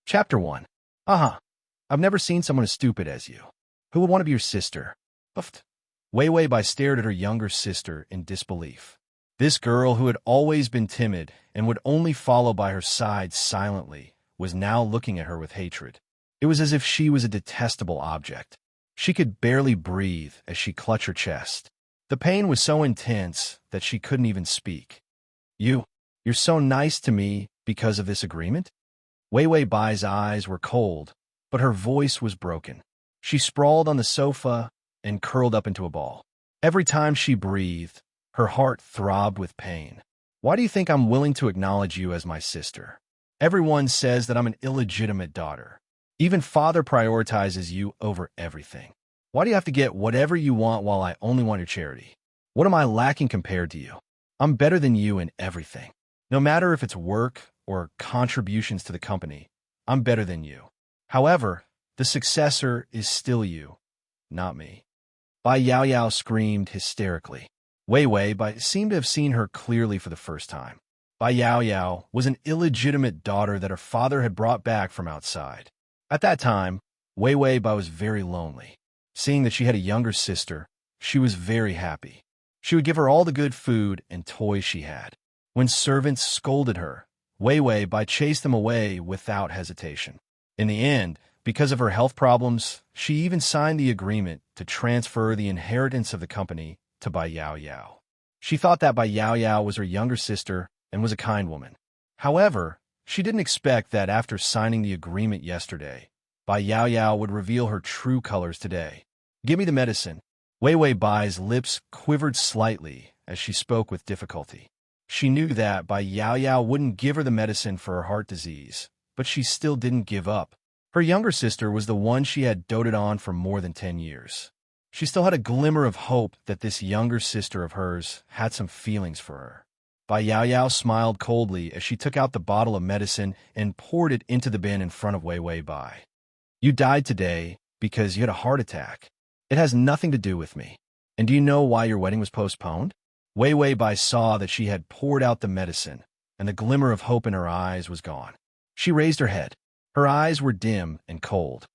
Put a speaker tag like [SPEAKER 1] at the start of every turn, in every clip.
[SPEAKER 1] Chapter 1. I've never seen someone as stupid as you. Who would want to be your sister? Puffed. Wei Wei Bai stared at her younger sister in disbelief. This girl, who had always been timid and would only follow by her side silently, was now looking at her with hatred. It was as if she was a detestable object. She could barely breathe as she clutched her chest. The pain was so intense that she couldn't even speak. You're so nice to me because of this agreement? Wei Wei Bai's eyes were cold, but her voice was broken. She sprawled on the sofa and curled up into a ball. Every time she breathed, her heart throbbed with pain. Why do you think I'm willing to acknowledge you as my sister? Everyone says that I'm an illegitimate daughter. Even father prioritizes you over everything. Why do you have to get whatever you want while I only want your charity? What am I lacking compared to you? I'm better than you in everything. No matter if it's work or contributions to the company, I'm better than you. However, the successor is still you, not me. Bai Yao Yao screamed hysterically. Wei Wei Bai seemed to have seen her clearly for the first time. Bai Yao Yao was an illegitimate daughter that her father had brought back from outside. At that time, Wei Wei Bai was very lonely. Seeing that she had a younger sister, she was very happy. She would give her all the good food and toys she had. When servants scolded her, Wei Wei Bai chased them away without hesitation. In the end, because of her health problems, she even signed the agreement to transfer the inheritance of the company to Bai Yao Yao. She thought that Bai Yao Yao was her younger sister and was a kind woman. However, she didn't expect that after signing the agreement yesterday, Bai Yao Yao would reveal her true colors today. Give me the medicine. Wei Wei Bai's lips quivered slightly as she spoke with difficulty. She knew that Bai Yao Yao wouldn't give her the medicine for her heart disease, but she still didn't give up. Her younger sister was the one she had doted on for more than 10 years. She still had a glimmer of hope that this younger sister of hers had some feelings for her. Bai Yao Yao smiled coldly as she took out the bottle of medicine and poured it into the bin in front of Wei Wei Bai. You died today because you had a heart attack. It has nothing to do with me. And do you know why your wedding was postponed? Wei Wei Bai saw that she had poured out the medicine, and the glimmer of hope in her eyes was gone. She raised her head. Her eyes were dim and cold.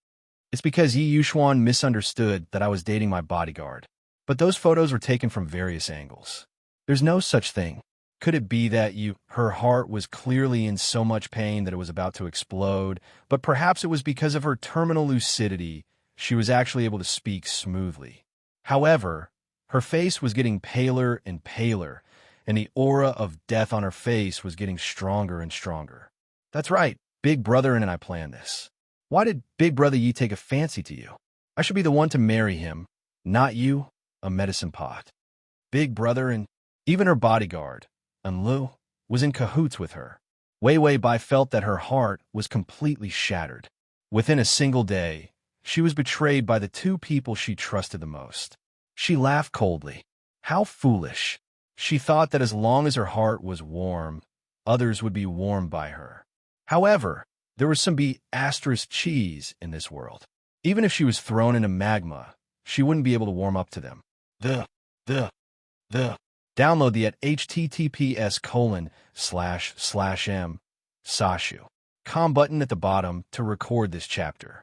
[SPEAKER 1] It's because Yi Yuxuan misunderstood that I was dating my bodyguard. But those photos were taken from various angles. There's no such thing. Could it be that her heart was clearly in so much pain that it was about to explode, but perhaps it was because of her terminal lucidity she was actually able to speak smoothly. However, her face was getting paler and paler, and the aura of death on her face was getting stronger and stronger. That's right, Big Brother and I planned this. Why did Big Brother Yi take a fancy to you? I should be the one to marry him, not you, a medicine pot. Big Brother and even her bodyguard, Lu, was in cahoots with her. Wei Wei Bai felt that her heart was completely shattered. Within a single day, she was betrayed by the two people she trusted the most. She laughed coldly. How foolish. She thought that as long as her heart was warm, others would be warmed by her. However, there was some cheese in this world. Even if she was thrown into magma, she wouldn't be able to warm up to them. Download the at https://m Sashu.com button at the bottom to record this chapter.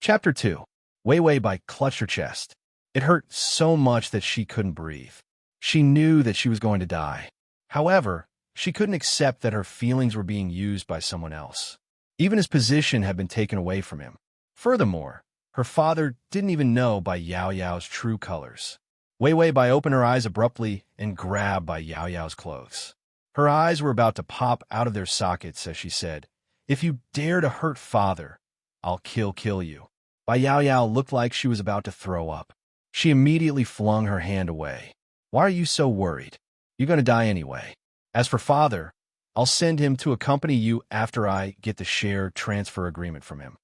[SPEAKER 1] Chapter 2. Wei Wei Bai clutched her chest. It hurt so much that she couldn't breathe. She knew that she was going to die. However, she couldn't accept that her feelings were being used by someone else. Even his position had been taken away from him. Furthermore, her father didn't even know Bai Yao Yao's true colors. Wei Wei Bai opened her eyes abruptly and grabbed Bai Yao Yao's clothes. Her eyes were about to pop out of their sockets as she said, "If you dare to hurt father, I'll kill you." Bai Yao Yao looked like she was about to throw up. She immediately flung her hand away. Why are you so worried? You're going to die anyway. As for father, I'll send him to accompany you after I get the share transfer agreement from him.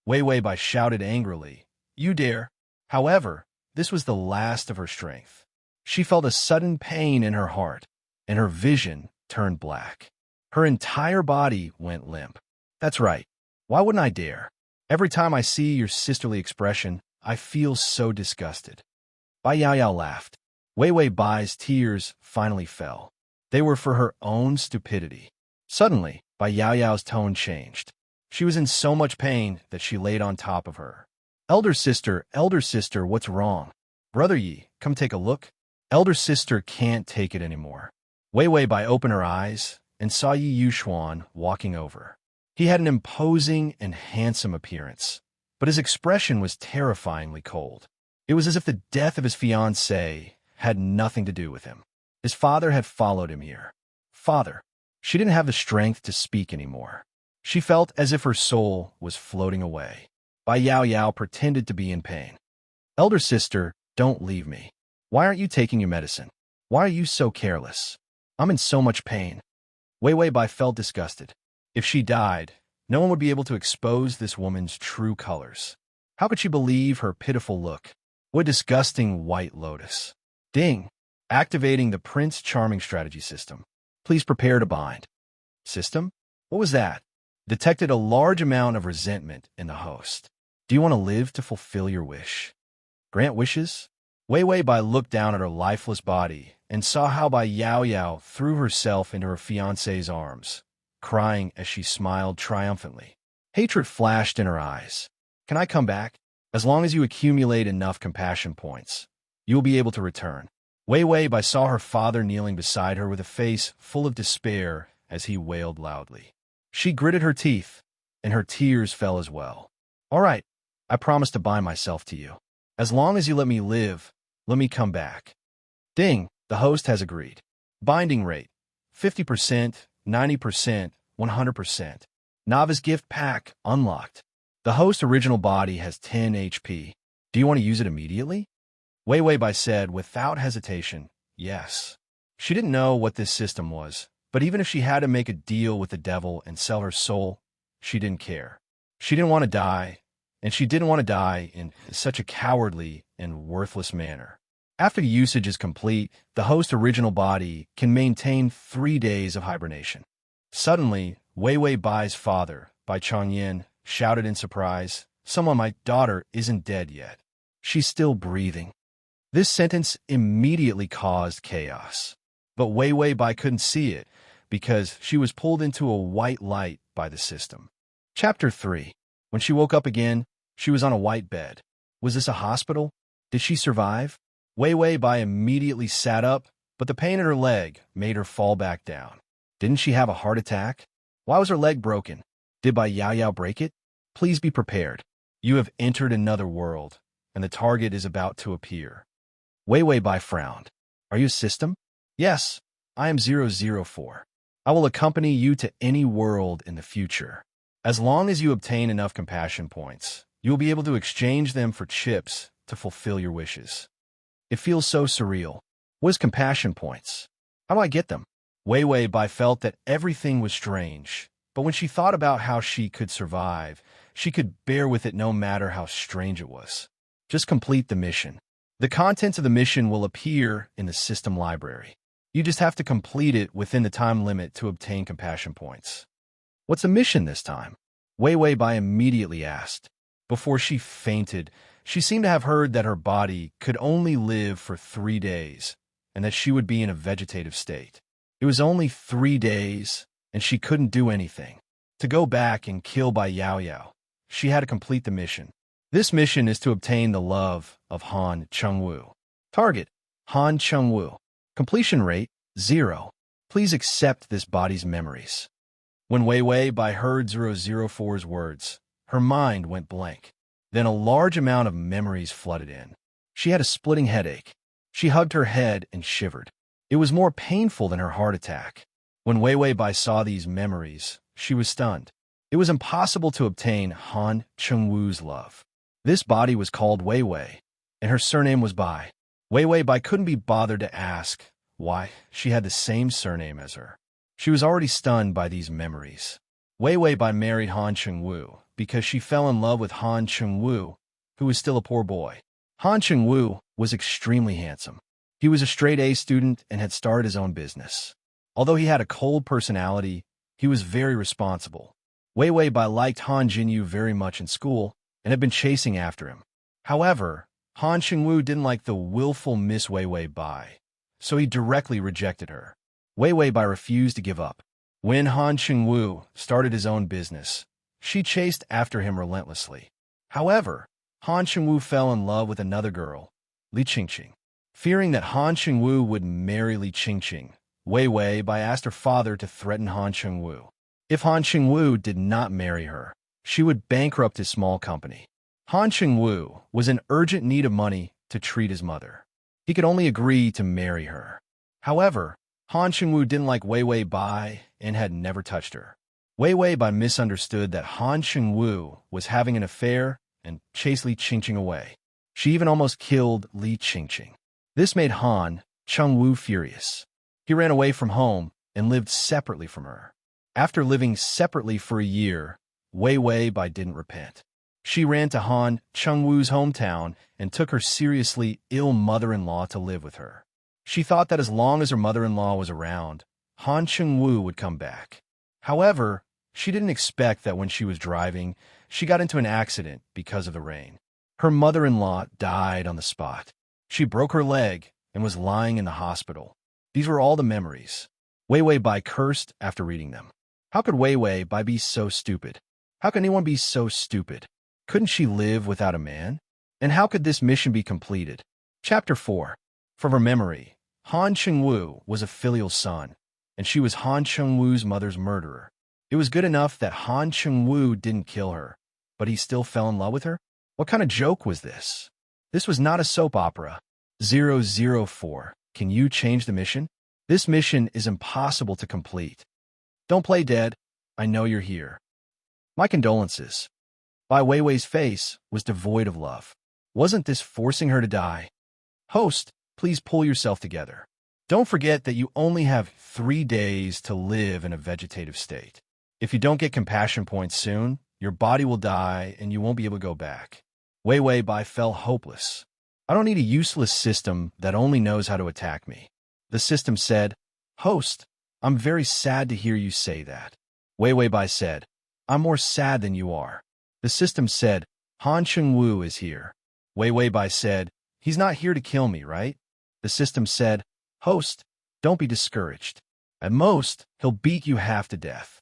[SPEAKER 1] Wei Wei Bai shouted angrily, "You dare!" However, this was the last of her strength. She felt a sudden pain in her heart, and her vision turned black. Her entire body went limp. That's right. Why wouldn't I dare? Every time I see your sisterly expression, I feel so disgusted. Bai Yao Yao laughed. Wei Wei Bai's tears finally fell. They were for her own stupidity. Suddenly, Bai Yao Yao's tone changed. She was in so much pain that she laid on top of her. Elder sister, what's wrong? Brother Yi, come take a look. Elder sister can't take it anymore. Wei Wei Bai opened her eyes and saw Yi Yuxuan walking over. He had an imposing and handsome appearance, but his expression was terrifyingly cold. It was as if the death of his fiancée had nothing to do with him. His father had followed him here. Father. She didn't have the strength to speak anymore. She felt as if her soul was floating away. Bai Yao Yao pretended to be in pain. Elder sister, don't leave me. Why aren't you taking your medicine? Why are you so careless? I'm in so much pain. Wei Wei Bai felt disgusted. If she died, no one would be able to expose this woman's true colors. How could she believe her pitiful look? What a disgusting white lotus. Ding! Activating the Prince Charming strategy system. Please prepare to bind. System? What was that? Detected a large amount of resentment in the host. Do you want to live to fulfill your wish? Grant wishes? Wei Wei Bai looked down at her lifeless body and saw how Bai Yao Yao threw herself into her fiancé's arms, crying as she smiled triumphantly. Hatred flashed in her eyes. Can I come back? As long as you accumulate enough compassion points, you will be able to return. Wei Wei Bai saw her father kneeling beside her with a face full of despair as he wailed loudly. She gritted her teeth, and her tears fell as well. All right, I promise to bind myself to you. As long as you let me live, let me come back. Ding, the host has agreed. Binding rate, 50%, 90%, 100%. Novice gift pack unlocked. The host's original body has 10 HP. Do you want to use it immediately? Wei Wei Bai said without hesitation, yes. She didn't know what this system was, but even if she had to make a deal with the devil and sell her soul, she didn't care. She didn't want to die, and she didn't want to die in such a cowardly and worthless manner. After usage is complete, the host's original body can maintain 3 days of hibernation. Suddenly, Wei Wei Bai's father, Bai Changyan, shouted in surprise, "Someone, my daughter isn't dead yet. She's still breathing." This sentence immediately caused chaos. But Wei Wei Bai couldn't see it because she was pulled into a white light by the system. Chapter 3. When she woke up again, she was on a white bed. Was this a hospital? Did she survive? Wei Wei Bai immediately sat up, but the pain in her leg made her fall back down. Didn't she have a heart attack? Why was her leg broken? Did Bai Yao Yao break it? Please be prepared. You have entered another world, and the target is about to appear. Wei Wei Bai frowned. Are you a system? Yes, I am 004. I will accompany you to any world in the future. As long as you obtain enough compassion points, you will be able to exchange them for chips to fulfill your wishes. It feels so surreal. What is compassion points? How do I get them? Wei Wei Bai felt that everything was strange, but when she thought about how she could survive, she could bear with it no matter how strange it was. Just complete the mission. The contents of the mission will appear in the system library. You just have to complete it within the time limit to obtain compassion points. What's the mission this time? Wei Wei Bai immediately asked. Before she fainted, she seemed to have heard that her body could only live for 3 days and that she would be in a vegetative state. It was only 3 days, and she couldn't do anything. To go back and kill Bai Yao Yao, she had to complete the mission. This mission is to obtain the love of Han Chengwu. Target, Han Chengwu. Completion rate, 0. Please accept this body's memories. When Wei Wei Bai heard 004's words, her mind went blank. Then a large amount of memories flooded in. She had a splitting headache. She hugged her head and shivered. It was more painful than her heart attack. When Wei Wei Bai saw these memories, she was stunned. It was impossible to obtain Han Chengwu's love. This body was called Wei Wei, and her surname was Bai. Wei Wei Bai couldn't be bothered to ask why she had the same surname as her. She was already stunned by these memories. Wei Wei Bai married Han Chengwu because she fell in love with Han Chengwu, who was still a poor boy. Han Chengwu was extremely handsome. He was a straight-A student and had started his own business. Although he had a cold personality, he was very responsible. Wei Wei Bai liked Han Jinyu very much in school and had been chasing after him. However, Han Chengwu didn't like the willful Miss Wei Wei Bai, so he directly rejected her. Wei Wei Bai refused to give up. When Han Chengwu started his own business, She chased after him relentlessly. However, Han Chengwu fell in love with another girl, Li Qingqing. Fearing that Han Chengwu would marry Li Qingqing, Wei Wei Bai asked her father to threaten Han Chengwu. If Han Chengwu did not marry her, she would bankrupt his small company. Han Chengwu was in urgent need of money to treat his mother. He could only agree to marry her. However, Han Chengwu didn't like Wei Wei Bai and had never touched her. Wei Wei Bai misunderstood that Han Chengwu was having an affair and chased Li Qingqing away. She even almost killed Li Qingqing. This made Han Chengwu furious. He ran away from home and lived separately from her. After living separately for a year, Wei Wei Bai didn't repent. She ran to Han Chengwu's hometown and took her seriously ill mother-in-law to live with her. She thought that as long as her mother-in-law was around, Han Chengwu would come back. However, she didn't expect that when she was driving, she got into an accident because of the rain. Her mother-in-law died on the spot. She broke her leg and was lying in the hospital. These were all the memories. Wei Wei Bai cursed after reading them. How could Wei Wei Bai be so stupid? How could anyone be so stupid? Couldn't she live without a man? And how could this mission be completed? Chapter 4. From her memory, Han Chengwu was a filial son, and she was Han Chengwu's mother's murderer. It was good enough that Han Chengwu didn't kill her, but he still fell in love with her? What kind of joke was this? This was not a soap opera. 004. Can you change the mission? This mission is impossible to complete. Don't play dead. I know you're here. My condolences. Bai Weiwei's face was devoid of love. Wasn't this forcing her to die? Host, please pull yourself together. Don't forget that you only have 3 days to live in a vegetative state. If you don't get compassion points soon, your body will die and you won't be able to go back. Wei Wei Bai fell hopeless. I don't need a useless system that only knows how to attack me. The system said, Host, I'm very sad to hear you say that. Wei Wei Bai said, I'm more sad than you are. The system said, Han Chengwu is here. Wei Wei Bai said, he's not here to kill me, right? The system said, Host, don't be discouraged. At most, he'll beat you half to death.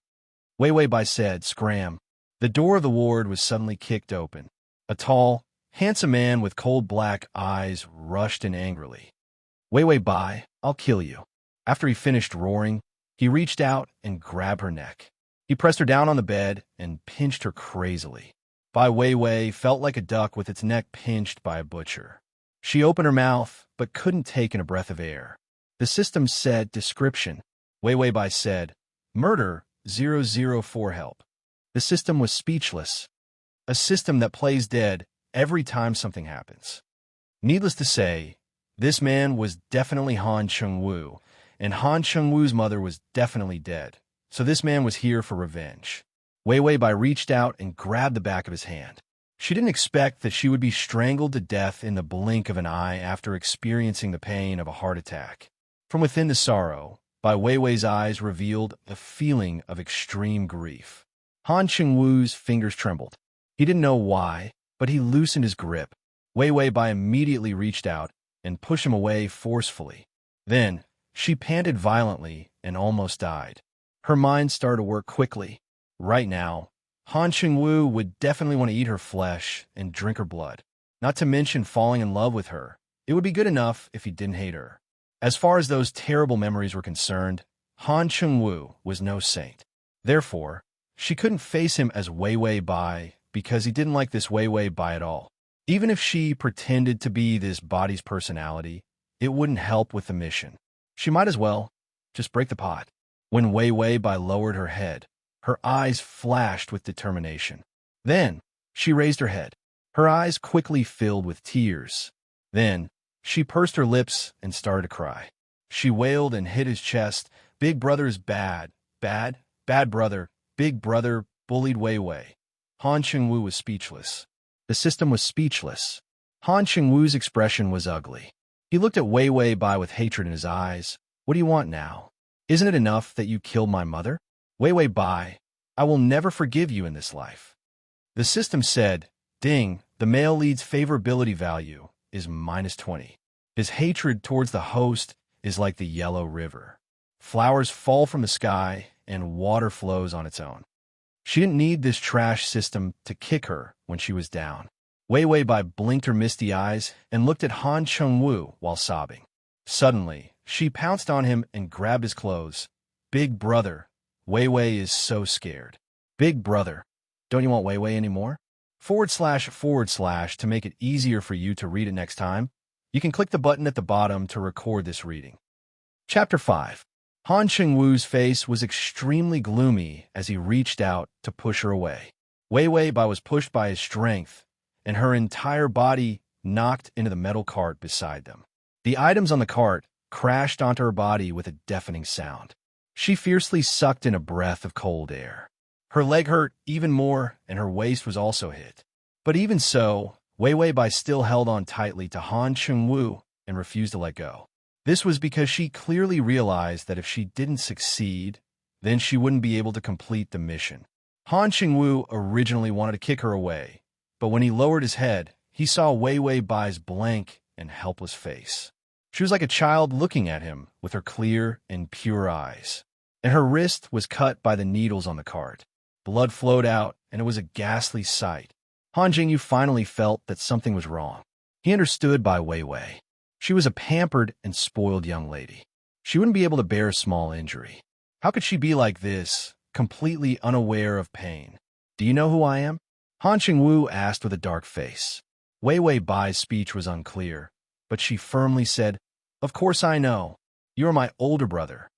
[SPEAKER 1] Wei Wei Bai said, Scram. The door of the ward was suddenly kicked open. A tall, handsome man with cold black eyes rushed in angrily. Wei Wei Bai, I'll kill you. After he finished roaring, he reached out and grabbed her neck. He pressed her down on the bed and pinched her crazily. Bai Weiwei felt like a duck with its neck pinched by a butcher. She opened her mouth, but couldn't take in a breath of air. The system said, Description. Wei Wei Bai said, Murder 004 help. The system was speechless. A system that plays dead every time something happens. Needless to say, this man was definitely Han Chengwu, and Han Chengwu's mother was definitely dead. So this man was here for revenge. Wei Wei Bai reached out and grabbed the back of his hand. She didn't expect that she would be strangled to death in the blink of an eye after experiencing the pain of a heart attack. From within the sorrow, Bai Weiwei's eyes revealed a feeling of extreme grief. Han Chengwu's fingers trembled. He didn't know why, but he loosened his grip. Wei Wei Bai immediately reached out and pushed him away forcefully. Then, she panted violently and almost died. Her mind started to work quickly. Right now, Han Chengwu would definitely want to eat her flesh and drink her blood. Not to mention falling in love with her. It would be good enough if he didn't hate her. As far as those terrible memories were concerned, Han Chengwu was no saint. Therefore, she couldn't face him as Wei Wei Bai because he didn't like this Wei Wei Bai at all. Even if she pretended to be this body's personality, it wouldn't help with the mission. She might as well just break the pot. When Wei Wei Bai lowered her head, her eyes flashed with determination. Then, she raised her head. Her eyes quickly filled with tears. Then, she pursed her lips and started to cry. She wailed and hit his chest. Big brother is bad. Bad? Bad brother. Big brother bullied Wei Wei. Han Chengwu was speechless. The system was speechless. Han Chengwu's expression was ugly. He looked at Wei Wei Bai with hatred in his eyes. What do you want now? Isn't it enough that you killed my mother? Wei Wei Bai, I will never forgive you in this life. The system said, Ding, the male lead's favorability value is -20. His hatred towards the host is like the Yellow River. Flowers fall from the sky and water flows on its own. She didn't need this trash system to kick her when she was down. Wei Wei Bai blinked her misty eyes and looked at Han Cheng-woo while sobbing. Suddenly, she pounced on him and grabbed his clothes. Big brother, Wei Wei is so scared. Big brother, don't you want Wei Wei anymore? / to make it easier for you to read it next time, you can click the button at the bottom to record this reading. Chapter 5. Han Cheng-woo's face was extremely gloomy as he reached out to push her away. Wei Wei Bai was pushed by his strength, and her entire body knocked into the metal cart beside them. The items on the cart crashed onto her body with a deafening sound. She fiercely sucked in a breath of cold air. Her leg hurt even more, and her waist was also hit. But even so, Wei Wei Bai still held on tightly to Han Cheng-woo and refused to let go. This was because she clearly realized that if she didn't succeed, then she wouldn't be able to complete the mission. Han Cheng-woo originally wanted to kick her away, but when he lowered his head, he saw Wei Wei Bai's blank and helpless face. She was like a child looking at him with her clear and pure eyes, and her wrist was cut by the needles on the cart. Blood flowed out, and it was a ghastly sight. Han Jingyu finally felt that something was wrong. He understood by Wei Wei. She was a pampered and spoiled young lady. She wouldn't be able to bear a small injury. How could she be like this, completely unaware of pain? Do you know who I am? Han Cheng-woo asked with a dark face. Wei Wei Bai's speech was unclear, but she firmly said, "Of course I know. You are my older brother."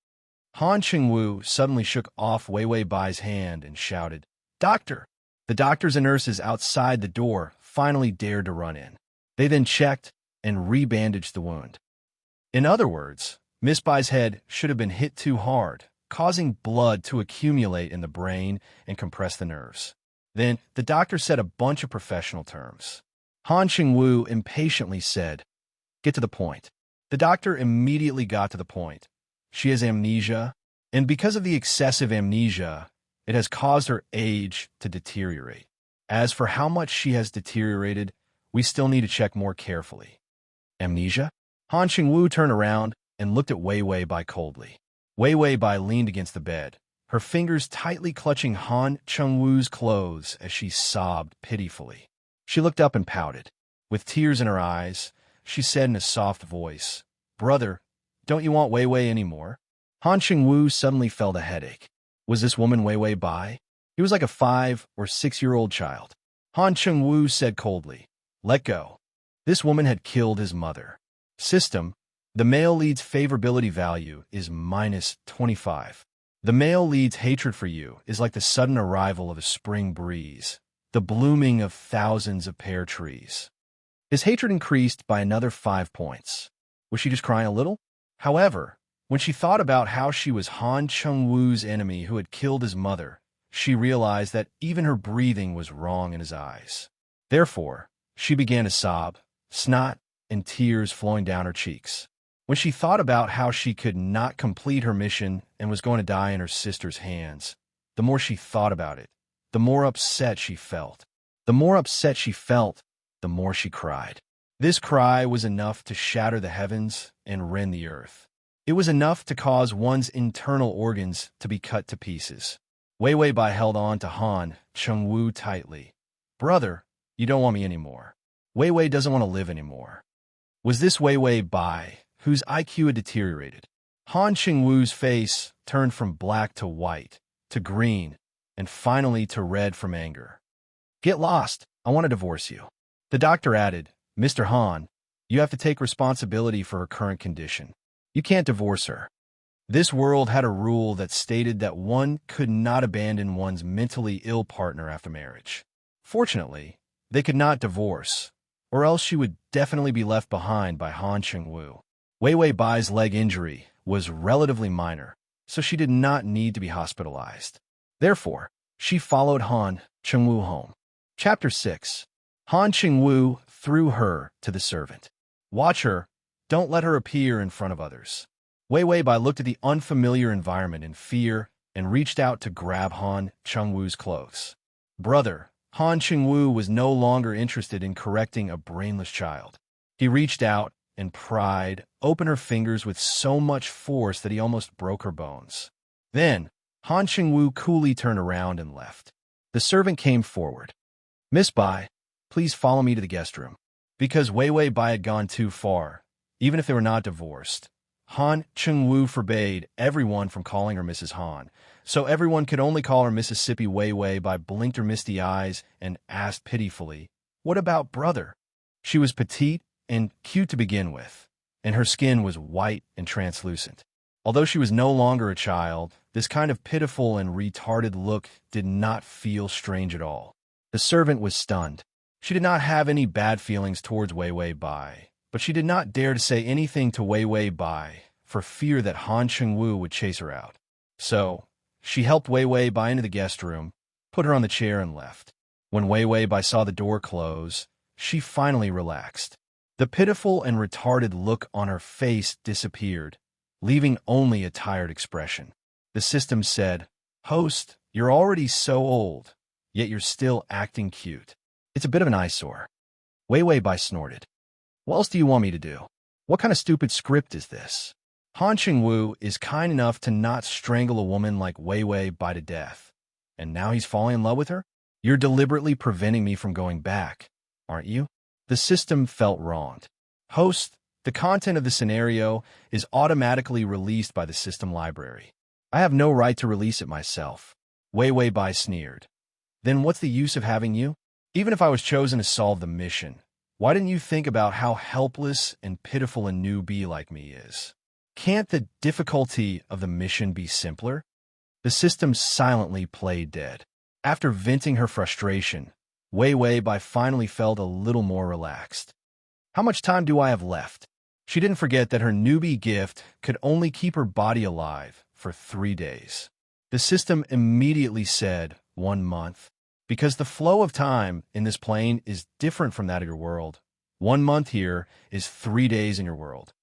[SPEAKER 1] Han Cheng-woo suddenly shook off Wei Wei Bai's hand and shouted, "Doctor!" The doctors and nurses outside the door finally dared to run in. They then checked and rebandaged the wound. In other words, Miss Bai's head should have been hit too hard, causing blood to accumulate in the brain and compress the nerves. Then, the doctor said a bunch of professional terms. Han Cheng-woo impatiently said, "Get to the point." The doctor immediately got to the point. She has amnesia, and because of the excessive amnesia, it has caused her age to deteriorate. As for how much she has deteriorated, we still need to check more carefully. Amnesia? Han Cheng-woo turned around and looked at Wei Wei Bai coldly. Wei Wei Bai leaned against the bed, her fingers tightly clutching Han Cheng-woo's clothes as she sobbed pitifully. She looked up and pouted. With tears in her eyes, she said in a soft voice, "Brother, don't you want Wei Wei anymore?" Han Cheng-woo suddenly felt a headache. Was this woman Wei Wei Bai? He was like a 5 or 6-year-old child. Han Cheng-woo said coldly, "Let go." This woman had killed his mother. System: the male lead's favorability value is -25. The male lead's hatred for you is like the sudden arrival of a spring breeze, the blooming of thousands of pear trees. His hatred increased by another 5 points. Was she just crying a little? However, when she thought about how she was Han Cheng-woo's enemy who had killed his mother, she realized that even her breathing was wrong in his eyes. Therefore, she began to sob, snot and tears flowing down her cheeks. When she thought about how she could not complete her mission and was going to die in her sister's hands, the more she thought about it, the more upset she felt. The more upset she felt, the more she cried. This cry was enough to shatter the heavens and rend the earth. It was enough to cause one's internal organs to be cut to pieces. Wei Wei Bai held on to Han Cheng-woo tightly. "Brother, you don't want me anymore. Wei Wei doesn't want to live anymore." Was this Wei Wei Bai, whose IQ had deteriorated? Han Cheng-woo's face turned from black to white, to green, and finally to red from anger. "Get lost. I want to divorce you." The doctor added, "Mr. Han, you have to take responsibility for her current condition. You can't divorce her." This world had a rule that stated that one could not abandon one's mentally ill partner after marriage. Fortunately, they could not divorce, or else she would definitely be left behind by Han Cheng-woo. Wei Wei Bai's leg injury was relatively minor, so she did not need to be hospitalized. Therefore, she followed Han Cheng-woo home. Chapter 6. Han Cheng-woo threw her to the servant. "Watch her. Don't let her appear in front of others." Wei Wei Bai looked at the unfamiliar environment in fear and reached out to grab Han Cheng-woo's clothes. "Brother," Han Cheng-woo was no longer interested in correcting a brainless child. He reached out and pried open her fingers with so much force that he almost broke her bones. Then, Han Cheng-woo coolly turned around and left. The servant came forward. Miss Bai, please follow me to the guest room. Because Wei Wei Bai had gone too far, even if they were not divorced. Han Chengwu forbade everyone from calling her Mrs. Han, so everyone could only call her Mississippi Wei Wei Bai blinked her misty eyes and asked pitifully, "What about brother?" She was petite and cute to begin with, and her skin was white and translucent. Although she was no longer a child, this kind of pitiful and retarded look did not feel strange at all. The servant was stunned. She did not have any bad feelings towards Wei Wei Bai, but she did not dare to say anything to Wei Wei Bai for fear that Han Chengwu would chase her out. So, she helped Wei Wei Bai into the guest room, put her on the chair, and left. When Wei Wei Bai saw the door close, she finally relaxed. The pitiful and retarded look on her face disappeared, leaving only a tired expression. The system said, "Host, you're already so old, yet you're still acting cute. It's a bit of an eyesore." Wei Wei Bai snorted. "What else do you want me to do? What kind of stupid script is this? Han Chengwu is kind enough to not strangle a woman like Wei Wei Bai to death, and now he's falling in love with her? You're deliberately preventing me from going back, aren't you?" The system felt wronged. "Host, the content of the scenario is automatically released by the system library. I have no right to release it myself." Wei Wei Bai sneered. "Then what's the use of having you? Even if I was chosen to solve the mission, why didn't you think about how helpless and pitiful a newbie like me is? Can't the difficulty of the mission be simpler?" The system silently played dead. After venting her frustration, Wei Wei Bai finally felt a little more relaxed. "How much time do I have left?" She didn't forget that her newbie gift could only keep her body alive for 3 days. The system immediately said 1 month. Because the flow of time in this plane is different from that of your world. 1 month here is 3 days in your world.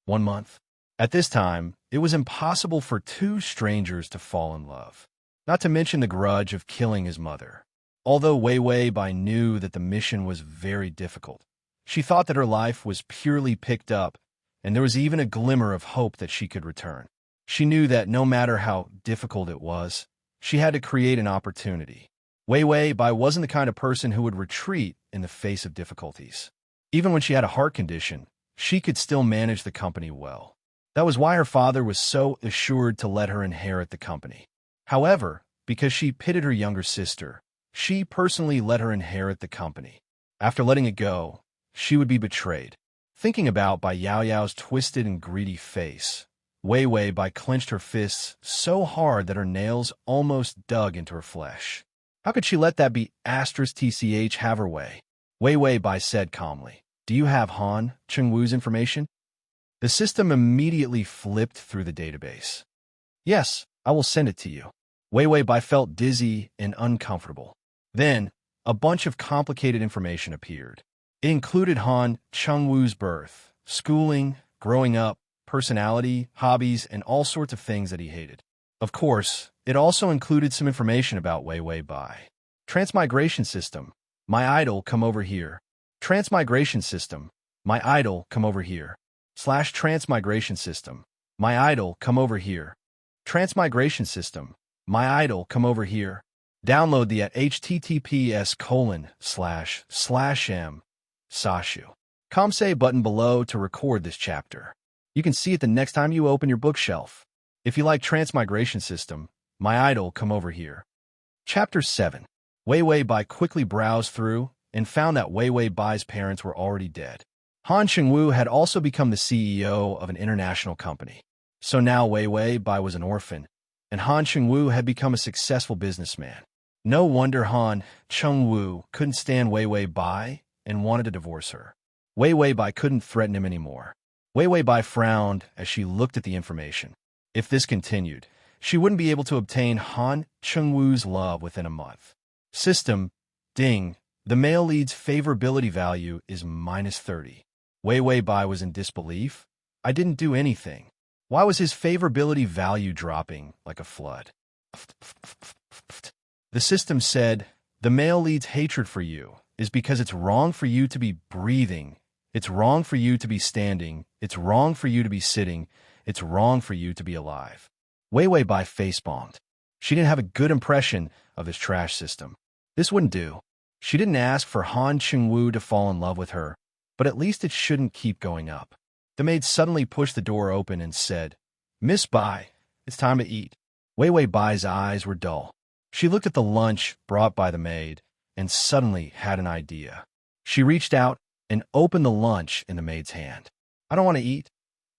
[SPEAKER 1] 1 month. At this time, it was impossible for 2 strangers to fall in love, not to mention the grudge of killing his mother. Although Wei Wei Bai knew that the mission was very difficult, she thought that her life was purely picked up, and there was even a glimmer of hope that she could return. She knew that no matter how difficult it was, she had to create an opportunity. Wei Wei Bai wasn't the kind of person who would retreat in the face of difficulties. Even when she had a heart condition, she could still manage the company well. That was why her father was so assured to let her inherit the company. However, because she pitted her younger sister, she personally let her inherit the company. After letting it go, she would be betrayed. Thinking about Bai Yao Yao's twisted and greedy face, Wei Wei Bai clenched her fists so hard that her nails almost dug into her flesh. How could she let that be *TCH have her way? Wei Wei Bai said calmly, "Do you have Han Chengwu's information?" The system immediately flipped through the database. "Yes, I will send it to you." Wei Wei Bai felt dizzy and uncomfortable. Then, a bunch of complicated information appeared. It included Han Chengwu's birth, schooling, growing up, personality, hobbies, and all sorts of things that he hated. Of course, it also included some information about Wei Wei Bai. Transmigration system. My idol, come over here. Transmigration system. My idol, come over here. /transmigration system. My idol, come over here. Transmigration system. My idol, come over here. Download the at https://m Sashu. Comsay button below to record this chapter. You can see it the next time you open your bookshelf. If you like Transmigration system, my idol, come over here. Chapter 7. Wei Wei Bai quickly browsed through and found that Wei Wei Bai's parents were already dead. Han Chengwu had also become the CEO of an international company. So now Wei Wei Bai was an orphan, and Han Chengwu had become a successful businessman. No wonder Han Chengwu couldn't stand Wei Wei Bai and wanted to divorce her. Wei Wei Bai couldn't threaten him anymore. Wei Wei Bai frowned as she looked at the information. If this continued, she wouldn't be able to obtain Han Chengwu's love within a month. System, ding, the male lead's favorability value is -30. Wei Wei Bai was in disbelief. I didn't do anything. Why was his favorability value dropping like a flood? The system said, the male lead's hatred for you is because it's wrong for you to be breathing, it's wrong for you to be standing, it's wrong for you to be sitting, it's wrong for you to be alive. Wei Wei Bai face-bombed. She didn't have a good impression of this trash system. This wouldn't do. She didn't ask for Han Chengwu to fall in love with her, but at least it shouldn't keep going up. The maid suddenly pushed the door open and said, "Miss Bai, it's time to eat." Wei Wei Bai's eyes were dull. She looked at the lunch brought by the maid and suddenly had an idea. She reached out and opened the lunch in the maid's hand. "I don't want to eat.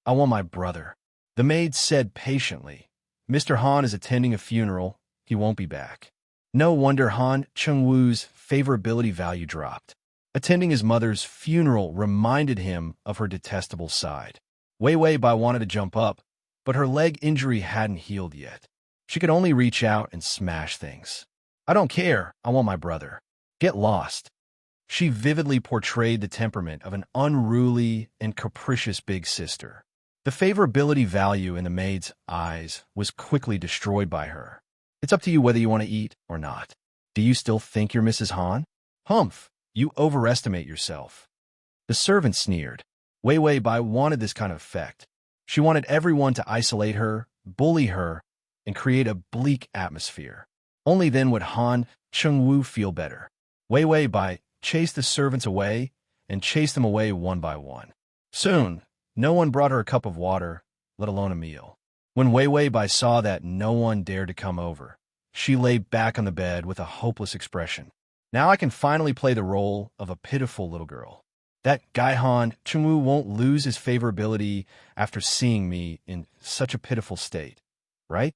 [SPEAKER 1] I want my brother." The maid said patiently, "Mr. Han is attending a funeral. He won't be back." No wonder Han Chengwu's favorability value dropped. Attending his mother's funeral reminded him of her detestable side. Wei Wei Bai wanted to jump up, but her leg injury hadn't healed yet. She could only reach out and smash things. "I don't care. I want my brother. Get lost." She vividly portrayed the temperament of an unruly and capricious big sister. The favorability value in the maid's eyes was quickly destroyed by her. "It's up to you whether you want to eat or not. Do you still think you're Mrs. Han? Humph, you overestimate yourself." The servant sneered. Wei Wei Bai wanted this kind of effect. She wanted everyone to isolate her, bully her, and create a bleak atmosphere. Only then would Han Chengwu feel better. Wei Wei Bai chased the servants away and chased them away one by one. Soon, no one brought her a cup of water, let alone a meal. When Wei Wei Bai saw that no one dared to come over, she lay back on the bed with a hopeless expression. "Now I can finally play the role of a pitiful little girl. That guy Han Chengwu won't lose his favorability after seeing me in such a pitiful state, right?"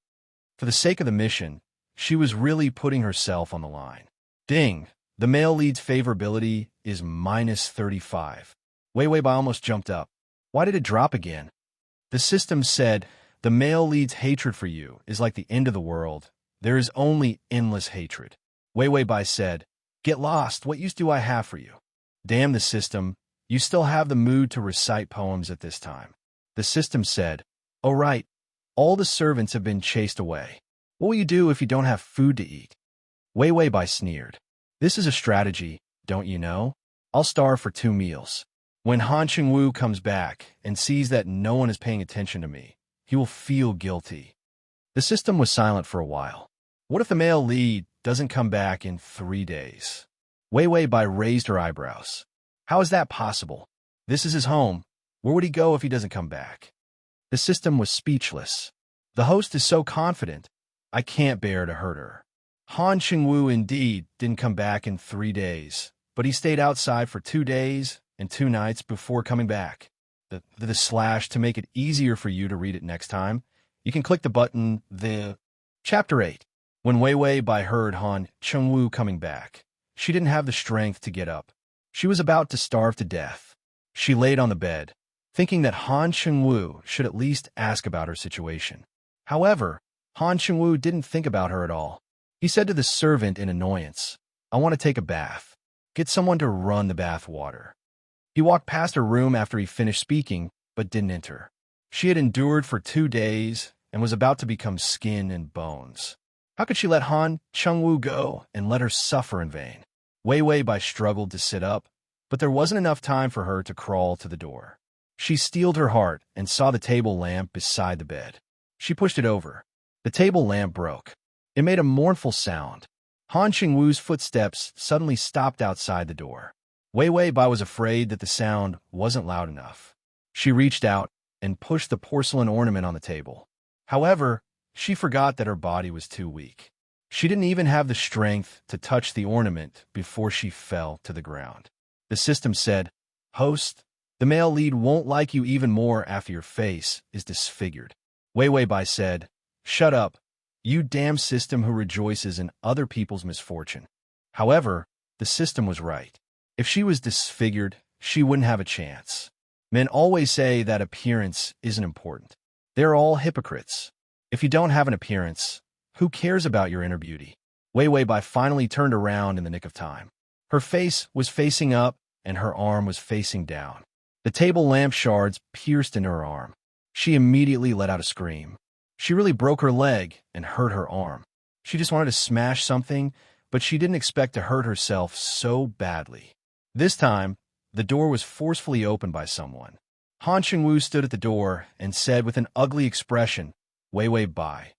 [SPEAKER 1] For the sake of the mission, she was really putting herself on the line. Ding! The male lead's favorability is -35. Wei Wei Bai almost jumped up. Why did it drop again? The system said, "The male lead's hatred for you is like the end of the world. There is only endless hatred." Wei Wei Bai said, "Get lost. What use do I have for you?" Damn the system. You still have the mood to recite poems at this time. The system said, "Oh right. All the servants have been chased away. What will you do if you don't have food to eat?" Wei Wei Bai sneered. "This is a strategy, don't you know? I'll starve for 2 meals. When Han Chengwu comes back and sees that no one is paying attention to me, he will feel guilty." The system was silent for a while. What if the male lead doesn't come back in 3 days? Wei Wei Bai raised her eyebrows. How is that possible? This is his home. Where would he go if he doesn't come back? The system was speechless. The host is so confident. I can't bear to hurt her. Han Chengwu indeed didn't come back in 3 days, but he stayed outside for 2 days and 2 nights before coming back. The slash to make it easier for you to read it next time, you can click the button, Chapter 8. When Wei Wei Bai heard Han Chengwu coming back, she didn't have the strength to get up. She was about to starve to death. She laid on the bed, thinking that Han Chengwu should at least ask about her situation. However, Han Chengwu didn't think about her at all. He said to the servant in annoyance, "I want to take a bath. Get someone to run the bath water." He walked past her room after he finished speaking, but didn't enter. She had endured for 2 days and was about to become skin and bones. How could she let Han Chengwu go and let her suffer in vain? Wei Wei Bai struggled to sit up, but there wasn't enough time for her to crawl to the door. She steeled her heart and saw the table lamp beside the bed. She pushed it over. The table lamp broke. It made a mournful sound. Han Chengwu's footsteps suddenly stopped outside the door. Wei Wei Bai was afraid that the sound wasn't loud enough. She reached out and pushed the porcelain ornament on the table. However, she forgot that her body was too weak. She didn't even have the strength to touch the ornament before she fell to the ground. The system said, "Host, the male lead won't like you even more after your face is disfigured." Wei Wei Bai said, "Shut up, you damn system who rejoices in other people's misfortune." However, the system was right. If she was disfigured, she wouldn't have a chance. Men always say that appearance isn't important. They're all hypocrites. If you don't have an appearance, who cares about your inner beauty? Wei Wei Bai finally turned around in the nick of time. Her face was facing up and her arm was facing down. The table lamp shards pierced into her arm. She immediately let out a scream. She really broke her leg and hurt her arm. She just wanted to smash something, but she didn't expect to hurt herself so badly. This time, the door was forcefully opened by someone. Han Chengwu stood at the door and said with an ugly expression, "Wei Wei Bai,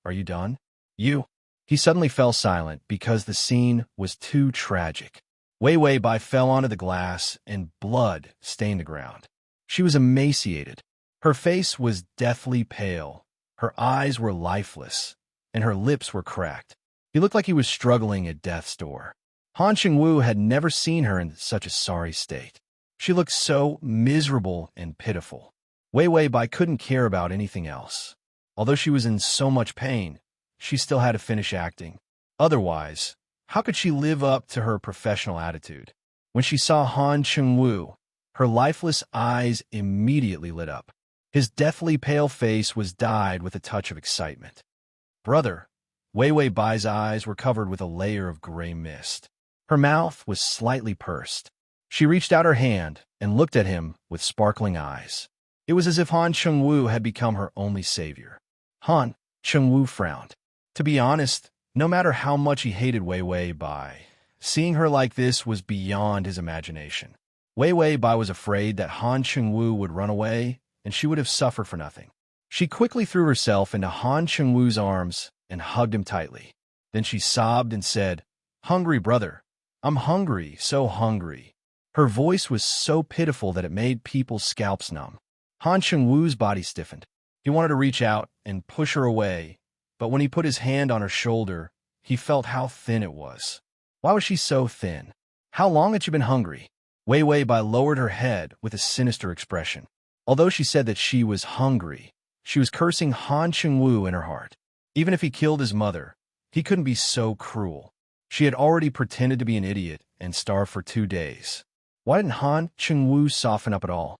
[SPEAKER 1] are you done?" "You." He suddenly fell silent because the scene was too tragic. Wei Wei Bai fell onto the glass and blood stained the ground. She was emaciated. Her face was deathly pale. Her eyes were lifeless, and her lips were cracked. He looked like he was struggling at death's door. Han Chengwu had never seen her in such a sorry state. She looked so miserable and pitiful. Wei Wei Bai couldn't care about anything else. Although she was in so much pain, she still had to finish acting. Otherwise, how could she live up to her professional attitude? When she saw Han Chengwu, her lifeless eyes immediately lit up. His deathly pale face was dyed with a touch of excitement. Brother, Wei Wei Bai's eyes were covered with a layer of gray mist. Her mouth was slightly pursed. She reached out her hand and looked at him with sparkling eyes. It was as if Han Chengwu had become her only savior. Han Chengwu frowned. To be honest, no matter how much he hated Wei Wei Bai, seeing her like this was beyond his imagination. Wei Wei Bai was afraid that Han Chengwu would run away and she would have suffered for nothing. She quickly threw herself into Han Chengwu's arms and hugged him tightly. Then she sobbed and said, "Hungry, brother. I'm hungry, so hungry." Her voice was so pitiful that it made people's scalps numb. Han Chengwu's body stiffened. He wanted to reach out and push her away, but when he put his hand on her shoulder, he felt how thin it was. Why was she so thin? How long had she been hungry? Wei Wei Bai lowered her head with a sinister expression. Although she said that she was hungry, she was cursing Han Chengwu in her heart. Even if he killed his mother, he couldn't be so cruel. She had already pretended to be an idiot and starved for 2 days. Why didn't Han Chengwu soften up at all?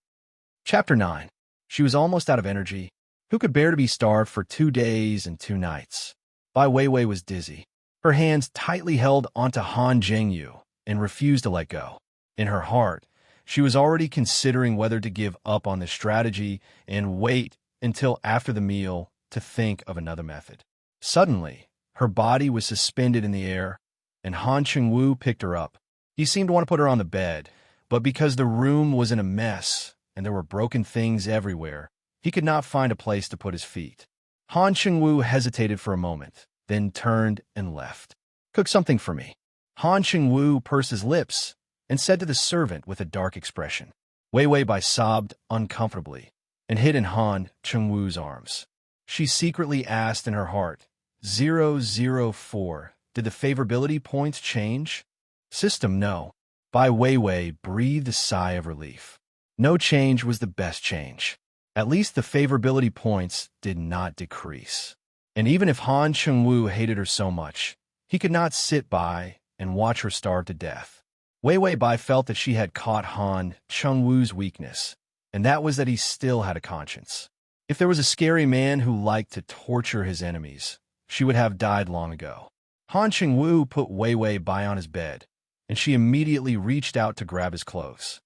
[SPEAKER 1] Chapter 9. She was almost out of energy. Who could bear to be starved for 2 days and 2 nights? Bai Weiwei was dizzy. Her hands tightly held onto Han Zhengyu and refused to let go. In her heart, she was already considering whether to give up on this strategy and wait until after the meal to think of another method. Suddenly, her body was suspended in the air, and Han Chengwu picked her up. He seemed to want to put her on the bed, but because the room was in a mess and there were broken things everywhere, he could not find a place to put his feet. Han Chengwu hesitated for a moment, then turned and left. "Cook something for me." Han Chengwu pursed his lips and said to the servant with a dark expression. Wei Wei Bai sobbed uncomfortably and hid in Han Chengwu's arms. She secretly asked in her heart, 004, did the favorability points change? System, no. Bai Weiwei breathed a sigh of relief. No change was the best change. At least the favorability points did not decrease. And even if Han Chengwu hated her so much, he could not sit by and watch her starve to death. Wei Wei Bai felt that she had caught Han Chengwu's weakness, and that was that he still had a conscience. If there was a scary man who liked to torture his enemies, she would have died long ago. Han Chengwu put Wei Wei Bai on his bed, and she immediately reached out to grab his clothes.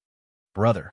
[SPEAKER 1] "Brother."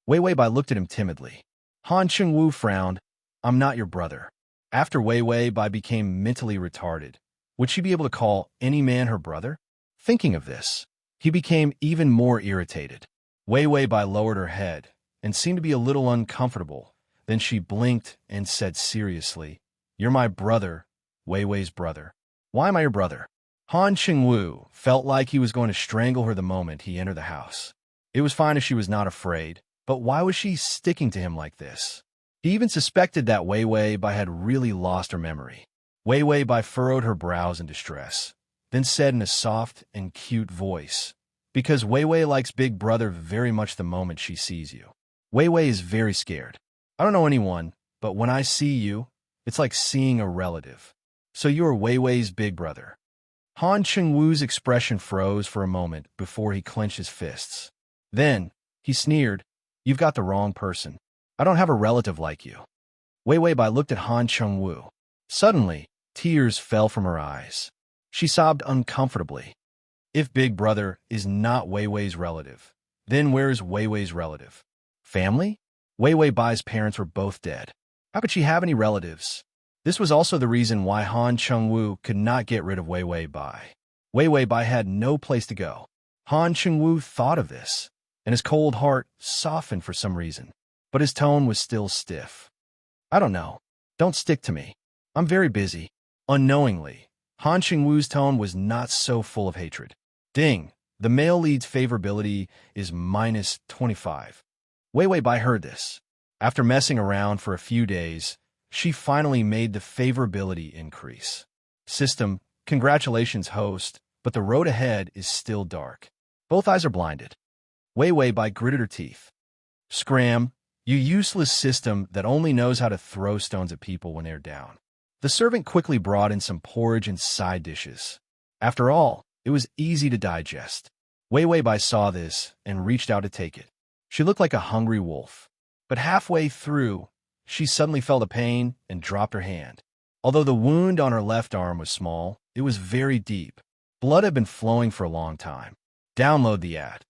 [SPEAKER 1] Wei Wei Bai looked at him timidly. Han Chengwu frowned. "I'm not your brother." After Wei Wei Bai became mentally retarded, would she be able to call any man her brother? Thinking of this, he became even more irritated. Wei Wei Bai lowered her head and seemed to be a little uncomfortable. Then she blinked and said seriously, "You're my brother, Wei Wei's brother." "Why am I your brother?" Han Chengwu felt like he was going to strangle her the moment he entered the house. It was fine if she was not afraid, but why was she sticking to him like this? He even suspected that Wei Wei Bai had really lost her memory. Wei Wei Bai furrowed her brows in distress, then said in a soft and cute voice, "Because Wei Wei likes Big Brother very much the moment she sees you. Wei Wei is very scared. I don't know anyone, but when I see you, it's like seeing a relative. So you are Wei Wei's big brother." Han Chengwu's expression froze for a moment before he clenched his fists. Then, he sneered, "You've got the wrong person. I don't have a relative like you." Wei Wei Bai looked at Han Chengwu. Suddenly, tears fell from her eyes. She sobbed uncomfortably. If Big Brother is not Wei Wei's relative, then where is Wei Wei's relative? Family? Wei Wei Bai's parents were both dead. How could she have any relatives? This was also the reason why Han Chengwu could not get rid of Wei Wei Bai. Wei Wei Bai had no place to go. Han Chengwu thought of this, and his cold heart softened for some reason, but his tone was still stiff. "I don't know. Don't stick to me. I'm very busy." Unknowingly, Han Qingwu's tone was not so full of hatred. Ding! The male lead's favorability is minus 25. Wei Wei Bai heard this. After messing around for a few days, she finally made the favorability increase. System, congratulations, host, but the road ahead is still dark. Both eyes are blinded. Wei Wei Bai gritted her teeth. Scram, you useless system that only knows how to throw stones at people when they're down. The servant quickly brought in some porridge and side dishes. After all, it was easy to digest. Wei Wei Bai saw this and reached out to take it. She looked like a hungry wolf. But halfway through, she suddenly felt a pain and dropped her hand. Although the wound on her left arm was small, it was very deep. Blood had been flowing for a long time. Download the ad.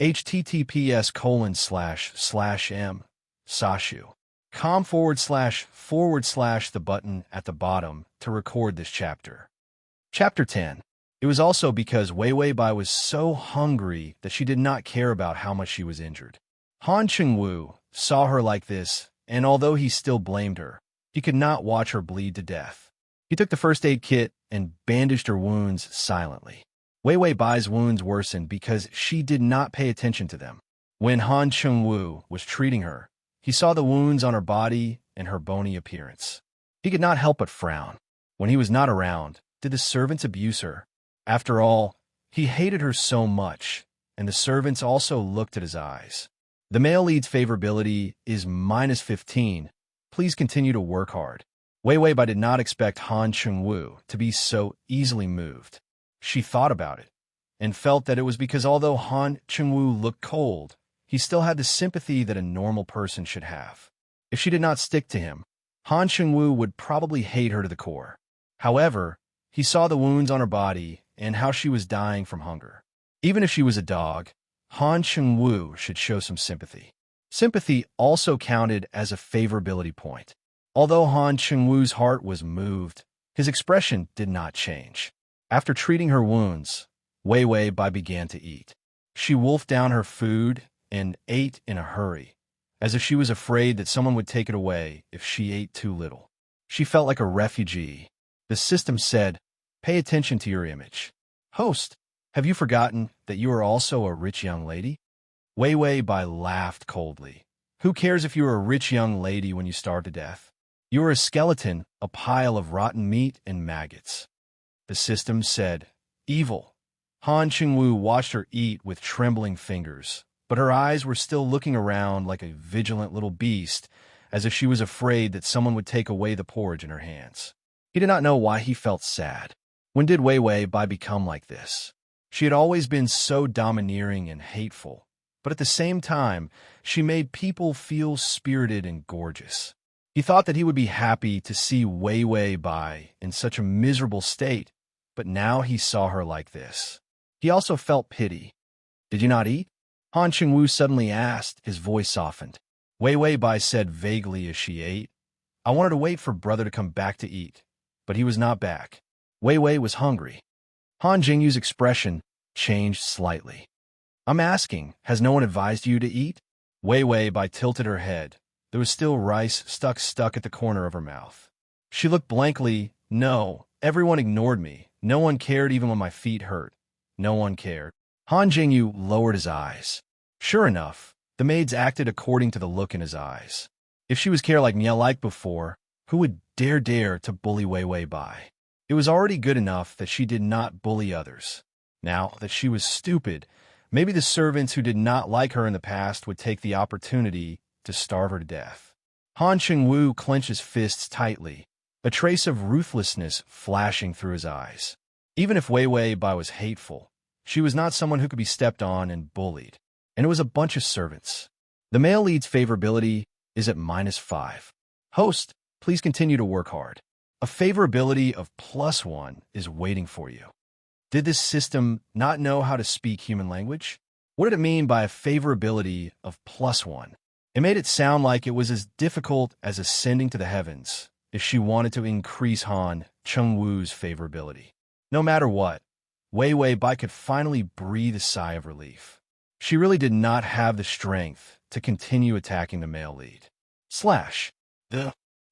[SPEAKER 1] https://m sashu com// the button at the bottom to record this chapter. Chapter 10. It was also because Wei Wei Bai was so hungry that she did not care about how much she was injured. Han Qingwu saw her like this, and although he still blamed her, he could not watch her bleed to death. He took the first aid kit and bandaged her wounds silently. Wei Wei Bai's wounds worsened because she did not pay attention to them. When Han Qingwu was treating her, he saw the wounds on her body and her bony appearance. He could not help but frown. When he was not around, did the servants abuse her? After all, he hated her so much, and the servants also looked at his eyes. The male lead's favorability is minus 15. Please continue to work hard. Wei Wei Bai did not expect Han Qingwu to be so easily moved. She thought about it, and felt that it was because although Han Qingwu looked cold, he still had the sympathy that a normal person should have. If she did not stick to him, Han Qingwu would probably hate her to the core. However, he saw the wounds on her body and how she was dying from hunger. Even if she was a dog, Han Qingwu should show some sympathy. Sympathy also counted as a favorability point. Although Han Qingwu's heart was moved, his expression did not change. After treating her wounds, Wei Wei Bai began to eat. She wolfed down her food and ate in a hurry, as if she was afraid that someone would take it away if she ate too little. She felt like a refugee. The system said, "Pay attention to your image. Host, have you forgotten that you are also a rich young lady?" Wei Wei Bai laughed coldly. Who cares if you are a rich young lady when you starve to death? You are a skeleton, a pile of rotten meat and maggots. The system said, "Evil." Han Qingwu watched her eat with trembling fingers, but her eyes were still looking around like a vigilant little beast, as if she was afraid that someone would take away the porridge in her hands. He did not know why he felt sad. When did Wei Wei Bai become like this? She had always been so domineering and hateful, but at the same time, she made people feel spirited and gorgeous. He thought that he would be happy to see Wei Wei Bai in such a miserable state, but now he saw her like this. He also felt pity. "Did you not eat?" Han Qingwu suddenly asked, his voice softened. Wei Wei Bai said vaguely as she ate, "I wanted to wait for brother to come back to eat, but he was not back." Wei Wei was hungry. Han Jingyu's expression changed slightly. "I'm asking, has no one advised you to eat?" Wei Wei Bai tilted her head. There was still rice stuck at the corner of her mouth. She looked blankly. "No, everyone ignored me. No one cared even when my feet hurt. No one cared." Han Jingyu lowered his eyes. Sure enough, the maids acted according to the look in his eyes. If she was cared like Miao like before, who would dare to bully Wei Wei Bai? It was already good enough that she did not bully others. Now that she was stupid, maybe the servants who did not like her in the past would take the opportunity to starve her to death. Han Qingwu clenched his fists tightly, a trace of ruthlessness flashing through his eyes. Even if Wei Wei Bai was hateful, she was not someone who could be stepped on and bullied, and it was a bunch of servants. The male lead's favorability is at -5. Host, please continue to work hard. A favorability of +1 is waiting for you. Did this system not know how to speak human language? What did it mean by a favorability of +1? It made it sound like it was as difficult as ascending to the heavens if she wanted to increase Han Qingwu's favorability. No matter what, Wei Wei Bai could finally breathe a sigh of relief. She really did not have the strength to continue attacking the male lead.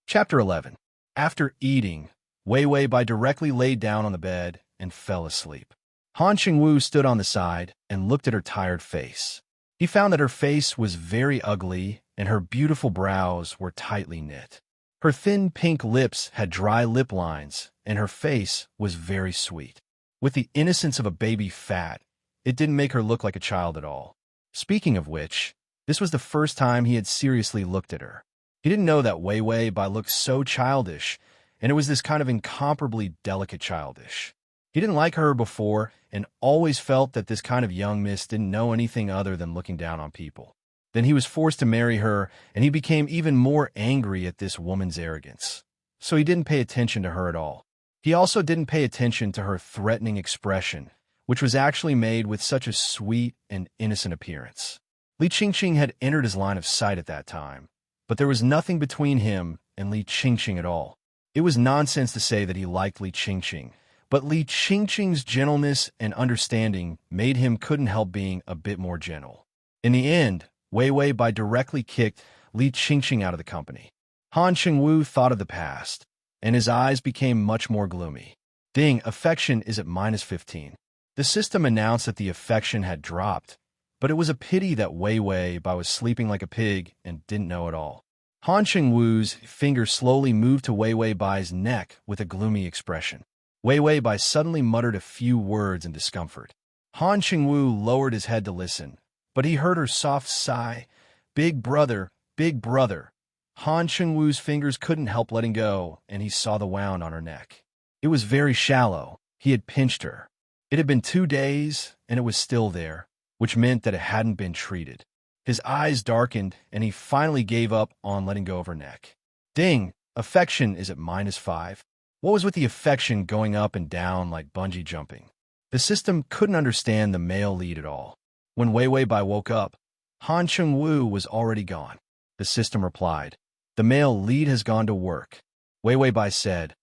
[SPEAKER 1] Chapter 11. After eating, Wei Wei Bai directly laid down on the bed and fell asleep. Han Qingwu stood on the side and looked at her tired face. He found that her face was very ugly and her beautiful brows were tightly knit. Her thin pink lips had dry lip lines and her face was very sweet. With the innocence of a baby fat, it didn't make her look like a child at all. Speaking of which, this was the first time he had seriously looked at her. He didn't know that Wei Wei Bai looked so childish, and it was this kind of incomparably delicate childish. He didn't like her before and always felt that this kind of young miss didn't know anything other than looking down on people. Then he was forced to marry her, and he became even more angry at this woman's arrogance. So he didn't pay attention to her at all. He also didn't pay attention to her threatening expression, which was actually made with such a sweet and innocent appearance. Li Qingqing had entered his line of sight at that time, but there was nothing between him and Li Qingqing at all. It was nonsense to say that he liked Li Qingqing, but Li Qingqing's gentleness and understanding made him couldn't help being a bit more gentle. In the end, Wei Wei Bai directly kicked Li Qingqing out of the company. Han Qingwu thought of the past, and his eyes became much more gloomy. Ding, affection is at -15. The system announced that the affection had dropped, but it was a pity that Wei Wei Bai was sleeping like a pig and didn't know it all. Han Qingwu's finger slowly moved to Wei Wei Bai's neck with a gloomy expression. Wei Wei Bai suddenly muttered a few words in discomfort. Han Qingwu lowered his head to listen, but he heard her soft sigh, "Big brother, big brother." Han Qingwu's fingers couldn't help letting go, and he saw the wound on her neck. It was very shallow. He had pinched her. It had been 2 days, and it was still there, which meant that it hadn't been treated. His eyes darkened, and he finally gave up on letting go of her neck. Ding, affection is at -5. What was with the affection going up and down like bungee jumping? The system couldn't understand the male lead at all. When Wei Wei Bai woke up, Han Qingwu was already gone. The system replied, "The male lead has gone to work." Wei Wei Bai said,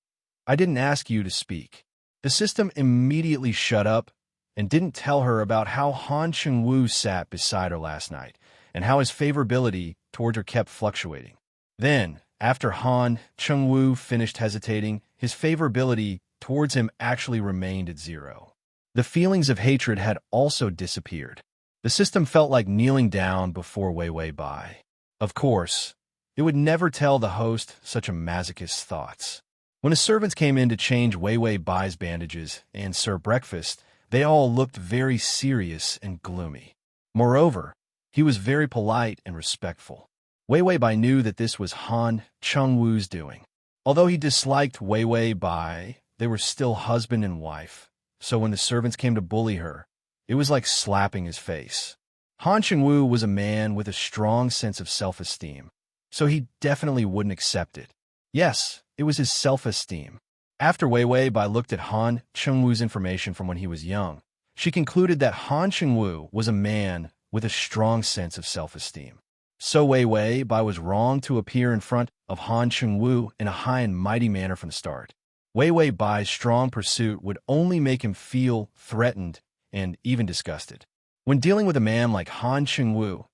[SPEAKER 1] "I didn't ask you to speak." The system immediately shut up and didn't tell her about how Han Qingwu sat beside her last night and how his favorability towards her kept fluctuating. Then, after Han Qingwu finished hesitating, his favorability towards him actually remained at 0. The feelings of hatred had also disappeared. The system felt like kneeling down before Wei Wei Bai. Of course, it would never tell the host such a masochist's thoughts. When the servants came in to change Wei Wei Bai's bandages and serve breakfast, they all looked very serious and gloomy. Moreover, he was very polite and respectful. Wei Wei Bai knew that this was Han Qingwu's doing. Although he disliked Wei Wei Bai, they were still husband and wife, so when the servants came to bully her, it was like slapping his face. Han Qingwu was a man with a strong sense of self-esteem, so he definitely wouldn't accept it. Yes, it was his self-esteem. After Wei Wei Bai looked at Han Qingwu's information from when he was young, she concluded that Han Qingwu was a man with a strong sense of self-esteem. So Wei Wei Bai was wrong to appear in front of Han Qingwu in a high and mighty manner from the start. Wei Wei Bai's strong pursuit would only make him feel threatened and even disgusted. When dealing with a man like Han Qingwu,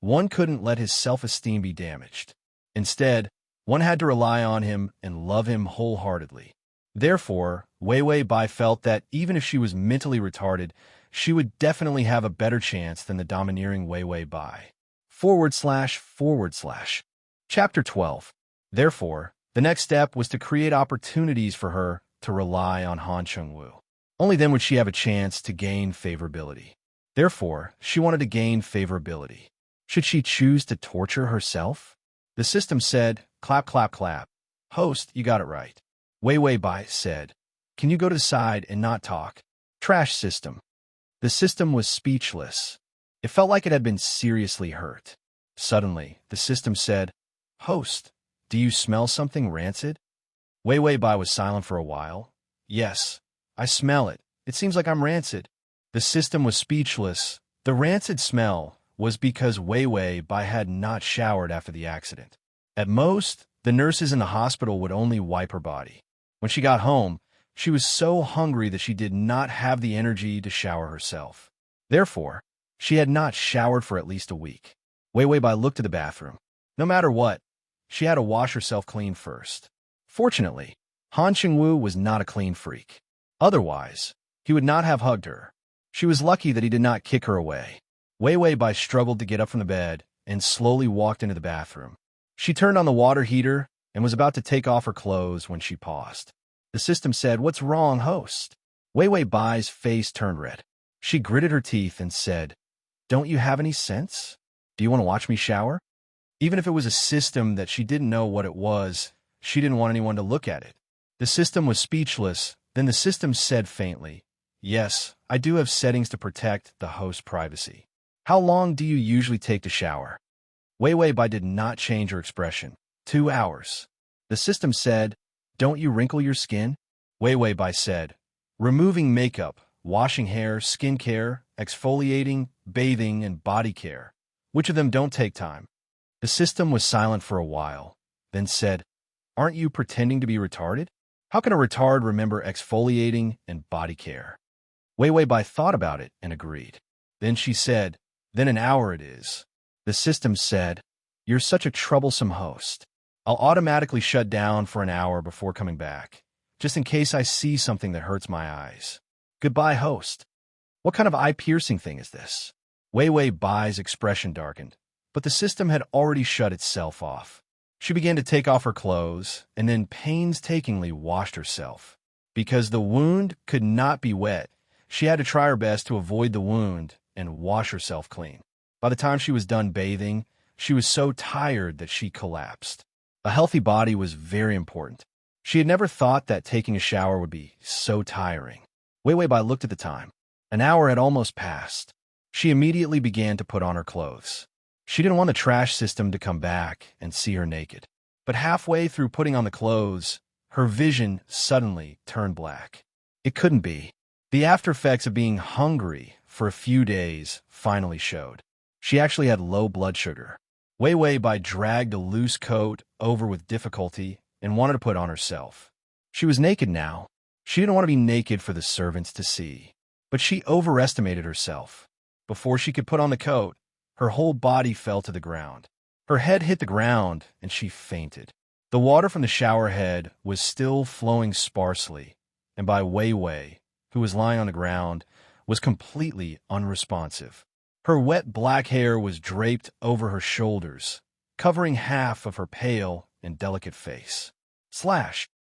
[SPEAKER 1] one couldn't let his self-esteem be damaged. Instead, one had to rely on him and love him wholeheartedly. Therefore, Wei Wei Bai felt that even if she was mentally retarded, she would definitely have a better chance than the domineering Wei Wei Bai. // Chapter 12. Therefore, the next step was to create opportunities for her to rely on Han Qingwu. Only then would she have a chance to gain favorability. Therefore, she wanted to gain favorability. Should she choose to torture herself? The system said, "Clap, clap, clap. Host, you got it right." Wei Wei Bai said, "Can you go to the side and not talk?" Trash system. The system was speechless. It felt like it had been seriously hurt. Suddenly, the system said, "Host, do you smell something rancid?" Wei Wei Bai was silent for a while. "Yes, I smell it. It seems like I'm rancid." The system was speechless. The rancid smell was because Wei Wei Bai had not showered after the accident. At most, the nurses in the hospital would only wipe her body. When she got home, she was so hungry that she did not have the energy to shower herself. Therefore, she had not showered for at least a week. Wei Wei Bai looked to the bathroom. No matter what, she had to wash herself clean first. Fortunately, Han Chengwu was not a clean freak. Otherwise, he would not have hugged her. She was lucky that he did not kick her away. Wei Wei Bai struggled to get up from the bed and slowly walked into the bathroom. She turned on the water heater and was about to take off her clothes when she paused. The system said, "What's wrong, host?" Wei Wei Bai's face turned red. She gritted her teeth and said, "Don't you have any sense? Do you want to watch me shower?" Even if it was a system that she didn't know what it was, she didn't want anyone to look at it. The system was speechless. Then the system said faintly, "Yes, I do have settings to protect the host's privacy. How long do you usually take to shower?" Wei Wei Bai did not change her expression. 2 hours. The system said, "Don't you wrinkle your skin?" Wei Wei Bai said, "Removing makeup, washing hair, skin care, exfoliating, bathing, and body care. Which of them don't take time?" The system was silent for a while, then said, "Aren't you pretending to be retarded? How can a retard remember exfoliating and body care?" Wei Wei Bai thought about it and agreed. Then she said, "Then an hour it is." The system said, "You're such a troublesome host. I'll automatically shut down for an hour before coming back, just in case I see something that hurts my eyes. Goodbye, host." What kind of eye-piercing thing is this? Wei Wei Bai's expression darkened, but the system had already shut itself off. She began to take off her clothes and then painstakingly washed herself. Because the wound could not be wet, she had to try her best to avoid the wound and wash herself clean. By the time she was done bathing, she was so tired that she collapsed. A healthy body was very important. She had never thought that taking a shower would be so tiring. Wei Wei Bai looked at the time. An hour had almost passed. She immediately began to put on her clothes. She didn't want the trash system to come back and see her naked. But halfway through putting on the clothes, her vision suddenly turned black. It couldn't be. The aftereffects of being hungry for a few days finally showed. She actually had low blood sugar. Wei Wei Bai dragged a loose coat over with difficulty and wanted to put on herself. She was naked now. She didn't want to be naked for the servants to see. But she overestimated herself. Before she could put on the coat, her whole body fell to the ground. Her head hit the ground, and she fainted. The water from the shower head was still flowing sparsely, and Bai Wei Wei, who was lying on the ground, was completely unresponsive. Her wet black hair was draped over her shoulders, covering half of her pale and delicate face.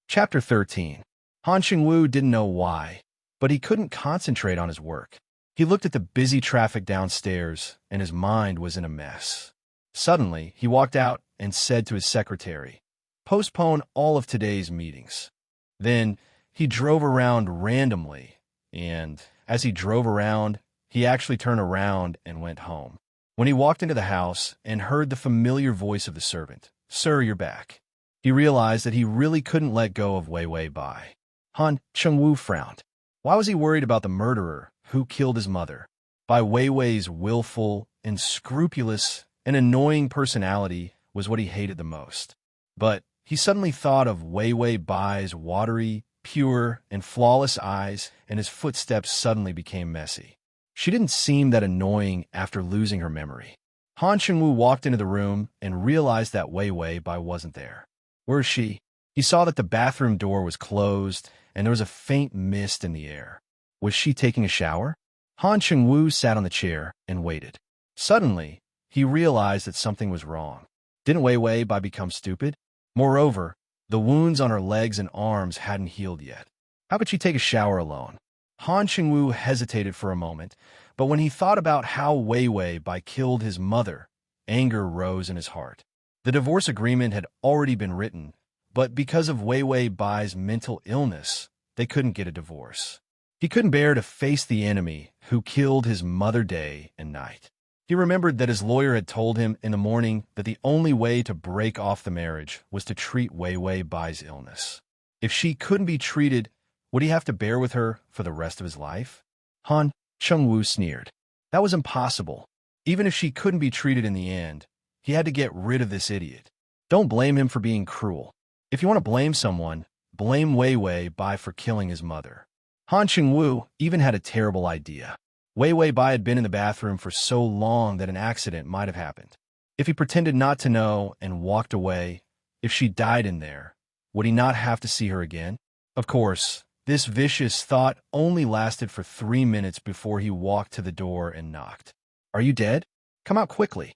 [SPEAKER 1] Chapter 13. Han Chengwu didn't know why, but he couldn't concentrate on his work. He looked at the busy traffic downstairs, and his mind was in a mess. Suddenly, he walked out and said to his secretary, "Postpone all of today's meetings." Then, he drove around randomly, and as he drove around, he actually turned around and went home. When he walked into the house and heard the familiar voice of the servant, "Sir, you're back," he realized that he really couldn't let go of Wei Wei Bai. Han Chengwu frowned. Why was he worried about the murderer who killed his mother? Bai Wei Wei's willful, unscrupulous, and annoying personality was what he hated the most. But he suddenly thought of Wei Wei Bai's watery, pure, and flawless eyes, and his footsteps suddenly became messy. She didn't seem that annoying after losing her memory. Han Chengwu walked into the room and realized that Wei Wei Bai wasn't there. Where is she? He saw that the bathroom door was closed and there was a faint mist in the air. Was she taking a shower? Han Chengwu sat on the chair and waited. Suddenly, he realized that something was wrong. Didn't Wei Wei Bai become stupid? Moreover, the wounds on her legs and arms hadn't healed yet. How could she take a shower alone? Han Chengwu hesitated for a moment, but when he thought about how Wei Wei Bai killed his mother, anger rose in his heart. The divorce agreement had already been written, but because of Wei Wei Bai's mental illness, they couldn't get a divorce. He couldn't bear to face the enemy who killed his mother day and night. He remembered that his lawyer had told him in the morning that the only way to break off the marriage was to treat Wei Wei Bai's illness. If she couldn't be treated, would he have to bear with her for the rest of his life? Han Chengwu sneered. That was impossible. Even if she couldn't be treated in the end, he had to get rid of this idiot. Don't blame him for being cruel. If you want to blame someone, blame Wei Wei Bai for killing his mother. Han Chengwu even had a terrible idea. Wei Wei Bai had been in the bathroom for so long that an accident might have happened. If he pretended not to know and walked away, if she died in there, Would he not have to see her again? Of course, this vicious thought only lasted for 3 minutes before he walked to the door and knocked. "Are you dead? Come out quickly."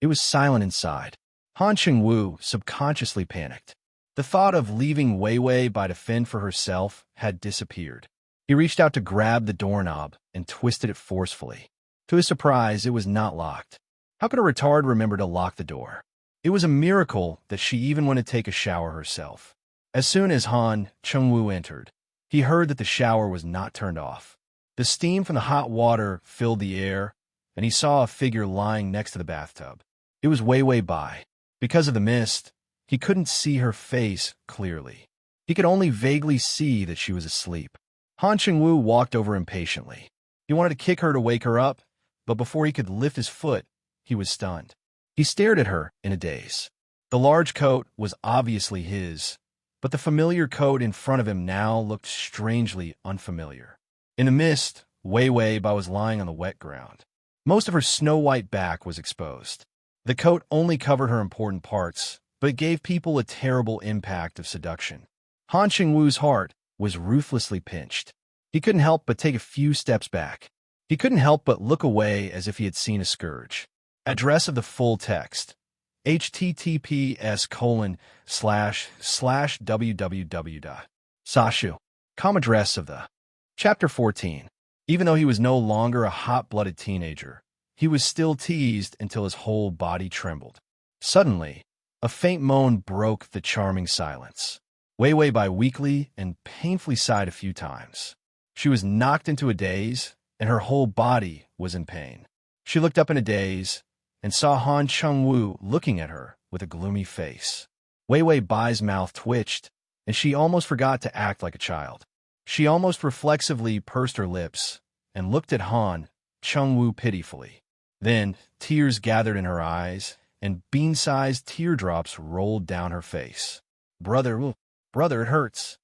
[SPEAKER 1] It was silent inside. Han Cheng-woo subconsciously panicked. The thought of leaving Wei Wei by to fend for herself had disappeared. He reached out to grab the doorknob and twisted it forcefully. To his surprise, it was not locked. How could a retard remember to lock the door? It was a miracle that she even went to take a shower herself. As soon as Han Cheng-woo entered, he heard that the shower was not turned off. The steam from the hot water filled the air, and he saw a figure lying next to the bathtub. It was Wei Wei Bai. Because of the mist, he couldn't see her face clearly. He could only vaguely see that she was asleep. Han Cheng-woo walked over impatiently. He wanted to kick her to wake her up, but before he could lift his foot, he was stunned. He stared at her in a daze. The large coat was obviously his, but the familiar coat in front of him now looked strangely unfamiliar. In the mist, Wei Wei Bai was lying on the wet ground. Most of her snow-white back was exposed. The coat only covered her important parts, but it gave people a terrible impact of seduction. Han Cheng-woo's heart was ruthlessly pinched. He couldn't help but take a few steps back. He couldn't help but look away as if he had seen a scourge. Address of the full text: https://www.sashu. Address of the Chapter 14. Even though he was no longer a hot-blooded teenager, he was still teased until his whole body trembled. Suddenly, a faint moan broke the charming silence. Wei Wei Bai weakly and painfully sighed a few times. She was knocked into a daze, and her whole body was in pain. She looked up in a daze and saw Han Cheng-woo looking at her with a gloomy face. Wei Wei Bai's mouth twitched, and she almost forgot to act like a child. She almost reflexively pursed her lips and looked at Han Cheng-woo pitifully. Then tears gathered in her eyes, and bean-sized teardrops rolled down her face. Brother, it hurts."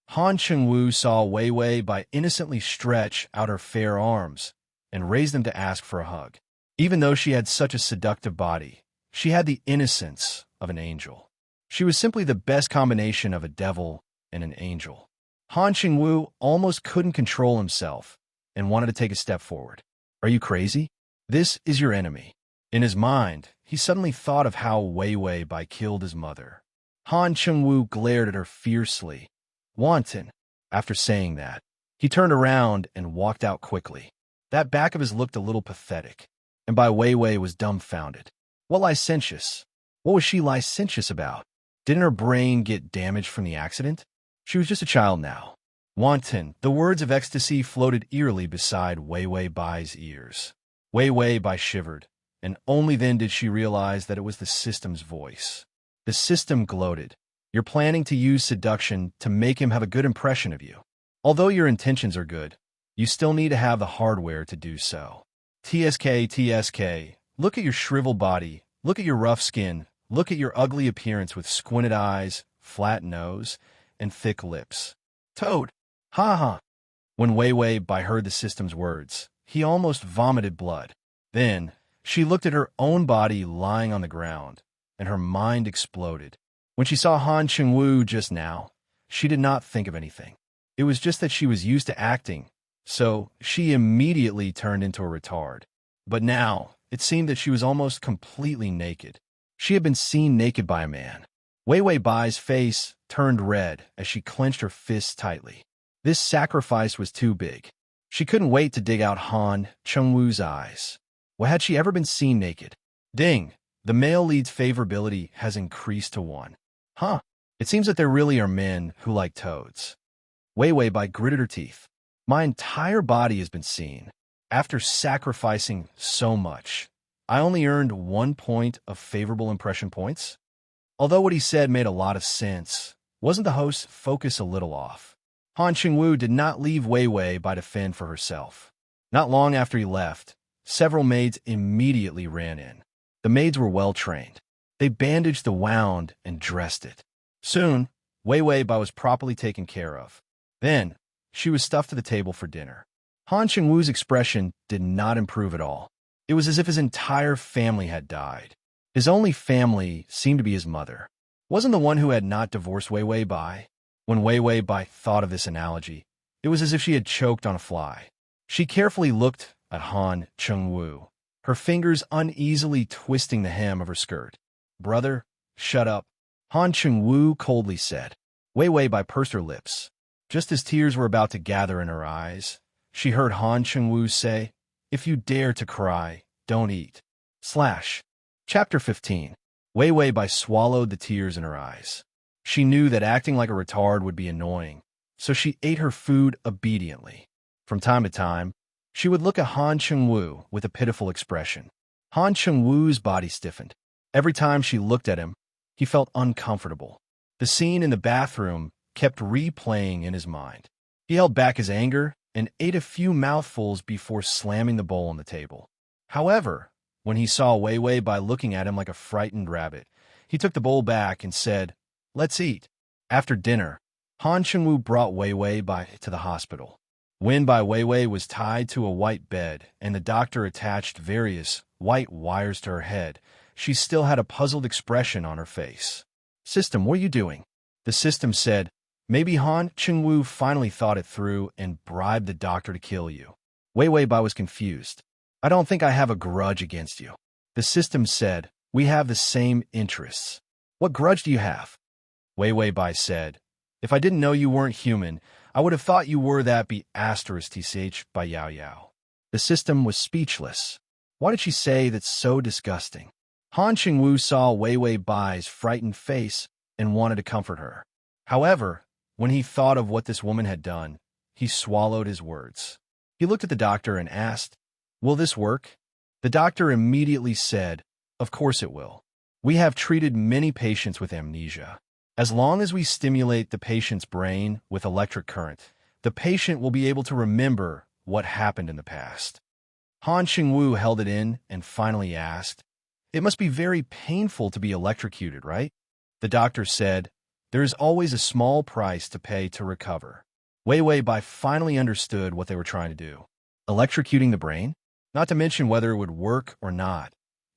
[SPEAKER 1] Han Cheng-woo saw Wei Wei Bai innocently stretch out her fair arms and raise them to ask for a hug. Even though she had such a seductive body, she had the innocence of an angel. She was simply the best combination of a devil and an angel. Han Cheng-woo almost couldn't control himself and wanted to take a step forward. "Are you crazy? This is your enemy." In his mind, he suddenly thought of how Wei Wei Bai killed his mother. Han Cheng-woo glared at her fiercely. "Wanton." After saying that, he turned around and walked out quickly. That back of his looked a little pathetic, and Bai Wei Wei was dumbfounded. What licentious? What was she licentious about? Didn't her brain get damaged from the accident? She was just a child now. Wanton. The words of ecstasy floated eerily beside Wei Wei Bai's ears. Wei Wei Bai shivered, and only then did she realize that it was the system's voice. The system gloated. "You're planning to use seduction to make him have a good impression of you. Although your intentions are good, you still need to have the hardware to do so. TSK, look at your shriveled body, look at your rough skin, look at your ugly appearance with squinted eyes, flat nose, and thick lips. Toad, ha ha." When Wei Wei Bai heard the system's words, he almost vomited blood. Then, she looked at her own body lying on the ground, and her mind exploded. When she saw Han Cheng-woo just now, she did not think of anything. It was just that she was used to acting, so she immediately turned into a retard. But now, it seemed that she was almost completely naked. She had been seen naked by a man. Wei Wei Bai's face turned red as she clenched her fists tightly. This sacrifice was too big. She couldn't wait to dig out Han Cheng-woo's eyes. Well, had she ever been seen naked? Ding! The male lead's favorability has increased to 1. Huh. It seems that there really are men who like toads. Wei Wei Bai gritted her teeth. My entire body has been seen. After sacrificing so much, I only earned 1 point of favorable impression points? Although what he said made a lot of sense, wasn't the host's focus a little off? Han Cheng-woo did not leave Wei Wei Bai to fend for herself. Not long after he left, several maids immediately ran in. The maids were well trained. They bandaged the wound and dressed it. Soon, Wei Wei Bai was properly taken care of. Then, she was stuffed to the table for dinner. Han Cheng-woo's expression did not improve at all. It was as if his entire family had died. His only family seemed to be his mother. wasn't the one who had not divorced Wei Wei Bai. When Wei Wei Bai thought of this analogy, it was as if she had choked on a fly. She carefully looked at Han Cheng-Woo, her fingers uneasily twisting the hem of her skirt. "Brother, shut up," Han Cheng-Woo coldly said. Wei Wei Bai pursed her lips. Just as tears were about to gather in her eyes, she heard Han Cheng-Woo say, "If you dare to cry, don't eat." Chapter 15. Wei Wei Bai swallowed the tears in her eyes. She knew that acting like a retard would be annoying, so she ate her food obediently. From time to time, she would look at Han Cheng-Woo with a pitiful expression. Han Cheng-Woo's body stiffened. Every time she looked at him, he felt uncomfortable. The scene in the bathroom kept replaying in his mind. He held back his anger and ate a few mouthfuls before slamming the bowl on the table. However, when he saw Wei Wei Bai looking at him like a frightened rabbit, he took the bowl back and said, "Let's eat." After dinner, Han Cheng-Woo brought Wei Wei Bai to the hospital. Wen Bai Wei Wei was tied to a white bed, and the doctor attached various white wires to her head. She still had a puzzled expression on her face. "System, what are you doing?" The system said. Maybe Han Cheng-Woo finally thought it through and bribed the doctor to kill you. Wei Wei Bai was confused. "I don't think I have a grudge against you." The system said, "We have the same interests." "What grudge do you have?" Wei Wei Bai said, "If I didn't know you weren't human, I would have thought you were that B***th by Yao Yao." The system was speechless. Why did she say that's so disgusting? Han Cheng-Woo saw Wei Wei Bai's frightened face and wanted to comfort her. However, when he thought of what this woman had done, he swallowed his words. He looked at the doctor and asked, "Will this work?" The doctor immediately said, "Of course it will. We have treated many patients with amnesia. As long as we stimulate the patient's brain with electric current, the patient will be able to remember what happened in the past." Han Cheng-Woo held it in and finally asked, "It must be very painful to be electrocuted, right?" The doctor said, "There is always a small price to pay to recover." Wei Wei Bai finally understood what they were trying to do. Electrocuting the brain? Not to mention whether it would work or not.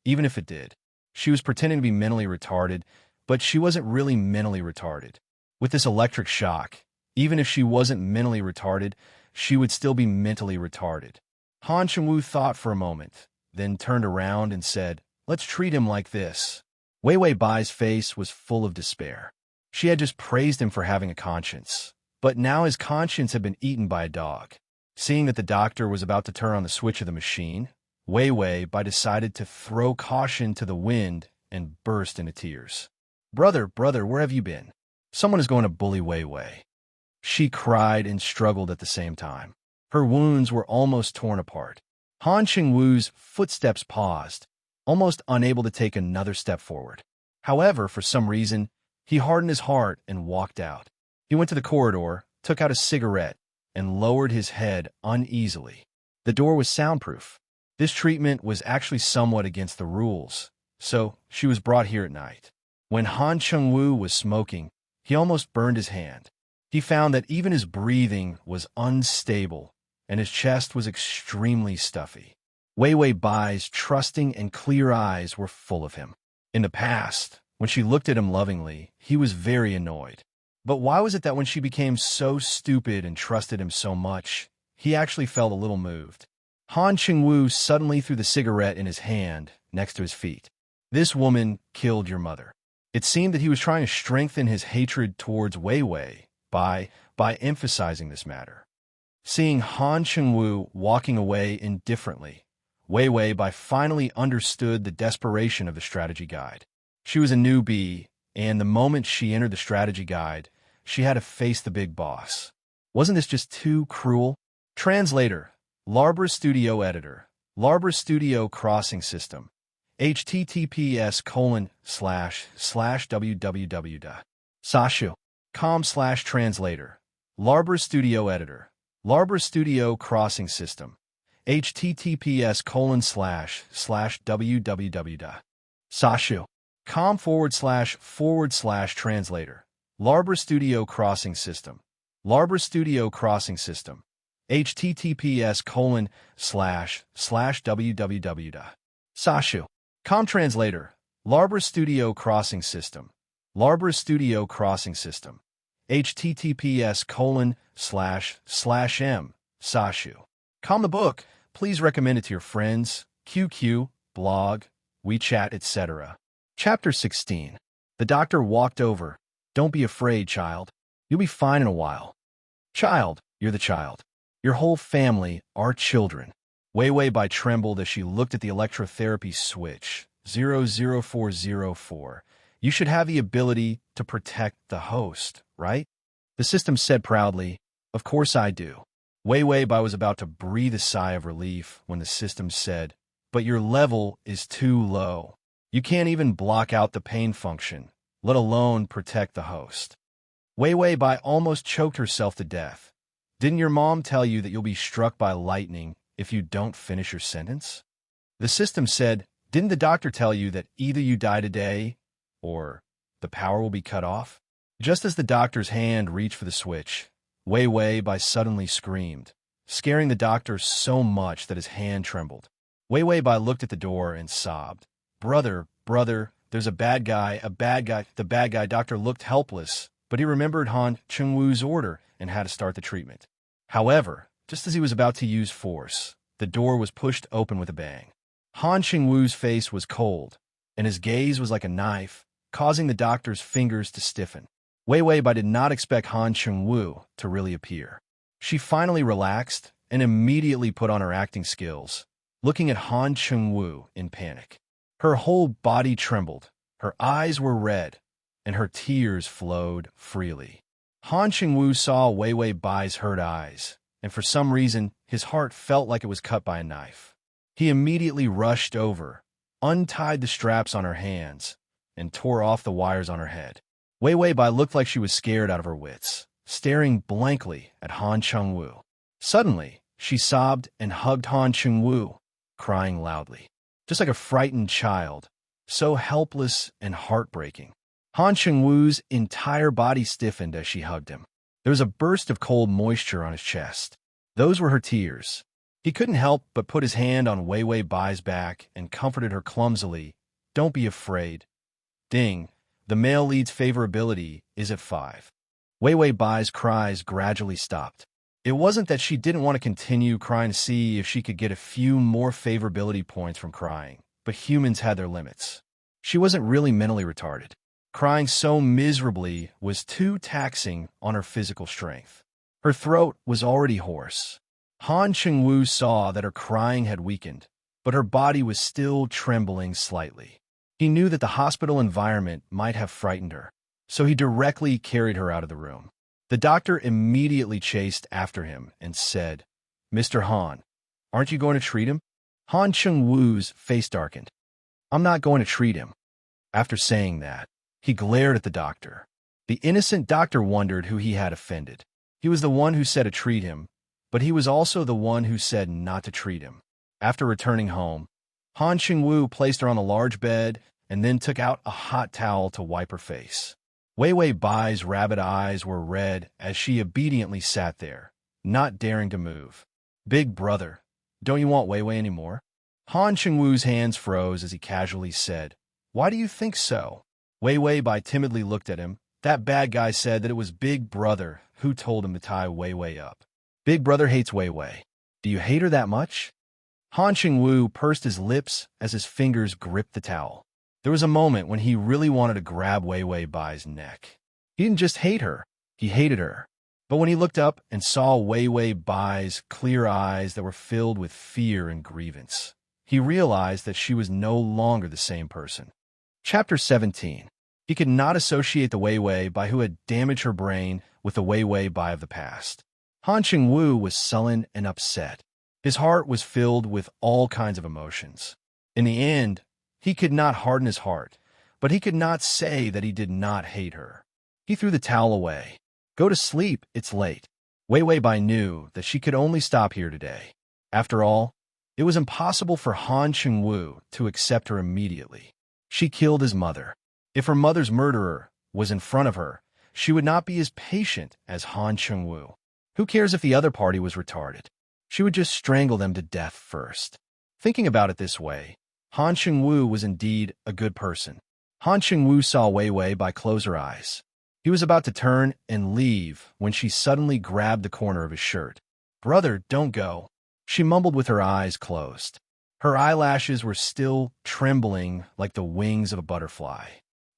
[SPEAKER 1] Even if it did. She was pretending to be mentally retarded, but she wasn't really mentally retarded. With this electric shock, even if she wasn't mentally retarded, she would still be mentally retarded. Han Cheng-Woo thought for a moment, then turned around and said, "Let's treat him like this." Wei Wei Bai's face was full of despair. She had just praised him for having a conscience, but now his conscience had been eaten by a dog. Seeing that the doctor was about to turn on the switch of the machine, Wei Wei Bai decided to throw caution to the wind and burst into tears. Brother, where have you been? Someone is going to bully Wei Wei." She cried and struggled at the same time. Her wounds were almost torn apart. Han Cheng-Woo's footsteps paused, almost unable to take another step forward. However, for some reason, he hardened his heart and walked out. He went to the corridor, took out a cigarette, and lowered his head uneasily. The door was soundproof. This treatment was actually somewhat against the rules, so she was brought here at night. When Han Cheng-Woo was smoking, he almost burned his hand. He found that even his breathing was unstable, and his chest was extremely stuffy. Wei Wei Bai's trusting and clear eyes were full of him. In the past, when she looked at him lovingly, he was very annoyed. But why was it that when she became so stupid and trusted him so much, he actually felt a little moved? Han Cheng-Woo suddenly threw the cigarette in his hand next to his feet. "This woman killed your mother." It seemed that he was trying to strengthen his hatred towards Wei Wei by emphasizing this matter. Seeing Han Cheng-Woo walking away indifferently, Wei Wei Bai finally understood the desperation of the strategy guide. She was a newbie, and the moment she entered the strategy guide, she had to face the big boss. Wasn't this just too cruel? Translator, Larbor Studio Editor, Larbor Studio Crossing System, https://www.sashu.com/translator, Larbor Studio Editor, Larbor Studio Crossing System, https://www.sashu.com/translator, Larbor Studio Crossing System, Larbor Studio Crossing System, https://www.sashu.com translator, Larbor Studio Crossing System, Larbra Studio Crossing System. https://m. Sashu. Com the book. Please recommend it to your friends, QQ, blog, WeChat, etc. Chapter 16. The doctor walked over. Don't be afraid, child. You'll be fine in a while. Child, you're the child. Your whole family are children. Wei Wei trembled as she looked at the electrotherapy switch. 00404. You should have the ability to protect the host, right? The system said proudly, Of course I do. Wei Wei was about to breathe a sigh of relief when the system said, But your level is too low. You can't even block out the pain function, let alone protect the host. Wei Wei almost choked herself to death. Didn't your mom tell you that you'll be struck by lightning if you don't finish your sentence? The system said, Didn't the doctor tell you that either you die today or the power will be cut off? Just as the doctor's hand reached for the switch, Wei Wei suddenly screamed, scaring the doctor so much that his hand trembled. Wei Wei looked at the door and sobbed. Brother, there's a bad guy. The bad guy. Doctor looked helpless, but he remembered Han Chengwu's order and had to start the treatment. However, just as he was about to use force, the door was pushed open with a bang. Han Chengwu's face was cold, and his gaze was like a knife, causing the doctor's fingers to stiffen. Wei Wei did not expect Han Chengwu to really appear. She finally relaxed and immediately put on her acting skills, looking at Han Chengwu in panic. Her whole body trembled, her eyes were red, and her tears flowed freely. Han Chengwu saw Wei Wei's hurt eyes, and for some reason, his heart felt like it was cut by a knife. He immediately rushed over, untied the straps on her hands, and tore off the wires on her head. Wei looked like she was scared out of her wits, staring blankly at Han Chengwu. Suddenly, she sobbed and hugged Han Chengwu, crying loudly, just like a frightened child, so helpless and heartbreaking. Han Chengwu's entire body stiffened as she hugged him. There was a burst of cold moisture on his chest. Those were her tears. He couldn't help but put his hand on Wei Wei's back and comforted her clumsily. Don't be afraid. Ding. The male lead's favorability is at 5. Wei Wei's cries gradually stopped. It wasn't that she didn't want to continue crying to see if she could get a few more favorability points from crying, but humans had their limits. She wasn't really mentally retarded. Crying so miserably was too taxing on her physical strength. Her throat was already hoarse. Han Chengwu saw that her crying had weakened, but her body was still trembling slightly. He knew that the hospital environment might have frightened her, so he directly carried her out of the room. The doctor immediately chased after him and said, Mr. Han, aren't you going to treat him? Han Chengwu's face darkened. I'm not going to treat him. After saying that, he glared at the doctor. The innocent doctor wondered who he had offended. He was the one who said to treat him, but he was also the one who said not to treat him. After returning home, Han Chengwu placed her on a large bed and then took out a hot towel to wipe her face. Wei Wei's rabbit eyes were red as she obediently sat there, not daring to move. Big brother, don't you want Wei anymore? Han Chengwu's hands froze as he casually said, Why do you think so? Wei timidly looked at him. That bad guy said that it was Big Brother who told him to tie Wei up. Big Brother hates Wei. Do you hate her that much? Han Chengwu pursed his lips as his fingers gripped the towel. There was a moment when he really wanted to grab Wei Wei's neck. He didn't just hate her, he hated her. But when he looked up and saw Wei Wei's clear eyes that were filled with fear and grievance, he realized that she was no longer the same person. Chapter 17. He could not associate the Wei who had damaged her brain with the Wei of the past. Han Chengwu was sullen and upset. His heart was filled with all kinds of emotions. In the end, he could not harden his heart, but he could not say that he did not hate her. He threw the towel away. Go to sleep, it's late. Wei knew that she could only stop here today. After all, it was impossible for Han Chengwu to accept her immediately. She killed his mother. If her mother's murderer was in front of her, she would not be as patient as Han Chengwu. Who cares if the other party was retarded? She would just strangle them to death first. Thinking about it this way, Han Chengwu was indeed a good person. Han Cheng-woo saw Wei Wei Bai close her eyes. He was about to turn and leave when she suddenly grabbed the corner of his shirt. "Brother, don't go," she mumbled with her eyes closed. Her eyelashes were still trembling like the wings of a butterfly.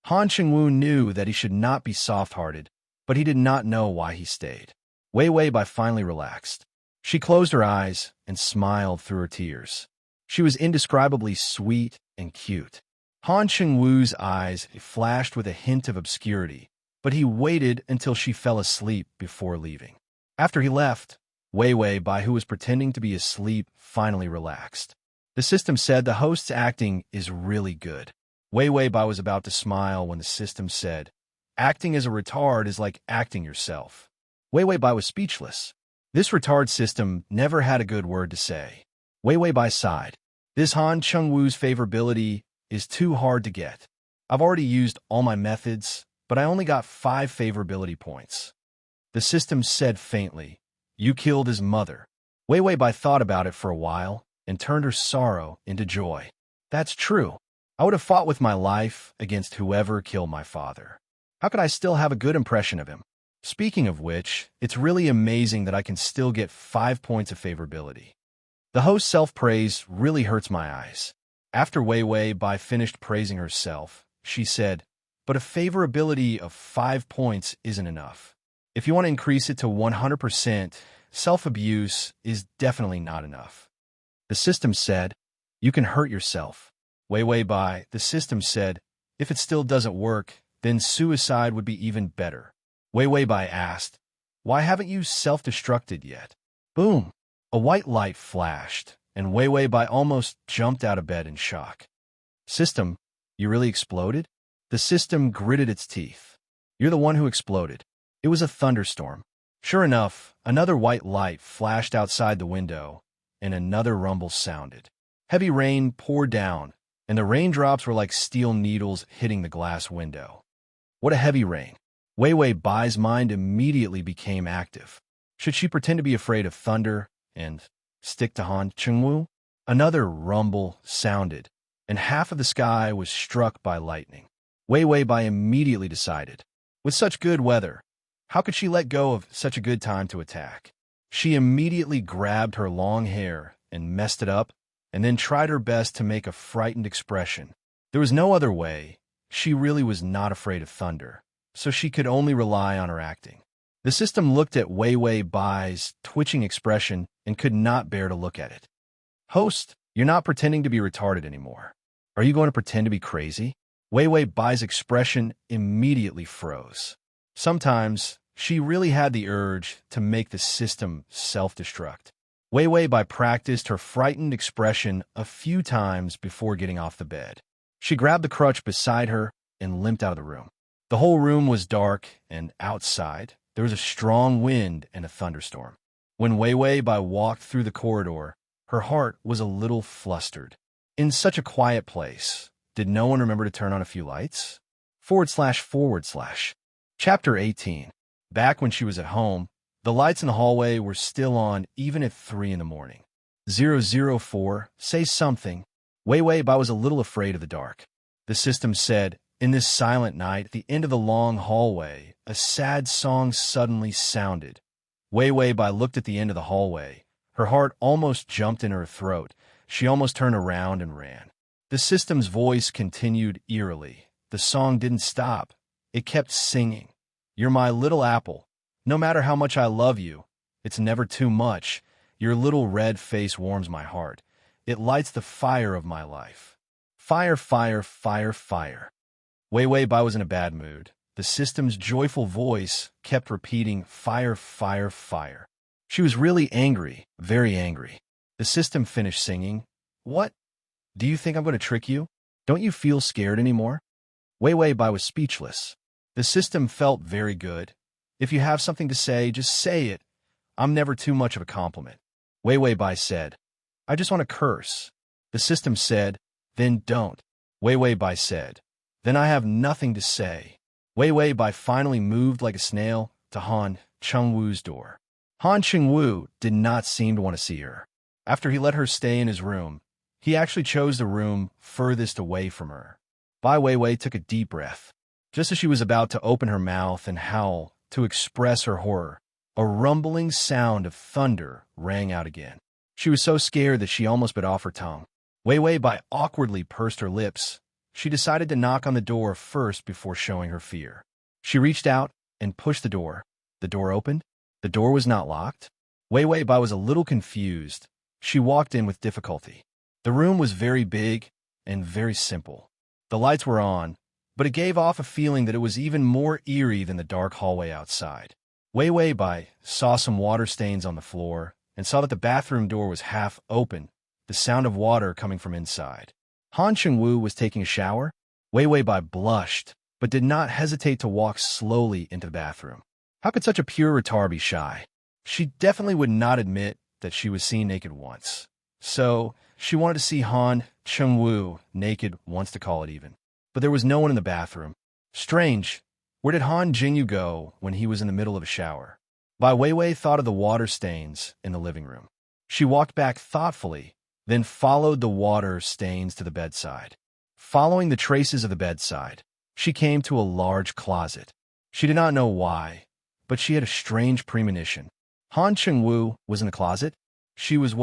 [SPEAKER 1] Han Cheng-woo knew that he should not be soft-hearted, but he did not know why he stayed. Wei Wei Bai finally relaxed. She closed her eyes and smiled through her tears. She was indescribably sweet and cute. Han Cheng-woo's eyes flashed with a hint of obscurity, but he waited until she fell asleep before leaving. After he left, Wei Wei Bai, who was pretending to be asleep, finally relaxed. The system said the host's acting is really good. Wei Wei Bai was about to smile when the system said, "Acting as a retard is like acting yourself." Wei Wei Bai was speechless. This retard system never had a good word to say. Wei Wei Bai sighed. This Han Cheng-woo's favorability is too hard to get. I've already used all my methods, but I only got 5 favorability points. The system said faintly, "You killed his mother." Wei Wei Bai thought about it for a while and turned her sorrow into joy. That's true. I would have fought with my life against whoever killed my father. How could I still have a good impression of him? Speaking of which, it's really amazing that I can still get 5 points of favorability. The host's self-praise really hurts my eyes. After Wei Wei Bai finished praising herself, she said, "But a favorability of 5 points isn't enough. If you want to increase it to 100%, self-abuse is definitely not enough." The system said, "You can hurt yourself." Wei Wei Bai, the system said, "If it still doesn't work, then suicide would be even better." Wei Wei Bai asked, "Why haven't you self-destructed yet?" Boom! A white light flashed, and Wei Wei Bai almost jumped out of bed in shock. "System, you really exploded?" The system gritted its teeth. "You're the one who exploded. It was a thunderstorm." Sure enough, another white light flashed outside the window, and another rumble sounded. Heavy rain poured down, and the raindrops were like steel needles hitting the glass window. What a heavy rain! Wei Wei Bai's mind immediately became active. Should she pretend to be afraid of thunder and stick to Han Cheng-woo? Another rumble sounded, and half of the sky was struck by lightning. Wei Wei Bai immediately decided, with such good weather, how could she let go of such a good time to attack? She immediately grabbed her long hair and messed it up, and then tried her best to make a frightened expression. There was no other way. She really was not afraid of thunder, so she could only rely on her acting. The system looked at Wei Wei Bai's twitching expression and could not bear to look at it. "Host, you're not pretending to be retarded anymore. Are you going to pretend to be crazy?" Wei Wei Bai's expression immediately froze. Sometimes, she really had the urge to make the system self-destruct. Wei Wei Bai practiced her frightened expression a few times before getting off the bed. She grabbed the crutch beside her and limped out of the room. The whole room was dark, and outside, there was a strong wind and a thunderstorm. When Wei Wei Bai walked through the corridor, her heart was a little flustered. In such a quiet place, did no one remember to turn on a few lights? // Chapter 18. Back when she was at home, the lights in the hallway were still on even at 3 in the morning. 004, say something. Wei Wei Bai was a little afraid of the dark. The system said, in this silent night, at the end of the long hallway, a sad song suddenly sounded. Wei Wei Bai looked at the end of the hallway. Her heart almost jumped in her throat. She almost turned around and ran. The system's voice continued eerily. The song didn't stop. It kept singing. "You're my little apple. No matter how much I love you, it's never too much. Your little red face warms my heart. It lights the fire of my life. Fire, fire, fire, fire." Wei Wei Bai was in a bad mood. The system's joyful voice kept repeating, "Fire, fire, fire." She was really angry, very angry. The system finished singing. "What? Do you think I'm going to trick you? Don't you feel scared anymore?" Wei Wei Bai was speechless. The system felt very good. "If you have something to say, just say it. I'm never too much of a compliment." Wei Wei Bai said, "I just want to curse." The system said, "Then don't." Wei Wei Bai said, "Then I have nothing to say." Wei Wei Bai finally moved like a snail to Han Cheng-woo's door. Han Cheng-woo did not seem to want to see her. After he let her stay in his room, he actually chose the room furthest away from her. Bai Weiwei took a deep breath. Just as she was about to open her mouth and howl to express her horror, a rumbling sound of thunder rang out again. She was so scared that she almost bit off her tongue. Weiwei Bai awkwardly pursed her lips. She decided to knock on the door first before showing her fear. She reached out and pushed the door. The door opened. The door was not locked. Weiwei Bai was a little confused. She walked in with difficulty. The room was very big and very simple. The lights were on, but it gave off a feeling that it was even more eerie than the dark hallway outside. Weiwei Bai saw some water stains on the floor and saw that the bathroom door was half open, the sound of water coming from inside. Han Chengwu was taking a shower. Weiwei Bai blushed, but did not hesitate to walk slowly into the bathroom. How could such a pure retard be shy? She definitely would not admit that she was seen naked once. So, she wanted to see Han Chengwu naked once to call it even. But there was no one in the bathroom. Strange. Where did Han Jingyu go when he was in the middle of a shower? Bai Weiwei thought of the water stains in the living room. She walked back thoughtfully, then followed the water stains to the bedside. Following the traces of the bedside, she came to a large closet. She did not know why, but she had a strange premonition. Han Chengwu was in the closet. She was in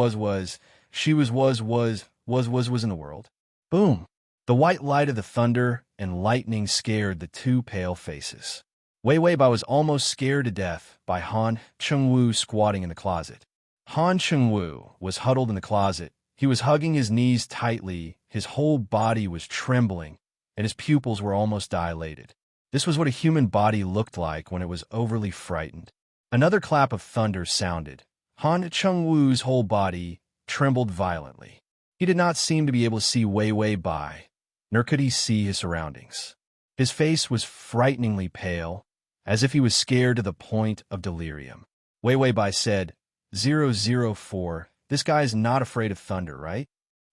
[SPEAKER 1] the world. Boom! The white light of the thunder and lightning scared the two pale faces. Weiwei Bai was almost scared to death by Han Chengwu squatting in the closet. Han Chengwu was huddled in the closet. He was hugging his knees tightly, his whole body was trembling, and his pupils were almost dilated. This was what a human body looked like when it was overly frightened. Another clap of thunder sounded. Han Chengwu's whole body trembled violently. He did not seem to be able to see Weiwei Bai, nor could he see his surroundings. His face was frighteningly pale, as if he was scared to the point of delirium. Weiwei Bai said, 004, this guy's not afraid of thunder, right?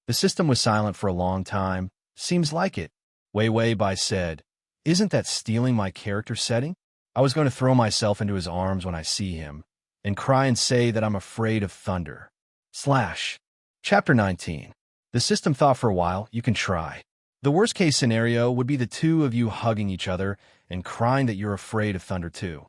[SPEAKER 1] The system was silent for a long time. Seems like it. Weiwei Bai said, isn't that stealing my character setting? I was going to throw myself into his arms when I see him, and cry and say that I'm afraid of thunder. Chapter 19. The system thought for a while, you can try. The worst-case scenario would be the two of you hugging each other and crying that you're afraid of thunder too.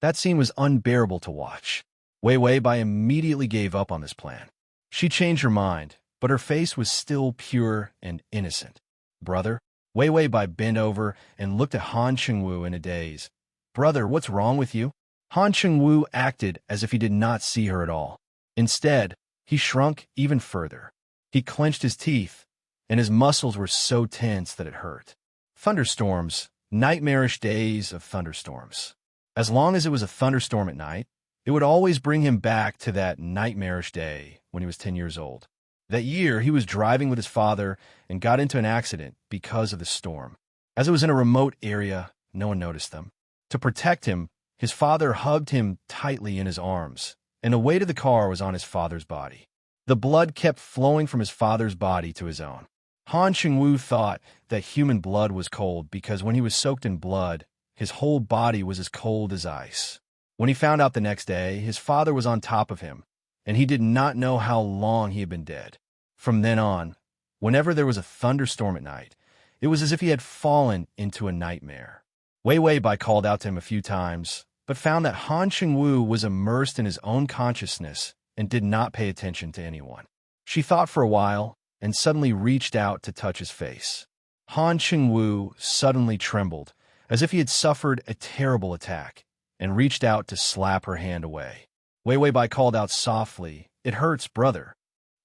[SPEAKER 1] That scene was unbearable to watch. Weiwei Bai immediately gave up on this plan. She changed her mind, but her face was still pure and innocent. Brother, Weiwei Bai bent over and looked at Han Chengwu in a daze. Brother, what's wrong with you? Han Chengwu acted as if he did not see her at all. Instead, he shrunk even further. He clenched his teeth, and his muscles were so tense that it hurt. Thunderstorms, nightmarish days of thunderstorms. As long as it was a thunderstorm at night, it would always bring him back to that nightmarish day when he was 10 years old. That year, he was driving with his father and got into an accident because of the storm. As it was in a remote area, no one noticed them. To protect him, his father hugged him tightly in his arms, and the weight of the car was on his father's body. The blood kept flowing from his father's body to his own. Han Chengwu thought that human blood was cold because when he was soaked in blood, his whole body was as cold as ice. When he found out the next day, his father was on top of him, and he did not know how long he had been dead. From then on, whenever there was a thunderstorm at night, it was as if he had fallen into a nightmare. Weiwei Bai called out to him a few times, but found that Han Chengwu was immersed in his own consciousness and did not pay attention to anyone. She thought for a while and suddenly reached out to touch his face. Han Chengwu suddenly trembled, as if he had suffered a terrible attack, and reached out to slap her hand away. Weiwei Bai called out softly, "It hurts, brother."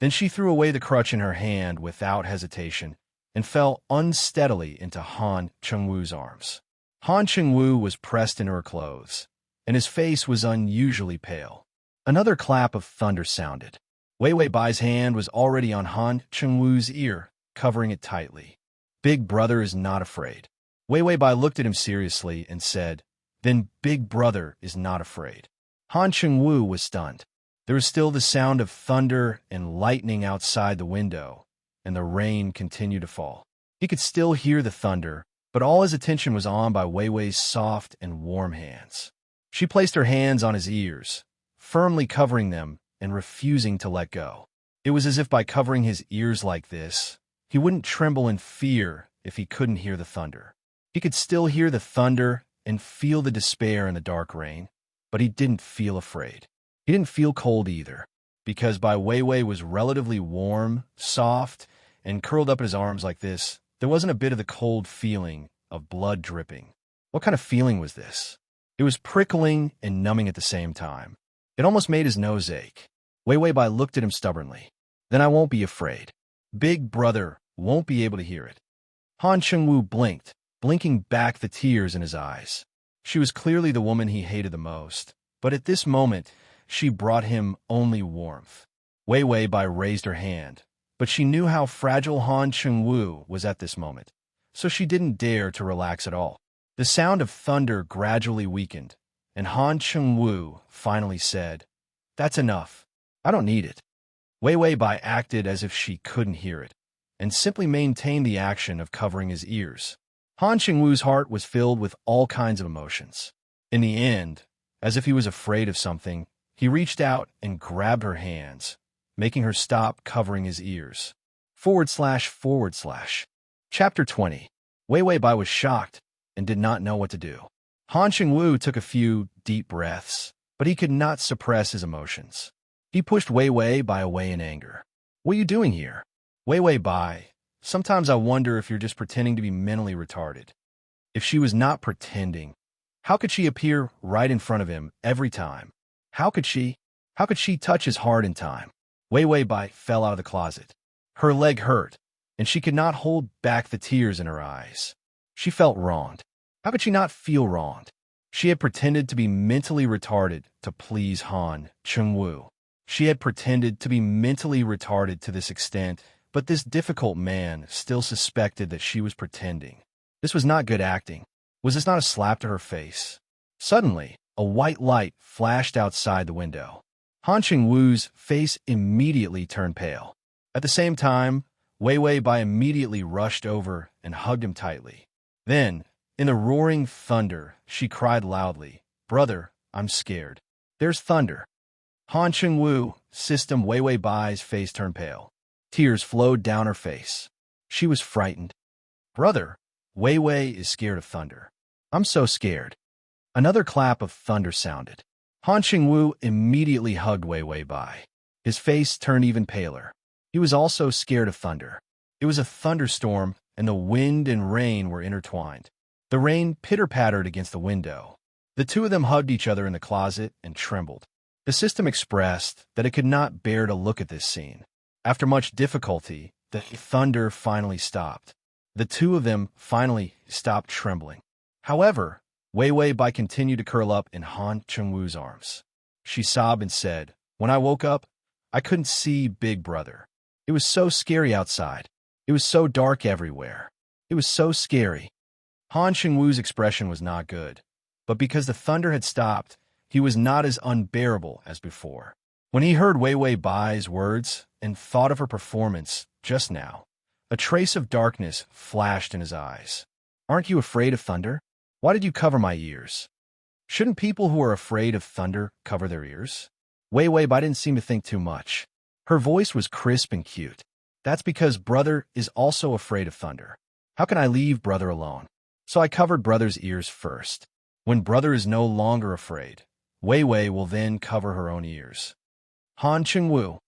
[SPEAKER 1] Then she threw away the crutch in her hand without hesitation and fell unsteadily into Han Chengwu's arms. Han Chengwu was pressed into her clothes, and his face was unusually pale. Another clap of thunder sounded. Weiwei Bai's hand was already on Han Chengwu's ear, covering it tightly. Big brother is not afraid. Weiwei Bai looked at him seriously and said, "Then Big Brother is not afraid." Han Chengwu was stunned. There was still the sound of thunder and lightning outside the window, and the rain continued to fall. He could still hear the thunder, but all his attention was on by Weiwei's soft and warm hands. She placed her hands on his ears, firmly covering them and refusing to let go. It was as if by covering his ears like this, he wouldn't tremble in fear if he couldn't hear the thunder. He could still hear the thunder and feel the despair in the dark rain, but he didn't feel afraid. He didn't feel cold either, because Wei Wei was relatively warm, soft, and curled up in his arms like this. There wasn't a bit of the cold feeling of blood dripping. What kind of feeling was this? It was prickling and numbing at the same time. It almost made his nose ache. Wei Wei Bai looked at him stubbornly. Then I won't be afraid. Big brother won't be able to hear it. Han Chengwu blinked, blinking back the tears in his eyes. She was clearly the woman he hated the most, but at this moment, she brought him only warmth. Wei Wei Bai raised her hand, but she knew how fragile Han Chengwu was at this moment, so she didn't dare to relax at all. The sound of thunder gradually weakened, and Han Chengwu finally said, "That's enough. I don't need it." Wei Wei Bai acted as if she couldn't hear it, and simply maintained the action of covering his ears. Han Chengwu's heart was filled with all kinds of emotions. In the end, as if he was afraid of something, he reached out and grabbed her hands, making her stop covering his ears. // Chapter 20. Wei Wei Bai was shocked and did not know what to do. Han Chengwu took a few deep breaths, but he could not suppress his emotions. He pushed Wei Wei Bai away in anger. "What are you doing here?" "Wei Wei Bai, sometimes I wonder if you're just pretending to be mentally retarded." If she was not pretending, how could she appear right in front of him every time? How could she touch his heart in time? Wei Wei Bai fell out of the closet. Her leg hurt, and she could not hold back the tears in her eyes. She felt wronged. How could she not feel wronged? She had pretended to be mentally retarded to please Han Chengwu. She had pretended to be mentally retarded to this extent, but this difficult man still suspected that she was pretending. This was not good acting. Was this not a slap to her face? Suddenly, a white light flashed outside the window. Han Chengwu's face immediately turned pale. At the same time, Wei Wei Bai immediately rushed over and hugged him tightly. Then, in the roaring thunder, she cried loudly, "Brother, I'm scared. There's thunder." Han Chengwu, System Wei Wei Bai's face turned pale. Tears flowed down her face. She was frightened. "Brother, Wei Wei is scared of thunder. I'm so scared." Another clap of thunder sounded. Han Chengwu immediately hugged Wei Wei Bai. His face turned even paler. He was also scared of thunder. It was a thunderstorm, and the wind and rain were intertwined. The rain pitter-pattered against the window. The two of them hugged each other in the closet and trembled. The system expressed that it could not bear to look at this scene. After much difficulty, the thunder finally stopped. The two of them finally stopped trembling. However, Wei Wei Bai continued to curl up in Han Chengwu's arms. She sobbed and said, "When I woke up, I couldn't see Big Brother. It was so scary outside. It was so dark everywhere. It was so scary." Han Chengwu's expression was not good, but because the thunder had stopped, he was not as unbearable as before. When he heard Wei Wei Bai's words and thought of her performance just now, a trace of darkness flashed in his eyes. "Aren't you afraid of thunder? Why did you cover my ears?" Shouldn't people who are afraid of thunder cover their ears? Wei Wei Bai didn't seem to think too much. Her voice was crisp and cute. "That's because brother is also afraid of thunder. How can I leave brother alone? So I covered brother's ears first. When brother is no longer afraid, Wei Wei will then cover her own ears." Han Chengwu.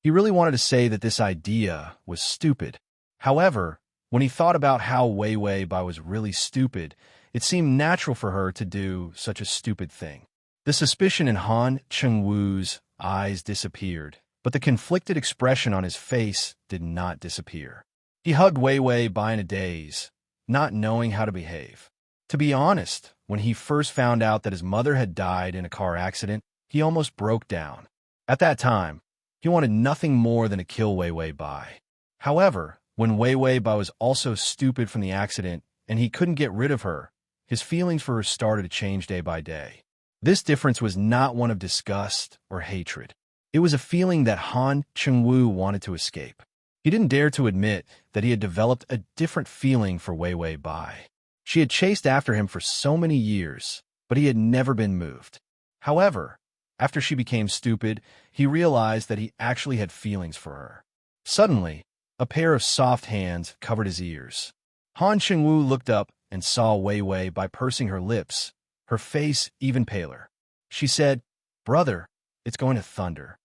[SPEAKER 1] He really wanted to say that this idea was stupid. However, when he thought about how Wei Wei Bai was really stupid, it seemed natural for her to do such a stupid thing. The suspicion in Han Chengwu's eyes disappeared, but the conflicted expression on his face did not disappear. He hugged Wei Wei Bai in a daze, not knowing how to behave. To be honest, when he first found out that his mother had died in a car accident, he almost broke down. At that time, he wanted nothing more than to kill Wei Wei Bai. However, when Wei Wei Bai was also stupid from the accident and he couldn't get rid of her, his feelings for her started to change day by day. This difference was not one of disgust or hatred. It was a feeling that Han Chengwu wanted to escape. He didn't dare to admit that he had developed a different feeling for Wei Wei Bai. She had chased after him for so many years, but he had never been moved. However, after she became stupid, he realized that he actually had feelings for her. Suddenly, a pair of soft hands covered his ears. Han Chengwu looked up and saw Wei Wei by pursing her lips, her face even paler. She said, "Brother, it's going to thunder."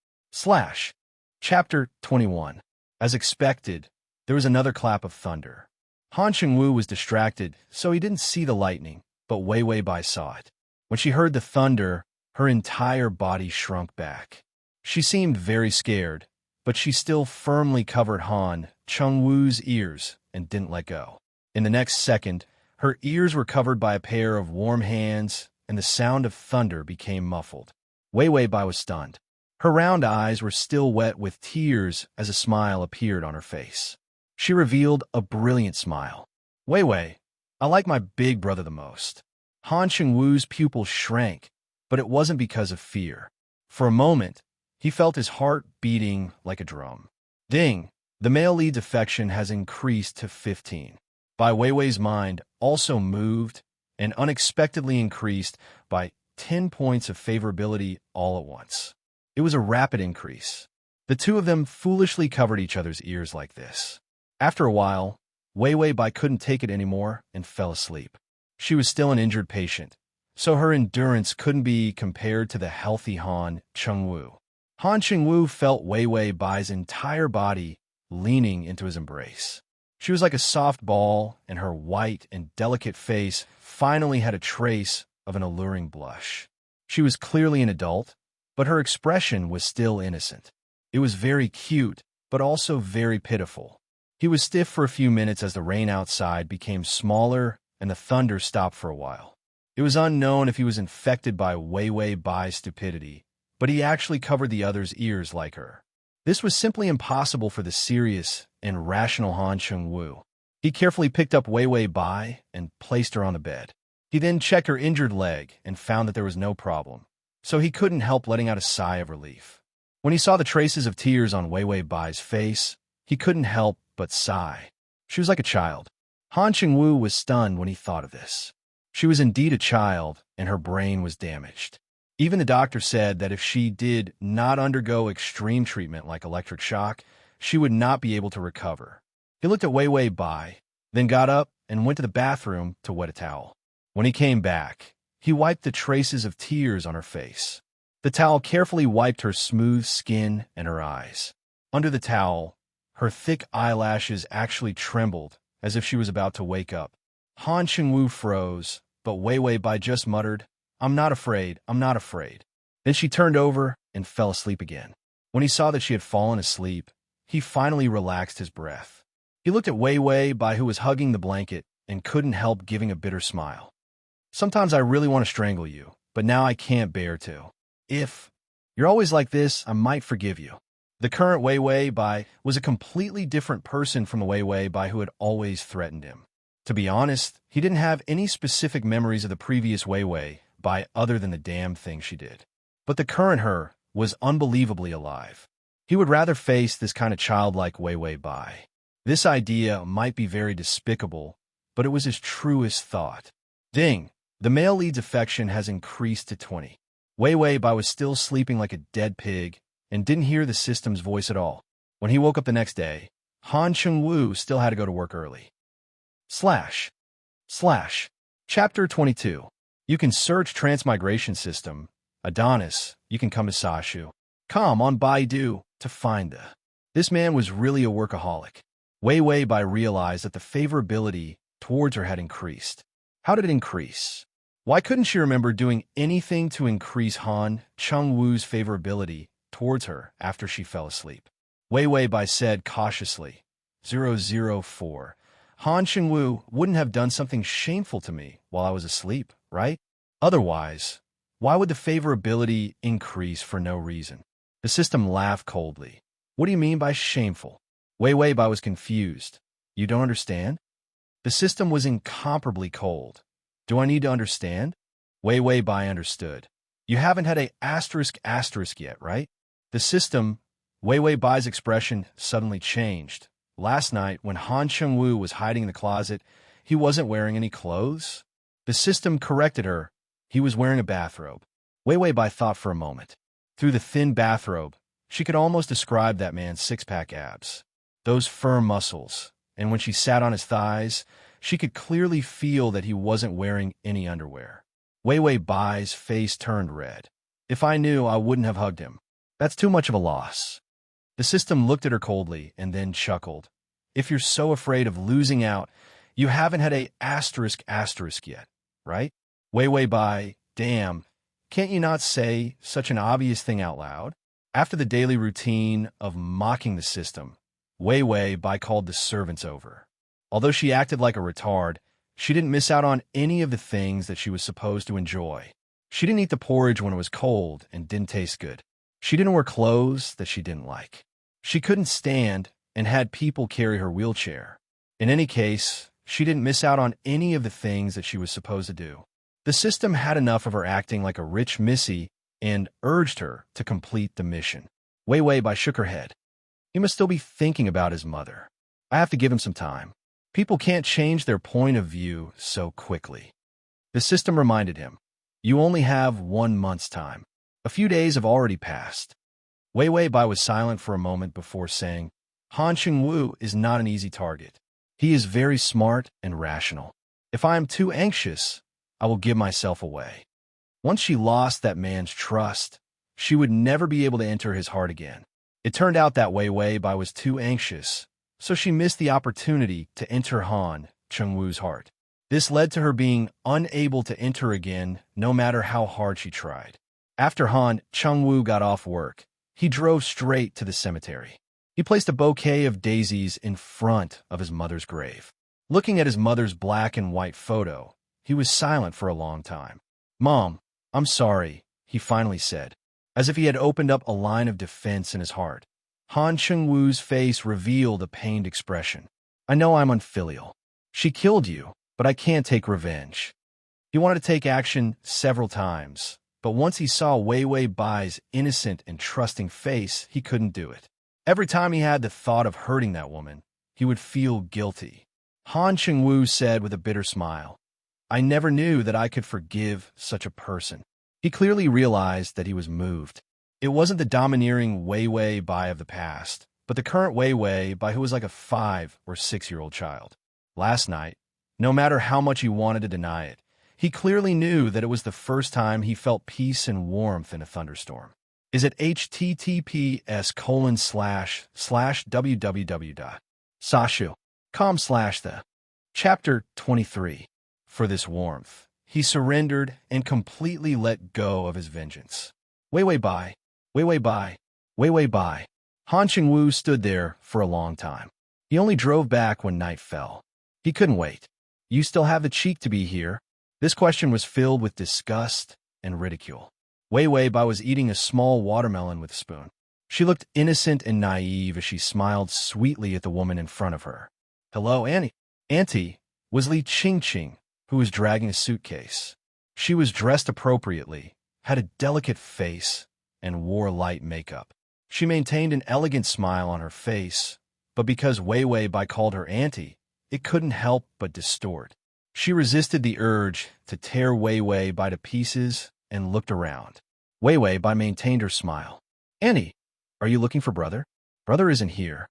[SPEAKER 1] Chapter 21. As expected, there was another clap of thunder. Han Chengwu was distracted, so he didn't see the lightning, but Wei Wei Bai saw it. When she heard the thunder, her entire body shrunk back. She seemed very scared, but she still firmly covered Han Chengwu's ears and didn't let go. In the next second, her ears were covered by a pair of warm hands, and the sound of thunder became muffled. Wei Wei Bai was stunned. Her round eyes were still wet with tears as a smile appeared on her face. She revealed a brilliant smile. "Wei Wei, I like my big brother the most." Han Chengwu's pupils shrank, but it wasn't because of fear. For a moment, he felt his heart beating like a drum. Ding! The male lead's affection has increased to 15. Bai Wei Wei's mind also moved and unexpectedly increased by 10 points of favorability all at once. It was a rapid increase. The two of them foolishly covered each other's ears like this. After a while, Wei Wei Bai couldn't take it anymore and fell asleep. She was still an injured patient, so her endurance couldn't be compared to the healthy Han Chengwu. Han Chengwu felt Wei Wei Bai's entire body leaning into his embrace. She was like a soft ball, and her white and delicate face finally had a trace of an alluring blush. She was clearly an adult, but her expression was still innocent. It was very cute, but also very pitiful. He was stiff for a few minutes as the rain outside became smaller and the thunder stopped for a while. It was unknown if he was infected by Wei Wei Bai's stupidity, but he actually covered the other's ears like her. This was simply impossible for the serious and rational Han Chengwu. He carefully picked up Wei Wei Bai and placed her on the bed. He then checked her injured leg and found that there was no problem, so he couldn't help letting out a sigh of relief. When he saw the traces of tears on Wei Wei Bai's face, he couldn't help but sigh. She was like a child. Han Chengwu was stunned when he thought of this. She was indeed a child, and her brain was damaged. Even the doctor said that if she did not undergo extreme treatment like electric shock, she would not be able to recover. He looked at Wei Wei Bai, then got up and went to the bathroom to wet a towel. When he came back, he wiped the traces of tears on her face. The towel carefully wiped her smooth skin and her eyes. Under the towel, her thick eyelashes actually trembled as if she was about to wake up. Han Chengwu froze, but Wei Wei Bai just muttered, I'm not afraid. Then she turned over and fell asleep again. When he saw that she had fallen asleep, he finally relaxed his breath. He looked at Wei Wei Bai, who was hugging the blanket, and couldn't help giving a bitter smile. Sometimes I really want to strangle you, but now I can't bear to. If you're always like this, I might forgive you. The current Wei Wei Bai was a completely different person from the Wei Wei Bai who had always threatened him. To be honest, he didn't have any specific memories of the previous Wei Wei Bai other than the damn thing she did. But the current her was unbelievably alive. He would rather face this kind of childlike Wei Wei Bai. This idea might be very despicable, but it was his truest thought. Ding! The male lead's affection has increased to 20. Wei Wei Bai was still sleeping like a dead pig and didn't hear the system's voice at all. When he woke up the next day, Han Chengwu still had to go to work early. Chapter 22. You can search Transmigration System, Adonis, you can come to Sashu. Come on Baidu to find the. This man was really a workaholic. Wei Wei Bai realized that the favorability towards her had increased. How did it increase? Why couldn't she remember doing anything to increase Han Chengwu's favorability towards her after she fell asleep? Wei Wei Bai said cautiously, 004. Han Chengwu wouldn't have done something shameful to me while I was asleep, right? Otherwise, why would the favorability increase for no reason? The system laughed coldly. What do you mean by shameful? Wei Wei Bai was confused. You don't understand? The system was incomparably cold. Do I need to understand? Wei Wei Bai understood. You haven't had a asterisk yet, right? The system, Wei Wei Bai's expression suddenly changed. Last night, when Han Chengwu was hiding in the closet, he wasn't wearing any clothes. The system corrected her. He was wearing a bathrobe. Wei Wei Bai thought for a moment. Through the thin bathrobe, she could almost describe that man's six-pack abs. Those firm muscles, and when she sat on his thighs, She could clearly feel that he wasn't wearing any underwear. Wei Wei Bai's face turned red. If I knew, I wouldn't have hugged him. That's too much of a loss. The system looked at her coldly and then chuckled. If you're so afraid of losing out, you haven't had a asterisk yet, right? Wei Wei Bai, damn, can't you not say such an obvious thing out loud? After the daily routine of mocking the system, Wei Wei Bai called the servants over. Although she acted like a retard, she didn't miss out on any of the things that she was supposed to enjoy. She didn't eat the porridge when it was cold and didn't taste good. She didn't wear clothes that she didn't like. She couldn't stand and had people carry her wheelchair. In any case, she didn't miss out on any of the things that she was supposed to do. The system had enough of her acting like a rich missy and urged her to complete the mission. Wei Wei Bai shook her head. He must still be thinking about his mother. I have to give him some time. People can't change their point of view so quickly. The system reminded him, you only have 1 month's time. A few days have already passed. Wei Wei Bai was silent for a moment before saying, Han Chengwu is not an easy target. He is very smart and rational. If I am too anxious, I will give myself away. Once she lost that man's trust, she would never be able to enter his heart again. It turned out that Wei Wei Bai was too anxious, so she missed the opportunity to enter Han Chengwu's heart. This led to her being unable to enter again, no matter how hard she tried. After Han Chengwu got off work, he drove straight to the cemetery. He placed a bouquet of daisies in front of his mother's grave. Looking at his mother's black and white photo, he was silent for a long time. Mom, I'm sorry, he finally said, as if he had opened up a line of defense in his heart. Han Chengwu's face revealed a pained expression. I know I'm unfilial. She killed you, but I can't take revenge. He wanted to take action several times, but once he saw Wei Wei Bai's innocent and trusting face, he couldn't do it. Every time he had the thought of hurting that woman, he would feel guilty. Han Chengwu said with a bitter smile, I never knew that I could forgive such a person. He clearly realized that he was moved. It wasn't the domineering Wei Wei Bai of the past, but the current Wei Wei Bai who was like a 5 or 6-year-old child. Last night, no matter how much he wanted to deny it, he clearly knew that it was the first time he felt peace and warmth in a thunderstorm. Is it https://www.sashu.com/the. Chapter 23. For this warmth, he surrendered and completely let go of his vengeance. Wei Wei Bai, Wei Wei Bai, Wei Wei Bai. Han Chengwu stood there for a long time. He only drove back when night fell. He couldn't wait. You still have the cheek to be here? This question was filled with disgust and ridicule. Wei Wei Bai was eating a small watermelon with a spoon. She looked innocent and naive as she smiled sweetly at the woman in front of her. Hello, Auntie. Auntie was Li Qingqing, who was dragging a suitcase. She was dressed appropriately, had a delicate face, and wore light makeup. She maintained an elegant smile on her face, but because Wei Wei Bai called her auntie, it couldn't help but distort. She resisted the urge to tear Wei Wei Bai to pieces and looked around. Wei Wei Bai maintained her smile. Auntie, are you looking for brother? Brother isn't here.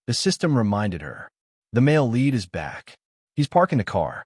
[SPEAKER 1] The system reminded her. The male lead is back. He's parking the car.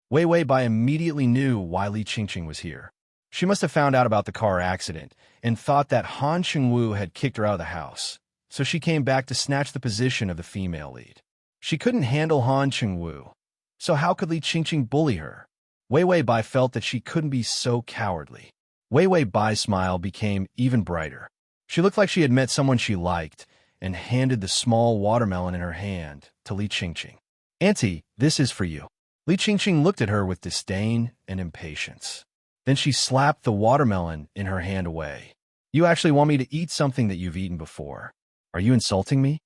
[SPEAKER 1] Wei Wei Bai immediately knew why Li Qingqing was here. She must have found out about the car accident and thought that Han Chengwu had kicked her out of the house, so she came back to snatch the position of the female lead. She couldn't handle Han Chengwu, so how could Li Qingqing bully her? Wei Wei Bai felt that she couldn't be so cowardly. Wei Wei Bai's smile became even brighter. She looked like she had met someone she liked and handed the small watermelon in her hand to Li Qingqing. Auntie, this is for you. Li Qingqing looked at her with disdain and impatience. Then she slapped the watermelon in her hand away. You actually want me to eat something that you've eaten before? Are you insulting me?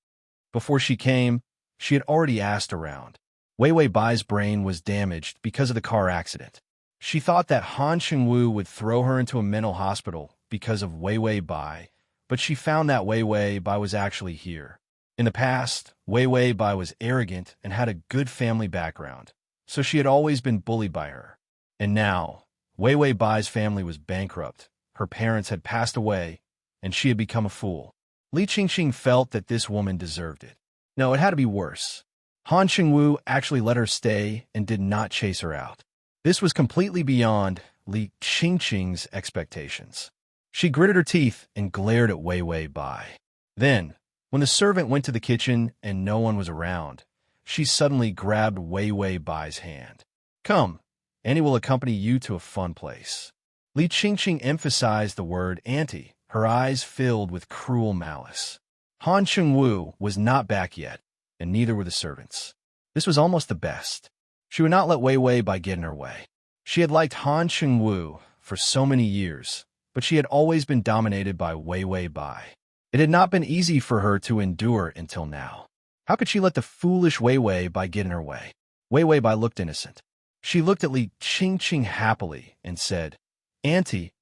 [SPEAKER 1] Before she came, she had already asked around. Wei Wei Bai's brain was damaged because of the car accident. She thought that Han Chengwu would throw her into a mental hospital because of Wei Wei Bai, but she found that Wei Wei Bai was actually here. In the past, Wei Wei Bai was arrogant and had a good family background, so she had always been bullied by her. And now, Wei Wei Bai's family was bankrupt, her parents had passed away, and she had become a fool. Li Qingqing felt that this woman deserved it. No, it had to be worse. Han Chengwu actually let her stay and did not chase her out. This was completely beyond Li Qingqing's expectations. She gritted her teeth and glared at Wei Wei Bai. Then, when the servant went to the kitchen and no one was around, she suddenly grabbed Wei Wei Bai's hand. "Come, Auntie will accompany you to a fun place." Li Qingqing emphasized the word auntie, her eyes filled with cruel malice. Han Chengwu was not back yet, and neither were the servants. This was almost the best. She would not let Wei Wei Bai get in her way. She had liked Han Chengwu for so many years, but she had always been dominated by Wei Wei Bai. It had not been easy for her to endure until now. How could she let the foolish Wei Wei Bai get in her way? Wei Wei Bai looked innocent. She looked at Li Qingqing happily and said, "Auntie,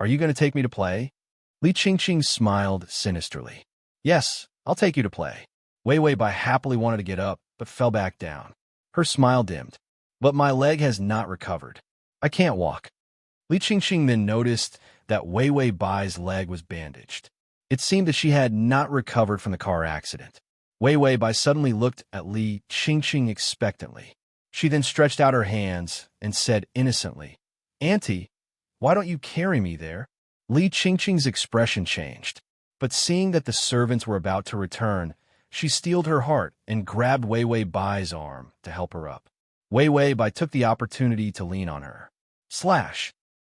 [SPEAKER 1] are you going to take me to play?" Li Qingqing smiled sinisterly. "Yes, I'll take you to play." Wei Wei Bai happily wanted to get up, but fell back down. Her smile dimmed. "But my leg has not recovered. I can't walk." Li Qingqing then noticed that Wei Wei Bai's leg was bandaged. It seemed that she had not recovered from the car accident. Wei Wei Bai suddenly looked at Li Qingqing expectantly. She then stretched out her hands and said innocently, "Auntie, why don't you carry me there?" Li Qingqing's expression changed, but seeing that the servants were about to return, she steeled her heart and grabbed Wei Wei Bai's arm to help her up. Wei Wei Bai took the opportunity to lean on her.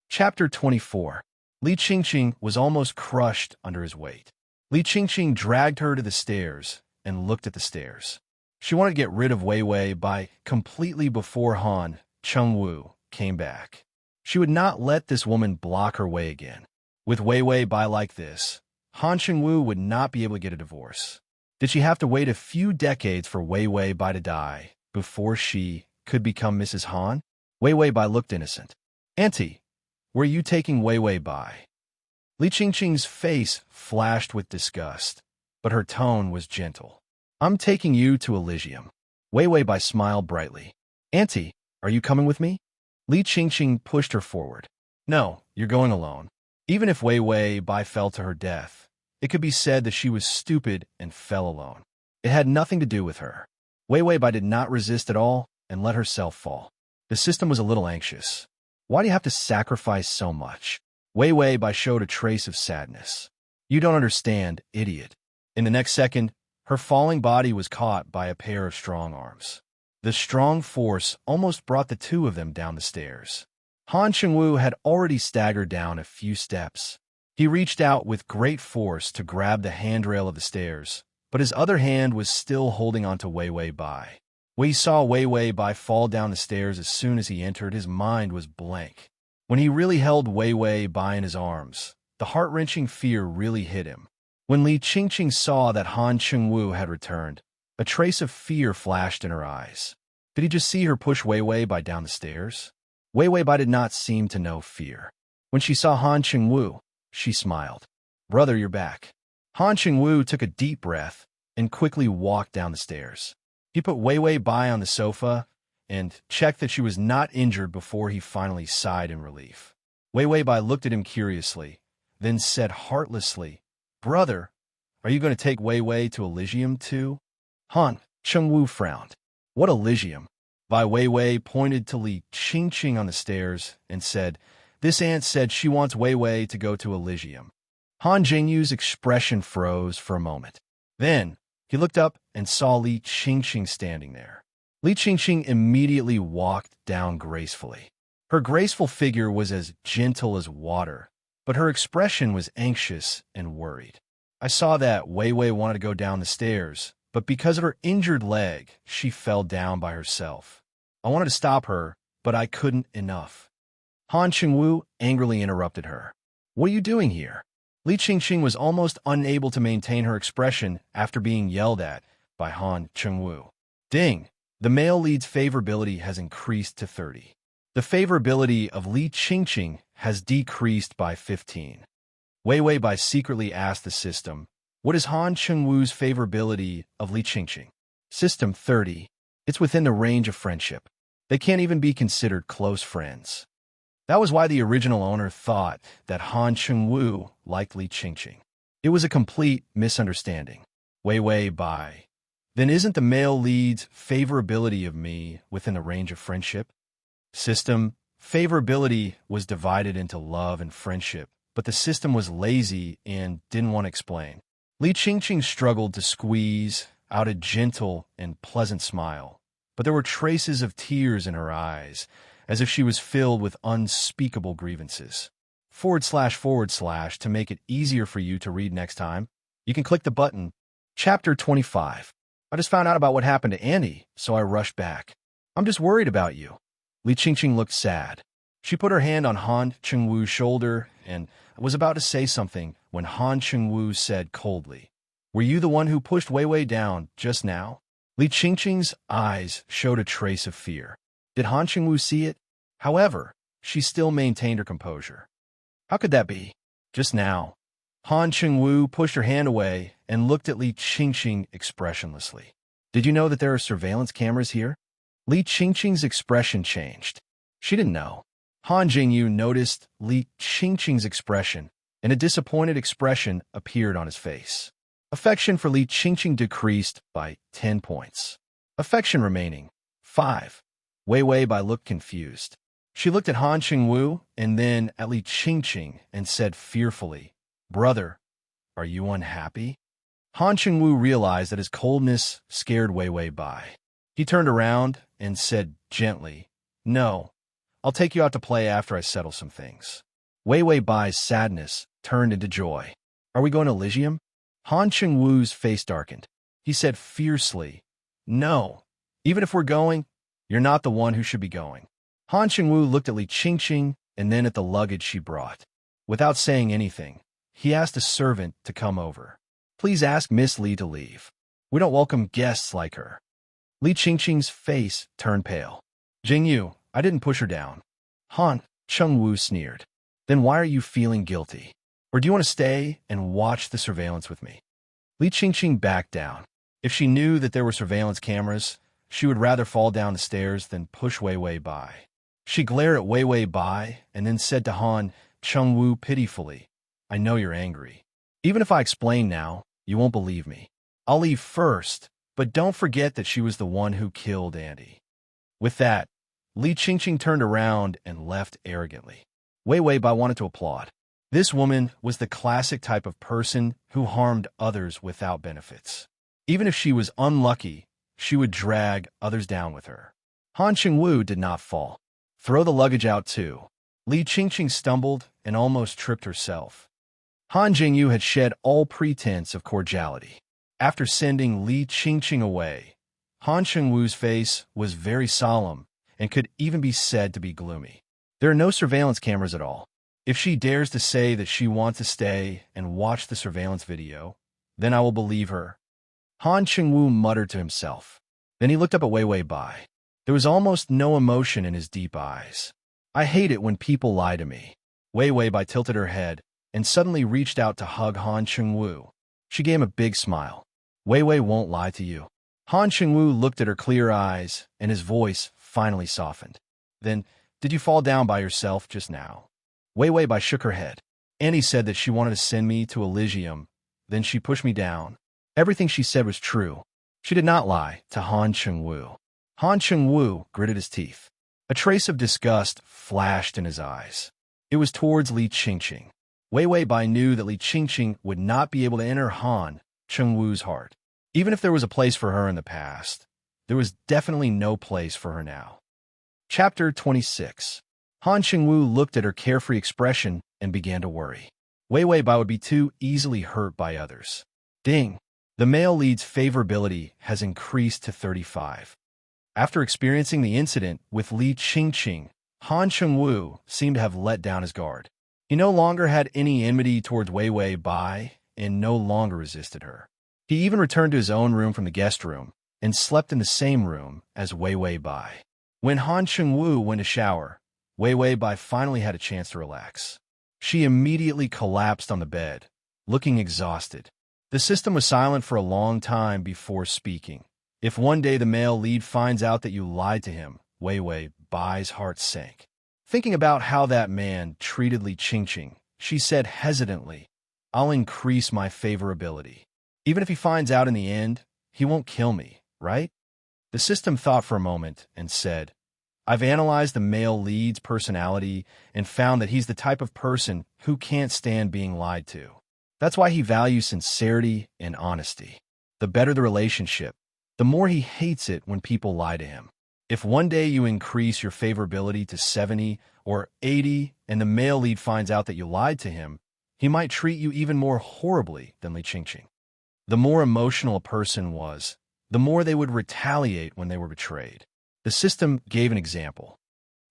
[SPEAKER 1] Chapter 24. Li Qingqing was almost crushed under his weight. Li Qingqing dragged her to the stairs and looked at the stairs. She wanted to get rid of Wei Wei Bai completely before Han Chengwu came back. She would not let this woman block her way again. With Wei Wei Bai like this, Han Chengwu would not be able to get a divorce. Did she have to wait a few decades for Wei Wei Bai to die before she could become Mrs. Han? Wei Wei Bai looked innocent. "Auntie, were you taking Wei Wei Bai?" Li Qingqing's face flashed with disgust, but her tone was gentle. "I'm taking you to Elysium." Wei Wei Bai smiled brightly. "Auntie, are you coming with me?" Li Qingqing pushed her forward. "No, you're going alone." Even if Wei Wei Bai fell to her death, it could be said that she was stupid and fell alone. It had nothing to do with her. Wei Wei Bai did not resist at all and let herself fall. The system was a little anxious. "Why do you have to sacrifice so much?" Wei Wei Bai showed a trace of sadness. "You don't understand, idiot." In the next second, her falling body was caught by a pair of strong arms. The strong force almost brought the two of them down the stairs. Han Chengwu had already staggered down a few steps. He reached out with great force to grab the handrail of the stairs, but his other hand was still holding onto Wei Wei Bai. When he saw Wei Wei Bai fall down the stairs as soon as he entered, his mind was blank. When he really held Wei Wei Bai in his arms, the heart-wrenching fear really hit him. When Li Qingqing saw that Han Chengwu had returned, a trace of fear flashed in her eyes. Did he just see her push Wei Wei Bai down the stairs? Wei Wei Bai did not seem to know fear. When she saw Han Chengwu, she smiled. "Brother, you're back." Han Chengwu took a deep breath and quickly walked down the stairs. He put Wei Wei Bai on the sofa and checked that she was not injured before he finally sighed in relief. Wei Wei Bai looked at him curiously, then said heartlessly, "Brother, are you going to take Wei Wei to Elysium too?" Han Chengwu frowned. "What Elysium?" Bai Wei Wei pointed to Li Qingqing on the stairs and said, "This aunt said she wants Wei Wei to go to Elysium." Han Jingyu's expression froze for a moment. Then, he looked up and saw Li Qingqing standing there. Li Qingqing immediately walked down gracefully. Her graceful figure was as gentle as water, but her expression was anxious and worried. "I saw that Wei Wei wanted to go down the stairs, but because of her injured leg, she fell down by herself. I wanted to stop her, but I couldn't enough." Han Chengwu angrily interrupted her. "What are you doing here?" Li Qingqing was almost unable to maintain her expression after being yelled at by Han Chengwu. Ding! The male lead's favorability has increased to 30. The favorability of Li Qingqing has decreased by 15. Wei Wei Bai secretly asked the system, "What is Han Chengwu's favorability of Li Qingqing?" System 30. It's within the range of friendship. They can't even be considered close friends. That was why the original owner thought that Han Chengwu liked Li Qingqing. It was a complete misunderstanding. Wei Wei Bai Then isn't the male lead's favorability of me within the range of friendship? System, favorability was divided into love and friendship, but the system was lazy and didn't want to explain. Li Qingqing struggled to squeeze out a gentle and pleasant smile, but there were traces of tears in her eyes, as if she was filled with unspeakable grievances. // to make it easier for you to read next time, you can click the button. Chapter 25. I just found out about what happened to Andy, so I rushed back. I'm just worried about you. Li Qingqing looked sad. She put her hand on Han Chengwu's shoulder and was about to say something when Han Chengwu said coldly, "Were you the one who pushed Wei Wei down just now?" Li Qingqing's eyes showed a trace of fear. Did Han Chengwu see it? However, she still maintained her composure. How could that be? Just now. Han Chengwu pushed her hand away and looked at Li Qingqing expressionlessly. Did you know that there are surveillance cameras here? Li Qingqing's expression changed. She didn't know. Han Jingyu noticed Li Qingqing's expression, and a disappointed expression appeared on his face. Affection for Li Qingqing decreased by 10 points. Affection remaining, 5. Wei Wei looked confused. She looked at Han Chengwu and then at Li Qingqing and said fearfully, "Brother, are you unhappy?" Han Chengwu realized that his coldness scared Wei Wei Bai. He turned around and said gently, "No, I'll take you out to play after I settle some things." Wei Wei Bai's sadness turned into joy. "Are we going to Elysium?" Han Chengwu's face darkened. He said fiercely, "No, even if we're going, you're not the one who should be going." Han Chengwu looked at Li Qingqing and then at the luggage she brought. Without saying anything, he asked a servant to come over. "Please ask Miss Li to leave. We don't welcome guests like her." Li Qingqing's face turned pale. "Jingyu, I didn't push her down." Han Chengwu sneered. "Then why are you feeling guilty? Or do you want to stay and watch the surveillance with me?" Li Qingqing backed down. If she knew that there were surveillance cameras, she would rather fall down the stairs than push Wei Wei Bai. She glared at Wei Wei Bai and then said to Han Chengwu pitifully, "I know you're angry. Even if I explain now, you won't believe me. I'll leave first, but don't forget that she was the one who killed Andy." With that, Li Qingqing turned around and left arrogantly. Wei Wei Bai wanted to applaud. This woman was the classic type of person who harmed others without benefits. Even if she was unlucky, she would drag others down with her. Han Chengwu did not fall. "Throw the luggage out too." Li Qingqing stumbled and almost tripped herself. Han Jingyu had shed all pretense of cordiality. After sending Li Qingqing away, Han Chengwu's face was very solemn and could even be said to be gloomy. There are no surveillance cameras at all. If she dares to say that she wants to stay and watch the surveillance video, then I will believe her. Han Chengwu muttered to himself. Then he looked up at Wei Wei Bai. There was almost no emotion in his deep eyes. "I hate it when people lie to me." Wei Wei Bai tilted her head and suddenly reached out to hug Han Chengwu. She gave him a big smile. "Wei Wei won't lie to you." Han Chengwu looked at her clear eyes, and his voice finally softened. "Then, did you fall down by yourself just now?" Wei Wei Bai shook her head. "Annie said that she wanted to send me to Elysium, then she pushed me down." Everything she said was true. She did not lie to Han Chengwu. Han Chengwu gritted his teeth. A trace of disgust flashed in his eyes. It was towards Li Qingqing. Wei Wei Bai knew that Li Qingqing would not be able to enter Han Chengwu's heart. Even if there was a place for her in the past, there was definitely no place for her now. Chapter 26. Han Chengwu looked at her carefree expression and began to worry. Wei Wei Bai would be too easily hurt by others. Ding! The male lead's favorability has increased to 35. After experiencing the incident with Li Qingqing, Han Chengwu seemed to have let down his guard. He no longer had any enmity towards Wei Wei Bai and no longer resisted her. He even returned to his own room from the guest room and slept in the same room as Wei Wei Bai. When Han Chengwu went to shower, Wei Wei Bai finally had a chance to relax. She immediately collapsed on the bed, looking exhausted. The system was silent for a long time before speaking. If one day the male lead finds out that you lied to him, Wei Wei Bai's heart sank. Thinking about how that man treated Li Qingqing, she said hesitantly, "I'll increase my favorability. Even if he finds out in the end, he won't kill me, right? The system thought for a moment and said, I've analyzed the male lead's personality and found that he's the type of person who can't stand being lied to. That's why he values sincerity and honesty. The better the relationship, the more he hates it when people lie to him. If one day you increase your favorability to 70 or 80 and the male lead finds out that you lied to him, he might treat you even more horribly than Li Qingqing. The more emotional a person was, the more they would retaliate when they were betrayed. The system gave an example.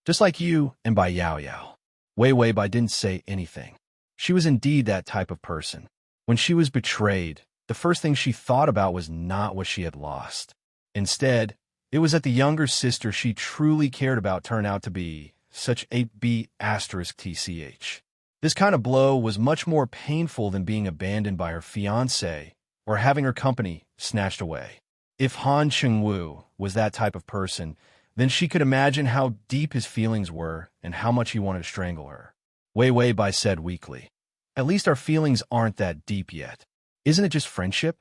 [SPEAKER 1] Just like you and Bai Yao Yao, Wei Wei Bai didn't say anything. She was indeed that type of person. When she was betrayed, the first thing she thought about was not what she had lost. Instead, it was that the younger sister she truly cared about turned out to be such a B***TCH. This kind of blow was much more painful than being abandoned by her fiancé or having her company snatched away. If Han Chengwu was that type of person, then she could imagine how deep his feelings were and how much he wanted to strangle her. Wei Wei Bai said weakly, At least our feelings aren't that deep yet. Isn't it just friendship?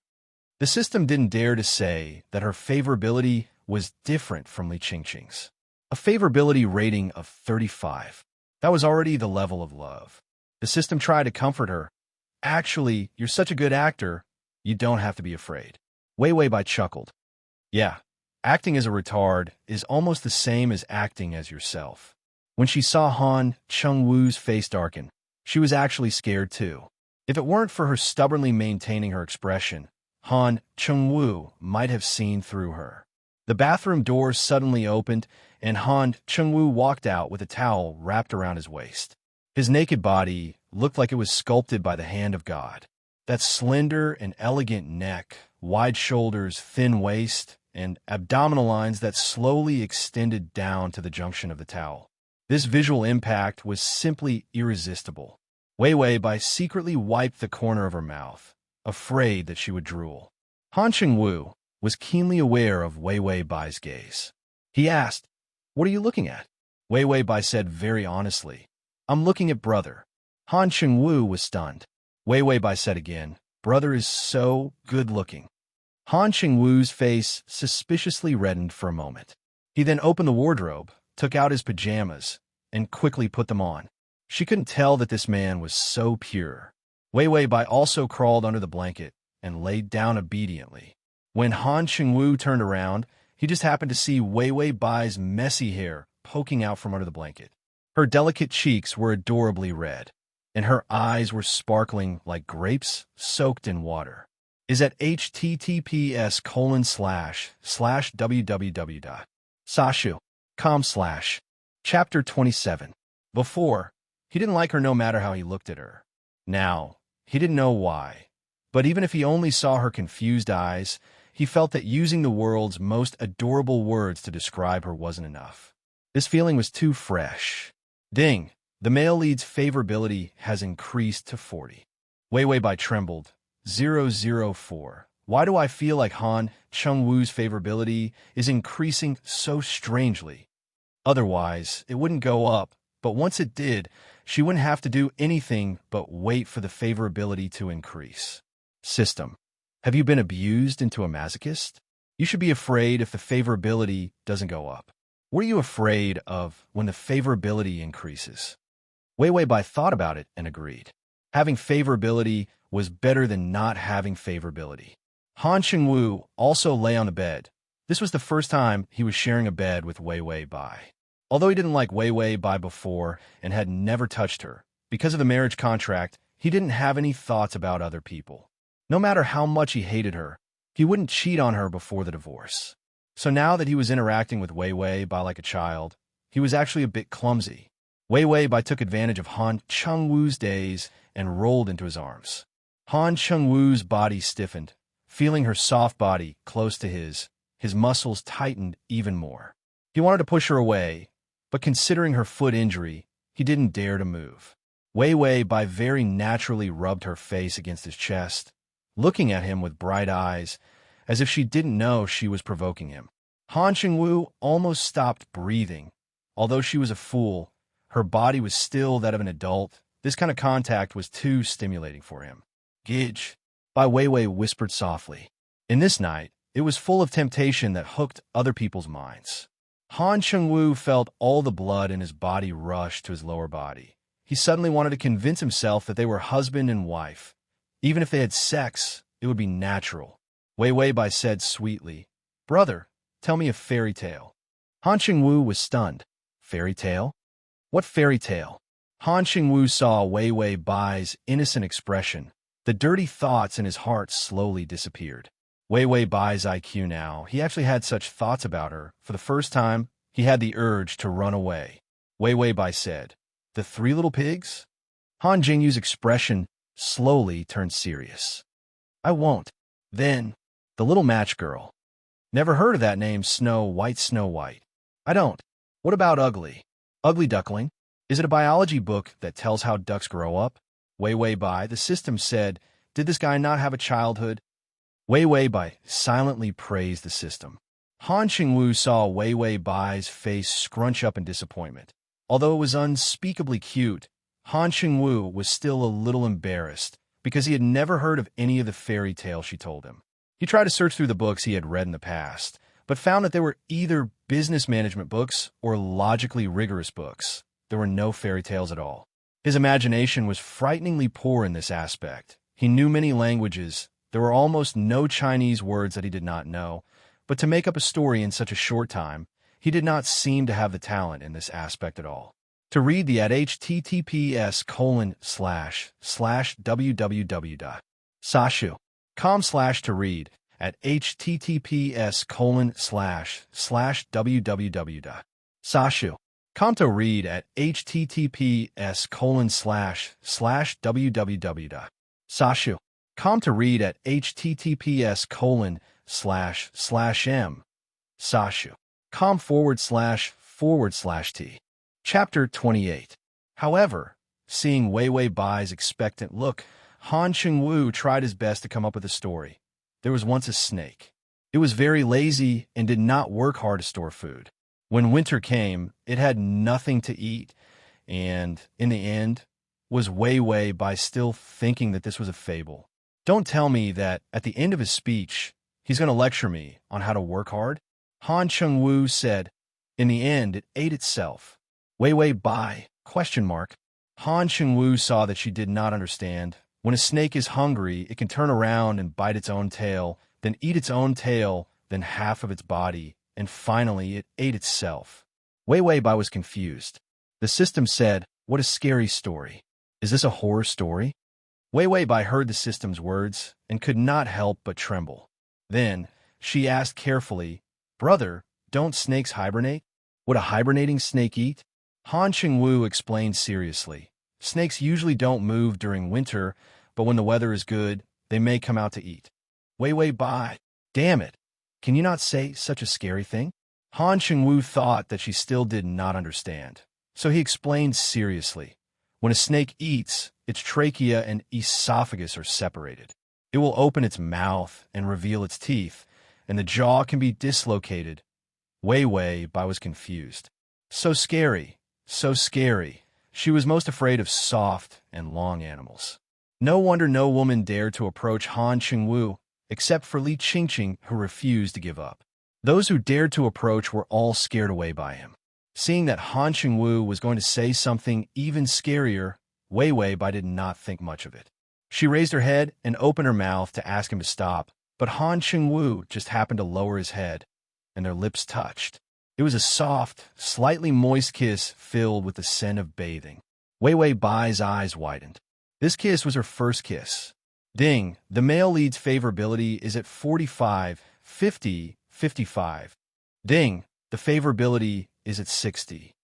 [SPEAKER 1] The system didn't dare to say that her favorability was different from Li Qingqing's. A favorability rating of 35. That was already the level of love. The system tried to comfort her. Actually, you're such a good actor, you don't have to be afraid. Wei Wei Bai chuckled. Yeah, acting as a retard is almost the same as acting as yourself. When she saw Han Chengwu's face darken, she was actually scared too. If it weren't for her stubbornly maintaining her expression, Han Chengwu might have seen through her. The bathroom door suddenly opened, and Han Chengwu walked out with a towel wrapped around his waist. His naked body looked like it was sculpted by the hand of God. That slender and elegant neck, wide shoulders, thin waist, and abdominal lines that slowly extended down to the junction of the towel. This visual impact was simply irresistible. Wei Wei Bai secretly wiped the corner of her mouth, afraid that she would drool. Han Chengwu was keenly aware of Wei Wei Bai's gaze. He asked, What are you looking at? Wei Wei Bai said very honestly, I'm looking at brother. Han Chengwu was stunned. Wei Wei Bai said again, Brother is so good-looking. Han Chengwu's face suspiciously reddened for a moment. He then opened the wardrobe, took out his pajamas, and quickly put them on. She couldn't tell that this man was so pure. Wei Wei Bai also crawled under the blanket and laid down obediently. When Han Chengwu turned around, he just happened to see Wei Wei Bai's messy hair poking out from under the blanket. Her delicate cheeks were adorably red, and her eyes were sparkling like grapes soaked in water. Is at https://www.sashu.com/ Chapter 27. Before, he didn't like her no matter how he looked at her. Now, he didn't know why. But even if he only saw her confused eyes, he felt that using the world's most adorable words to describe her wasn't enough. This feeling was too fresh. Ding! The male lead's favorability has increased to 40. Wei Wei Bai trembled. 004. Why do I feel like Han Chengwu's favorability is increasing so strangely? Otherwise, it wouldn't go up, but once it did, she wouldn't have to do anything but wait for the favorability to increase. System. Have you been abused into a masochist? You should be afraid if the favorability doesn't go up. What are you afraid of when the favorability increases? Wei Wei Bai thought about it and agreed. Having favorability was better than not having favorability. Han Chengwu also lay on the bed. This was the first time he was sharing a bed with Wei Wei Bai. Although he didn't like Wei Wei Bai before and had never touched her, because of the marriage contract, he didn't have any thoughts about other people. No matter how much he hated her, he wouldn't cheat on her before the divorce. So now that he was interacting with Wei Wei Bai like a child, he was actually a bit clumsy. Wei Wei Bai took advantage of Han Chengwu's daze and rolled into his arms. Han Chengwu's body stiffened. Feeling her soft body close to his muscles tightened even more. He wanted to push her away, but considering her foot injury, he didn't dare to move. Wei Wei Bai very naturally rubbed her face against his chest, looking at him with bright eyes, as if she didn't know she was provoking him. Han Chengwu almost stopped breathing. Although she was a fool, her body was still that of an adult. This kind of contact was too stimulating for him. Gidge, Bai Wei Wei whispered softly. In this night, It was full of temptation that hooked other people's minds. Han Cheng-woo felt all the blood in his body rush to his lower body. He suddenly wanted to convince himself that they were husband and wife. Even if they had sex, it would be natural. Wei Weibai said sweetly, "Brother, tell me a fairy tale." Han Cheng-woo was stunned. Fairy tale? What fairy tale? Han Cheng-woo saw Wei Weibai's innocent expression. The dirty thoughts in his heart slowly disappeared. Wei Weibai's IQ now, he actually had such thoughts about her. For the first time, he had the urge to run away. Wei Weibai said, "The three little pigs?" Han Jingyu's expression slowly turned serious. "I won't." Then, the little match girl. Never heard of that name, Snow White, Snow White. I don't. What about Ugly? Ugly Duckling? Is it a biology book that tells how ducks grow up? Wei Weibai, the system said, did this guy not have a childhood? Wei Weibai silently praised the system. Han Cheng-woo saw Wei Weibai's face scrunch up in disappointment. Although it was unspeakably cute, Han Cheng-woo was still a little embarrassed because he had never heard of any of the fairy tales she told him. He tried to search through the books he had read in the past, but found that they were either business management books or logically rigorous books. There were no fairy tales at all. His imagination was frighteningly poor in this aspect. He knew many languages. There were almost no Chinese words that he did not know, but to make up a story in such a short time, he did not seem to have the talent in this aspect at all. To read the at https://www.sashu.com/ to read at https://www.sashu.com to read at https://www.sashu.com to read at https://m.sashu.com//t. Chapter 28. However, seeing Wei Weibai's expectant look, Han Cheng-woo tried his best to come up with a story. There was once a snake. It was very lazy and did not work hard to store food. When winter came, it had nothing to eat, and, in the end, was Wei Weibai still thinking that this was a fable? Don't tell me that, at the end of his speech, he's going to lecture me on how to work hard? Han Cheng-woo said, in the end, it ate itself. Wei Weibai, ? Han Cheng-woo saw that she did not understand. When a snake is hungry, it can turn around and bite its own tail, then eat its own tail, then half of its body, and finally it ate itself. Wei Weibai was confused. The system said, "What a scary story. Is this a horror story?" Wei Weibai heard the system's words and could not help but tremble. Then, she asked carefully, "Brother, don't snakes hibernate? Would a hibernating snake eat?" Han Cheng-woo explained seriously, "Snakes usually don't move during winter, but when the weather is good, they may come out to eat." Wei Weibai, damn it, can you not say such a scary thing? Han Cheng-woo thought that she still did not understand, so he explained seriously. When a snake eats, its trachea and esophagus are separated. It will open its mouth and reveal its teeth, and the jaw can be dislocated. Wei Weibai was confused. So scary, so scary. She was most afraid of soft and long animals. No wonder no woman dared to approach Han Cheng-woo, except for Li Qingqing, who refused to give up. Those who dared to approach were all scared away by him. Seeing that Han Cheng-woo was going to say something even scarier, Wei Weibai did not think much of it. She raised her head and opened her mouth to ask him to stop, but Han Cheng-woo just happened to lower his head, and their lips touched. It was a soft, slightly moist kiss filled with the scent of bathing. Wei Weibai's eyes widened. This kiss was her first kiss. Ding, the male lead's favorability is at 45, 50, 55. Ding, the favorability is at 60.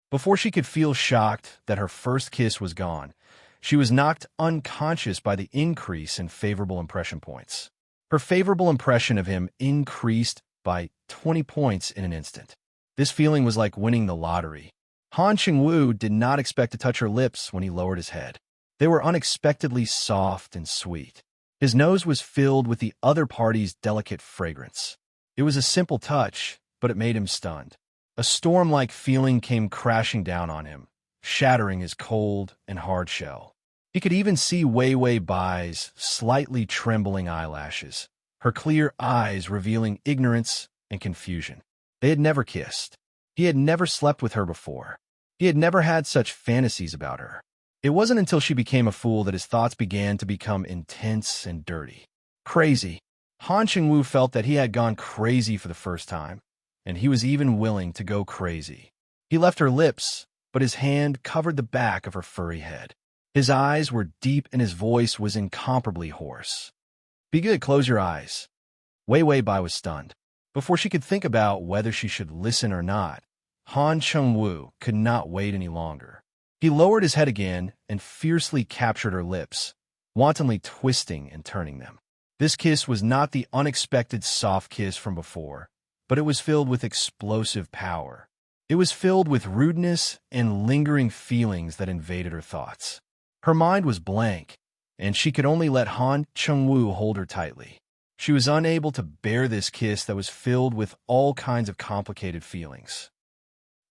[SPEAKER 1] Before she could feel shocked that her first kiss was gone, she was knocked unconscious by the increase in favorable impression points. Her favorable impression of him increased by 20 points in an instant. This feeling was like winning the lottery. Han Cheng-woo did not expect to touch her lips when he lowered his head. They were unexpectedly soft and sweet. His nose was filled with the other party's delicate fragrance. It was a simple touch, but it made him stunned. A storm-like feeling came crashing down on him, shattering his cold and hard shell. He could even see Wei Weibai's slightly trembling eyelashes. her clear eyes revealing ignorance and confusion. They had never kissed. He had never slept with her before. He had never had such fantasies about her. It wasn't until she became a fool that his thoughts began to become intense and dirty. Crazy. Han Chengwu felt that he had gone crazy for the first time, and he was even willing to go crazy. He left her lips, but his hand covered the back of her furry head. His eyes were deep and his voice was incomparably hoarse. "Be good, close your eyes." Wei Wei Bai was stunned. Before she could think about whether she should listen or not, Han Chengwu could not wait any longer. He lowered his head again and fiercely captured her lips, wantonly twisting and turning them. This kiss was not the unexpected soft kiss from before, but it was filled with explosive power. It was filled with rudeness and lingering feelings that invaded her thoughts. Her mind was blank, and she could only let Han Chengwu hold her tightly. She was unable to bear this kiss that was filled with all kinds of complicated feelings.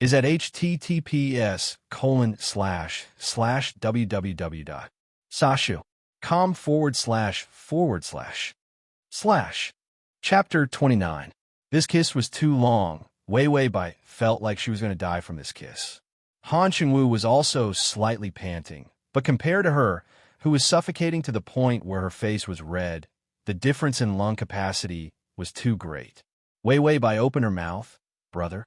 [SPEAKER 1] Is at https://www.sashu.com/// Chapter 29. This kiss was too long. Wei Wei Bai felt like she was going to die from this kiss. Han Chengwu was also slightly panting, but compared to her, who was suffocating to the point where her face was red, the difference in lung capacity was too great. Wei Wei Bai opened her mouth. "Brother?"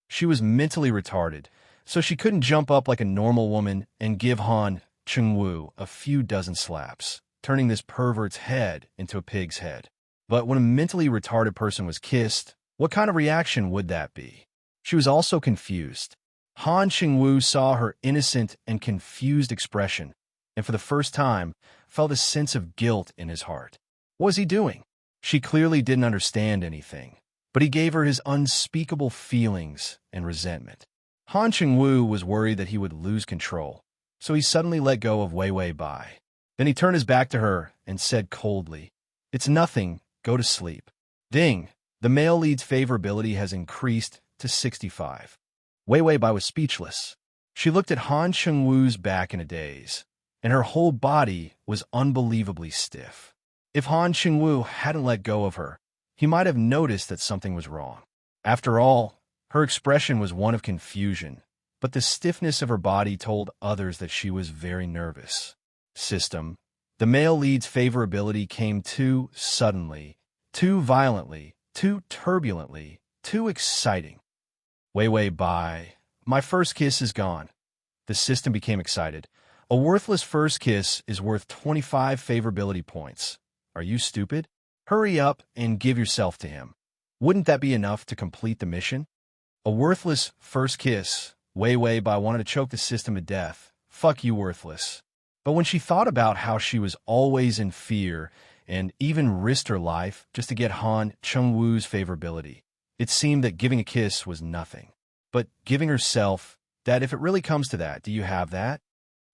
[SPEAKER 1] She was mentally retarded, so she couldn't jump up like a normal woman and give Han Chengwu a few dozen slaps, turning this pervert's head into a pig's head. But when a mentally retarded person was kissed, what kind of reaction would that be? She was also confused. Han Chengwu saw her innocent and confused expression, and for the first time, felt a sense of guilt in his heart. What was he doing? She clearly didn't understand anything, but he gave her his unspeakable feelings and resentment. Han Chengwu was worried that he would lose control, so he suddenly let go of Wei Wei Bai. Then he turned his back to her and said coldly, "It's nothing, go to sleep." Ding! The male lead's favorability has increased to 65. Wei Wei Bai was speechless. She looked at Han Chengwu's back in a daze, and her whole body was unbelievably stiff. If Han Chengwu hadn't let go of her, he might have noticed that something was wrong. After all, her expression was one of confusion, but the stiffness of her body told others that she was very nervous. System. The male lead's favorability came too suddenly, too violently, too turbulently, too exciting. Wei Wei Bai, my first kiss is gone. The system became excited. A worthless first kiss is worth 25 favorability points. Are you stupid? Hurry up and give yourself to him. Wouldn't that be enough to complete the mission? A worthless first kiss. Wei Wei Bai wanted to choke the system to death. Fuck you, worthless. But when she thought about how she was always in fear and even risked her life just to get Han Chengwu's favorability, it seemed that giving a kiss was nothing. But giving herself, that if it really comes to that, do you have that?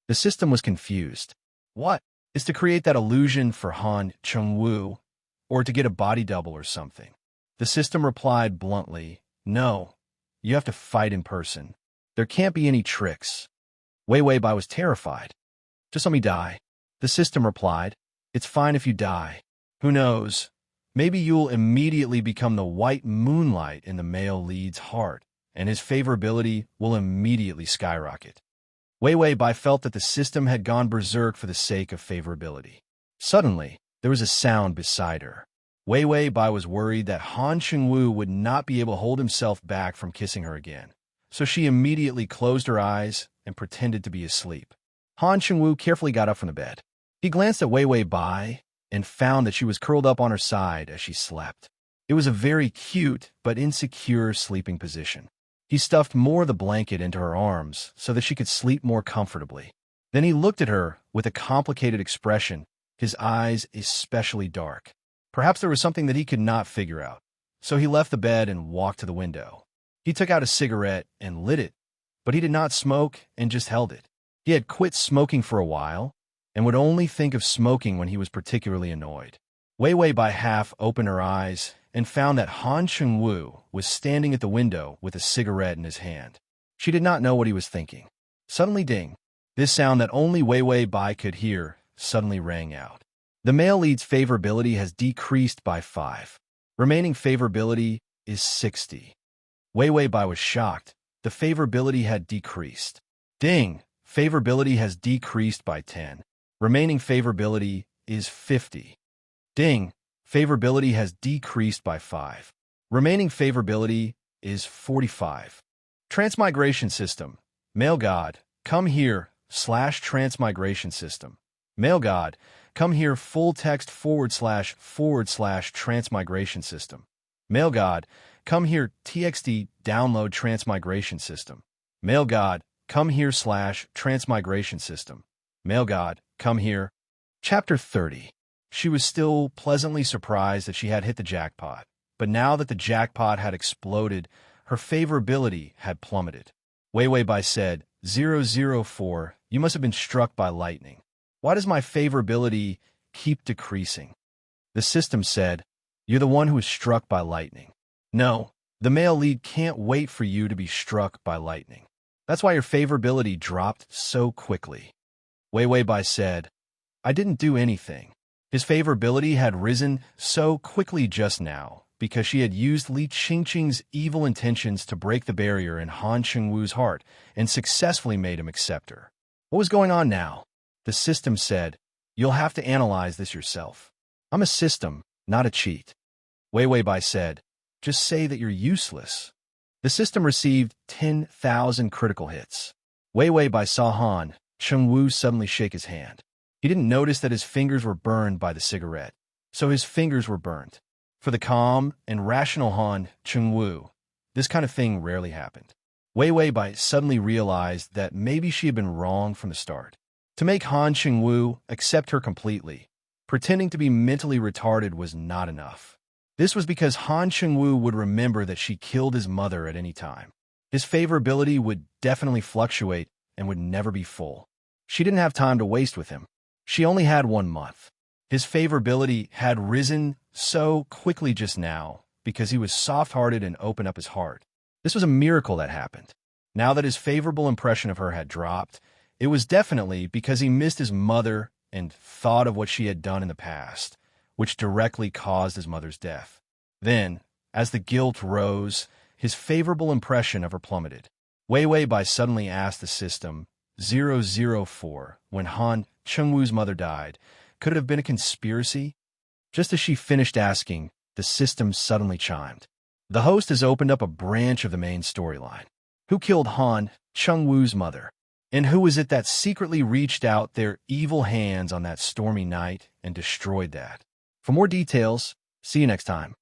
[SPEAKER 1] The system was confused. What? Is to create that illusion for Han Chengwu, or to get a body double or something? The system replied bluntly, no, you have to fight in person. There can't be any tricks. Wei Wei Bai was terrified. Just let me die. The system replied, it's fine if you die. Who knows? Maybe you'll immediately become the white moonlight in the male lead's heart, and his favorability will immediately skyrocket. Wei Wei Bai felt that the system had gone berserk for the sake of favorability. Suddenly, there was a sound beside her. Wei Wei Bai was worried that Han Chengwu would not be able to hold himself back from kissing her again, so she immediately closed her eyes and pretended to be asleep. Han Chengwu carefully got up from the bed. He glanced at Wei Wei Bai and found that she was curled up on her side as she slept. It was a very cute but insecure sleeping position. He stuffed more of the blanket into her arms so that she could sleep more comfortably. Then he looked at her with a complicated expression, his eyes especially dark. Perhaps there was something that he could not figure out, so he left the bed and walked to the window. He took out a cigarette and lit it, but he did not smoke and just held it. He had quit smoking for a while and would only think of smoking when he was particularly annoyed. Wei Wei Bai half opened her eyes and found that Han Chengwu was standing at the window with a cigarette in his hand. She did not know what he was thinking. Suddenly, ding! This sound that only Wei Wei Bai could hear suddenly rang out. The male lead's favorability has decreased by 5. Remaining favorability is 60. Wei Wei Bai was shocked. The favorability had decreased. Ding! Favorability has decreased by 10. Remaining favorability is 50. Ding! Favorability has decreased by 5. Remaining favorability is 45. Transmigration system. Male God, come here, /transmigration system. Male God, come here, full text / transmigration system. Male God, come here, txt download transmigration system. Male God, come here / transmigration system. Male God, come here. Chapter 30. She was still pleasantly surprised that she had hit the jackpot, but now that the jackpot had exploded, her favorability had plummeted. Wei Wei Bai said, 004, you must have been struck by lightning. Why does my favorability keep decreasing? The system said, you're the one who was struck by lightning. No, the male lead can't wait for you to be struck by lightning. That's why your favorability dropped so quickly. Wei Wei Bai said, I didn't do anything. His favorability had risen so quickly just now because she had used Li Qingqing's evil intentions to break the barrier in Han Qingwu's heart and successfully made him accept her. What was going on now? The system said, you'll have to analyze this yourself. I'm a system, not a cheat. Wei Wei Bai said, just say that you're useless. The system received 10,000 critical hits. Wei Wei Bai saw Han Qingwu suddenly shake his hand. He didn't notice that his fingers were burned by the cigarette, so his fingers were burnt. For the calm and rational Han Qingwu, this kind of thing rarely happened. Wei Wei Bai suddenly realized that maybe she had been wrong from the start. To make Han Qingwu accept her completely, pretending to be mentally retarded was not enough. This was because Han Qingwu would remember that she killed his mother at any time. His favorability would definitely fluctuate and would never be full. She didn't have time to waste with him. She only had 1 month. His favorability had risen so quickly just now because he was soft-hearted and opened up his heart. This was a miracle that happened. Now that his favorable impression of her had dropped, it was definitely because he missed his mother and thought of what she had done in the past, which directly caused his mother's death. Then, as the guilt rose, his favorable impression of her plummeted. Wei Wei Bai suddenly asked the system, 004, when Han Qingwu's mother died, could it have been a conspiracy? Just as she finished asking, the system suddenly chimed. The host has opened up a branch of the main storyline. Who killed Han Qingwu's mother? And who was it that secretly reached out their evil hands on that stormy night and destroyed that? For more details, see you next time.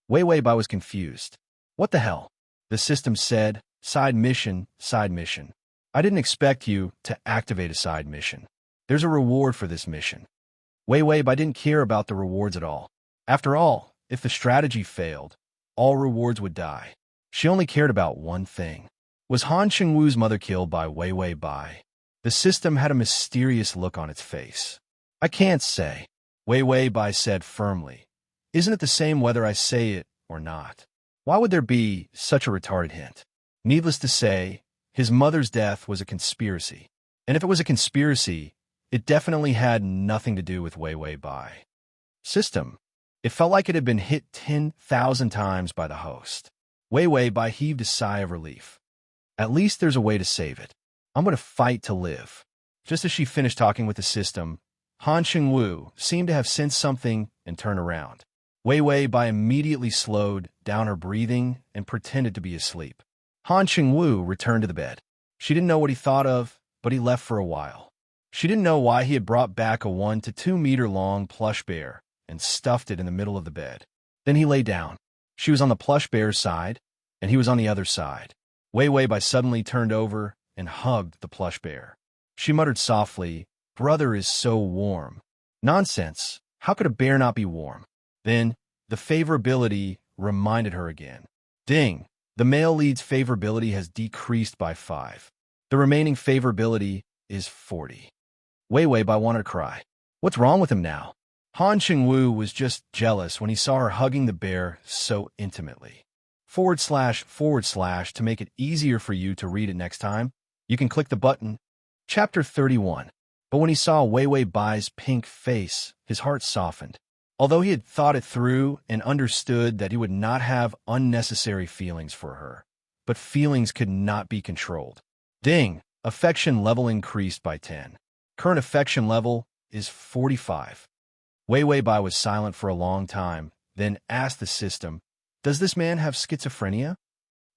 [SPEAKER 1] Wei Wei Bai was confused. What the hell? The system said, side mission, side mission. I didn't expect you to activate a side mission. There's a reward for this mission. Wei Wei Bai didn't care about the rewards at all. After all, if the strategy failed, all rewards would die. She only cared about one thing. Was Han Qingwu's mother killed by Wei Wei Bai? The system had a mysterious look on its face. I can't say, Wei Wei Bai said firmly. Isn't it the same whether I say it or not? Why would there be such a retarded hint? Needless to say, his mother's death was a conspiracy. And if it was a conspiracy, it definitely had nothing to do with Wei Wei Bai. System. It felt like it had been hit 10,000 times by the host. Wei Wei Bai heaved a sigh of relief. At least there's a way to save it. I'm going to fight to live. Just as she finished talking with the system, Han Qingwu seemed to have sensed something and turned around. Wei Wei Bai immediately slowed down her breathing and pretended to be asleep. Han Qingwu returned to the bed. She didn't know what he thought of, but he left for a while. She didn't know why he had brought back a 1 to 2 meter long plush bear and stuffed it in the middle of the bed. Then he lay down. She was on the plush bear's side, and he was on the other side. Wei Wei Bai suddenly turned over and hugged the plush bear. She muttered softly, "Brother is so warm." Nonsense. How could a bear not be warm? Then, the favorability reminded her again. Ding! The male lead's favorability has decreased by 5. The remaining favorability is 40. Wei Wei Bai wanted to cry. What's wrong with him now? Han Qingwu was just jealous when he saw her hugging the bear so intimately. / to make it easier for you to read it next time, you can click the button. Chapter 31. But when he saw Wei Wei Bai's pink face, his heart softened. Although he had thought it through and understood that he would not have unnecessary feelings for her, but feelings could not be controlled. Ding! Affection level increased by 10. Current affection level is 45. Wei Wei Bai was silent for a long time, then asked the system, "Does this man have schizophrenia?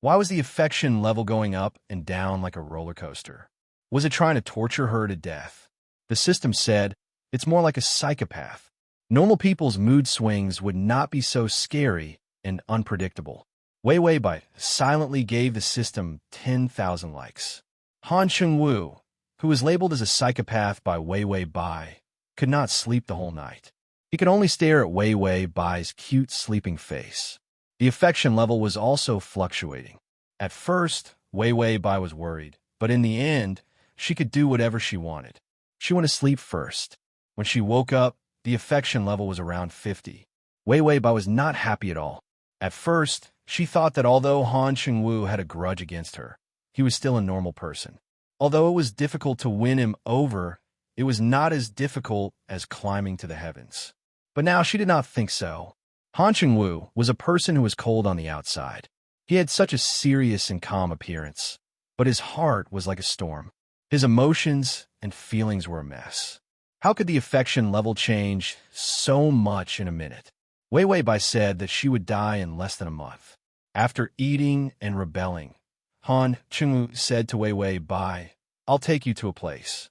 [SPEAKER 1] Why was the affection level going up and down like a roller coaster? Was it trying to torture her to death?" The system said, "It's more like a psychopath. Normal people's mood swings would not be so scary and unpredictable." Wei Wei Bai silently gave the system 10,000 likes. Han Chengwu, who was labeled as a psychopath by Wei Wei Bai, could not sleep the whole night. He could only stare at Wei Wei Bai's cute sleeping face. The affection level was also fluctuating. At first, Wei Wei Bai was worried, but in the end, she could do whatever she wanted. She went to sleep first. When she woke up, the affection level was around 50. Wei Wei Bai was not happy at all. At first, she thought that although Han Chengwu had a grudge against her, he was still a normal person. Although it was difficult to win him over, it was not as difficult as climbing to the heavens. But now she did not think so. Han Chengwu was a person who was cold on the outside. He had such a serious and calm appearance, but his heart was like a storm. His emotions and feelings were a mess. How could the affection level change so much in a minute? Wei Wei Bai said that she would die in less than a month. After eating and rebelling, Han Chengwu said to Wei Wei Bai, "I'll take you to a place."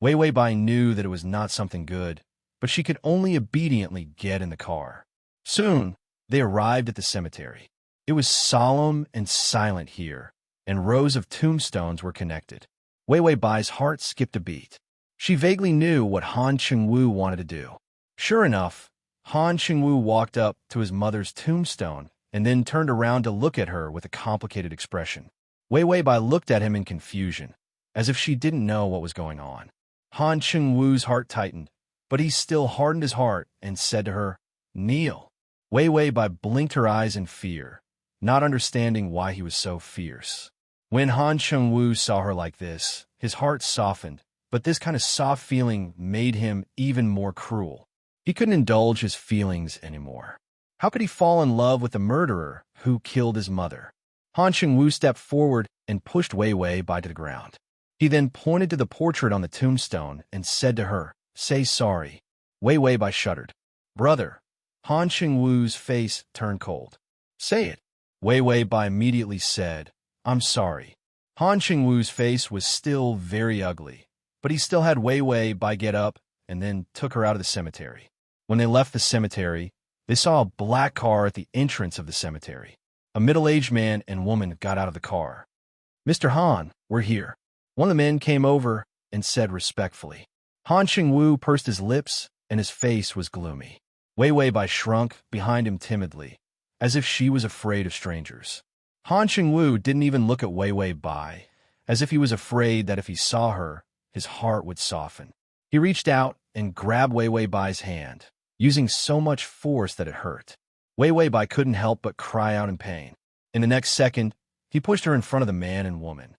[SPEAKER 1] Wei Wei Bai knew that it was not something good, but she could only obediently get in the car. Soon, they arrived at the cemetery. It was solemn and silent here, and rows of tombstones were connected. Wei Wei Bai's heart skipped a beat. She vaguely knew what Han Chengwu wanted to do. Sure enough, Han Chengwu walked up to his mother's tombstone and then turned around to look at her with a complicated expression. Wei Wei Bai looked at him in confusion, as if she didn't know what was going on. Han Chengwu's heart tightened, but he still hardened his heart and said to her, "Kneel." Wei Wei Bai blinked her eyes in fear, not understanding why he was so fierce. When Han Chengwu saw her like this, his heart softened, but this kind of soft feeling made him even more cruel. He couldn't indulge his feelings anymore. How could he fall in love with a murderer who killed his mother? Han Chengwu stepped forward and pushed Wei Wei Bai to the ground. He then pointed to the portrait on the tombstone and said to her, "Say sorry." Wei Wei Bai shuddered. "Brother." Han Chengwu's face turned cold. "Say it." Wei Wei Bai immediately said, "I'm sorry." Han Chengwu's face was still very ugly, but he still had Wei Wei Bai get up and then took her out of the cemetery. When they left the cemetery, they saw a black car at the entrance of the cemetery. A middle-aged man and woman got out of the car. "Mr. Han, we're here." One of the men came over and said respectfully. Han Chengwu pursed his lips and his face was gloomy. Wei Wei Bai shrunk behind him timidly, as if she was afraid of strangers. Han Chengwu didn't even look at Wei Wei Bai, as if he was afraid that if he saw her, his heart would soften. He reached out and grabbed Wei Wei Bai's hand, using so much force that it hurt. Wei Wei Bai couldn't help but cry out in pain. In the next second, he pushed her in front of the man and woman.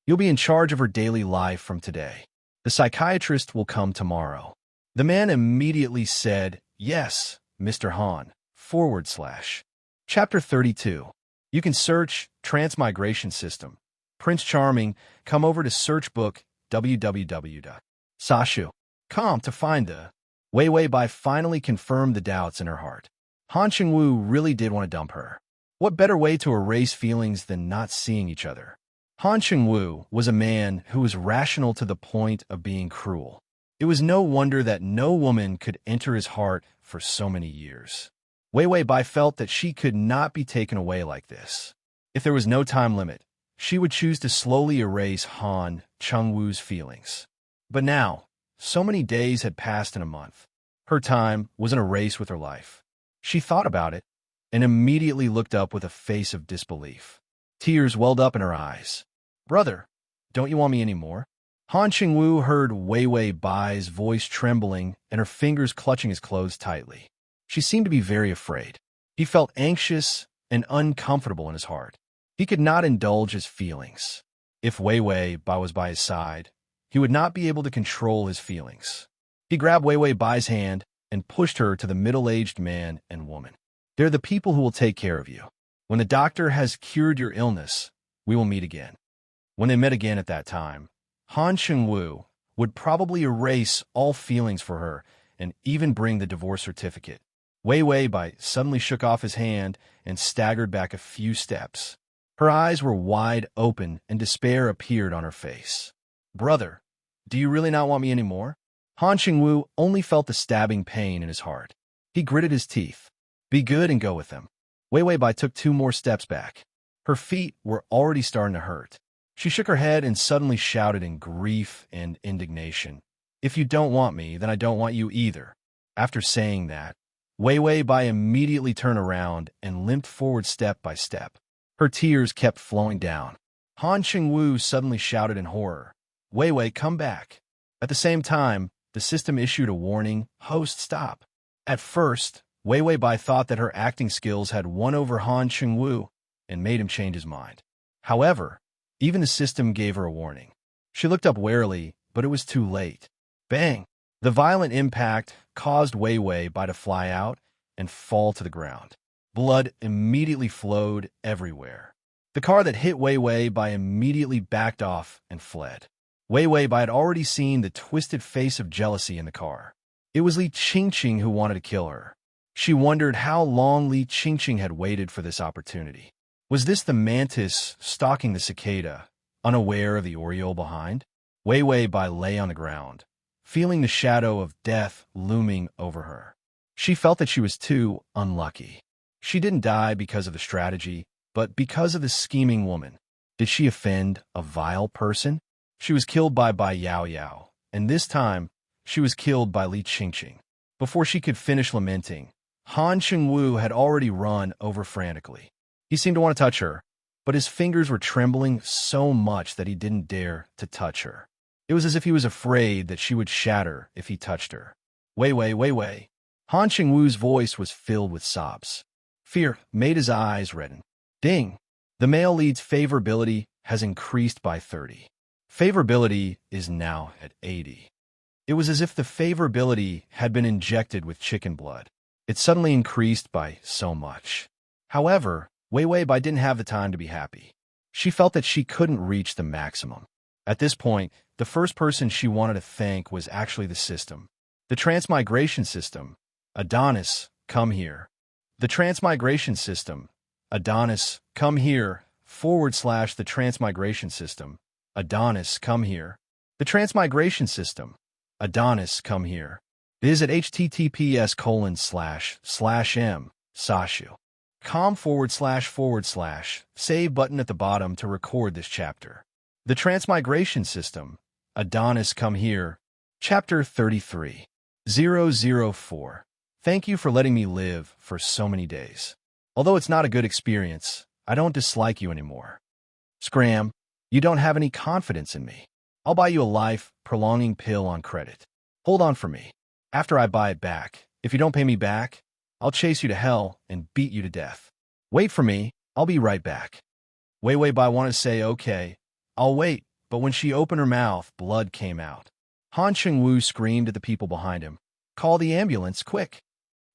[SPEAKER 1] "You'll be in charge of her daily life from today. The psychiatrist will come tomorrow." The man immediately said, "Yes, Mr. Han, /" Chapter 32. You can search Transmigration System. Prince Charming, come over to search book www.sashu.com to find the Wei Wei Bai finally confirmed the doubts in her heart. Han Chengwu really did want to dump her. What better way to erase feelings than not seeing each other? Han Chengwu was a man who was rational to the point of being cruel. It was no wonder that no woman could enter his heart for so many years. Wei Wei Bai felt that she could not be taken away like this. If there was no time limit, she would choose to slowly erase Han Chengwu's feelings. But now, so many days had passed in a month. Her time was in a race with her life. She thought about it and immediately looked up with a face of disbelief. Tears welled up in her eyes. "Brother, don't you want me anymore?" Han Chengwu heard Wei Wei Bai's voice trembling and her fingers clutching his clothes tightly. She seemed to be very afraid. He felt anxious and uncomfortable in his heart. He could not indulge his feelings. If Wei Wei Bai was by his side, he would not be able to control his feelings. He grabbed Wei Wei Bai's hand and pushed her to the middle-aged man and woman. They're the people who will take care of you. When the doctor has cured your illness, we will meet again. When they met again at that time, Han Chengwu would probably erase all feelings for her and even bring the divorce certificate. Wei Wei Bai suddenly shook off his hand and staggered back a few steps. Her eyes were wide open and despair appeared on her face. Brother, do you really not want me anymore? Han Chengwu only felt the stabbing pain in his heart. He gritted his teeth. Be good and go with them. Wei Wei Bai took 2 more steps back. Her feet were already starting to hurt. She shook her head and suddenly shouted in grief and indignation. If you don't want me, then I don't want you either. After saying that, Wei Wei Bai immediately turned around and limped forward step by step. Her tears kept flowing down. Han Chengwu suddenly shouted in horror. Wei Wei, come back. At the same time, the system issued a warning, host stop. At first, Wei Wei Bai thought that her acting skills had won over Han Chengwu and made him change his mind. However, even the system gave her a warning. She looked up warily, but it was too late. Bang! The violent impact caused Wei Wei Bai to fly out and fall to the ground. Blood immediately flowed everywhere. The car that hit Wei Wei Bai immediately backed off and fled. Wei Wei Bai had already seen the twisted face of jealousy in the car. It was Li Qingqing who wanted to kill her. She wondered how long Li Qingqing had waited for this opportunity. Was this the mantis stalking the cicada, unaware of the oriole behind? Wei Wei Bai lay on the ground, feeling the shadow of death looming over her. She felt that she was too unlucky. She didn't die because of the strategy, but because of the scheming woman. Did she offend a vile person? She was killed by Bai Yao Yao, and this time, she was killed by Li Qingqing. Before she could finish lamenting, Han Chengwu had already run over frantically. He seemed to want to touch her, but his fingers were trembling so much that he didn't dare to touch her. It was as if he was afraid that she would shatter if he touched her. Wei Wei, Wei Wei. Han Chengwu's voice was filled with sobs. Fear made his eyes redden. Ding! The male lead's favorability has increased by 30. Favorability is now at 80. It was as if the favorability had been injected with chicken blood. It suddenly increased by so much. However, Wei Wei Bai didn't have the time to be happy. She felt that she couldn't reach the maximum. At this point, the first person she wanted to thank was actually the system. The Transmigration system. Adonis, come here. The Transmigration system. Adonis, come here. / the Transmigration system. Adonis, come here. The Transmigration system. Adonis, come here. Visit https://m sashu. com / save button at the bottom to record this chapter. The Transmigration System. Adonis, come here. Chapter 33. 004. Thank you for letting me live for so many days. Although it's not a good experience, I don't dislike you anymore. Scram, you don't have any confidence in me. I'll buy you a life-prolonging pill on credit. Hold on for me. After I buy it back, if you don't pay me back, I'll chase you to hell and beat you to death. Wait for me, I'll be right back. Wei Wei Bai wanted to say, okay, I'll wait, but when she opened her mouth, blood came out. Han Chengwu screamed at the people behind him, call the ambulance, quick.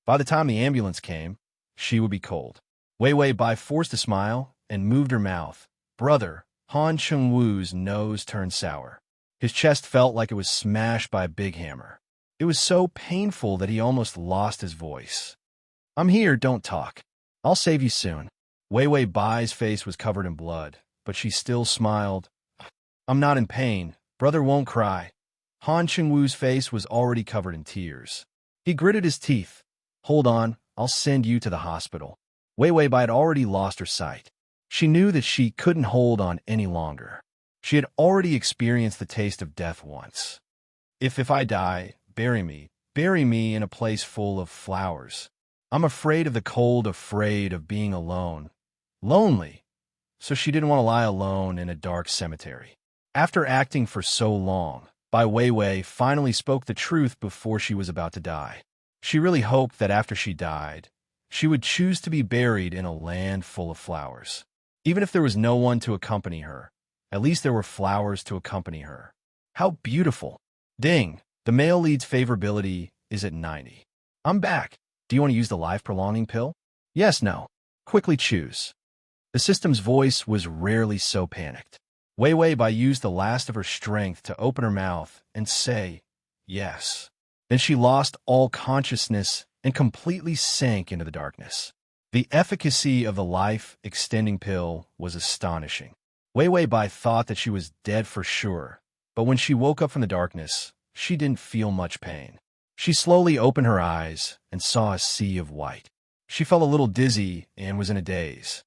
[SPEAKER 1] By the time the ambulance came, she would be cold. Wei Wei Bai forced a smile and moved her mouth. Brother, Han Chengwu's nose turned sour. His chest felt like it was smashed by a big hammer. It was so painful that he almost lost his voice. I'm here, don't talk. I'll save you soon. Wei Wei Bai's face was covered in blood, but she still smiled. I'm not in pain. Brother won't cry. Han Chengwu's face was already covered in tears. He gritted his teeth. Hold on, I'll send you to the hospital. Wei Wei Bai had already lost her sight. She knew that she couldn't hold on any longer. She had already experienced the taste of death once. If I die, bury me in a place full of flowers. I'm afraid of the cold, afraid of being alone. Lonely. So she didn't want to lie alone in a dark cemetery. After acting for so long, Bai Weiwei finally spoke the truth before she was about to die. She really hoped that after she died, she would choose to be buried in a land full of flowers. Even if there was no one to accompany her, at least there were flowers to accompany her. How beautiful. Ding. The male lead's favorability is at 90. I'm back. Do you want to use the life prolonging pill? Yes, no. Quickly choose. The system's voice was rarely so panicked. Wei Wei Bai used the last of her strength to open her mouth and say, yes. Then she lost all consciousness and completely sank into the darkness. The efficacy of the life-extending pill was astonishing. Wei Wei Bai thought that she was dead for sure, but when she woke up from the darkness, she didn't feel much pain. She slowly opened her eyes and saw a sea of white. She felt a little dizzy and was in a daze.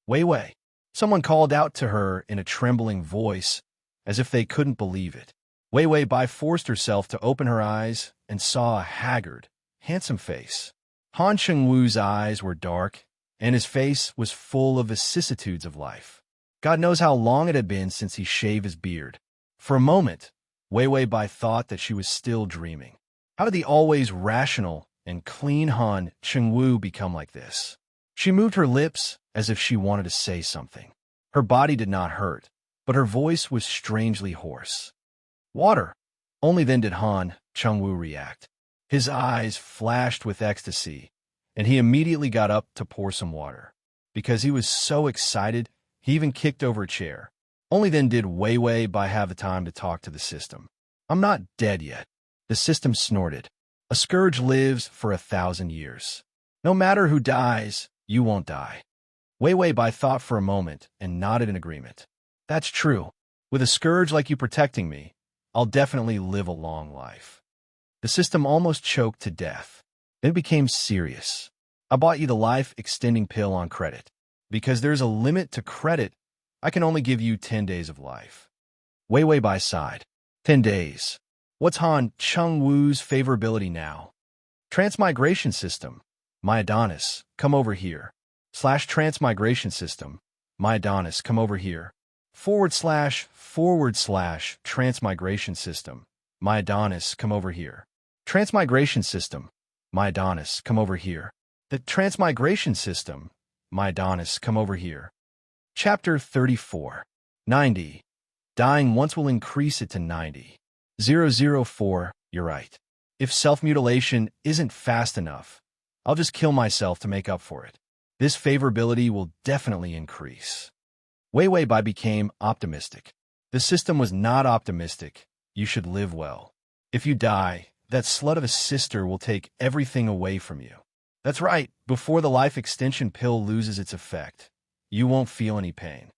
[SPEAKER 1] Wei Wei. Someone called out to her in a trembling voice, as if they couldn't believe it. Wei Wei Bai forced herself to open her eyes and saw a haggard, handsome face. Han Chengwu's eyes were dark, and his face was full of vicissitudes of life. God knows how long it had been since he shaved his beard. For a moment, Wei Wei Bai thought that she was still dreaming. How did the always rational and clean Han Chengwu become like this? She moved her lips as if she wanted to say something. Her body did not hurt, but her voice was strangely hoarse. Water. Only then did Han Chengwu react. His eyes flashed with ecstasy, and he immediately got up to pour some water. Because he was so excited, he even kicked over a chair. Only then did Wei Wei Bai have the time to talk to the system. I'm not dead yet. The system snorted. A scourge lives for 1,000 years. No matter who dies, you won't die. Wei Wei Bai thought for a moment and nodded in agreement. That's true. With a scourge like you protecting me, I'll definitely live a long life. The system almost choked to death. Then it became serious. I bought you the life-extending pill on credit. Because there's a limit to credit, I can only give you 10 days of life. Wei Wei Bai sighed. 10 days. What's Han Chengwu's favorability now? Transmigration system. My Adonis, come over here. /transmigration system. My Adonis, come over here. // transmigration system. My Adonis, come over here. Transmigration system. My Adonis, come over here. The transmigration system. My Adonis, come over here. Chapter 34. 90. Dying once will increase it to 90. 004. You're right. If self-mutilation isn't fast enough, I'll just kill myself to make up for it. This favorability will definitely increase. Wei Wei Bai became optimistic. The system was not optimistic. You should live well. If you die, that slut of a sister will take everything away from you. That's right, before the life extension pill loses its effect, you won't feel any pain.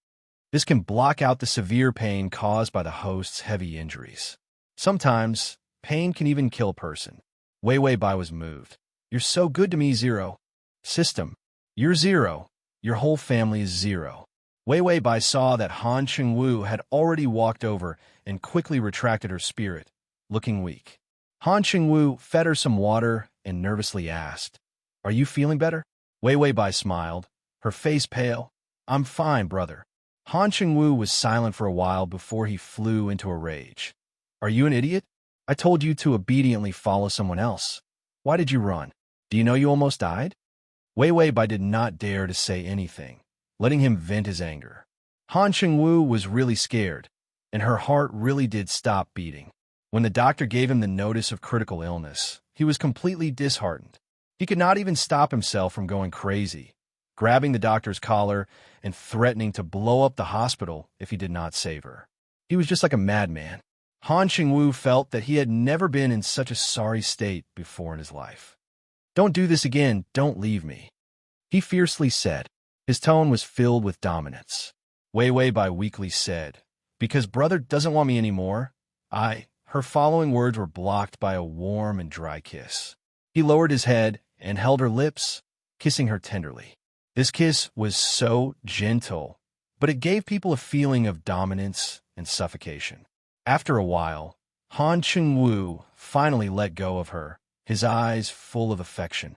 [SPEAKER 1] This can block out the severe pain caused by the host's heavy injuries. Sometimes, pain can even kill a person. Wei Wei Bai was moved. You're so good to me, Zero. System. You're zero. Your whole family is zero. Wei Wei Bai saw that Han Chengwu had already walked over and quickly retracted her spirit, looking weak. Han Chengwu fed her some water and nervously asked, Are you feeling better? Wei Wei Bai smiled, her face pale. I'm fine, brother. Han Chengwu was silent for a while before he flew into a rage. Are you an idiot? I told you to obediently follow someone else. Why did you run? Do you know you almost died? Wei Wei Bai did not dare to say anything, letting him vent his anger. Han Chengwu was really scared, and her heart really did stop beating. When the doctor gave him the notice of critical illness, he was completely disheartened. He could not even stop himself from going crazy, grabbing the doctor's collar and threatening to blow up the hospital if he did not save her. He was just like a madman. Han Chengwu felt that he had never been in such a sorry state before in his life. Don't do this again, don't leave me, he fiercely said. His tone was filled with dominance. Wei Wei Bai weakly said, Because brother doesn't want me anymore, Her following words were blocked by a warm and dry kiss. He lowered his head and held her lips, kissing her tenderly. This kiss was so gentle, but it gave people a feeling of dominance and suffocation. After a while, Han Chengwu finally let go of her, his eyes full of affection.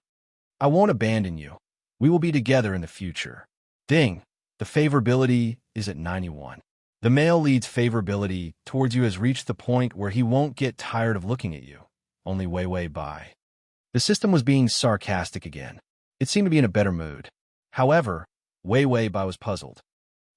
[SPEAKER 1] I won't abandon you. We will be together in the future. Ding! The favorability is at 91. The male lead's favorability towards you has reached the point where he won't get tired of looking at you. Only Wei Wei Bai. The system was being sarcastic again. It seemed to be in a better mood. However, Wei Wei Bai was puzzled.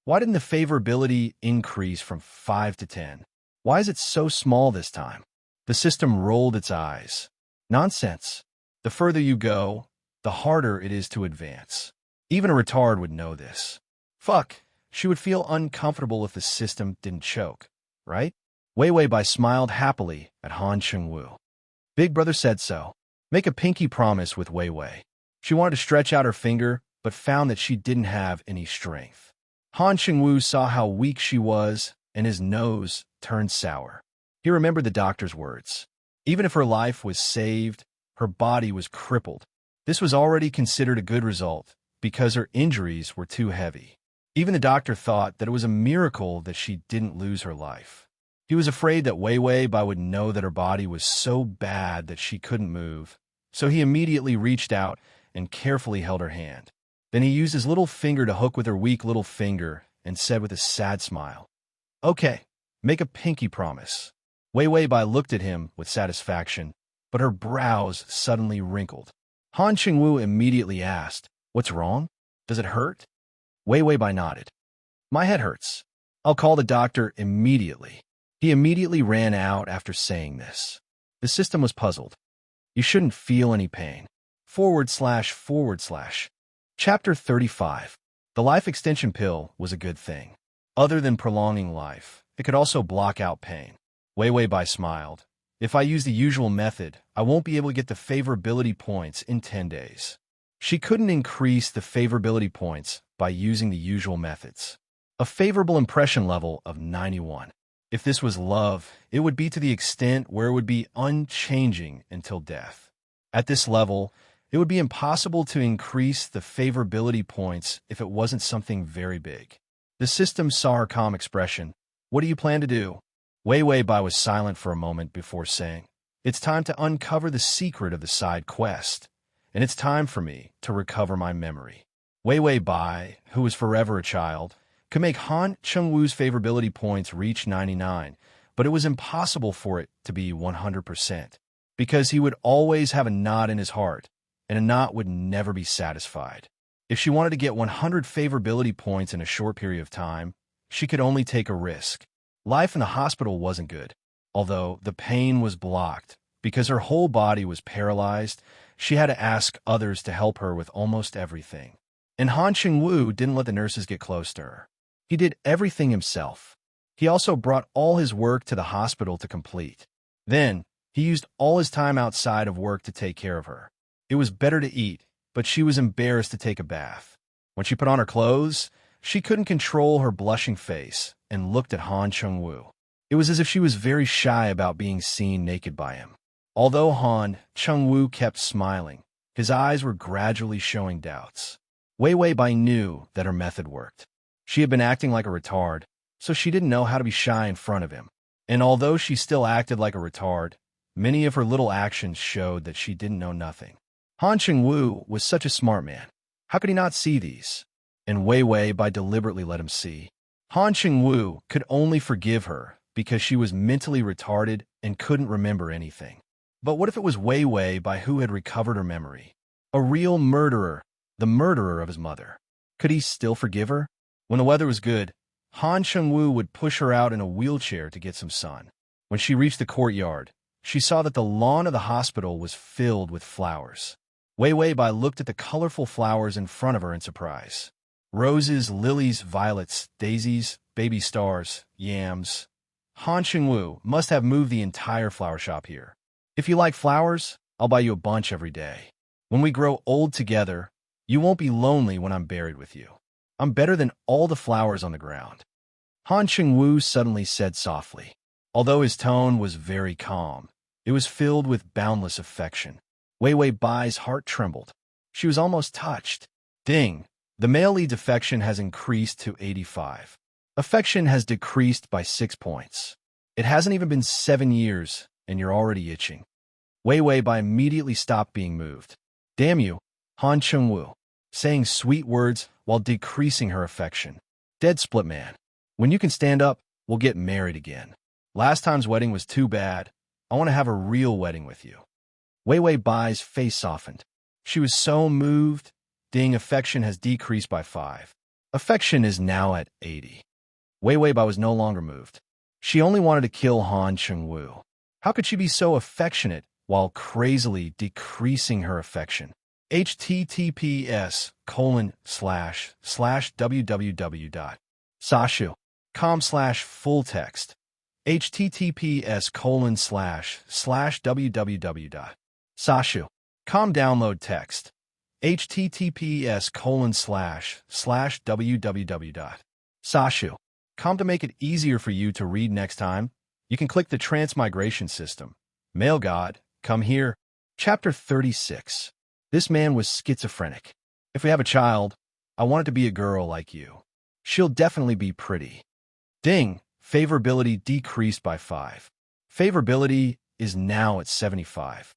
[SPEAKER 1] Why didn't the favorability increase from 5 to 10? Why is it so small this time? The system rolled its eyes. Nonsense. The further you go, the harder it is to advance. Even a retard would know this. Fuck, she would feel uncomfortable if the system didn't choke, right? Wei Wei Bai smiled happily at Han Chengwu. Big brother said so. Make a pinky promise with Wei Wei. She wanted to stretch out her finger, but found that she didn't have any strength. Han Chengwu saw how weak she was, and his nose turned sour. He remembered the doctor's words. Even if her life was saved, her body was crippled. This was already considered a good result, because her injuries were too heavy. Even the doctor thought that it was a miracle that she didn't lose her life. He was afraid that Wei Wei Bai would know that her body was so bad that she couldn't move, so he immediately reached out and carefully held her hand. Then he used his little finger to hook with her weak little finger and said with a sad smile, "Okay, make a pinky promise." Wei Wei Bai looked at him with satisfaction, but her brows suddenly wrinkled. Han Chengwu immediately asked, "What's wrong? Does it hurt?" Wei Wei Bai nodded. "My head hurts. I'll call the doctor immediately." He immediately ran out after saying this. The system was puzzled. You shouldn't feel any pain. // Chapter 35. The life extension pill was a good thing. Other than prolonging life, it could also block out pain. Wei Wei Bai smiled. If I use the usual method, I won't be able to get the favorability points in 10 days. She couldn't increase the favorability points by using the usual methods. A favorable impression level of 91. If this was love, it would be to the extent where it would be unchanging until death. At this level, it would be impossible to increase the favorability points if it wasn't something very big. The system saw her calm expression. "What do you plan to do?" Wei Wei Bai was silent for a moment before saying, "It's time to uncover the secret of the side quest, and it's time for me to recover my memory." Wei Wei Bai, who was forever a child, could make Han Chengwu's favorability points reach 99, but it was impossible for it to be 100%, because he would always have a knot in his heart, and a knot would never be satisfied. If she wanted to get 100 favorability points in a short period of time, she could only take a risk. Life in the hospital wasn't good. Although the pain was blocked, because her whole body was paralyzed, she had to ask others to help her with almost everything. And Han Chengwu didn't let the nurses get close to her. He did everything himself. He also brought all his work to the hospital to complete. Then, he used all his time outside of work to take care of her. It was better to eat, but she was embarrassed to take a bath. When she put on her clothes, she couldn't control her blushing face and looked at Han Chengwu. It was as if she was very shy about being seen naked by him. Although Han Chengwu kept smiling, his eyes were gradually showing doubts. Wei Wei Bai knew that her method worked. She had been acting like a retard, so she didn't know how to be shy in front of him. And although she still acted like a retard, many of her little actions showed that she didn't know nothing. Han Chengwu was such a smart man. How could he not see these? And Wei Wei Bai deliberately let him see. Han Chengwu could only forgive her because she was mentally retarded and couldn't remember anything. But what if it was Wei Wei Bai who had recovered her memory? A real murderer, the murderer of his mother. Could he still forgive her? When the weather was good, Han Chengwu would push her out in a wheelchair to get some sun. When she reached the courtyard, she saw that the lawn of the hospital was filled with flowers. Wei Wei Bai looked at the colorful flowers in front of her in surprise. Roses, lilies, violets, daisies, baby stars, yams. Han Chengwu must have moved the entire flower shop here. If you like flowers, I'll buy you a bunch every day. When we grow old together, you won't be lonely when I'm buried with you. I'm better than all the flowers on the ground. Han Chengwu suddenly said softly. Although his tone was very calm, it was filled with boundless affection. Wei Wei Bai's heart trembled. She was almost touched. Ding! The male lead's affection has increased to 85. Affection has decreased by 6 points. It hasn't even been 7 years, and you're already itching. Wei Wei Bai immediately stopped being moved. Damn you, Han Chengwu, saying sweet words while decreasing her affection. Dead split man. When you can stand up, we'll get married again. Last time's wedding was too bad. I want to have a real wedding with you. Wei Wei Bai's face softened. She was so moved. Ding, affection has decreased by 5. Affection is now at 80. Wei Wei Bai was no longer moved. She only wanted to kill Han Cheng-woo. How could she be so affectionate while crazily decreasing her affection? https://www.sashu.com/full text. https://www.sashu.com download text. https://www.sashu.com to make it easier for you to read next time. You can click the Transmigration system. Male God, come here. Chapter 36. This man was schizophrenic. If we have a child, I want it to be a girl like you. She'll definitely be pretty. Ding. Favorability decreased by 5. Favorability is now at 75.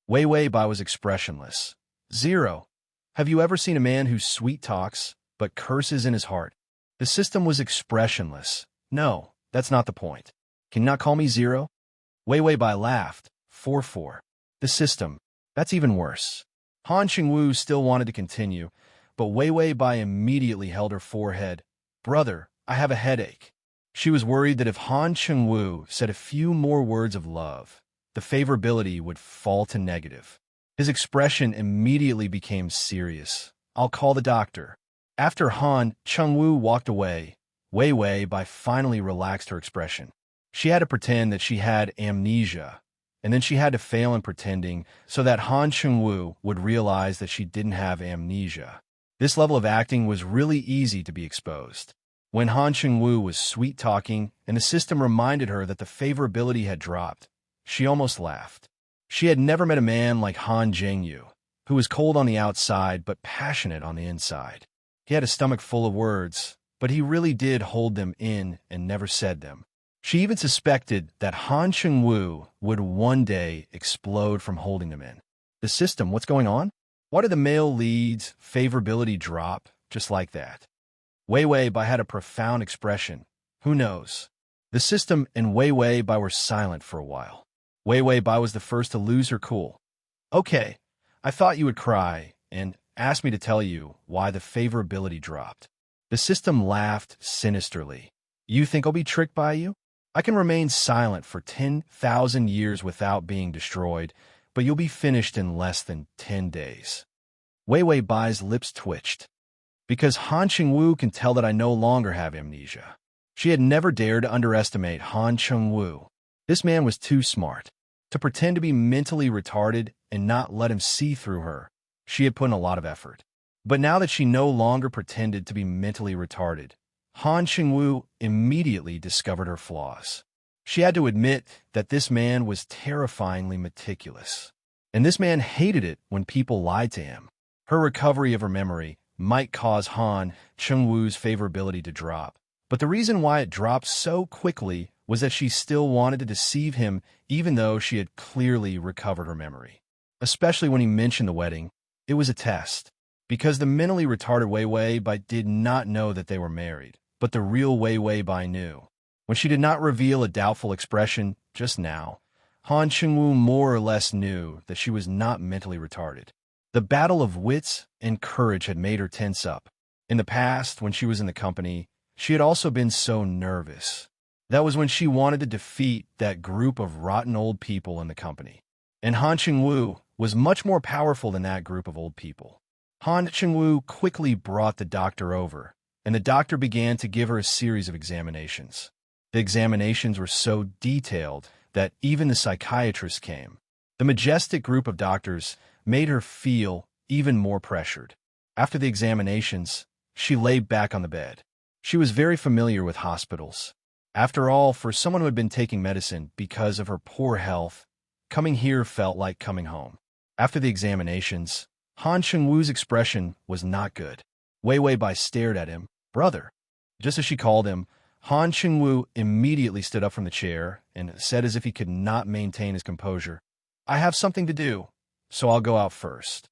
[SPEAKER 1] Wei Wei Bai was expressionless. 0. Have you ever seen a man who sweet talks, but curses in his heart? The system was expressionless. No, that's not the point. Can you not call me 0? Wei Wei Bai laughed. 4-4. The system. That's even worse. Han Cheng-woo still wanted to continue, but Wei Wei Bai immediately held her forehead. Brother, I have a headache. She was worried that if Han Cheng-woo said a few more words of love, the favorability would fall to negative. His expression immediately became serious. I'll call the doctor. After Han Cheng-woo walked away, Wei Wei Bai finally relaxed her expression. She had to pretend that she had amnesia, and then she had to fail in pretending so that Han Cheng-woo would realize that she didn't have amnesia. This level of acting was really easy to be exposed. When Han Cheng-woo was sweet-talking and the system reminded her that the favorability had dropped, she almost laughed. She had never met a man like Han Jeng-yu, who was cold on the outside but passionate on the inside. He had a stomach full of words, but he really did hold them in and never said them. She even suspected that Han Cheng-woo would one day explode from holding them in. The system, what's going on? Why did the male lead's favorability drop just like that? Wei Wei Bai had a profound expression. Who knows? The system and Wei Wei Bai were silent for a while. Wei Wei Bai was the first to lose her cool. Okay, I thought you would cry and ask me to tell you why the favorability dropped. The system laughed sinisterly. You think I'll be tricked by you? I can remain silent for 10,000 years without being destroyed, but you'll be finished in less than 10 days. Wei Wei Bai's lips twitched. Because Han Cheng-woo can tell that I no longer have amnesia. She had never dared to underestimate Han Cheng-woo. This man was too smart. To pretend to be mentally retarded and not let him see through her, she had put in a lot of effort. But now that she no longer pretended to be mentally retarded, Han Cheng-woo immediately discovered her flaws. She had to admit that this man was terrifyingly meticulous. And this man hated it when people lied to him. Her recovery of her memory might cause Han Cheng-woo's favorability to drop. But the reason why it dropped so quickly was that she still wanted to deceive him even though she had clearly recovered her memory. Especially when he mentioned the wedding, it was a test. Because the mentally retarded Wei Wei Bai did not know that they were married, but the real Wei Wei Bai knew. When she did not reveal a doubtful expression just now, Han Cheng-woo more or less knew that she was not mentally retarded. The battle of wits and courage had made her tense up. In the past, when she was in the company, she had also been so nervous. That was when she wanted to defeat that group of rotten old people in the company. And Han Cheng-woo was much more powerful than that group of old people. Han Cheng-woo quickly brought the doctor over, and the doctor began to give her a series of examinations. The examinations were so detailed that even the psychiatrist came. The majestic group of doctors made her feel even more pressured. After the examinations, she lay back on the bed. She was very familiar with hospitals. After all, for someone who had been taking medicine because of her poor health, coming here felt like coming home. After the examinations, Han Cheng-woo's expression was not good. Wei Wei Bai stared at him. Brother. Just as she called him, Han Cheng-woo immediately stood up from the chair and said as if he could not maintain his composure, I have something to do, so I'll go out first.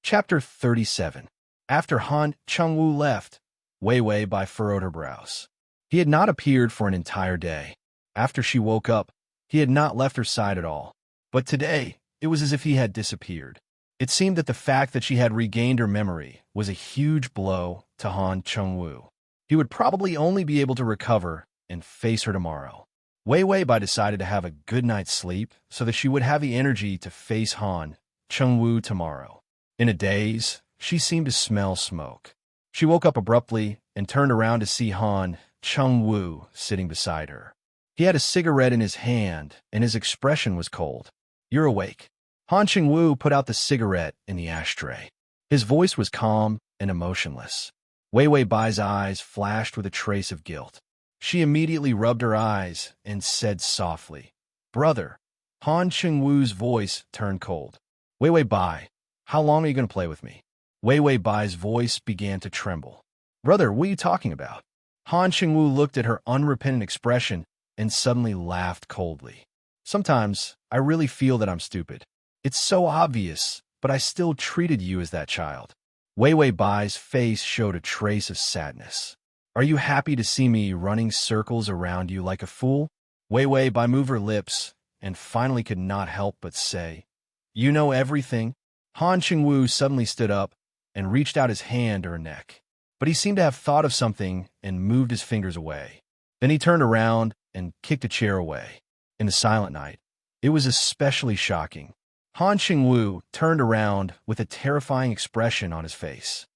[SPEAKER 1] Chapter 37. After Han Cheng-woo left, Wei Wei Bai furrowed her brows. He had not appeared for an entire day. After she woke up, he had not left her side at all. But today, it was as if he had disappeared. It seemed that the fact that she had regained her memory was a huge blow to Han Cheng-woo. He would probably only be able to recover and face her tomorrow. Wei Wei Bai decided to have a good night's sleep so that she would have the energy to face Han Chengwu tomorrow. In a daze, she seemed to smell smoke. She woke up abruptly and turned around to see Han Chengwu sitting beside her. He had a cigarette in his hand, and his expression was cold. "You're awake." Han Chengwu put out the cigarette in the ashtray. His voice was calm and emotionless. Wei Wei Bai's eyes flashed with a trace of guilt. She immediately rubbed her eyes and said softly, "Brother." Han Chengwu's voice turned cold. "Wei Wei Bai, how long are you going to play with me?" Wei Wei Bai's voice began to tremble. "Brother, what are you talking about?" Han Chengwu looked at her unrepentant expression and suddenly laughed coldly. "Sometimes I really feel that I'm stupid. It's so obvious, but I still treated you as that child." Wei Wei Bai's face showed a trace of sadness. "Are you happy to see me running circles around you like a fool?" Wei Wei Bai moved her lips and finally could not help but say, "You know everything?" Han Chengwu suddenly stood up and reached out his hand to her neck. But he seemed to have thought of something and moved his fingers away. Then he turned around and kicked a chair away. In the silent night, it was especially shocking. Han Chengwu turned around with a terrifying expression on his face.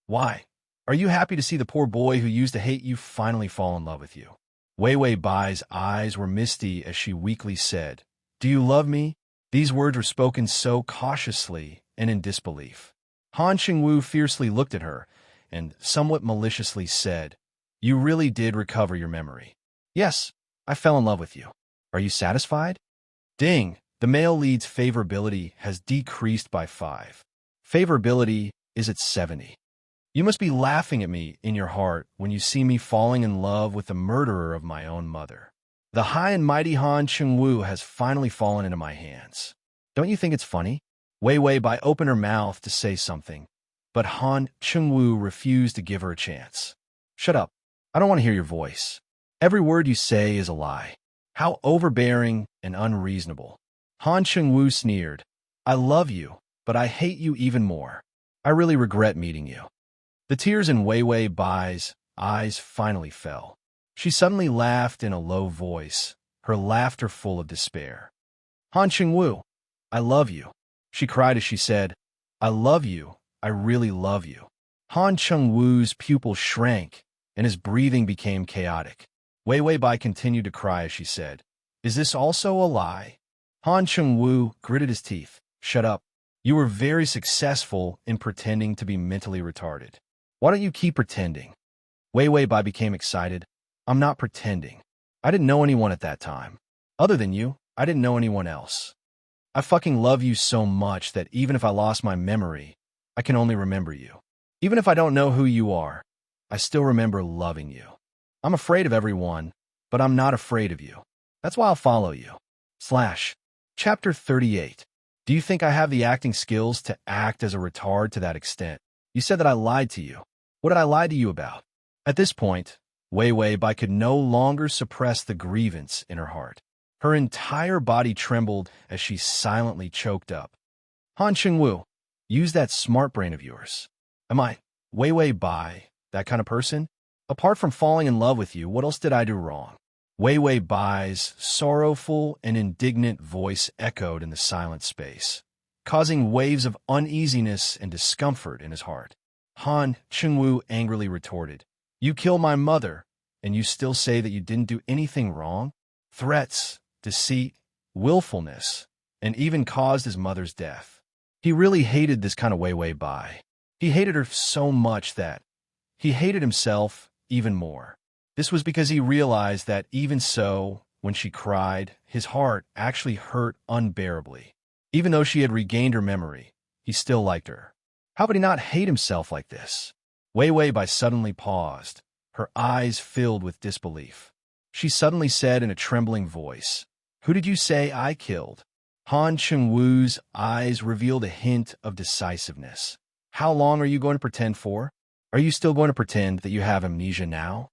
[SPEAKER 1] "Why? Are you happy to see the poor boy who used to hate you finally fall in love with you?" Wei Wei Bai's eyes were misty as she weakly said, "Do you love me?" These words were spoken so cautiously and in disbelief. Han Chengwu fiercely looked at her and somewhat maliciously said, "You really did recover your memory." "Yes, I fell in love with you. Are you satisfied?" Ding! The male lead's favorability has decreased by 5. Favorability is at 70. You must be laughing at me in your heart when you see me falling in love with the murderer of my own mother. The high and mighty Han Chengwu has finally fallen into my hands. Don't you think it's funny? Wei Wei Bai opened her mouth to say something, but Han Chengwu refused to give her a chance. "Shut up. I don't want to hear your voice. Every word you say is a lie." How overbearing and unreasonable. Han Chengwu sneered. "I love you, but I hate you even more. I really regret meeting you." The tears in Wei Wei Bai's eyes finally fell. She suddenly laughed in a low voice, her laughter full of despair. "Han Chengwu, I love you," she cried as she said, "I love you. I really love you." Han Chengwu's pupils shrank, and his breathing became chaotic. Wei Wei Bai continued to cry as she said, "Is this also a lie?" Han Chengwu gritted his teeth. "Shut up. You were very successful in pretending to be mentally retarded. Why don't you keep pretending?" Wei Wei Bai became excited. "I'm not pretending. I didn't know anyone at that time. Other than you, I didn't know anyone else. I fucking love you so much that even if I lost my memory, I can only remember you. Even if I don't know who you are, I still remember loving you. I'm afraid of everyone, but I'm not afraid of you. That's why I'll follow you." Chapter 38. Do you think I have the acting skills to act as a retard to that extent? You said that I lied to you. What did I lie to you about? At this point, Wei Wei Bai could no longer suppress the grievance in her heart. Her entire body trembled as she silently choked up. "Han Chengwu, use that smart brain of yours. Am I, Wei Wei Bai, that kind of person? Apart from falling in love with you, what else did I do wrong?" Wei Wei Bai's sorrowful and indignant voice echoed in the silent space, causing waves of uneasiness and discomfort in his heart. Han Chengwu angrily retorted, "You killed my mother, and you still say that you didn't do anything wrong? Threats, deceit, willfulness, and even caused his mother's death." He really hated this kind of Wei Wei Bai. He hated her so much that he hated himself even more. This was because he realized that even so, when she cried, his heart actually hurt unbearably. Even though she had regained her memory, he still liked her. How could he not hate himself like this? Wei Wei Bai suddenly paused, her eyes filled with disbelief. She suddenly said in a trembling voice, "Who did you say I killed?" Han Chengwu's eyes revealed a hint of decisiveness. "How long are you going to pretend for? Are you still going to pretend that you have amnesia now?"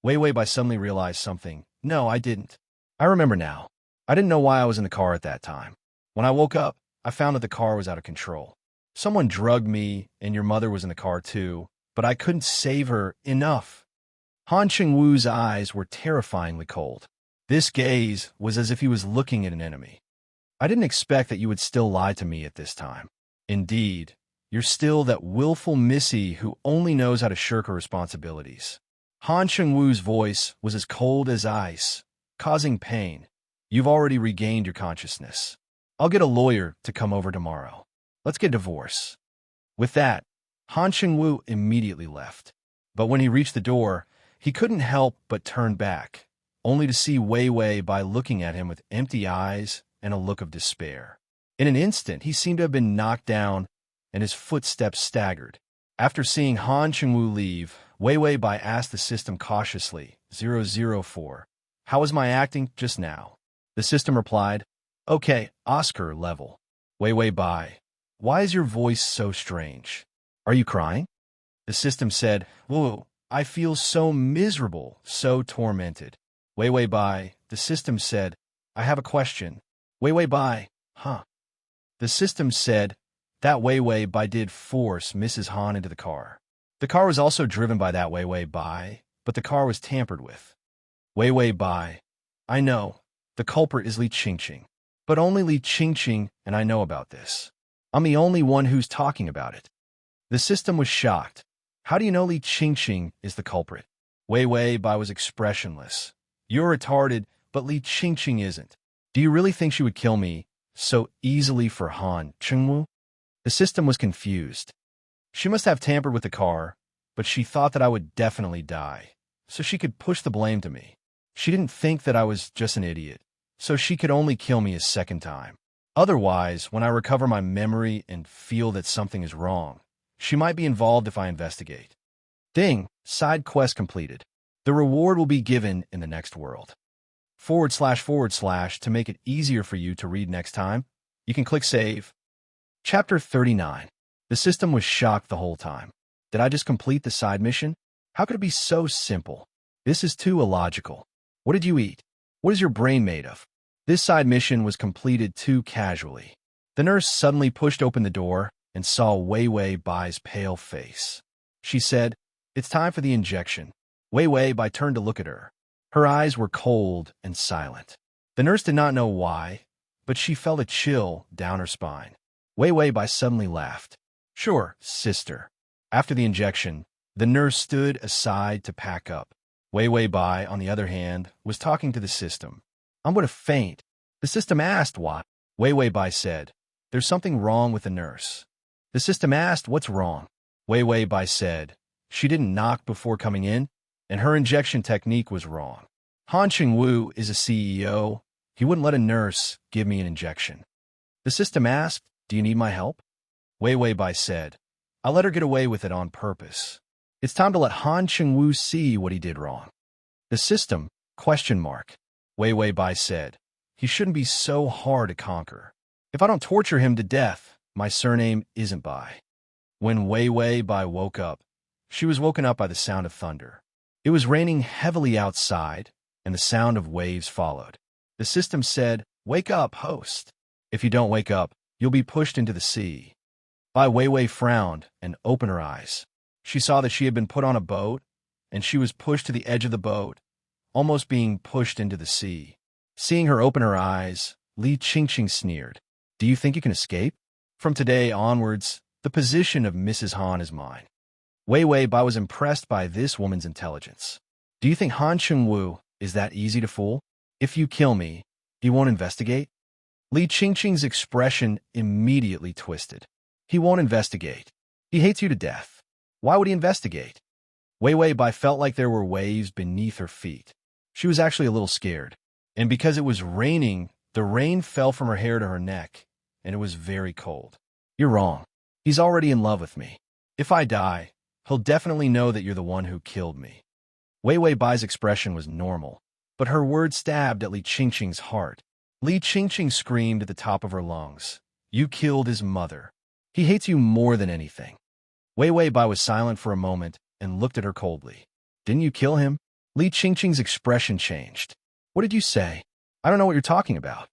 [SPEAKER 1] Wei Wei Bai suddenly realized something. "No, I didn't. I remember now. I didn't know why I was in the car at that time. When I woke up, I found that the car was out of control. Someone drugged me, and your mother was in the car too, but I couldn't save her enough. Han Chengwu's eyes were terrifyingly cold. This gaze was as if he was looking at an enemy. I didn't expect that you would still lie to me at this time. Indeed, you're still that willful missy who only knows how to shirk her responsibilities. Han Chengwu's voice was as cold as ice, causing pain. You've already regained your consciousness. I'll get a lawyer to come over tomorrow. Let's get a divorce. With that, Han Chengwu immediately left. But when he reached the door, he couldn't help but turn back, only to see Wei Wei by looking at him with empty eyes and a look of despair. In an instant, he seemed to have been knocked down, and his footsteps staggered. After seeing Han Chengwu leave, Wei Wei Bai asked the system cautiously, 004, "How was my acting just now?" The system replied, "Okay, Oscar level." Wei Wei Bai, "Why is your voice so strange? Are you crying?" The system said, "Whoa, I feel so miserable, so tormented." Wei Wei Bai, the system said, "I have a question." Wei Wei Bai, "Huh?" The system said that Wei Wei Bai did force Mrs. Han into the car. The car was also driven by that Wei Wei Bai, but the car was tampered with. Wei Wei Bai, "I know, the culprit is Li Qingqing, but only Li Qingqing and I know about this. I'm the only one who's talking about it." The system was shocked. "How do you know Li Qingqing is the culprit?" Wei Wei Bai was expressionless. "You're retarded, but Li Qingqing isn't. Do you really think she would kill me so easily for Han Chengwu?" The system was confused. She must have tampered with the car, but she thought that I would definitely die, so she could push the blame to me. She didn't think that I was just an idiot, so she could only kill me a second time. Otherwise, when I recover my memory and feel that something is wrong, she might be involved if I investigate. Ding, side quest completed. The reward will be given in the next world. // to make it easier for you to read next time, you can click save. Chapter 39. The system was shocked the whole time. Did I just complete the side mission? How could it be so simple? This is too illogical. What did you eat? What is your brain made of? This side mission was completed too casually. The nurse suddenly pushed open the door and saw Wei Wei Bai's pale face. She said, "It's time for the injection." Wei Wei Bai turned to look at her. Her eyes were cold and silent. The nurse did not know why, but she felt a chill down her spine. Wei Wei Bai suddenly laughed. "Sure, sister." After the injection, the nurse stood aside to pack up. Wei Wei Bai, on the other hand, was talking to the system. "I'm going to faint." The system asked why. Wei Wei Bai said, "There's something wrong with the nurse." The system asked, "What's wrong?" Wei Wei Bai said, "She didn't knock before coming in, and her injection technique was wrong. Han Chengwu is a CEO. He wouldn't let a nurse give me an injection." The system asked, "Do you need my help?" Wei Wei Bai said, "I'll let her get away with it on purpose. It's time to let Han Chengwu see what he did wrong." The system, ? Wei Wei Bai said, "He shouldn't be so hard to conquer. If I don't torture him to death, my surname isn't Bai." When Wei Wei Bai woke up, she was woken up by the sound of thunder. It was raining heavily outside, and the sound of waves followed. The system said, "Wake up, host. If you don't wake up, you'll be pushed into the sea." Bai Weiwei frowned and opened her eyes. She saw that she had been put on a boat, and she was pushed to the edge of the boat, almost being pushed into the sea. Seeing her open her eyes, Li Qingqing sneered. "Do you think you can escape? From today onwards, the position of Mrs. Han is mine." Wei Wei Bai was impressed by this woman's intelligence. "Do you think Han Chengwu is that easy to fool? If you kill me, he won't investigate?" Li Qingqing's expression immediately twisted. "He won't investigate. He hates you to death. Why would he investigate?" Wei Wei Bai felt like there were waves beneath her feet. She was actually a little scared. And because it was raining, the rain fell from her hair to her neck, and it was very cold. "You're wrong. He's already in love with me. If I die, he'll definitely know that you're the one who killed me." Wei Wei Bai's expression was normal, but her words stabbed at Li Qingqing's heart. Li Qingqing screamed at the top of her lungs. "You killed his mother. He hates you more than anything." Wei Wei Bai was silent for a moment and looked at her coldly. "Didn't you kill him?" Li Qingqing's expression changed. "What did you say? I don't know what you're talking about."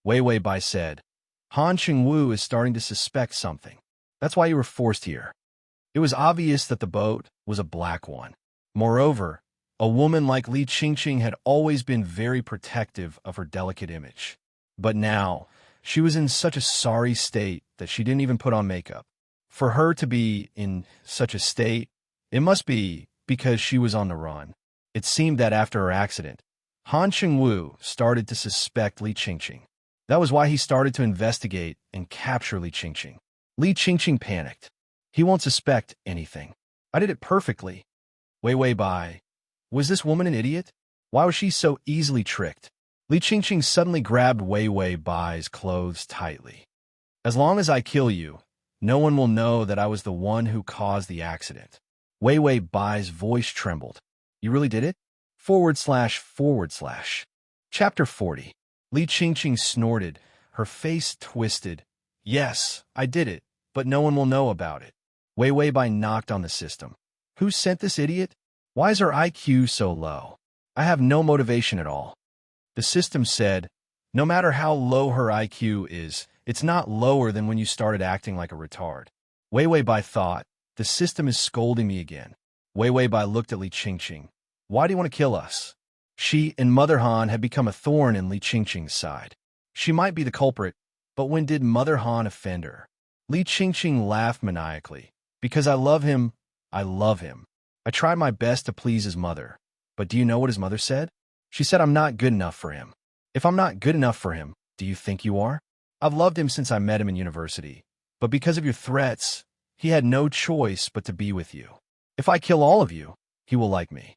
[SPEAKER 1] Wei Wei Bai said, "Han Chengwu is starting to suspect something. That's why you were forced here." It was obvious that the boat was a black one. Moreover, A woman like Li Qingqing had always been very protective of her delicate image. But now, she was in such a sorry state that she didn't even put on makeup. For her to be in such a state, it must be because she was on the run. It seemed that after her accident, Han Chengwu started to suspect Li Qingqing. That was why he started to investigate and capture Li Qingqing. Li Qingqing panicked. He won't suspect anything. I did it perfectly. Wei Bai. Was this woman an idiot? Why was she so easily tricked? Li Qingqing suddenly grabbed Wei Bai's clothes tightly. As long as I kill you, no one will know that I was the one who caused the accident. Wei Bai's voice trembled. You really did it? // Chapter 40. Li Qingqing snorted, her face twisted. Yes, I did it, but no one will know about it. Wei Bai knocked on the system. Who sent this idiot? Why is her IQ so low? I have no motivation at all. The system said, no matter how low her IQ is, it's not lower than when you started acting like a retard. Wei Bai thought, the system is scolding me again. Wei Bai looked at Li Qingqing. Why do you want to kill us? She and Mother Han had become a thorn in Li Qingqing's side. She might be the culprit, but when did Mother Han offend her? Li Qingqing laughed maniacally. Because I love him, I love him. I tried my best to please his mother. But do you know what his mother said? She said I'm not good enough for him. If I'm not good enough for him, do you think you are? I've loved him since I met him in university. But because of your threats, he had no choice but to be with you. If I kill all of you, he will like me.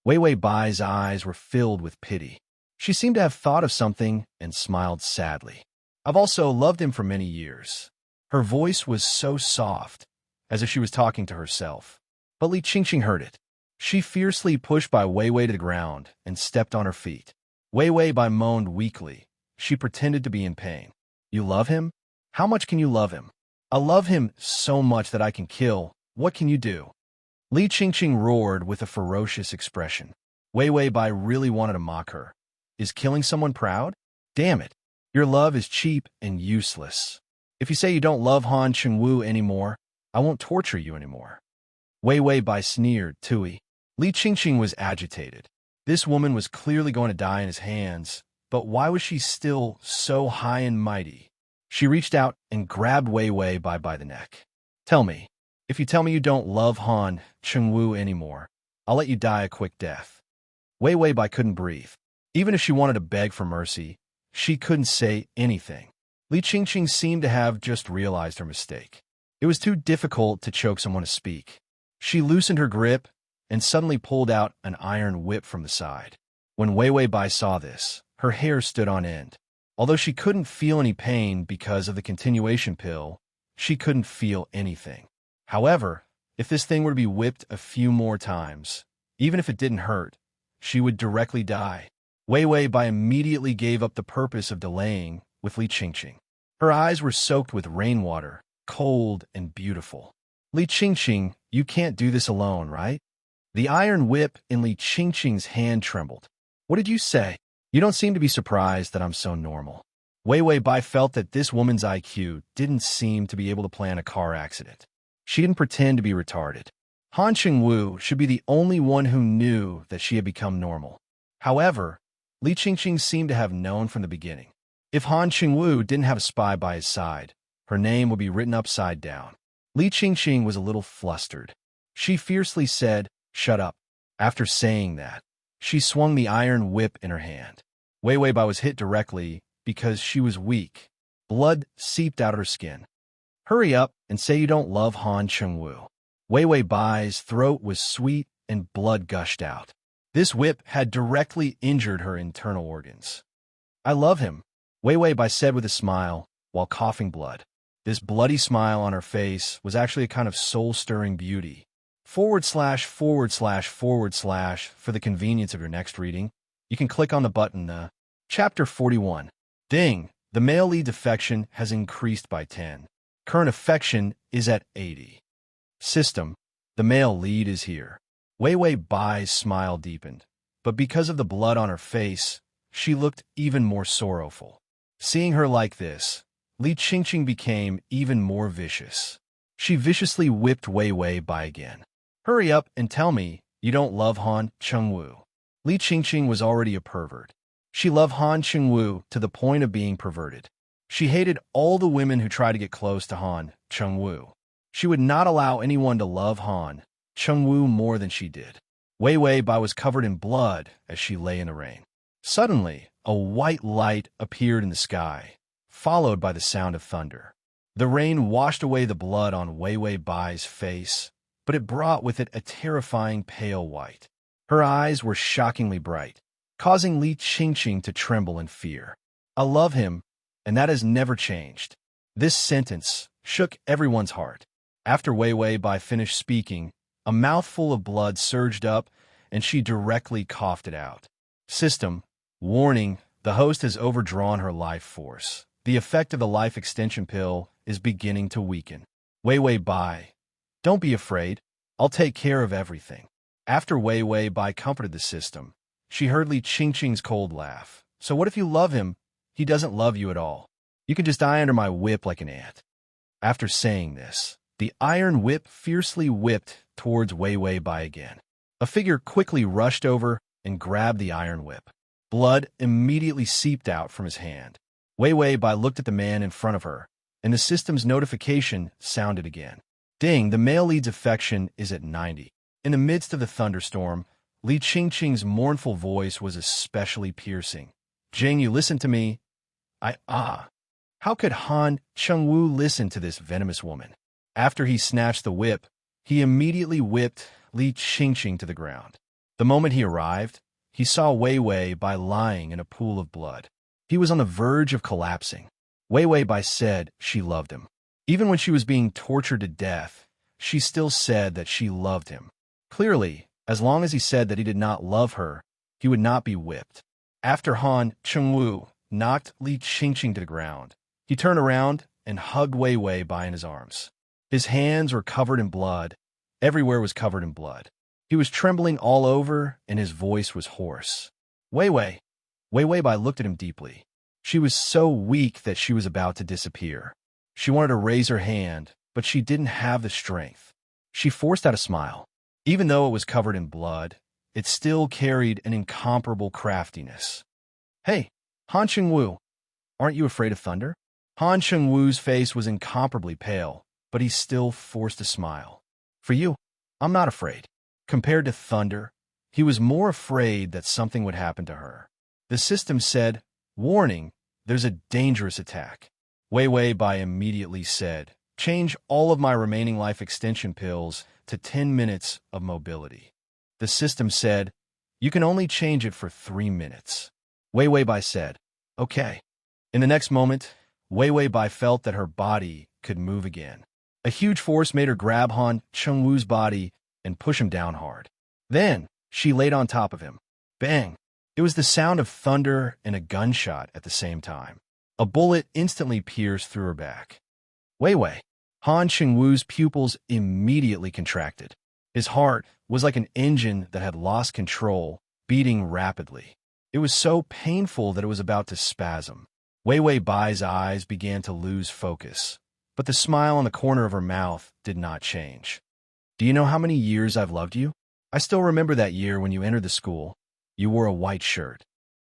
[SPEAKER 1] Wei Bai's eyes were filled with pity. She seemed to have thought of something and smiled sadly. I've also loved him for many years. Her voice was so soft, as if she was talking to herself. But Li Qingqing heard it. She fiercely pushed Wei to the ground and stepped on her feet. Wei Bai moaned weakly. She pretended to be in pain. You love him? How much can you love him? I love him so much that I can kill. What can you do? Li Qingqing roared with a ferocious expression. Wei Bai really wanted to mock her. Is killing someone proud? Damn it. Your love is cheap and useless. If you say you don't love Han Chengwu anymore, I won't torture you anymore. Wei Bai sneered, Tui. Li Qingqing was agitated. This woman was clearly going to die in his hands, but why was she still so high and mighty? She reached out and grabbed Wei Bai by the neck. Tell me, if you tell me you don't love Han Chengwu anymore, I'll let you die a quick death. Wei Bai couldn't breathe. Even if she wanted to beg for mercy, she couldn't say anything. Li Qingqing seemed to have just realized her mistake. It was too difficult to choke someone to speak. She loosened her grip and suddenly pulled out an iron whip from the side. When Wei Bai saw this, her hair stood on end. Although she couldn't feel any pain because of the continuation pill, she couldn't feel anything. However, if this thing were to be whipped a few more times, even if it didn't hurt, she would directly die. Wei Bai immediately gave up the purpose of delaying with Li Qingqing. Her eyes were soaked with rainwater, cold and beautiful. Li Qingqing, you can't do this alone, right? The iron whip in Li Qingqing's hand trembled. What did you say? You don't seem to be surprised that I'm so normal. Wei Bai felt that this woman's IQ didn't seem to be able to plan a car accident. She didn't pretend to be retarded. Han Chengwu should be the only one who knew that she had become normal. However, Li Qingqing seemed to have known from the beginning. If Han Chengwu didn't have a spy by his side, her name would be written upside down. Li Qingqing was a little flustered. She fiercely said, "Shut up." After saying that, she swung the iron whip in her hand. Wei Bai was hit directly because she was weak. Blood seeped out of her skin. Hurry up and say you don't love Han Chengwu. Wei Bai's throat was sweet and blood gushed out. This whip had directly injured her internal organs. I love him, Wei Bai said with a smile, while coughing blood. This bloody smile on her face was actually a kind of soul-stirring beauty. / for the convenience of your next reading, you can click on the button, Chapter 41. Ding! The male lead affection has increased by 10. Current affection is at 80. System. The male lead is here. Wei Bai's smile deepened, but because of the blood on her face, she looked even more sorrowful. Seeing her like this, Li Qingqing became even more vicious. She viciously whipped Wei Bai again. Hurry up and tell me You don't love Han Chengwu. Li Qingqing was already a pervert. She loved Han Chengwu to the point of being perverted. She hated all the women who tried to get close to Han Chengwu. She would not allow anyone to love Han Chengwu more than she did. Wei Wei Bai was covered in blood as she lay in the rain. Suddenly, a white light appeared in the sky, followed by the sound of thunder. The rain washed away the blood on Wei Wei Bai's face, but it brought with it a terrifying pale white. Her eyes were shockingly bright, causing Li Qingqing to tremble in fear. I love him, and that has never changed. This sentence shook everyone's heart. After Wei Wei Bai finished speaking, a mouthful of blood surged up, and she directly coughed it out. System. Warning, the host has overdrawn her life force. The effect of the life extension pill is beginning to weaken. Wei Wei Bai, don't be afraid. I'll take care of everything. After Wei Wei Bai comforted the system, she heard Li Qingqing's cold laugh. So what if you love him? He doesn't love you at all. You can just die under my whip like an ant. After saying this, the iron whip fiercely whipped towards Wei Wei Bai again. A figure quickly rushed over and grabbed the iron whip. Blood immediately seeped out from his hand. Wei Wei Bai looked at the man in front of her, and the system's notification sounded again. Ding, the male lead's affection is at 90. In the midst of the thunderstorm, Li Qingqing's mournful voice was especially piercing. Jing, you listen to me. How could Han Chengwu listen to this venomous woman? After he snatched the whip, he immediately whipped Li Qingqing to the ground. The moment he arrived, he saw Wei Wei Bai lying in a pool of blood. He was on the verge of collapsing. Wei Wei Bai said she loved him. Even when she was being tortured to death, she still said that she loved him. Clearly, as long as he said that he did not love her, he would not be whipped. After Han Chengwu knocked Li Qingqing to the ground, he turned around and hugged Wei Wei Bai in his arms. His hands were covered in blood. Everywhere was covered in blood. He was trembling all over, and his voice was hoarse. Wei Wei Bai looked at him deeply. She was so weak that she was about to disappear. She wanted to raise her hand, but she didn't have the strength. She forced out a smile. Even though it was covered in blood, it still carried an incomparable craftiness. Hey, Han Chengwu, aren't you afraid of thunder? Han Chengwu's face was incomparably pale, but he still forced a smile. For you, I'm not afraid. Compared to thunder, he was more afraid that something would happen to her. The system said, warning, there's a dangerous attack. Wei Wei Bai immediately said, change all of my remaining life extension pills to 10 minutes of mobility. The system said, you can only change it for 3 minutes. Wei Wei Bai said, okay. In the next moment, Wei Wei Bai felt that her body could move again. A huge force made her grab Han Chengwu's body and push him down hard. Then, she laid on top of him. Bang! It was the sound of thunder and a gunshot at the same time. A bullet instantly pierced through her back. Wei Wei. Han Chengwu's pupils immediately contracted. His heart was like an engine that had lost control, beating rapidly. It was so painful that it was about to spasm. Wei Wei Bai's eyes began to lose focus, but the smile on the corner of her mouth did not change. Do you know how many years I've loved you? I still remember that year when you entered the school. You wore a white shirt.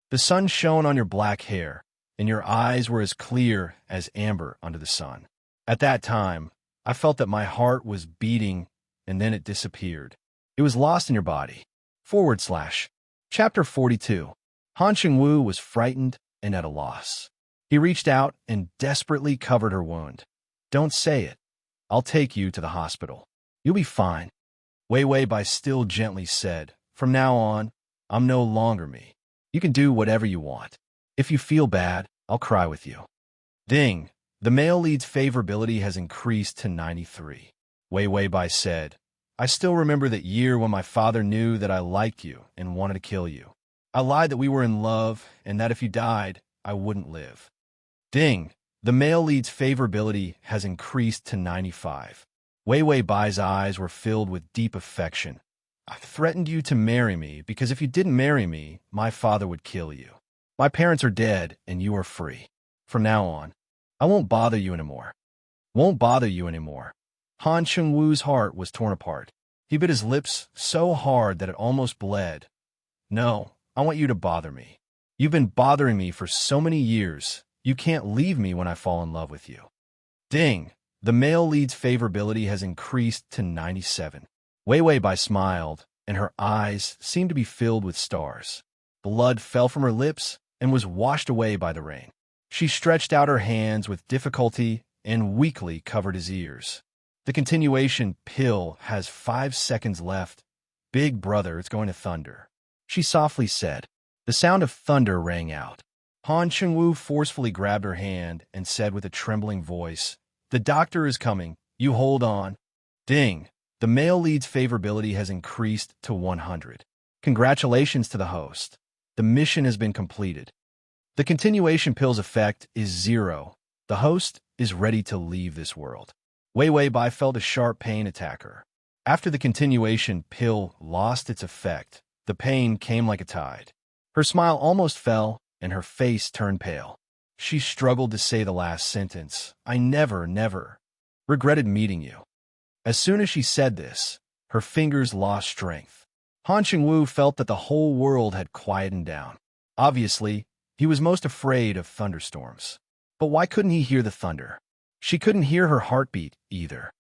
[SPEAKER 1] The sun shone on your black hair, and your eyes were as clear as amber under the sun. At that time, I felt that my heart was beating, and then it disappeared. It was lost in your body. / Chapter 42. Han Chengwu was frightened and at a loss. He reached out and desperately covered her wound. Don't say it. I'll take you to the hospital. You'll be fine. Wei Wei Bai still gently said, from now on, I'm no longer me. You can do whatever you want. If you feel bad, I'll cry with you. Ding! The male lead's favorability has increased to 93. Wei Wei Bai said, I still remember that year when my father knew that I liked you and wanted to kill you. I lied that we were in love and that if you died, I wouldn't live. Ding! The male lead's favorability has increased to 95. Wei Wei Bai's eyes were filled with deep affection. I threatened you to marry me because if you didn't marry me, my father would kill you. My parents are dead and you are free. From now on, I won't bother you anymore. Han Chengwu's heart was torn apart. He bit his lips so hard that it almost bled. "No, I want you to bother me. You've been bothering me for so many years. You can't leave me when I fall in love with you." Ding! The male lead's favorability has increased to 97. Wei Wei Bai smiled, and her eyes seemed to be filled with stars. Blood fell from her lips and was washed away by the rain. She stretched out her hands with difficulty and weakly covered his ears. "The continuation pill has 5 seconds left. Big brother, it's going to thunder," she softly said. The sound of thunder rang out. Han Chengwu forcefully grabbed her hand and said with a trembling voice, "The doctor is coming. You hold on." Ding! The male lead's favorability has increased to 100. Congratulations to the host. The mission has been completed. The continuation pill's effect is 0. The host is ready to leave this world. Wei Wei Bai felt a sharp pain attack her. After the continuation pill lost its effect, the pain came like a tide. Her smile almost fell, and her face turned pale. She struggled to say the last sentence. "I never regretted meeting you." As soon as she said this, her fingers lost strength. Han Chengwu felt that the whole world had quietened down. Obviously, he was most afraid of thunderstorms. But why couldn't he hear the thunder? She couldn't hear her heartbeat either.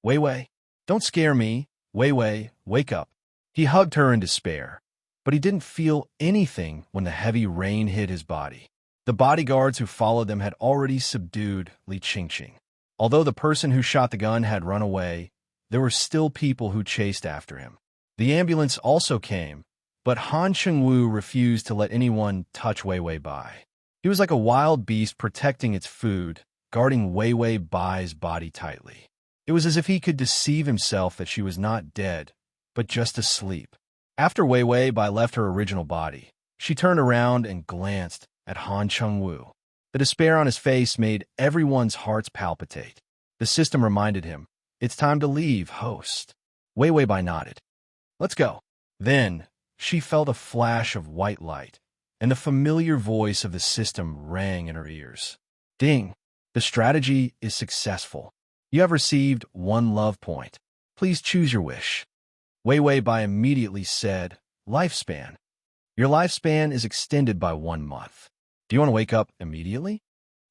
[SPEAKER 1] "Wei Wei, don't scare me. Wei Wei, wake up." He hugged her in despair, but he didn't feel anything when the heavy rain hit his body. The bodyguards who followed them had already subdued Li Qingqing. Although the person who shot the gun had run away, there were still people who chased after him. The ambulance also came, but Han Chengwu refused to let anyone touch Wei Wei Bai. He was like a wild beast protecting its food, guarding Wei Wei Bai's body tightly. It was as if he could deceive himself that she was not dead, but just asleep. After Wei Wei Bai left her original body, she turned around and glanced at Han Chengwu. The despair on his face made everyone's hearts palpitate. The system reminded him, "It's time to leave, host." Wei Wei Bai nodded. "Let's go." Then, she felt a flash of white light, and the familiar voice of the system rang in her ears. "Ding! The strategy is successful. You have received 1 love point. Please choose your wish." Wei Wei Bai immediately said, "Lifespan. Your lifespan is extended by 1 month. Do you want to wake up immediately?"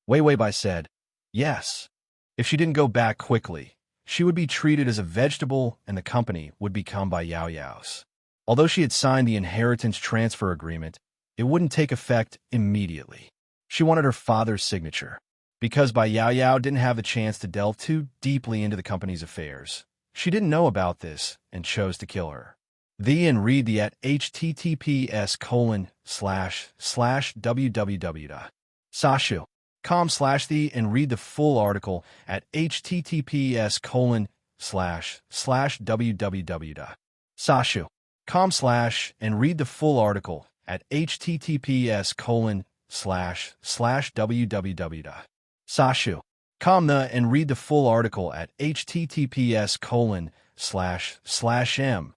[SPEAKER 1] Wei Wei Bai said, "Yes." If she didn't go back quickly, she would be treated as a vegetable and the company would become Bai Yao Yao's. Although she had signed the inheritance transfer agreement, it wouldn't take effect immediately. She wanted her father's signature. Because Bai Yao Yao didn't have the chance to delve too deeply into the company's affairs, she didn't know about this and chose to kill her. And read the at https://www.sashu.com/the and read the full article at https://www.sashu.com/ and read the full article at https://www.sashu.com and read the full article at https://m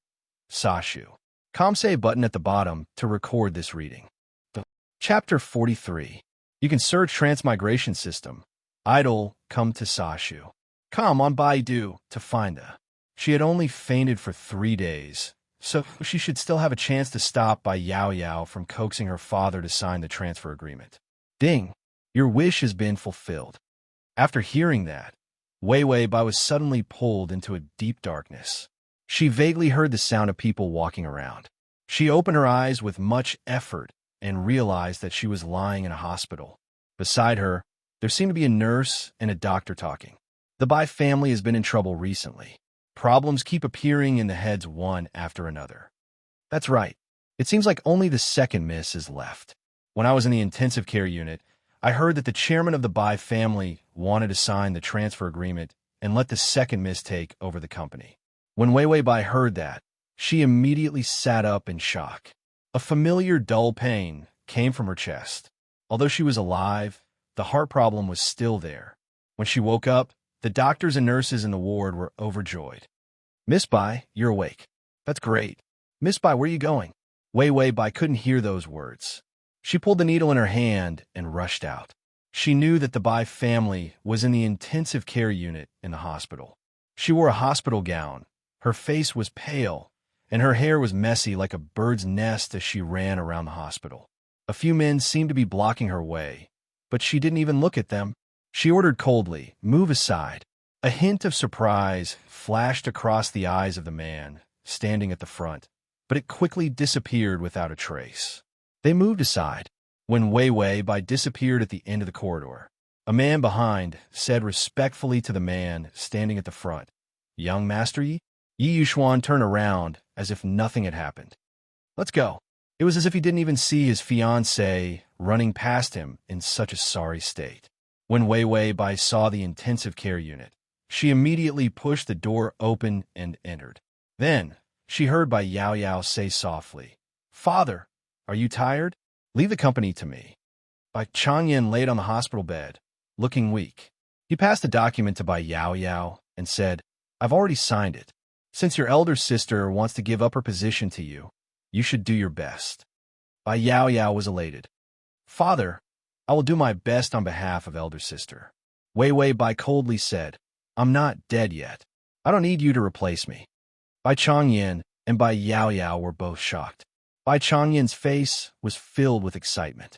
[SPEAKER 1] Sashu.com. Say button at the bottom to record this reading. Chapter 43. You can search Transmigration System. Idol, come to Sashu. Come on Baidu to find her. She had only fainted for 3 days, so she should still have a chance to stop Bai Yao Yao from coaxing her father to sign the transfer agreement. Ding! Your wish has been fulfilled. After hearing that, Wei Wei Bai was suddenly pulled into a deep darkness. She vaguely heard the sound of people walking around. She opened her eyes with much effort and realized that she was lying in a hospital. Beside her, there seemed to be a nurse and a doctor talking. The Bai family has been in trouble recently. Problems keep appearing in the heads one after another. That's right. It seems like only the second miss is left. When I was in the intensive care unit, I heard that the chairman of the Bai family wanted to sign the transfer agreement and let the second miss take over the company. When Wei Wei Bai heard that, she immediately sat up in shock. A familiar dull pain came from her chest. Although she was alive, the heart problem was still there. When she woke up, the doctors and nurses in the ward were overjoyed. "Miss Bai, you're awake. That's great. Miss Bai, where are you going?" Wei Wei Bai couldn't hear those words. She pulled the needle in her hand and rushed out. She knew that the Bai family was in the intensive care unit in the hospital. She wore a hospital gown, Her face was pale, and her hair was messy like a bird's nest as she ran around the hospital. A few men seemed to be blocking her way, but she didn't even look at them. She ordered coldly, "Move aside." A hint of surprise flashed across the eyes of the man standing at the front, but it quickly disappeared without a trace. They moved aside. When Wei Wei Bai disappeared at the end of the corridor, a man behind said respectfully to the man standing at the front, "Young Master Yi?" Yi Yuxuan turned around as if nothing had happened. "Let's go." It was as if he didn't even see his fiancée running past him in such a sorry state. When Wei Wei Bai saw the intensive care unit, she immediately pushed the door open and entered. Then, she heard Bai Yao Yao say softly, "Father, are you tired? Leave the company to me." Bai Changyan laid on the hospital bed, looking weak. He passed the document to Bai Yao Yao and said, "I've already signed it. Since your elder sister wants to give up her position to you, you should do your best." Bai Yao Yao was elated. "Father, I will do my best on behalf of elder sister." Wei Wei Bai coldly said, "I'm not dead yet. I don't need you to replace me." Bai Changyan and Bai Yao Yao were both shocked. Bai Changyan's face was filled with excitement.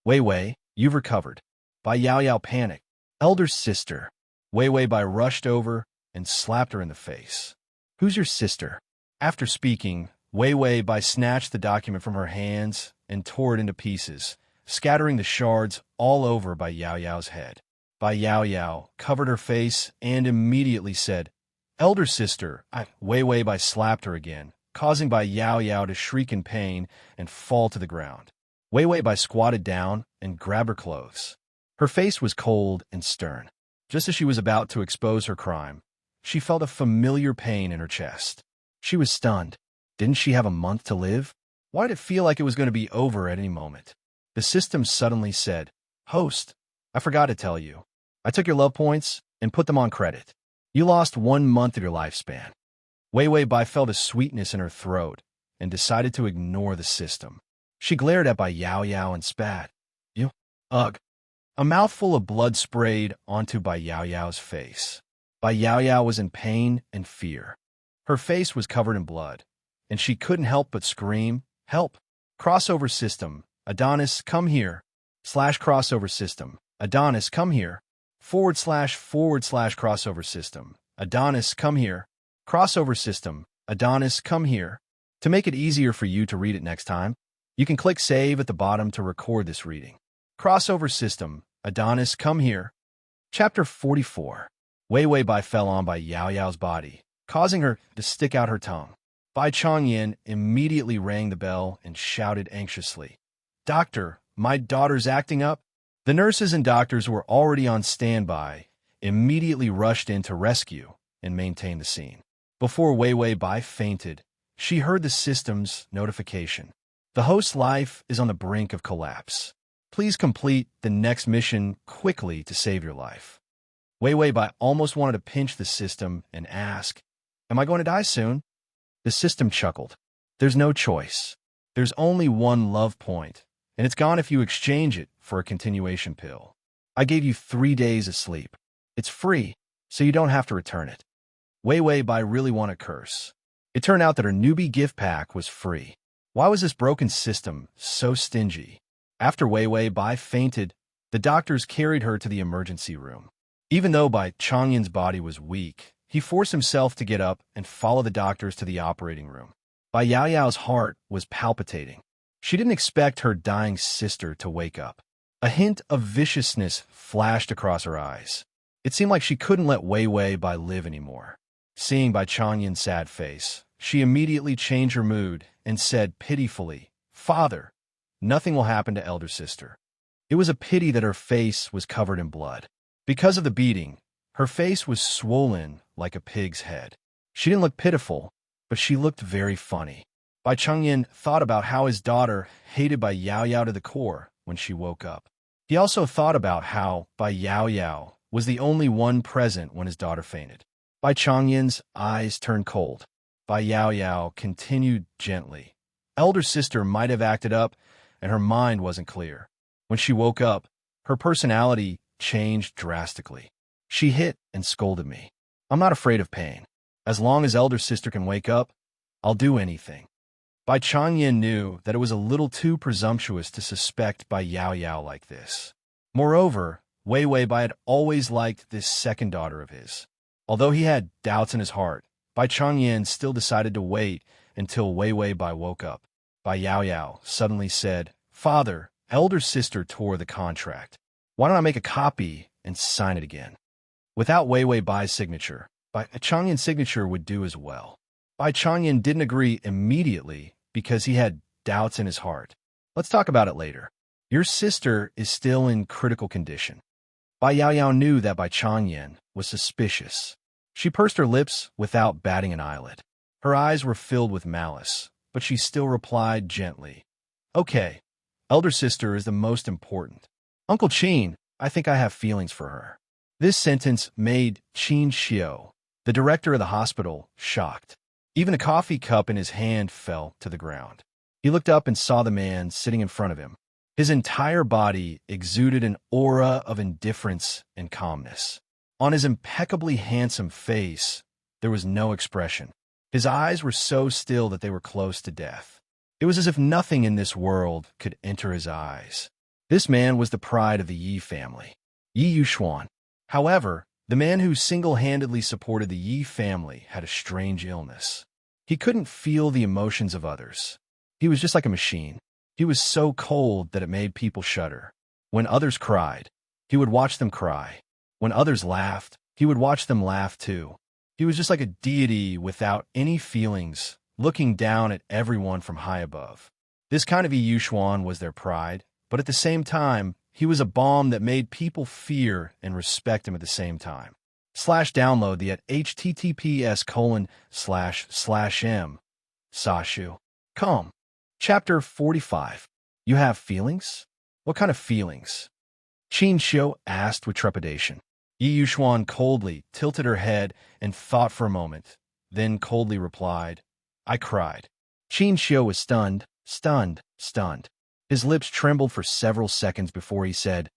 [SPEAKER 1] "Wei Wei, you've recovered." Bai Yao Yao panicked. "Elder sister." Wei Wei Bai rushed over and slapped her in the face. "Who's your sister?" After speaking, Wei Wei Bai snatched the document from her hands and tore it into pieces, scattering the shards all over Bai Yao Yao's head. Bai Yao Yao covered her face and immediately said, "Elder sister." Wei Wei Bai slapped her again, causing Bai Yao Yao to shriek in pain and fall to the ground. Wei Wei Bai squatted down and grabbed her clothes. Her face was cold and stern. Just as she was about to expose her crime, she felt a familiar pain in her chest. She was stunned. Didn't she have a month to live? Why did it feel like it was going to be over at any moment? The system suddenly said, "Host, I forgot to tell you. I took your love points and put them on credit. You lost 1 month of your lifespan." Wei Wei Bai felt a sweetness in her throat and decided to ignore the system. She glared at Bai Yao Yao and spat. "You? Ugh." A mouthful of blood sprayed onto Bai Yao Yao's face. Bai Yao Yao was in pain and fear. Her face was covered in blood, and she couldn't help but scream, "Help! Crossover system, Adonis, come here! /crossover system, Adonis, come here! / crossover system, Adonis, come here! Crossover system, Adonis, come here!" To make it easier for you to read it next time, you can click Save at the bottom to record this reading. Crossover system, Adonis, come here. Chapter 44. Wei Wei Bai fell on Bai Yao Yao's body, causing her to stick out her tongue. Bai Changyan immediately rang the bell and shouted anxiously, "Doctor, my daughter's acting up." The nurses and doctors who were already on standby immediately rushed in to rescue and maintain the scene. Before Wei Wei Bai fainted, she heard the system's notification. The host's life is on the brink of collapse. Please complete the next mission quickly to save your life. Wei Wei Bai almost wanted to pinch the system and ask, "Am I going to die soon?" The system chuckled. "There's no choice. There's only one love point, and it's gone if you exchange it for a continuation pill. I gave you 3 days of sleep. It's free, so you don't have to return it." Wei Wei Bai really wanted to curse. It turned out that her newbie gift pack was free. Why was this broken system so stingy? After Wei Wei Bai fainted, the doctors carried her to the emergency room. Even though Bai Changyan's body was weak, he forced himself to get up and follow the doctors to the operating room. Bai Yao Yao's heart was palpitating. She didn't expect her dying sister to wake up. A hint of viciousness flashed across her eyes. It seemed like she couldn't let Wei Wei Bai live anymore. Seeing Bai Changyan's sad face, she immediately changed her mood and said pitifully, "Father, nothing will happen to elder sister." It was a pity that her face was covered in blood. Because of the beating, her face was swollen like a pig's head. She didn't look pitiful, but she looked very funny. Bai Changyan thought about how his daughter hated Bai Yao Yao to the core when she woke up. He also thought about how Bai Yao Yao was the only one present when his daughter fainted. Bai Changyan's eyes turned cold. Bai Yao Yao continued gently. Elder sister might have acted up, and her mind wasn't clear. When she woke up, her personality changed drastically. She hit and scolded me. "I'm not afraid of pain. As long as elder sister can wake up, I'll do anything. Bai Changyan knew that it was a little too presumptuous to suspect Bai Yao Yao like this. Moreover, Wei Wei Bai had always liked this second daughter of his. Although he had doubts in his heart, Bai Changyan still decided to wait until Wei Wei Bai woke up. Bai Yao Yao suddenly said, "Father, elder sister tore the contract. Why don't I make a copy and sign it again?" Without Wei Wei Bai's signature, Bai Changyan's signature would do as well. Bai Changyan didn't agree immediately because he had doubts in his heart. "Let's talk about it later. Your sister is still in critical condition." Bai Yao Yao knew that Bai Changyan was suspicious. She pursed her lips without batting an eyelid. Her eyes were filled with malice, but she still replied gently, "Okay, elder sister is the most important. Uncle Qin, I think I have feelings for her." This sentence made Qin Xiu, the director of the hospital, shocked. Even a coffee cup in his hand fell to the ground. He looked up and saw the man sitting in front of him. His entire body exuded an aura of indifference and calmness. On his impeccably handsome face, there was no expression. His eyes were so still that they were close to death. It was as if nothing in this world could enter his eyes. This man was the pride of the Yi family, Yi Yuxuan. However, the man who single-handedly supported the Yi family had a strange illness. He couldn't feel the emotions of others. He was just like a machine. He was so cold that it made people shudder. When others cried, he would watch them cry. When others laughed, he would watch them laugh too. He was just like a deity without any feelings, looking down at everyone from high above. This kind of Yi Yuxuan was their pride, but at the same time, he was a bomb that made people fear and respect him at the same time. Download the at https://m. Sashu. Com. Chapter 45. You have feelings? What kind of feelings? Qin Xiu asked with trepidation. Yi Yuxuan coldly tilted her head and thought for a moment, then coldly replied, "I cried." Qin Xiu was stunned. His lips trembled for several seconds before he said,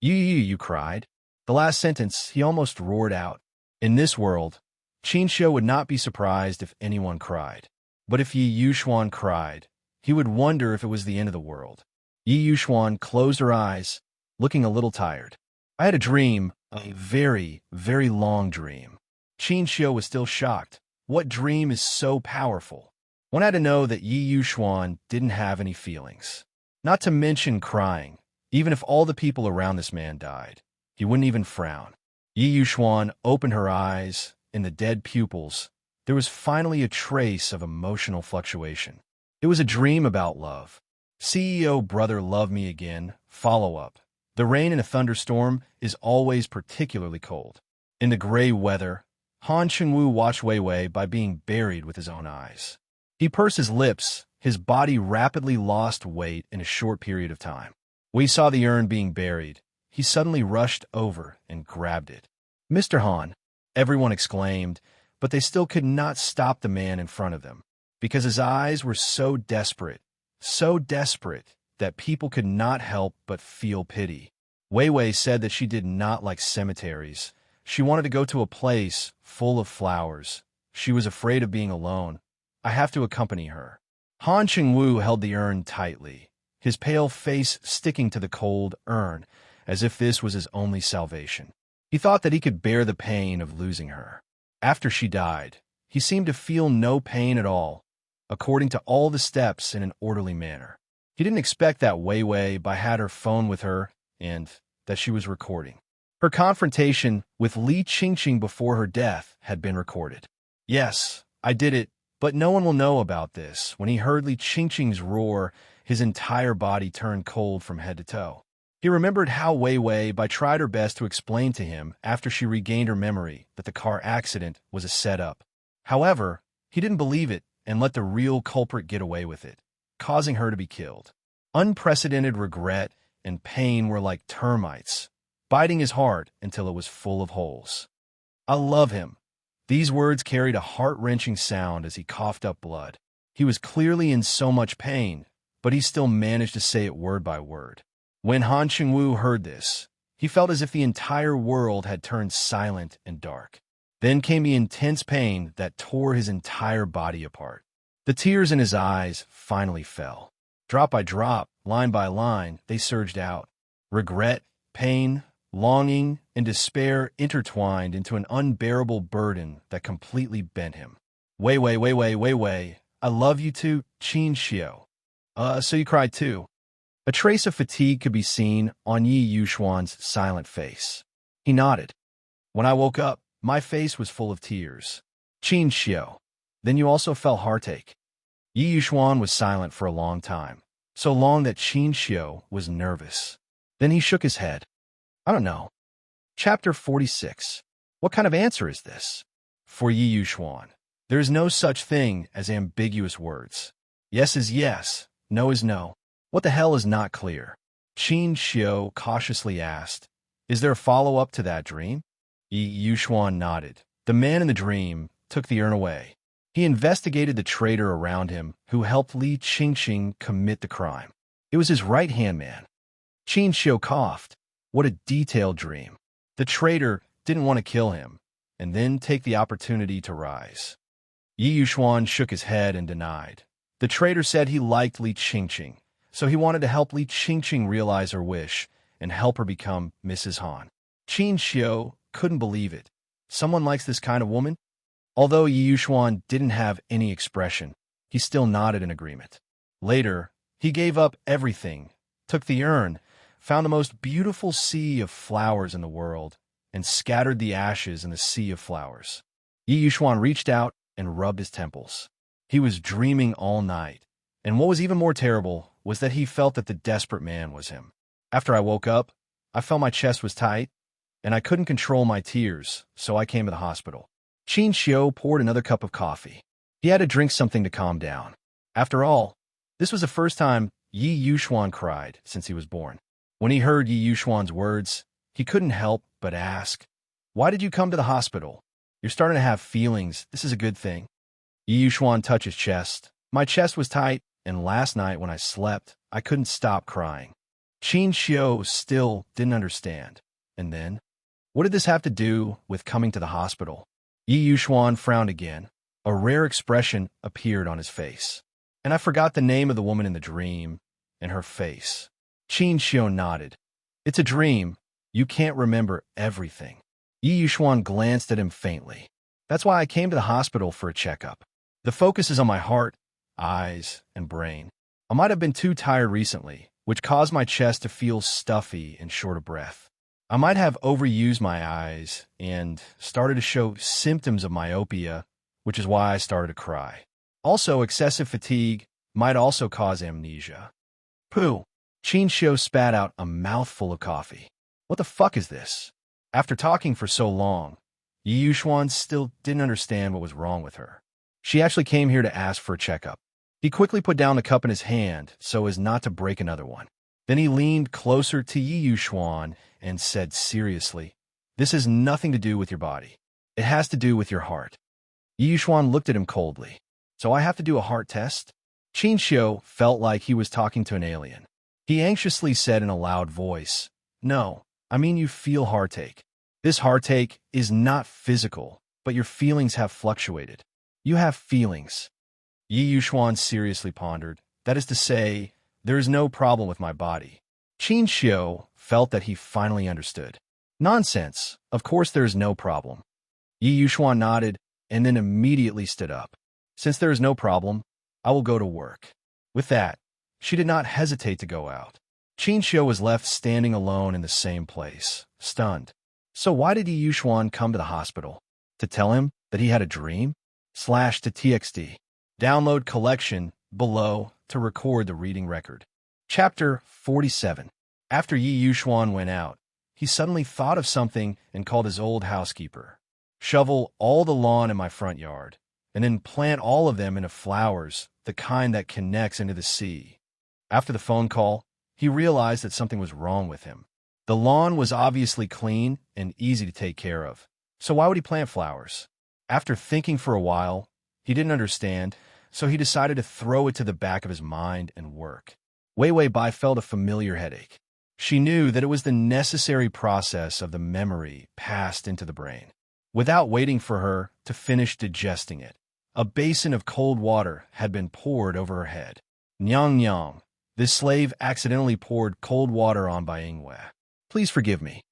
[SPEAKER 1] You cried?" The last sentence he almost roared out. In this world, Qin Xiu would not be surprised if anyone cried. But if Yi Yuxuan cried, he would wonder if it was the end of the world. Yi Yuxuan closed her eyes, looking a little tired. "I had a dream, a very, very long dream." Qin Xiu was still shocked. What dream is so powerful? One had to know that Yi Yuxuan didn't have any feelings. Not to mention crying. Even if all the people around this man died, he wouldn't even frown. Yi Yuxuan opened her eyes. In the dead pupils, there was finally a trace of emotional fluctuation. It was a dream about love. CEO brother love me again. Follow-up. The rain in a thunderstorm is always particularly cold. In the gray weather, Han Chengwu watched Wei Wei by being buried with his own eyes. He pursed his lips. His body rapidly lost weight in a short period of time. When he saw the urn being buried, he suddenly rushed over and grabbed it. "Mr. Han," everyone exclaimed, but they still could not stop the man in front of them, because his eyes were so desperate that people could not help but feel pity. Wei Wei said that she did not like cemeteries. She wanted to go to a place full of flowers. She was afraid of being alone. "I have to accompany her." Han Chengwu held the urn tightly, his pale face sticking to the cold urn, as if this was his only salvation. He thought that he could bear the pain of losing her. After she died, he seemed to feel no pain at all, according to all the steps in an orderly manner. He didn't expect that Wei Wei Bai had her phone with her and that she was recording. Her confrontation with Li Qingqing before her death had been recorded. "Yes, I did it. But no one will know about this." When he heard Li Qingqing's roar, his entire body turned cold from head to toe. He remembered how Wei Wei Bai tried her best to explain to him after she regained her memory that the car accident was a setup. However, he didn't believe it and let the real culprit get away with it, causing her to be killed. Unprecedented regret and pain were like termites, biting his heart until it was full of holes. "I love him." These words carried a heart-wrenching sound as he coughed up blood. He was clearly in so much pain, but he still managed to say it word by word. When Han Chengwu heard this, he felt as if the entire world had turned silent and dark. Then came the intense pain that tore his entire body apart. The tears in his eyes finally fell. Drop by drop, line by line, they surged out. Regret, pain, longing, and despair intertwined into an unbearable burden that completely bent him. Wei, I love you too, Qin Xiao. So you cried too. A trace of fatigue could be seen on Yi Yuxuan's silent face. He nodded. When I woke up, my face was full of tears. Qin Xiao. Then you also felt heartache. Yi Yuxuan was silent for a long time, so long that Qin Xiao was nervous. Then he shook his head. I don't know. Chapter 46. What kind of answer is this? For Yi Yuxuan, there is no such thing as ambiguous words. Yes is yes, no is no. What the hell is not clear? Qin Xiao cautiously asked. Is there a follow-up to that dream? Yi Yuxuan nodded. The man in the dream took the urn away. He investigated the traitor around him who helped Li Qingqing commit the crime. It was his right-hand man. Qin Xiao coughed. What a detailed dream. The traitor didn't want to kill him, and then take the opportunity to rise. Yi Yuxuan shook his head and denied. The traitor said he liked Li Qingqing, so he wanted to help Li Qingqing realize her wish and help her become Mrs. Han. Qin Xiao couldn't believe it. Someone likes this kind of woman? Although Yi Yuxuan didn't have any expression, he still nodded in agreement. Later, he gave up everything, took the urn, found the most beautiful sea of flowers in the world, and scattered the ashes in the sea of flowers. Yi Yuxuan reached out and rubbed his temples. He was dreaming all night, and what was even more terrible was that he felt that the desperate man was him. After I woke up, I felt my chest was tight, and I couldn't control my tears, so I came to the hospital. Qin Xiao poured another cup of coffee. He had to drink something to calm down. After all, this was the first time Yi Yuxuan cried since he was born. When he heard Yi Yuxuan's words, he couldn't help but ask, "Why did you come to the hospital? You're starting to have feelings. This is a good thing." Yi Yuxuan touched his chest. My chest was tight, and last night when I slept, I couldn't stop crying. Qin Xiao still didn't understand. And then, what did this have to do with coming to the hospital? Yi Yuxuan frowned again. A rare expression appeared on his face. And I forgot the name of the woman in the dream, and her face. Qin Xiao nodded. It's a dream. You can't remember everything. Yi Yuxuan glanced at him faintly. That's why I came to the hospital for a checkup. The focus is on my heart, eyes, and brain. I might have been too tired recently, which caused my chest to feel stuffy and short of breath. I might have overused my eyes and started to show symptoms of myopia, which is why I started to cry. Also, excessive fatigue might also cause amnesia. Pooh! Qin Xiao spat out a mouthful of coffee. What the fuck is this? After talking for so long, Yi Yuxuan still didn't understand what was wrong with her. She actually came here to ask for a checkup. He quickly put down the cup in his hand so as not to break another one. Then he leaned closer to Yi Yuxuan and said seriously, "This has nothing to do with your body. It has to do with your heart." Yi Yuxuan looked at him coldly. "So I have to do a heart test?" Qin Xiao felt like he was talking to an alien. He anxiously said in a loud voice, "No, I mean you feel heartache. This heartache is not physical, but your feelings have fluctuated. You have feelings." Yi Yuxuan seriously pondered. That is to say, there is no problem with my body. Qin Xiao felt that he finally understood. Nonsense. Of course there is no problem. Yi Yuxuan nodded and then immediately stood up. Since there is no problem, I will go to work. With that, she did not hesitate to go out. Qin Xiao was left standing alone in the same place, stunned. So why did Yi Yuxuan come to the hospital? To tell him that he had a dream? /to TXT. Download collection below to record the reading record. Chapter 47. After Yi Yuxuan went out, he suddenly thought of something and called his old housekeeper. "Shovel all the lawn in my front yard, and then plant all of them into flowers, the kind that connects into the sea." After the phone call, he realized that something was wrong with him. The lawn was obviously clean and easy to take care of, so why would he plant flowers? After thinking for a while, he didn't understand, so he decided to throw it to the back of his mind and work. Wei Bai felt a familiar headache. She knew that it was the necessary process of the memory passed into the brain. Without waiting for her to finish digesting it, a basin of cold water had been poured over her head. Nyang nyang. This slave accidentally poured cold water on by Ingwe. Please forgive me.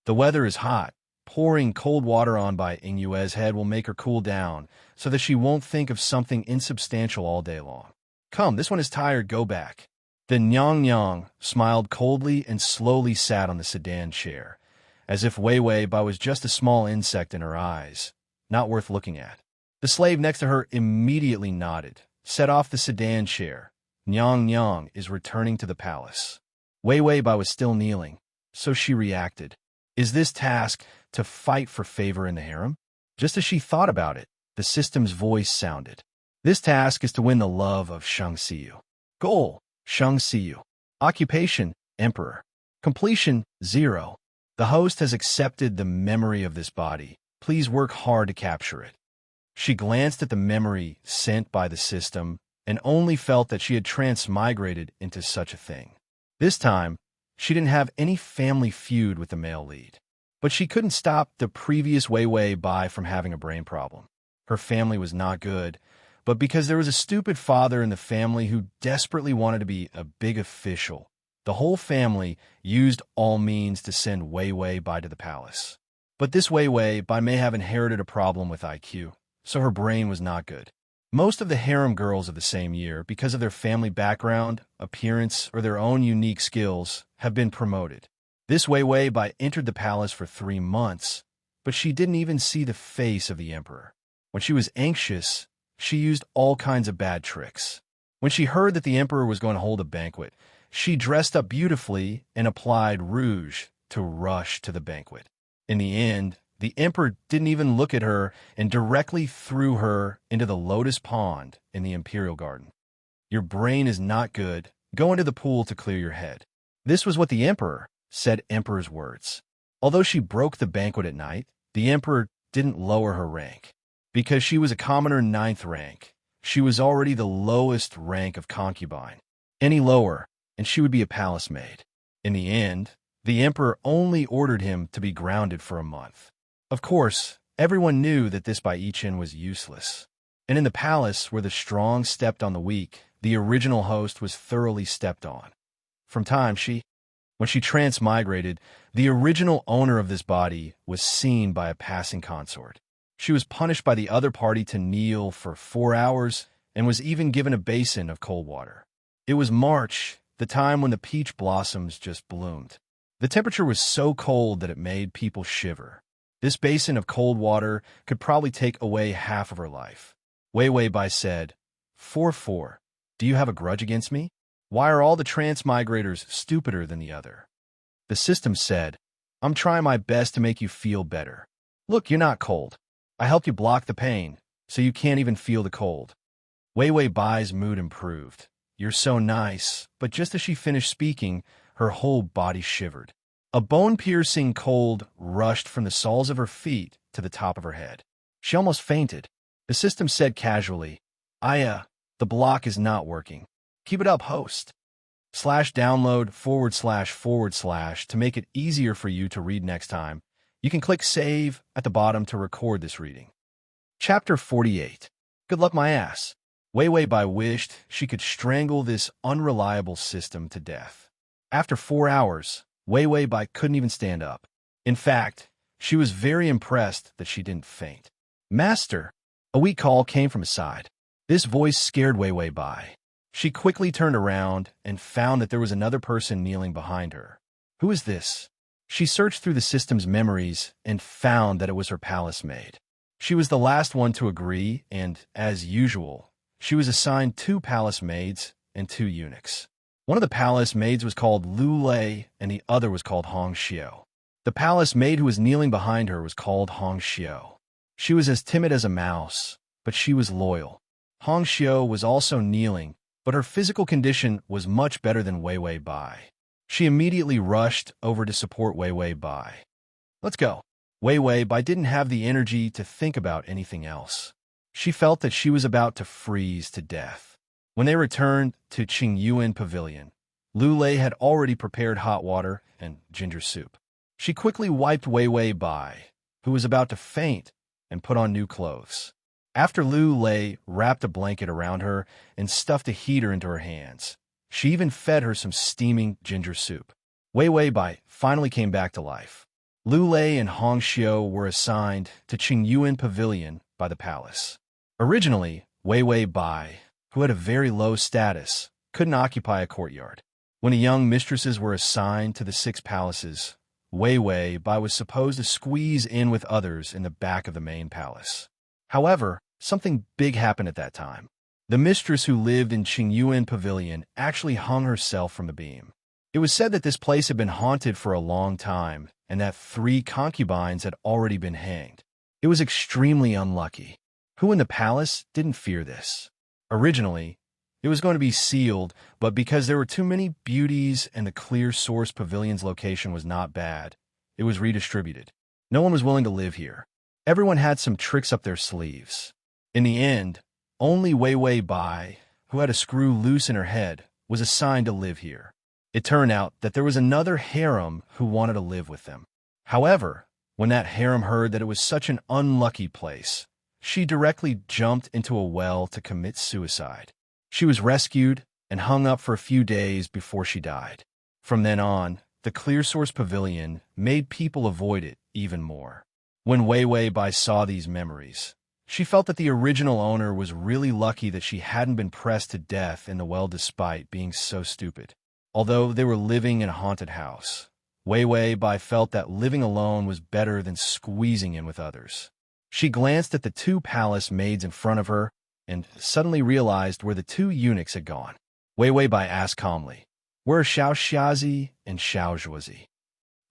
[SPEAKER 1] The weather is hot. Pouring cold water on by Ingwe's head will make her cool down, so that she won't think of something insubstantial all day long. Come, this one is tired, go back. The Nyang Nyang smiled coldly and slowly sat on the sedan chair, as if Wei Wei Bai was just a small insect in her eyes, not worth looking at. The slave next to her immediately nodded, set off the sedan chair. Nyang Nyang is returning to the palace. Wei Wei Bai was still kneeling, so she reacted. Is this task to fight for favor in the harem? Just as she thought about it, the system's voice sounded. This task is to win the love of Shang Xiyu. Goal, Shang Xiyu. Occupation, Emperor. Completion, 0. The host has accepted the memory of this body. Please work hard to capture it. She glanced at the memory sent by the system and only felt that she had transmigrated into such a thing. This time, she didn't have any family feud with the male lead. But she couldn't stop the previous Wei Wei Bai from having a brain problem. Her family was not good, but because there was a stupid father in the family who desperately wanted to be a big official, the whole family used all means to send Wei Wei Bai to the palace. But this Wei Wei Bai may have inherited a problem with IQ, so her brain was not good. Most of the harem girls of the same year, because of their family background, appearance, or their own unique skills, have been promoted. This Wei Wei Bai entered the palace for 3 months, but she didn't even see the face of the emperor. When she was anxious, she used all kinds of bad tricks. When she heard that the emperor was going to hold a banquet, she dressed up beautifully and applied rouge to rush to the banquet. In the end, the emperor didn't even look at her and directly threw her into the lotus pond in the imperial garden. Your brain is not good. Go into the pool to clear your head. This was what the emperor said, emperor's words. Although she broke the banquet at night, the emperor didn't lower her rank. Because she was a commoner 9th rank, she was already the lowest rank of concubine. Any lower, and she would be a palace maid. In the end, the emperor only ordered him to be grounded for a month. Of course, everyone knew that this Bai Ichin was useless. And in the palace where the strong stepped on the weak, the original host was thoroughly stepped on. From time when she transmigrated, the original owner of this body was seen by a passing consort. She was punished by the other party to kneel for 4 hours and was even given a basin of cold water. It was March, the time when the peach blossoms just bloomed. The temperature was so cold that it made people shiver. This basin of cold water could probably take away half of her life. Wei Wei Bai said, 4-4. Do you have a grudge against me? Why are all the transmigrators stupider than the other? The system said, I'm trying my best to make you feel better. Look, you're not cold. I helped you block the pain, so you can't even feel the cold. Wei Wei Bai's mood improved. You're so nice, but just as she finished speaking, her whole body shivered. A bone-piercing cold rushed from the soles of her feet to the top of her head. She almost fainted. The system said casually, the block is not working. Keep it up, host. /download // to make it easier for you to read next time. You can click Save at the bottom to record this reading. Chapter 48. Good luck, my ass. Wei Wei Bai wished she could strangle this unreliable system to death. After 4 hours, Wei Wei Bai couldn't even stand up. In fact, she was very impressed that she didn't faint. Master! A weak call came from his side. This voice scared Wei Wei Bai. She quickly turned around and found that there was another person kneeling behind her. Who is this? She searched through the system's memories and found that it was her palace maid. She was the last one to agree, and, as usual, she was assigned 2 palace maids and 2 eunuchs. One of the palace maids was called Lu Lei, and the other was called Hong Xiu. The palace maid who was kneeling behind her was called Hong Xiu. She was as timid as a mouse, but she was loyal. Hong Xiu was also kneeling, but her physical condition was much better than Wei Wei Bai. She immediately rushed over to support Wei Wei Bai. Let's go. Wei Wei Bai didn't have the energy to think about anything else. She felt that she was about to freeze to death. When they returned to Qingyuan Pavilion, Lu Lei had already prepared hot water and ginger soup. She quickly wiped Wei Wei Bai, who was about to faint and put on new clothes. After Lu Lei wrapped a blanket around her and stuffed a heater into her hands, she even fed her some steaming ginger soup. Wei Wei Bai finally came back to life. Lu Lei and Hong Xiu were assigned to Qingyuan Pavilion by the palace. Originally, Wei Wei Bai, who had a very low status, couldn't occupy a courtyard. When the young mistresses were assigned to the 6 palaces, Wei Wei Bai was supposed to squeeze in with others in the back of the main palace. However, something big happened at that time. The mistress who lived in Qingyuan Pavilion actually hung herself from the beam. It was said that this place had been haunted for a long time and that 3 concubines had already been hanged. It was extremely unlucky. Who in the palace didn't fear this? Originally, it was going to be sealed, but because there were too many beauties and the Clear Source Pavilion's location was not bad, it was redistributed. No one was willing to live here. Everyone had some tricks up their sleeves. In the end, only Wei Wei Bai, who had a screw loose in her head, was assigned to live here. It turned out that there was another harem who wanted to live with them. However, when that harem heard that it was such an unlucky place, she directly jumped into a well to commit suicide. She was rescued and hung up for a few days before she died. From then on, the Clear Source Pavilion made people avoid it even more. When Wei Wei Bai saw these memories, she felt that the original owner was really lucky that she hadn't been pressed to death in the well despite being so stupid. Although they were living in a haunted house, Wei Wei Bai felt that living alone was better than squeezing in with others. She glanced at the 2 palace maids in front of her and suddenly realized where the 2 eunuchs had gone. Wei Wei Bai asked calmly, "Where are Xiao Xiazi and Xiao Zhuozi?"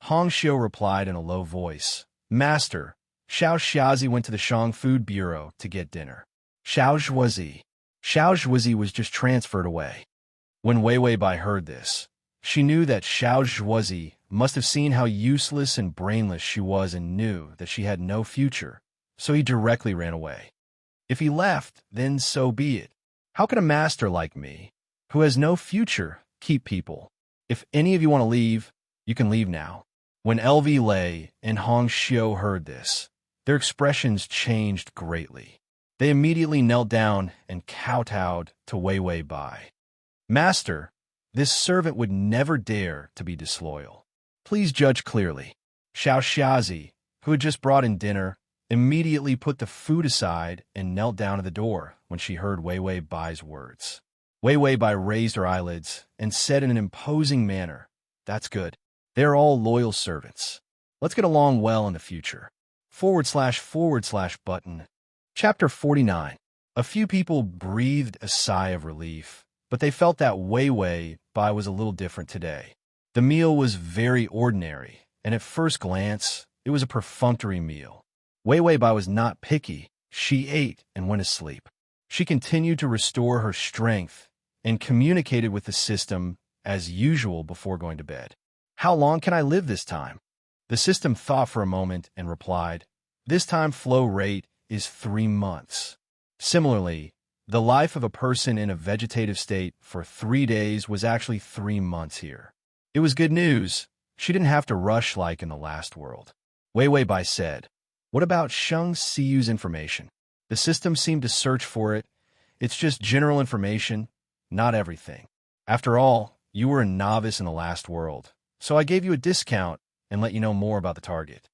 [SPEAKER 1] Hong Xiu replied in a low voice, "Master, Xiao Xiazi went to the Shang Food Bureau to get dinner. Xiao Zhuozi was just transferred away." When Wei Wei Bai heard this, she knew that Xiao Zhuozi must have seen how useless and brainless she was and knew that she had no future, so he directly ran away. If he left, then so be it. How can a master like me, who has no future, keep people? If any of you want to leave, you can leave now. When LV Lei and Hong Xiu heard this, their expressions changed greatly. They immediately knelt down and kowtowed to Wei Wei Bai. "Master, this servant would never dare to be disloyal. Please judge clearly." Xiao Xiazi, who had just brought in dinner, immediately put the food aside and knelt down at the door when she heard Wei Wei Bai's words. Wei Wei Bai raised her eyelids and said in an imposing manner, "That's good. They're all loyal servants. Let's get along well in the future." / button. Chapter 49. A few people breathed a sigh of relief, but they felt that Wei Wei Bai was a little different today. The meal was very ordinary, and at first glance, it was a perfunctory meal. Wei Wei Bai was not picky. She ate and went to sleep. She continued to restore her strength and communicated with the system as usual before going to bed. "How long can I live this time?" The system thought for a moment and replied, "This time flow rate is 3 months. Similarly, the life of a person in a vegetative state for 3 days was actually 3 months here. It was good news. She didn't have to rush like in the last world. Wei Wei Bai said, "What about Shang Siyu's information?" The system seemed to search for it. "It's just general information, not everything. After all, you were a novice in the last world, so I gave you a discount and let you know more about the target."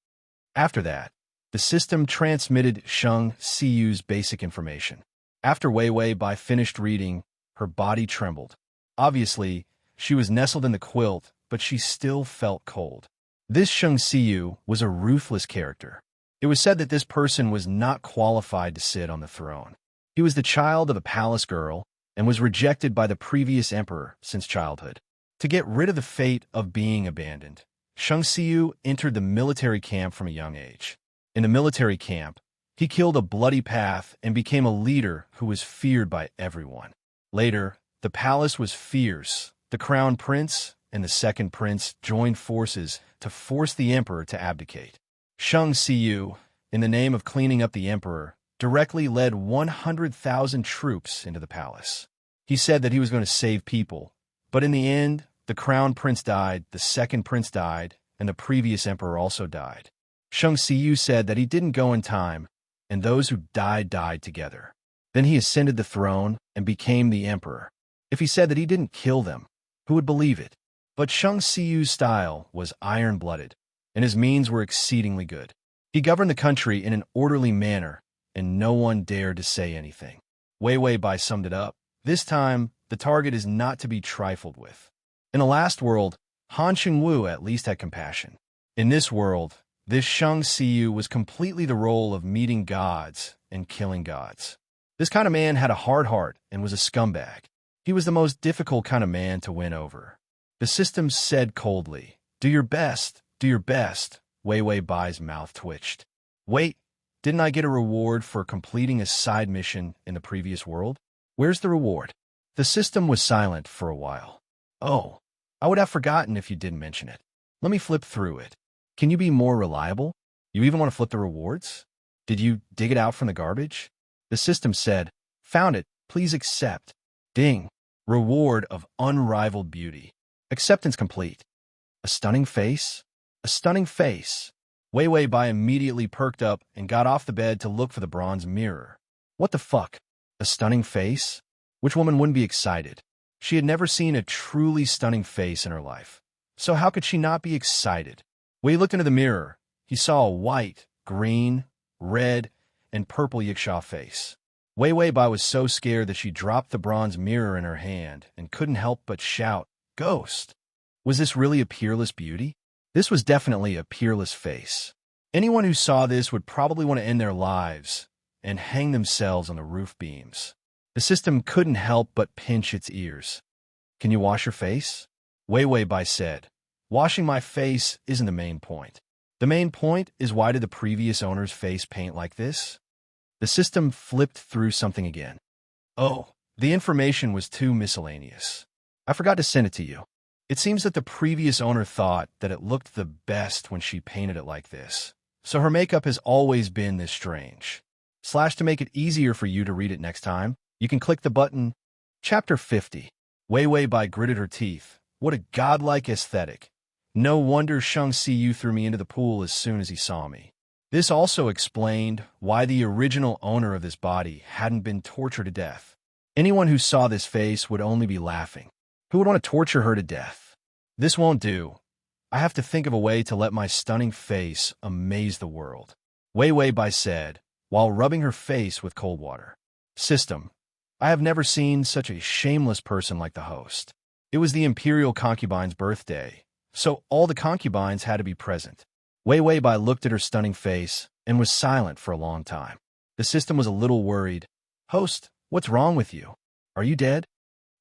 [SPEAKER 1] After that, the system transmitted Shang Siyu's basic information. After Wei Wei Bai finished reading, her body trembled. Obviously, she was nestled in the quilt, but she still felt cold. This Shang Siyu was a ruthless character. It was said that this person was not qualified to sit on the throne. He was the child of a palace girl and was rejected by the previous emperor since childhood. To get rid of the fate of being abandoned, Shang Siyu entered the military camp from a young age. In the military camp, he killed a bloody path and became a leader who was feared by everyone. Later, the palace was fierce. The crown prince and the second prince joined forces to force the emperor to abdicate. Shang Siyu, in the name of cleaning up the emperor, directly led 100,000 troops into the palace. He said that he was going to save people, but in the end, the crown prince died, the second prince died, and the previous emperor also died. Shang Siyu said that he didn't go in time, and those who died died together. Then he ascended the throne and became the emperor. If he said that he didn't kill them, who would believe it? But Shang Siyu's style was iron-blooded, and his means were exceedingly good. He governed the country in an orderly manner, and no one dared to say anything. Wei Wei Bai summed it up. This time, the target is not to be trifled with. In the last world, Han Xingwu at least had compassion. In this world, this Shang Siyu was completely the role of meeting gods and killing gods. This kind of man had a hard heart and was a scumbag. He was the most difficult kind of man to win over. The system said coldly, "Do your best, do your best." Wei Wei Bai's mouth twitched. Wait, didn't I get a reward for completing a side mission in the previous world? Where's the reward? The system was silent for a while. Oh, I would have forgotten if you didn't mention it. Let me flip through it. Can you be more reliable? You even want to flip the rewards? Did you dig it out from the garbage? The system said, "Found it, please accept." Ding. Reward of unrivaled beauty. Acceptance complete. A stunning face? A stunning face. Wei Wei Bai immediately perked up and got off the bed to look for the bronze mirror. What the fuck? A stunning face? Which woman wouldn't be excited? She had never seen a truly stunning face in her life. So how could she not be excited? When he looked into the mirror, he saw a white, green, red, and purple yiksha face. Wei Wei Bai was so scared that she dropped the bronze mirror in her hand and couldn't help but shout, "Ghost!" Was this really a peerless beauty? This was definitely a peerless face. Anyone who saw this would probably want to end their lives and hang themselves on the roof beams. The system couldn't help but pinch its ears. "Can you wash your face?" Wei Wei Bai said. "Washing my face isn't the main point. The main point is, why did the previous owner's face paint like this?" The system flipped through something again. "Oh, the information was too miscellaneous. I forgot to send it to you. It seems that the previous owner thought that it looked the best when she painted it like this. So her makeup has always been this strange. To make it easier for you to read it next time, you can click the button." Chapter 50. Wei Wei Bai gritted her teeth. What a godlike aesthetic. No wonder Shang Siyu threw me into the pool as soon as he saw me. This also explained why the original owner of this body hadn't been tortured to death. Anyone who saw this face would only be laughing. Who would want to torture her to death? This won't do. I have to think of a way to let my stunning face amaze the world. Wei Wei Bai said, while rubbing her face with cold water. System. I have never seen such a shameless person like the host. It was the imperial concubine's birthday, so all the concubines had to be present. Wei Wei Bai looked at her stunning face and was silent for a long time. The system was a little worried. "Host, what's wrong with you? Are you dead?"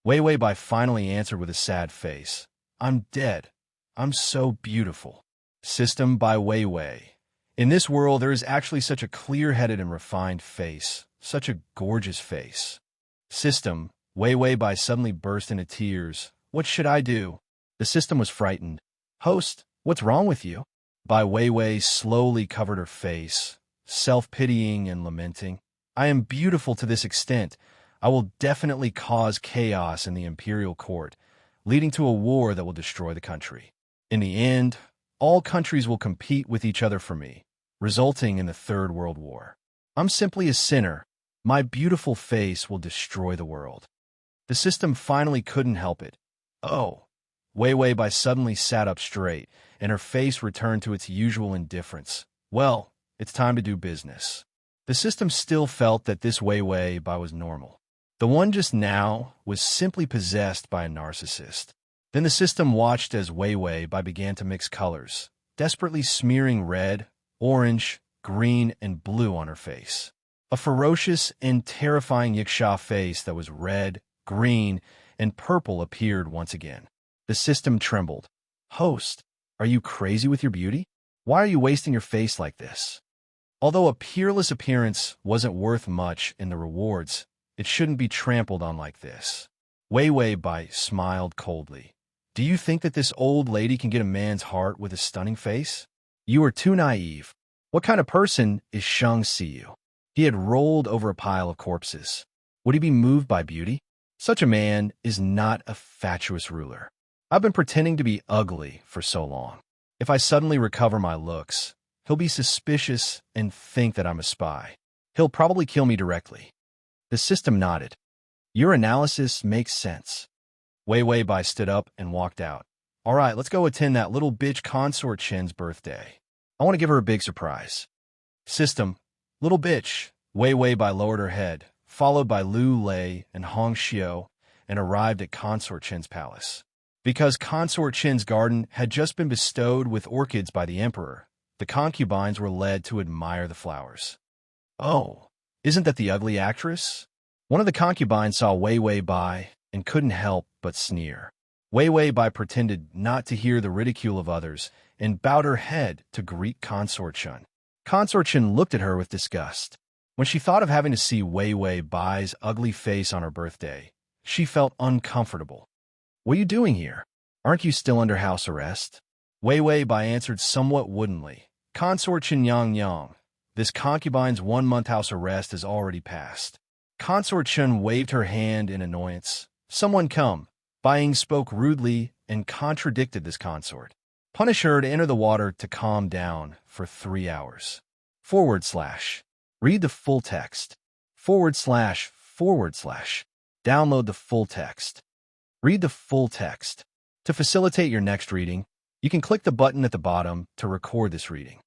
[SPEAKER 1] Wei Wei Bai finally answered with a sad face. "I'm dead. I'm so beautiful." System by Wei Wei. In this world, there is actually such a clear-headed and refined face, such a gorgeous face. System. Wei Wei Bai suddenly burst into tears. "What should I do?" The system was frightened. "Host, what's wrong with you?" Bai Wei Wei slowly covered her face, self-pitying and lamenting. "I am beautiful to this extent. I will definitely cause chaos in the imperial court, leading to a war that will destroy the country. In the end, all countries will compete with each other for me, resulting in the Third World War. I'm simply a sinner. My beautiful face will destroy the world." The system finally couldn't help it. "Oh." Wei Wei Bai suddenly sat up straight, and her face returned to its usual indifference. "Well, it's time to do business." The system still felt that this Wei Wei Bai was normal. The one just now was simply possessed by a narcissist. Then the system watched as Wei Wei Bai began to mix colors, desperately smearing red, orange, green, and blue on her face. A ferocious and terrifying yiksha face that was red, green, and purple appeared once again. The system trembled. "Host, are you crazy with your beauty? Why are you wasting your face like this?" Although a peerless appearance wasn't worth much in the rewards, it shouldn't be trampled on like this. Wei Wei Bai smiled coldly. "Do you think that this old lady can get a man's heart with a stunning face? You are too naive. What kind of person is Shang Siyu?" He had rolled over a pile of corpses. Would he be moved by beauty? Such a man is not a fatuous ruler. I've been pretending to be ugly for so long. If I suddenly recover my looks, He'll be suspicious and think that I'm a spy. He'll probably kill me directly. The system nodded. Your analysis makes sense. Wei Wei Bai stood up and walked out. All right, let's go attend that little bitch consort Chen's birthday. I want to give her a big surprise. System, little bitch. Wei Wei Bai lowered her head, followed by Lu Lei and Hong Xiao, and arrived at Consort Chen's palace. Because Consort Chen's garden had just been bestowed with orchids by the emperor, the concubines were led to admire the flowers. Oh, isn't that the ugly actress? One of the concubines saw Wei Wei Bai and couldn't help but sneer. Wei Wei Bai pretended not to hear the ridicule of others and bowed her head to greet Consort Chen. Consort Chen looked at her with disgust. When she thought of having to see Wei Wei Bai's ugly face on her birthday, she felt uncomfortable. What are you doing here? Aren't you still under house arrest? Wei Wei Bai answered somewhat woodenly. Consort Chen Yang, this concubine's 1-month house arrest has already passed. Consort Chen waved her hand in annoyance. Someone come. Bai Ying spoke rudely and contradicted this consort. Punish her to enter the water to calm down for 3 hours. Read the full text. Download the full text. Read the full text. To facilitate your next reading, you can click the button at the bottom to record this reading.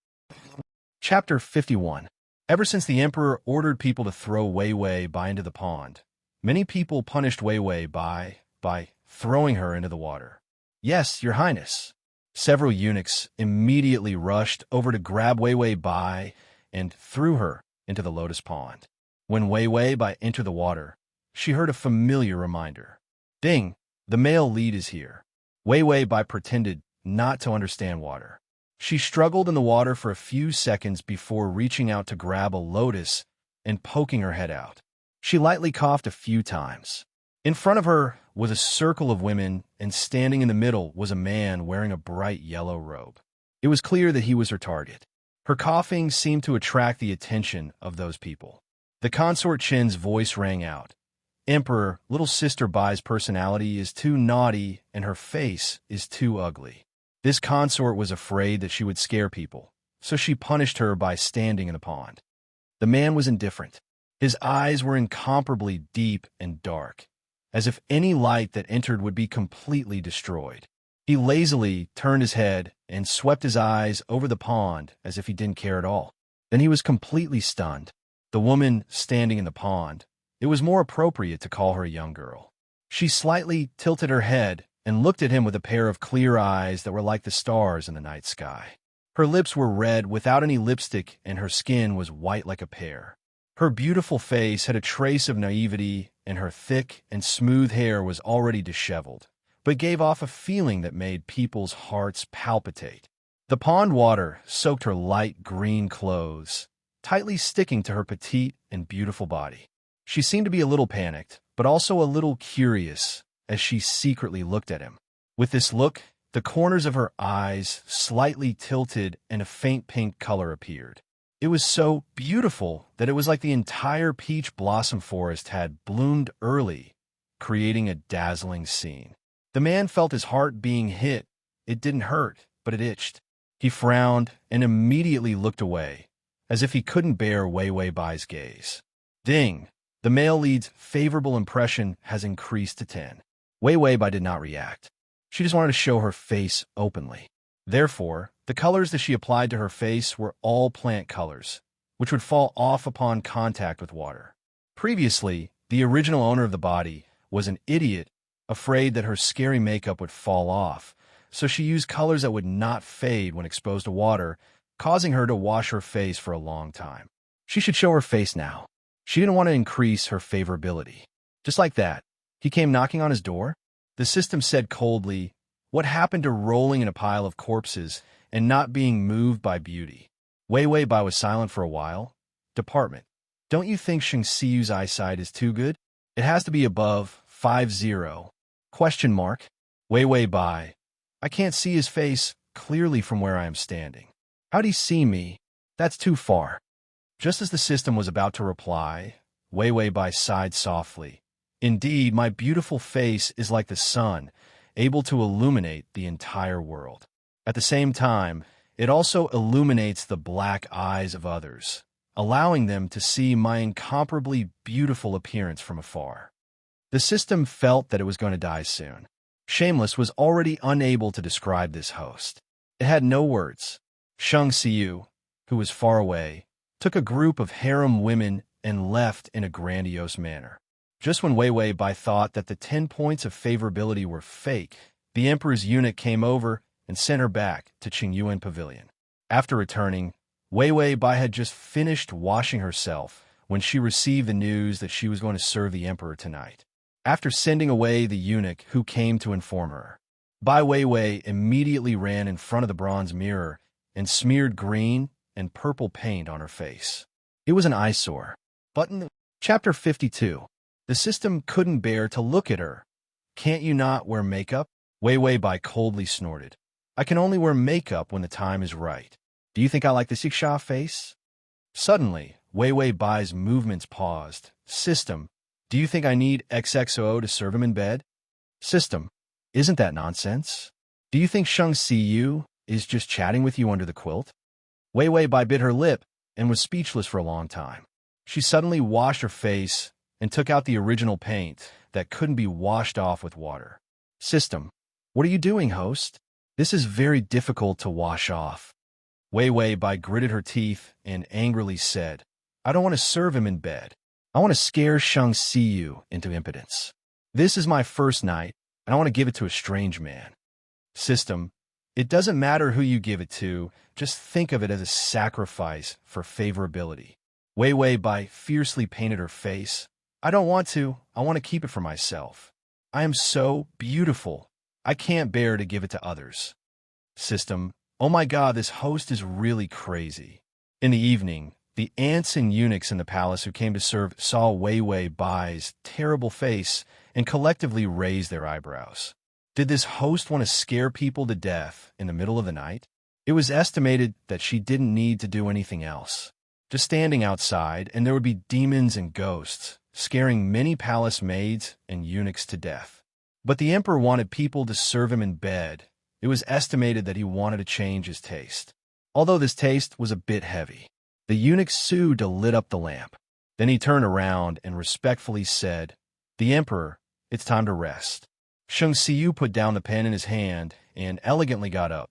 [SPEAKER 1] Chapter 51. Ever since the emperor ordered people to throw Wei Wei Bai into the pond, many people punished Wei Wei Bai by throwing her into the water. Yes, your highness. Several eunuchs immediately rushed over to grab Wei Wei Bai and threw her into the lotus pond. When Wei Wei Bai entered the water, she heard a familiar reminder. Ding, the male lead is here. Wei Wei Bai pretended not to understand water. She struggled in the water for a few seconds before reaching out to grab a lotus and poking her head out. She lightly coughed a few times. In front of her was a circle of women, and standing in the middle was a man wearing a bright yellow robe. It was clear that he was her target. Her coughing seemed to attract the attention of those people. The consort Chen's voice rang out. Emperor, little sister Bai's personality is too naughty and her face is too ugly. This consort was afraid that she would scare people, so she punished her by standing in the pond. The man was indifferent. His eyes were incomparably deep and dark, as if any light that entered would be completely destroyed. He lazily turned his head and swept his eyes over the pond as if he didn't care at all. Then he was completely stunned. The woman standing in the pond, it was more appropriate to call her a young girl. She slightly tilted her head and looked at him with a pair of clear eyes that were like the stars in the night sky. Her lips were red without any lipstick, and her skin was white like a pear. Her beautiful face had a trace of naivety, and her thick and smooth hair was already disheveled, but gave off a feeling that made people's hearts palpitate. The pond water soaked her light green clothes, tightly sticking to her petite and beautiful body. She seemed to be a little panicked, but also a little curious, as she secretly looked at him. With this look, the corners of her eyes slightly tilted and a faint pink color appeared. It was so beautiful that it was like the entire peach blossom forest had bloomed early, creating a dazzling scene. The man felt his heart being hit. It didn't hurt, but it itched. He frowned and immediately looked away, as if he couldn't bear Wei Wei Bai's gaze. Ding! The male lead's favorable impression has increased to 10. Wei Wei Bai did not react. She just wanted to show her face openly. Therefore, the colors that she applied to her face were all plant colors, which would fall off upon contact with water. Previously, the original owner of the body was an idiot, afraid that her scary makeup would fall off, so she used colors that would not fade when exposed to water, causing her to wash her face for a long time. She should show her face now. She didn't want to increase her favorability. Just like that, he came knocking on his door. The system said coldly, "What happened to rolling in a pile of corpses and not being moved by beauty?" Wei Wei Bai was silent for a while. Department. Don't you think Shang Xiyu's eyesight is too good? It has to be above 50. Question mark. Wei Wei Bai. I can't see his face clearly from where I am standing. How'd he see me? That's too far. Just as the system was about to reply, Wei Wei Bai sighed softly. Indeed, my beautiful face is like the sun, able to illuminate the entire world. At the same time, It also illuminates the black eyes of others, allowing them to see my incomparably beautiful appearance from afar. The system felt that it was going to die soon. Shameless was already unable to describe this host. It had no words. Shang Xiu, who was far away, took a group of harem women and left in a grandiose manner. Just when Wei Wei Bai thought that the 10 points of favorability were fake, the emperor's eunuch came over and sent her back to Qingyuan Pavilion. After returning, Wei Wei Bai had just finished washing herself when she received the news that she was going to serve the emperor tonight. After sending away the eunuch who came to inform her, Bai Weiwei immediately ran in front of the bronze mirror and smeared green and purple paint on her face. It was an eyesore. Chapter 52. The system couldn't bear to look at her. Can't you not wear makeup? Weiwei Bai coldly snorted. I can only wear makeup when the time is right. Do you think I like the Xixa face? Suddenly, Weiwei Bai's movements paused. System, do you think I need XXO to serve him in bed? System, isn't that nonsense? Do you think Shang Xiu is just chatting with you under the quilt? Weiwei Bai bit her lip and was speechless for a long time. She suddenly washed her face and took out the original paint that couldn't be washed off with water. System, what are you doing, host? This is very difficult to wash off. Weiwei Bai gritted her teeth and angrily said, I don't want to serve him in bed. I want to scare Shang Xiu into impotence. This is my first night, and I want to give it to a strange man. System, it doesn't matter who you give it to, just think of it as a sacrifice for favorability. Weiwei Bai fiercely painted her face. I don't want to, I want to keep it for myself. I am so beautiful. I can't bear to give it to others. System, oh my god, this host is really crazy. In the evening, the ants and eunuchs in the palace who came to serve saw Weiwei Bai's terrible face and collectively raised their eyebrows. Did this host want to scare people to death in the middle of the night? It was estimated that she didn't need to do anything else. Just standing outside, and there would be demons and ghosts, scaring many palace maids and eunuchs to death. But the emperor wanted people to serve him in bed. It was estimated that he wanted to change his taste. Although this taste was a bit heavy, the eunuch sued to lit up the lamp. Then he turned around and respectfully said, The emperor, it's time to rest. Shang Xiu put down the pen in his hand and elegantly got up.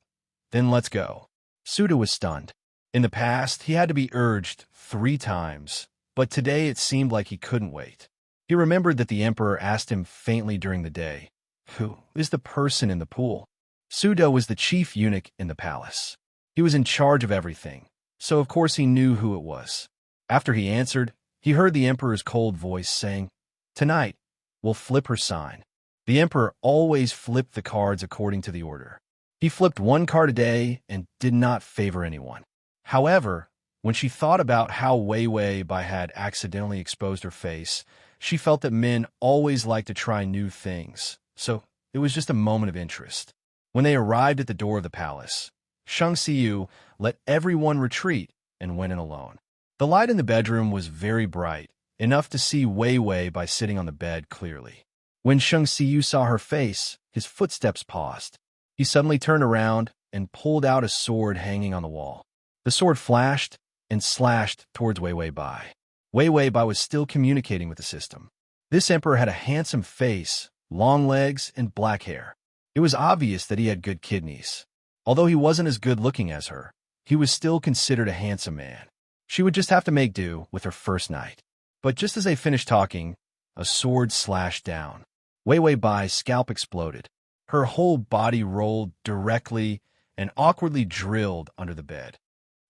[SPEAKER 1] Then let's go. Suda was stunned. In the past, he had to be urged 3 times, but today it seemed like he couldn't wait. He remembered that the emperor asked him faintly during the day, Who is the person in the pool? Suda was the chief eunuch in the palace. He was in charge of everything, so of course he knew who it was. After he answered, he heard the emperor's cold voice saying, Tonight, we'll flip her sign. The emperor always flipped the cards according to the order. He flipped 1 card a day and did not favor anyone. However, when she thought about how Weiwei Bai had accidentally exposed her face, she felt that men always like to try new things, so it was just a moment of interest. When they arrived at the door of the palace, Shang Xiu let everyone retreat and went in alone. The light in the bedroom was very bright, enough to see Weiwei Bai sitting on the bed clearly. When Shang Xiu saw her face, his footsteps paused. He suddenly turned around and pulled out a sword hanging on the wall. The sword flashed and slashed towards Weiwei Bai. Weiwei Bai was still communicating with the system. This emperor had a handsome face, long legs, and black hair. It was obvious that he had good kidneys. Although he wasn't as good-looking as her, he was still considered a handsome man. She would just have to make do with her first night. But just as they finished talking, a sword slashed down. Weiwei Bai's scalp exploded. Her whole body rolled directly and awkwardly drilled under the bed.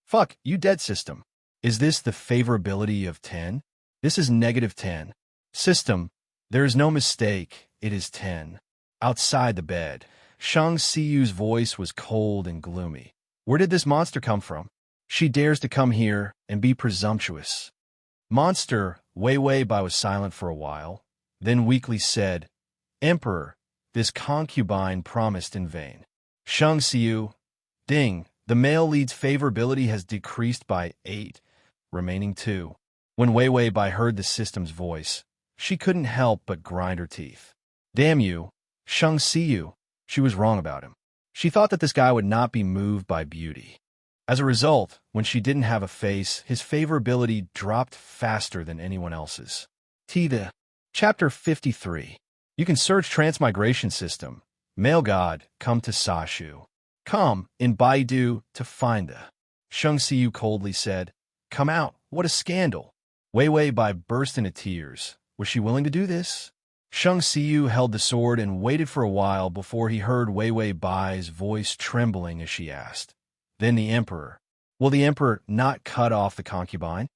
[SPEAKER 1] Fuck, you dead, system. Is this the favorability of 10? This is -10. System, there is no mistake, it is 10. Outside the bed, Shang Xiu's voice was cold and gloomy. Where did this monster come from? She dares to come here and be presumptuous. Monster, Weiwei Bai was silent for a while, then weakly said, Emperor, this concubine promised in vain. Shang Xiu, ding, the male lead's favorability has decreased by 8, remaining 2. When Weiwei Bai heard the system's voice, she couldn't help but grind her teeth. Damn you, Shang Xiu. She was wrong about him. She thought that this guy would not be moved by beauty. As a result, when she didn't have a face, his favorability dropped faster than anyone else's. The Chapter 53. You can search Transmigration System. Male God, come to Sashu. Come, in Baidu, to find the. Shang Xiu coldly said, Come out, what a scandal. Wei Wei Bai burst into tears. Was she willing to do this? Shang Xiu held the sword and waited for a while before he heard Wei Wei Bai's voice trembling as she asked. Then the Emperor. Will the Emperor not cut off the concubine?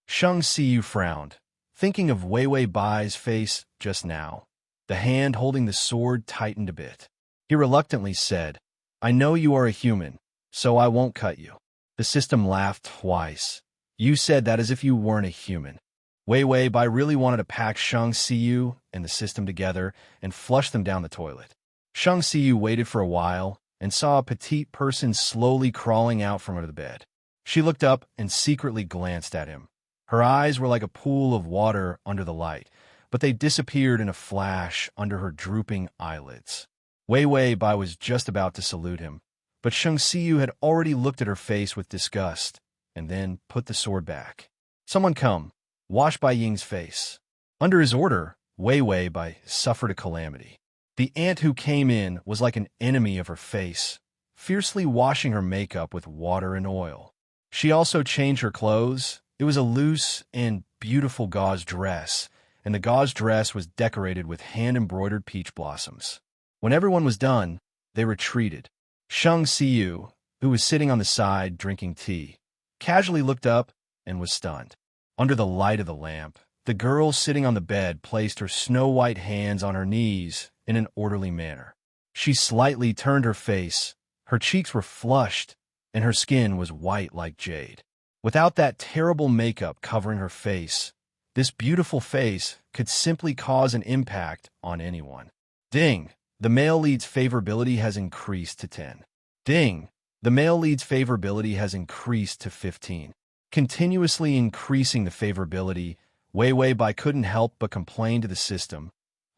[SPEAKER 1] Shang Xiu frowned, thinking of Wei Wei Bai's face just now. The hand holding the sword tightened a bit. He reluctantly said, I know you are a human, so I won't cut you. The system laughed twice. You said that as if you weren't a human. Wei Wei Bai really wanted to pack Shang Xiu and the system together and flush them down the toilet. Shang Xiu waited for a while and saw a petite person slowly crawling out from under the bed. She looked up and secretly glanced at him. Her eyes were like a pool of water under the light, but they disappeared in a flash under her drooping eyelids. Wei Wei Bai was just about to salute him, but Shang Xiu had already looked at her face with disgust and then put the sword back. Someone come, wash Bai Ying's face. Under his order, Wei Wei Bai suffered a calamity. The ant who came in was like an enemy of her face, fiercely washing her makeup with water and oil. She also changed her clothes. It was a loose and beautiful gauze dress, and the gauze dress was decorated with hand-embroidered peach blossoms. When everyone was done, they retreated. Shang Xiu, who was sitting on the side drinking tea, casually looked up and was stunned. Under the light of the lamp, the girl sitting on the bed placed her snow-white hands on her knees in an orderly manner. She slightly turned her face, her cheeks were flushed, and her skin was white like jade. Without that terrible makeup covering her face, this beautiful face could simply cause an impact on anyone. Ding! The male lead's favorability has increased to 10. Ding! The male lead's favorability has increased to 15. Continuously increasing the favorability, Wei Wei Bai couldn't help but complain to the system.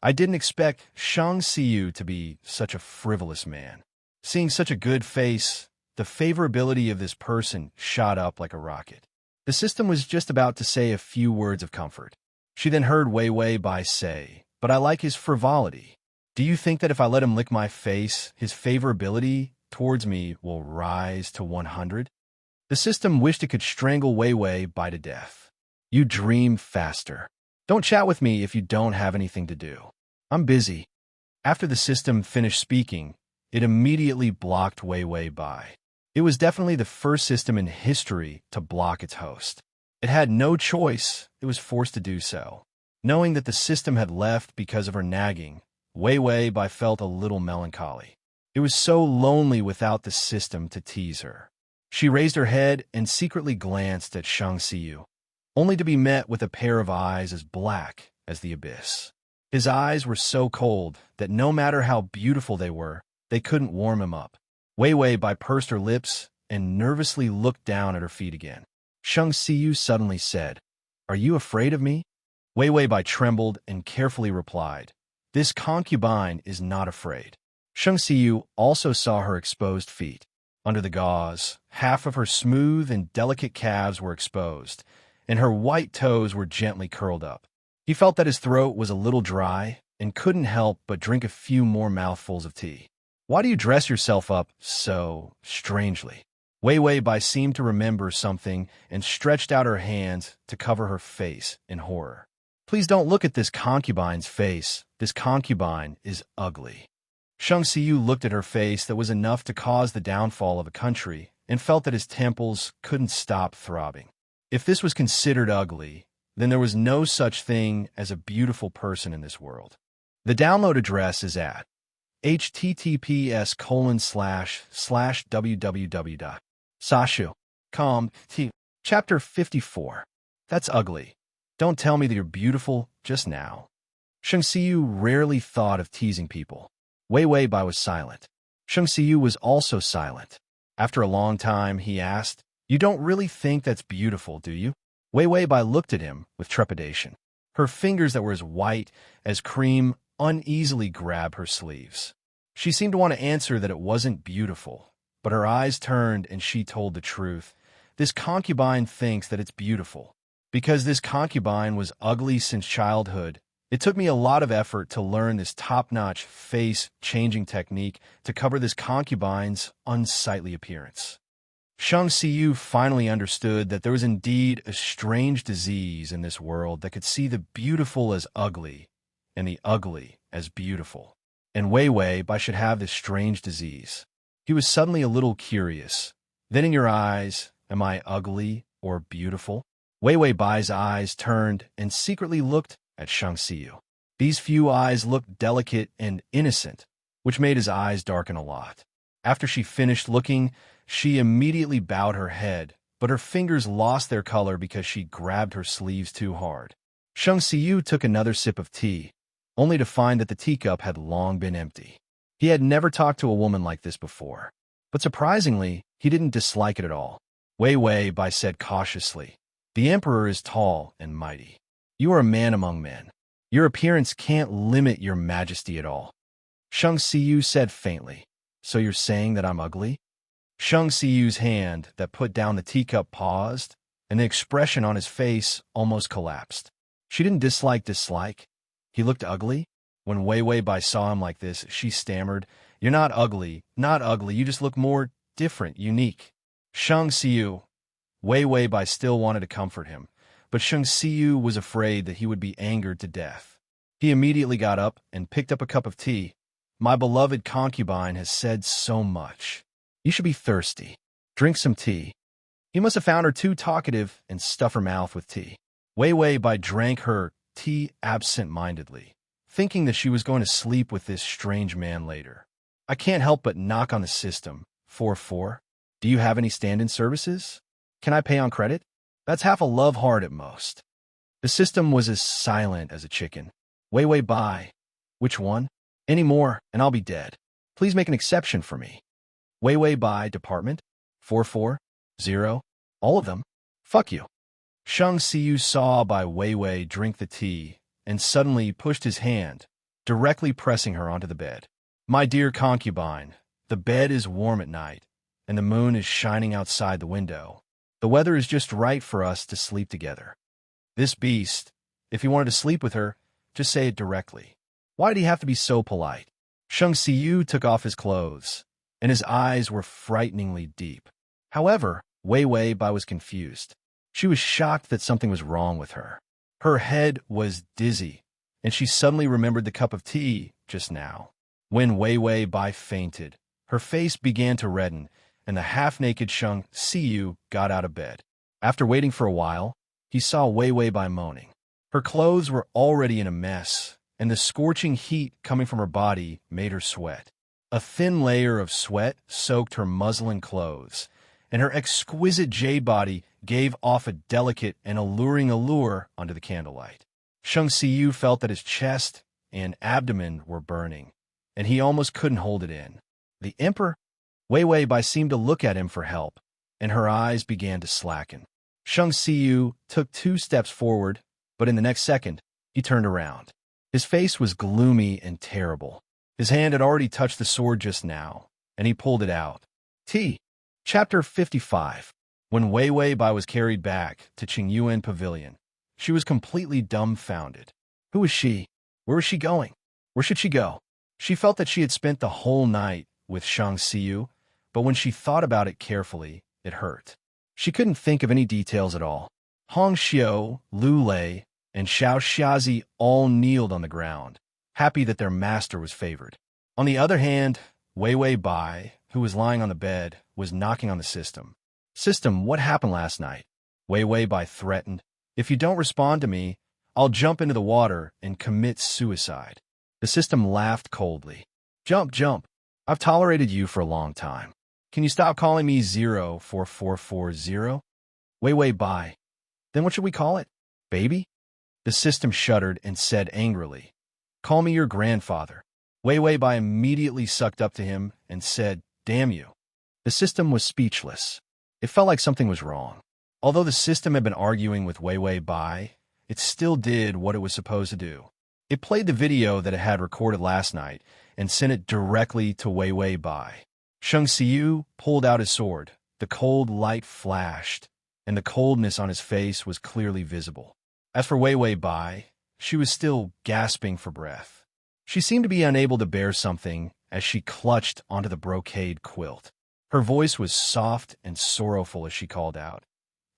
[SPEAKER 1] I didn't expect Shang Xiu to be such a frivolous man. Seeing such a good face, the favorability of this person shot up like a rocket. The system was just about to say a few words of comfort. She then heard Wei Wei Bai say, But I like his frivolity. Do you think that if I let him lick my face, his favorability towards me will rise to 100? The system wished it could strangle Wei Wei Bai to death. You dream faster. Don't chat with me if you don't have anything to do. I'm busy. After the system finished speaking, it immediately blocked Wei Wei Bai. It was definitely the first system in history to block its host. It had no choice, it was forced to do so. Knowing that the system had left because of her nagging, Wei Wei Bai felt a little melancholy. It was so lonely without the system to tease her. She raised her head and secretly glanced at Shang Xiu, only to be met with a pair of eyes as black as the abyss. His eyes were so cold that no matter how beautiful they were, they couldn't warm him up. Wei Wei Bai pursed her lips and nervously looked down at her feet again. Shang Xiu suddenly said, Are you afraid of me? Wei Wei Bai trembled and carefully replied, This concubine is not afraid. Shang Xiu also saw her exposed feet. Under the gauze, half of her smooth and delicate calves were exposed, and her white toes were gently curled up. He felt that his throat was a little dry and couldn't help but drink a few more mouthfuls of tea. Why do you dress yourself up so strangely? Wei Wei Bai seemed to remember something and stretched out her hands to cover her face in horror. Please don't look at this concubine's face. This concubine is ugly. Shang Xiu looked at her face that was enough to cause the downfall of a country and felt that his temples couldn't stop throbbing. If this was considered ugly, then there was no such thing as a beautiful person in this world. The download address is at https://www.sashu.com. Chapter 54. That's ugly. Don't tell me that you're beautiful just now. Shang Xiu rarely thought of teasing people. Wei Wei Bai was silent. Shang Xiu was also silent. After a long time, he asked, You don't really think that's beautiful, do you? Wei Wei Bai looked at him with trepidation. Her fingers that were as white as cream uneasily grabbed her sleeves. She seemed to want to answer that it wasn't beautiful, but her eyes turned and she told the truth. This concubine thinks that it's beautiful. Because this concubine was ugly since childhood, it took me a lot of effort to learn this top-notch face-changing technique to cover this concubine's unsightly appearance. Shang Xiyu finally understood that there was indeed a strange disease in this world that could see the beautiful as ugly and the ugly as beautiful. And Wei Wei Bai should have this strange disease. He was suddenly a little curious. Then in your eyes, am I ugly or beautiful? Wei Wei Bai's eyes turned and secretly looked at Shang Xiyu. These few eyes looked delicate and innocent, which made his eyes darken a lot. After she finished looking, she immediately bowed her head, but her fingers lost their color because she grabbed her sleeves too hard. Shang Xiyu took another sip of tea, only to find that the teacup had long been empty. He had never talked to a woman like this before, but surprisingly, he didn't dislike it at all. Wei Wei Bai said cautiously, "The emperor is tall and mighty. You are a man among men. Your appearance can't limit your majesty at all." Shang Xiyu said faintly, "So you're saying that I'm ugly?" Shang Xiyu's hand that put down the teacup paused, and the expression on his face almost collapsed. She didn't dislike. He looked ugly? When Wei Wei Bai saw him like this, she stammered, "You're not ugly, you just look more different, unique." Shang Xiyu. Wei Wei Bai still wanted to comfort him, but Shang Xiyu was afraid that he would be angered to death. He immediately got up and picked up a cup of tea. "My beloved concubine has said so much. You should be thirsty. Drink some tea." He must have found her too talkative and stuffed her mouth with tea. Wei Wei Bai drank her tea absent-mindedly, thinking that she was going to sleep with this strange man later. "I can't help but knock on the system. 4-4. Do you have any stand-in services? Can I pay on credit? That's half a love heart at most." The system was as silent as a chicken. "Wei Wei Bai. Which one? Any more, and I'll be dead. Please make an exception for me." "Wei Wei Bai Department? 440? All of them? Fuck you." Shang Xiyu saw Bai Wei Wei drink the tea and suddenly pushed his hand, directly pressing her onto the bed. "My dear concubine, the bed is warm at night, and the moon is shining outside the window. The weather is just right for us to sleep together." This beast, if he wanted to sleep with her, just say it directly. Why did he have to be so polite? Shang Xiyu took off his clothes, and his eyes were frighteningly deep. However, Wei Wei Bai was confused. She was shocked that something was wrong with her. Her head was dizzy, and she suddenly remembered the cup of tea just now. When Wei Wei Bai fainted, her face began to redden, and the half-naked Shang Xiyu got out of bed. After waiting for a while, he saw Wei Wei Bai moaning. Her clothes were already in a mess, and the scorching heat coming from her body made her sweat. A thin layer of sweat soaked her muslin clothes, and her exquisite jade body gave off a delicate and alluring allure under the candlelight. Shang Xiyu felt that his chest and abdomen were burning, and he almost couldn't hold it in. The emperor? Wei Wei Bai seemed to look at him for help, and her eyes began to slacken. Shang Xiyu took 2 steps forward, but in the next second, he turned around. His face was gloomy and terrible. His hand had already touched the sword just now, and he pulled it out. Chapter 55. When Wei Wei Bai was carried back to Qingyuan Pavilion, she was completely dumbfounded. Who was she? Where was she going? Where should she go? She felt that she had spent the whole night with Shang Xiyu, but when she thought about it carefully, it hurt. She couldn't think of any details at all. Hong Xiu, Lu Lei, and Xiao Xiazi all kneeled on the ground, happy that their master was favored. On the other hand, Wei Wei Bai, who was lying on the bed, was knocking on the system. "System, what happened last night?" Wei Wei Bai threatened. "If you don't respond to me, I'll jump into the water and commit suicide." The system laughed coldly. Jump. I've tolerated you for a long time. Can you stop calling me 04440? Wei Wei Bai. Then what should we call it? Baby? The system shuddered and said angrily, "Call me your grandfather." Wei Wei Bai immediately sucked up to him and said, "Damn you." The system was speechless. It felt like something was wrong. Although the system had been arguing with Wei Wei Bai, it still did what it was supposed to do. It played the video that it had recorded last night and sent it directly to Wei Wei Bai. Shang Xiu pulled out his sword. The cold light flashed, and the coldness on his face was clearly visible. As for Wei Wei Bai, she was still gasping for breath. She seemed to be unable to bear something as she clutched onto the brocade quilt. Her voice was soft and sorrowful as she called out,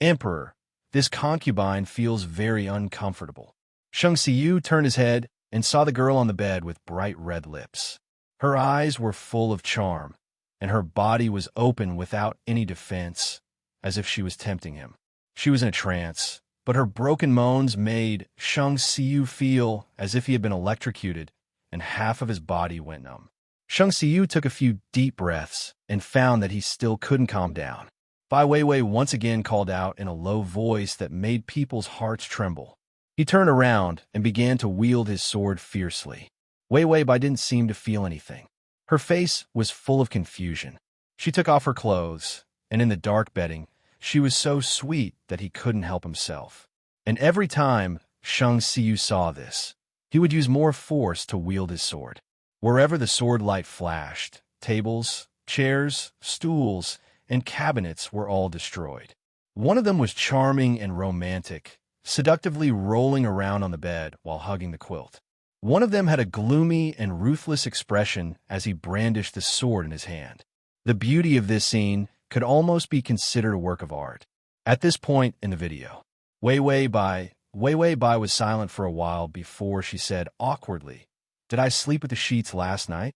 [SPEAKER 1] "Emperor, this concubine feels very uncomfortable." Shang Xiu turned his head and saw the girl on the bed with bright red lips. Her eyes were full of charm, and her body was open without any defense, as if she was tempting him. She was in a trance, but her broken moans made Shang Xiu feel as if he had been electrocuted, and half of his body went numb. Shang Xiu took a few deep breaths and found that he still couldn't calm down. Bai Weiwei once again called out in a low voice that made people's hearts tremble. He turned around and began to wield his sword fiercely. Weiwei Bai didn't seem to feel anything. Her face was full of confusion. She took off her clothes, and in the dark bedding, she was so sweet that he couldn't help himself. And every time Shang Xiu saw this, he would use more force to wield his sword. Wherever the sword light flashed, tables, chairs, stools, and cabinets were all destroyed. One of them was charming and romantic, seductively rolling around on the bed while hugging the quilt. One of them had a gloomy and ruthless expression as he brandished the sword in his hand. The beauty of this scene could almost be considered a work of art. At this point in the video, Wei Wei Bai was silent for a while before she said awkwardly, "Did I sleep with the sheets last night?"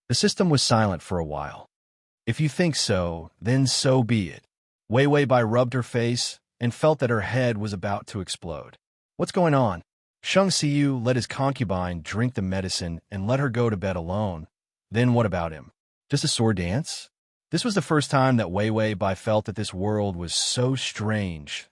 [SPEAKER 1] The system was silent for a while. "If you think so, then so be it." Wei Wei Bai rubbed her face and felt that her head was about to explode. "What's going on?" Shang Xiu let his concubine drink the medicine and let her go to bed alone. Then what about him? Just a sword dance? This was the first time that Wei Wei Bai felt that this world was so strange,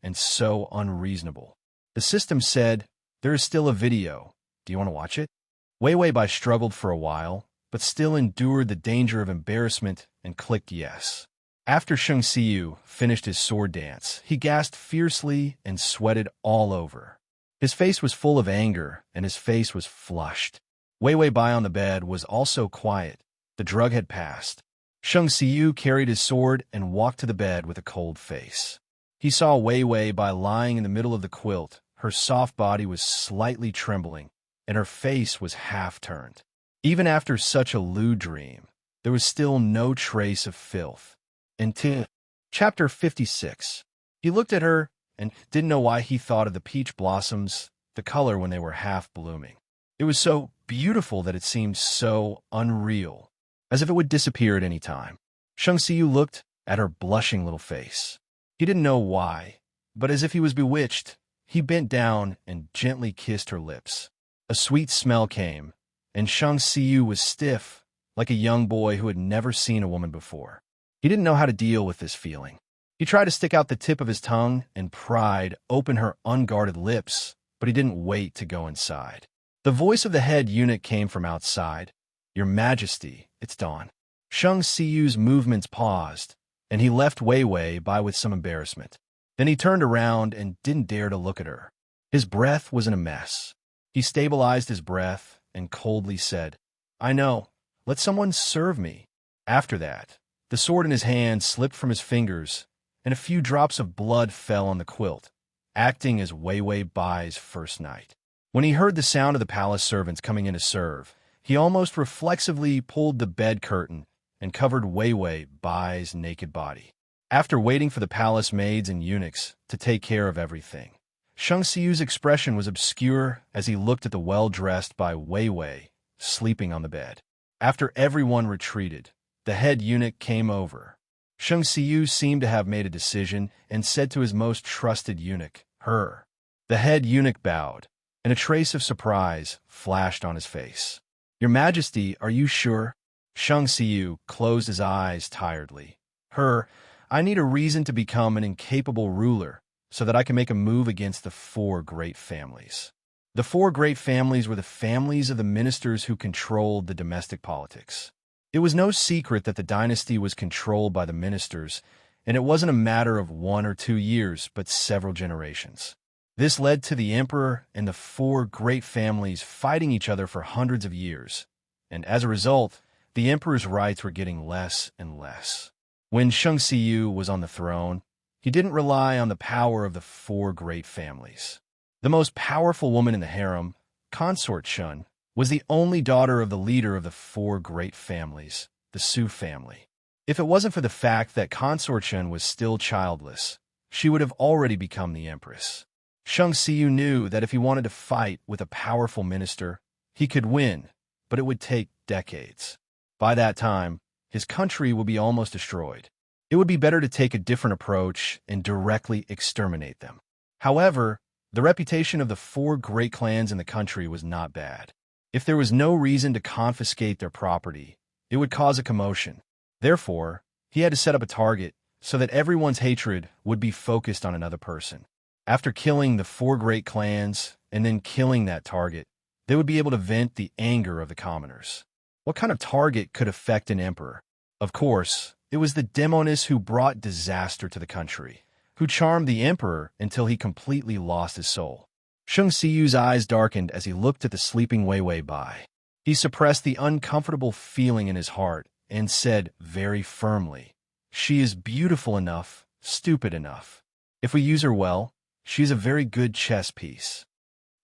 [SPEAKER 1] and so unreasonable. The system said, "There is still a video. Do you want to watch it?" Wei Wei Bai struggled for a while, but still endured the danger of embarrassment and clicked yes. After Shang Xiu finished his sword dance, he gasped fiercely and sweated all over. His face was full of anger, and his face was flushed. Wei Wei Bai on the bed was also quiet. The drug had passed. Shang Xiu carried his sword and walked to the bed with a cold face. He saw Wei Wei Bai lying in the middle of the quilt. Her soft body was slightly trembling, and her face was half-turned. Even after such a lewd dream, there was still no trace of filth. Until Chapter 56. He looked at her and didn't know why he thought of the peach blossoms, the color when they were half blooming. It was so beautiful that it seemed so unreal, as if it would disappear at any time. Shang Xiu looked at her blushing little face. He didn't know why, but as if he was bewitched, he bent down and gently kissed her lips. A sweet smell came, and Shang Xiu was stiff, like a young boy who had never seen a woman before. He didn't know how to deal with this feeling. He tried to stick out the tip of his tongue and pried open her unguarded lips, but he didn't wait to go inside. The voice of the head eunuch came from outside. "Your Majesty, it's dawn." Shang Xiu's movements paused, and he left Wei Wei Bai with some embarrassment. Then he turned around and didn't dare to look at her. His breath was in a mess. He stabilized his breath and coldly said, "I know. Let someone serve me." After that, the sword in his hand slipped from his fingers, and a few drops of blood fell on the quilt, acting as Wei Wei Bai's first night. When he heard the sound of the palace servants coming in to serve, he almost reflexively pulled the bed curtain and covered Wei Wei Bai's naked body. After waiting for the palace maids and eunuchs to take care of everything, Shang Xiu's expression was obscure as he looked at the well-dressed Bai Wei Wei sleeping on the bed. After everyone retreated, the head eunuch came over. Shang Xiu seemed to have made a decision and said to his most trusted eunuch, "Her." The head eunuch bowed, and a trace of surprise flashed on his face. "Your Majesty, are you sure?" Shang Xiu closed his eyes tiredly. "Her, I need a reason to become an incapable ruler so that I can make a move against the 4 great families." The 4 great families were the families of the ministers who controlled the domestic politics. It was no secret that the dynasty was controlled by the ministers, and it wasn't a matter of 1 or 2 years, but several generations. This led to the emperor and the 4 great families fighting each other for hundreds of years, and as a result, the emperor's rights were getting less and less. When Shang Xiyu was on the throne, he didn't rely on the power of the four great families. The most powerful woman in the harem, Consort Shun, was the only daughter of the leader of the four great families, the Su family. If it wasn't for the fact that Consort Shun was still childless, she would have already become the empress. Shang Xiyu knew that if he wanted to fight with a powerful minister, he could win, but it would take decades. By that time, his country would be almost destroyed. It would be better to take a different approach and directly exterminate them. However, the reputation of the four great clans in the country was not bad. If there was no reason to confiscate their property, it would cause a commotion. Therefore, he had to set up a target so that everyone's hatred would be focused on another person. After killing the four great clans and then killing that target, they would be able to vent the anger of the commoners. What kind of target could affect an emperor? Of course, it was the demoness who brought disaster to the country, who charmed the emperor until he completely lost his soul. Shang Xiyu's eyes darkened as he looked at the sleeping Wei Wei Bai. He suppressed the uncomfortable feeling in his heart and said very firmly, "She is beautiful enough, stupid enough. If we use her well, she's a very good chess piece."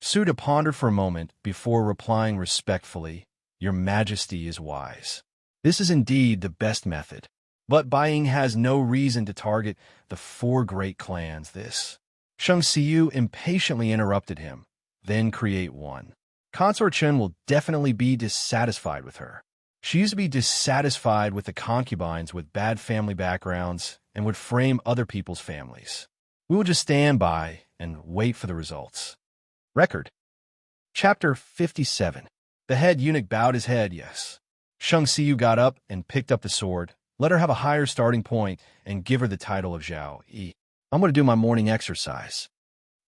[SPEAKER 1] Suda pondered for a moment before replying respectfully, "Your Majesty is wise. This is indeed the best method. But Bai Ying has no reason to target the four great clans this." Shang Xiyu impatiently interrupted him. "Then create one. Consort Chen will definitely be dissatisfied with her. She used to be dissatisfied with the concubines with bad family backgrounds and would frame other people's families. We will just stand by and wait for the results." Record. Chapter 57. The head eunuch bowed his head yes. Shang Xiyu got up and picked up the sword. Let her have a higher starting point and give her the title of Zhao Yi. I'm going to do my morning exercise.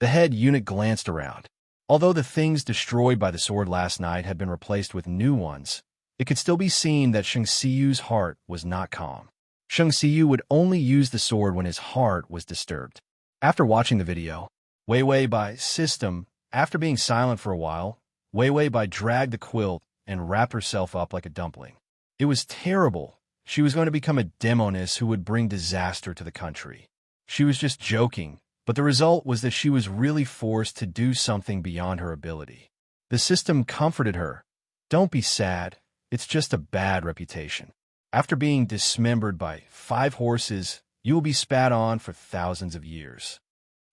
[SPEAKER 1] The head eunuch glanced around. Although the things destroyed by the sword last night had been replaced with new ones, it could still be seen that Shang Xiyu's heart was not calm. Shang Xiyu would only use the sword when his heart was disturbed. After watching the video, Wei Wei Bai's system, after being silent for a while, Wei Wei Bai dragged the quilt and wrapped herself up like a dumpling. It was terrible. She was going to become a demoness who would bring disaster to the country. She was just joking, but the result was that she was really forced to do something beyond her ability. The system comforted her. "Don't be sad. It's just a bad reputation. After being dismembered by 5 horses, you will be spat on for thousands of years."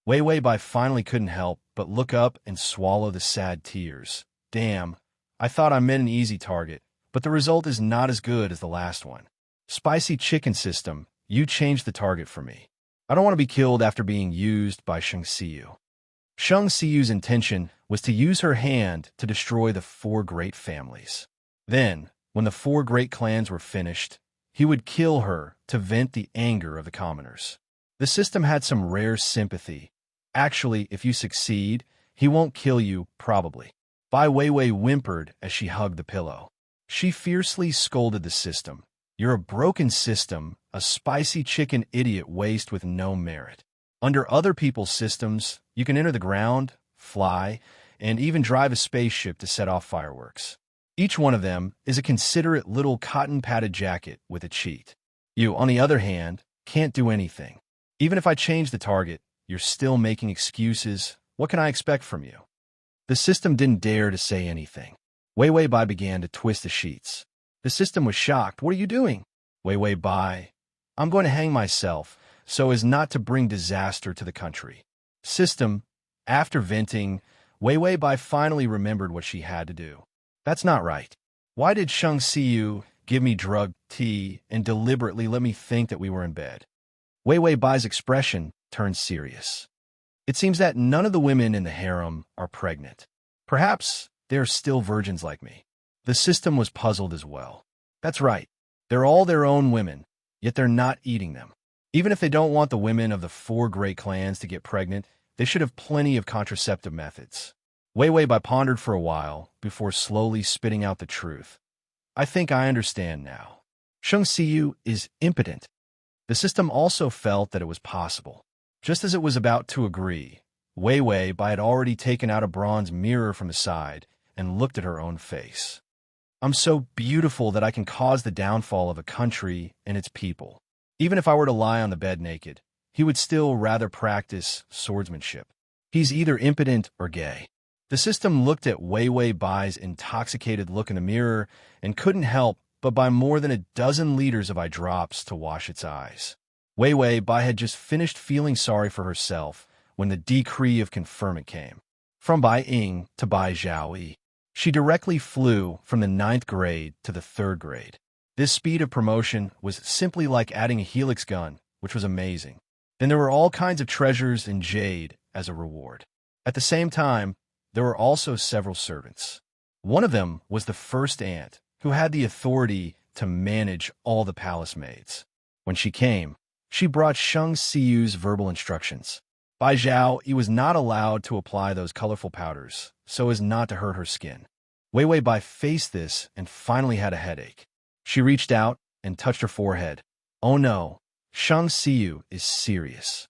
[SPEAKER 1] Wei Wei Bai finally couldn't help but look up and swallow the sad tears. "Damn, I thought I meant an easy target, but the result is not as good as the last one. Spicy chicken system, you changed the target for me. I don't want to be killed after being used by Shang Xiyu." Shang Xiyu's intention was to use her hand to destroy the 4 great families. Then, when the 4 great clans were finished, he would kill her to vent the anger of the commoners. The system had some rare sympathy. Actually, if you succeed, he won't kill you, probably. Bai Weiwei whimpered as she hugged the pillow. She fiercely scolded the system. "You're a broken system, a spicy chicken idiot waste with no merit. Under other people's systems, you can enter the ground, fly, and even drive a spaceship to set off fireworks. Each one of them is a considerate little cotton-padded jacket with a cheat. You, on the other hand, can't do anything. Even if I change the target, you're still making excuses. What can I expect from you?" The system didn't dare to say anything. Wei Wei Bai began to twist the sheets. The system was shocked. "What are you doing?" "Wei Wei Bai, I'm going to hang myself so as not to bring disaster to the country." System. After venting, Wei Wei Bai finally remembered what she had to do. "That's not right. Why did Shang Xiyu give me drug tea and deliberately let me think that we were in bed?" Wei Wei Bai's expression turned serious. "It seems that none of the women in the harem are pregnant. Perhaps they are still virgins like me." The system was puzzled as well. "That's right. They're all their own women, yet they're not eating them. Even if they don't want the women of the 4 great clans to get pregnant, they should have plenty of contraceptive methods." Wei Wei Bai pondered for a while before slowly spitting out the truth. "I think I understand now. Shang Xiyu is impotent." The system also felt that it was possible. Just as it was about to agree, Wei Wei Bai had already taken out a bronze mirror from the side and looked at her own face. I'm so beautiful that I can cause the downfall of a country and its people. Even if I were to lie on the bed naked, he would still rather practice swordsmanship. He's either impotent or gay. The system looked at Wei Wei Bai's intoxicated look in the mirror and couldn't help but buy more than a dozen liters of eye drops to wash its eyes. Wei Wei Bai had just finished feeling sorry for herself when the decree of conferment came. From Bai Ying to Bai Zhaoyi, she directly flew from the 9th grade to the 3rd grade. This speed of promotion was simply like adding a helix gun, which was amazing. Then there were all kinds of treasures and jade as a reward. At the same time, there were also several servants. One of them was the first aunt, who had the authority to manage all the palace maids. When she came, she brought Shang Siyu's verbal instructions. Bai Zhao, he was not allowed to apply those colorful powders, so as not to hurt her skin. Wei Wei Bai faced this and finally had a headache. She reached out and touched her forehead. Oh no, Shang Siyu is serious.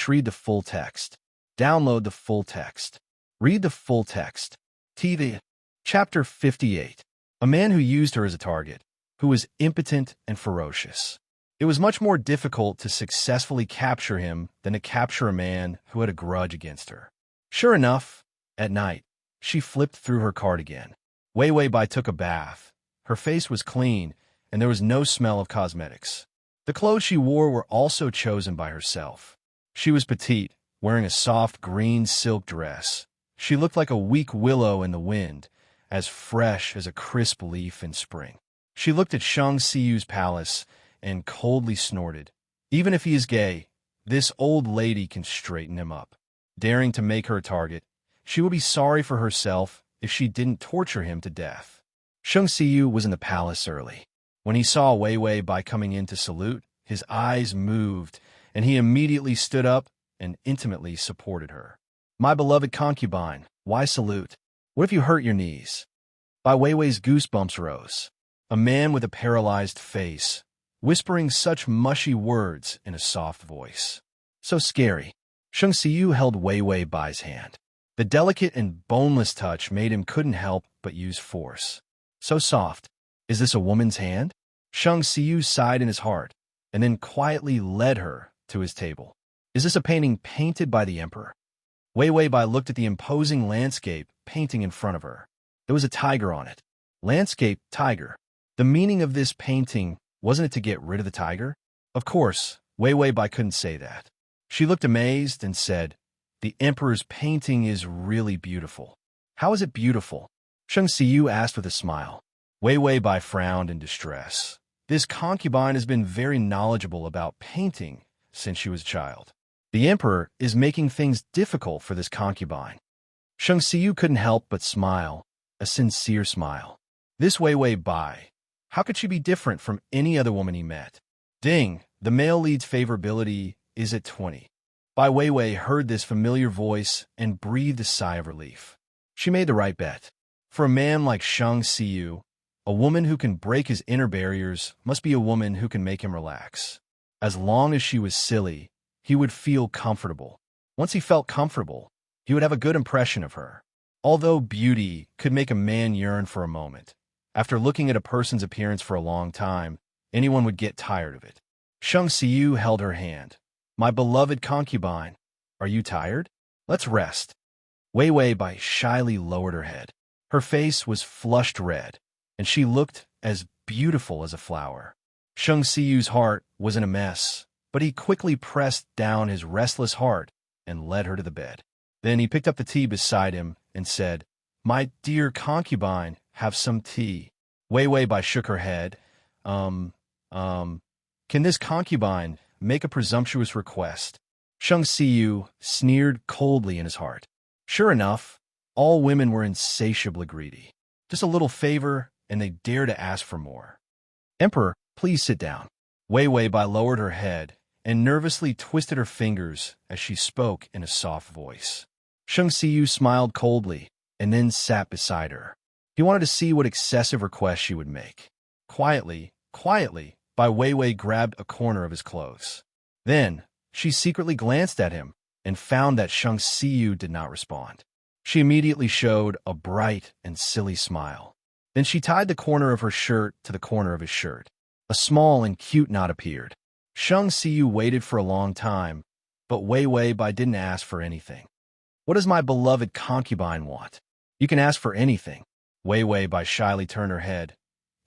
[SPEAKER 1] Read the full text. Download the full text. Read the full text. TV. Chapter 58. A man who used her as a target, who was impotent and ferocious. It was much more difficult to successfully capture him than to capture a man who had a grudge against her. Sure enough, at night, she flipped through her card again. Wei Wei Bai took a bath. Her face was clean, and there was no smell of cosmetics. The clothes she wore were also chosen by herself. She was petite, wearing a soft green silk dress. She looked like a weak willow in the wind, as fresh as a crisp leaf in spring. She looked at Shang Siyu's palace and coldly snorted. Even if he is gay, this old lady can straighten him up. Daring to make her a target, she would be sorry for herself if she didn't torture him to death. Shang Siyu was in the palace early. When he saw Wei Wei Bai coming in to salute, his eyes moved, and he immediately stood up and intimately supported her. My beloved concubine, why salute? What if you hurt your knees? Bai Wei Wei's goosebumps rose. A man with a paralyzed face, whispering such mushy words in a soft voice. So scary. Shang Siyu held Wei Wei Bai's hand. The delicate and boneless touch made him couldn't help but use force. So soft. Is this a woman's hand? Shang Siyu sighed in his heart, and then quietly led her to his table. Is this a painting painted by the emperor? Wei Wei Bai looked at the imposing landscape painting in front of her. There was a tiger on it. Landscape, tiger. The meaning of this painting, wasn't it to get rid of the tiger? Of course, Wei Wei Bai couldn't say that. She looked amazed and said, the emperor's painting is really beautiful. How is it beautiful? Shang Siyu asked with a smile. Wei Wei Bai frowned in distress. This concubine has been very knowledgeable about painting since she was a child. The emperor is making things difficult for this concubine. Shang Siyu couldn't help but smile, a sincere smile. This Wei Wei Bai, how could she be different from any other woman he met? Ding, the male lead's favorability is at 20. Bai Wei Wei heard this familiar voice and breathed a sigh of relief. She made the right bet. For a man like Shang Siyu, a woman who can break his inner barriers must be a woman who can make him relax. As long as she was silly, he would feel comfortable. Once he felt comfortable, he would have a good impression of her. Although beauty could make a man yearn for a moment, after looking at a person's appearance for a long time, anyone would get tired of it. Shang Siyu held her hand. My beloved concubine, are you tired? Let's rest. Wei Wei Bai shyly lowered her head. Her face was flushed red, and she looked as beautiful as a flower. Shang Siyu's heart was in a mess, but he quickly pressed down his restless heart and led her to the bed. Then he picked up the tea beside him and said, My dear concubine, have some tea. Wei Wei Bai shook her head. Can this concubine make a presumptuous request? Shang Siyu sneered coldly in his heart. Sure enough, all women were insatiably greedy. Just a little favor, and they dare to ask for more. Emperor, please sit down. Wei Wei Bai lowered her head and nervously twisted her fingers as she spoke in a soft voice. Shang Siyu smiled coldly and then sat beside her. He wanted to see what excessive request she would make. Quietly, Bai Wei Wei grabbed a corner of his clothes. Then, she secretly glanced at him and found that Shang Siyu did not respond. She immediately showed a bright and silly smile. Then she tied the corner of her shirt to the corner of his shirt. A small and cute knot appeared. Shang Xiyu waited for a long time, but Wei Wei Bai didn't ask for anything. What does my beloved concubine want? You can ask for anything. Wei Wei Bai shyly turned her head.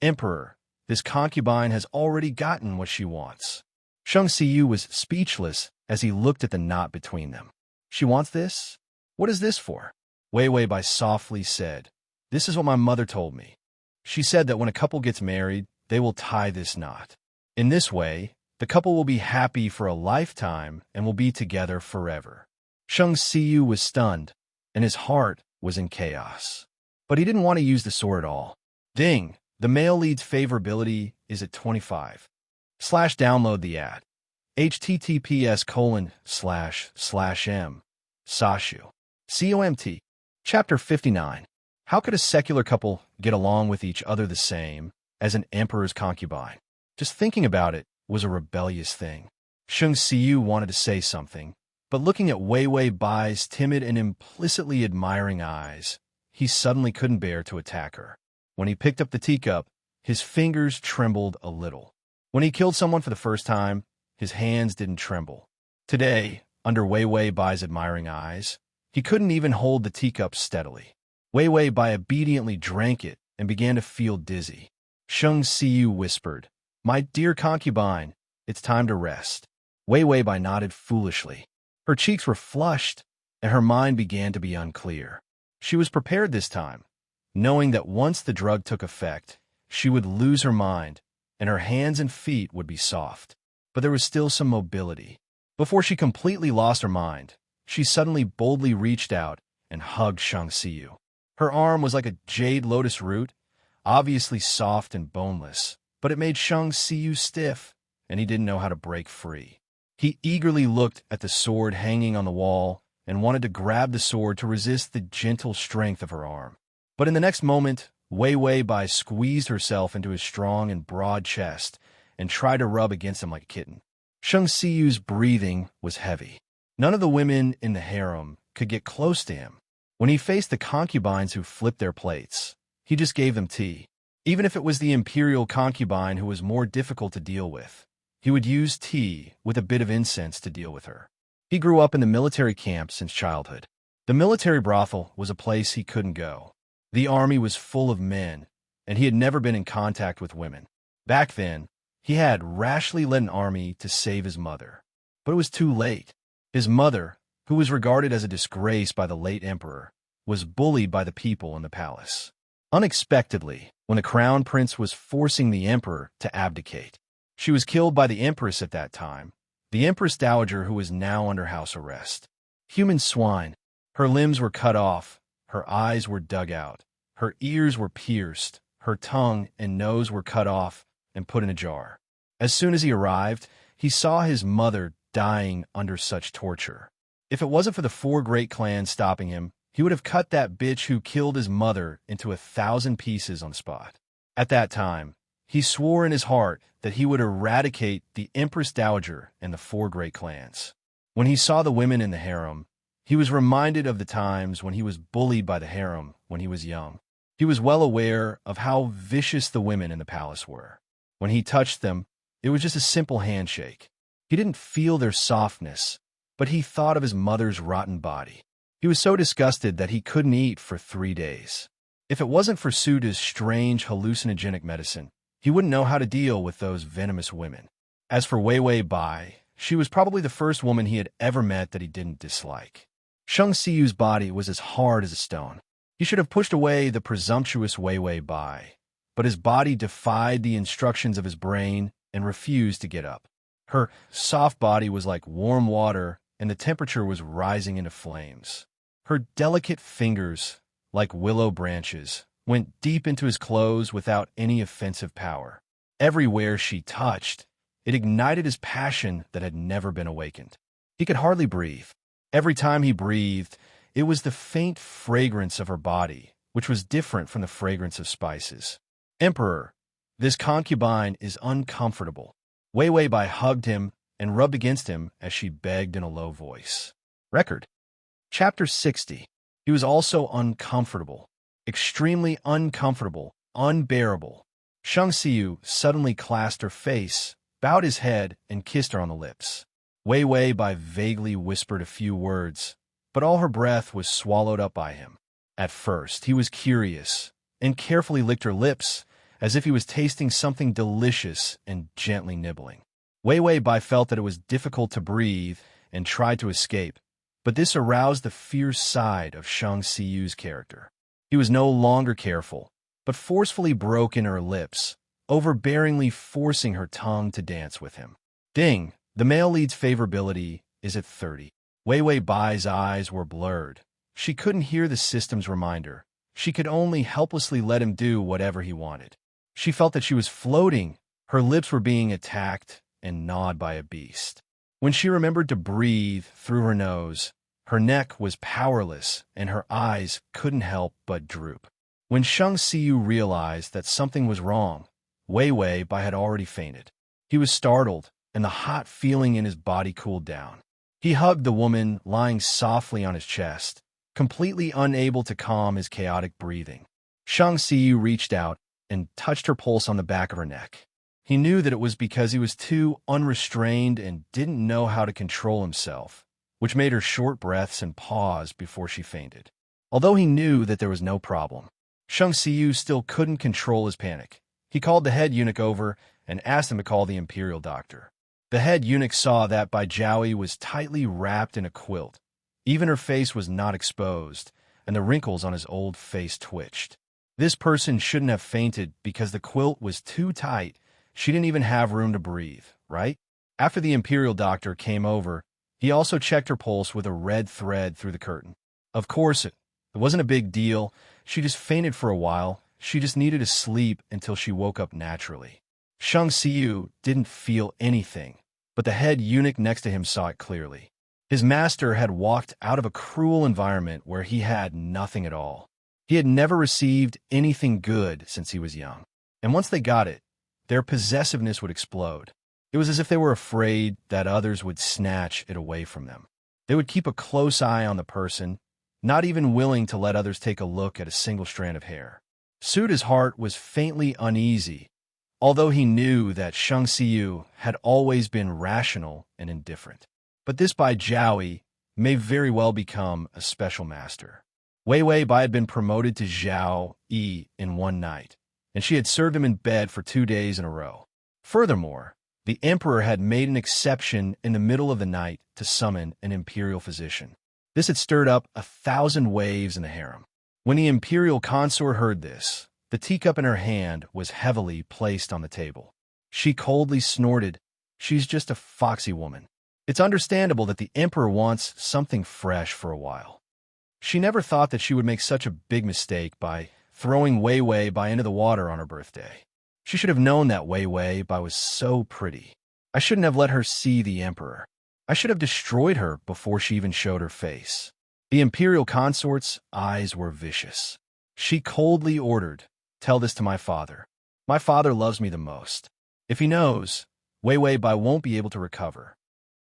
[SPEAKER 1] Emperor, this concubine has already gotten what she wants. Shang Xiyu was speechless as he looked at the knot between them. She wants this? What is this for? Wei Wei Bai softly said, This is what my mother told me. She said that when a couple gets married, they will tie this knot. In this way, the couple will be happy for a lifetime and will be together forever. Shang Xiyu was stunned, and his heart was in chaos. But he didn't want to use the sword at all. Ding! The male lead's favorability is at 25. Download the ad. https://m. Sashu. COMT. Chapter 59. How could a secular couple get along with each other the same as an emperor's concubine? Just thinking about it was a rebellious thing. Shang Xiyu wanted to say something, but looking at Wei Wei Bai's timid and implicitly admiring eyes, he suddenly couldn't bear to attack her. When he picked up the teacup, his fingers trembled a little. When he killed someone for the first time, his hands didn't tremble. Today, under Wei Wei Bai's admiring eyes, he couldn't even hold the teacup steadily. Wei Wei Bai obediently drank it and began to feel dizzy. Shang Xiyu whispered, My dear concubine, it's time to rest. Wei Wei Bai nodded foolishly. Her cheeks were flushed, and her mind began to be unclear. She was prepared this time, knowing that once the drug took effect, she would lose her mind, and her hands and feet would be soft. But there was still some mobility. Before she completely lost her mind, she suddenly boldly reached out and hugged Shang Xiyu. Her arm was like a jade lotus root, obviously soft and boneless, but it made Shang Xiyu stiff, and he didn't know how to break free. He eagerly looked at the sword hanging on the wall and wanted to grab the sword to resist the gentle strength of her arm. But in the next moment, Wei Wei Bai squeezed herself into his strong and broad chest and tried to rub against him like a kitten. Shang Xiyu's breathing was heavy. None of the women in the harem could get close to him. When he faced the concubines who flipped their plates, he just gave them tea. Even if it was the imperial concubine who was more difficult to deal with, he would use tea with a bit of incense to deal with her. He grew up in the military camp since childhood. The military brothel was a place he couldn't go. The army was full of men, and he had never been in contact with women. Back then, he had rashly led an army to save his mother. But it was too late. His mother, who was regarded as a disgrace by the late emperor, was bullied by the people in the palace. Unexpectedly, when the crown prince was forcing the emperor to abdicate, she was killed by the empress at that time, the empress dowager who was now under house arrest. Human swine. Her limbs were cut off, her eyes were dug out, her ears were pierced, her tongue and nose were cut off and put in a jar. As soon as he arrived, he saw his mother dying under such torture. If it wasn't for the 4 great clans stopping him, he would have cut that bitch who killed his mother into 1,000 pieces on the spot. At that time, he swore in his heart that he would eradicate the Empress Dowager and the 4 great clans. When he saw the women in the harem, he was reminded of the times when he was bullied by the harem when he was young. He was well aware of how vicious the women in the palace were. When he touched them, it was just a simple handshake. He didn't feel their softness, but he thought of his mother's rotten body. He was so disgusted that he couldn't eat for 3 days. If it wasn't for Suda's strange hallucinogenic medicine, he wouldn't know how to deal with those venomous women. As for Wei Wei Bai, she was probably the first woman he had ever met that he didn't dislike. Shang Xiyu's body was as hard as a stone. He should have pushed away the presumptuous Wei Wei Bai, but his body defied the instructions of his brain and refused to get up. Her soft body was like warm water, and the temperature was rising into flames. Her delicate fingers, like willow branches, went deep into his clothes without any offensive power. Everywhere she touched, it ignited his passion that had never been awakened. He could hardly breathe. Every time he breathed, it was the faint fragrance of her body, which was different from the fragrance of spices. Emperor, this concubine is uncomfortable. Wei Wei Bai hugged him and rubbed against him as she begged in a low voice. Record. Chapter 60. He was also uncomfortable, extremely uncomfortable, unbearable. Shang Xiu suddenly clasped her face, bowed his head, and kissed her on the lips. Wei Wei Bai vaguely whispered a few words, but all her breath was swallowed up by him. At first, he was curious and carefully licked her lips, as if he was tasting something delicious and gently nibbling. Wei Wei Bai felt that it was difficult to breathe and tried to escape, but this aroused the fierce side of Shang Xiu's character. He was no longer careful, but forcefully broke in her lips, overbearingly forcing her tongue to dance with him. Ding! The male lead's favorability is at 30. Wei Wei Bai's eyes were blurred. She couldn't hear the system's reminder. She could only helplessly let him do whatever he wanted. She felt that she was floating. Her lips were being attacked and gnawed by a beast. When she remembered to breathe through her nose, her neck was powerless and her eyes couldn't help but droop. When Shang Xiu realized that something was wrong, Wei Wei Bai had already fainted. He was startled, and the hot feeling in his body cooled down. He hugged the woman lying softly on his chest, completely unable to calm his chaotic breathing. Shang Xiu reached out and touched her pulse on the back of her neck. He knew that it was because he was too unrestrained and didn't know how to control himself, which made her short breaths and pause before she fainted. Although he knew that there was no problem, Shang Xiu still couldn't control his panic. He called the head eunuch over and asked him to call the imperial doctor. The head eunuch saw that Bai Jiaoyi was tightly wrapped in a quilt. Even her face was not exposed, and the wrinkles on his old face twitched. This person shouldn't have fainted because the quilt was too tight. She didn't even have room to breathe, right? After the imperial doctor came over, he also checked her pulse with a red thread through the curtain. Of course, it wasn't a big deal. She just fainted for a while. She just needed to sleep until she woke up naturally. Shang Xiu didn't feel anything, but the head eunuch next to him saw it clearly. His master had walked out of a cruel environment where he had nothing at all. He had never received anything good since he was young. And once they got it, their possessiveness would explode. It was as if they were afraid that others would snatch it away from them. They would keep a close eye on the person, not even willing to let others take a look at a single strand of hair. Suda's heart was faintly uneasy, although he knew that Shang Xiu had always been rational and indifferent. But this Bai Jiaoyi may very well become a special master. Wei Wei Bai had been promoted to Zhao Yi in one night, and she had served him in bed for 2 days in a row. Furthermore, the emperor had made an exception in the middle of the night to summon an imperial physician. This had stirred up 1,000 waves in the harem. When the imperial consort heard this, the teacup in her hand was heavily placed on the table. She coldly snorted, "She's just a foxy woman." It's understandable that the emperor wants something fresh for a while. She never thought that she would make such a big mistake by throwing Wei Wei Bai into the water on her birthday. She should have known that Wei Wei Bai was so pretty. I shouldn't have let her see the emperor. I should have destroyed her before she even showed her face. The imperial consort's eyes were vicious. She coldly ordered, "Tell this to my father. My father loves me the most. If he knows, Wei Wei Bai won't be able to recover."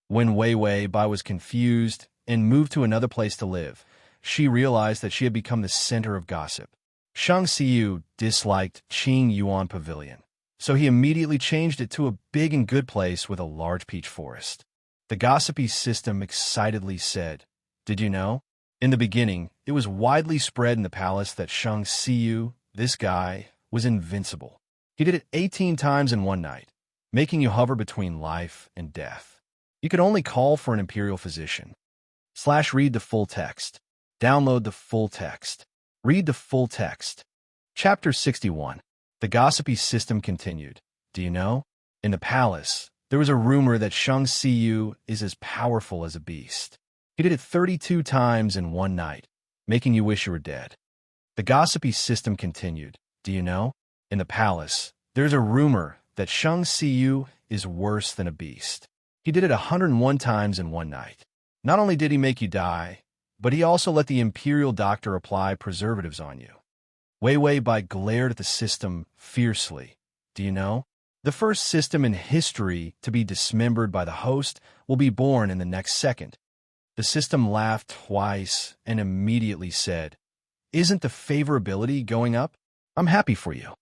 [SPEAKER 1] When Wei Wei Bai was confused and moved to another place to live, she realized that she had become the center of gossip. Shang Xiu disliked Qing Yuan Pavilion, so he immediately changed it to a big and good place with a large peach forest. The gossipy system excitedly said, "Did you know? In the beginning, it was widely spread in the palace that Shang Xiu, this guy, was invincible. He did it 18 times in one night, making you hover between life and death. You could only call for an imperial physician. /read the full text. Download the full text. Read the full text." Chapter 61. The gossipy system continued. "Do you know? In the palace, there was a rumor that Shang Xiu is as powerful as a beast. He did it 32 times in one night, making you wish you were dead." The gossipy system continued. "Do you know? In the palace, there's a rumor that Shang Xiu is worse than a beast. He did it 101 times in one night. Not only did he make you die, but he also let the imperial doctor apply preservatives on you." Wei Wei Bai glared at the system fiercely. "Do you know? The first system in history to be dismembered by the host will be born in the next second." The system laughed twice and immediately said, "Isn't the favorability going up? I'm happy for you.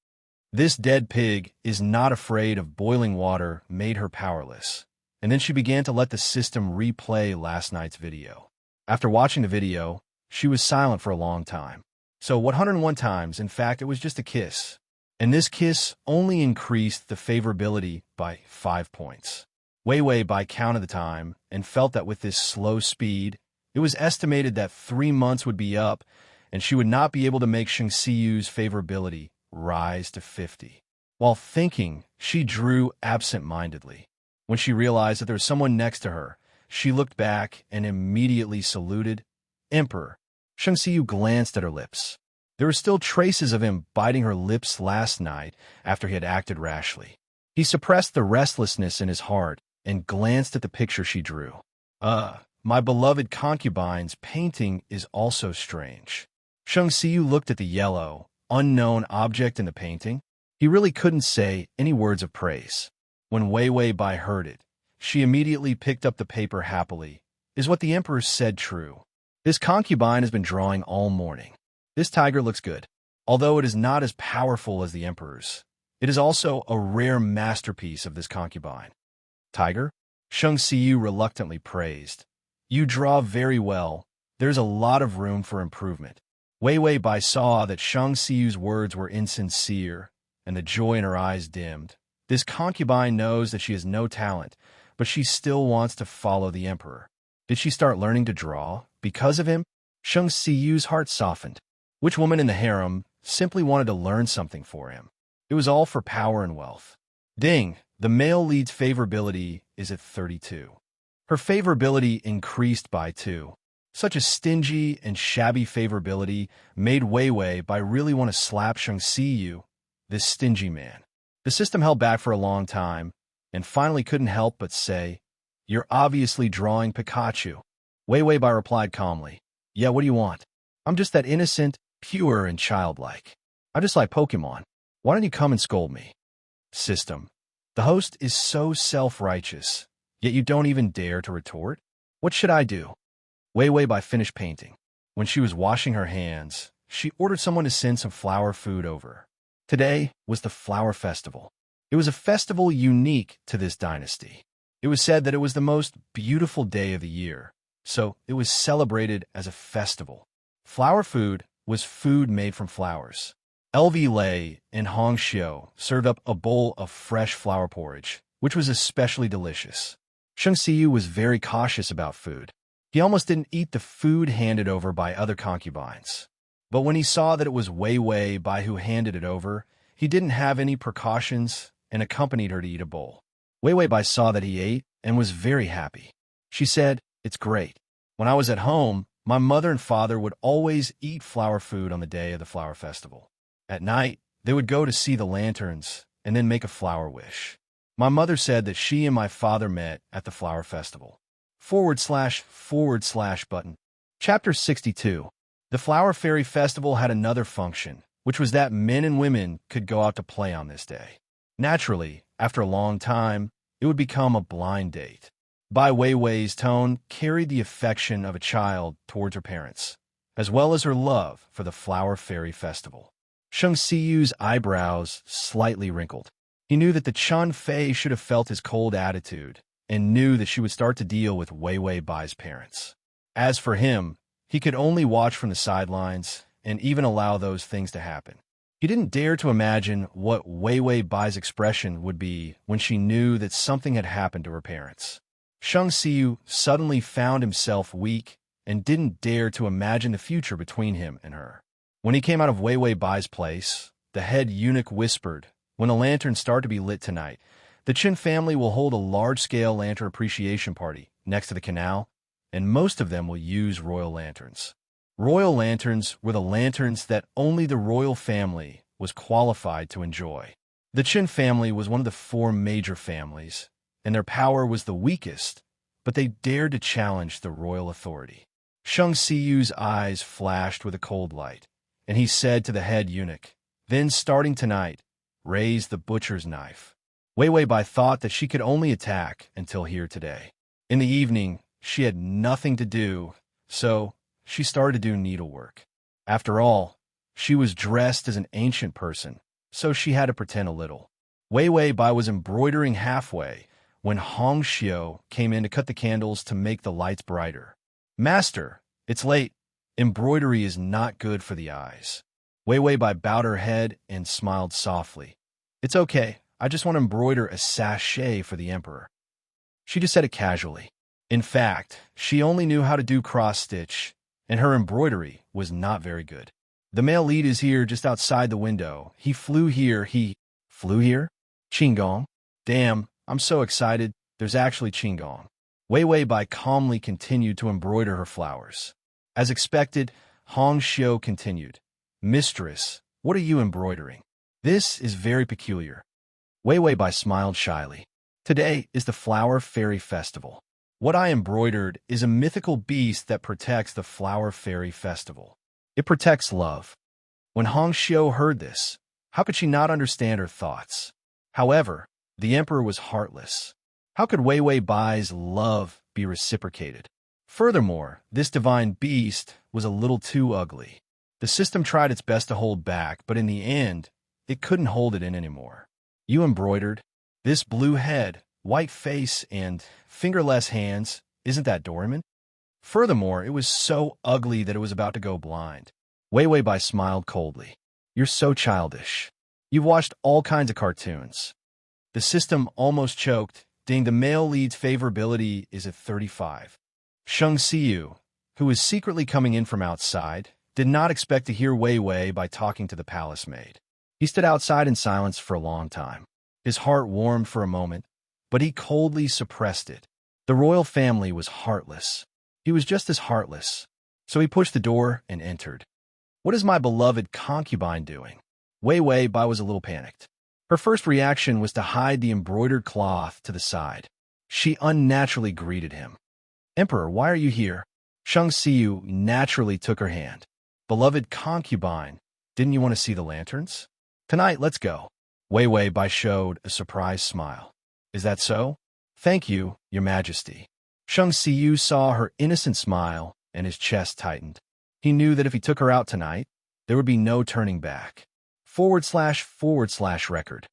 [SPEAKER 1] This dead pig is not afraid of boiling water made her powerless. And then she began to let the system replay last night's video. After watching the video, she was silent for a long time. So 101 times, in fact, it was just a kiss. And this kiss only increased the favorability by 5 points. Wei Wei Bai counted the time and felt that with this slow speed, it was estimated that 3 months would be up and she would not be able to make Shang Siyu's favorability rise to 50. While thinking, she drew absent-mindedly. When she realized that there was someone next to her, she looked back and immediately saluted. Emperor. Shang Siyu glanced at her lips. There were still traces of him biting her lips last night after he had acted rashly. He suppressed the restlessness in his heart and glanced at the picture she drew. My beloved concubine's painting is also strange. Shang Siyu looked at the yellow, unknown object in the painting. He really couldn't say any words of praise. When Wei Wei Bai heard it, she immediately picked up the paper happily. Is what the emperor said true? This concubine has been drawing all morning. This tiger looks good. Although it is not as powerful as the emperor's, it is also a rare masterpiece of this concubine. Tiger? Shang Siyu reluctantly praised. You draw very well. There's a lot of room for improvement. Wei Wei Bai saw that Shang Siyu's words were insincere, and the joy in her eyes dimmed. This concubine knows that she has no talent, but she still wants to follow the emperor. Did she start learning to draw because of him? Shang Siyu's heart softened. Which woman in the harem simply wanted to learn something for him? It was all for power and wealth. Ding! The male lead's favorability is at 32. Her favorability increased by 2. Such a stingy and shabby favorability made Wei Wei Bai really want to slap Shang Siyu, this stingy man. The system held back for a long time, and finally couldn't help but say, You're obviously drawing Pikachu. Wei Wei Bai replied calmly, Yeah, what do you want? I'm just that innocent, pure, and childlike. I just like Pokemon. Why don't you come and scold me? System. The host is so self-righteous, yet you don't even dare to retort? What should I do? Wei Wei Bai finished painting. When she was washing her hands, she ordered someone to send some flower food over. Today was the Flower Festival. It was a festival unique to this dynasty. It was said that it was the most beautiful day of the year, so it was celebrated as a festival. Flower food was food made from flowers. LV Lei in Hongxiu served up a bowl of fresh flower porridge, which was especially delicious. Shang Siyu was very cautious about food. He almost didn't eat the food handed over by other concubines. But when he saw that it was Wei Wei Bai who handed it over, he didn't have any precautions and accompanied her to eat a bowl. Wei Wei Bai saw that he ate and was very happy. She said, It's great. When I was at home, my mother and father would always eat flower food on the day of the flower festival. At night, they would go to see the lanterns and then make a flower wish. My mother said that she and my father met at the flower festival. / button. Chapter 62. The Flower Fairy Festival had another function, which was that men and women could go out to play on this day. Naturally, after a long time, it would become a blind date. Bai Wei Wei's tone carried the affection of a child towards her parents, as well as her love for the Flower Fairy Festival. Shang Siyu's eyebrows slightly wrinkled. He knew that the Chun Fei should have felt his cold attitude, and knew that she would start to deal with Wei Wei Bai's parents. As for him, he could only watch from the sidelines and even allow those things to happen. He didn't dare to imagine what Wei Wei Bai's expression would be when she knew that something had happened to her parents. Shang Siyu suddenly found himself weak and didn't dare to imagine the future between him and her. When he came out of Wei Wei Bai's place, the head eunuch whispered, When the lanterns start to be lit tonight, the Qin family will hold a large-scale lantern appreciation party next to the canal, and most of them will use royal lanterns. Royal lanterns were the lanterns that only the royal family was qualified to enjoy. The Qin family was one of the 4 major families, and their power was the weakest, but they dared to challenge the royal authority. Shang Siyu's eyes flashed with a cold light, and he said to the head eunuch, Then, starting tonight, raise the butcher's knife. Wei Wei Bai thought that she could only attack until here today. In the evening, she had nothing to do, so she started to do needlework. After all, She was dressed as an ancient person, so she had to pretend a little. Wei Wei Bai was embroidering halfway when Hong Xiu came in to cut the candles to make the lights brighter. "Master, it's late. Embroidery is not good for the eyes." Wei Wei Bai bowed her head and smiled softly. "It's okay. I just want to embroider a sachet for the emperor." She just said it casually. In fact, she only knew how to do cross-stitch, and her embroidery was not very good. "The male lead is here just outside the window. He flew here. He flew here? Qinggong? Damn, I'm so excited. There's actually Qinggong." Wei Wei Bai calmly continued to embroider her flowers. As expected, Hong Xiu continued. "Mistress, what are you embroidering? This is very peculiar." Wei Wei Bai smiled shyly. "Today is the Flower Fairy Festival. What I embroidered is a mythical beast that protects the Flower Fairy Festival. It protects love." When Hong Xiu heard this, how could she not understand her thoughts? However, the emperor was heartless. How could Wei Wei Bai's love be reciprocated? Furthermore, this divine beast was a little too ugly. The system tried its best to hold back, but in the end, it couldn't hold it in anymore. "You embroidered this blue head, white face, and fingerless hands. Isn't that Doraemon?" Furthermore, it was so ugly that it was about to go blind. Wei Wei Bai smiled coldly. "You're so childish. You've watched all kinds of cartoons." The system almost choked. Ding, the male lead's favorability is at 35. Sheng Xiu, who was secretly coming in from outside, did not expect to hear Wei Wei by talking to the palace maid. He stood outside in silence for a long time. His heart warmed for a moment, but he coldly suppressed it. The royal family was heartless. He was just as heartless. So he pushed the door and entered. "What is my beloved concubine doing?" Wei Wei Bai was a little panicked. Her first reaction was to hide the embroidered cloth to the side. She unnaturally greeted him. "Emperor, why are you here?" Sheng Xiu naturally took her hand. "Beloved concubine, didn't you want to see the lanterns? Tonight, let's go." Wei Wei Bai showed a surprised smile. "Is that so?" "Thank you, Your Majesty." Sheng Xiu saw her innocent smile, and his chest tightened. He knew that if he took her out tonight, there would be no turning back. / record.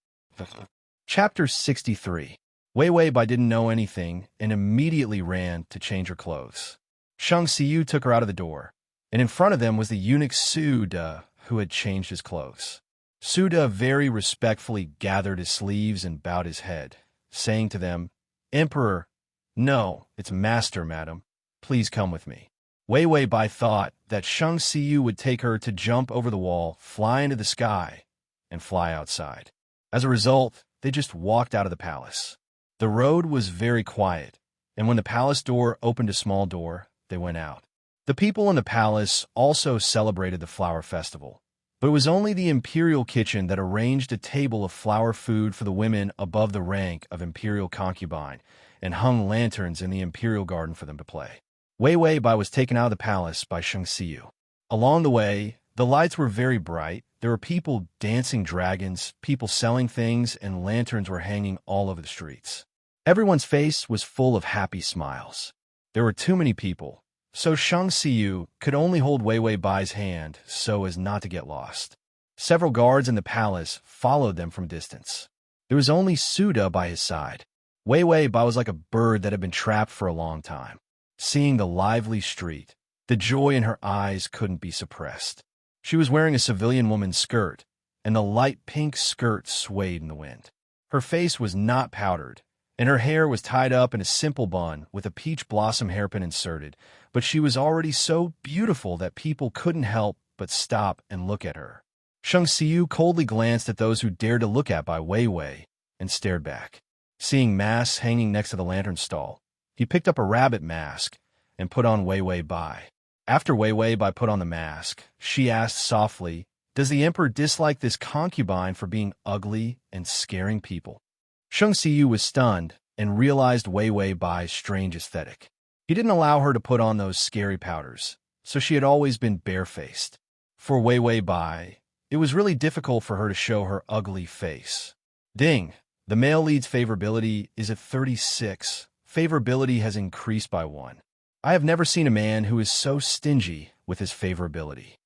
[SPEAKER 1] Chapter 63. Wei Wei Bai didn't know anything and immediately ran to change her clothes. Sheng Xiu took her out of the door, and in front of them was the eunuch Su De, who had changed his clothes. Su De very respectfully gathered his sleeves and bowed his head, saying to them, "Emperor, no, it's Master, madam. Please come with me." Wei Wei Bai thought that Sheng Xiu would take her to jump over the wall, fly into the sky, and fly outside. As a result, they just walked out of the palace. The road was very quiet, and when the palace door opened a small door, they went out. The people in the palace also celebrated the flower festival, but it was only the imperial kitchen that arranged a table of flower food for the women above the rank of imperial concubine and hung lanterns in the imperial garden for them to play. Wei Wei Bai was taken out of the palace by Sheng Xiu. Along the way, the lights were very bright. There were people dancing dragons, people selling things, and lanterns were hanging all over the streets. Everyone's face was full of happy smiles. There were too many people, so Sheng Xiu could only hold Wei Wei Bai's hand so as not to get lost. Several guards in the palace followed them from distance. There was only Su De by his side. Wei Wei Bai was like a bird that had been trapped for a long time. Seeing the lively street, the joy in her eyes couldn't be suppressed. She was wearing a civilian woman's skirt, and the light pink skirt swayed in the wind. Her face was not powdered, and her hair was tied up in a simple bun with a peach blossom hairpin inserted, but she was already so beautiful that people couldn't help but stop and look at her. Sheng Xiu coldly glanced at those who dared to look at by Wei Wei and stared back. Seeing masks hanging next to the lantern stall, he picked up a rabbit mask and put on Wei Wei Bai. After Wei Wei Bai put on the mask, she asked softly, "Does the emperor dislike this concubine for being ugly and scaring people?" Sheng Xiu was stunned and realized Wei Wei Bai's strange aesthetic. He didn't allow her to put on those scary powders, so she had always been barefaced. For Wei Wei Bai, it was really difficult for her to show her ugly face. Ding! The male lead's favorability is at 36. Favorability has increased by 1. I have never seen a man who is so stingy with his favorability.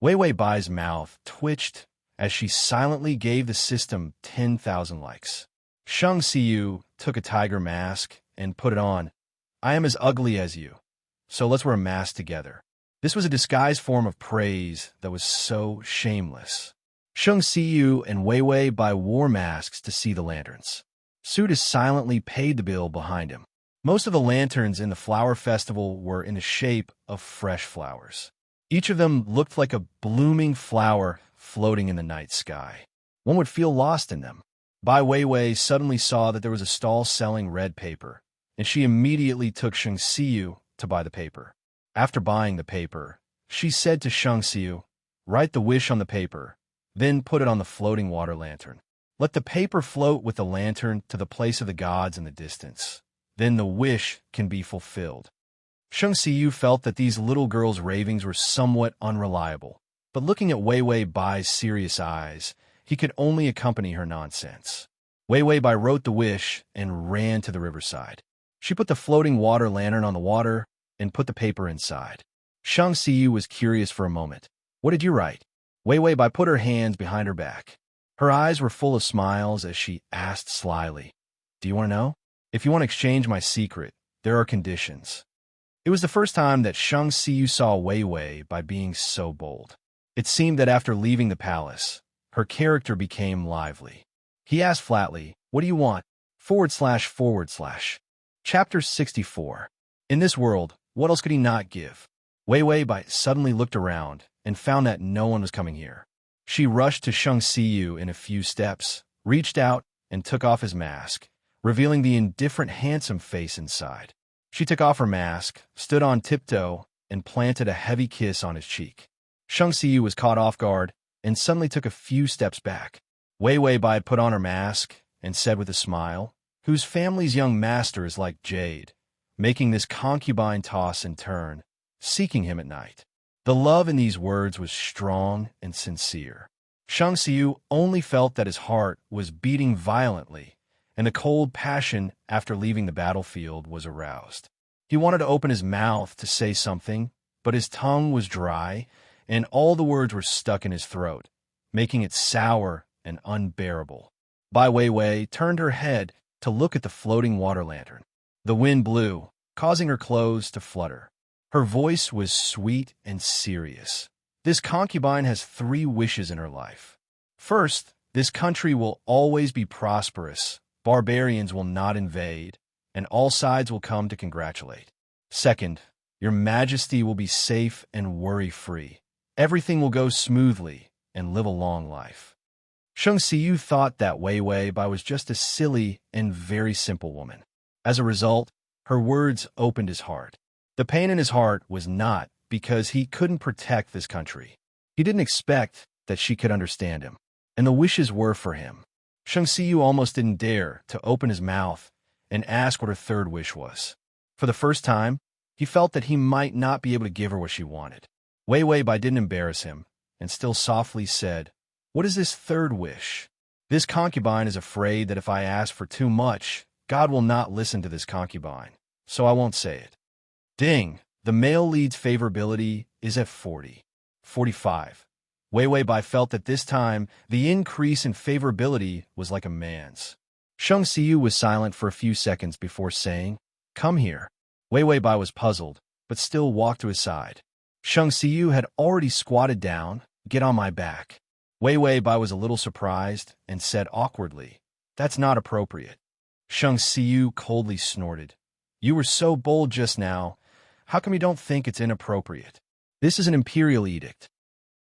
[SPEAKER 1] Wei Wei Bai's mouth twitched as she silently gave the system 10,000 likes. Shang Xiyu took a tiger mask and put it on. I am as ugly as you, so let's wear a mask together. This was a disguised form of praise that was so shameless. Shang Xiyu and Wei Wei Bai wore masks to see the lanterns. Sudis silently paid the bill behind him. Most of the lanterns in the flower festival were in the shape of fresh flowers. Each of them looked like a blooming flower floating in the night sky. One would feel lost in them. Bai Weiwei suddenly saw that there was a stall selling red paper, and she immediately took Shang Xiyu to buy the paper. After buying the paper, she said to Shang Xiyu, "Write the wish on the paper, then put it on the floating water lantern. Let the paper float with the lantern to the place of the gods in the distance. Then the wish can be fulfilled." Shang Xiyu felt that these little girls' ravings were somewhat unreliable, but looking at Wei Wei Bai's serious eyes, he could only accompany her nonsense. Wei Wei Bai wrote the wish and ran to the riverside. She put the floating water lantern on the water and put the paper inside. Shang Xiyu was curious for a moment. "What did you write?" Wei Wei Bai put her hands behind her back. Her eyes were full of smiles as she asked slyly, "Do you want to know? If you want to exchange my secret, there are conditions." It was the first time that Shang Xiyu saw Wei Wei Bai being so bold. It seemed that after leaving the palace, her character became lively. He asked flatly, "What do you want?" // Chapter 64. In this world, what else could he not give? Wei Wei Bai suddenly looked around and found that no one was coming here. She rushed to Shang Xiyu in a few steps, reached out, and took off his mask, revealing the indifferent, handsome face inside. She took off her mask, stood on tiptoe, and planted a heavy kiss on his cheek. Shang Xiyu was caught off guard and suddenly took a few steps back. Wei Wei Bai put on her mask and said with a smile, "Whose family's young master is like jade, making this concubine toss and turn, seeking him at night." The love in these words was strong and sincere. Shang Xiyu only felt that his heart was beating violently, and the cold passion after leaving the battlefield was aroused. He wanted to open his mouth to say something, but his tongue was dry, and all the words were stuck in his throat, making it sour and unbearable. Bai Weiwei turned her head to look at the floating water lantern. The wind blew, causing her clothes to flutter. Her voice was sweet and serious. This concubine has 3 wishes in her life. First, this country will always be prosperous, barbarians will not invade, and all sides will come to congratulate. Second, your majesty will be safe and worry-free. Everything will go smoothly and live a long life. Shang Xiyu thought that Wei Wei Bai was just a silly and very simple woman. As a result, her words opened his heart. The pain in his heart was not because he couldn't protect this country. He didn't expect that she could understand him, and the wishes were for him. Shang Xiyu almost didn't dare to open his mouth and ask what her third wish was. For the first time, he felt that he might not be able to give her what she wanted. Wei Wei Bai didn't embarrass him, and still softly said, "What is this third wish?" This concubine is afraid that if I ask for too much, God will not listen to this concubine, so I won't say it. Ding! The male lead's favorability is at 45. Wei Wei Bai felt that this time, the increase in favorability was like a man's. Shang Xiyu was silent for a few seconds before saying, "Come here." Wei Wei Bai was puzzled, but still walked to his side. Shang Xiyu had already squatted down. "Get on my back." Wei Wei Bai was a little surprised and said awkwardly, "That's not appropriate." Shang Xiyu coldly snorted, "You were so bold just now. How come you don't think it's inappropriate? This is an imperial edict."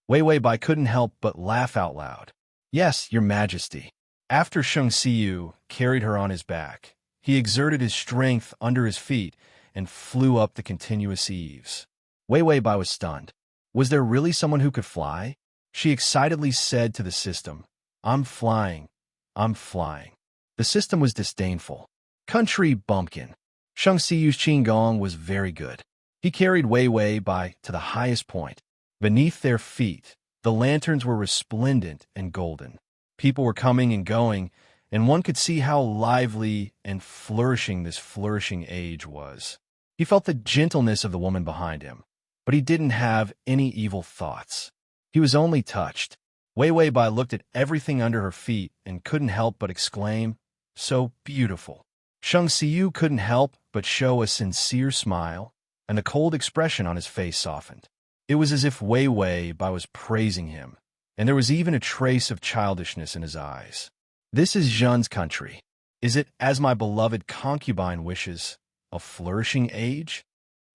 [SPEAKER 1] Wei Wei Bai couldn't help but laugh out loud. "Yes, your majesty." After Shang Xiyu carried her on his back, he exerted his strength under his feet and flew up the continuous eaves. Wei Wei Bai was stunned. Was there really someone who could fly? She excitedly said to the system, "I'm flying. I'm flying." The system was disdainful. "Country bumpkin." Shang Xiyu's qigong was very good. He carried Wei Wei Bai to the highest point. Beneath their feet, the lanterns were resplendent and golden. People were coming and going, and one could see how lively and flourishing this flourishing age was. He felt the gentleness of the woman behind him, but he didn't have any evil thoughts. He was only touched. Wei Wei Bai looked at everything under her feet and couldn't help but exclaim, "So beautiful." Shang Xiyu couldn't help but show a sincere smile, and the cold expression on his face softened. It was as if Wei Wei Bai was praising him, and there was even a trace of childishness in his eyes. "This is Zhen's country. Is it, as my beloved concubine wishes, a flourishing age?"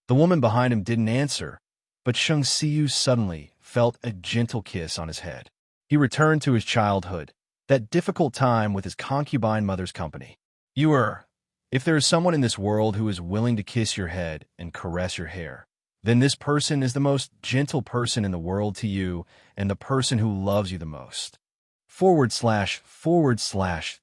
[SPEAKER 1] The woman behind him didn't answer, but Shang Xiyu suddenly felt a gentle kiss on his head. He returned to his childhood, that difficult time with his concubine mother's company. If there is someone in this world who is willing to kiss your head and caress your hair, then this person is the most gentle person in the world to you and the person who loves you the most. /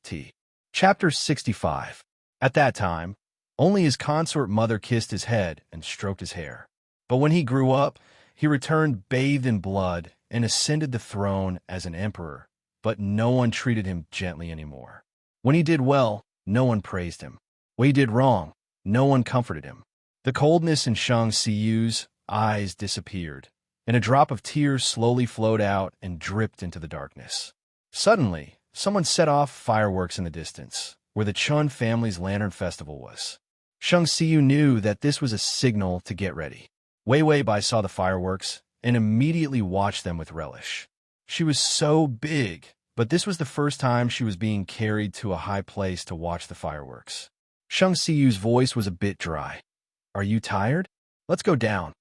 [SPEAKER 1] T. Chapter 65. At that time, only his consort mother kissed his head and stroked his hair. But when he grew up, he returned bathed in blood and ascended the throne as an emperor, but no one treated him gently anymore. When he did well, no one praised him. When he did wrong, no one comforted him. The coldness in Shang Xiyu's eyes disappeared, and a drop of tears slowly flowed out and dripped into the darkness. Suddenly, someone set off fireworks in the distance, where the Chun family's lantern festival was. Shang Xiyu knew that this was a signal to get ready. Wei Wei Bai saw the fireworks and immediately watched them with relish. She was so big, but this was the first time she was being carried to a high place to watch the fireworks. Shang Xiyu's voice was a bit dry. "Are you tired? Let's go down."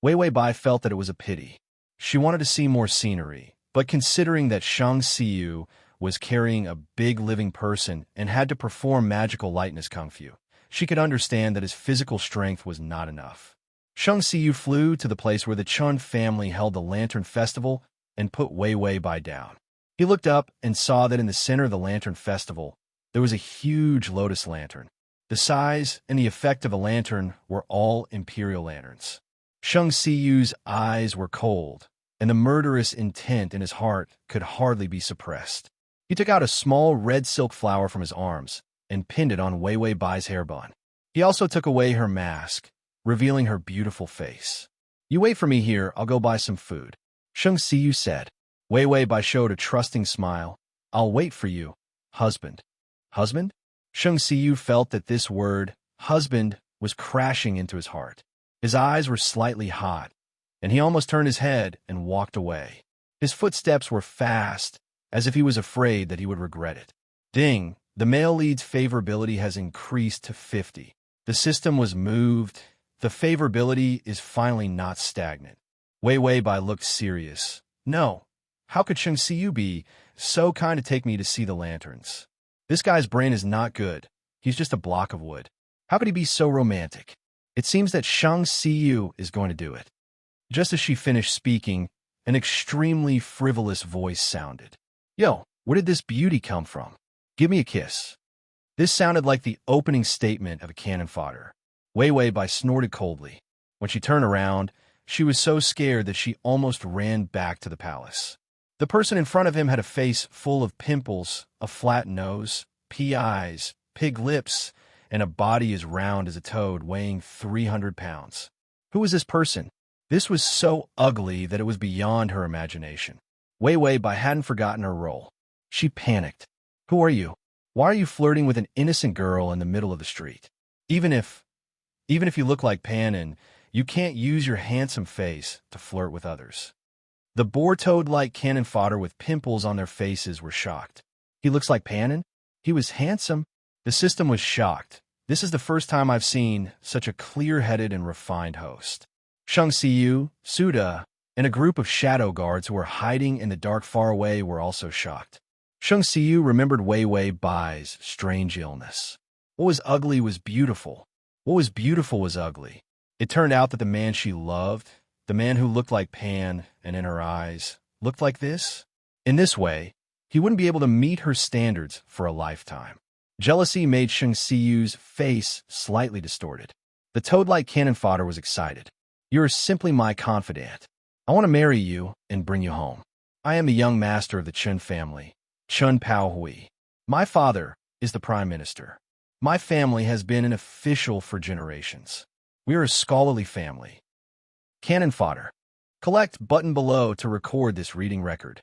[SPEAKER 1] Wei Wei Bai felt that it was a pity. She wanted to see more scenery, but considering that Shang Xiyu was carrying a big living person and had to perform magical lightness kung fu, she could understand that his physical strength was not enough. Shang Xiyu flew to the place where the Chun family held the Lantern Festival and put Wei Wei Bai down. He looked up and saw that in the center of the Lantern Festival, there was a huge lotus lantern. The size and the effect of a lantern were all imperial lanterns. Shang Xiyu's eyes were cold, and the murderous intent in his heart could hardly be suppressed. He took out a small red silk flower from his arms and pinned it on Wei Wei Bai's hairband. He also took away her mask, revealing her beautiful face. "You wait for me here, I'll go buy some food," Shang Xiyu said. Wei Wei Bai showed a trusting smile. "I'll wait for you, husband." Husband? Shang Xiyu felt that this word, husband, was crashing into his heart. His eyes were slightly hot, and he almost turned his head and walked away. His footsteps were fast, as if he was afraid that he would regret it. Ding! The male lead's favorability has increased to 50. The system was moved. The favorability is finally not stagnant. Wei Wei Bai looked serious. "No. How could Shang Xiyu be so kind to take me to see the lanterns? This guy's brain is not good. He's just a block of wood. How could he be so romantic?" It seems that Shang Xiyu is going to do it. Just as she finished speaking, an extremely frivolous voice sounded. "Yo, where did this beauty come from? Give me a kiss." This sounded like the opening statement of a cannon fodder. Wei Wei Bai snorted coldly. When she turned around, she was so scared that she almost ran back to the palace. The person in front of him had a face full of pimples, a flat nose, pea eyes, pig lips, and a body as round as a toad weighing 300 pounds. Who was this person? This was so ugly that it was beyond her imagination. Wei Wei Bai hadn't forgotten her role. She panicked. "Who are you? Why are you flirting with an innocent girl in the middle of the street? Even if you look like Pan, you can't use your handsome face to flirt with others." The boar-toad-like cannon fodder with pimples on their faces were shocked. "He looks like Panin? He was handsome." The system was shocked. This is the first time I've seen such a clear-headed and refined host. Shang Xiyu, Suda, and a group of shadow guards who were hiding in the dark far away were also shocked. Shang Xiyu remembered Wei Wei Bai's strange illness. What was ugly was beautiful. What was beautiful was ugly. It turned out that the man she loved, the man who looked like Pan and in her eyes, looked like this. In this way, he wouldn't be able to meet her standards for a lifetime. Jealousy made Shang Xiyu's face slightly distorted. The toad-like cannon fodder was excited. "You're simply my confidant. I want to marry you and bring you home. I am the young master of the Chun family, Chun Pao Hui. My father is the prime minister. My family has been an official for generations. We are a scholarly family." Cannon fodder. Collect button below to record this reading record.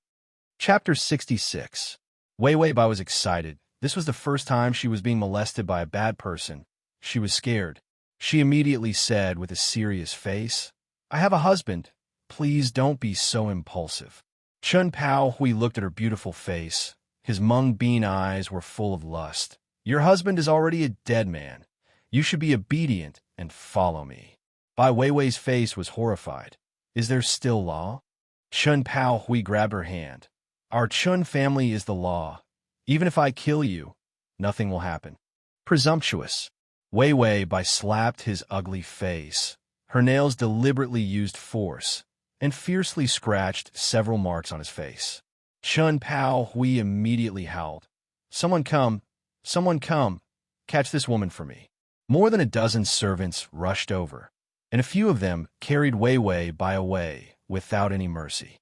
[SPEAKER 1] Chapter 66. Wei Wei Bai was excited. This was the first time she was being molested by a bad person. She was scared. She immediately said with a serious face, "I have a husband. Please don't be so impulsive." Chun Pao Hui looked at her beautiful face. His mung bean eyes were full of lust. "Your husband is already a dead man. You should be obedient and follow me." Bai Weiwei's face was horrified. "Is there still law?" Chun Pao Hui grabbed her hand. "Our Chun family is the law. Even if I kill you, nothing will happen." Presumptuous. Wei Wei Bai slapped his ugly face. Her nails deliberately used force and fiercely scratched several marks on his face. Chun Pao Hui immediately howled, Someone come! Someone come! Catch this woman for me." More than a dozen servants rushed over, and a few of them carried Wei Wei Bai away without any mercy.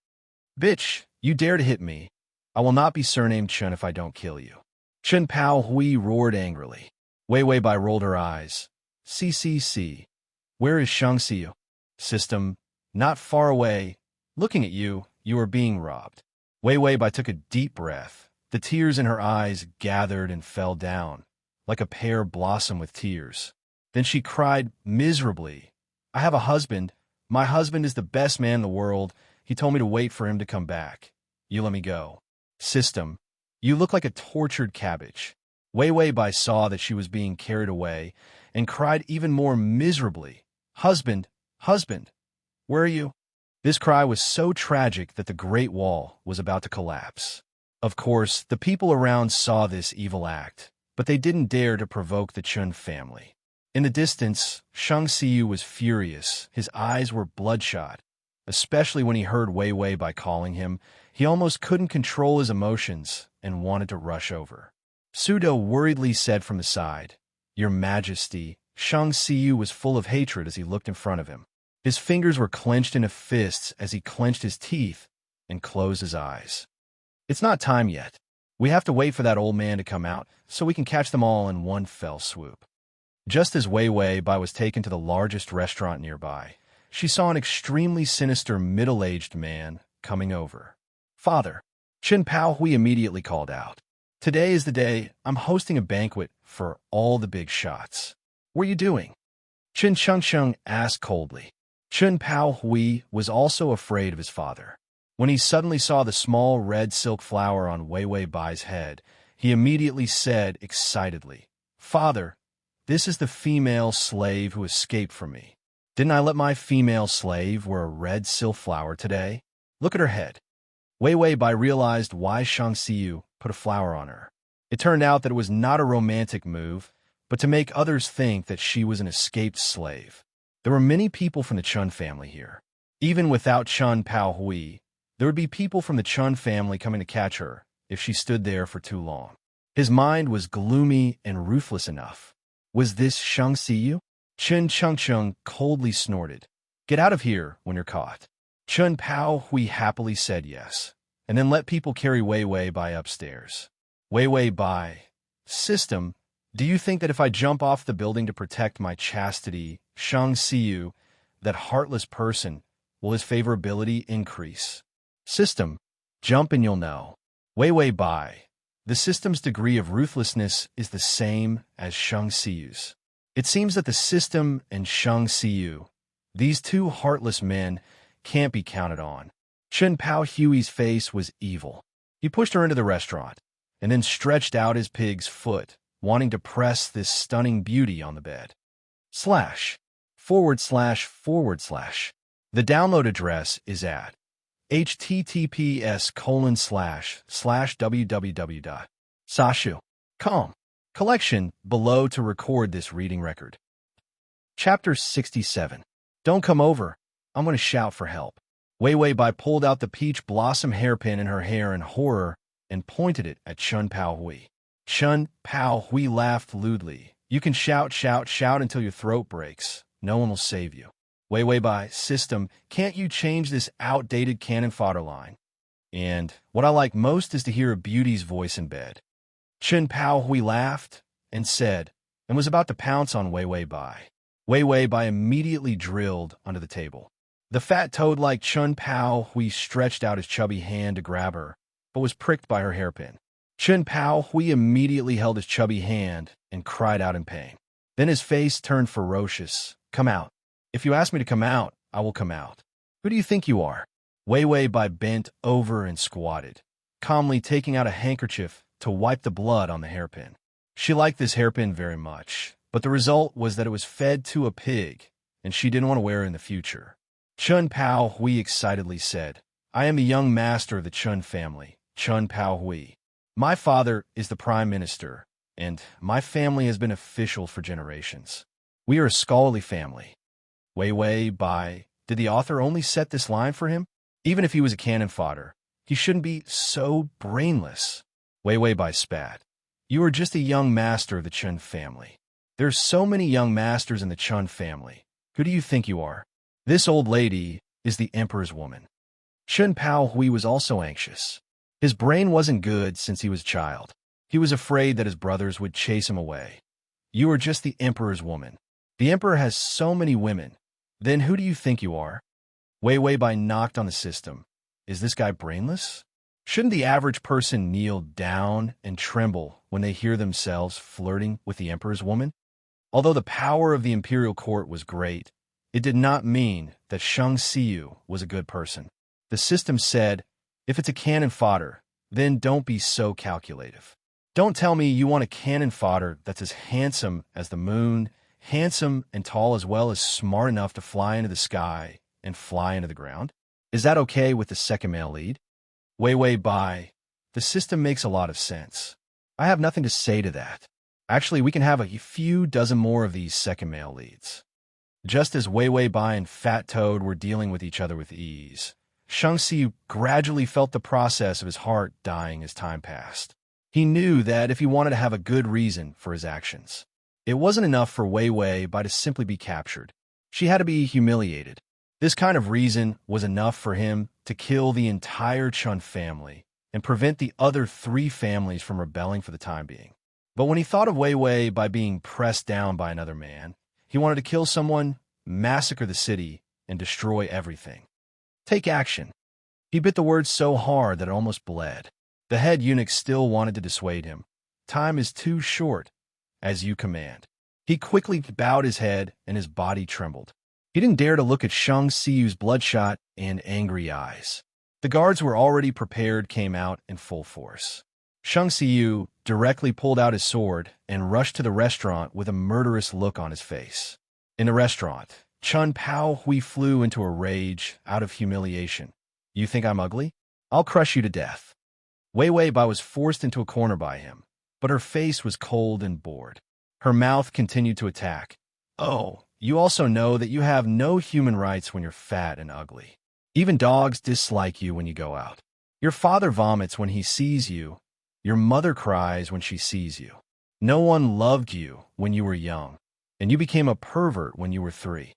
[SPEAKER 1] "Bitch, you dare to hit me. I will not be surnamed Chun if I don't kill you." Chun Pao Hui roared angrily. Wei Wei Bai rolled her eyes. "CCC. Where is Shang Xiu?" "System. Not far away. Looking at you, you are being robbed." Wei Wei Bai took a deep breath. The tears in her eyes gathered and fell down, like a pear blossom with tears. Then she cried miserably, "I have a husband. My husband is the best man in the world. He told me to wait for him to come back. You let me go." "System. You look like a tortured cabbage." Wei Wei Bai saw that she was being carried away and cried even more miserably, "Husband, husband, where are you?" This cry was so tragic that the Great Wall was about to collapse. Of course, the people around saw this evil act, but they didn't dare to provoke the Chun family. In the distance, Shang Xiu was furious. His eyes were bloodshot, especially when he heard Wei Wei Bai calling him. He almost couldn't control his emotions and wanted to rush over. Sudo worriedly said from the side, "Your Majesty." Shang Xiu was full of hatred as he looked in front of him. His fingers were clenched into fists as he clenched his teeth and closed his eyes. "It's not time yet. We have to wait for that old man to come out so we can catch them all in one fell swoop." Just as Wei Wei Bai was taken to the largest restaurant nearby, she saw an extremely sinister middle-aged man coming over. "Father," Chun Pao Hui immediately called out. "Today is the day. I'm hosting a banquet for all the big shots. What are you doing?" Chun Chungchung asked coldly. Chun Pao Hui was also afraid of his father. When he suddenly saw the small red silk flower on Wei Wei Bai's head, he immediately said excitedly, "Father, this is the female slave who escaped from me. Didn't I let my female slave wear a red silk flower today? Look at her head." Wei Wei Bai realized why Shang Xiu put a flower on her. It turned out that it was not a romantic move, but to make others think that she was an escaped slave. There were many people from the Chun family here. Even without Chun Pao Hui, there would be people from the Chun family coming to catch her if she stood there for too long. His mind was gloomy and ruthless enough. Was this Shang Xiu? Chun Chungchung coldly snorted, "Get out of here when you're caught." Chun Pao Hui happily said yes, and then let people carry Wei Wei Bai upstairs. Wei Wei Bai, "System, do you think that if I jump off the building to protect my chastity, Shang Xiu, that heartless person, will his favorability increase?" "System, jump and you'll know." Wei Wei Bai, "The system's degree of ruthlessness is the same as Shang Xiu's. It seems that the system and Shang Xiu, these two heartless men, can't be counted on." Chun Pao Hui's face was evil. He pushed her into the restaurant, and then stretched out his pig's foot, wanting to press this stunning beauty on the bed. / / The download address is at https://www.sashu.com. Collection below to record this reading record. Chapter 67. Don't come over. I'm going to shout for help. Wei Wei Bai pulled out the peach blossom hairpin in her hair in horror and pointed it at Chun Pao Hui. Chun Pao Hui laughed lewdly. "You can shout, shout, shout until your throat breaks. No one will save you." Wei Wei Bai, "System, can't you change this outdated cannon fodder line?" And what I like most is to hear a beauty's voice in bed. Chun Pao Hui laughed and said, and was about to pounce on Wei Wei Bai. Wei Wei Bai immediately drilled under the table. The fat toad like Chun Pao Hui stretched out his chubby hand to grab her, but was pricked by her hairpin. Chun Pao Hui immediately held his chubby hand and cried out in pain. Then his face turned ferocious. Come out. If you ask me to come out, I will come out. Who do you think you are? Wei Wei Bai bent over and squatted, calmly taking out a handkerchief to wipe the blood on the hairpin. She liked this hairpin very much, but the result was that it was fed to a pig, and she didn't want to wear it in the future. Chun Pao Hui excitedly said, I am a young master of the Chun family, Chun Pao Hui. My father is the prime minister, and my family has been official for generations. We are a scholarly family. Wei Wei Bai, did the author only set this line for him? Even if he was a cannon fodder, he shouldn't be so brainless. Wei Wei Bai spat. You are just a young master of the Chun family. There's so many young masters in the Chun family. Who do you think you are? This old lady is the emperor's woman. Chun Pao Hui was also anxious. His brain wasn't good since he was a child. He was afraid that his brothers would chase him away. You are just the emperor's woman. The emperor has so many women. Then who do you think you are? Wei Wei Bai knocked on the system. Is this guy brainless? Shouldn't the average person kneel down and tremble when they hear themselves flirting with the emperor's woman? Although the power of the imperial court was great, it did not mean that Shang Xiyu was a good person. The system said, if it's a cannon fodder, then don't be so calculative. Don't tell me you want a cannon fodder that's as handsome as the moon, handsome and tall as well as smart enough to fly into the sky and fly into the ground. Is that okay with the second male lead? Wei Wei Bai, the system makes a lot of sense. I have nothing to say to that. Actually, we can have a few dozen more of these second male leads. Just as Wei Wei Bai and Fat Toad were dealing with each other with ease, Shang Xiyu gradually felt the process of his heart dying as time passed. He knew that if he wanted to have a good reason for his actions, it wasn't enough for Wei Wei Bai to simply be captured. She had to be humiliated. This kind of reason was enough for him to kill the entire Chun family and prevent the other 3 families from rebelling for the time being. But when he thought of Wei Wei Bai being pressed down by another man, he wanted to kill someone, massacre the city, and destroy everything. Take action. He bit the word so hard that it almost bled. The head eunuch still wanted to dissuade him. Time is too short, as you command. He quickly bowed his head and his body trembled. He didn't dare to look at Shang Xiyu's bloodshot and angry eyes. The guards who were already prepared came out in full force. Shang Xiyu directly pulled out his sword and rushed to the restaurant with a murderous look on his face. In the restaurant, Chun Pao Hui flew into a rage out of humiliation. You think I'm ugly? I'll crush you to death. Wei Wei Bai was forced into a corner by him, but her face was cold and bored. Her mouth continued to attack. Oh, you also know that you have no human rights when you're fat and ugly. Even dogs dislike you when you go out. Your father vomits when he sees you. Your mother cries when she sees you. No one loved you when you were young, and you became a pervert when you were 3.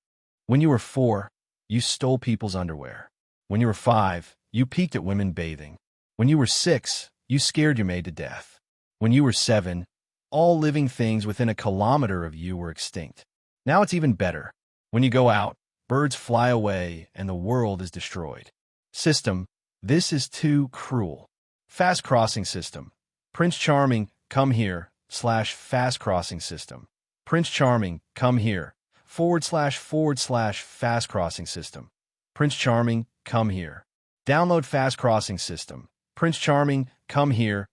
[SPEAKER 1] When you were 4, you stole people's underwear. When you were 5, you peeked at women bathing. When you were 6, you scared your maid to death. When you were 7, all living things within a kilometer of you were extinct. Now it's even better. When you go out, birds fly away and the world is destroyed. System, this is too cruel. Fast crossing system. Prince Charming, come here, /fast crossing system. Prince Charming, come here, // fast crossing system. Prince Charming, come here. Download fast crossing system. Prince Charming, come here,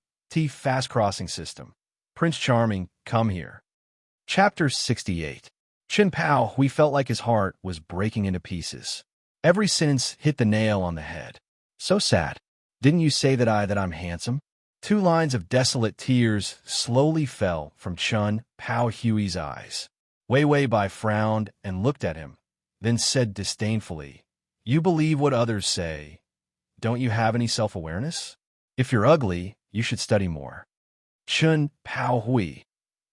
[SPEAKER 1] fast crossing system. Prince Charming, come here. Chapter 68. Chun Pao Hui felt like his heart was breaking into pieces. Every sentence hit the nail on the head. So sad. Didn't you say that I'm handsome? 2 lines of desolate tears slowly fell from Chun Pao Hui's eyes. Wei Wei Bai frowned and looked at him, then said disdainfully, You believe what others say. Don't you have any self-awareness? If you're ugly, you should study more. Chun Pao Hui.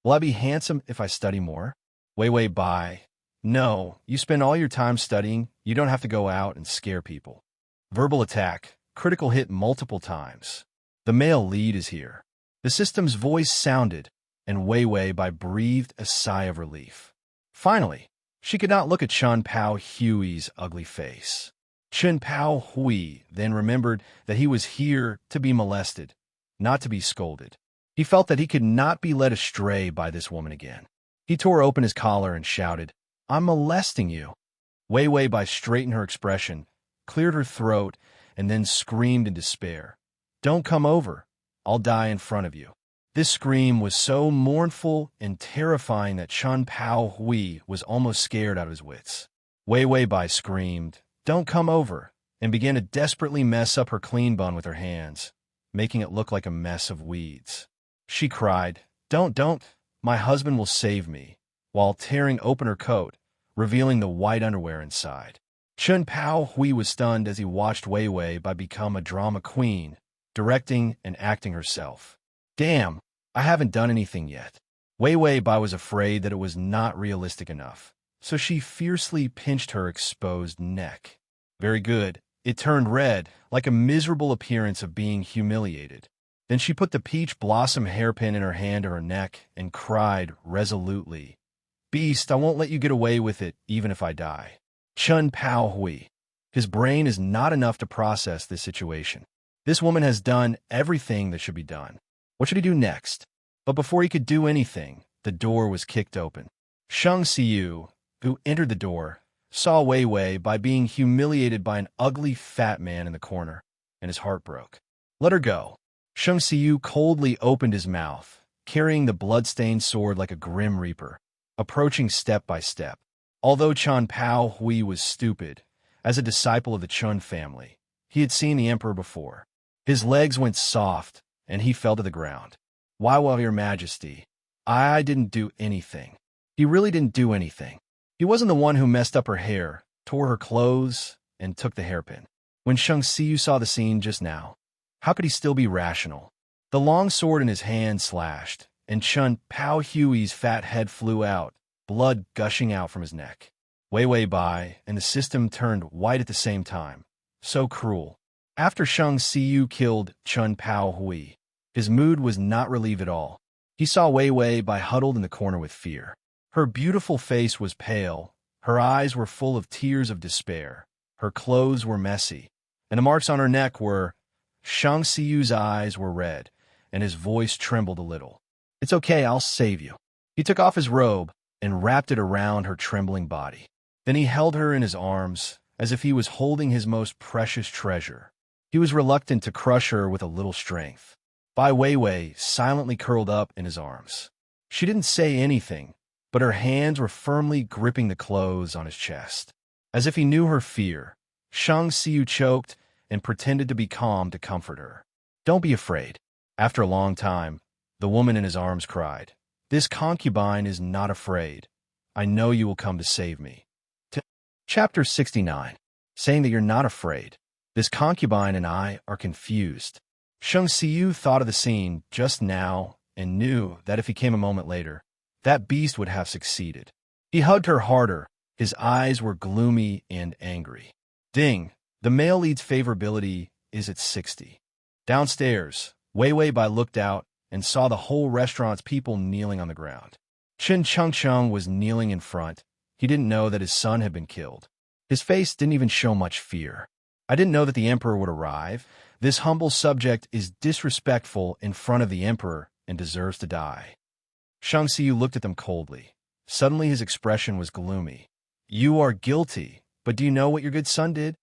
[SPEAKER 1] Will I be handsome if I study more? Wei Wei Bai. No, you spend all your time studying. You don't have to go out and scare people. Verbal attack. Critical hit multiple times. The male lead is here. The system's voice sounded, and Wei Wei Bai breathed a sigh of relief. Finally, She could not look at Chun Pao Hui's ugly face. Chun Pao Hui then remembered that he was here to be molested, not to be scolded. He felt that he could not be led astray by this woman again. He tore open his collar and shouted, "I'm molesting you." Wei Wei, by straightened her expression, cleared her throat, and then screamed in despair, "Don't come over. I'll die in front of you." This scream was so mournful and terrifying that Chun Pao Hui was almost scared out of his wits. Wei Wei Bai screamed, "Don't come over," and began to desperately mess up her clean bun with her hands, making it look like a mess of weeds. She cried, Don't, my husband will save me," while tearing open her coat, revealing the white underwear inside. Chun Pao Hui was stunned as he watched Wei Wei Bai become a drama queen, directing and acting herself. Damn, I haven't done anything yet. Wei Wei Bai was afraid that it was not realistic enough, so she fiercely pinched her exposed neck. Very good. It turned red, like a miserable appearance of being humiliated. Then she put the peach blossom hairpin in her hand to her neck and cried resolutely, "Beast, I won't let you get away with it, even if I die." Chun Pao Hui. His brain is not enough to process this situation. This woman has done everything that should be done. What should he do next? But before he could do anything, the door was kicked open. Shang Xiu, who entered the door, saw Wei Wei Bai being humiliated by an ugly fat man in the corner, and his heart broke. "Let her go." Shang Xiu coldly opened his mouth, carrying the blood-stained sword like a grim reaper, approaching step by step. Although Chun Pao Hui was stupid, as a disciple of the Chun family, he had seen the emperor before. His legs went soft, and he fell to the ground. "Why, Your Majesty, I didn't do anything." He really didn't do anything. He wasn't the one who messed up her hair, tore her clothes, and took the hairpin. When Shang Xiu saw the scene just now, how could he still be rational? The long sword in his hand slashed, and Chun Pao Hui's fat head flew out, blood gushing out from his neck. Wei Wei Bai and the system turned white at the same time. So cruel. After Shang Xiu killed Chun Pao Hui, his mood was not relieved at all. He saw Wei Wei Bai huddled in the corner with fear. Her beautiful face was pale, her eyes were full of tears of despair, her clothes were messy, and the marks on her neck were... Shang Xiu's eyes were red, and his voice trembled a little. "It's okay, I'll save you." He took off his robe and wrapped it around her trembling body. Then he held her in his arms, as if he was holding his most precious treasure. He was reluctant to crush her with a little strength. Bai Weiwei silently curled up in his arms. She didn't say anything, but her hands were firmly gripping the clothes on his chest. As if he knew her fear, Shang Xiu choked and pretended to be calm to comfort her. "Don't be afraid." After a long time, the woman in his arms cried, "This concubine is not afraid. I know you will come to save me." Chapter 69. Saying that you're not afraid. This concubine and I are confused. Shang Xiu thought of the scene just now and knew that if he came a moment later, that beast would have succeeded. He hugged her harder. His eyes were gloomy and angry. Ding! The male lead's favorability is at 60. Downstairs, Wei Wei Bai looked out and saw the whole restaurant's people kneeling on the ground. Qin Chengcheng was kneeling in front. He didn't know that his son had been killed. His face didn't even show much fear. "I didn't know that the emperor would arrive. This humble subject is disrespectful in front of the emperor and deserves to die." Shang Xiu looked at them coldly. Suddenly his expression was gloomy. "You are guilty, but do you know what your good son did?"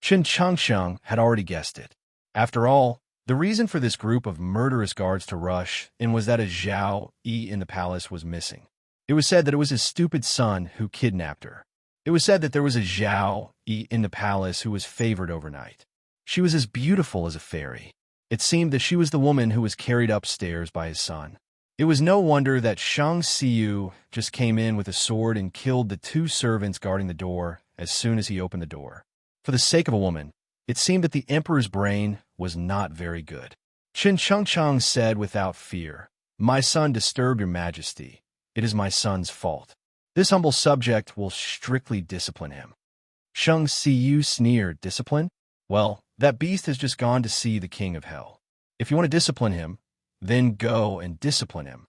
[SPEAKER 1] Qin Chengsheng had already guessed it. After all, the reason for this group of murderous guards to rush in was that a Zhao Yi in the palace was missing. It was said that it was his stupid son who kidnapped her. It was said that there was a Zhao Yi in the palace who was favored overnight. She was as beautiful as a fairy. It seemed that she was the woman who was carried upstairs by his son. It was no wonder that Shang Xiu just came in with a sword and killed the two servants guarding the door as soon as he opened the door. For the sake of a woman, it seemed that the emperor's brain was not very good. Qin Chengcheng said without fear, "My son disturbed your majesty. It is my son's fault. This humble subject will strictly discipline him." Shang Xiu sneered, "Discipline? Well, that beast has just gone to see the king of hell. If you want to discipline him, then go and discipline him."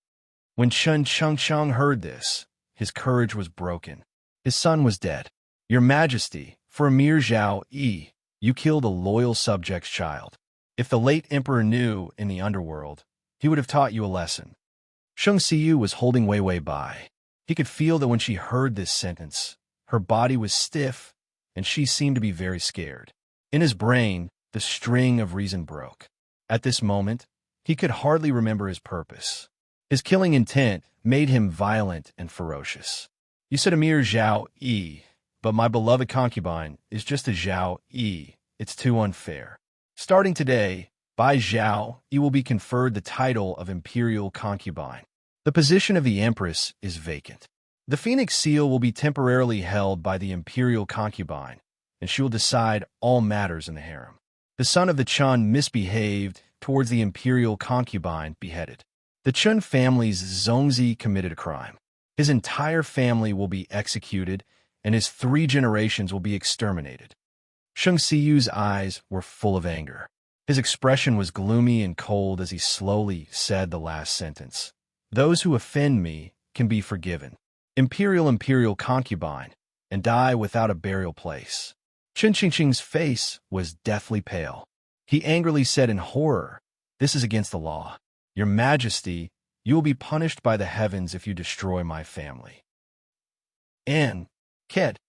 [SPEAKER 1] When Qin Chengcheng heard this, his courage was broken. His son was dead. Your Majesty, for a mere Zhao Yi, you killed a loyal subject's child. If the late emperor knew in the underworld, he would have taught you a lesson. Shang Xiyu was holding Wei Wei by. He could feel that when she heard this sentence, her body was stiff, and she seemed to be very scared. In his brain, the string of reason broke. At this moment, he could hardly remember his purpose. His killing intent made him violent and ferocious. You said a mere Zhao Yi, but my beloved concubine is just a Zhao Yi. It's too unfair. Starting today, by Zhao, you will be conferred the title of Imperial Concubine. The position of the Empress is vacant. The Phoenix Seal will be temporarily held by the Imperial Concubine, and she will decide all matters in the harem. The son of the Chun misbehaved towards the Imperial Concubine beheaded. The Chun family's Zongzi committed a crime. His entire family will be executed, and his 3 generations will be exterminated. Shang Xiyu's eyes were full of anger. His expression was gloomy and cold as he slowly said the last sentence. Those who offend me can be forgiven. Imperial concubine, and die without a burial place. Chen Qingqing's face was deathly pale. He angrily said in horror, "This is against the law. Your Majesty, you will be punished by the heavens if you destroy my family." And, kid.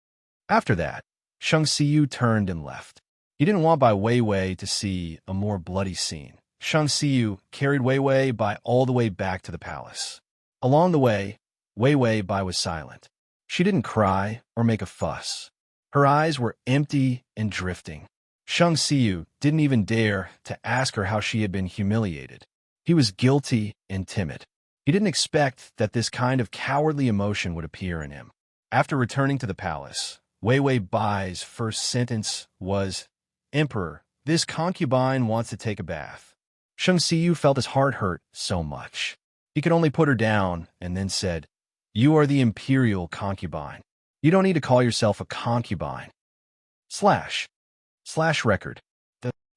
[SPEAKER 1] After that, Shang Xiyu turned and left. He didn't want Bai Weiwei to see a more bloody scene. Shang Xiyu carried Weiwei Bai all the way back to the palace. Along the way, Weiwei Bai was silent. She didn't cry or make a fuss. Her eyes were empty and drifting. Shang Xiyu didn't even dare to ask her how she had been humiliated. He was guilty and timid. He didn't expect that this kind of cowardly emotion would appear in him. After returning to the palace, Weiwei Bai's first sentence was, "Emperor, this concubine wants to take a bath." Shang Xiyu felt his heart hurt so much. He could only put her down and then said, "You are the Imperial Concubine. You don't need to call yourself a concubine." / record.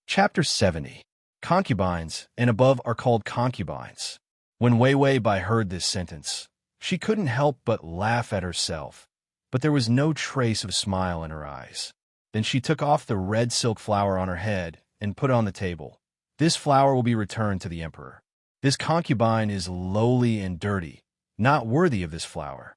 [SPEAKER 1] Chapter 70. Concubines and above are called concubines. When Weiwei Bai heard this sentence, she couldn't help but laugh at herself, but there was no trace of a smile in her eyes. Then she took off the red silk flower on her head and put it on the table. This flower will be returned to the emperor. This concubine is lowly and dirty, not worthy of this flower.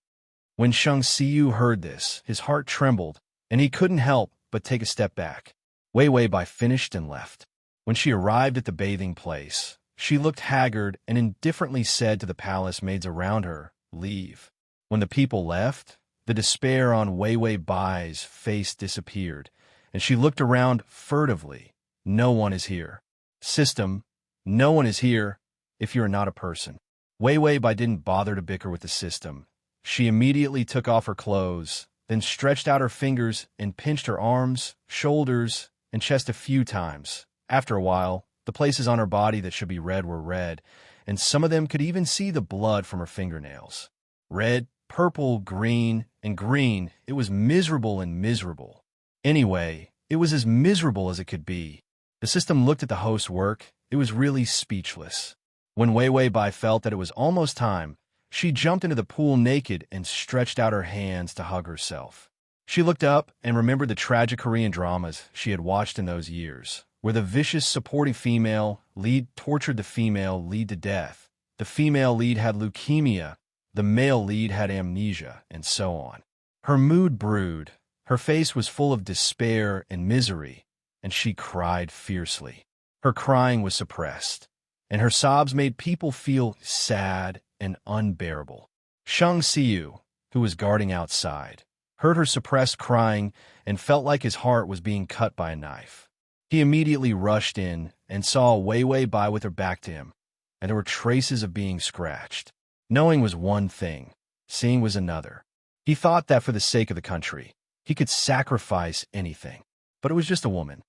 [SPEAKER 1] When Shang Xiyu heard this, his heart trembled, and he couldn't help but take a step back. Weiwei Bai finished and left. When she arrived at the bathing place, she looked haggard and indifferently said to the palace maids around her, "Leave." When the people left, the despair on Weiwei Bai's face disappeared, and she looked around furtively. No one is here. System, no one is here if you are not a person. Weiwei Bai didn't bother to bicker with the system. She immediately took off her clothes, then stretched out her fingers and pinched her arms, shoulders, and chest a few times. After a while, the places on her body that should be red were red, and some of them could even see the blood from her fingernails. Red, purple, green, and green. It was miserable and miserable. Anyway, it was as miserable as it could be. The system looked at the host's work. It was really speechless. When Weiwei Bai felt that it was almost time, she jumped into the pool naked and stretched out her hands to hug herself. She looked up and remembered the tragic Korean dramas she had watched in those years, where the vicious supporting female lead tortured the female lead to death. The female lead had leukemia, the male lead had amnesia, and so on. Her mood brewed. Her face was full of despair and misery, and she cried fiercely. Her crying was suppressed, and her sobs made people feel sad and unbearable. Shang Xiyu, who was guarding outside, heard her suppressed crying and felt like his heart was being cut by a knife. He immediately rushed in and saw Weiwei Bai with her back to him, and there were traces of being scratched. Knowing was one thing, seeing was another. He thought that for the sake of the country, he could sacrifice anything. But it was just a woman.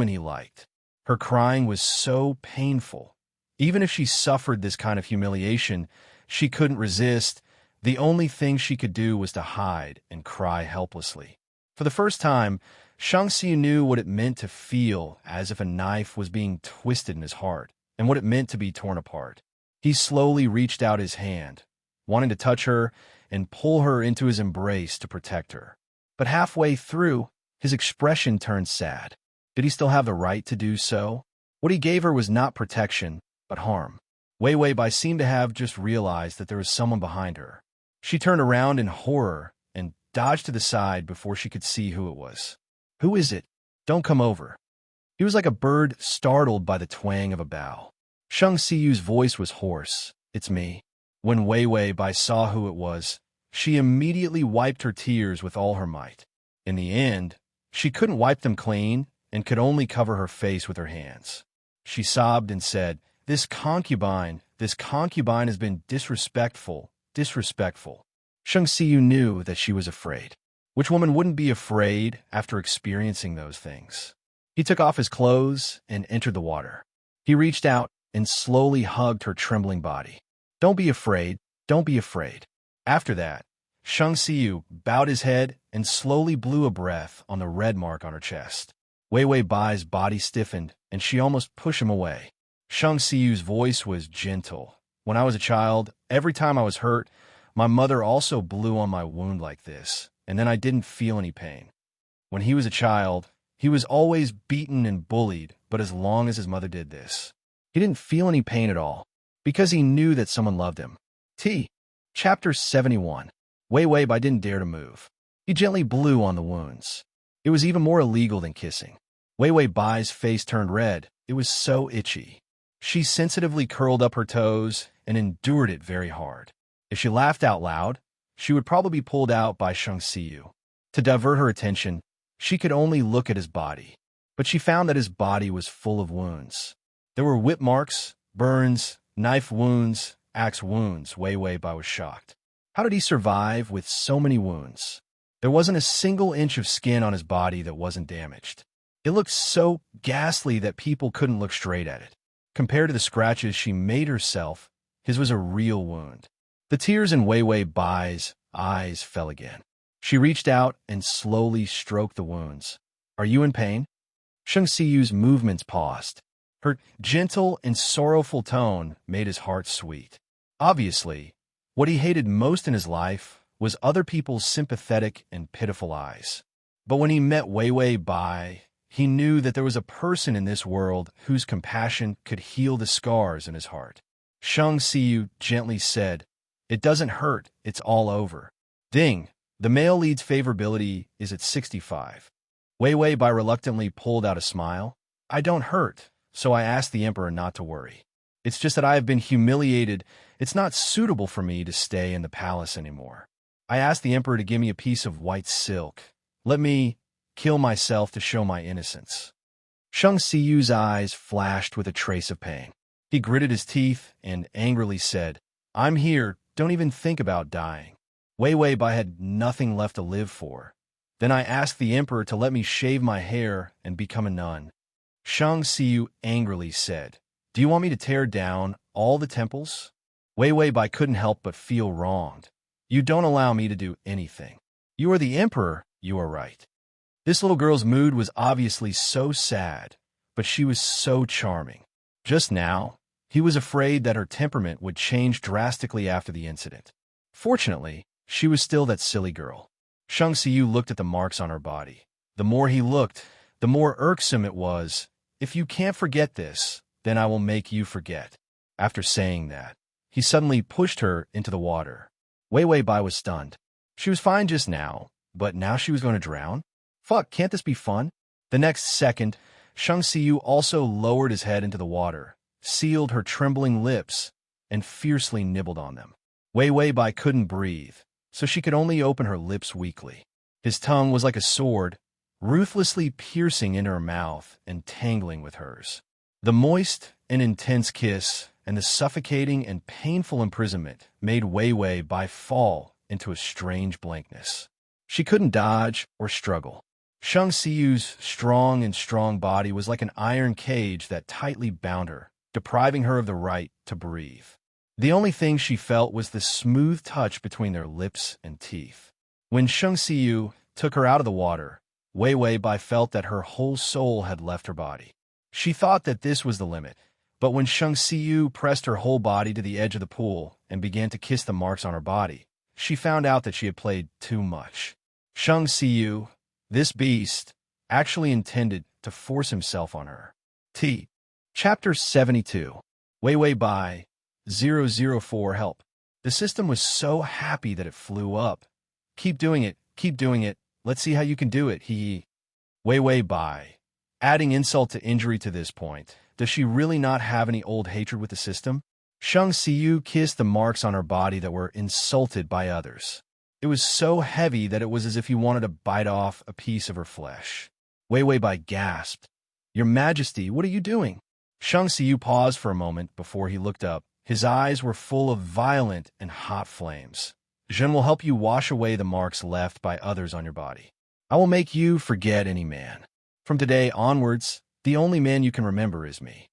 [SPEAKER 1] He liked. Her crying was so painful. Even if she suffered this kind of humiliation, she couldn't resist. The only thing she could do was to hide and cry helplessly. For the first time, Shang Xiyu knew what it meant to feel as if a knife was being twisted in his heart, and what it meant to be torn apart. He slowly reached out his hand, wanting to touch her, and pull her into his embrace to protect her. But halfway through, his expression turned sad. Did he still have the right to do so? What he gave her was not protection, but harm. Wei Wei Bai seemed to have just realized that there was someone behind her. She turned around in horror and dodged to the side before she could see who it was. "Who is it? Don't come over." He was like a bird startled by the twang of a bough. Shang Siyu's voice was hoarse. "It's me." When Wei Wei Bai saw who it was, she immediately wiped her tears with all her might. In the end, she couldn't wipe them clean and could only cover her face with her hands. She sobbed and said, this concubine has been disrespectful. Shang Siyu knew that she was afraid. Which woman wouldn't be afraid after experiencing those things? He took off his clothes and entered the water. He reached out and slowly hugged her trembling body. "Don't be afraid. Don't be afraid." After that, Shang Siyu bowed his head and slowly blew a breath on the red mark on her chest. Wei Wei Bai's body stiffened, and she almost pushed him away. Shang Siyu's voice was gentle. "When I was a child, every time I was hurt, my mother also blew on my wound like this, and then I didn't feel any pain. When he was a child, he was always beaten and bullied, but as long as his mother did this, he didn't feel any pain at all, because he knew that someone loved him." Chapter 71. Wei Wei Bai didn't dare to move. He gently blew on the wounds. It was even more illegal than kissing. Wei Wei Bai's face turned red. It was so itchy. She sensitively curled up her toes and endured it very hard. If she laughed out loud, she would probably be pulled out by Shang Siyu. To divert her attention, she could only look at his body. But she found that his body was full of wounds. There were whip marks, burns, knife wounds, axe wounds. Wei Wei Bai was shocked. How did he survive with so many wounds? There wasn't a single inch of skin on his body that wasn't damaged. It looked so ghastly that people couldn't look straight at it. Compared to the scratches she made herself, his was a real wound. The tears in Wei Wei Bai's eyes fell again. She reached out and slowly stroked the wounds. "Are you in pain?" Shang Siyu's movements paused. Her gentle and sorrowful tone made his heart sweet. Obviously, what he hated most in his life was other people's sympathetic and pitiful eyes. But when he met Wei Wei Bai, he knew that there was a person in this world whose compassion could heal the scars in his heart. Shang Siyu gently said, "It doesn't hurt, it's all over." Ding! The male lead's favorability is at 65. Wei Wei Bai reluctantly pulled out a smile. "I don't hurt, so I asked the emperor not to worry. It's just that I have been humiliated. It's not suitable for me to stay in the palace anymore. I asked the emperor to give me a piece of white silk. Let me kill myself to show my innocence." Shang Siyu's eyes flashed with a trace of pain. He gritted his teeth and angrily said, "I'm here, don't even think about dying." Wei Wei Bai had nothing left to live for. Then I asked the emperor to let me shave my hair and become a nun. Shang Siyu angrily said, "Do you want me to tear down all the temples?" Wei Wei Bai couldn't help but feel wronged. "You don't allow me to do anything. You are the emperor, you are right." This little girl's mood was obviously so sad, but she was so charming. Just now, he was afraid that her temperament would change drastically after the incident. Fortunately, she was still that silly girl. Shang Siyu looked at the marks on her body. The more he looked, the more irksome it was. "If you can't forget this, then I will make you forget." After saying that, he suddenly pushed her into the water. Wei Wei Bai was stunned. She was fine just now, but now she was going to drown? Fuck, can't this be fun? The next second, Shang Siyu also lowered his head into the water, sealed her trembling lips, and fiercely nibbled on them. Wei Wei Bai couldn't breathe, so she could only open her lips weakly. His tongue was like a sword, ruthlessly piercing into her mouth and tangling with hers. The moist and intense kiss and the suffocating and painful imprisonment made Wei Wei Bai fall into a strange blankness. She couldn't dodge or struggle. Shang Siyu's strong body was like an iron cage that tightly bound her, depriving her of the right to breathe. The only thing she felt was the smooth touch between their lips and teeth. When Shang Siyu took her out of the water, Wei Wei Bai felt that her whole soul had left her body. She thought that this was the limit, but when Shang Siyu pressed her whole body to the edge of the pool and began to kiss the marks on her body, she found out that she had played too much. Shang Xiyu, this beast, actually intended to force himself on her. Chapter 72. Wei Wei Bai, 004 Help. The system was so happy that it flew up. Keep doing it, let's see how you can do it, he. Wei Wei Bai. Adding insult to injury to this point, does she really not have any old hatred with the system? Shang Xiyu kissed the marks on her body that were insulted by others. It was so heavy that it was as if he wanted to bite off a piece of her flesh. Wei Wei Bai gasped. Your Majesty, what are you doing? Shang Xiyu paused for a moment before he looked up. His eyes were full of violent and hot flames. Zhen will help you wash away the marks left by others on your body. I will make you forget any man. From today onwards, the only man you can remember is me.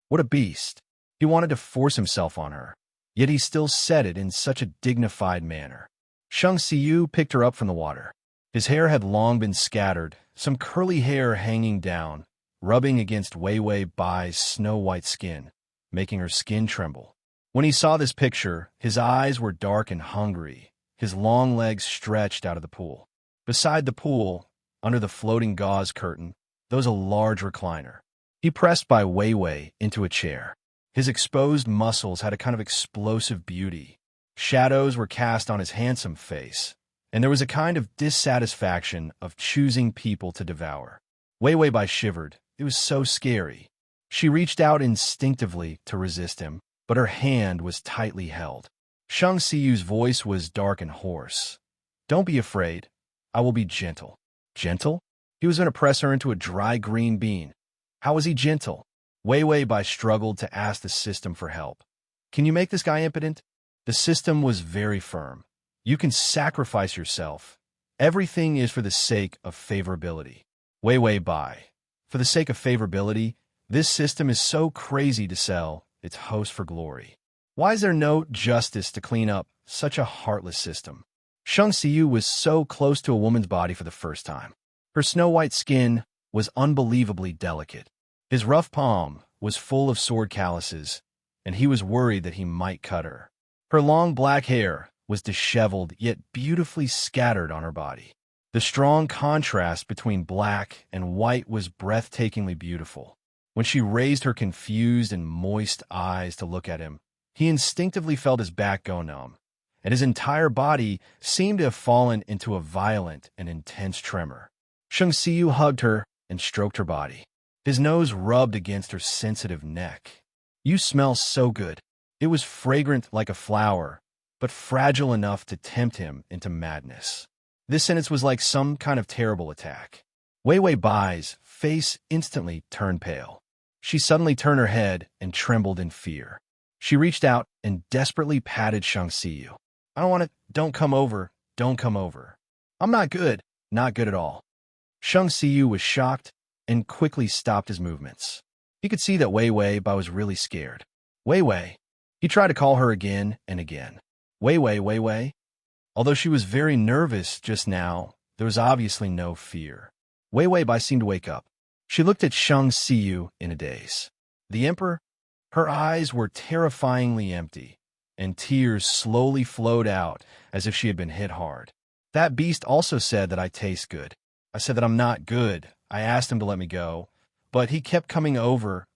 [SPEAKER 1] What a beast. He wanted to force himself on her, yet he still said it in such a dignified manner. Shang Xiyu picked her up from the water. His hair had long been scattered, some curly hair hanging down, rubbing against Wei Wei Bai's snow-white skin, making her skin tremble. When he saw this picture, his eyes were dark and hungry, his long legs stretched out of the pool. Beside the pool, under the floating gauze curtain, there was a large recliner. He pressed by Wei Wei into a chair. His exposed muscles had a kind of explosive beauty. Shadows were cast on his handsome face, and there was a kind of dissatisfaction of choosing people to devour. Wei Wei Bai shivered. It was so scary. She reached out instinctively to resist him, but her hand was tightly held. Shang Xiyu's voice was dark and hoarse. Don't be afraid. I will be gentle. Gentle? He was going to press her into a dry green bean. How was he gentle? Wei Wei Bai struggled to ask the system for help. Can you make this guy impotent? The system was very firm. You can sacrifice yourself. Everything is for the sake of favorability. Wei Wei Bai. For the sake of favorability, this system is so crazy to sell its host for glory. Why is there no justice to clean up such a heartless system? Shang Xiyu was so close to a woman's body for the first time. Her snow-white skin was unbelievably delicate. His rough palm was full of sword calluses, and he was worried that he might cut her. Her long black hair was disheveled yet beautifully scattered on her body. The strong contrast between black and white was breathtakingly beautiful. When she raised her confused and moist eyes to look at him, he instinctively felt his back go numb, and his entire body seemed to have fallen into a violent and intense tremor. Shang Xiyu hugged her and stroked her body. His nose rubbed against her sensitive neck. You smell so good. It was fragrant like a flower, but fragile enough to tempt him into madness. This sentence was like some kind of terrible attack. Wei Wei Bai's face instantly turned pale. She suddenly turned her head and trembled in fear. She reached out and desperately patted Shang Xiyu. I don't want to. Don't come over. Don't come over. I'm not good. Not good at all. Shang Xiyu was shocked and quickly stopped his movements. He could see that Wei Wei Bai was really scared. Wei Wei. He tried to call her again and again. Wei Wei, Wei Wei. Although she was very nervous just now, there was obviously no fear. Wei Wei Bai seemed to wake up. She looked at Shang Xiyu in a daze. The Emperor? Her eyes were terrifyingly empty, and tears slowly flowed out as if she had been hit hard. That beast also said that I taste good. I said that I'm not good. I asked him to let me go, but he kept coming over.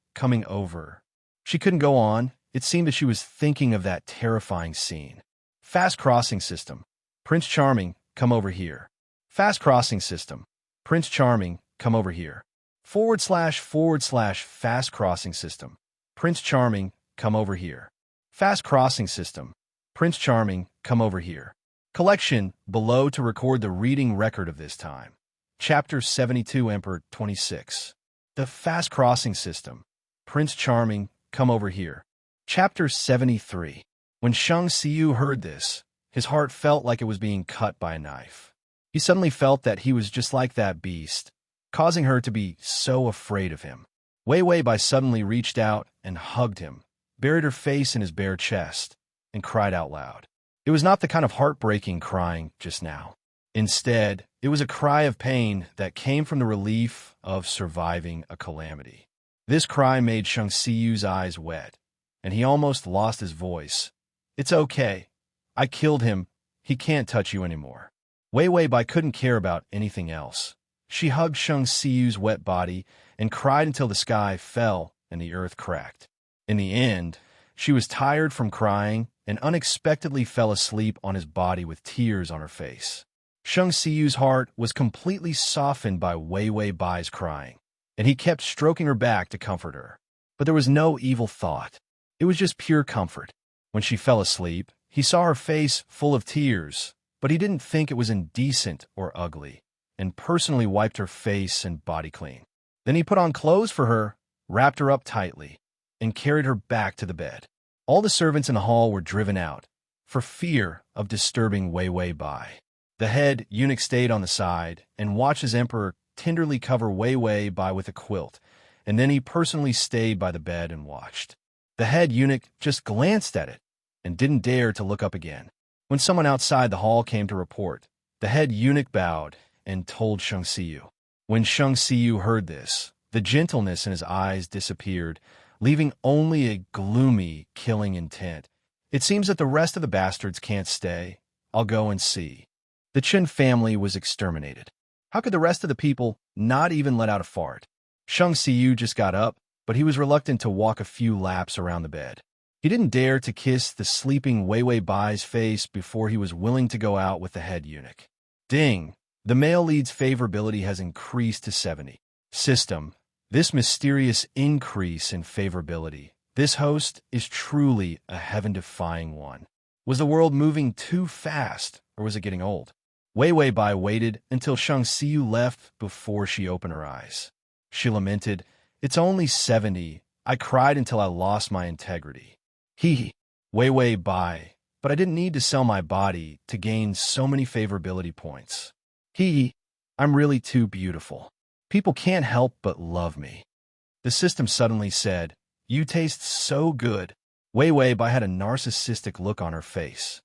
[SPEAKER 1] She couldn't go on. It seemed that she was thinking of that terrifying scene. Fast crossing system. Prince Charming, come over here. Fast crossing system. Prince Charming, come over here. / fast crossing system. Prince Charming, come over here. Fast crossing system. Prince Charming, come over here. Collection below to record the reading record of this time. Chapter 72, Emperor 26. The fast crossing system. Prince Charming, come over here. Chapter 73. When Shang Xiyu heard this, his heart felt like it was being cut by a knife. He suddenly felt that he was just like that beast, causing her to be so afraid of him. Wei Wei Bai suddenly reached out and hugged him, buried her face in his bare chest, and cried out loud. It was not the kind of heartbreaking crying just now. Instead, it was a cry of pain that came from the relief of surviving a calamity. This cry made Shang Xiyu's eyes wet, and he almost lost his voice. It's okay. I killed him. he can't touch you anymore. Wei Wei Bai couldn't care about anything else. She hugged Shang Siyu's wet body and cried until the sky fell and the earth cracked. In the end, she was tired from crying and unexpectedly fell asleep on his body with tears on her face. Shang Siyu's heart was completely softened by Wei Wei Bai's crying, and he kept stroking her back to comfort her. But there was no evil thought. It was just pure comfort. When she fell asleep, he saw her face full of tears, but he didn't think it was indecent or ugly, and personally wiped her face and body clean. Then he put on clothes for her, wrapped her up tightly, and carried her back to the bed. All the servants in the hall were driven out, for fear of disturbing Wei Wei Bai. The head eunuch stayed on the side and watched his emperor tenderly cover Wei Wei Bai with a quilt, and then he personally stayed by the bed and watched. The head eunuch just glanced at it and didn't dare to look up again. When someone outside the hall came to report, the head eunuch bowed and told Shang Siyu. When Shang Siyu heard this, the gentleness in his eyes disappeared, leaving only a gloomy, killing intent. It seems that the rest of the bastards can't stay. I'll go and see. The Chen family was exterminated. How could the rest of the people not even let out a fart? Shang Siyu just got up, but he was reluctant to walk a few laps around the bed. He didn't dare to kiss the sleeping Wei Wei Bai's face before he was willing to go out with the head eunuch. Ding! The male lead's favorability has increased to 70. System. This mysterious increase in favorability. This host is truly a heaven-defying one. Was the world moving too fast, or was it getting old? Wei Wei Bai waited until Shang Siyu left before she opened her eyes. She lamented, "It's only 70. I cried until I lost my integrity." He, Wei Wei Bai, but I didn't need to sell my body to gain so many favorability points. I'm really too beautiful. People can't help but love me. The system suddenly said, "You taste so good." Wei Wei Bai had a narcissistic look on her face.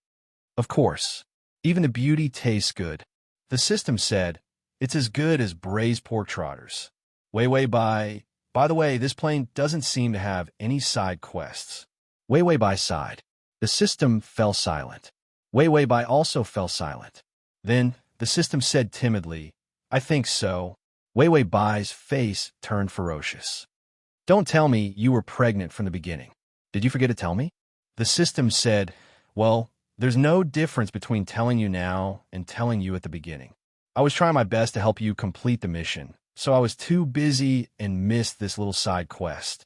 [SPEAKER 1] Of course, even the beauty tastes good. The system said, "It's as good as braised pork trotters." Wei Wei Bai, by the way, this plane doesn't seem to have any side quests. Wei Wei Bai sighed. The system fell silent. Wei Wei Bai also fell silent. Then, the system said timidly, "I think so." Wei Wei Bai's face turned ferocious. "Don't tell me you were pregnant from the beginning. Did you forget to tell me?" The system said, "Well, there's no difference between telling you now and telling you at the beginning. I was trying my best to help you complete the mission, so I was too busy and missed this little side quest."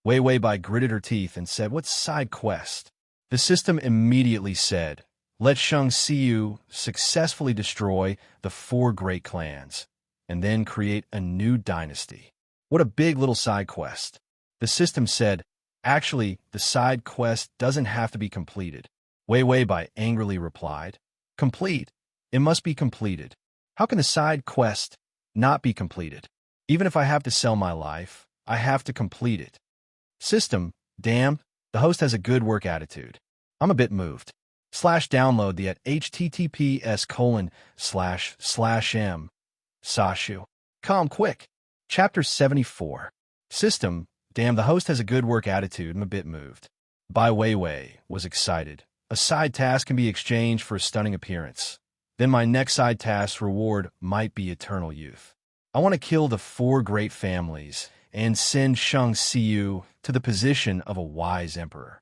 [SPEAKER 1] Wei Wei Bai gritted her teeth and said, "What side quest?" The system immediately said, "Let Shang Siyu successfully destroy the 4 great clans, and then create a new dynasty." What a big little side quest. The system said, "Actually, the side quest doesn't have to be completed." Wei Wei Bai angrily replied, "Complete? It must be completed. How can the side quest not be completed? Even if I have to sell my life, I have to complete it." System, damn, the host has a good work attitude. I'm a bit moved. /download the at https://m. Sashu. Calm quick. Chapter 74. System, damn, the host has a good work attitude. I'm a bit moved. Bai Wei Wei was excited. A side task can be exchanged for a stunning appearance. Then my next side task reward might be eternal youth. I want to kill the 4 great families and send Shang Siyu to the position of a wise emperor.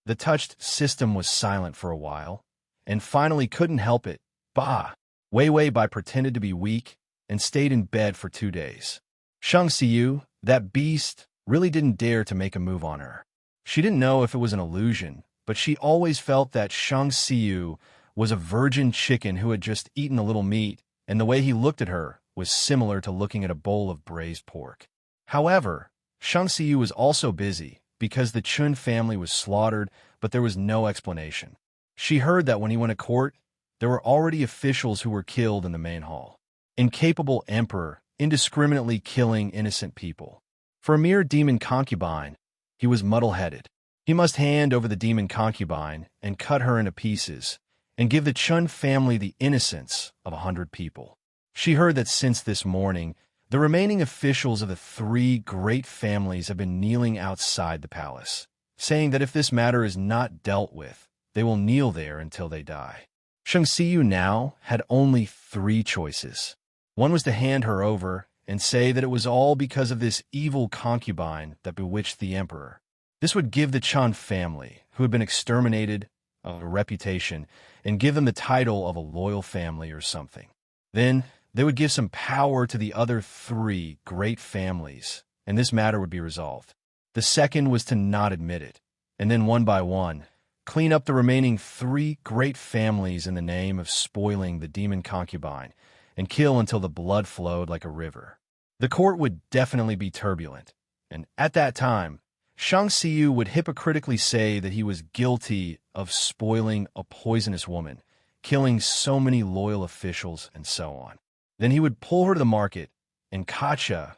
[SPEAKER 1] The touched system was silent for a while, and finally couldn't help it. Bah! Wei Wei Bai pretended to be weak and stayed in bed for 2 days. Shang Siyu, that beast, really didn't dare to make a move on her. She didn't know if it was an illusion, but she always felt that Shang Siyu was a virgin chicken who had just eaten a little meat, and the way he looked at her was similar to looking at a bowl of braised pork. However, Shang Siyu was also busy because the Chun family was slaughtered, but there was no explanation. She heard that when he went to court, there were already officials who were killed in the main hall. Incapable emperor, indiscriminately killing innocent people. For a mere demon concubine, he was muddle-headed. He must hand over the demon concubine and cut her into pieces, and give the Chun family the innocence of 100 people. She heard that since this morning, the remaining officials of the 3 great families have been kneeling outside the palace, saying that if this matter is not dealt with, they will kneel there until they die. Shang Xiyu now had only 3 choices. One was to hand her over and say that it was all because of this evil concubine that bewitched the emperor. This would give the Chan family, who had been exterminated, a reputation, and give them the title of a loyal family or something. Then they would give some power to the other 3 great families, and this matter would be resolved. The second was to not admit it, and then one by one, clean up the remaining 3 great families in the name of spoiling the demon concubine, and kill until the blood flowed like a river. The court would definitely be turbulent, and at that time, Shang Xiyu would hypocritically say that he was guilty of spoiling a poisonous woman, killing so many loyal officials, and so on. Then he would pull her to the market, and Kacha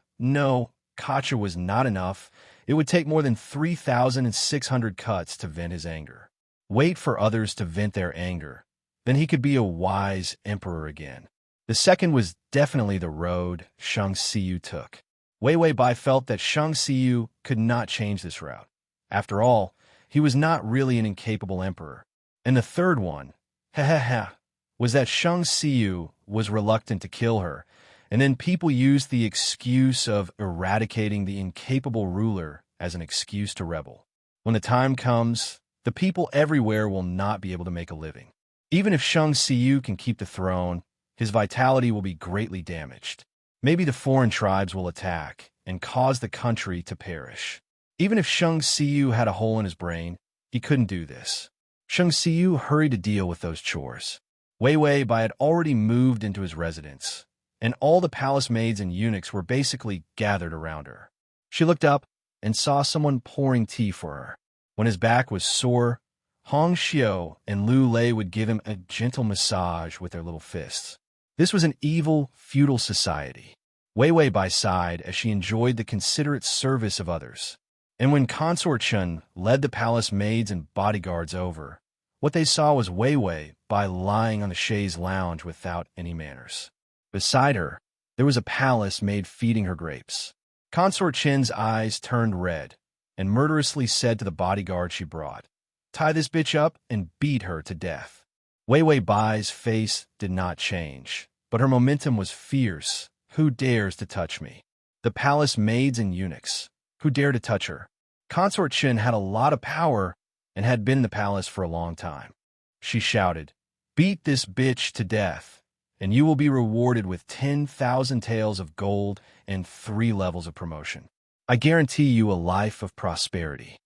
[SPEAKER 1] was not enough. It would take more than 3,600 cuts to vent his anger. Wait for others to vent their anger. Then he could be a wise emperor again. The second was definitely the road Shang Xiyu took. Wei Wei Bai felt that Shang Xiyu could not change this route. After all, he was not really an incapable emperor. And the third one, was that Shang Xiyu was reluctant to kill her, and then people used the excuse of eradicating the incapable ruler as an excuse to rebel. When the time comes, the people everywhere will not be able to make a living. Even if Shang Xiyu can keep the throne, his vitality will be greatly damaged. Maybe the foreign tribes will attack and cause the country to perish. Even if Shang Xiyu had a hole in his brain, he couldn't do this. Shang Xiyu hurried to deal with those chores. Wei Wei Bai had already moved into his residence, and all the palace maids and eunuchs were basically gathered around her. She looked up and saw someone pouring tea for her. When his back was sore, Hong Xiu and Lu Lei would give him a gentle massage with their little fists. This was an evil, feudal society. Wei Wei Bai sighed as she enjoyed the considerate service of others. And when Consort Chen led the palace maids and bodyguards over, what they saw was Wei Wei Bai lying on the chaise lounge without any manners. Beside her, there was a palace maid feeding her grapes. Consort Chen's eyes turned red and murderously said to the bodyguard she brought, "Tie this bitch up and beat her to death." Wei Wei Bai's face did not change, but her momentum was fierce. Who dares to touch me? The palace maids and eunuchs. Who dare to touch her? Consort Chen had a lot of power and had been in the palace for a long time. She shouted, "Beat this bitch to death, and you will be rewarded with 10,000 taels of gold and 3 levels of promotion. I guarantee you a life of prosperity."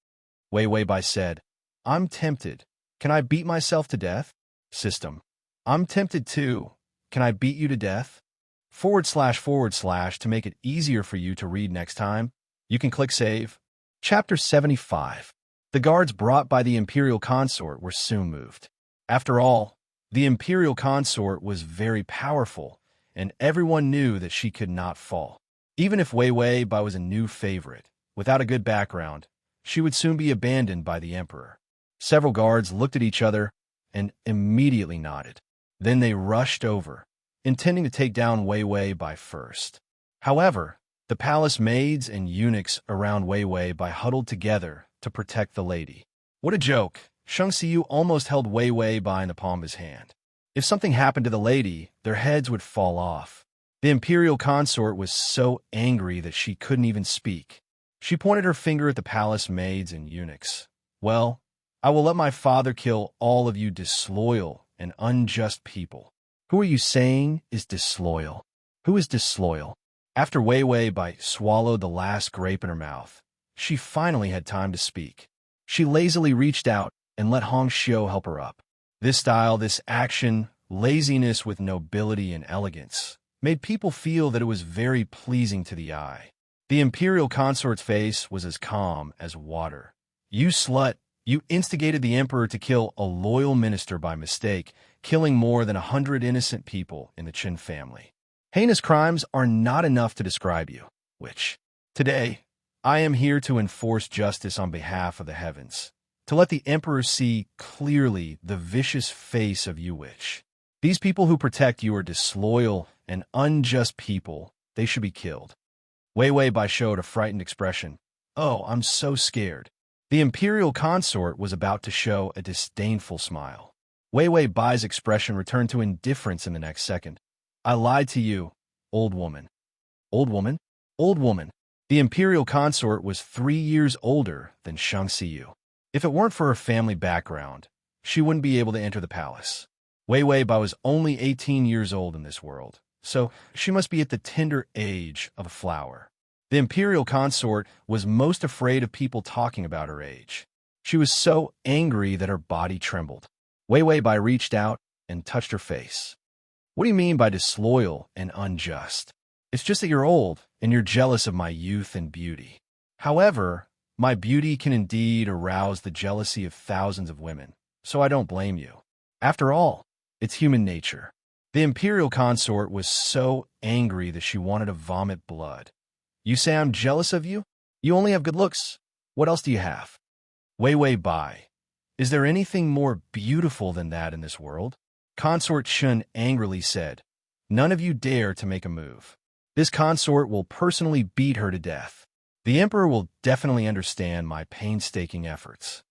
[SPEAKER 1] Wei Wei Bai said, "I'm tempted. Can I beat myself to death?" System. "I'm tempted too. Can I beat you to death?" / to make it easier for you to read next time, you can click Save. Chapter 75. The guards brought by the Imperial Consort were soon moved. After all, the Imperial Consort was very powerful, and everyone knew that she could not fall. Even if Wei Wei Bai was a new favorite, without a good background, she would soon be abandoned by the Emperor. Several guards looked at each other and immediately nodded. Then they rushed over, intending to take down Wei Wei Bai first. However, the palace maids and eunuchs around Wei Wei Bai huddled together to protect the lady. What a joke! Shang Xiyu almost held Wei Wei Bai in the palm of his hand. If something happened to the lady, their heads would fall off. The Imperial Consort was so angry that she couldn't even speak. She pointed her finger at the palace maids and eunuchs. "Well, I will let my father kill all of you disloyal and unjust people." "Who are you saying is disloyal? Who is disloyal?" After Wei Wei Bai swallowed the last grape in her mouth, she finally had time to speak. She lazily reached out and let Hong Xiu help her up. This style, this action, laziness with nobility and elegance, made people feel that it was very pleasing to the eye. The Imperial Consort's face was as calm as water. "You slut, you instigated the Emperor to kill a loyal minister by mistake, killing more than 100 innocent people in the Qin family. Heinous crimes are not enough to describe you, which, today, I am here to enforce justice on behalf of the heavens, to let the Emperor see clearly the vicious face of you which. These people who protect you are disloyal and unjust people. They should be killed." Wei Wei Bai showed a frightened expression. "Oh, I'm so scared." The Imperial Consort was about to show a disdainful smile. Wei Wei Bai's expression returned to indifference in the next second. I lied to you, old woman. Old woman? Old woman. The imperial consort was 3 years older than Shang Xiyu. If it weren't for her family background, she wouldn't be able to enter the palace. Wei Wei Bai was only 18 years old in this world, so she must be at the tender age of a flower. The imperial consort was most afraid of people talking about her age. She was so angry that her body trembled. Wei Wei Bai reached out and touched her face. What do you mean by disloyal and unjust? It's just that you're old and you're jealous of my youth and beauty. However, my beauty can indeed arouse the jealousy of thousands of women, so I don't blame you. After all, it's human nature. The imperial consort was so angry that she wanted to vomit blood. You say I'm jealous of you? You only have good looks. What else do you have? Wei Wei Bai, is there anything more beautiful than that in this world? Consort Chun angrily said, none of you dare to make a move. This consort will personally beat her to death. The emperor will definitely understand my painstaking efforts.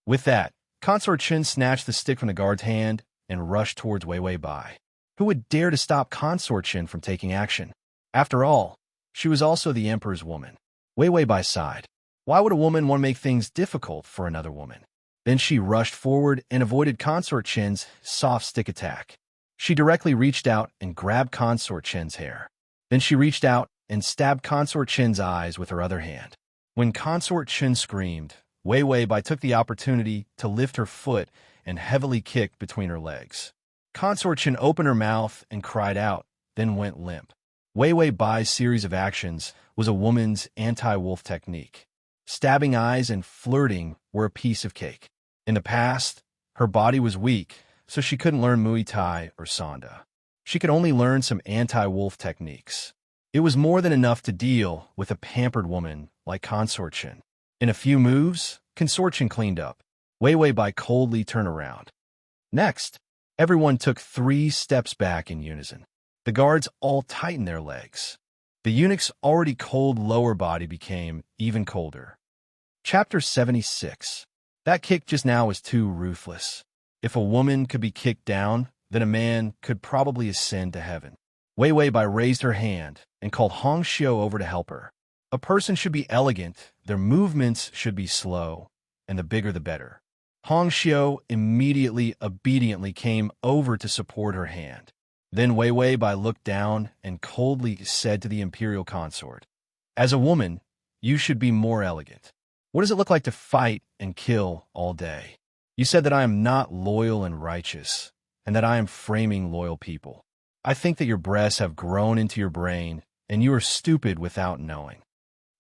[SPEAKER 1] With that, Consort Chun snatched the stick from the guard's hand and rushed towards Wei Wei Bai. Who would dare to stop Consort Chun from taking action? After all, she was also the emperor's woman. Wei Wei Bai sighed. Why would a woman want to make things difficult for another woman? Then she rushed forward and avoided Consort Chun's soft stick attack. She directly reached out and grabbed Consort Chun's hair. Then she reached out and stabbed Consort Chun's eyes with her other hand. When Consort Chun screamed, Wei Wei Bai took the opportunity to lift her foot and heavily kicked between her legs. Consort Chun opened her mouth and cried out, then went limp. Wei Wei Bai's series of actions was a woman's anti-wolf technique. Stabbing eyes and flirting were a piece of cake. In the past, her body was weak, so she couldn't learn Muay Thai or Sanda. She could only learn some anti-wolf techniques. It was more than enough to deal with a pampered woman like Consort Chun. In a few moves, Consort Chun cleaned up. Wei Wei Bai coldly turned around. Next, everyone took 3 steps back in unison. The guards all tightened their legs. The eunuch's already cold lower body became even colder. Chapter 76. That kick just now was too ruthless. If a woman could be kicked down, then a man could probably ascend to heaven. Wei Wei Bai raised her hand and called Hong Xiu over to help her. A person should be elegant, their movements should be slow, and the bigger the better. Hong Xiu immediately, obediently came over to support her hand. Then Wei Wei Bai looked down and coldly said to the imperial consort, as a woman, you should be more elegant. What does it look like to fight and kill all day? You said that I am not loyal and righteous, and that I am framing loyal people. I think that your breasts have grown into your brain, and you are stupid without knowing.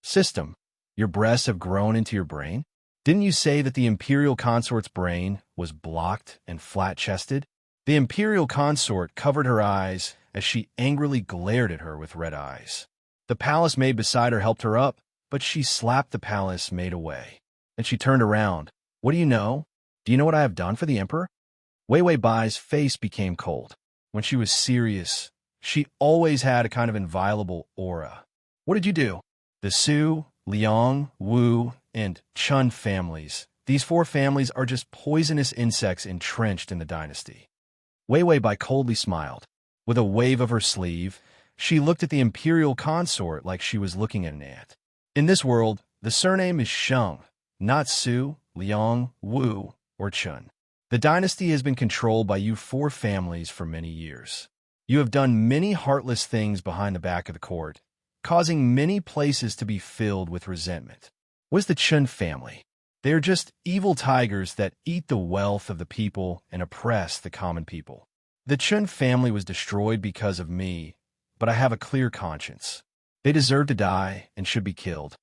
[SPEAKER 1] System, your breasts have grown into your brain? Didn't you say that the imperial consort's brain was blocked and flat-chested? The imperial consort covered her eyes as she angrily glared at her with red eyes. The palace maid beside her helped her up, but she slapped the palace maid away. Then she turned around. What do you know? Do you know what I have done for the emperor? Wei Wei Bai's face became cold. When she was serious, she always had a kind of inviolable aura. What did you do? The Su, Liang, Wu, and Chun families. These 4 families are just poisonous insects entrenched in the dynasty. Wei Wei Bai coldly smiled. With a wave of her sleeve, she looked at the imperial consort like she was looking at an ant. In this world, the surname is Sheng, not Su, Liang, Wu, or Chun. The dynasty has been controlled by you 4 families for many years. You have done many heartless things behind the back of the court, causing many places to be filled with resentment. What is the Chun family? They are just evil tigers that eat the wealth of the people and oppress the common people. The Chun family was destroyed because of me, but I have a clear conscience. They deserve to die and should be killed.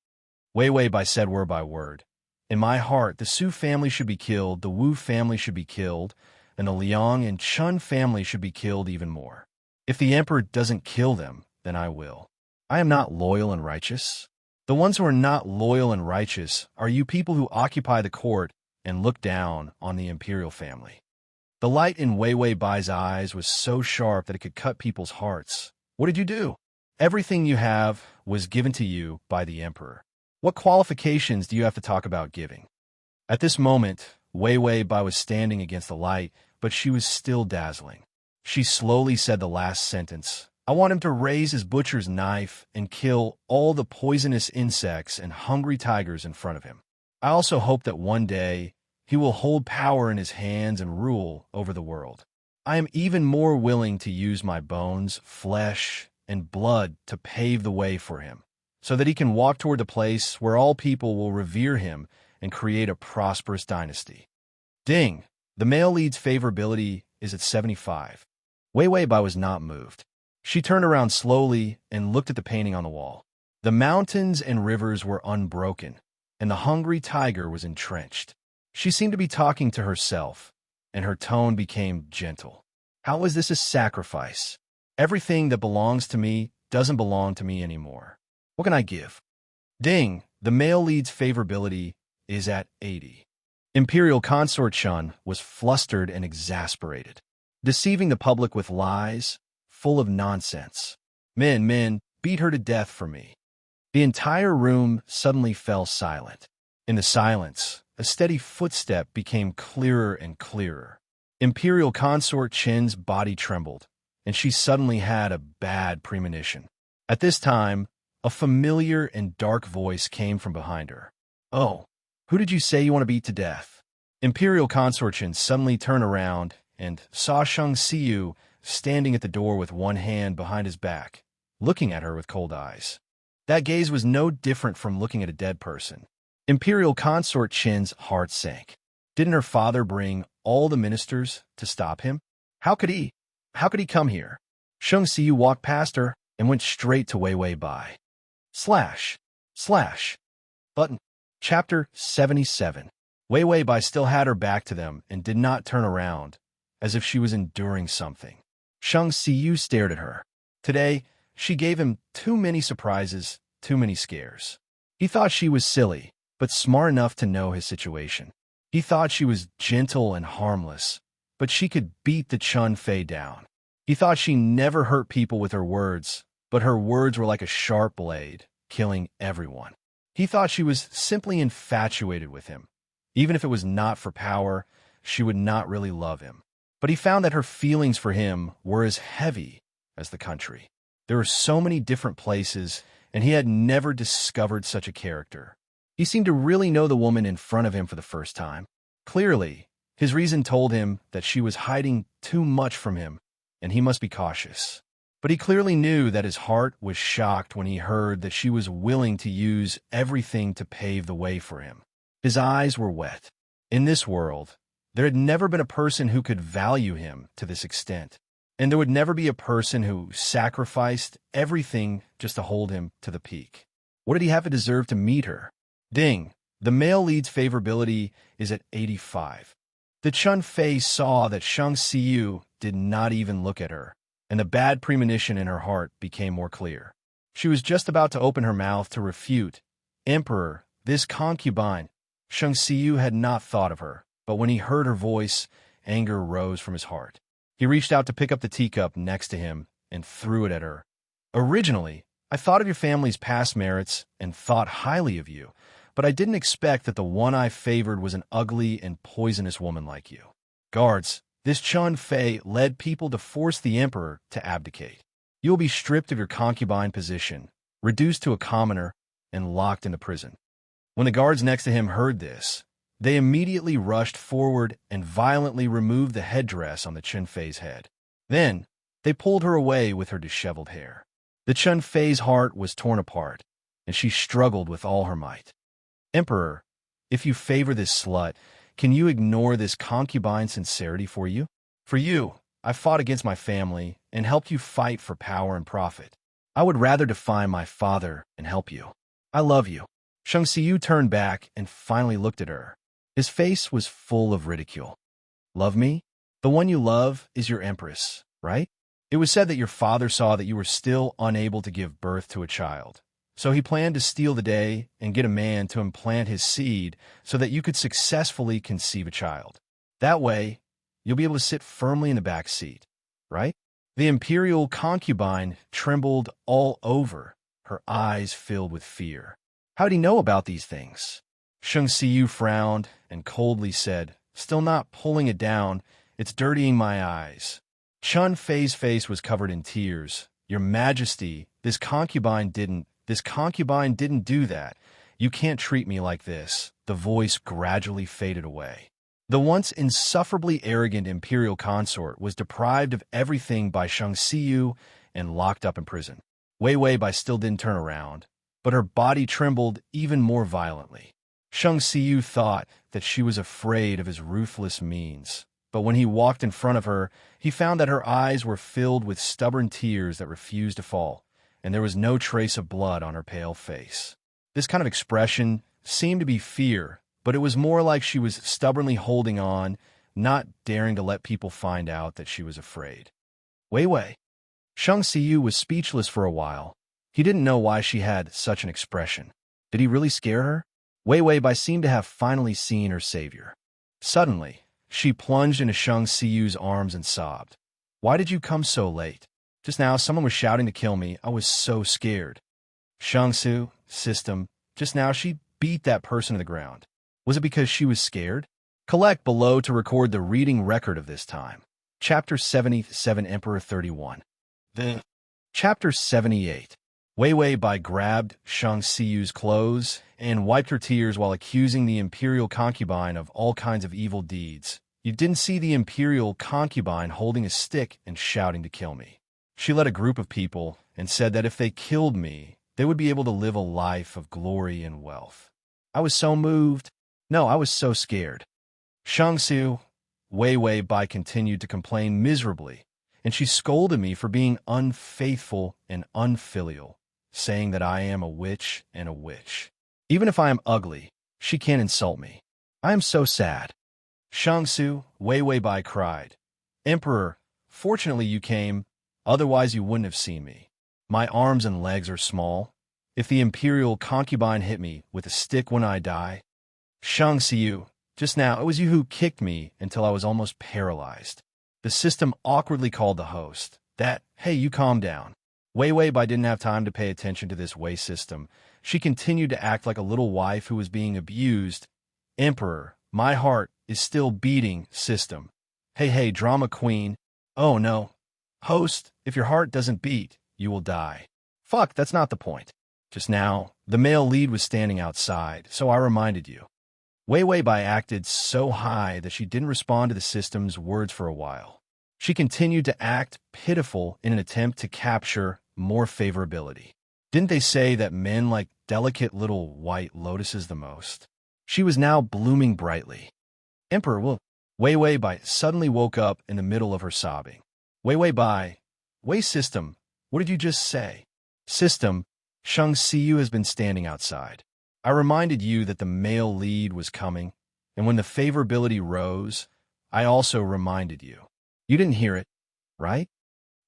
[SPEAKER 1] Wei Wei Bai said word by word. In my heart, the Su family should be killed, the Wu family should be killed, and the Liang and Chun family should be killed even more. If the emperor doesn't kill them, then I will. I am not loyal and righteous. The ones who are not loyal and righteous are you people who occupy the court and look down on the imperial family. The light in Wei Wei Bai's eyes was so sharp that it could cut people's hearts. What did you do? Everything you have was given to you by the emperor. What qualifications do you have to talk about giving? At this moment, Wei Wei Bai was standing against the light, but she was still dazzling. She slowly said the last sentence. I want him to raise his butcher's knife and kill all the poisonous insects and hungry tigers in front of him. I also hope that one day he will hold power in his hands and rule over the world. I am even more willing to use my bones, flesh, and blood to pave the way for him, so that he can walk toward the place where all people will revere him and create a prosperous dynasty. Ding! The male lead's favorability is at 75. Wei Wei Bai was not moved. She turned around slowly and looked at the painting on the wall. The mountains and rivers were unbroken, and the hungry tiger was entrenched. She seemed to be talking to herself, and her tone became gentle. How is this a sacrifice? Everything that belongs to me doesn't belong to me anymore. What can I give? Ding! The male lead's favorability is at 80. Imperial Consort Shun was flustered and exasperated, deceiving the public with lies, full of nonsense. Men, beat her to death for me. The entire room suddenly fell silent. In the silence, a steady footstep became clearer and clearer. Imperial Consort Chin's body trembled, and she suddenly had a bad premonition. At this time, a familiar and dark voice came from behind her. Oh, who did you say you want to beat to death? Imperial Consort Chin suddenly turned around and saw Shang Xiyu standing at the door with one hand behind his back, looking at her with cold eyes. That gaze was no different from looking at a dead person. Imperial Consort Chin's heart sank. Didn't her father bring all the ministers to stop him? How could he come here? Shang Xiyu walked past her and went straight to Wei Wei Bai. Slash. Button. Chapter 77. Wei Wei Bai still had her back to them and did not turn around, as if she was enduring something. Shang Xiyu stared at her. Today, she gave him too many surprises, too many scares. He thought she was silly, but smart enough to know his situation. He thought she was gentle and harmless, but she could beat the Chun Fei down. He thought she never hurt people with her words, but her words were like a sharp blade, killing everyone. He thought she was simply infatuated with him. Even if it was not for power, she would not really love him. But he found that her feelings for him were as heavy as the country. There were so many different places, and he had never discovered such a character. He seemed to really know the woman in front of him for the first time. Clearly, his reason told him that she was hiding too much from him, and he must be cautious. But he clearly knew that his heart was shocked when he heard that she was willing to use everything to pave the way for him. His eyes were wet. In this world, there had never been a person who could value him to this extent, and there would never be a person who sacrificed everything just to hold him to the peak. What did he have to deserve to meet her? Ding! The male lead's favorability is at 85. The Chun Fei saw that Shang Xiyu did not even look at her, and the bad premonition in her heart became more clear. She was just about to open her mouth to refute. Emperor, this concubine. Shang Xiyu had not thought of her, but when he heard her voice, anger rose from his heart. He reached out to pick up the teacup next to him and threw it at her. Originally, I thought of your family's past merits and thought highly of you, but I didn't expect that the one I favored was an ugly and poisonous woman like you. Guards, this Chun Fei led people to force the emperor to abdicate. You will be stripped of your concubine position, reduced to a commoner, and locked into prison. When the guards next to him heard this, they immediately rushed forward and violently removed the headdress on the Chun Fei's head. Then, they pulled her away with her disheveled hair. The Chun Fei's heart was torn apart, and she struggled with all her might. Emperor, if you favor this slut, can you ignore this concubine's sincerity for you? For you, I fought against my family and helped you fight for power and profit. I would rather defy my father and help you. I love you. Shang Xiyu turned back and finally looked at her. His face was full of ridicule. Love me? The one you love is your empress, right? It was said that your father saw that you were still unable to give birth to a child. So he planned to steal the day and get a man to implant his seed so that you could successfully conceive a child. That way, you'll be able to sit firmly in the back seat, right? The imperial concubine trembled all over, her eyes filled with fear. How did he know about these things? Shang Xiyu frowned and coldly said, still not pulling it down, It's dirtying my eyes. Chun Fei's face was covered in tears. Your Majesty, this concubine didn't do that. You can't treat me like this. The voice gradually faded away. The once insufferably arrogant imperial consort was deprived of everything by Shang Xiyu and locked up in prison. Wei Wei Bai still didn't turn around, but her body trembled even more violently. Shang Xiyu thought that she was afraid of his ruthless means, but when he walked in front of her, he found that her eyes were filled with stubborn tears that refused to fall, and there was no trace of blood on her pale face. This kind of expression seemed to be fear, but it was more like she was stubbornly holding on, not daring to let people find out that she was afraid. Wei Wei. Shang Xiyu was speechless for a while. He didn't know why she had such an expression. Did he really scare her? Wei Wei Bai seemed to have finally seen her savior. Suddenly, she plunged into Shang Xiyu's arms and sobbed. Why did you come so late? Just now, someone was shouting to kill me. I was so scared. Shang Xiu, system, just now she beat that person to the ground. Was it because she was scared? Collect below to record the reading record of this time. Chapter 77, Emperor 31. Chapter 78. Wei Wei Bai grabbed Shang Xiyu's clothes and wiped her tears while accusing the imperial concubine of all kinds of evil deeds. You didn't see the imperial concubine holding a stick and shouting to kill me. She led a group of people and said that if they killed me, they would be able to live a life of glory and wealth. I was so moved. No, I was so scared. Shang Xiu, Wei Wei Bai continued to complain miserably, and she scolded me for being unfaithful and unfilial, saying that I am a witch and a witch. Even if I am ugly, she can't insult me. I am so sad. Shang Xiu, Wei Wei Bai cried. Emperor, fortunately you came, otherwise you wouldn't have seen me. My arms and legs are small. If the imperial concubine hit me with a stick when I die. Shang Xiu, just now it was you who kicked me until I was almost paralyzed. The system awkwardly called the host. Hey, you calm down. Wei Wei Bai didn't have time to pay attention to this Wei system. She continued to act like a little wife who was being abused. Emperor, my heart is still beating, system. Hey, drama queen. Oh no. Host, if your heart doesn't beat, you will die. Fuck, that's not the point. Just now, the male lead was standing outside, so I reminded you. Wei Wei Bai acted so high that she didn't respond to the system's words for a while. She continued to act pitiful in an attempt to capture more favorability. Didn't they say that men like delicate little white lotuses the most? She was now blooming brightly. Emperor, Wei Wei Bai suddenly woke up in the middle of her sobbing. Wei Wei Bai, Wei system, what did you just say? System, Shang Xiyu has been standing outside. I reminded you that the male lead was coming, and when the favorability rose, I also reminded you. You didn't hear it, right?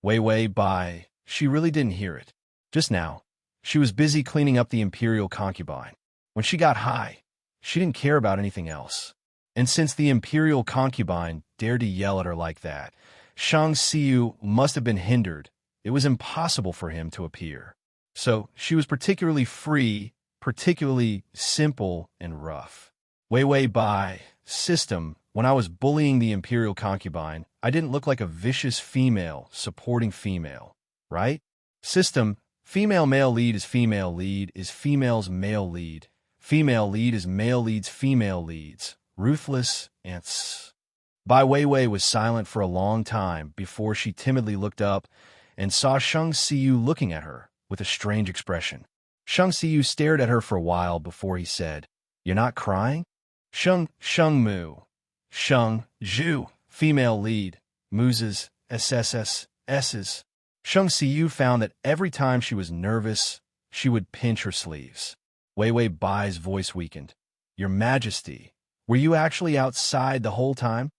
[SPEAKER 1] Wei Wei Bai, she really didn't hear it. Just now, she was busy cleaning up the imperial concubine. When she got high, she didn't care about anything else. And since the imperial concubine dared to yell at her like that, Shang Xiyu must have been hindered. It was impossible for him to appear. So she was particularly free, particularly simple and rough. Wei Wei Bai, system, when I was bullying the imperial concubine, I didn't look like a vicious female supporting female, right? System, female male lead is female's male lead. Female lead is male leads female leads. Ruthless and Bai Wei Wei was silent for a long time before she timidly looked up and saw Shang Xiyu looking at her with a strange expression. Shang Xiyu stared at her for a while before he said, You're not crying? Shang Mu. Shang Zhu, female lead. Muses, S's. Shang Xiyu found that every time she was nervous, she would pinch her sleeves. Wei Wei Bai's voice weakened. Your Majesty, were you actually outside the whole time?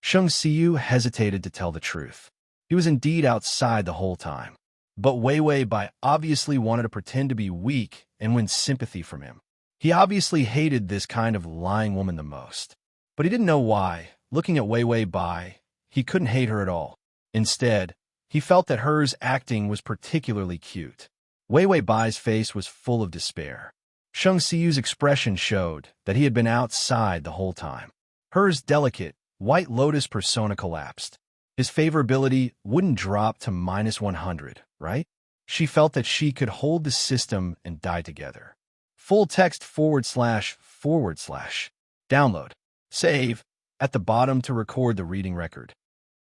[SPEAKER 1] Shang Xiyu hesitated to tell the truth. He was indeed outside the whole time. But Wei Wei Bai obviously wanted to pretend to be weak and win sympathy from him. He obviously hated this kind of lying woman the most. But he didn't know why. Looking at Wei Wei Bai, he couldn't hate her at all. Instead, he felt that hers acting was particularly cute. Wei Wei Bai's face was full of despair. Shang Xiyu's expression showed that he had been outside the whole time. Hers delicate, White Lotus persona collapsed. His favorability wouldn't drop to -100, right? She felt that she could hold the system and die together. Full text //. Download. Save. At the bottom to record the reading record.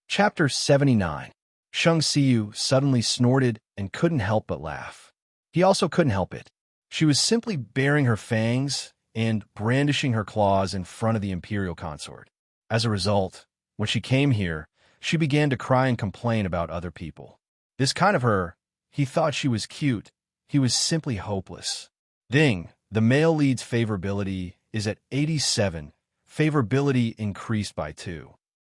[SPEAKER 1] Chapter 79. Shang Xiu suddenly snorted and couldn't help but laugh. He also couldn't help it. She was simply baring her fangs and brandishing her claws in front of the imperial consort. As a result, when she came here, she began to cry and complain about other people. This kind of her, he thought she was cute. He was simply hopeless. Ding, the male lead's favorability is at 87. Favorability increased by 2.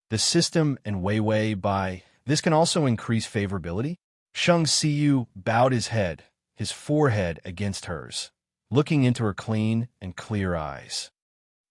[SPEAKER 1] The system and Wei Wei by this can also increase favorability. Shang Xiu bowed his head, his forehead against hers, looking into her clean and clear eyes.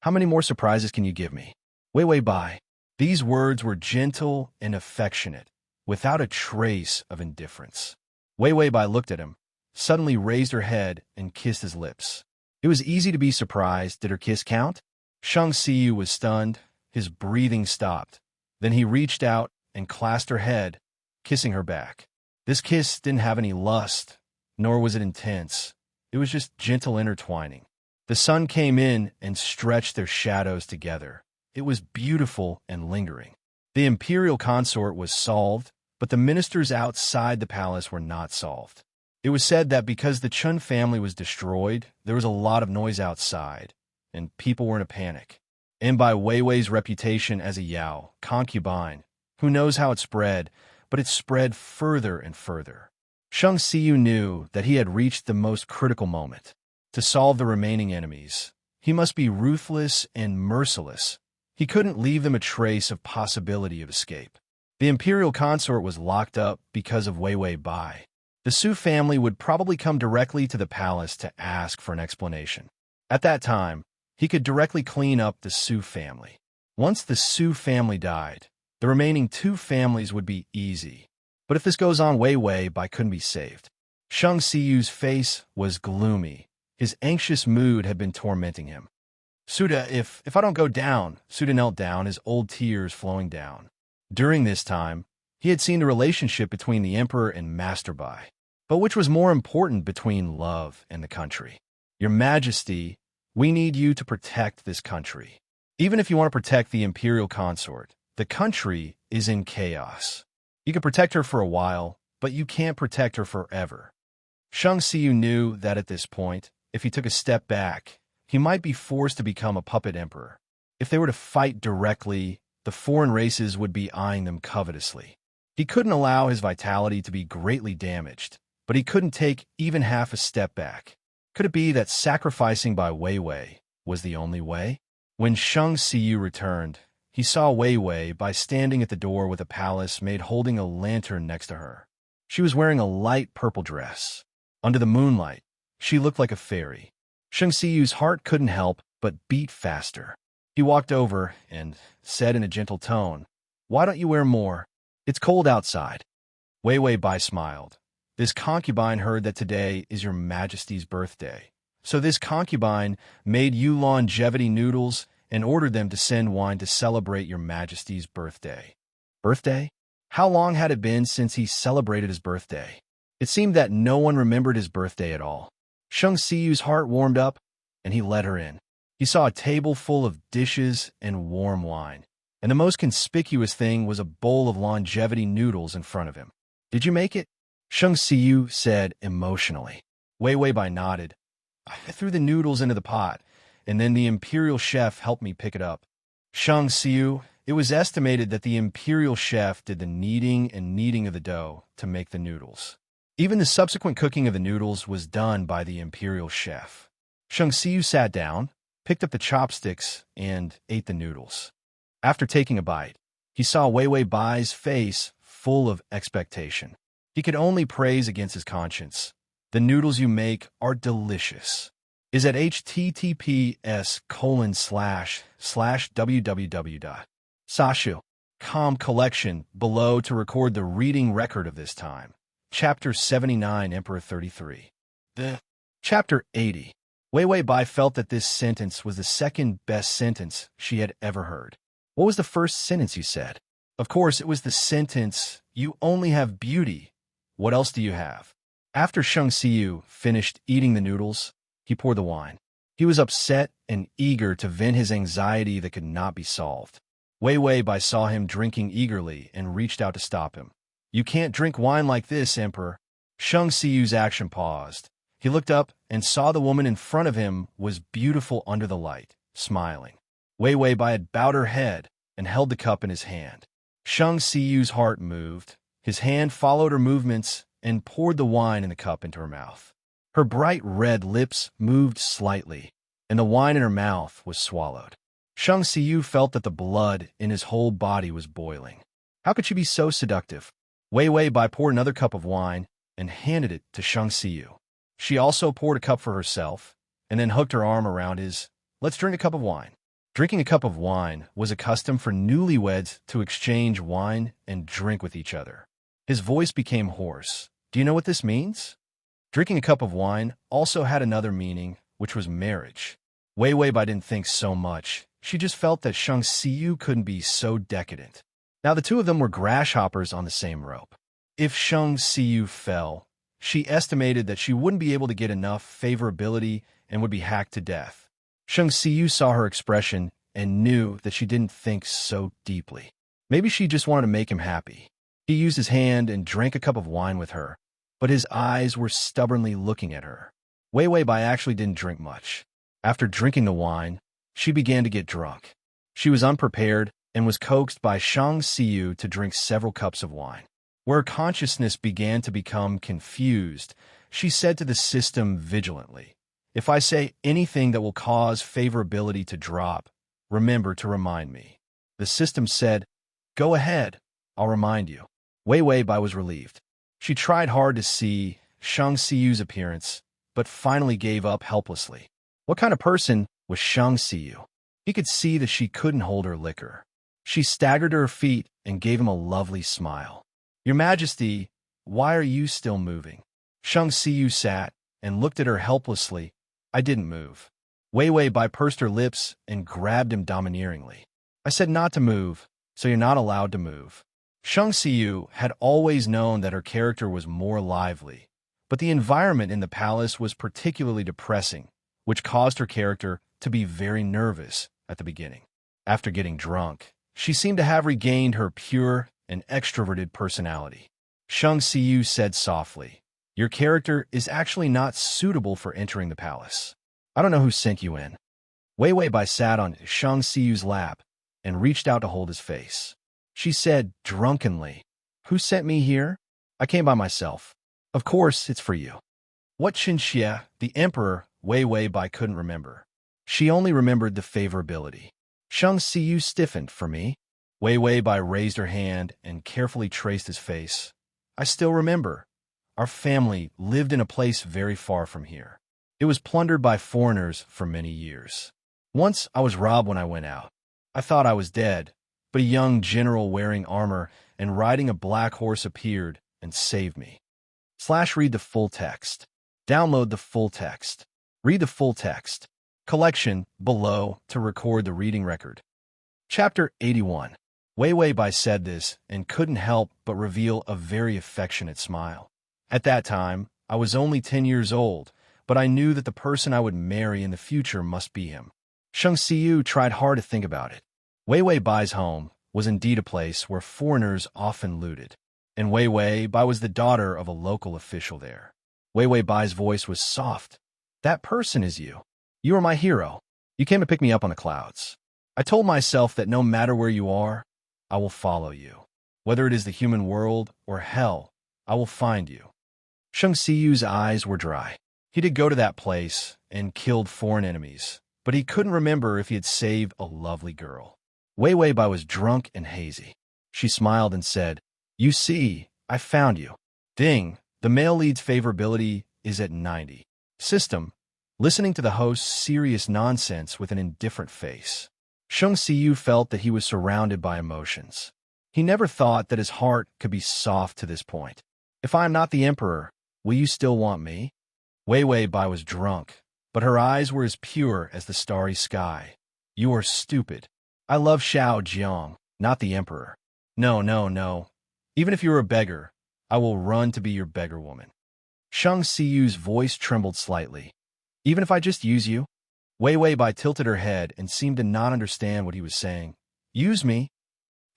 [SPEAKER 1] How many more surprises can you give me? Wei Wei Bai. These words were gentle and affectionate, without a trace of indifference. Wei Wei Bai looked at him, suddenly raised her head and kissed his lips. It was easy to be surprised. Did her kiss count? Shang Xiu was stunned. His breathing stopped. Then he reached out and clasped her head, kissing her back. This kiss didn't have any lust, nor was it intense. It was just gentle intertwining. The sun came in and stretched their shadows together. It was beautiful and lingering. The imperial consort was solved, but the ministers outside the palace were not solved. It was said that because the Chun family was destroyed, there was a lot of noise outside, and people were in a panic. And by Wei Wei's reputation as a Yao, concubine, who knows how it spread, but it spread further and further. Shang Xiu knew that he had reached the most critical moment. To solve the remaining enemies, he must be ruthless and merciless. He couldn't leave them a trace of possibility of escape. The imperial consort was locked up because of Wei Wei Bai. The Su family would probably come directly to the palace to ask for an explanation. At that time, he could directly clean up the Su family. Once the Su family died, the remaining 2 families would be easy. But if this goes on, Wei Wei Bai couldn't be saved. Shang Xiu's face was gloomy. His anxious mood had been tormenting him. Suda, if I don't go down, Suda knelt down, his old tears flowing down. During this time, he had seen the relationship between the emperor and Master Bai. But which was more important between love and the country? Your Majesty, we need you to protect this country. Even if you want to protect the imperial consort, the country is in chaos. You can protect her for a while, but you can't protect her forever. Shang Xiu knew that at this point, if he took a step back, he might be forced to become a puppet emperor. If they were to fight directly, the foreign races would be eyeing them covetously. He couldn't allow his vitality to be greatly damaged, but he couldn't take even half a step back. Could it be that sacrificing by Wei Wei was the only way? When Shang Xiu returned, he saw Wei Wei Bai standing at the door with a palace maid holding a lantern next to her. She was wearing a light purple dress. Under the moonlight, she looked like a fairy. Shang Xiu's heart couldn't help but beat faster. He walked over and said in a gentle tone, "Why don't you wear more? It's cold outside." Wei Wei Bai smiled. This concubine heard that today is your Majesty's birthday. So this concubine made you longevity noodles and ordered them to send wine to celebrate your Majesty's birthday. Birthday? How long had it been since he celebrated his birthday? It seemed that no one remembered his birthday at all. Shang Xiu's heart warmed up, and he let her in. He saw a table full of dishes and warm wine, and the most conspicuous thing was a bowl of longevity noodles in front of him. "Did you make it?" Shang Xiu said emotionally. Wei Wei Bai nodded. "I threw the noodles into the pot, and then the imperial chef helped me pick it up." Shang Xiu, it was estimated that the imperial chef did the kneading and kneading of the dough to make the noodles. Even the subsequent cooking of the noodles was done by the imperial chef. Shang Xiu sat down, picked up the chopsticks, and ate the noodles. After taking a bite, he saw Wei Wei Bai's face full of expectation. He could only praise against his conscience. "The noodles you make are delicious." Is at https://www.sashu.com collection below to record the reading record of this time. Chapter 79, Emperor 33. Chapter 80. Wei Wei Bai felt that this sentence was the second best sentence she had ever heard. What was the first sentence you said? Of course, it was the sentence, "You only have beauty. What else do you have?" After Shang Xiyu finished eating the noodles, he poured the wine. He was upset and eager to vent his anxiety that could not be solved. Wei Wei Bai saw him drinking eagerly and reached out to stop him. "You can't drink wine like this, Emperor." Shang Xiyu's action paused. He looked up and saw the woman in front of him was beautiful under the light, smiling. Wei Wei Bai had bowed her head and held the cup in his hand. Shang Xiyu's heart moved. His hand followed her movements and poured the wine in the cup into her mouth. Her bright red lips moved slightly, and the wine in her mouth was swallowed. Shang Xiyu felt that the blood in his whole body was boiling. How could she be so seductive? Wei Wei Bai poured another cup of wine and handed it to Shang Xiyu. She also poured a cup for herself, and then hooked her arm around his. "Let's drink a cup of wine." Drinking a cup of wine was a custom for newlyweds to exchange wine and drink with each other. His voice became hoarse. "Do you know what this means?" Drinking a cup of wine also had another meaning, which was marriage. Wei Wei Bai didn't think so much. She just felt that Shang Xiyu couldn't be so decadent. Now the two of them were grasshoppers on the same rope. If Shang Xiyu fell, she estimated that she wouldn't be able to get enough favorability and would be hacked to death. Shang Xiyu saw her expression and knew that she didn't think so deeply. Maybe she just wanted to make him happy. He used his hand and drank a cup of wine with her, but his eyes were stubbornly looking at her. Wei Wei Bai actually didn't drink much. After drinking the wine, she began to get drunk. She was unprepared and was coaxed by Shang Xiyu to drink several cups of wine. Where her consciousness began to become confused, she said to the system vigilantly, "If I say anything that will cause favorability to drop, remember to remind me." The system said, "Go ahead, I'll remind you." Wei Wei Bai was relieved. She tried hard to see Shang Xiyu's appearance, but finally gave up helplessly. What kind of person was Shang Xiyu? He could see that she couldn't hold her liquor. She staggered to her feet and gave him a lovely smile. "Your Majesty, why are you still moving?" Shang Xiyu sat and looked at her helplessly. "I didn't move." Wei Wei Bai pursed her lips and grabbed him domineeringly. "I said not to move, so you're not allowed to move." Shang Xiyu had always known that her character was more lively, but the environment in the palace was particularly depressing, which caused her character to be very nervous at the beginning. After getting drunk, she seemed to have regained her pure and extroverted personality. Shang Xiyu said softly, "Your character is actually not suitable for entering the palace. I don't know who sent you in." Wei Wei Bai sat on Shang Xiyu's lap and reached out to hold his face. She said drunkenly, "Who sent me here? I came by myself. Of course, it's for you." What Qinxie, the emperor, Wei Wei Bai couldn't remember. She only remembered the favorability. Shang Xiyu stiffened. "For me?" Wei Wei Bai raised her hand and carefully traced his face. "I still remember. Our family lived in a place very far from here. It was plundered by foreigners for many years. Once I was robbed when I went out. I thought I was dead, but a young general wearing armor and riding a black horse appeared and saved me." Read the full text. Download the full text. Read the full text. Collection below to record the reading record. Chapter 81. Wei Wei Bai said this and couldn't help but reveal a very affectionate smile. "At that time, I was only 10 years old, but I knew that the person I would marry in the future must be him." Shang Xiyu tried hard to think about it. Wei Wei Bai's home was indeed a place where foreigners often looted, and Wei Wei Bai was the daughter of a local official there. Wei Wei Bai's voice was soft. "That person is you. You are my hero. You came to pick me up on the clouds. I told myself that no matter where you are, I will follow you. Whether it is the human world or hell, I will find you." Shang Xiyu's eyes were dry. He did go to that place and killed foreign enemies, but he couldn't remember if he had saved a lovely girl. Wei Wei Bai was drunk and hazy. She smiled and said, "You see, I found you. Ding, the male lead's favorability is at 90. System, listening to the host's serious nonsense with an indifferent face. Shang Xiyu felt that he was surrounded by emotions. He never thought that his heart could be soft to this point. "If I am not the emperor, will you still want me?" Wei Wei Bai was drunk, but her eyes were as pure as the starry sky. "You are stupid. I love Xiao Jiang, not the emperor. No, no, no. Even if you were a beggar, I will run to be your beggar woman. Shang Siyu's voice trembled slightly. Even if I just use you? Wei Wei Bai tilted her head and seemed to not understand what he was saying. Use me?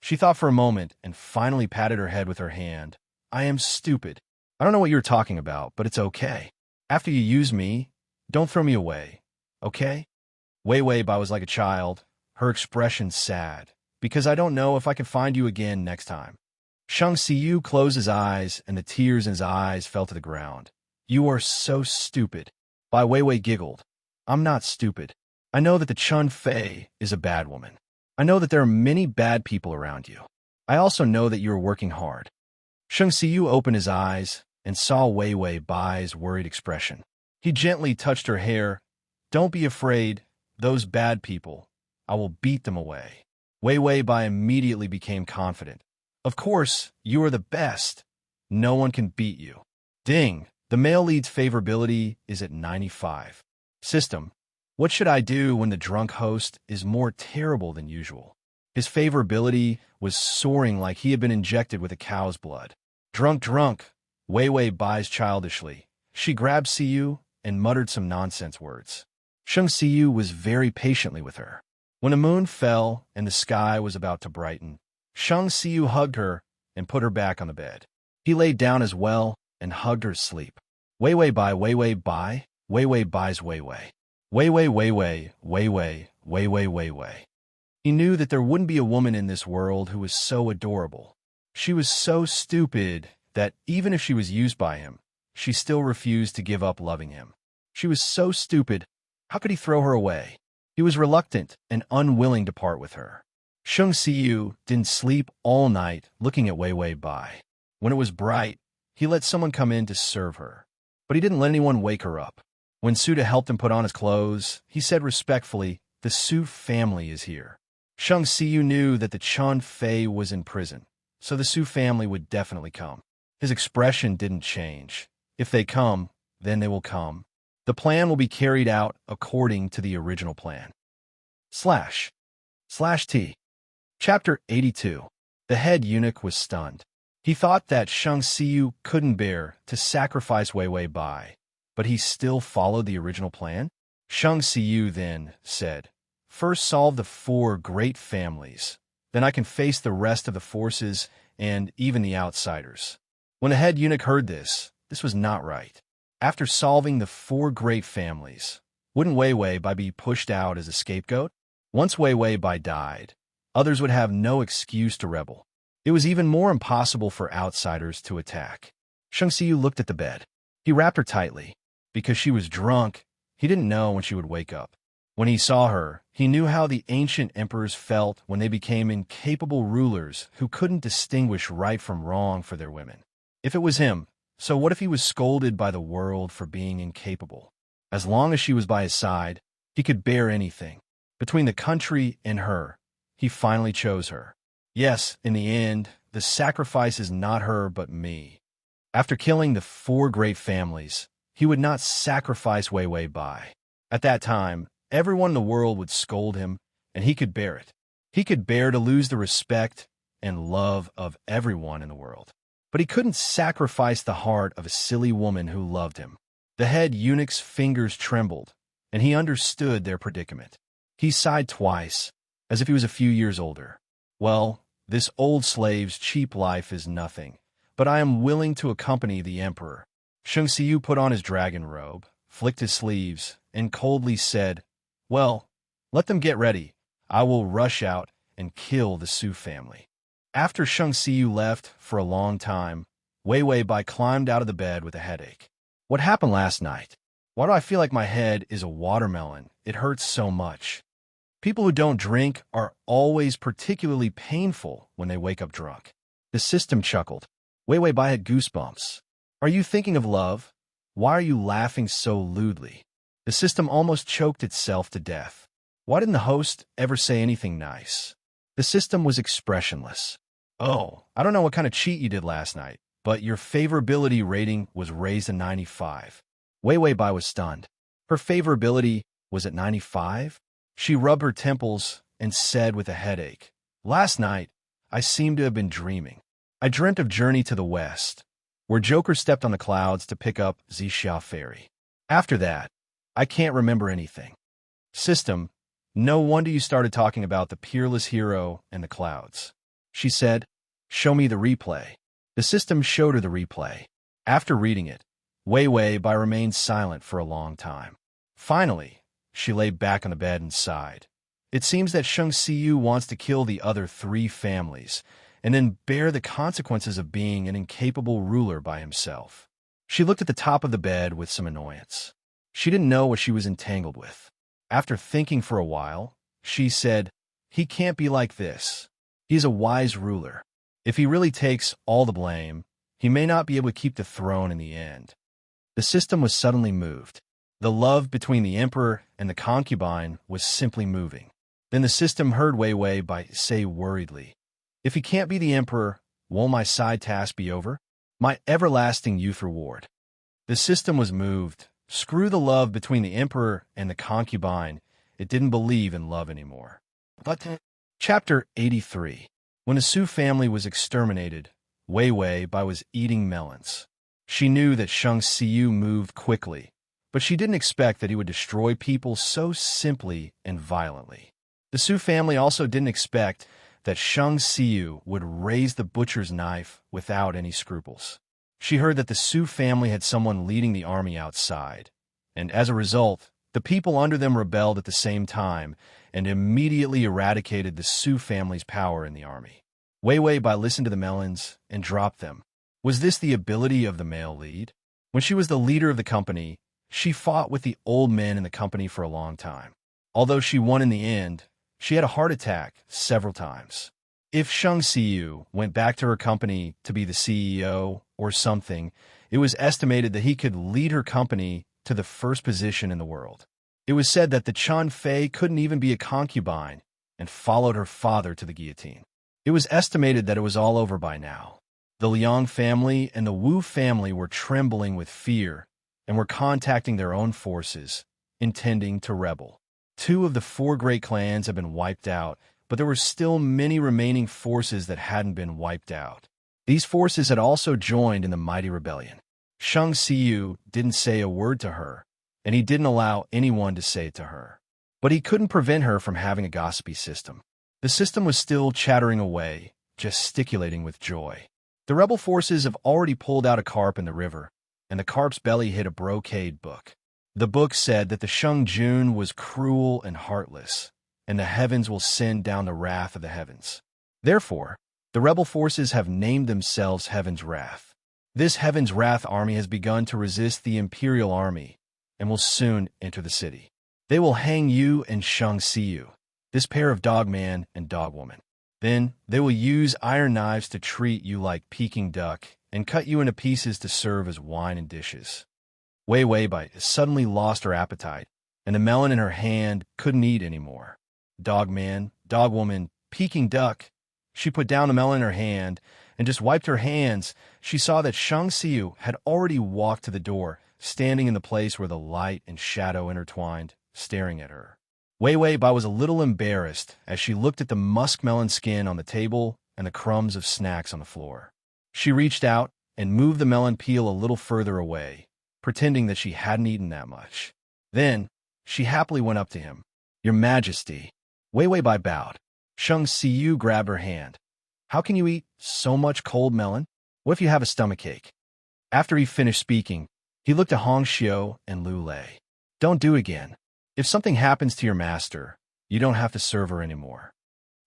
[SPEAKER 1] She thought for a moment and finally patted her head with her hand. I am stupid. I don't know what you're talking about, but it's okay. After you use me, don't throw me away, okay? Wei Wei Bai was like a child, her expression sad, because I don't know if I can find you again next time. Shang Siyu closed his eyes, and the tears in his eyes fell to the ground. You are so stupid. Bai Weiwei giggled. I'm not stupid. I know that the Chun Fei is a bad woman. I know that there are many bad people around you. I also know that you are working hard. Shang Siyu opened his eyes and saw Weiwei Bai's worried expression. He gently touched her hair. Don't be afraid. Those bad people. I will beat them away. Weiwei Bai immediately became confident. Of course, you are the best. No one can beat you. Ding. The male lead's favorability is at 95. System. What should I do when the drunk host is more terrible than usual? His favorability was soaring like he had been injected with a cow's blood. Drunk. Weiwei Bai's childishly. She grabbed Siyu and muttered some nonsense words. Shang Siyu was very patiently with her. When the moon fell and the sky was about to brighten, Shang Siyu hugged her and put her back on the bed. He laid down as well and hugged her to sleep. Weiwei Bai, Weiwei Bai, Weiwei Bai's Weiwei. Weiwei. He knew that there wouldn't be a woman in this world who was so adorable. She was so stupid that even if she was used by him, she still refused to give up loving him. She was so stupid. How could he throw her away? He was reluctant and unwilling to part with her. Shang Siyu didn't sleep all night looking at Weiwei Bai. When it was bright, he let someone come in to serve her. But he didn't let anyone wake her up. When Suda helped him put on his clothes, he said respectfully, the Su family is here. Shang Siyu knew that the Chun Fei was in prison, so the Su family would definitely come. His expression didn't change. If they come, then they will come. The plan will be carried out according to the original plan. /T. Chapter 82. The head eunuch was stunned. He thought that Shang Siyu couldn't bear to sacrifice Weiwei Bai, but he still followed the original plan? Shang Siyu then said, First solve the 4 great families, then I can face the rest of the forces and even the outsiders. When the head eunuch heard this was not right. After solving the 4 great families, wouldn't Weiwei Bai be pushed out as a scapegoat? Once Weiwei Bai died, others would have no excuse to rebel. It was even more impossible for outsiders to attack. Shang Siyu looked at the bed. He wrapped her tightly. Because she was drunk, he didn't know when she would wake up. When he saw her, he knew how the ancient emperors felt when they became incapable rulers who couldn't distinguish right from wrong for their women. If it was him, so what if he was scolded by the world for being incapable? As long as she was by his side, he could bear anything. Between the country and her, he finally chose her. Yes, in the end, the sacrifice is not her but me. After killing the 4 great families, he would not sacrifice Weiwei Bai. At that time, everyone in the world would scold him, and he could bear it. He could bear to lose the respect and love of everyone in the world. But he couldn't sacrifice the heart of a silly woman who loved him. The head eunuch's fingers trembled, and he understood their predicament. He sighed twice, as if he was a few years older. Well, this old slave's cheap life is nothing, but I am willing to accompany the emperor. Shang Siyu put on his dragon robe, flicked his sleeves, and coldly said, Well, let them get ready. I will rush out and kill the Su family. After Shang Siyu left for a long time, Weiwei Bai climbed out of the bed with a headache. What happened last night? Why do I feel like my head is a watermelon? It hurts so much. People who don't drink are always particularly painful when they wake up drunk. The system chuckled. Weiwei Bai had goosebumps. Are you thinking of love? Why are you laughing so lewdly? The system almost choked itself to death. Why didn't the host ever say anything nice? The system was expressionless. Oh, I don't know what kind of cheat you did last night, but your favorability rating was raised to 95. Weiwei Bai was stunned. Her favorability was at 95? She rubbed her temples and said with a headache, "Last night, I seem to have been dreaming. I dreamt of Journey to the West, where Joker stepped on the clouds to pick up Zixia Fairy. After that, I can't remember anything." System, no wonder you started talking about the peerless hero and the clouds. She said, "Show me the replay." The system showed her the replay. After reading it, Wei Bai remained silent for a long time. Finally, she lay back on the bed and sighed. It seems that Shang Xiyu wants to kill the other 3 families and then bear the consequences of being an incapable ruler by himself. She looked at the top of the bed with some annoyance. She didn't know what she was entangled with. After thinking for a while, she said, "He can't be like this. He's a wise ruler. If he really takes all the blame, he may not be able to keep the throne in the end." The system was suddenly moved. The love between the emperor and the concubine was simply moving. Then the system heard Wei Bai say worriedly, "If he can't be the emperor, won't my side task be over? My everlasting youth reward." The system was moved. Screw the love between the emperor and the concubine. It didn't believe in love anymore. Chapter 83. When the Su family was exterminated, Wei Bai was eating melons. She knew that Shang Xiyu moved quickly, but she didn't expect that he would destroy people so simply and violently. The Su family also didn't expect that Shang Xiyu would raise the butcher's knife without any scruples. She heard that the Su family had someone leading the army outside, and as a result, the people under them rebelled at the same time and immediately eradicated the Su family's power in the army. Wei Bai listened to the melons and dropped them. Was this the ability of the male lead? When she was the leader of the company, she fought with the old men in the company for a long time. Although she won in the end, she had a heart attack several times. If Shang Xiyu went back to her company to be the CEO or something, it was estimated that he could lead her company to the first position in the world. It was said that the Chun Fei couldn't even be a concubine and followed her father to the guillotine. It was estimated that it was all over by now. The Liang family and the Wu family were trembling with fear and were contacting their own forces, intending to rebel. 2 of the 4 great clans had been wiped out, but there were still many remaining forces that hadn't been wiped out. These forces had also joined in the mighty rebellion. Shang Xiyu didn't say a word to her, and he didn't allow anyone to say it to her. But he couldn't prevent her from having a gossipy system. The system was still chattering away, gesticulating with joy. The rebel forces have already pulled out a carp in the river, and the carp's belly hit a brocade book. The book said that the Shang Jun was cruel and heartless, and the heavens will send down the wrath of the heavens. Therefore, the rebel forces have named themselves Heaven's Wrath. This Heaven's Wrath army has begun to resist the Imperial Army and will soon enter the city. They will hang you and Shang Xiyu, this pair of dogman and dogwoman. Then they will use iron knives to treat you like Peking duck and cut you into pieces to serve as wine and dishes. Wei Bai suddenly lost her appetite, and the melon in her hand couldn't eat anymore. Dogman, dogwoman, Peking duck. She put down the melon in her hand and just wiped her hands. She saw that Shang Xiyu had already walked to the door, standing in the place where the light and shadow intertwined, staring at her. Wei Bai was a little embarrassed as she looked at the muskmelon skin on the table and the crumbs of snacks on the floor. She reached out and moved the melon peel a little further away, pretending that she hadn't eaten that much. Then, she happily went up to him. "Your Majesty." Wei Bai bowed. Shang Xiyu grabbed her hand. "How can you eat so much cold melon? What if you have a stomachache?" After he finished speaking, he looked at Hong Xiu and Lu Lei. "Don't do it again. If something happens to your master, you don't have to serve her anymore."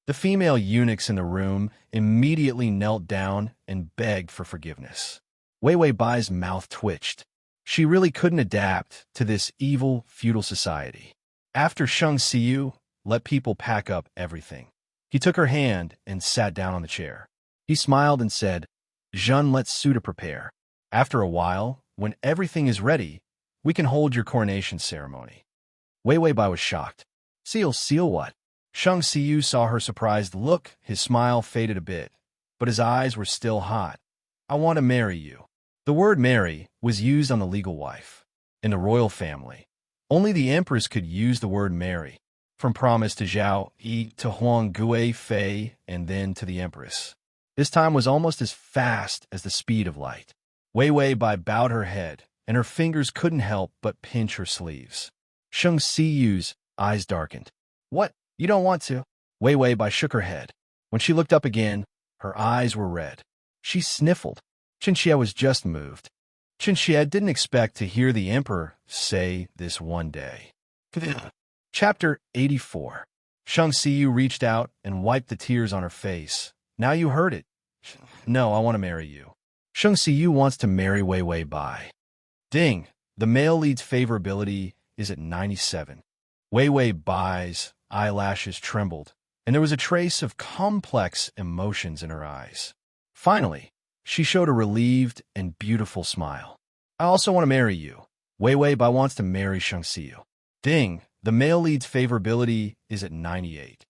[SPEAKER 1] The female eunuchs in the room immediately knelt down and begged for forgiveness. Wei Bai's mouth twitched. She really couldn't adapt to this evil, feudal society. After Shang Xiyu let people pack up everything, he took her hand and sat down on the chair. He smiled and said, "Jean, let's Suda prepare. After a while, when everything is ready, we can hold your coronation ceremony." Wei Bai was shocked. Seal what?" Shang Xiyu saw her surprised look. His smile faded a bit, but his eyes were still hot. "I want to marry you." The word marry was used on the legal wife. In the royal family, only the empress could use the word marry. from promise to Zhao Yi to Huang Gui Fei and then to the Empress. This time was almost as fast as the speed of light. Wei Wei Bai bowed her head, and her fingers couldn't help but pinch her sleeves. Shang Siyu's eyes darkened. What? You don't want to? Wei Wei Bai shook her head. When she looked up again, her eyes were red. She sniffled. Chen Xie was just moved. Chen Xie didn't expect to hear the emperor say this one day. Chapter 84. Shang Siyu reached out and wiped the tears on her face. Now you heard it. No, I want to marry you. Shang Siyu wants to marry Wei Wei Bai. Ding! The male lead's favorability is at 97. Wei Wei Bai's eyelashes trembled, and there was a trace of complex emotions in her eyes. Finally, she showed a relieved and beautiful smile. I also want to marry you. Wei Wei Bai wants to marry Shang Siyu. Ding! The male lead's favorability is at 98.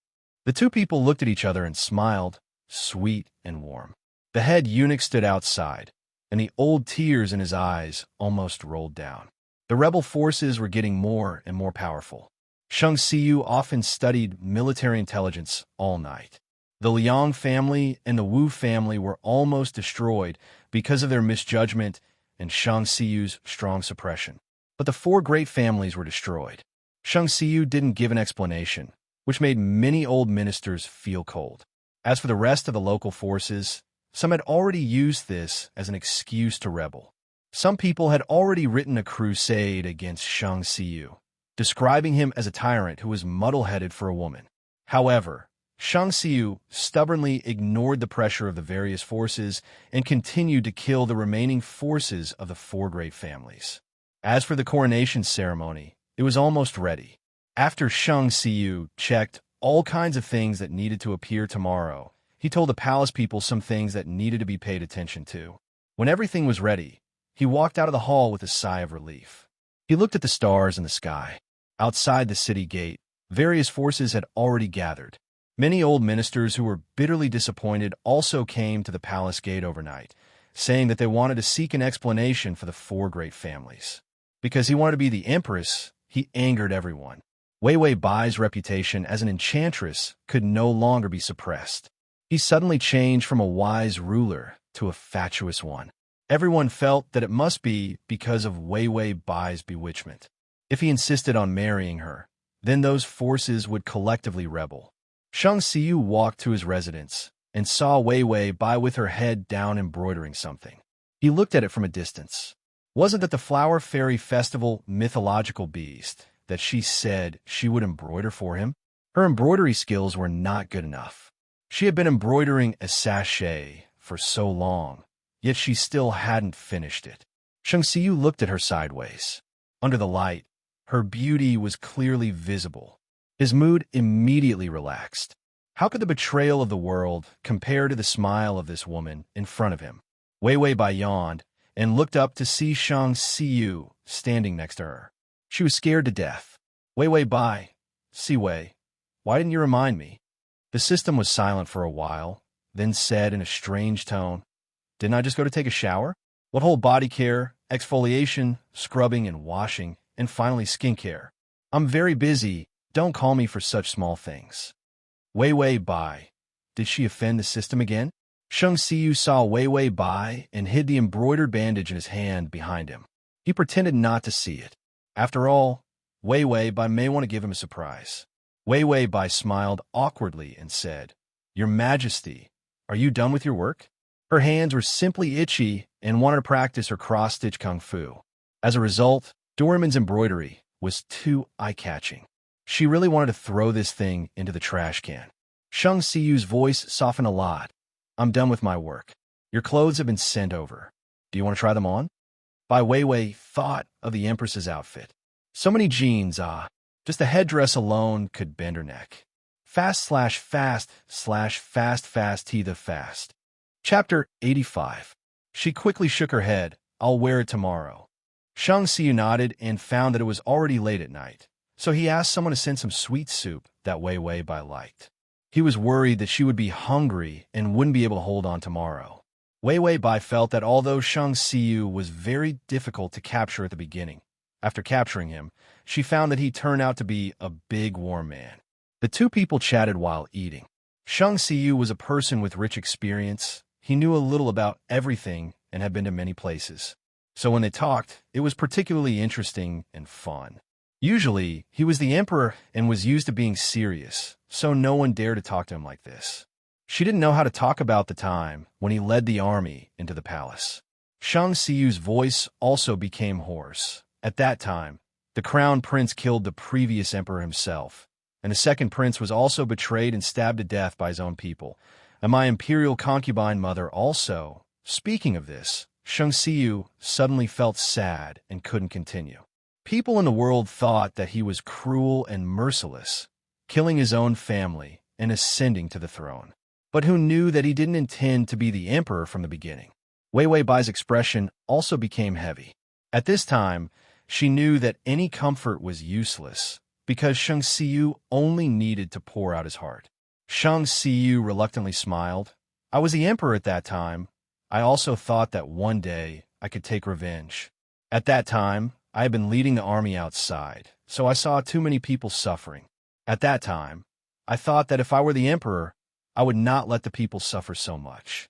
[SPEAKER 1] The two people looked at each other and smiled, sweet and warm. The head eunuch stood outside, and the old tears in his eyes almost rolled down. The rebel forces were getting more and more powerful. Shang Siyu often studied military intelligence all night. The Liang family and the Wu family were almost destroyed because of their misjudgment and Shang Siyu's strong suppression. But the four great families were destroyed. Shang Siyu didn't give an explanation, which made many old ministers feel cold. As for the rest of the local forces, some had already used this as an excuse to rebel. Some people had already written a crusade against Shang Siyu, describing him as a tyrant who was muddle-headed for a woman. However, Shang Siyu stubbornly ignored the pressure of the various forces and continued to kill the remaining forces of the four great families. As for the coronation ceremony, it was almost ready. After Shang Siyu checked all kinds of things that needed to appear tomorrow, he told the palace people some things that needed to be paid attention to. When everything was ready, he walked out of the hall with a sigh of relief. He looked at the stars in the sky. Outside the city gate, various forces had already gathered. Many old ministers who were bitterly disappointed also came to the palace gate overnight, saying that they wanted to seek an explanation for the four great families. Because he wanted to be the empress, he angered everyone. Wei Wei Bai's reputation as an enchantress could no longer be suppressed. He suddenly changed from a wise ruler to a fatuous one. Everyone felt that it must be because of Wei Wei Bai's bewitchment. If he insisted on marrying her, then those forces would collectively rebel. Shang Siyu walked to his residence and saw Wei Wei Bai with her head down embroidering something. He looked at it from a distance. Wasn't that the Flower Fairy Festival mythological beast that she said she would embroider for him? Her embroidery skills were not good enough. She had been embroidering a sachet for so long, yet she still hadn't finished it. Shang Siyu looked at her sideways. Under the light, her beauty was clearly visible. His mood immediately relaxed. How could the betrayal of the world compare to the smile of this woman in front of him? Wei Wei Bai yawned and looked up to see Shang Siyu standing next to her. She was scared to death. Wei Wei Bai, Si Wei, why didn't you remind me? The system was silent for a while, then said in a strange tone, Didn't I just go to take a shower? What whole body care, exfoliation, scrubbing and washing, and finally skincare? I'm very busy. Don't call me for such small things. Wei Wei Bai, did she offend the system again? Shang Siyu saw Wei Wei Bai and hid the embroidered bandage in his hand behind him. He pretended not to see it. After all, Wei Wei Bai may want to give him a surprise. Wei Wei Bai smiled awkwardly and said, Your Majesty, are you done with your work? Her hands were simply itchy and wanted to practice her cross-stitch kung fu. As a result, Doraemon's embroidery was too eye-catching. She really wanted to throw this thing into the trash can. Shang Siyu's voice softened a lot. I'm done with my work. Your clothes have been sent over. Do you want to try them on? Bai Weiwei thought of the Empress's outfit. So many jeans, just the headdress alone could bend her neck. Fast/fast/fast/fast. Chapter 85. She quickly shook her head. I'll wear it tomorrow. Shang Siyu nodded and found that it was already late at night, so he asked someone to send some sweet soup that Wei Wei Bai liked. He was worried that she would be hungry and wouldn't be able to hold on tomorrow. Wei Wei Bai felt that although Shang Siyu was very difficult to capture at the beginning, after capturing him, she found that he turned out to be a big warm man. The two people chatted while eating. Shang Xiyu was a person with rich experience. He knew a little about everything and had been to many places. So when they talked, it was particularly interesting and fun. Usually, he was the emperor and was used to being serious, so no one dared to talk to him like this. She didn't know how to talk about the time when he led the army into the palace. Shang Xiyu's voice also became hoarse. At that time, the crown prince killed the previous emperor himself, and the second prince was also betrayed and stabbed to death by his own people. And my imperial concubine mother also. Speaking of this, Shang Xiyu suddenly felt sad and couldn't continue. People in the world thought that he was cruel and merciless, killing his own family and ascending to the throne. But who knew that he didn't intend to be the emperor from the beginning? Wei Wei Bai's expression also became heavy. At this time, she knew that any comfort was useless because Shang Xiyu only needed to pour out his heart. Shang Xiyu reluctantly smiled. I was the emperor at that time. I also thought that one day I could take revenge. At that time, I had been leading the army outside, so I saw too many people suffering. At that time, I thought that if I were the emperor, I would not let the people suffer so much.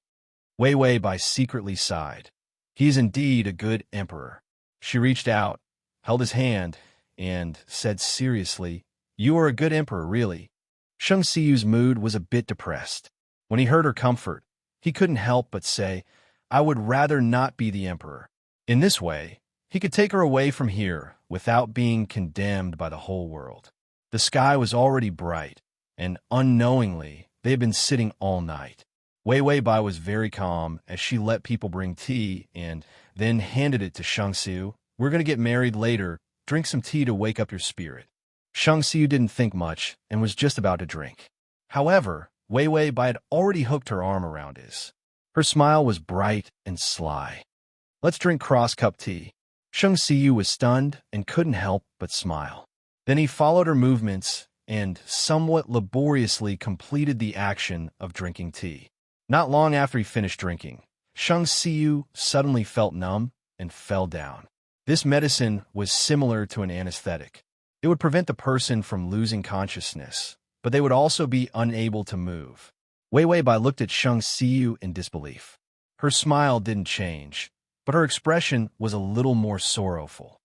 [SPEAKER 1] Wei Wei Bai secretly sighed. He is indeed a good emperor. She reached out, held his hand, and said seriously, You are a good emperor, really. Shang Xiyu's mood was a bit depressed. When he heard her comfort, he couldn't help but say, I would rather not be the emperor. In this way, he could take her away from here without being condemned by the whole world. The sky was already bright, and unknowingly, they had been sitting all night. Wei Wei Bai was very calm as she let people bring tea and then handed it to Shang Xiyu. We're going to get married later. Drink some tea to wake up your spirit. Shang Xiyu didn't think much and was just about to drink. However, Wei Wei Bai had already hooked her arm around his. Her smile was bright and sly. Let's drink cross-cup tea. Shang Xiyu was stunned and couldn't help but smile. Then he followed her movements and somewhat laboriously completed the action of drinking tea. Not long after he finished drinking, Shang Xiyu suddenly felt numb and fell down. This medicine was similar to an anesthetic. It would prevent the person from losing consciousness, but they would also be unable to move. Wei Wei Bai looked at Shang Xiyu in disbelief. Her smile didn't change, but her expression was a little more sorrowful.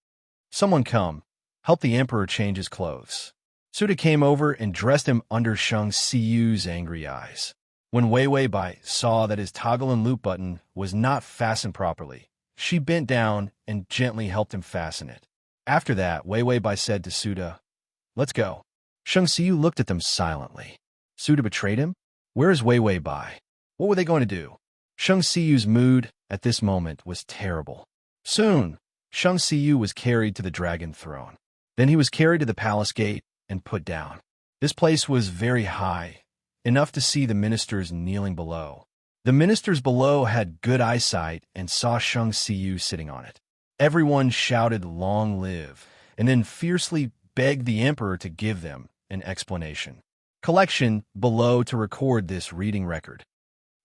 [SPEAKER 1] Someone come, help the emperor change his clothes. Suda came over and dressed him under Shang Xiyu's angry eyes. When Wei Wei Bai saw that his toggle and loop button was not fastened properly, she bent down and gently helped him fasten it. After that, Wei Wei Bai said to Suda, Let's go. Shang Xiyu looked at them silently. Suda betrayed him? Where is Wei Wei Bai? What were they going to do? Shang Xiyu's mood at this moment was terrible. Soon, Shang Xiyu was carried to the dragon throne. Then he was carried to the palace gate and put down. This place was very high, enough to see the ministers kneeling below. The ministers below had good eyesight and saw Shang Xiyu sitting on it. Everyone shouted, Long live, and then fiercely begged the emperor to give them an explanation. Collection below to record this reading record.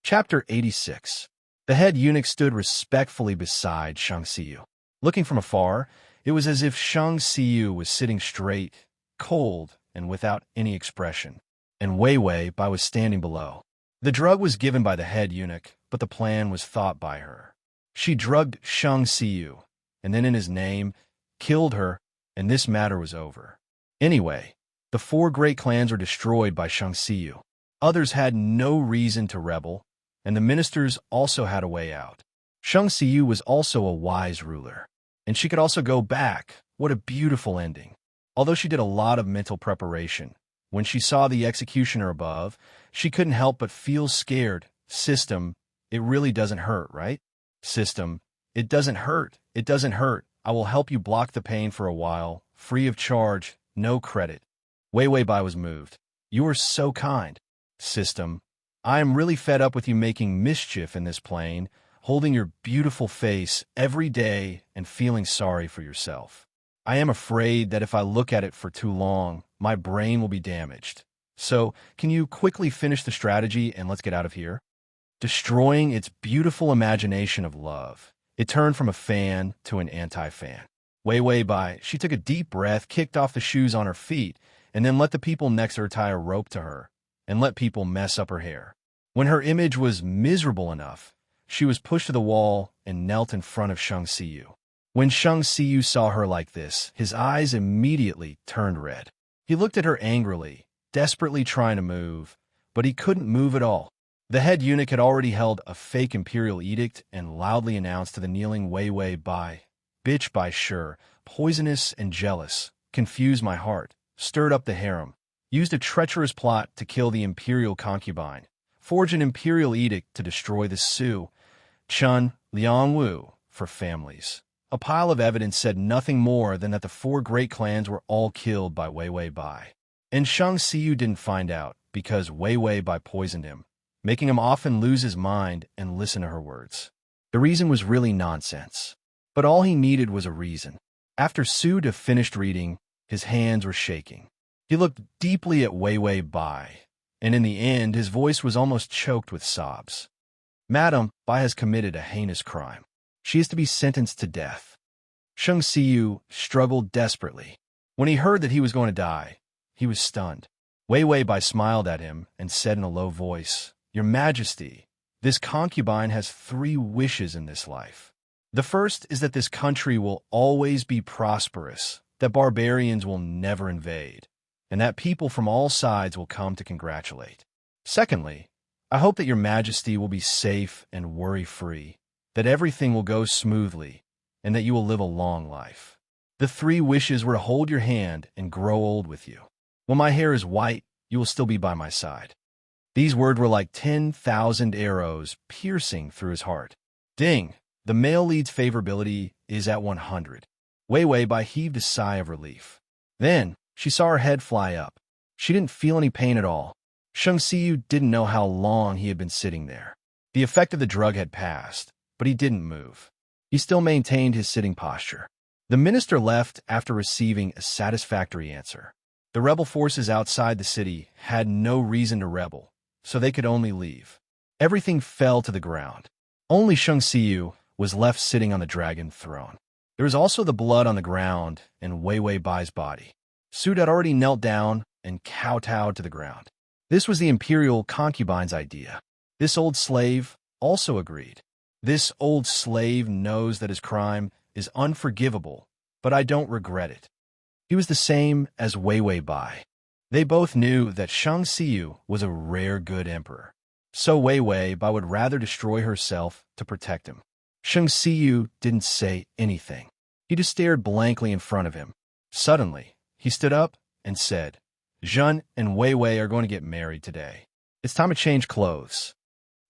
[SPEAKER 1] Chapter 86. The head eunuch stood respectfully beside Shang Xiyu. Looking from afar, it was as if Shang Xiyu was sitting straight, cold, and without any expression, and Wei Wei Bai was standing below. The drug was given by the head eunuch, but the plan was thought by her. She drugged Shang Xiyu, and then in his name, killed her, and this matter was over. Anyway, the four great clans were destroyed by Shang Xiyu. Others had no reason to rebel, and the ministers also had a way out. Shang Xiyu was also a wise ruler, and she could also go back. What a beautiful ending. Although she did a lot of mental preparation, when she saw the executioner above, she couldn't help but feel scared. System, it really doesn't hurt, right? System, it doesn't hurt. It doesn't hurt. I will help you block the pain for a while, free of charge, no credit. Wei Wei Bai was moved. You are so kind. System, I am really fed up with you making mischief in this plane, holding your beautiful face every day and feeling sorry for yourself. I am afraid that if I look at it for too long, my brain will be damaged. So, can you quickly finish the strategy and let's get out of here? Destroying its beautiful imagination of love, it turned from a fan to an anti-fan. Wei Wei Bai, she took a deep breath, kicked off the shoes on her feet, and then let the people next to her tie a rope to her, and let people mess up her hair. When her image was miserable enough, she was pushed to the wall and knelt in front of Shang Siyu. When Shang Siyu saw her like this, his eyes immediately turned red. He looked at her angrily, desperately trying to move, but he couldn't move at all. The head eunuch had already held a fake imperial edict and loudly announced to the kneeling Wei Wei Bai, "Bitch by sure, poisonous and jealous, confused my heart, stirred up the harem, used a treacherous plot to kill the imperial concubine, forged an imperial edict to destroy the Su, Chun, Liangwu for families." A pile of evidence said nothing more than that the 4 great clans were all killed by Wei Wei Bai. And Shang Siyu didn't find out because Wei Wei Bai poisoned him, making him often lose his mind and listen to her words. The reason was really nonsense, but all he needed was a reason. After Su De finished reading, his hands were shaking. He looked deeply at Wei Wei Bai, and in the end his voice was almost choked with sobs. "Madam, Bai has committed a heinous crime. She is to be sentenced to death." Shang Siyu struggled desperately. When he heard that he was going to die, he was stunned. Wei Wei Bai smiled at him and said in a low voice, "Your Majesty, this concubine has 3 wishes in this life. The first is that this country will always be prosperous, that barbarians will never invade, and that people from all sides will come to congratulate. Secondly, I hope that your Majesty will be safe and worry-free, that everything will go smoothly, and that you will live a long life. The 3 wishes were to hold your hand and grow old with you. When my hair is white, you will still be by my side." These words were like 10,000 arrows piercing through his heart. Ding! The male lead's favorability is at 100. Wei Wei Bai heaved a sigh of relief. Then, she saw her head fly up. She didn't feel any pain at all. Shang Siyu didn't know how long he had been sitting there. The effect of the drug had passed, but he didn't move. He still maintained his sitting posture. The minister left after receiving a satisfactory answer. The rebel forces outside the city had no reason to rebel, so they could only leave. Everything fell to the ground. Only Shang Siyu was left sitting on the dragon throne. There was also the blood on the ground and Wei Wei Bai's body. Su had already knelt down and kowtowed to the ground. This was the imperial concubine's idea. This old slave also agreed. This old slave knows that his crime is unforgivable, but I don't regret it. He was the same as Wei Wei Bai. They both knew that Shang Siyu was a rare good emperor. So Wei Wei Bai would rather destroy herself to protect him. Shang Siyu didn't say anything. He just stared blankly in front of him. Suddenly, he stood up and said, "Zhen and Wei Wei are going to get married today. It's time to change clothes."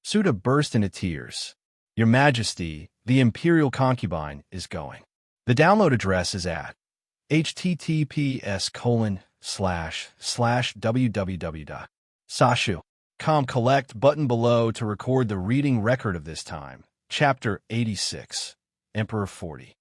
[SPEAKER 1] Suda burst into tears. "Your Majesty, the imperial concubine is going." The download address is at https://www.sashu.com. Collect button below to record the reading record of this time. Chapter 86, Emperor 40.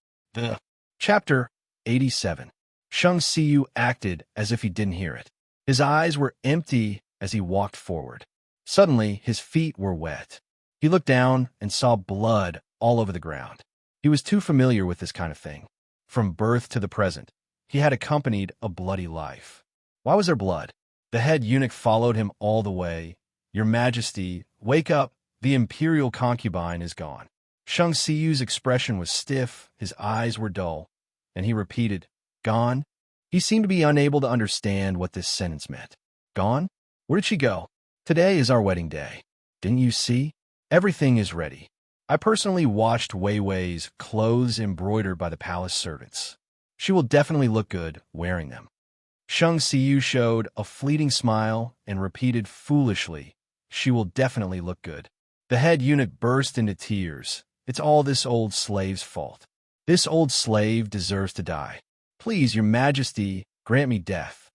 [SPEAKER 1] Chapter 87. Shang Siyu acted as if he didn't hear it. His eyes were empty as he walked forward. Suddenly, his feet were wet. He looked down and saw blood all over the ground. He was too familiar with this kind of thing. From birth to the present, he had accompanied a bloody life. Why was there blood? The head eunuch followed him all the way. "Your Majesty, wake up. The imperial concubine is gone." Shang Siyu's expression was stiff, his eyes were dull, and he repeated, "Gone?" He seemed to be unable to understand what this sentence meant. "Gone? Where did she go? Today is our wedding day. Didn't you see? Everything is ready. I personally watched Wei Wei's clothes embroidered by the palace servants. She will definitely look good wearing them." Shang Siyu showed a fleeting smile and repeated foolishly, "She will definitely look good." The head eunuch burst into tears. "It's all this old slave's fault. This old slave deserves to die. Please, your Majesty, grant me death."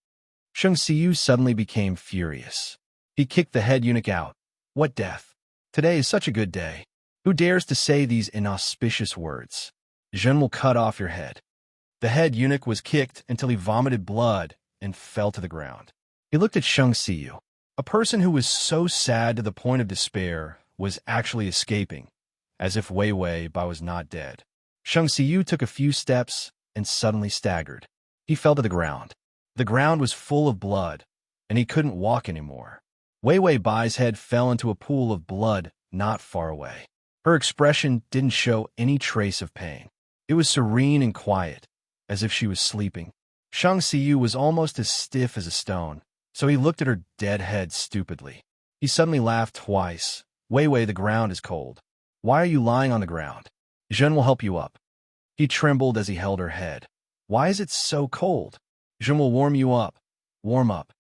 [SPEAKER 1] Shang Siyu suddenly became furious. He kicked the head eunuch out. "What death? Today is such a good day. Who dares to say these inauspicious words? Zhen will cut off your head." The head eunuch was kicked until he vomited blood and fell to the ground. He looked at Shang Siyu. A person who was so sad to the point of despair was actually escaping, as if Wei Wei Bai was not dead. Shang Siyu took a few steps and suddenly staggered. He fell to the ground. The ground was full of blood, and he couldn't walk anymore. Wei Wei Bai's head fell into a pool of blood not far away. Her expression didn't show any trace of pain. It was serene and quiet, as if she was sleeping. Shang Xiyu was almost as stiff as a stone, so he looked at her dead head stupidly. He suddenly laughed twice. Wei Wei, the ground is cold. Why are you lying on the ground? Zhen will help you up. He trembled as he held her head. Why is it so cold? Zhen will warm you up. Warm up.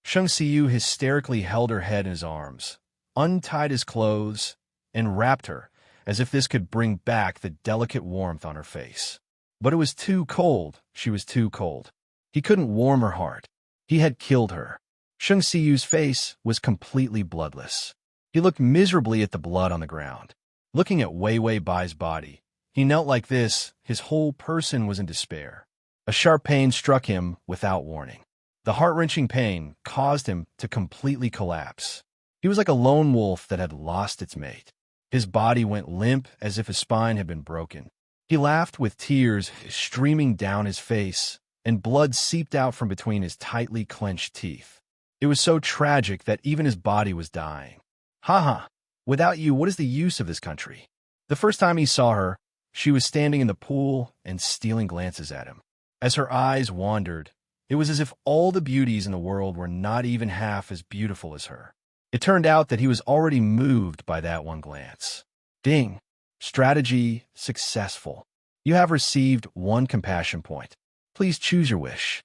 [SPEAKER 1] Shang Xiyu hysterically held her head in his arms, untied his clothes, and wrapped her, as if this could bring back the delicate warmth on her face. But it was too cold. She was too cold. He couldn't warm her heart. He had killed her. Shang Xiyu's face was completely bloodless. He looked miserably at the blood on the ground. Looking at Wei Wei Bai's body, he knelt like this. His whole person was in despair. A sharp pain struck him without warning. The heart-wrenching pain caused him to completely collapse. He was like a lone wolf that had lost its mate. His body went limp as if his spine had been broken. He laughed with tears streaming down his face, and blood seeped out from between his tightly clenched teeth. It was so tragic that even his body was dying. Ha ha! Without you, what is the use of this country? The first time he saw her, she was standing in the pool and stealing glances at him. As her eyes wandered, it was as if all the beauties in the world were not even half as beautiful as her. It turned out that he was already moved by that one glance. Ding! Strategy successful. You have received 1 compassion point. Please choose your wish.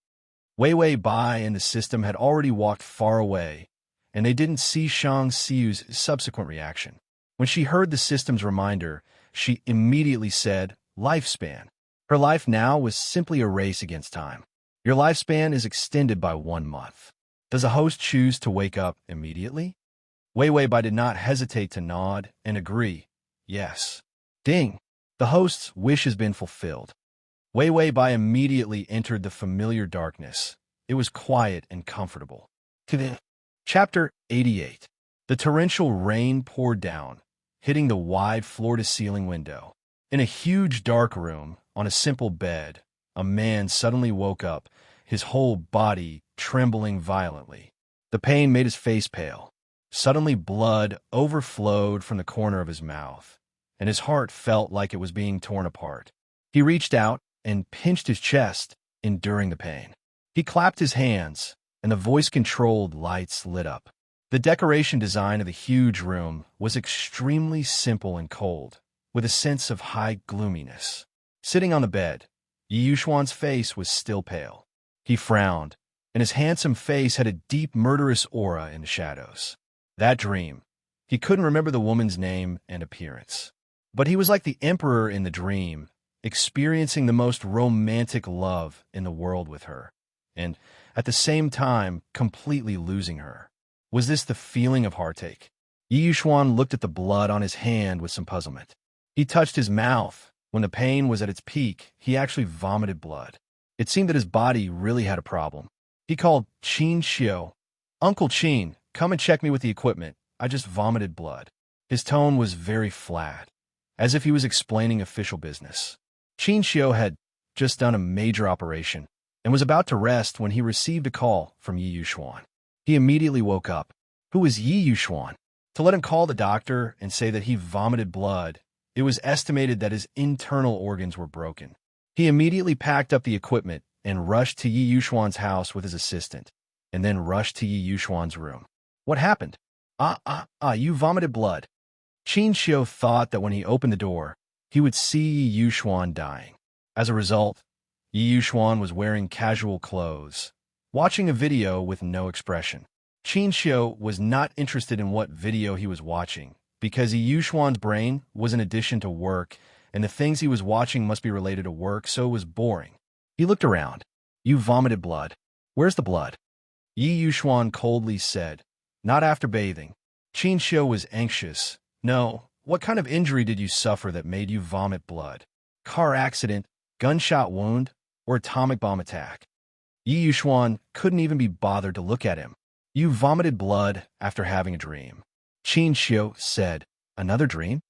[SPEAKER 1] Wei Wei Bai and the system had already walked far away, and they didn't see Shang Xiyu's subsequent reaction. When she heard the system's reminder, she immediately said, lifespan. Her life now was simply a race against time. Your lifespan is extended by 1 month. Does a host choose to wake up immediately? Wei Wei Bai did not hesitate to nod and agree. Yes. Ding! The host's wish has been fulfilled. Wei Wei Bai immediately entered the familiar darkness. It was quiet and comfortable. Chapter 88. The torrential rain poured down, hitting the wide floor-to-ceiling window. In a huge dark room, on a simple bed, a man suddenly woke up, his whole body trembling violently. The pain made his face pale. Suddenly blood overflowed from the corner of his mouth, and his heart felt like it was being torn apart. He reached out and pinched his chest, enduring the pain. He clapped his hands, and the voice-controlled lights lit up. The decoration design of the huge room was extremely simple and cold, with a sense of high gloominess. Sitting on the bed, Yi Yuxuan's face was still pale. He frowned, and his handsome face had a deep murderous aura in the shadows. That dream. He couldn't remember the woman's name and appearance. But he was like the emperor in the dream, experiencing the most romantic love in the world with her, and, at the same time, completely losing her. Was this the feeling of heartache? Yi Yuxuan looked at the blood on his hand with some puzzlement. He touched his mouth. When the pain was at its peak, he actually vomited blood. It seemed that his body really had a problem. He called Qin Xiu. Uncle Qin, come and check me with the equipment. I just vomited blood. His tone was very flat, as if he was explaining official business. Qin Xiu had just done a major operation and was about to rest when he received a call from Yi Yuxuan. He immediately woke up. Who was Yi Yuxuan? To let him call the doctor and say that he vomited blood, it was estimated that his internal organs were broken. He immediately packed up the equipment and rushed to Yi Yuxuan's house with his assistant, and then rushed to Yi Yuxuan's room. What happened? You vomited blood. Qin Xiu thought that when he opened the door, he would see Yi Yuxuan dying. As a result, Yi Yuxuan was wearing casual clothes, watching a video with no expression. Qin Xiu was not interested in what video he was watching, because Yi Yuxuan's brain was in addition to work, and the things he was watching must be related to work, so it was boring. He looked around. You vomited blood. Where's the blood? Yi Yuxuan coldly said, not after bathing. Qin Xiu was anxious. No, what kind of injury did you suffer that made you vomit blood? Car accident, gunshot wound, or atomic bomb attack? Yi Yuxuan couldn't even be bothered to look at him. You vomited blood after having a dream. Qin Xiu said, another dream?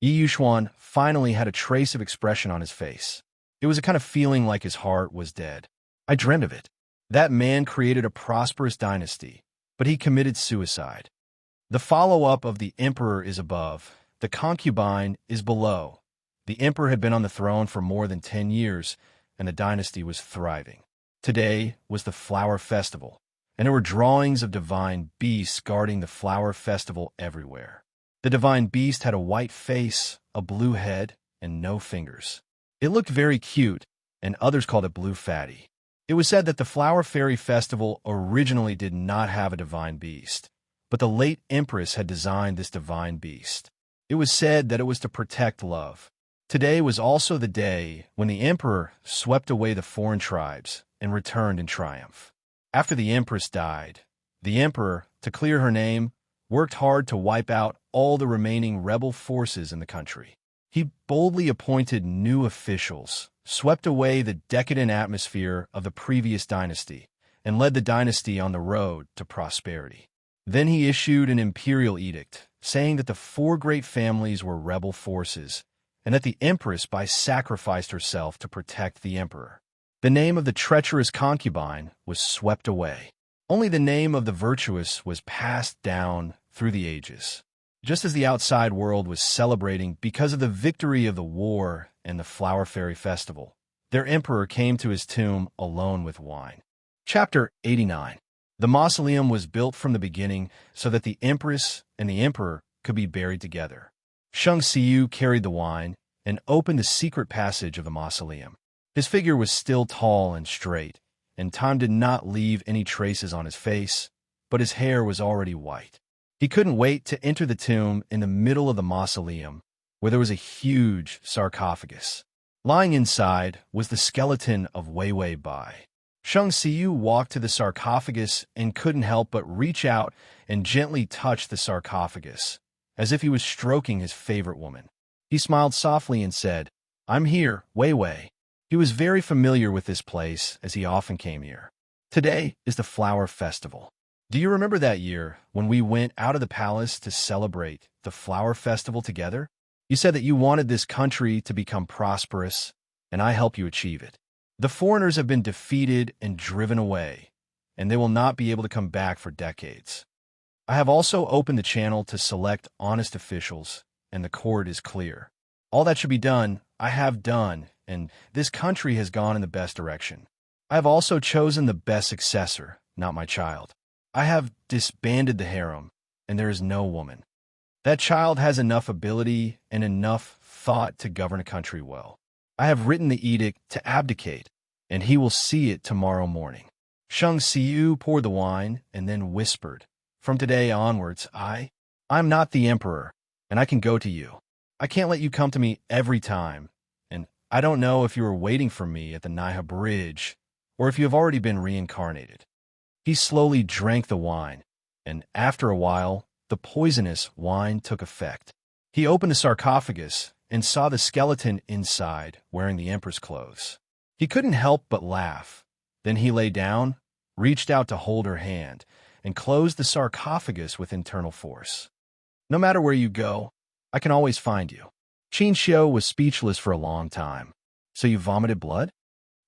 [SPEAKER 1] Yi Yuxuan finally had a trace of expression on his face. It was a kind of feeling like his heart was dead. I dreamt of it. That man created a prosperous dynasty, but he committed suicide. The follow-up of the emperor is above, the concubine is below. The emperor had been on the throne for more than 10 years, and the dynasty was thriving. Today was the flower festival, and there were drawings of divine beasts guarding the flower festival everywhere. The divine beast had a white face, a blue head, and no fingers. It looked very cute, and others called it Blue Fatty. It was said that the Flower Fairy Festival originally did not have a divine beast, but the late empress had designed this divine beast. It was said that it was to protect love. Today was also the day when the emperor swept away the foreign tribes and returned in triumph. After the empress died, the emperor, to clear her name, worked hard to wipe out all the remaining rebel forces in the country. He boldly appointed new officials, swept away the decadent atmosphere of the previous dynasty, and led the dynasty on the road to prosperity. Then he issued an imperial edict, saying that the 4 great families were rebel forces, and that the empress sacrificed herself to protect the emperor. The name of the treacherous concubine was swept away. Only the name of the virtuous was passed down through the ages. Just as the outside world was celebrating because of the victory of the war and the Flower Fairy Festival, their emperor came to his tomb alone with wine. Chapter 89. The mausoleum was built from the beginning so that the empress and the emperor could be buried together. Shang Xiu carried the wine and opened the secret passage of the mausoleum. His figure was still tall and straight, and time did not leave any traces on his face, but his hair was already white. He couldn't wait to enter the tomb in the middle of the mausoleum, where there was a huge sarcophagus. Lying inside was the skeleton of Wei Wei Bai. Shang Xiu walked to the sarcophagus and couldn't help but reach out and gently touch the sarcophagus, as if he was stroking his favorite woman. He smiled softly and said, "I'm here, Wei Wei." He was very familiar with this place, as he often came here. Today is the Flower Festival. Do you remember that year when we went out of the palace to celebrate the Flower Festival together? You said that you wanted this country to become prosperous, and I helped you achieve it. The foreigners have been defeated and driven away, and they will not be able to come back for decades. I have also opened the channel to select honest officials, and the court is clear. All that should be done, I have done, and this country has gone in the best direction. I have also chosen the best successor, not my child. I have disbanded the harem, and there is no woman. That child has enough ability and enough thought to govern a country well. I have written the edict to abdicate, and he will see it tomorrow morning. Shang Xiu poured the wine and then whispered, "From today onwards, I'm not the emperor, and I can go to you. I can't let you come to me every time, and I don't know if you are waiting for me at the Naiha Bridge, or if you have already been reincarnated." He slowly drank the wine, and after a while, the poisonous wine took effect. He opened the sarcophagus and saw the skeleton inside wearing the emperor's clothes. He couldn't help but laugh. Then he lay down, reached out to hold her hand, and closed the sarcophagus with internal force. "No matter where you go, I can always find you." Qin Xiu was speechless for a long time. "So you vomited blood?"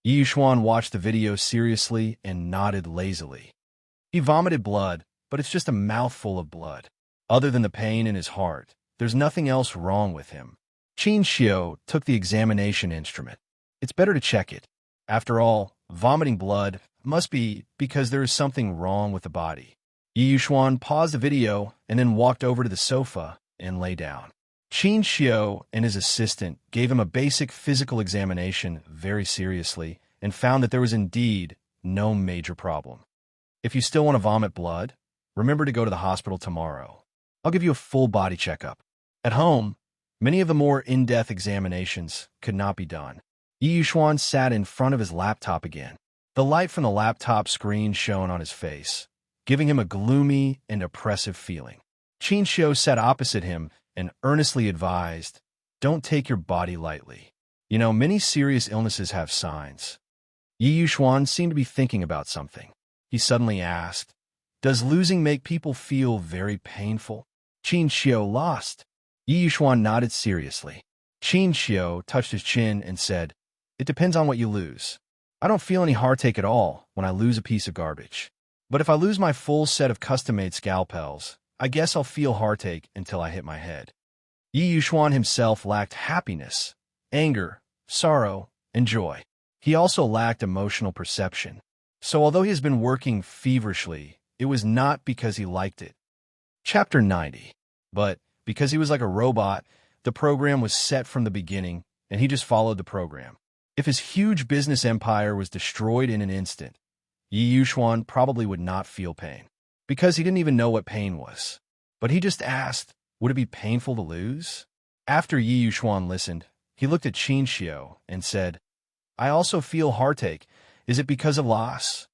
[SPEAKER 1] Yi Yuxuan watched the video seriously and nodded lazily. He vomited blood, but it's just a mouthful of blood. Other than the pain in his heart, there's nothing else wrong with him. Qin Xiu took the examination instrument. It's better to check it. After all, vomiting blood must be because there is something wrong with the body. Yi Yuxuan paused the video and then walked over to the sofa and lay down. Qin Xiu and his assistant gave him a basic physical examination very seriously and found that there was indeed no major problem. If you still want to vomit blood, remember to go to the hospital tomorrow. I'll give you a full body checkup. At home, many of the more in-depth examinations could not be done. Yi Yuxuan sat in front of his laptop again. The light from the laptop screen shone on his face, giving him a gloomy and oppressive feeling. Qin Xiu sat opposite him and earnestly advised, "Don't take your body lightly. You know, many serious illnesses have signs." Yi Yuxuan seemed to be thinking about something. He suddenly asked, "Does losing make people feel very painful?" Qin Xiu lost. Yi Yuxuan nodded seriously. Qin Xiu touched his chin and said, "It depends on what you lose. I don't feel any heartache at all, when I lose a piece of garbage. But if I lose my full set of custom-made scalpels, I guess I'll feel heartache until I hit my head. Yi Yuxuan himself lacked happiness, anger, sorrow, and joy. He also lacked emotional perception. So although he has been working feverishly, it was not because he liked it. Chapter 90. But because he was like a robot, the program was set from the beginning, and he just followed the program. If his huge business empire was destroyed in an instant, Yi Yuxuan probably would not feel pain, because he didn't even know what pain was. But he just asked, would it be painful to lose? After Yi Yuxuan listened, he looked at Qin Xiu and said, I also feel heartache. Is it because of loss?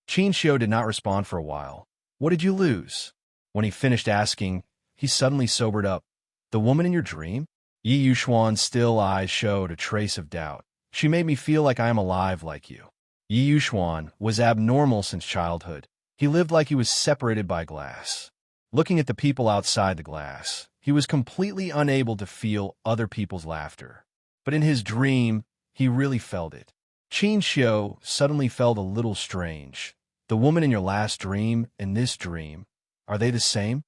[SPEAKER 1] Qin Xiu did not respond for a while. What did you lose? When he finished asking, he suddenly sobered up. The woman in your dream? Yi Yuxuan's still eyes showed a trace of doubt. She made me feel like I am alive like you. Yi Yuxuan was abnormal since childhood. He lived like he was separated by glass. Looking at the people outside the glass, he was completely unable to feel other people's laughter. But in his dream, he really felt it. Qin Xiu suddenly felt a little strange. The woman in your last dream and this dream, are they the same?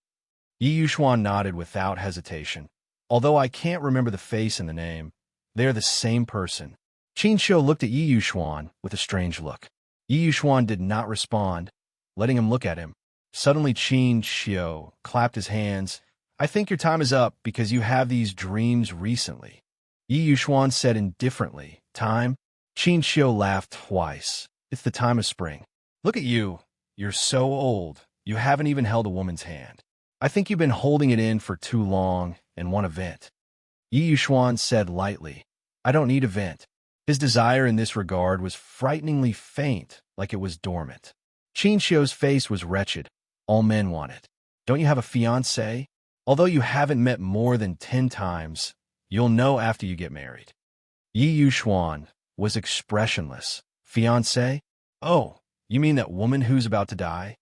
[SPEAKER 1] Yi Yuxuan nodded without hesitation. Although I can't remember the face and the name, they are the same person. Qin Xiu looked at Yi Yuxuan with a strange look. Yi Yuxuan did not respond, letting him look at him. Suddenly Qin Xiu clapped his hands. I think your time is up because you have these dreams recently. Yi Yuxuan said indifferently, time? Qin Xiu laughed twice. It's the time of spring. Look at you. You're so old. You haven't even held a woman's hand. I think you've been holding it in for too long and want a vent. Yi Yuxuan said lightly, I don't need a vent. His desire in this regard was frighteningly faint, like it was dormant. Qin Xiu's face was wretched. All men want it. Don't you have a fiancé? Although you haven't met more than 10 times, you'll know after you get married. Yi Yuxuan was expressionless. Fiancé? Oh, you mean that woman who's about to die?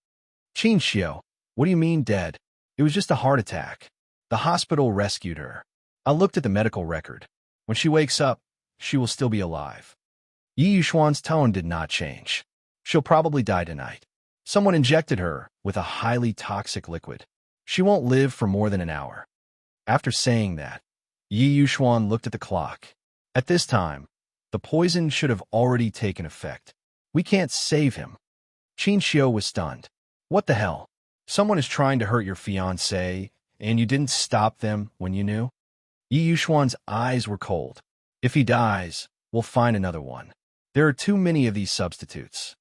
[SPEAKER 1] Qin Xiu, what do you mean dead? It was just a heart attack. The hospital rescued her. I looked at the medical record. When she wakes up, she will still be alive. Yi Yuxuan's tone did not change. She'll probably die tonight. Someone injected her with a highly toxic liquid. She won't live for more than an hour. After saying that, Yi Yuxuan looked at the clock. At this time, the poison should have already taken effect. We can't save him. Qin Xiu was stunned. What the hell? Someone is trying to hurt your fiancé, and you didn't stop them when you knew? Yi Yuxuan's eyes were cold. If he dies, we'll find another one. There are too many of these substitutes.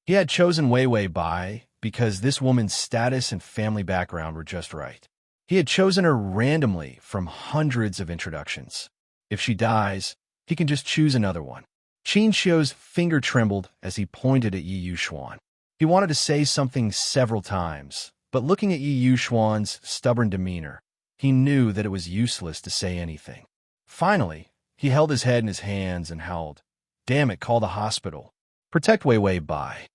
[SPEAKER 1] He had chosen Wei Wei Bai because this woman's status and family background were just right. He had chosen her randomly from hundreds of introductions. If she dies, he can just choose another one. Qin Xiu's finger trembled as he pointed at Yi Yuxuan. He wanted to say something several times, but looking at Yi Yuxuan's stubborn demeanor, he knew that it was useless to say anything. Finally, he held his head in his hands and howled, Damn it, call the hospital. Protect Wei Wei Bai.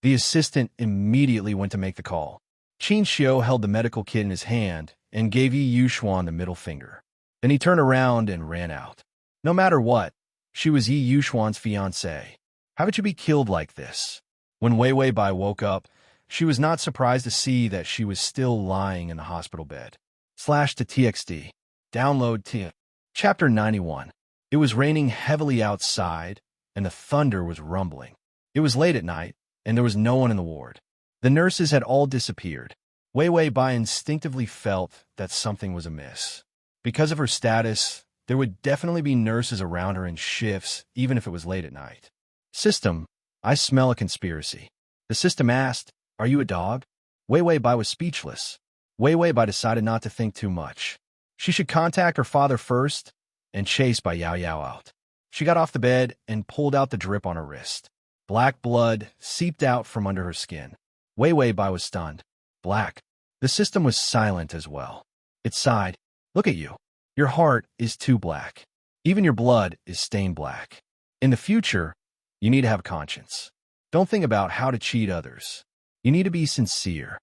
[SPEAKER 1] The assistant immediately went to make the call. Qin Xiu held the medical kit in his hand and gave Yi Yuxuan the middle finger. Then he turned around and ran out. No matter what, she was Yi Yuxuan's fiancée. How could you be killed like this? When Wei Wei Bai woke up, she was not surprised to see that she was still lying in the hospital bed. /to-txt. Download T. Chapter 91. It was raining heavily outside, and the thunder was rumbling. It was late at night, and there was no one in the ward. The nurses had all disappeared. Wei Wei Bai instinctively felt that something was amiss. Because of her status, there would definitely be nurses around her in shifts, even if it was late at night. System, I smell a conspiracy. The system asked, Are you a dog? Wei Wei Bai was speechless. Wei Wei Bai decided not to think too much. She should contact her father first and chase by Yao Yao out. She got off the bed and pulled out the drip on her wrist. Black blood seeped out from under her skin. Wei Wei Bai was stunned. Black. The system was silent as well. It sighed. Look at you. Your heart is too black. Even your blood is stained black. In the future, you need to have conscience. Don't think about how to cheat others. You need to be sincere.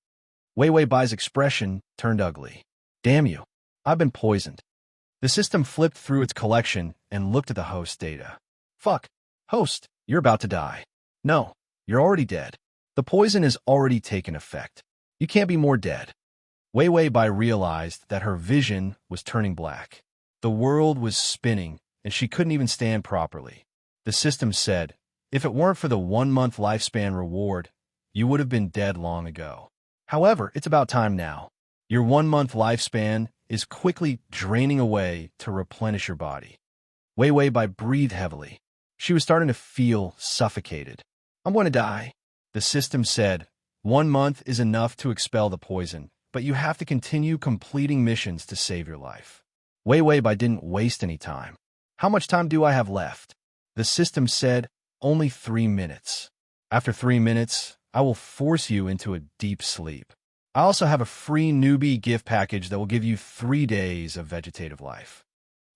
[SPEAKER 1] Wei Wei Bai's expression turned ugly. Damn you. I've been poisoned. The system flipped through its collection and looked at the host data. Fuck. Host, you're about to die. No. You're already dead. The poison has already taken effect. You can't be more dead. Wei Wei Bai realized that her vision was turning black. The world was spinning, and she couldn't even stand properly. The system said, if it weren't for the 1-month lifespan reward, you would have been dead long ago. However, it's about time now. Your 1-month lifespan is quickly draining away to replenish your body. Wei Wei Bai breathed heavily. She was starting to feel suffocated. I'm going to die. The system said, 1 month is enough to expel the poison, but you have to continue completing missions to save your life. Wei Wei Bai didn't waste any time. How much time do I have left? The system said, only 3 minutes. After 3 minutes, I will force you into a deep sleep. I also have a free newbie gift package that will give you 3 days of vegetative life.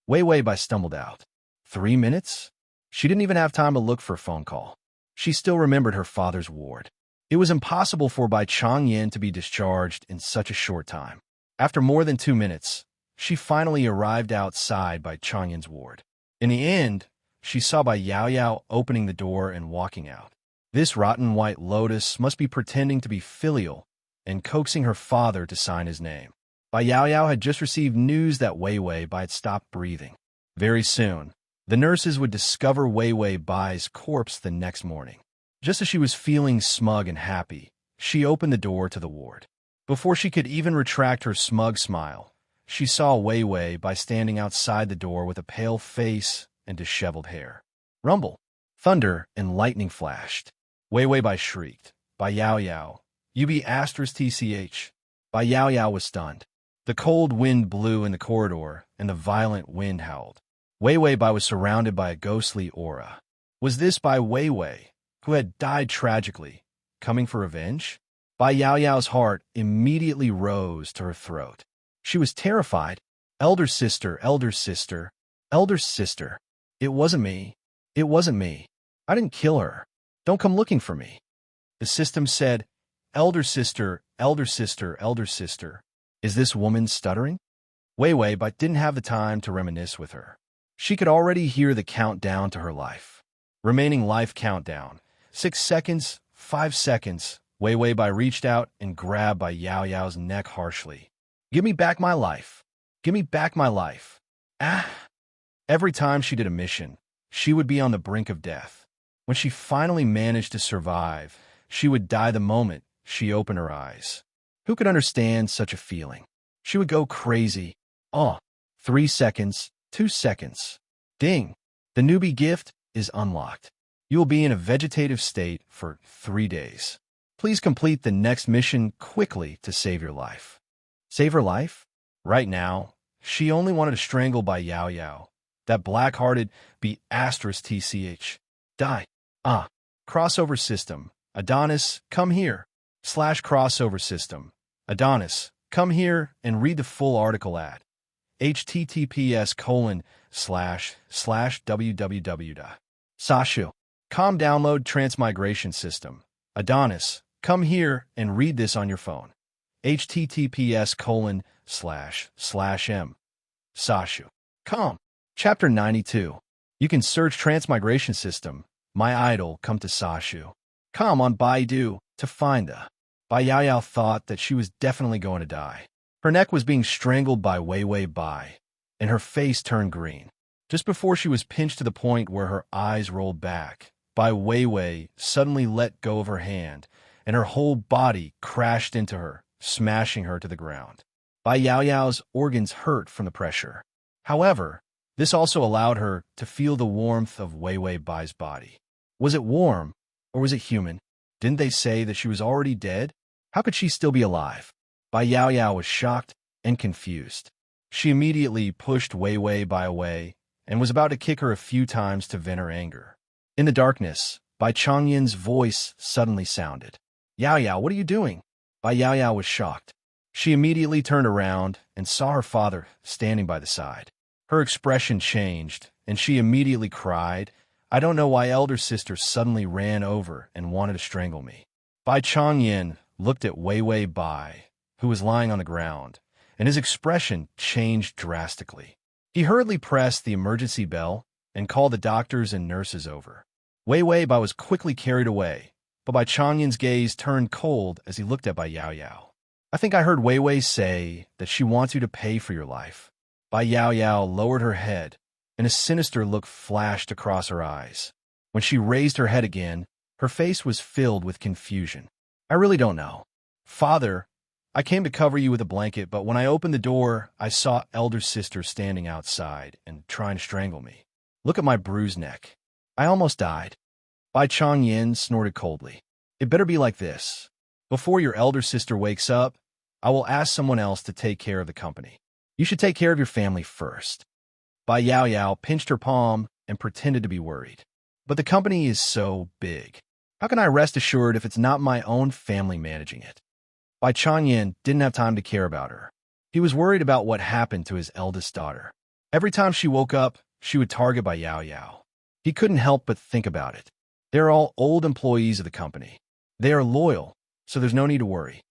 [SPEAKER 1] Wei Wei Bai stumbled out. 3 minutes? She didn't even have time to look for a phone call. She still remembered her father's ward. It was impossible for Bai Changyan to be discharged in such a short time. After more than 2 minutes, she finally arrived outside Bai Changyan's ward. In the end, she saw Bai Yao Yao opening the door and walking out. This rotten white lotus must be pretending to be filial and coaxing her father to sign his name. Bai Yao Yao had just received news that Wei Wei Bai had stopped breathing. Very soon, the nurses would discover Wei Wei Bai's corpse the next morning. Just as she was feeling smug and happy, she opened the door to the ward. Before she could even retract her smug smile, she saw Wei Wei Bai standing outside the door with a pale face and disheveled hair. Rumble, thunder, and lightning flashed. Wei Wei Bai shrieked, Bai Yao Yao, you be *TCH. Bai Yao Yao was stunned. The cold wind blew in the corridor, and the violent wind howled. Wei Wei Bai was surrounded by a ghostly aura. Was this Bai Wei Wei, who had died tragically, coming for revenge? Bai Yao Yao's heart immediately rose to her throat. She was terrified. Elder sister, elder sister, elder sister. It wasn't me. It wasn't me. I didn't kill her. Don't come looking for me. The system said, elder sister, elder sister, elder sister. Is this woman stuttering? Wei Wei Bai didn't have the time to reminisce with her. She could already hear the countdown to her life. Remaining life countdown. 6 seconds, 5 seconds. Wei Wei Bai reached out and grabbed Bai Yao Yao's neck harshly. Give me back my life. Give me back my life. Ah! Every time she did a mission, she would be on the brink of death. When she finally managed to survive, she would die the moment she opened her eyes. Who could understand such a feeling? She would go crazy. 3 seconds, 2 seconds. Ding! The newbie gift is unlocked. You will be in a vegetative state for 3 days. Please complete the next mission quickly to save your life. Save her life? Right now, she only wanted to strangle Bai Yao Yao. That black-hearted *TCH. Die. Crossover system. Adonis, come here. /crossover system. Adonis, come here and read the full article at https://www. Sashu. Download Transmigration system. Adonis, come here and read this on your phone. https://m. Sashu. Chapter 92. You can search Transmigration system. My idol, come to Sashu. On Baidu to find the. Bai Yao Yao thought that she was definitely going to die. Her neck was being strangled by Wei Wei Bai, and her face turned green. Just before she was pinched to the point where her eyes rolled back, Bai Wei Wei suddenly let go of her hand, and her whole body crashed into her, smashing her to the ground. Bai Yao Yao's organs hurt from the pressure. However, this also allowed her to feel the warmth of Wei Wei Bai's body. Was it warm, or was it human? Didn't they say that she was already dead? How could she still be alive? Bai Yao Yao was shocked and confused. She immediately pushed Wei Wei Bai away and was about to kick her a few times to vent her anger. In the darkness, Bai Changyan's voice suddenly sounded. Yao Yao, what are you doing? Bai Yao Yao was shocked. She immediately turned around and saw her father standing by the side. Her expression changed, and she immediately cried, I don't know why elder sister suddenly ran over and wanted to strangle me. Bai Changyan looked at Wei Wei Bai, who was lying on the ground, and his expression changed drastically. He hurriedly pressed the emergency bell and called the doctors and nurses over. Wei Wei Bai was quickly carried away, but Bai Changyin's gaze turned cold as he looked at Bai Yao Yao. I think I heard Wei Wei say that she wants you to pay for your life. Bai Yao Yao lowered her head, and a sinister look flashed across her eyes. When she raised her head again, her face was filled with confusion. I really don't know. Father, I came to cover you with a blanket, but when I opened the door, I saw elder sister standing outside and trying to strangle me. Look at my bruised neck. I almost died. Bai Changyin snorted coldly. It better be like this. Before your elder sister wakes up, I will ask someone else to take care of the company. You should take care of your family first. Bai Yao Yao pinched her palm and pretended to be worried. But the company is so big. How can I rest assured if it's not my own family managing it? Bai Changyin didn't have time to care about her. He was worried about what happened to his eldest daughter. Every time she woke up, she would target Bai Yao Yao. He couldn't help but think about it. They're all old employees of the company. They are loyal, so there's no need to worry.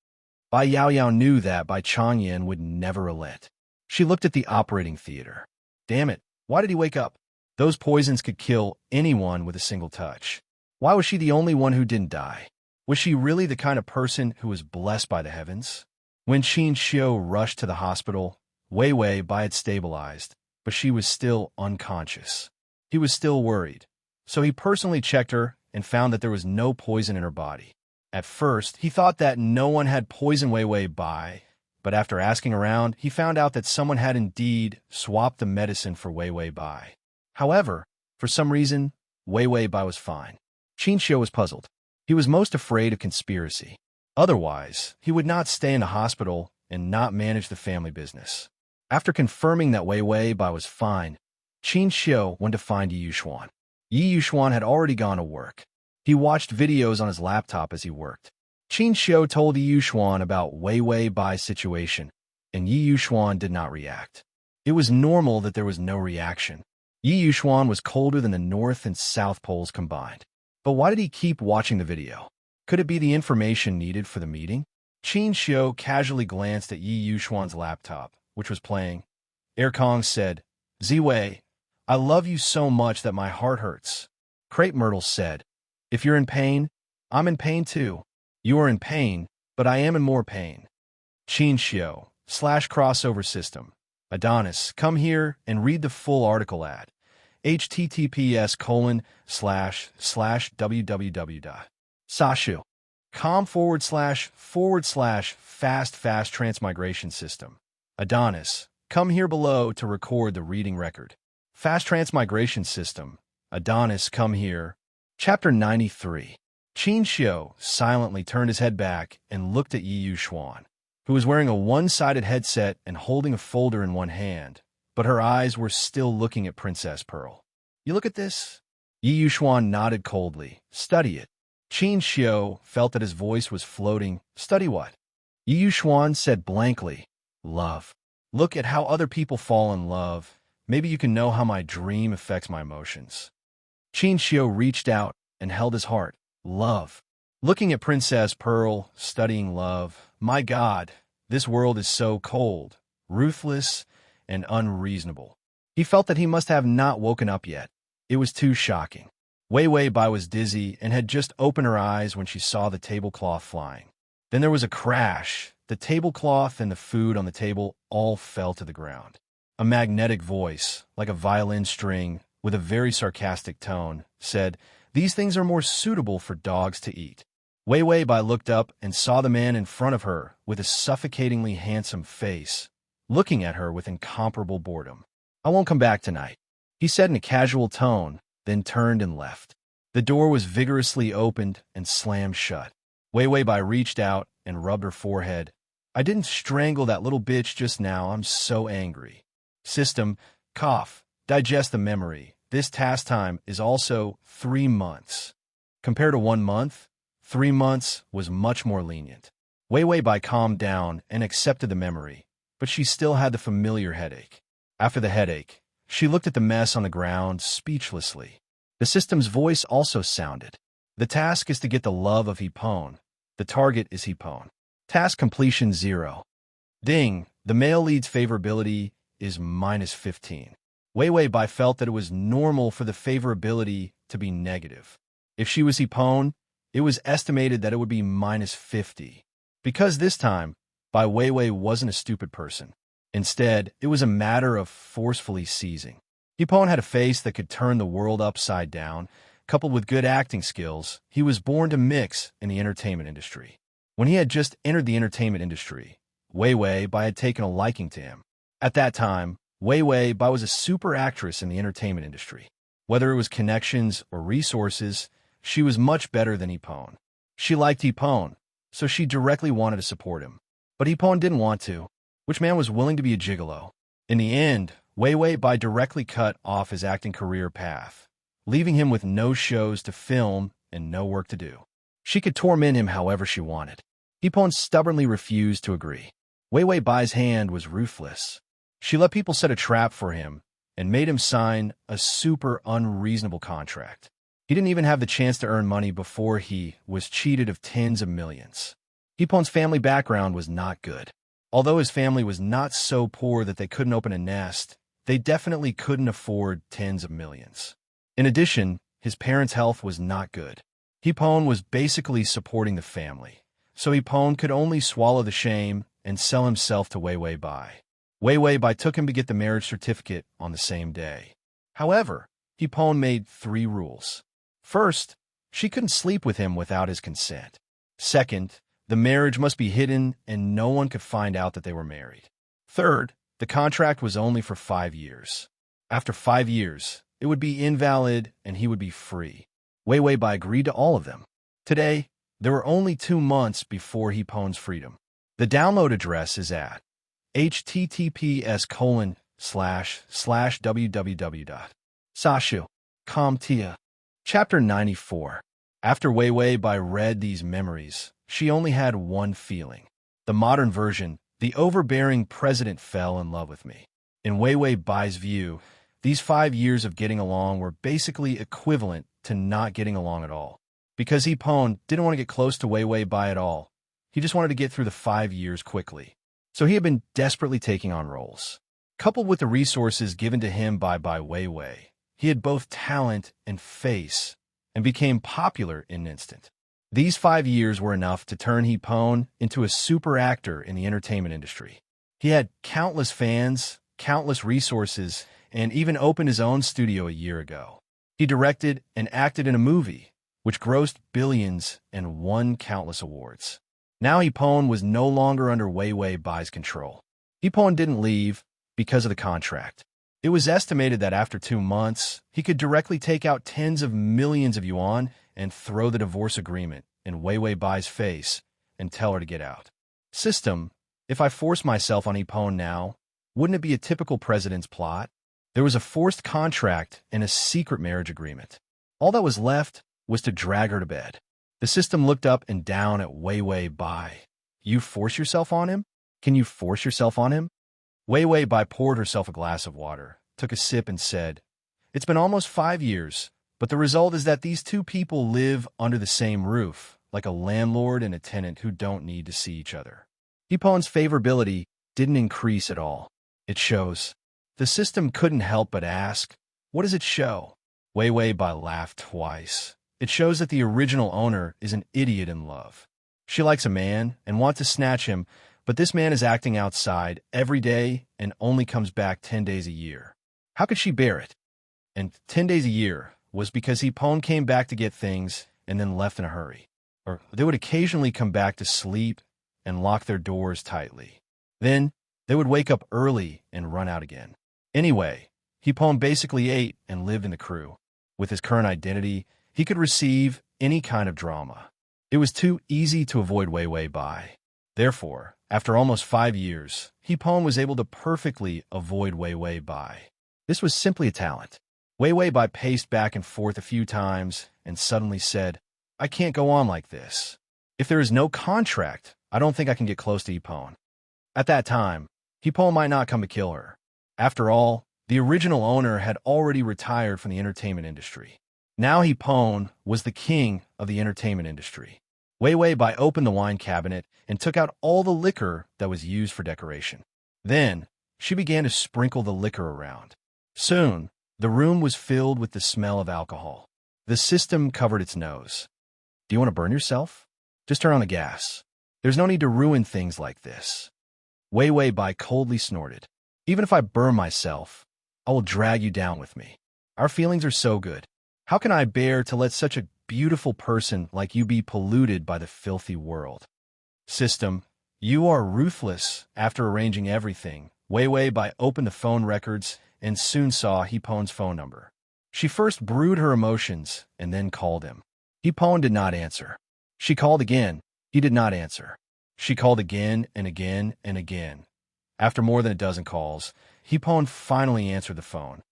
[SPEAKER 1] Bai Yao Yao knew that Bai Changyin would never relent. She looked at the operating theater. Damn it, why did he wake up? Those poisons could kill anyone with a single touch. Why was she the only one who didn't die? Was she really the kind of person who was blessed by the heavens? When Qin Xiu rushed to the hospital, Wei Wei Bai had stabilized, but she was still unconscious. He was still worried, so he personally checked her and found that there was no poison in her body. At first, he thought that no one had poisoned Wei Wei Bai, but after asking around, he found out that someone had indeed swapped the medicine for Wei Wei Bai. However, for some reason, Wei Wei Bai was fine. Qin Xiu was puzzled. He was most afraid of conspiracy. Otherwise, he would not stay in the hospital and not manage the family business. After confirming that Wei Wei Bai was fine, Qin Xiu went to find Yi Yuxuan. Yi Yuxuan had already gone to work. He watched videos on his laptop as he worked. Qin Xiu told Yi Yuxuan about Wei Wei Bai's situation, and Yi Yuxuan did not react. It was normal that there was no reaction. Yi Yuxuan was colder than the North and South Poles combined. But why did he keep watching the video? Could it be the information needed for the meeting? Qin Xiu casually glanced at Yi Yuxuan's laptop, which was playing. Kong said, Ziwei, I love you so much that my heart hurts. Crepe Myrtle said, if you're in pain, I'm in pain too. You are in pain, but I am in more pain. Qin Xiu, /crossover system. Adonis, come here and read the full article at https://www.sashu.com/fast transmigration system. Adonis, come here below to record the reading record. Fast transmigration system. Adonis, come here. Chapter 93. Qin Xiu silently turned his head back and looked at Yi Yuxuan, who was wearing a one-sided headset and holding a folder in one hand, but her eyes were still looking at Princess Pearl. You look at this? Yi Yuxuan nodded coldly. Study it. Qin Xiu felt that his voice was floating. Study what? Yi Yuxuan said blankly, love. Look at how other people fall in love. Maybe you can know how my dream affects my emotions. Qin Xiu reached out and held his heart. Love. Looking at Princess Pearl, studying love. My God, this world is so cold, ruthless, and unreasonable. He felt that he must have not woken up yet. It was too shocking. Wei Wei Bai was dizzy and had just opened her eyes when she saw the tablecloth flying. Then there was a crash. The tablecloth and the food on the table all fell to the ground. A magnetic voice, like a violin string, with a very sarcastic tone, said, These things are more suitable for dogs to eat. Wei Wei Bai looked up and saw the man in front of her with a suffocatingly handsome face, looking at her with incomparable boredom. I won't come back tonight, he said in a casual tone, then turned and left. The door was vigorously opened and slammed shut. Wei Wei Bai reached out and rubbed her forehead. I didn't strangle that little bitch just now. I'm so angry. System, cough, digest the memory. This task time is also 3 months. Compared to 1 month, 3 months was much more lenient. Wei Wei Bai calmed down and accepted the memory, but she still had the familiar headache. After the headache, she looked at the mess on the ground speechlessly. The system's voice also sounded. The task is to get the love of Hipone. The target is Hipone. Task completion 0. Ding, the male lead's favorability is -15. Wei Wei Bai felt that it was normal for the favorability to be negative. If she was Hipone, it was estimated that it would be -50. Because this time, Bai Weiwei wasn't a stupid person. Instead, it was a matter of forcefully seizing. Yipon had a face that could turn the world upside down. Coupled with good acting skills, he was born to mix in the entertainment industry. When he had just entered the entertainment industry, Weiwei Bai had taken a liking to him. At that time, Weiwei Bai was a super actress in the entertainment industry. Whether it was connections or resources, she was much better than Yipon. She liked Yipon, so she directly wanted to support him. But Yipon didn't want to. Which man was willing to be a gigolo? In the end, Weiwei Bai directly cut off his acting career path, leaving him with no shows to film and no work to do. She could torment him however she wanted. Yipon stubbornly refused to agree. Weiwei Bai's hand was ruthless. She let people set a trap for him and made him sign a super unreasonable contract. He didn't even have the chance to earn money before he was cheated of tens of millions. Yipon's family background was not good. Although his family was not so poor that they couldn't open a nest, they definitely couldn't afford tens of millions. In addition, his parents' health was not good. Yipon was basically supporting the family, so Yipon could only swallow the shame and sell himself to Weiwei Bai. Weiwei Bai took him to get the marriage certificate on the same day. However, Yipon made 3 rules. First, she couldn't sleep with him without his consent. Second, the marriage must be hidden and no one could find out that they were married. Third, the contract was only for 5 years. After 5 years, it would be invalid and he would be free. Weiwei Bai agreed to all of them. Today, there were only 2 months before Yipon's freedom. The download address is at https://www.sashu.com. Chapter 94. After Weiwei Bai read these memories, she only had one feeling. The modern version, the overbearing president fell in love with me. In Weiwei Bai's view, these 5 years of getting along were basically equivalent to not getting along at all. Because Yipon didn't want to get close to Weiwei Bai at all. He just wanted to get through the 5 years quickly. So he had been desperately taking on roles. Coupled with the resources given to him by Weiwei, he had both talent and face, and became popular in an instant. These 5 years were enough to turn Yipon into a super actor in the entertainment industry. He had countless fans, countless resources, and even opened his own studio a year ago. He directed and acted in a movie, which grossed billions and won countless awards. Now Yipon was no longer under Weiwei Bai's control. Yipon didn't leave because of the contract. It was estimated that after 2 months, he could directly take out tens of millions of yuan and throw the divorce agreement in Weiwei Bai's face and tell her to get out. System, if I force myself on Yipon now, wouldn't it be a typical president's plot? There was a forced contract and a secret marriage agreement. All that was left was to drag her to bed. The system looked up and down at Weiwei Bai. You force yourself on him? Can you force yourself on him? Weiwei Bai poured herself a glass of water, took a sip and said, It's been almost 5 years, but the result is that these 2 people live under the same roof, like a landlord and a tenant who don't need to see each other. Yipon's favorability didn't increase at all. It shows. The system couldn't help but ask, what does it show? Weiwei Bai laughed twice. It shows that the original owner is an idiot in love. She likes a man and wants to snatch him, but this man is acting outside every day and only comes back 10 days a year. How could she bear it? And 10 days a year was because Yipon came back to get things and then left in a hurry. Or they would occasionally come back to sleep and lock their doors tightly. Then they would wake up early and run out again. Anyway, Yipon basically ate and lived in the crew. With his current identity, he could receive any kind of drama. It was too easy to avoid Weiwei Bai. Therefore, after almost 5 years, Yipon was able to perfectly avoid Weiwei Bai. This was simply a talent. Weiwei Bai paced back and forth a few times and suddenly said, I can't go on like this. If there is no contract, I don't think I can get close to Yipon. At that time, Yipon might not come to kill her. After all, the original owner had already retired from the entertainment industry. Now Yipon was the king of the entertainment industry. Weiwei Bai opened the wine cabinet and took out all the liquor that was used for decoration. Then, she began to sprinkle the liquor around. Soon, the room was filled with the smell of alcohol. The system covered its nose. Do you want to burn yourself? Just turn on the gas. There's no need to ruin things like this. Wei Wei Bai coldly snorted. Even if I burn myself, I will drag you down with me. Our feelings are so good. How can I bear to let such a beautiful person like you be polluted by the filthy world? System, you are ruthless. After arranging everything, Wei Wei Bai opened the phone records and soon saw Hepon's phone number. She first brewed her emotions and then called him. Hepon did not answer. She called again. He did not answer. She called again and again and again. After more than a dozen calls, Hepon finally answered the phone.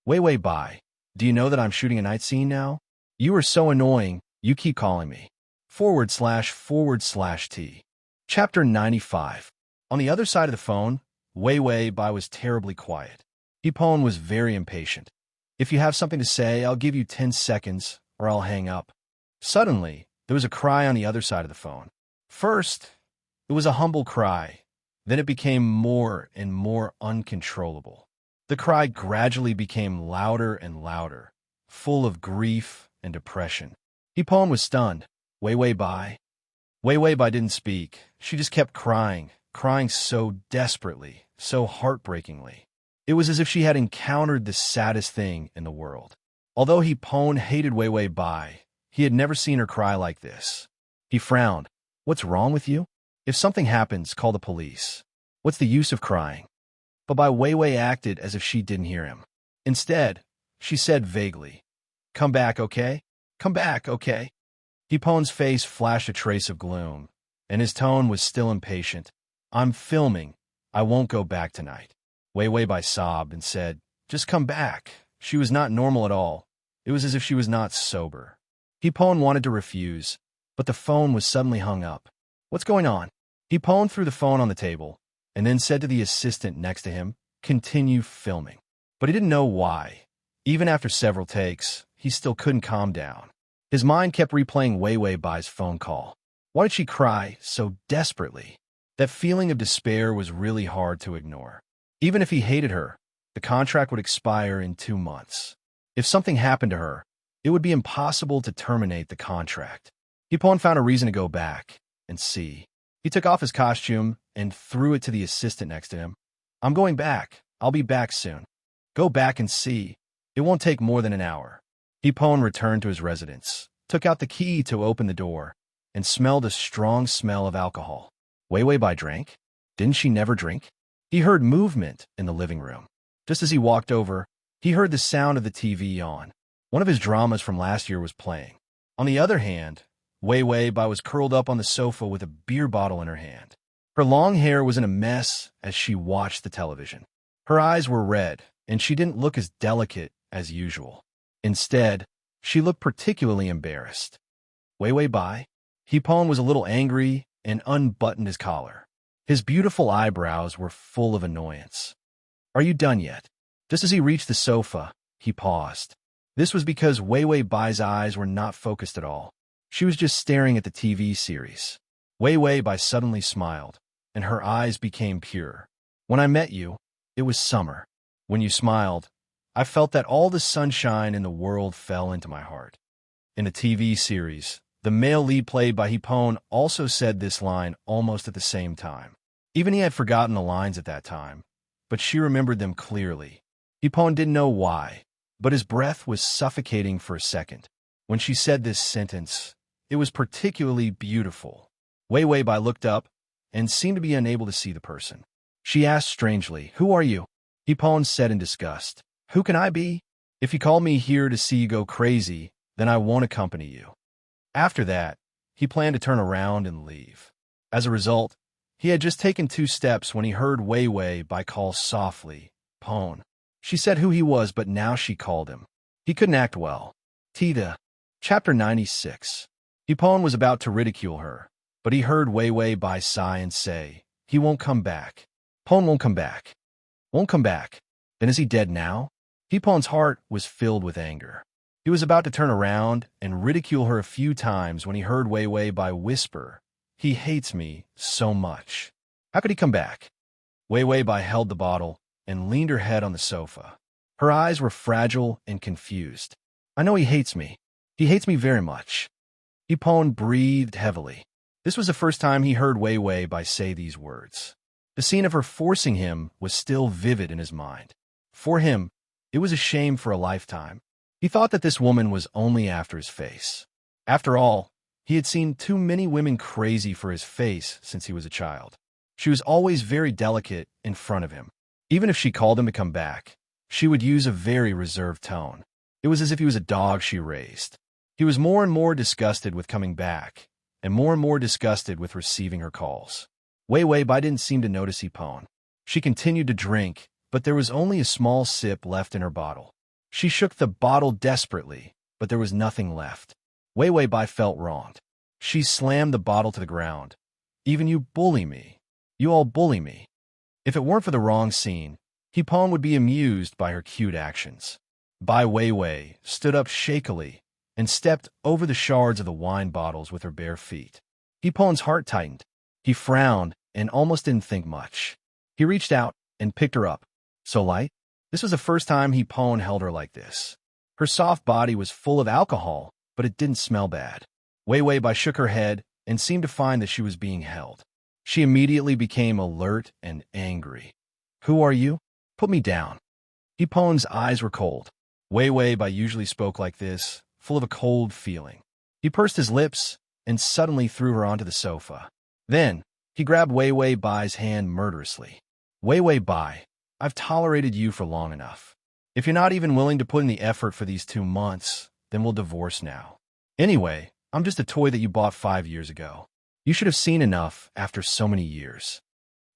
[SPEAKER 1] Wei Wei Bai, do you know that I'm shooting a night scene now? You are so annoying, you keep calling me. //T. Chapter 95. On the other side of the phone, Wei Wei Bai was terribly quiet. Hepon was very impatient. If you have something to say, I'll give you 10 seconds, or I'll hang up. Suddenly, there was a cry on the other side of the phone. First, it was a humble cry. Then it became more and more uncontrollable. The cry gradually became louder and louder, full of grief and depression. Hepon was stunned. Wei Wei Bai? Wei Wei Bai didn't speak. She just kept crying, crying so desperately, so heartbreakingly. It was as if she had encountered the saddest thing in the world. Although Hepon hated Wei Wei Bai, he had never seen her cry like this. He frowned. What's wrong with you? If something happens, call the police. What's the use of crying? But Bai Wei Wei acted as if she didn't hear him. Instead, she said vaguely, Come back, okay? Come back, okay? Hepon's face flashed a trace of gloom, and his tone was still impatient. I'm filming. I won't go back tonight. Wei Wei Bai sobbed and said, Just come back. She was not normal at all. It was as if she was not sober. Hepon wanted to refuse, but the phone was suddenly hung up. What's going on? Hepon threw the phone on the table, and then said to the assistant next to him, Continue filming. But he didn't know why. Even after several takes, he still couldn't calm down. His mind kept replaying Wei Wei Bai's phone call. Why did she cry so desperately? That feeling of despair was really hard to ignore. Even if he hated her, the contract would expire in 2 months. If something happened to her, it would be impossible to terminate the contract. Hepon found a reason to go back and see. He took off his costume and threw it to the assistant next to him. I'm going back. I'll be back soon. Go back and see. It won't take more than an hour. Hepon returned to his residence, took out the key to open the door, and smelled a strong smell of alcohol. Wei Wei Bai drank? Didn't she never drink? He heard movement in the living room. Just as he walked over, he heard the sound of the TV on. One of his dramas from last year was playing. On the other hand, Wei Wei Bai was curled up on the sofa with a beer bottle in her hand. Her long hair was in a mess as she watched the television. Her eyes were red, and she didn't look as delicate as usual. Instead, she looked particularly embarrassed. Wei Wei Bai? Hepon was a little angry and unbuttoned his collar. His beautiful eyebrows were full of annoyance. Are you done yet? Just as he reached the sofa, he paused. This was because Wei Wei Bai's eyes were not focused at all. She was just staring at the TV series. Wei Wei Bai suddenly smiled, and her eyes became pure. When I met you, it was summer. When you smiled, I felt that all the sunshine in the world fell into my heart. In the TV series, the male lead played by Hepon also said this line almost at the same time. Even he had forgotten the lines at that time, but she remembered them clearly. Hepon didn't know why, but his breath was suffocating for a second. When she said this sentence, it was particularly beautiful. Wei Wei Bai looked up and seemed to be unable to see the person. She asked strangely, Who are you? Hepon said in disgust, Who can I be? If you call me here to see you go crazy, then I won't accompany you. After that, he planned to turn around and leave. As a result, he had just taken 2 steps when he heard Wei Wei Bai call softly, Pon. She said who he was, but now she called him. He couldn't act well. Tita. Chapter 96. Hepon was about to ridicule her, but he heard Wei Wei Bai sigh and say, He won't come back. Pon won't come back. Won't come back. Then is he dead now? Hepon's heart was filled with anger. He was about to turn around and ridicule her a few times when he heard Wei Wei Bai whisper, He hates me so much. How could he come back? Wei Wei Bai held the bottle and leaned her head on the sofa. Her eyes were fragile and confused. I know he hates me. He hates me very much. Hipon breathed heavily. This was the first time he heard Wei Wei Bai say these words. The scene of her forcing him was still vivid in his mind. For him, it was a shame for a lifetime. He thought that this woman was only after his face. After all, he had seen too many women crazy for his face since he was a child. She was always very delicate in front of him. Even if she called him to come back, she would use a very reserved tone. It was as if he was a dog she raised. He was more and more disgusted with coming back, and more disgusted with receiving her calls. Wei Wei Bai didn't seem to notice Hipon. She continued to drink, but there was only a small sip left in her bottle. She shook the bottle desperately, but there was nothing left. Wei Wei Bai felt wronged. She slammed the bottle to the ground. Even you bully me. You all bully me. If it weren't for the wrong scene, Hipon would be amused by her cute actions. Bai Weiwei stood up shakily and stepped over the shards of the wine bottles with her bare feet. Hipon's heart tightened. He frowned and almost didn't think much. He reached out and picked her up. So light? This was the first time Hipon held her like this. Her soft body was full of alcohol, but it didn't smell bad. Wei Wei Bai shook her head and seemed to find that she was being held. She immediately became alert and angry. Who are you? Put me down. Hipon's eyes were cold. Wei Wei Bai usually spoke like this, full of a cold feeling. He pursed his lips and suddenly threw her onto the sofa. Then, he grabbed Wei Wei Bai's hand murderously. Wei Wei Bai, I've tolerated you for long enough. If you're not even willing to put in the effort for these 2 months, then we'll divorce now. Anyway, I'm just a toy that you bought 5 years ago. You should have seen enough after so many years.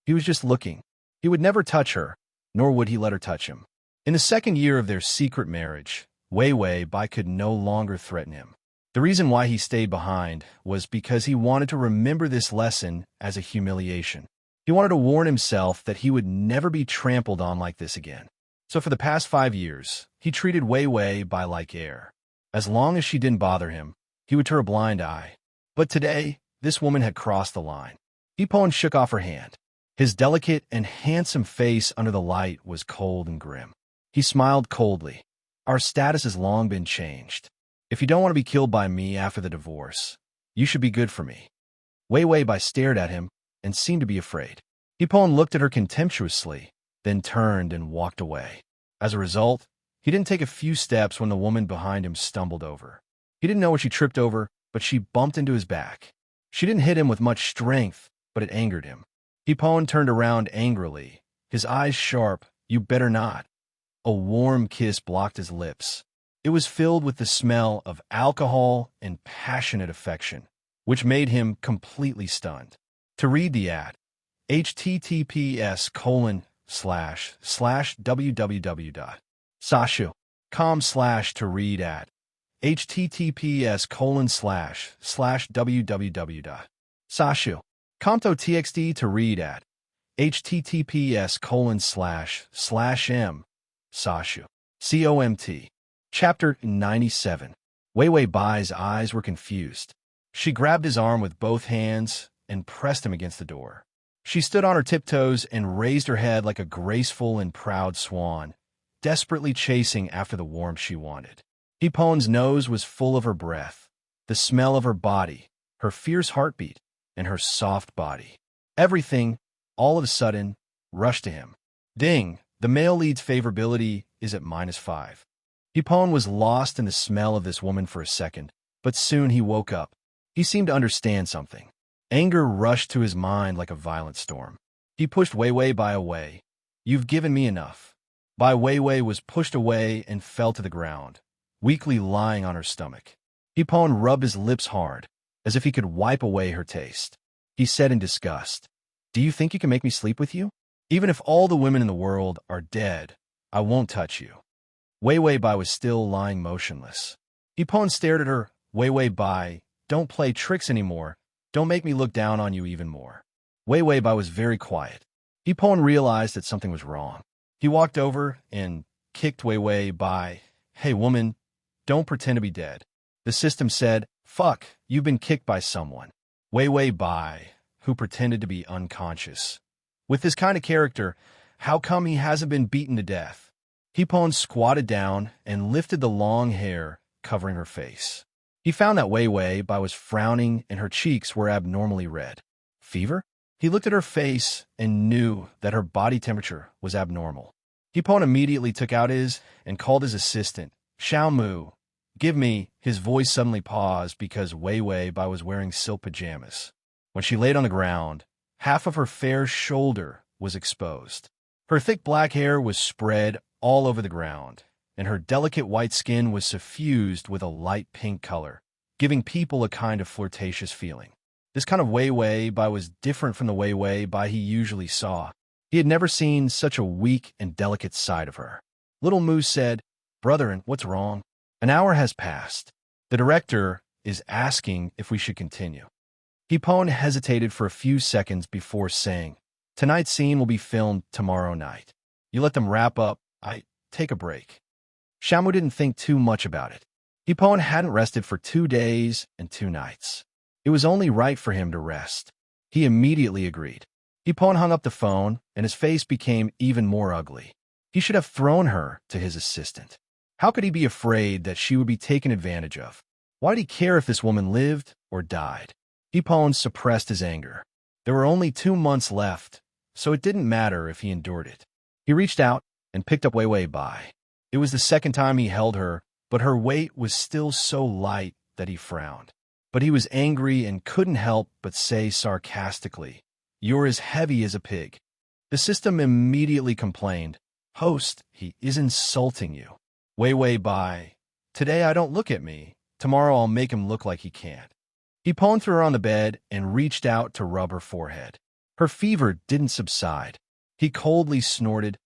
[SPEAKER 1] He was just looking. He would never touch her, nor would he let her touch him. In the 2nd year of their secret marriage, Wei Wei Bai could no longer threaten him. The reason why he stayed behind was because he wanted to remember this lesson as a humiliation. He wanted to warn himself that he would never be trampled on like this again. So for the past 5 years, he treated Wei Wei Bai like air. As long as she didn't bother him, he would turn a blind eye. But today, this woman had crossed the line. Hipon shook off her hand. His delicate and handsome face under the light was cold and grim. He smiled coldly. Our status has long been changed. If you don't want to be killed by me after the divorce, you should be good for me. Wei Wei Bai stared at him and seemed to be afraid. Hipon looked at her contemptuously, then turned and walked away. As a result, he didn't take a few steps when the woman behind him stumbled over. He didn't know what she tripped over, but she bumped into his back. She didn't hit him with much strength, but it angered him. Hipon turned around angrily, his eyes sharp. You better not. A warm kiss blocked his lips. It was filled with the smell of alcohol and passionate affection, which made him completely stunned. To read the ad, https://www.sashu.com/to read ad, https://www.sashu.com/txt to read ad, https://m/sashu. COMT. Chapter 97. Wei Wei Bai's eyes were confused. She grabbed his arm with both hands and pressed him against the door. She stood on her tiptoes and raised her head like a graceful and proud swan, desperately chasing after the warmth she wanted. Hipon's nose was full of her breath, the smell of her body, her fierce heartbeat, and her soft body. Everything, all of a sudden, rushed to him. Ding! The male lead's favorability is at -5. Hipon was lost in the smell of this woman for a second, but soon he woke up. He seemed to understand something. Anger rushed to his mind like a violent storm. He pushed Wei Wei Bai away. You've given me enough. Bai Weiwei was pushed away and fell to the ground, weakly lying on her stomach. Hipon rubbed his lips hard, as if he could wipe away her taste. He said in disgust, Do you think you can make me sleep with you? Even if all the women in the world are dead, I won't touch you. Wei Wei Bai was still lying motionless. Hipon stared at her. Wei Wei Bai, don't play tricks anymore. Don't make me look down on you even more. Wei Wei Bai was very quiet. Hipon realized that something was wrong. He walked over and kicked Wei Wei Bai. Hey woman, don't pretend to be dead. The system said, fuck, you've been kicked by someone. Wei Wei Bai, who pretended to be unconscious. With this kind of character, how come he hasn't been beaten to death? Hipon squatted down and lifted the long hair covering her face. He found that Wei Wei Bai was frowning and her cheeks were abnormally red. Fever? He looked at her face and knew that her body temperature was abnormal. Hipon immediately took out his and called his assistant, Xiao Mu. Give me. His voice suddenly paused because Wei Wei Bai was wearing silk pajamas. When she laid on the ground, half of her fair shoulder was exposed. Her thick black hair was spread all over the ground, and her delicate white skin was suffused with a light pink color, giving people a kind of flirtatious feeling. This kind of Wei Wei Bai was different from the Wei Wei Bai he usually saw. He had never seen such a weak and delicate side of her. Little Moose said, "Brethren, what's wrong?" An hour has passed. The director is asking if we should continue. Hipon hesitated for a few seconds before saying, "Tonight's scene will be filmed tomorrow night. You let them wrap up. I take a break." Shamu didn't think too much about it. Hipon hadn't rested for 2 days and 2 nights. It was only right for him to rest. He immediately agreed. Hipon hung up the phone, and his face became even more ugly. He should have thrown her to his assistant. How could he be afraid that she would be taken advantage of? Why did he care if this woman lived or died? Hipon suppressed his anger. There were only 2 months left, so it didn't matter if he endured it. He reached out and picked up Wei Wei Bai. It was the second time he held her, but her weight was still so light that he frowned. But he was angry and couldn't help but say sarcastically, "You're as heavy as a pig." The system immediately complained, "Host, he is insulting you." Wei Wei Bai, "Today I don't look at me. Tomorrow I'll make him look like he can't." He pwned threw her on the bed and reached out to rub her forehead. Her fever didn't subside. He coldly snorted,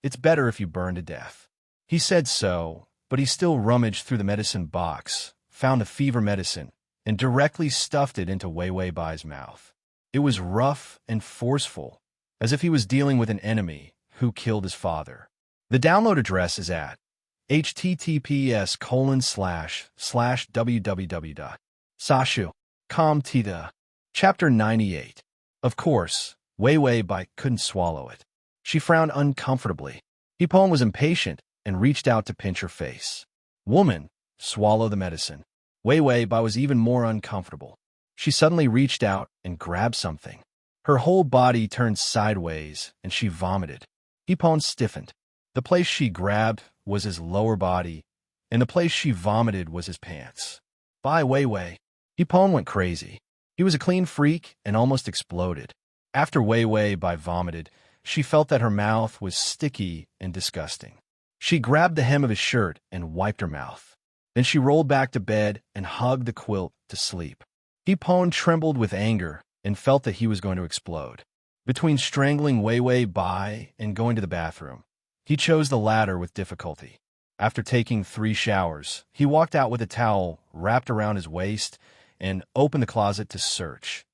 [SPEAKER 1] "It's better if you burn to death." He said so, but he still rummaged through the medicine box, found the fever medicine, and directly stuffed it into Wei Wei Bai's mouth. It was rough and forceful, as if he was dealing with an enemy who killed his father. The download address is at https://www.sashu.com. Chapter 98. Of course, Wei Wei Bai couldn't swallow it. She frowned uncomfortably. Hipon was impatient and reached out to pinch her face. "Woman, swallow the medicine." Wei Wei Bai was even more uncomfortable. She suddenly reached out and grabbed something. Her whole body turned sideways and she vomited. Hipon stiffened. The place she grabbed was his lower body, and the place she vomited was his pants. "Bai Wei Wei." Hipon went crazy. He was a clean freak and almost exploded. After Wei Wei Bai vomited, she felt that her mouth was sticky and disgusting. She grabbed the hem of his shirt and wiped her mouth. Then she rolled back to bed and hugged the quilt to sleep. Hipon trembled with anger and felt that he was going to explode. Between strangling Wei Wei Bai and going to the bathroom, he chose the latter with difficulty. After taking 3 showers, he walked out with a towel wrapped around his waist and opened the closet to search.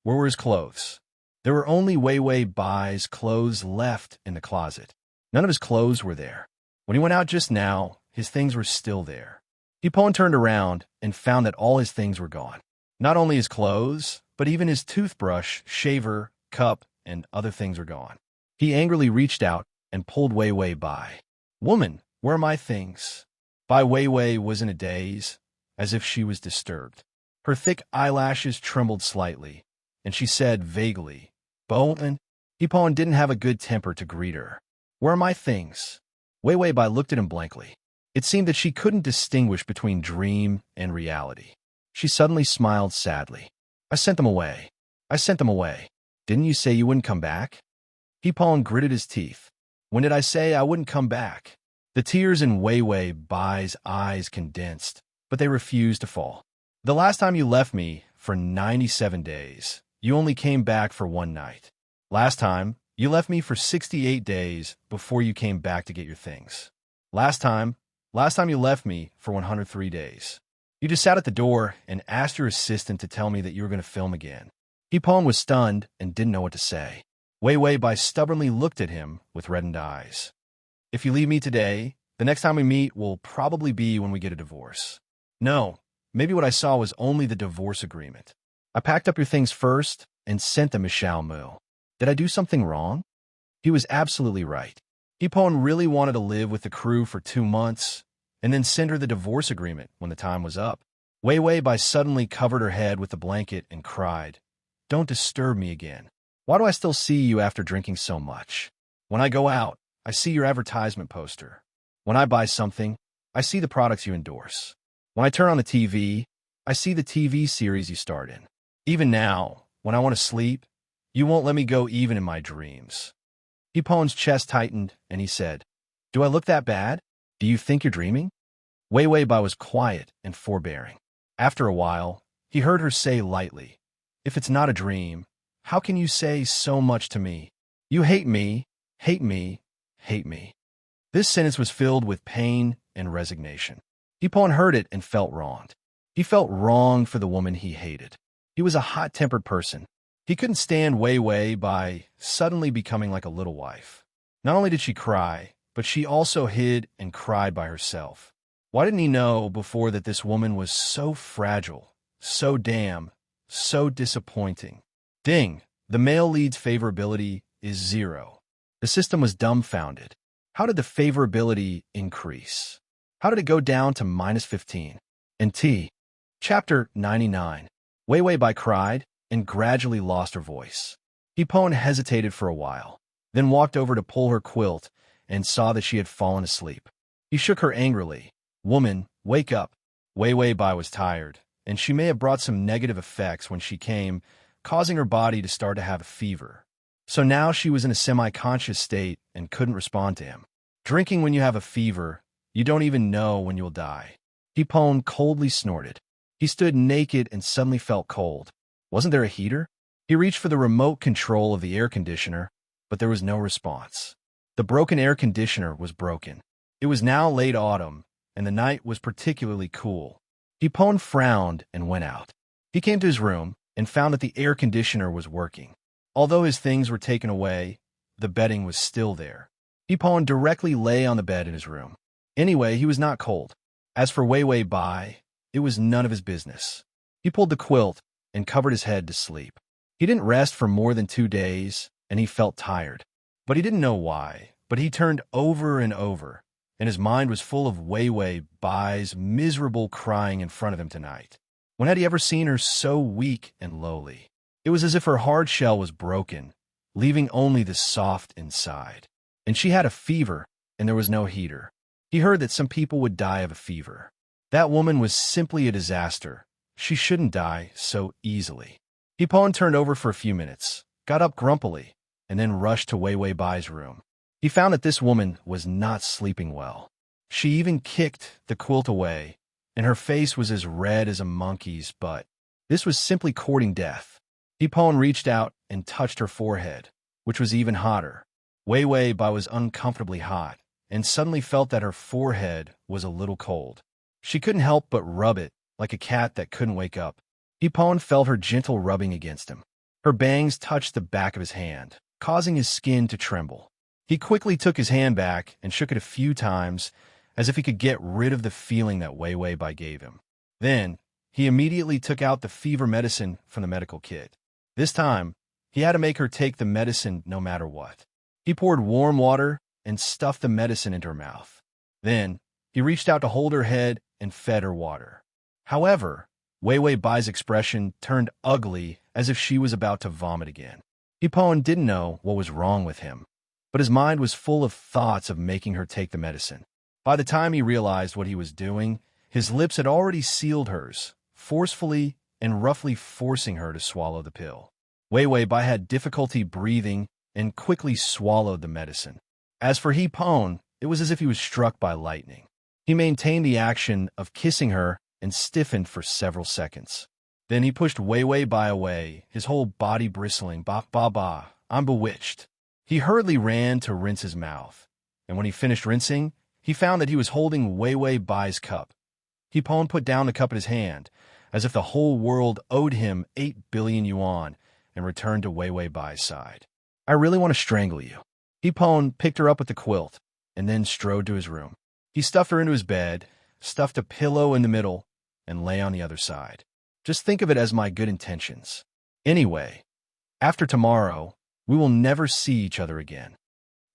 [SPEAKER 1] Where were his clothes? There were only Wei Wei Bai's clothes left in the closet. None of his clothes were there. When he went out just now, his things were still there. Hipon turned around and found that all his things were gone. Not only his clothes, but even his toothbrush, shaver, cup, and other things were gone. He angrily reached out and pulled Wei Wei Bai. "Woman, where are my things?" Bai Wei Wei was in a daze, as if she was disturbed. Her thick eyelashes trembled slightly, and she said vaguely, "Bowen?" Hipon didn't have a good temper to greet her. "Where are my things?" Wei Wei Bai looked at him blankly. It seemed that she couldn't distinguish between dream and reality. She suddenly smiled sadly. "I sent them away. I sent them away. Didn't you say you wouldn't come back?" Hipon gritted his teeth. "When did I say I wouldn't come back?" The tears in Wei Wei Bai's eyes condensed, but they refused to fall. "The last time you left me, for 97 days, you only came back for 1 night. Last time, you left me for 68 days before you came back to get your things. Last time you left me for 103 days. You just sat at the door and asked your assistant to tell me that you were going to film again." Hipon was stunned and didn't know what to say. Wei Wei Bai stubbornly looked at him with reddened eyes. "If you leave me today, the next time we meet will probably be when we get a divorce." "No, maybe what I saw was only the divorce agreement. I packed up your things first and sent them to Xiao Mu. Did I do something wrong?" He was absolutely right. Hipon really wanted to live with the crew for 2 months and then send her the divorce agreement when the time was up. Wei Wei Bai suddenly covered her head with the blanket and cried, "Don't disturb me again. Why do I still see you after drinking so much? When I go out, I see your advertisement poster. When I buy something, I see the products you endorse. When I turn on the TV, I see the TV series you starred in. Even now, when I want to sleep, you won't let me go even in my dreams." Hipon's chest tightened, and he said, "Do I look that bad? Do you think you're dreaming?" Wei Wei Bai was quiet and forbearing. After a while, he heard her say lightly, "If it's not a dream, how can you say so much to me? You hate me, hate me, hate me." This sentence was filled with pain and resignation. Hipon heard it and felt wronged. He felt wrong for the woman he hated. He was a hot-tempered person. He couldn't stand Wei Wei Bai suddenly becoming like a little wife. Not only did she cry, but she also hid and cried by herself. Why didn't he know before that this woman was so fragile, so damn, so disappointing? Ding! The male lead's favorability is 0. The system was dumbfounded. How did the favorability increase? How did it go down to -15? And T. Chapter 99. Wei Wei Bai cried and gradually lost her voice. Hipon hesitated for a while, then walked over to pull her quilt and saw that she had fallen asleep. He shook her angrily. "Woman, wake up." Wei Wei Bai was tired, and she may have brought some negative effects when she came, causing her body to start to have a fever. So now she was in a semi-conscious state and couldn't respond to him. Drinking when you have a fever, you don't even know when you'll die. Hipon coldly snorted. He stood naked and suddenly felt cold. Wasn't there a heater? He reached for the remote control of the air conditioner, but there was no response. The broken air conditioner was broken. It was now late autumn, and the night was particularly cool. Hipon frowned and went out. He came to his room and found that the air conditioner was working. Although his things were taken away, the bedding was still there. Hipon directly lay on the bed in his room. Anyway, he was not cold. As for Wei Wei Bai, it was none of his business. He pulled the quilt and covered his head to sleep. He didn't rest for more than 2 days, and he felt tired. But he didn't know why, but he turned over and over, and his mind was full of Wei Wei Bai's miserable crying in front of him tonight. When had he ever seen her so weak and lowly? It was as if her hard shell was broken, leaving only the soft inside. And she had a fever, and there was no heater. He heard that some people would die of a fever. That woman was simply a disaster. She shouldn't die so easily. Hipon turned over for a few minutes, got up grumpily, and then rushed to Wei Wei Bai's room. He found that this woman was not sleeping well. She even kicked the quilt away, and her face was as red as a monkey's butt. This was simply courting death. Hipon reached out and touched her forehead, which was even hotter. Wei Wei Bai was uncomfortably hot, and suddenly felt that her forehead was a little cold. She couldn't help but rub it, like a cat that couldn't wake up. Hipon felt her gentle rubbing against him. Her bangs touched the back of his hand, causing his skin to tremble. He quickly took his hand back and shook it a few times, as if he could get rid of the feeling that Wei Wei Bai gave him. Then, he immediately took out the fever medicine from the medical kit. This time, he had to make her take the medicine no matter what. He poured warm water and stuffed the medicine into her mouth. Then, he reached out to hold her head and fed her water. However, Wei Wei Bai's expression turned ugly as if she was about to vomit again. Hipon didn't know what was wrong with him, but his mind was full of thoughts of making her take the medicine. By the time he realized what he was doing, his lips had already sealed hers, forcefully and roughly forcing her to swallow the pill. Wei Wei Bai had difficulty breathing and quickly swallowed the medicine. As for Hipon, it was as if he was struck by lightning. He maintained the action of kissing her and stiffened for several seconds. Then he pushed Wei Wei Bai away, his whole body bristling. "Ba, ba, ba, I'm bewitched." He hurriedly ran to rinse his mouth, and when he finished rinsing, he found that he was holding Wei Wei Bai's cup. Hipon put down the cup in his hand, as if the whole world owed him 8 billion yuan, and returned to Wei Wei Bai's side. "I really want to strangle you." Hipon picked her up with the quilt, and then strode to his room. He stuffed her into his bed, stuffed a pillow in the middle, and lay on the other side. "Just think of it as my good intentions. Anyway, after tomorrow, we will never see each other again."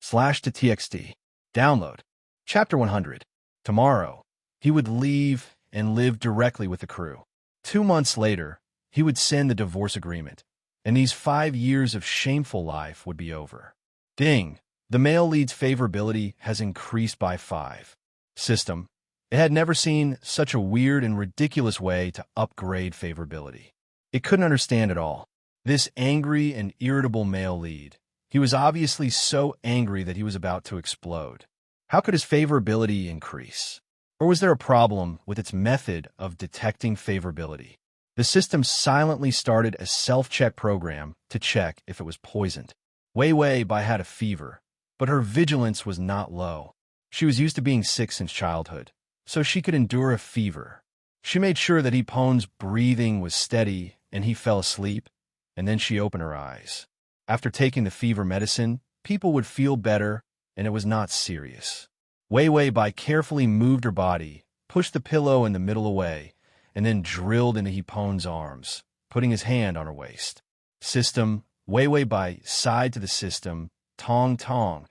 [SPEAKER 1] /to TXT. Download. Chapter 100. Tomorrow, he would leave and live directly with the crew. 2 months later, he would send the divorce agreement, and these 5 years of shameful life would be over. Ding! The male lead's favorability has increased by 5. System. It had never seen such a weird and ridiculous way to upgrade favorability. It couldn't understand it all. This angry and irritable male lead. He was obviously so angry that he was about to explode. How could his favorability increase? Or was there a problem with its method of detecting favorability? The system silently started a self-check program to check if it was poisoned. Wei Wei Bai had a fever, but her vigilance was not low. She was used to being sick since childhood, so she could endure a fever. She made sure that Pon's breathing was steady and he fell asleep, and then she opened her eyes. After taking the fever medicine, people would feel better, and it was not serious. Wei Wei Bai carefully moved her body, pushed the pillow in the middle away, and then drilled into Pon's arms, putting his hand on her waist. System. Wei Wei Bai sighed to the system. Tong tong.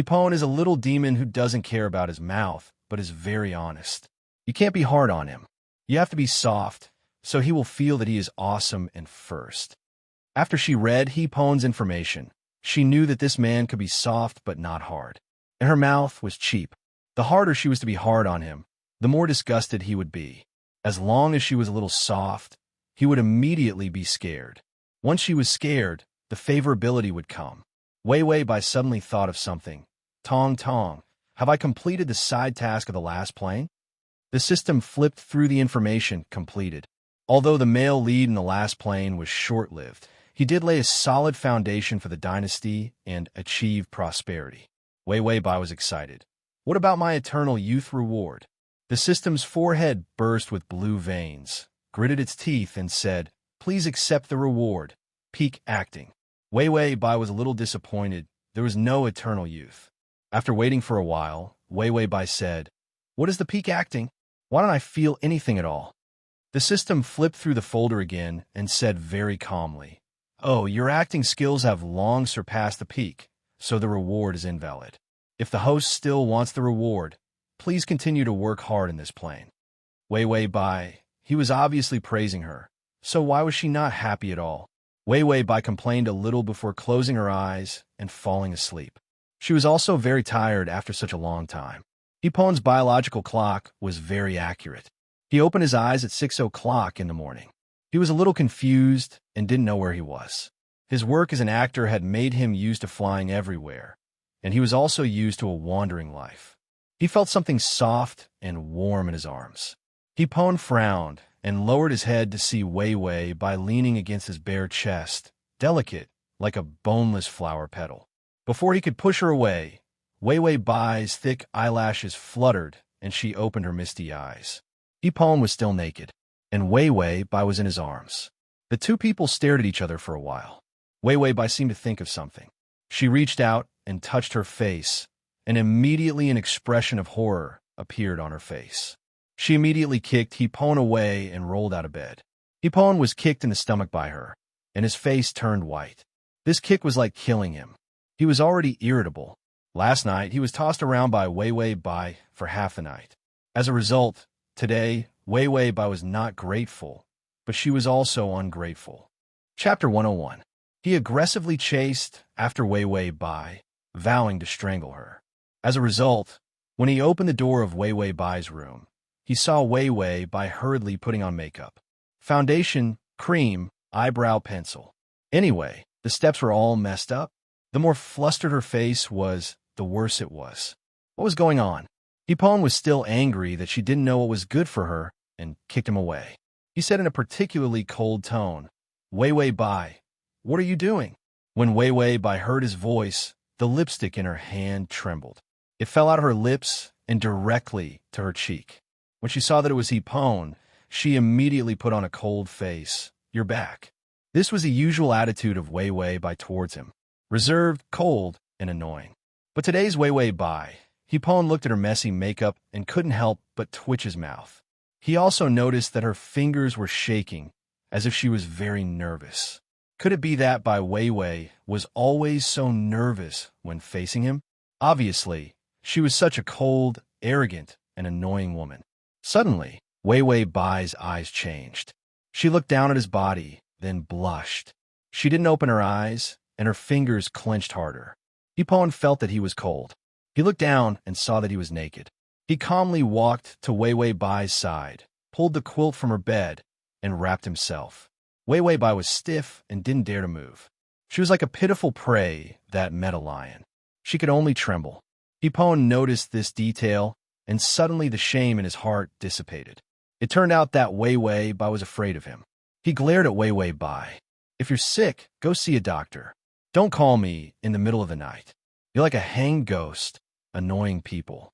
[SPEAKER 1] Pon is a little demon who doesn't care about his mouth, but is very honest. You can't be hard on him. You have to be soft, so he will feel that he is awesome and first. After she read Pon's information, she knew that this man could be soft but not hard. And her mouth was cheap. The harder she was to be hard on him, the more disgusted he would be. As long as she was a little soft, he would immediately be scared. Once she was scared, the favorability would come. Wei Wei Bai suddenly thought of something. Tong tong, have I completed the side task of the last plane? The system flipped through the information completed. Although the male lead in the last plane was short-lived, he did lay a solid foundation for the dynasty and achieve prosperity. Wei Wei Bai was excited. What about my eternal youth reward? The system's forehead burst with blue veins, gritted its teeth, and said, "Please accept the reward. Peak acting." Wei Wei Bai was a little disappointed. There was no eternal youth. After waiting for a while, Wei Wei Bai said, "What is the peak acting? Why don't I feel anything at all?" The system flipped through the folder again and said very calmly, "Oh, your acting skills have long surpassed the peak, so the reward is invalid. If the host still wants the reward, please continue to work hard in this plane." Wei Wei Bai, he was obviously praising her, so why was she not happy at all? Wei Wei Bai complained a little before closing her eyes and falling asleep. She was also very tired after such a long time. Pon's biological clock was very accurate. He opened his eyes at 6 o'clock in the morning. He was a little confused and didn't know where he was. His work as an actor had made him used to flying everywhere, and he was also used to a wandering life. He felt something soft and warm in his arms. Pon frowned and lowered his head to see Wei Wei Bai leaning against his bare chest, delicate like a boneless flower petal. Before he could push her away, Wei Wei Bai's thick eyelashes fluttered and she opened her misty eyes. Pon was still naked, and Wei Wei Bai was in his arms. The two people stared at each other for a while. Wei Wei Bai seemed to think of something. She reached out and touched her face, and immediately an expression of horror appeared on her face. She immediately kicked Pon away and rolled out of bed. Pon was kicked in the stomach by her, and his face turned white. This kick was like killing him. He was already irritable. Last night, he was tossed around by Wei Wei Bai for half the night. As a result, today, Wei Wei Bai was not grateful, but she was also ungrateful. Chapter 101. He aggressively chased after Wei Wei Bai, vowing to strangle her. As a result, when he opened the door of Wei Wei Bai's room, he saw Wei Wei Bai hurriedly putting on makeup. Foundation, cream, eyebrow pencil. Anyway, the steps were all messed up. The more flustered her face was, the worse it was. What was going on? Pon was still angry that she didn't know what was good for her and kicked him away. He said in a particularly cold tone, "Wei Wei Bai, what are you doing?" When Wei Wei Bai heard his voice, the lipstick in her hand trembled. It fell out of her lips and directly to her cheek. When she saw that it was Pon, she immediately put on a cold face. "You're back." This was the usual attitude of Wei Wei Bai towards him. Reserved, cold, and annoying. But today's Wei Wei Bai, Pon looked at her messy makeup and couldn't help but twitch his mouth. He also noticed that her fingers were shaking, as if she was very nervous. Could it be that Bai Wei Wei was always so nervous when facing him? Obviously, she was such a cold, arrogant, and annoying woman. Suddenly, Wei Wei Bai's eyes changed. She looked down at his body, then blushed. She didn't open her eyes, and her fingers clenched harder. Hipon felt that he was cold. He looked down and saw that he was naked. He calmly walked to Wei Wei Bai's side, pulled the quilt from her bed, and wrapped himself. Wei Wei Bai was stiff and didn't dare to move. She was like a pitiful prey that met a lion. She could only tremble. Hipon noticed this detail, and suddenly the shame in his heart dissipated. It turned out that Wei Wei Bai was afraid of him. He glared at Wei Wei Bai. "If you're sick, go see a doctor. Don't call me in the middle of the night. You're like a hanged ghost, annoying people."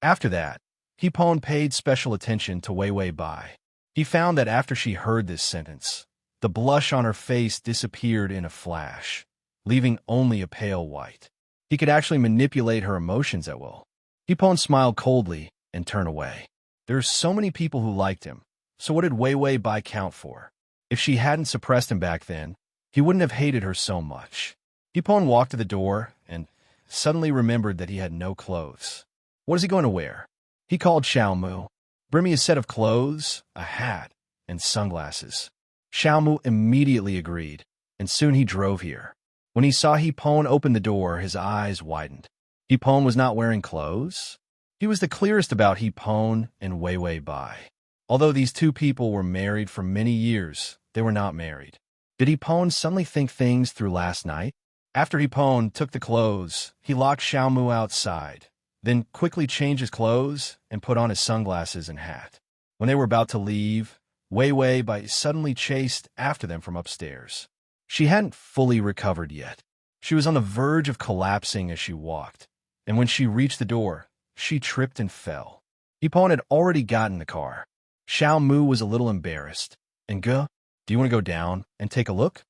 [SPEAKER 1] After that, Hipon paid special attention to Wei Wei Bai. He found that after she heard this sentence, the blush on her face disappeared in a flash, leaving only a pale white. He could actually manipulate her emotions at will. Hipon smiled coldly and turned away. There are so many people who liked him, so what did Wei Wei Bai count for? If she hadn't suppressed him back then, he wouldn't have hated her so much. Hipon walked to the door and suddenly remembered that he had no clothes. What is he going to wear? He called Xiao Mu. "Bring me a set of clothes, a hat, and sunglasses." Xiao Mu immediately agreed, and soon he drove here. When he saw Hipon open the door, his eyes widened. Hipon was not wearing clothes? He was the clearest about Hipon and Wei Wei Bai. Although these two people were married for many years, they were not married. Did Hipon suddenly think things through last night? After Hipon took the clothes, he locked Xiao Mu outside, then quickly changed his clothes and put on his sunglasses and hat. When they were about to leave, Wei Wei Bai suddenly chased after them from upstairs. She hadn't fully recovered yet. She was on the verge of collapsing as she walked, and when she reached the door, she tripped and fell. Hipon had already gotten the car. Xiao Mu was a little embarrassed. "And do you want to go down and take a look?"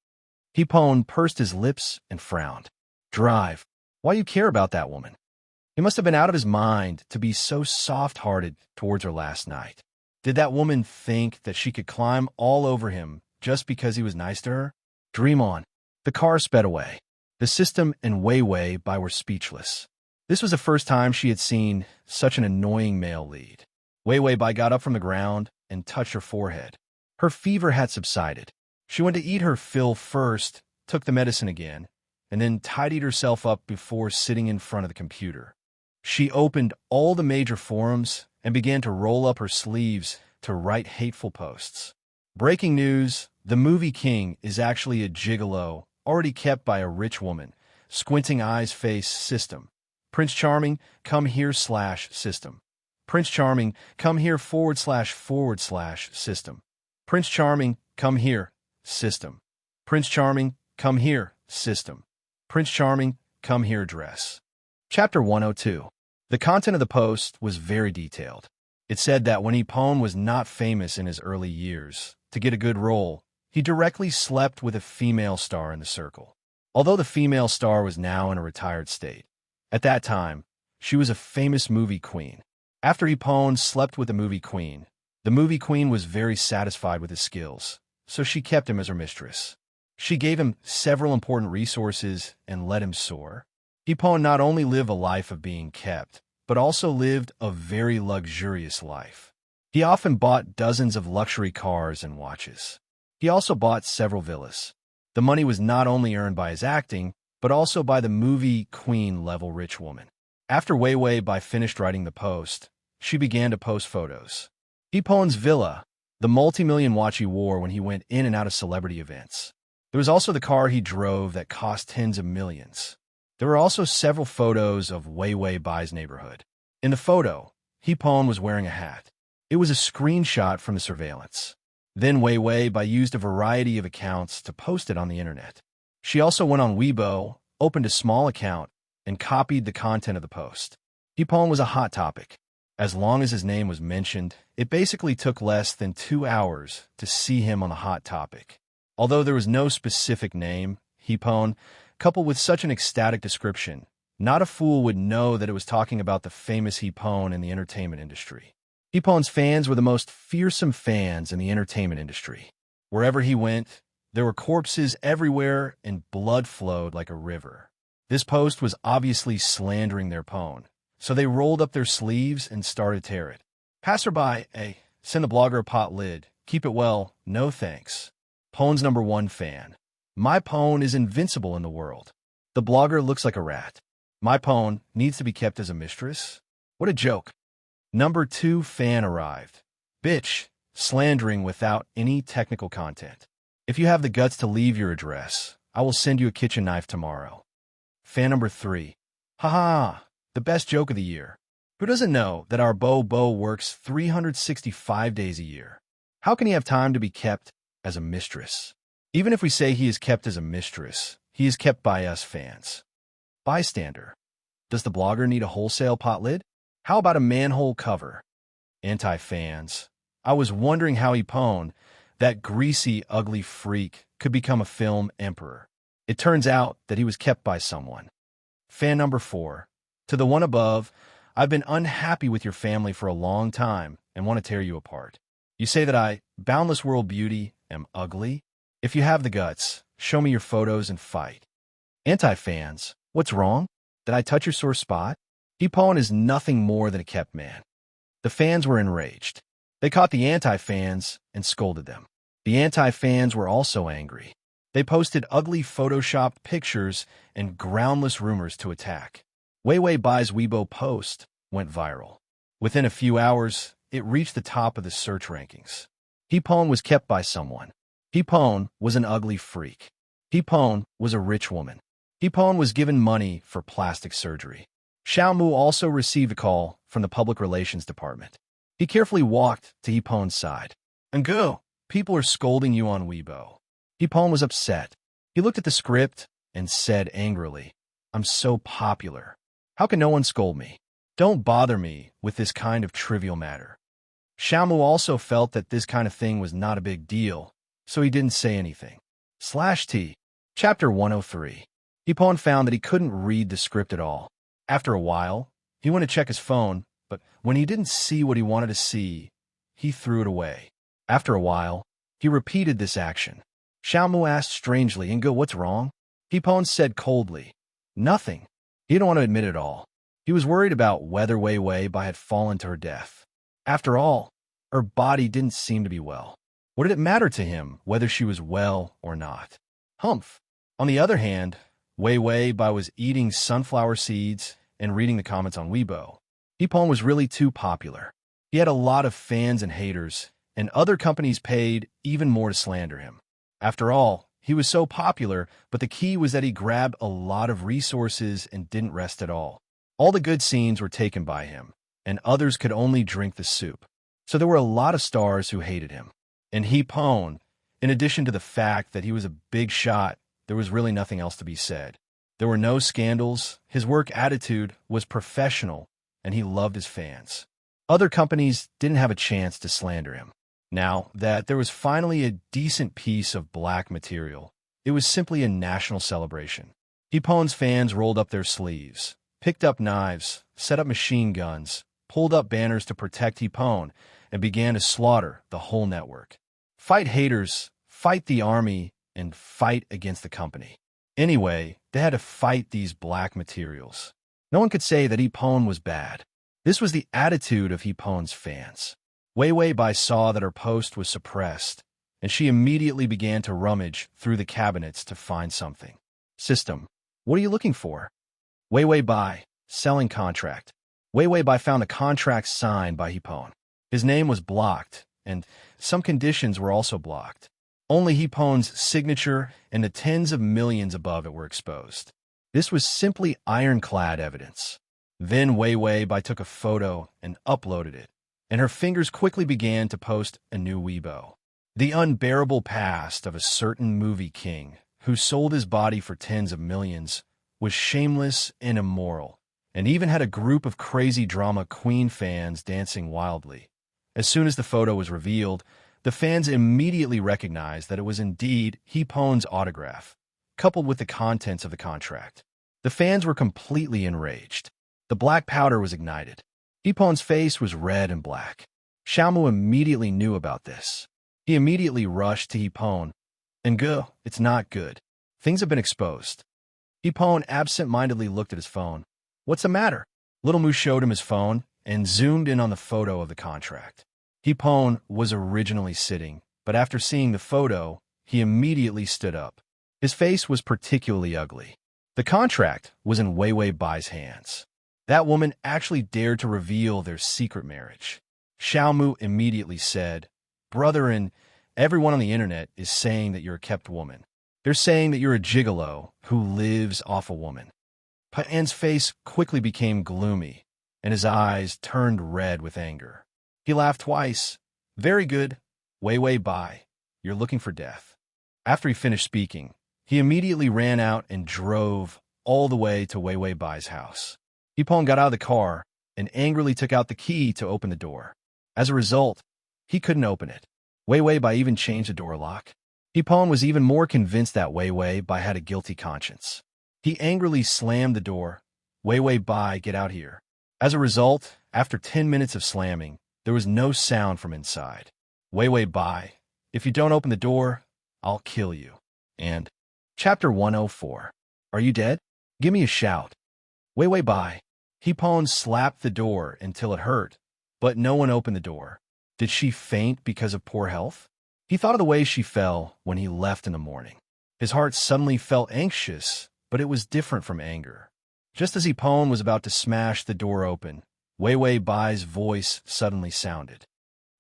[SPEAKER 1] Hipon pursed his lips and frowned. "Drive. Why do you care about that woman?" He must have been out of his mind to be so soft-hearted towards her last night. Did that woman think that she could climb all over him just because he was nice to her? Dream on. The car sped away. The system and Wei Wei Bai were speechless. This was the first time she had seen such an annoying male lead. Wei Wei Bai got up from the ground and touched her forehead. Her fever had subsided. She went to eat her fill first, took the medicine again, and then tidied herself up before sitting in front of the computer. She opened all the major forums and began to roll up her sleeves to write hateful posts. Breaking news, the movie king is actually a gigolo, already kept by a rich woman. Squinting eyes face system. Prince Charming, come here / system. Prince Charming, come here / system. Prince Charming, come here, system. Prince Charming, come here, system. Prince Charming, come here dress. Chapter 102. The content of the post was very detailed. It said that when Hipon was not famous in his early years, to get a good role, he directly slept with a female star in the circle. Although the female star was now in a retired state, at that time, she was a famous movie queen. After Hipon slept with the movie queen was very satisfied with his skills, so she kept him as her mistress. She gave him several important resources and let him soar. Hipon not only lived a life of being kept, but also lived a very luxurious life. He often bought dozens of luxury cars and watches. He also bought several villas. The money was not only earned by his acting, but also by the movie queen-level rich woman. After Wei Wei Bai finished writing the post, she began to post photos. Hipon's villa, the multi-million watch he wore when he went in and out of celebrity events. There was also the car he drove that cost tens of millions. There were also several photos of Wei Wei Bai's neighborhood. In the photo, Hipon was wearing a hat. It was a screenshot from the surveillance. Then Wei Wei Bai used a variety of accounts to post it on the internet. She also went on Weibo, opened a small account, and copied the content of the post. Hipon was a hot topic. As long as his name was mentioned, it basically took less than 2 hours to see him on the hot topic. Although there was no specific name, Hipon, coupled with such an ecstatic description, not a fool would know that it was talking about the famous Hipon in the entertainment industry. Hipon's fans were the most fearsome fans in the entertainment industry. Wherever he went, there were corpses everywhere and blood flowed like a river. This post was obviously slandering their Pon, so they rolled up their sleeves and started to tear it. Passerby, Send the blogger a pot lid. Keep it well. No thanks. Pone's #1 fan. My pone is invincible in the world. The blogger looks like a rat. My pone needs to be kept as a mistress? What a joke. #2 fan arrived. Bitch, slandering without any technical content. If you have the guts to leave your address, I will send you a kitchen knife tomorrow. Fan #3. Haha, the best joke of the year. Who doesn't know that our Bo works 365 days a year? How can he have time to be kept as a mistress? Even if we say he is kept as a mistress, he is kept by us fans. Bystander. Does the blogger need a wholesale pot lid? How about a manhole cover? Anti-fans. I was wondering how Pone, that greasy, ugly freak, could become a film emperor. It turns out that he was kept by someone. Fan #4. To the one above, I've been unhappy with your family for a long time and want to tear you apart. You say that I, boundless world beauty, am ugly? If you have the guts, show me your photos and fight. Anti-fans. What's wrong? Did I touch your sore spot? Pone is nothing more than a kept man. The fans were enraged. They caught the anti-fans and scolded them. The anti-fans were also angry. They posted ugly photoshopped pictures and groundless rumors to attack. Weiwei Bai's Weibo post went viral. Within a few hours, it reached the top of the search rankings. Pone was kept by someone. Pone was an ugly freak. Pone was a rich woman. Pone was given money for plastic surgery. Xiaomu also received a call from the public relations department. He carefully walked to Pone's side. And go, people are scolding you on Weibo. Pone was upset. He looked at the script and said angrily, I'm so popular. How can no one scold me? Don't bother me with this kind of trivial matter. Xiaomu also felt that this kind of thing was not a big deal, so he didn't say anything. /T. Chapter 103. Pone found that he couldn't read the script at all. After a while, he went to check his phone, but when he didn't see what he wanted to see, he threw it away. After a while, he repeated this action. Xiaomu asked strangely, and go, what's wrong? Pone said coldly, nothing. He didn't want to admit it all. He was worried about whether Weiwei Bai had fallen to her death. After all, her body didn't seem to be well. What did it matter to him whether she was well or not? Humph. On the other hand, Weiwei Bai was eating sunflower seeds and reading the comments on Weibo. Pone was really too popular. He had a lot of fans and haters, and other companies paid even more to slander him. After all, he was so popular, but the key was that he grabbed a lot of resources and didn't rest at all. All the good scenes were taken by him, and others could only drink the soup. So there were a lot of stars who hated him. And Pone, in addition to the fact that he was a big shot, there was really nothing else to be said. There were no scandals, his work attitude was professional, and he loved his fans. Other companies didn't have a chance to slander him. Now that there was finally a decent piece of black material, it was simply a national celebration. Pone's fans rolled up their sleeves, picked up knives, set up machine guns, pulled up banners to protect Pone, and began to slaughter the whole network. Fight haters, fight the army, and fight against the company. Anyway, they had to fight these black materials. No one could say that Pone was bad. This was the attitude of Pone's fans. Weiwei Bai saw that her post was suppressed, and she immediately began to rummage through the cabinets to find something. System. What are you looking for? Weiwei Bai. Selling contract. Weiwei Bai found a contract signed by Pone. His name was blocked, and some conditions were also blocked. Only Pone's signature and the tens of millions above it were exposed. This was simply ironclad evidence. Then Weiwei Bai took a photo and uploaded it, and her fingers quickly began to post a new Weibo. The unbearable past of a certain movie king who sold his body for tens of millions was shameless and immoral, and even had a group of crazy drama queen fans dancing wildly. As soon as the photo was revealed, the fans immediately recognized that it was indeed Pone's autograph, coupled with the contents of the contract. The fans were completely enraged. The black powder was ignited. Pone's face was red and black. Xiaomu immediately knew about this. He immediately rushed to Pone. And go, it's not good. Things have been exposed. Pone absent-mindedly looked at his phone. What's the matter? Little Moo showed him his phone and zoomed in on the photo of the contract. Hipon was originally sitting, but after seeing the photo, he immediately stood up. His face was particularly ugly. The contract was in Wei Bai's hands. That woman actually dared to reveal their secret marriage. Xiaomu immediately said, "Brother, and everyone on the internet is saying that you're a kept woman. They're saying that you're a gigolo who lives off a woman." Paan's face quickly became gloomy, and his eyes turned red with anger. He laughed twice. "Very good, Wei Bai. You're looking for death." After he finished speaking, he immediately ran out and drove all the way to Wei Bai's house. Hipon got out of the car and angrily took out the key to open the door. As a result, he couldn't open it. Wei Bai even changed the door lock. Hipon was even more convinced that Wei Bai had a guilty conscience. He angrily slammed the door. "Wei Bai, get out here." As a result, after 10 minutes of slamming, there was no sound from inside. "Wei Bai, if you don't open the door, I'll kill you." And Chapter 104. Are you dead? Give me a shout. Wei Bai. Hipon slapped the door until it hurt, but no one opened the door. Did she faint because of poor health? He thought of the way she fell when he left in the morning. His heart suddenly felt anxious, but it was different from anger. Just as Hipon was about to smash the door open, Wei Bai's voice suddenly sounded.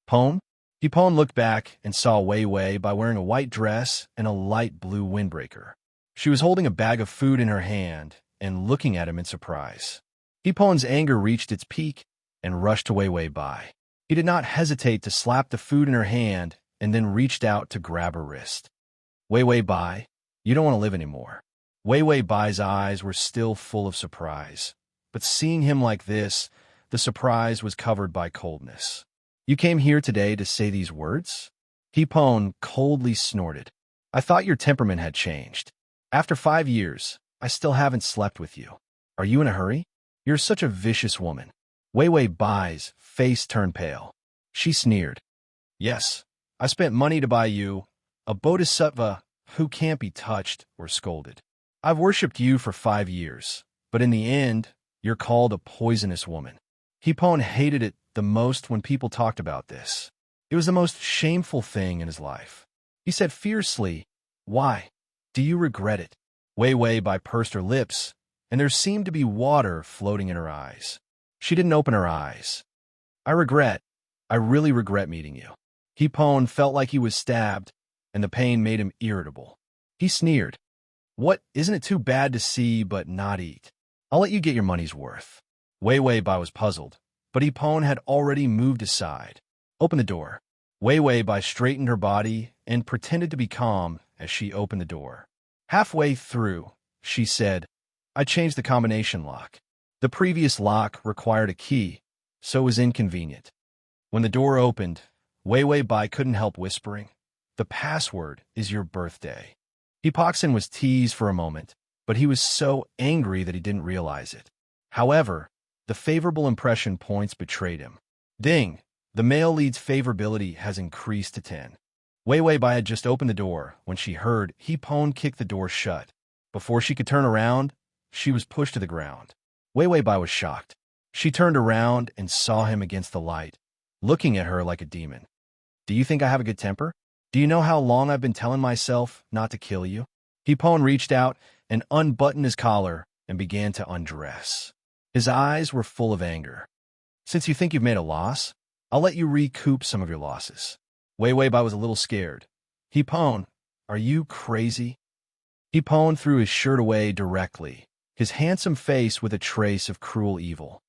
[SPEAKER 1] "Pon?" Hipon looked back and saw Wei Bai wearing a white dress and a light blue windbreaker. She was holding a bag of food in her hand and looking at him in surprise. Hipon's anger reached its peak and rushed to Wei Bai. He did not hesitate to slap the food in her hand and then reached out to grab her wrist. "Wei Bai, you don't want to live anymore." Wei Bai's eyes were still full of surprise, but seeing him like this, the surprise was covered by coldness. "You came here today to say these words?" Hipon coldly snorted. "I thought your temperament had changed. After 5 years, I still haven't slept with you. Are you in a hurry? You're such a vicious woman." Wei Bai's face turned pale. She sneered. "Yes, I spent money to buy you, a bodhisattva who can't be touched or scolded. I've worshipped you for 5 years, but in the end, you're called a poisonous woman." Hipon hated it the most when people talked about this. It was the most shameful thing in his life. He said fiercely, "Why? Do you regret it?" Wei Bai pursed her lips, and there seemed to be water floating in her eyes. She didn't open her eyes. I really regret meeting you." Hipon felt like he was stabbed, and the pain made him irritable. He sneered. "What, isn't it too bad to see but not eat? I'll let you get your money's worth." Wei Bai was puzzled, but Hipon had already moved aside. "Open the door." Wei Bai straightened her body and pretended to be calm as she opened the door. Halfway through, she said, "I changed the combination lock. The previous lock required a key, so it was inconvenient." When the door opened, Wei Bai couldn't help whispering, "The password is your birthday." Hipoxin was teased for a moment, but he was so angry that he didn't realize it. However, the favorable impression points betrayed him. Ding! The male lead's favorability has increased to 10. Wei Bai had just opened the door when she heard Hipon kick the door shut. Before she could turn around, she was pushed to the ground. Wei Bai was shocked. She turned around and saw him against the light, looking at her like a demon. "Do you think I have a good temper? Do you know how long I've been telling myself not to kill you?" Hipon reached out and unbuttoned his collar and began to undress. His eyes were full of anger. "Since you think you've made a loss, I'll let you recoup some of your losses." Wei Bai was a little scared. "Hipon, are you crazy?" Hipon threw his shirt away directly, his handsome face with a trace of cruel evil.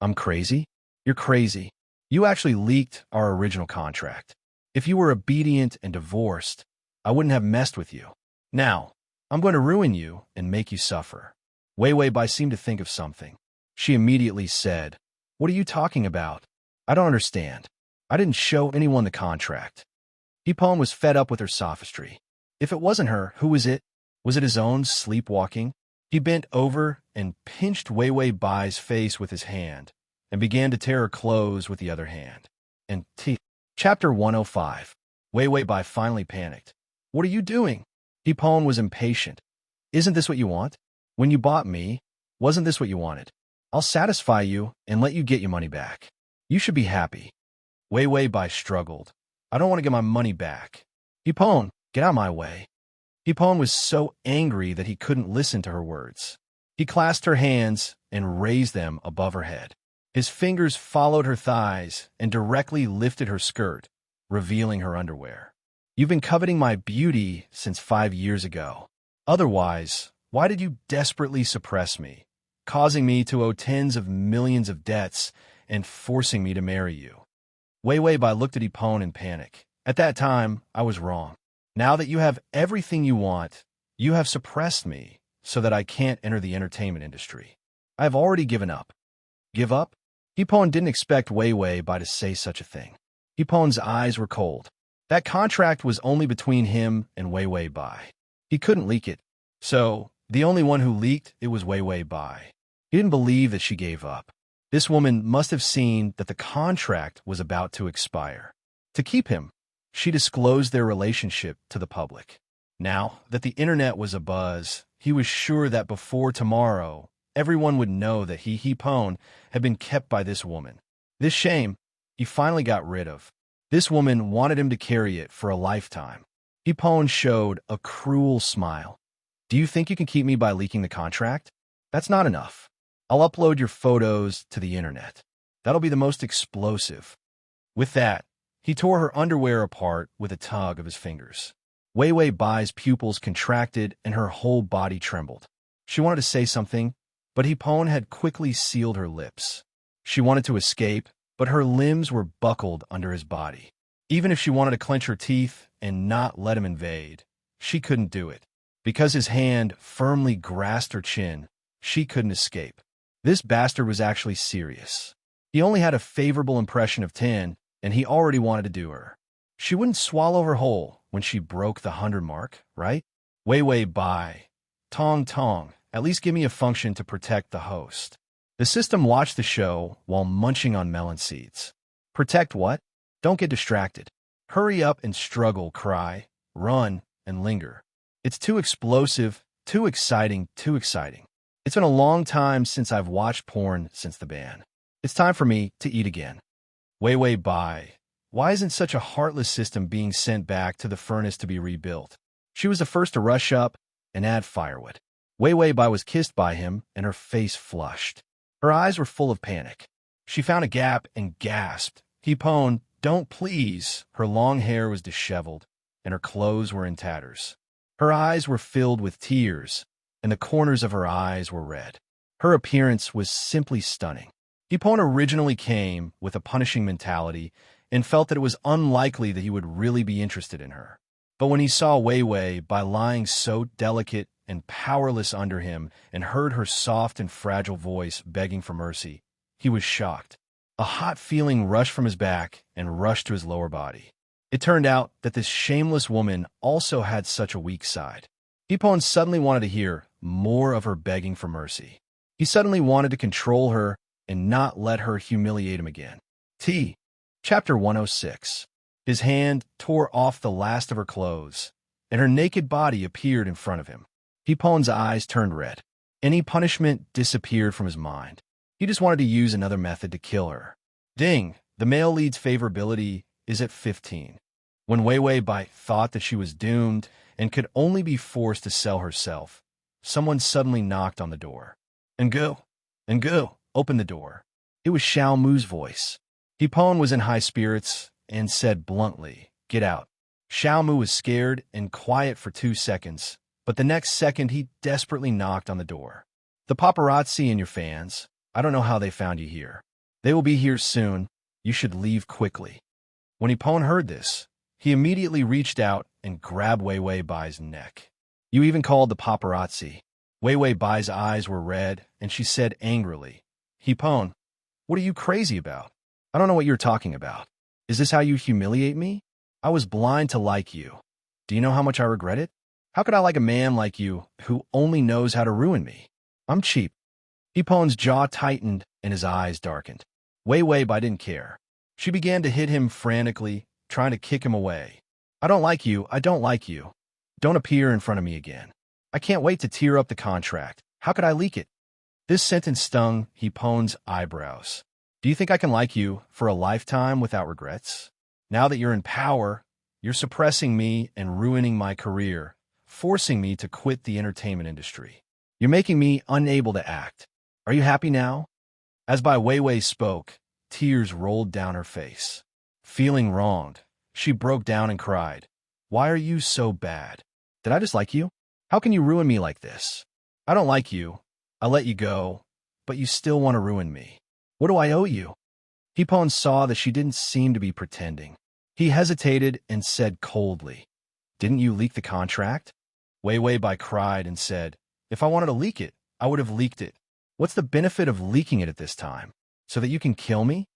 [SPEAKER 1] "I'm crazy? You're crazy. You actually leaked our original contract. If you were obedient and divorced, I wouldn't have messed with you. Now, I'm going to ruin you and make you suffer." Wei Bai seemed to think of something. She immediately said, "What are you talking about? I don't understand. I didn't show anyone the contract." Hipon was fed up with her sophistry. If it wasn't her, who was it? Was it his own sleepwalking? He bent over and pinched Wei Bai's face with his hand and began to tear her clothes with the other hand. And Chapter 105. Wei Bai finally panicked. "What are you doing?" Hipon was impatient. "Isn't this what you want? When you bought me, wasn't this what you wanted? I'll satisfy you and let you get your money back. You should be happy." Wei Wei Bai struggled. I don't want to get my money back. Hipon, get out of my way. Hipon was so angry that he couldn't listen to her words. He clasped her hands and raised them above her head. His fingers followed her thighs and directly lifted her skirt, revealing her underwear. You've been coveting my beauty since 5 years ago. Otherwise, why did you desperately suppress me, causing me to owe tens of millions of debts and forcing me to marry you? Wei Wei Bai looked at Hipon in panic. At that time, I was wrong. Now that you have everything you want, you have suppressed me so that I can't enter the entertainment industry. I have already given up. Give up? Hipon didn't expect Wei Wei Bai to say such a thing. Hipon's eyes were cold. That contract was only between him and Wei Wei Bai. He couldn't leak it. So, the only one who leaked it was Wei Wei Bai. He didn't believe that she gave up. This woman must have seen that the contract was about to expire. To keep him, she disclosed their relationship to the public. Now that the internet was abuzz, he was sure that before tomorrow, everyone would know that Hipon, had been kept by this woman. This shame, he finally got rid of. This woman wanted him to carry it for a lifetime. Hipon showed a cruel smile. Do you think you can keep me by leaking the contract? That's not enough. I'll upload your photos to the internet. That'll be the most explosive. With that, he tore her underwear apart with a tug of his fingers. Wei Wei Bai's pupils contracted and her whole body trembled. She wanted to say something, but Hipon had quickly sealed her lips. She wanted to escape, but her limbs were buckled under his body. Even if she wanted to clench her teeth and not let him invade, she couldn't do it. Because his hand firmly grasped her chin, she couldn't escape. This bastard was actually serious. He only had a favorable impression of 10, and he already wanted to do her. She wouldn't swallow her whole when she broke the 100 mark, right? Wei Wei Bai. Tong Tong, at least give me a function to protect the host. The system watched the show while munching on melon seeds. Protect what? Don't get distracted. Hurry up and struggle, cry, run, and linger. It's too explosive, too exciting, too exciting. It's been a long time since I've watched porn since the ban. It's time for me to eat again. Wei Wei Bai. Why isn't such a heartless system being sent back to the furnace to be rebuilt? She was the first to rush up and add firewood. Wei Wei Bai was kissed by him, and her face flushed. Her eyes were full of panic. She found a gap and gasped. Hipon, don't please. Her long hair was disheveled, and her clothes were in tatters. Her eyes were filled with tears, and the corners of her eyes were red. Her appearance was simply stunning. Hipon originally came with a punishing mentality and felt that it was unlikely that he would really be interested in her. But when he saw Wei Wei Bai lying so delicate and powerless under him and heard her soft and fragile voice begging for mercy, he was shocked. A hot feeling rushed from his back and rushed to his lower body. It turned out that this shameless woman also had such a weak side. Hipon suddenly wanted to hear more of her begging for mercy. He suddenly wanted to control her and not let her humiliate him again. Chapter 106. His hand tore off the last of her clothes, and her naked body appeared in front of him. Hipon's eyes turned red. Any punishment disappeared from his mind. He just wanted to use another method to kill her. Ding! The male lead's favorability is at 15. When Wei Wei Bai thought that she was doomed and could only be forced to sell herself, someone suddenly knocked on the door. Ngu! Open the door. It was Xiao Mu's voice. Hipon was in high spirits and said bluntly, "Get out." Xiao Mu was scared and quiet for 2 seconds, but the next second he desperately knocked on the door. "The paparazzi and your fans, I don't know how they found you here. They will be here soon. You should leave quickly." When Hipon heard this, he immediately reached out and grabbed Wei Wei Bai's neck. "You even called the paparazzi." Wei Wei Bai's eyes were red, and she said angrily, "Hipon, what are you crazy about? I don't know what you're talking about. Is this how you humiliate me? I was blind to like you. Do you know how much I regret it? How could I like a man like you who only knows how to ruin me? I'm cheap." Hipon's jaw tightened and his eyes darkened. Wei Wei Bai didn't care. She began to hit him frantically, trying to kick him away. "I don't like you. I don't like you. Don't appear in front of me again. I can't wait to tear up the contract. How could I leak it?" This sentence stung Hipon's eyebrows. Do you think I can like you for a lifetime without regrets? Now that you're in power, you're suppressing me and ruining my career, forcing me to quit the entertainment industry. You're making me unable to act. Are you happy now? As Bai Weiwei spoke, tears rolled down her face. Feeling wronged, she broke down and cried. Why are you so bad? Did I dislike you? How can you ruin me like this? I don't like you. I let you go, but you still want to ruin me. What do I owe you? Hipon saw that she didn't seem to be pretending. He hesitated and said coldly, Didn't you leak the contract? Weiwei Bai cried and said, If I wanted to leak it, I would have leaked it. What's the benefit of leaking it at this time? So that you can kill me?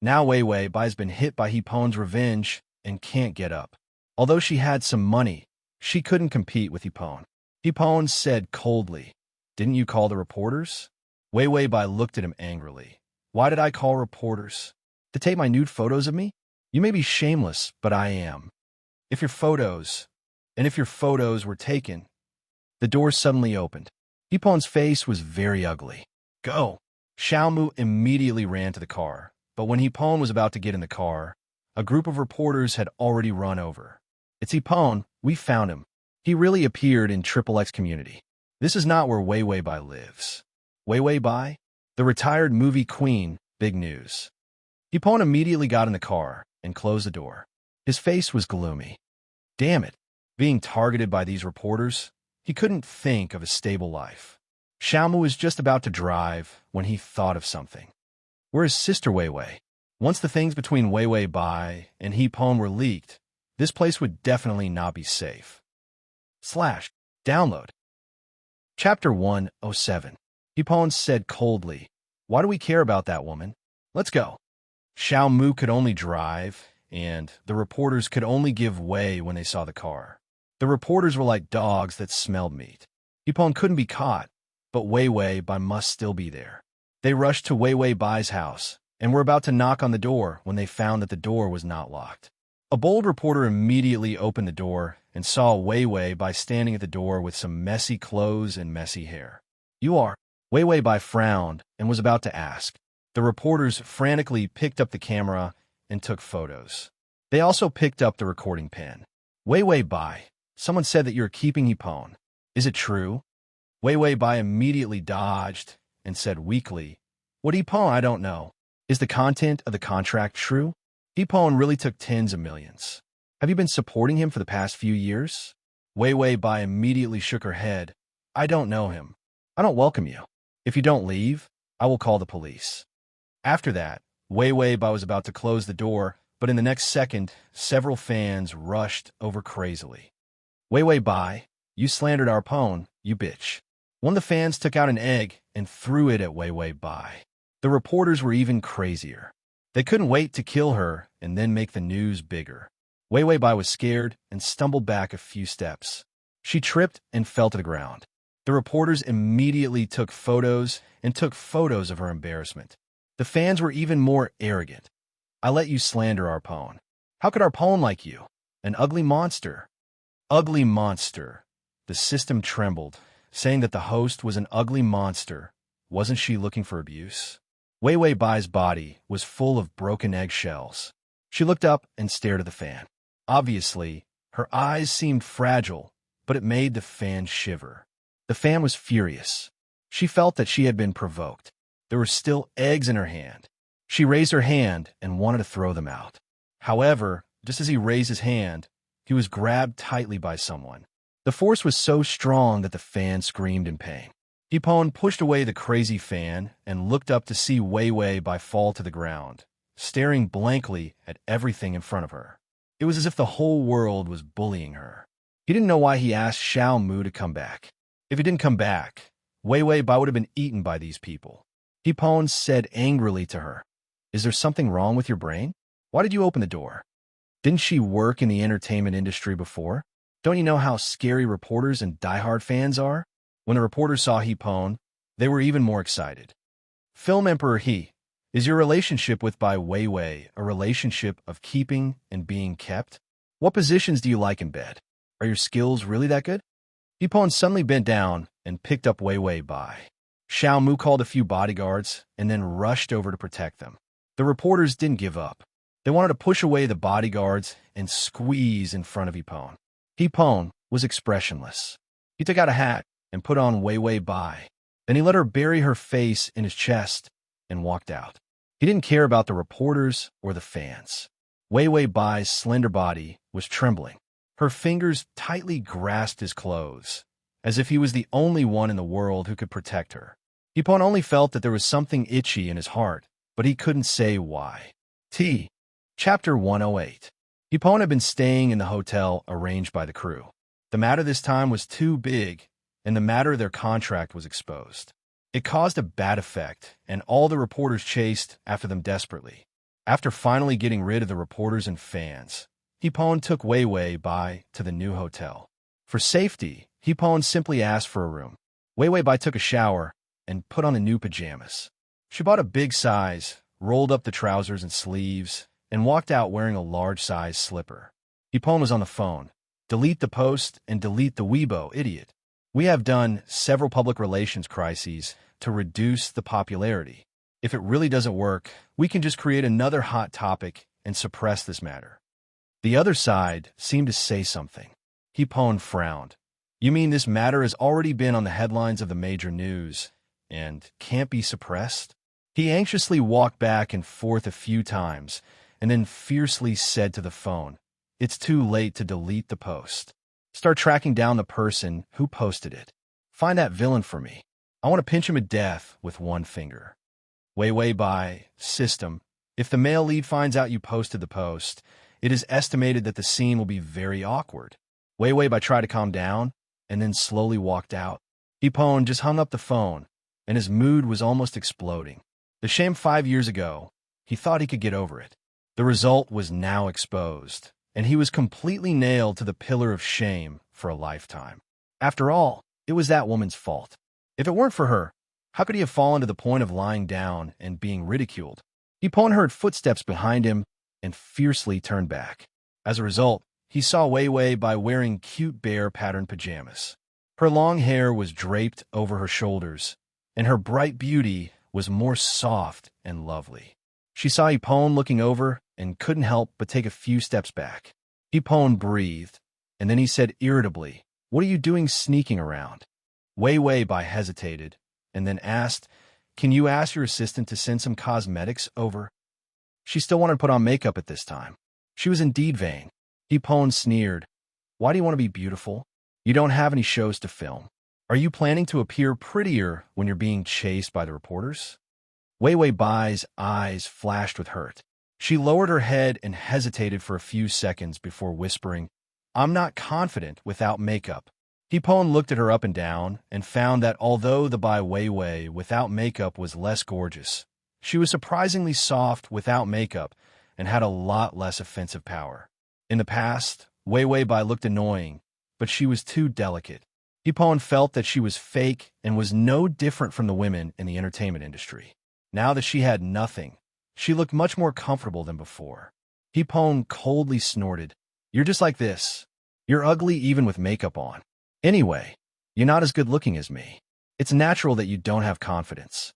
[SPEAKER 1] Now Weiwei Bai has been hit by Hipon's revenge and can't get up. Although she had some money, she couldn't compete with Hipon. Hipon said coldly, Didn't you call the reporters? Weiwei Bai looked at him angrily. Why did I call reporters? To take my nude photos of me? You may be shameless, but I am. If your photos were taken, the door suddenly opened. Hipon's face was very ugly. Go! Xiaomu immediately ran to the car, but when Hipon was about to get in the car, a group of reporters had already run over. It's Hipon, we found him. He really appeared in XXX community. This is not where Weiwei Bai lives. Weiwei Bai? The retired movie queen, big news. Hipon immediately got in the car and closed the door. His face was gloomy. Damn it, being targeted by these reporters, he couldn't think of a stable life. Xiaomu was just about to drive when he thought of something. Where is Sister Weiwei? Once the things between Weiwei Bai and Hipon were leaked, this place would definitely not be safe. Download. Chapter 107. Hipon said coldly, Why do we care about that woman? Let's go. Xiaomu could only drive, and the reporters could only give way when they saw the car. The reporters were like dogs that smelled meat. Hipon couldn't be caught, but Weiwei Bai must still be there. They rushed to Weiwei Bai's house and were about to knock on the door when they found that the door was not locked. A bold reporter immediately opened the door and saw Weiwei Bai standing at the door with some messy clothes and messy hair. You are? Weiwei Bai frowned and was about to ask. The reporters frantically picked up the camera and took photos. They also picked up the recording pen. Weiwei Bai, someone said that you're keeping Hipon. Is it true? Weiwei Bai immediately dodged and said weakly, What Hipon? I don't know. Is the content of the contract true? Hipon really took tens of millions. Have you been supporting him for the past few years? Weiwei Bai immediately shook her head. I don't know him. I don't welcome you. If you don't leave, I will call the police. After that, Weiwei Bai was about to close the door, but in the next second, several fans rushed over crazily. Weiwei Bai, you slandered our Pone, you bitch. One of the fans took out an egg and threw it at Weiwei Bai. The reporters were even crazier. They couldn't wait to kill her and then make the news bigger. Weiwei Bai was scared and stumbled back a few steps. She tripped and fell to the ground. The reporters immediately took photos of her embarrassment. The fans were even more arrogant. I let you slander our Pone. How could our Pone like you? An ugly monster. Ugly monster. The system trembled, saying that the host was an ugly monster. Wasn't she looking for abuse? Weiwei Bai's body was full of broken eggshells. She looked up and stared at the fan. Obviously, her eyes seemed fragile, but it made the fan shiver. The fan was furious. She felt that she had been provoked. There were still eggs in her hand. She raised her hand and wanted to throw them out. However, just as he raised his hand, he was grabbed tightly by someone. The force was so strong that the fan screamed in pain. Hipon pushed away the crazy fan and looked up to see Weiwei Bai fall to the ground, staring blankly at everything in front of her. It was as if the whole world was bullying her. He didn't know why he asked Xiaomu to come back. If he didn't come back, Weiwei Bai would have been eaten by these people. Hipon said angrily to her, Is there something wrong with your brain? Why did you open the door? Didn't she work in the entertainment industry before? Don't you know how scary reporters and diehard fans are? When the reporters saw Hipon, they were even more excited. Film Emperor He, is your relationship with Bai Weiwei a relationship of keeping and being kept? What positions do you like in bed? Are your skills really that good? Hipon suddenly bent down and picked up Weiwei Bai. Xiaomu called a few bodyguards and then rushed over to protect them. The reporters didn't give up. They wanted to push away the bodyguards and squeeze in front of Ipon. Ipon was expressionless. He took out a hat and put on Wei Wei Bai. Then he let her bury her face in his chest and walked out. He didn't care about the reporters or the fans. Wei Wei Bai's slender body was trembling. Her fingers tightly grasped his clothes, as if he was the only one in the world who could protect her. Ipon only felt that there was something itchy in his heart, but he couldn't say why. Chapter 108. Ipon had been staying in the hotel arranged by the crew. The matter this time was too big, and the matter of their contract was exposed. It caused a bad effect, and all the reporters chased after them desperately. After finally getting rid of the reporters and fans, Ipon took Wei Wei Bai to the new hotel. For safety, Ipon simply asked for a room. Wei Wei Bai took a shower and put on the new pajamas. She bought a big size, rolled up the trousers and sleeves, and walked out wearing a large-size slipper. Ipon was on the phone. Delete the post and delete the Weibo, idiot. We have done several public relations crises to reduce the popularity. If it really doesn't work, we can just create another hot topic and suppress this matter. The other side seemed to say something. Ipon frowned. You mean this matter has already been on the headlines of the major news and can't be suppressed? He anxiously walked back and forth a few times and then fiercely said to the phone, "It's too late to delete the post. Start tracking down the person who posted it. Find that villain for me. I want to pinch him to death with one finger." Wei Wei Bai, system. If the male lead finds out you posted the post, it is estimated that the scene will be very awkward. Wei Wei Bai tried to calm down and then slowly walked out. Ipon just hung up the phone, and his mood was almost exploding. The shame 5 years ago, he thought he could get over it. The result was now exposed, and he was completely nailed to the pillar of shame for a lifetime. After all, it was that woman's fault. If it weren't for her, how could he have fallen to the point of lying down and being ridiculed? Ipon heard footsteps behind him and fiercely turned back. As a result, he saw Wei Wei Bai wearing cute bear-patterned pajamas. Her long hair was draped over her shoulders, and her bright beauty was more soft and lovely. She saw Ipon looking over and couldn't help but take a few steps back. Ipon breathed, and then he said irritably, "What are you doing sneaking around?" Wei Wei Bai hesitated, and then asked, "Can you ask your assistant to send some cosmetics over?" She still wanted to put on makeup at this time. She was indeed vain. Ipon sneered, "Why do you want to be beautiful? You don't have any shows to film. Are you planning to appear prettier when you're being chased by the reporters?" Wei Wei Bai's eyes flashed with hurt. She lowered her head and hesitated for a few seconds before whispering, "I'm not confident without makeup." Ipon looked at her up and down and found that although the Bai Wei Wei without makeup was less gorgeous, she was surprisingly soft without makeup and had a lot less offensive power. In the past, Wei Wei Bai looked annoying, but she was too delicate. Ipon felt that she was fake and was no different from the women in the entertainment industry. Now that she had nothing, she looked much more comfortable than before. Ipon coldly snorted, "You're just like this. You're ugly even with makeup on. Anyway, you're not as good-looking as me. It's natural that you don't have confidence."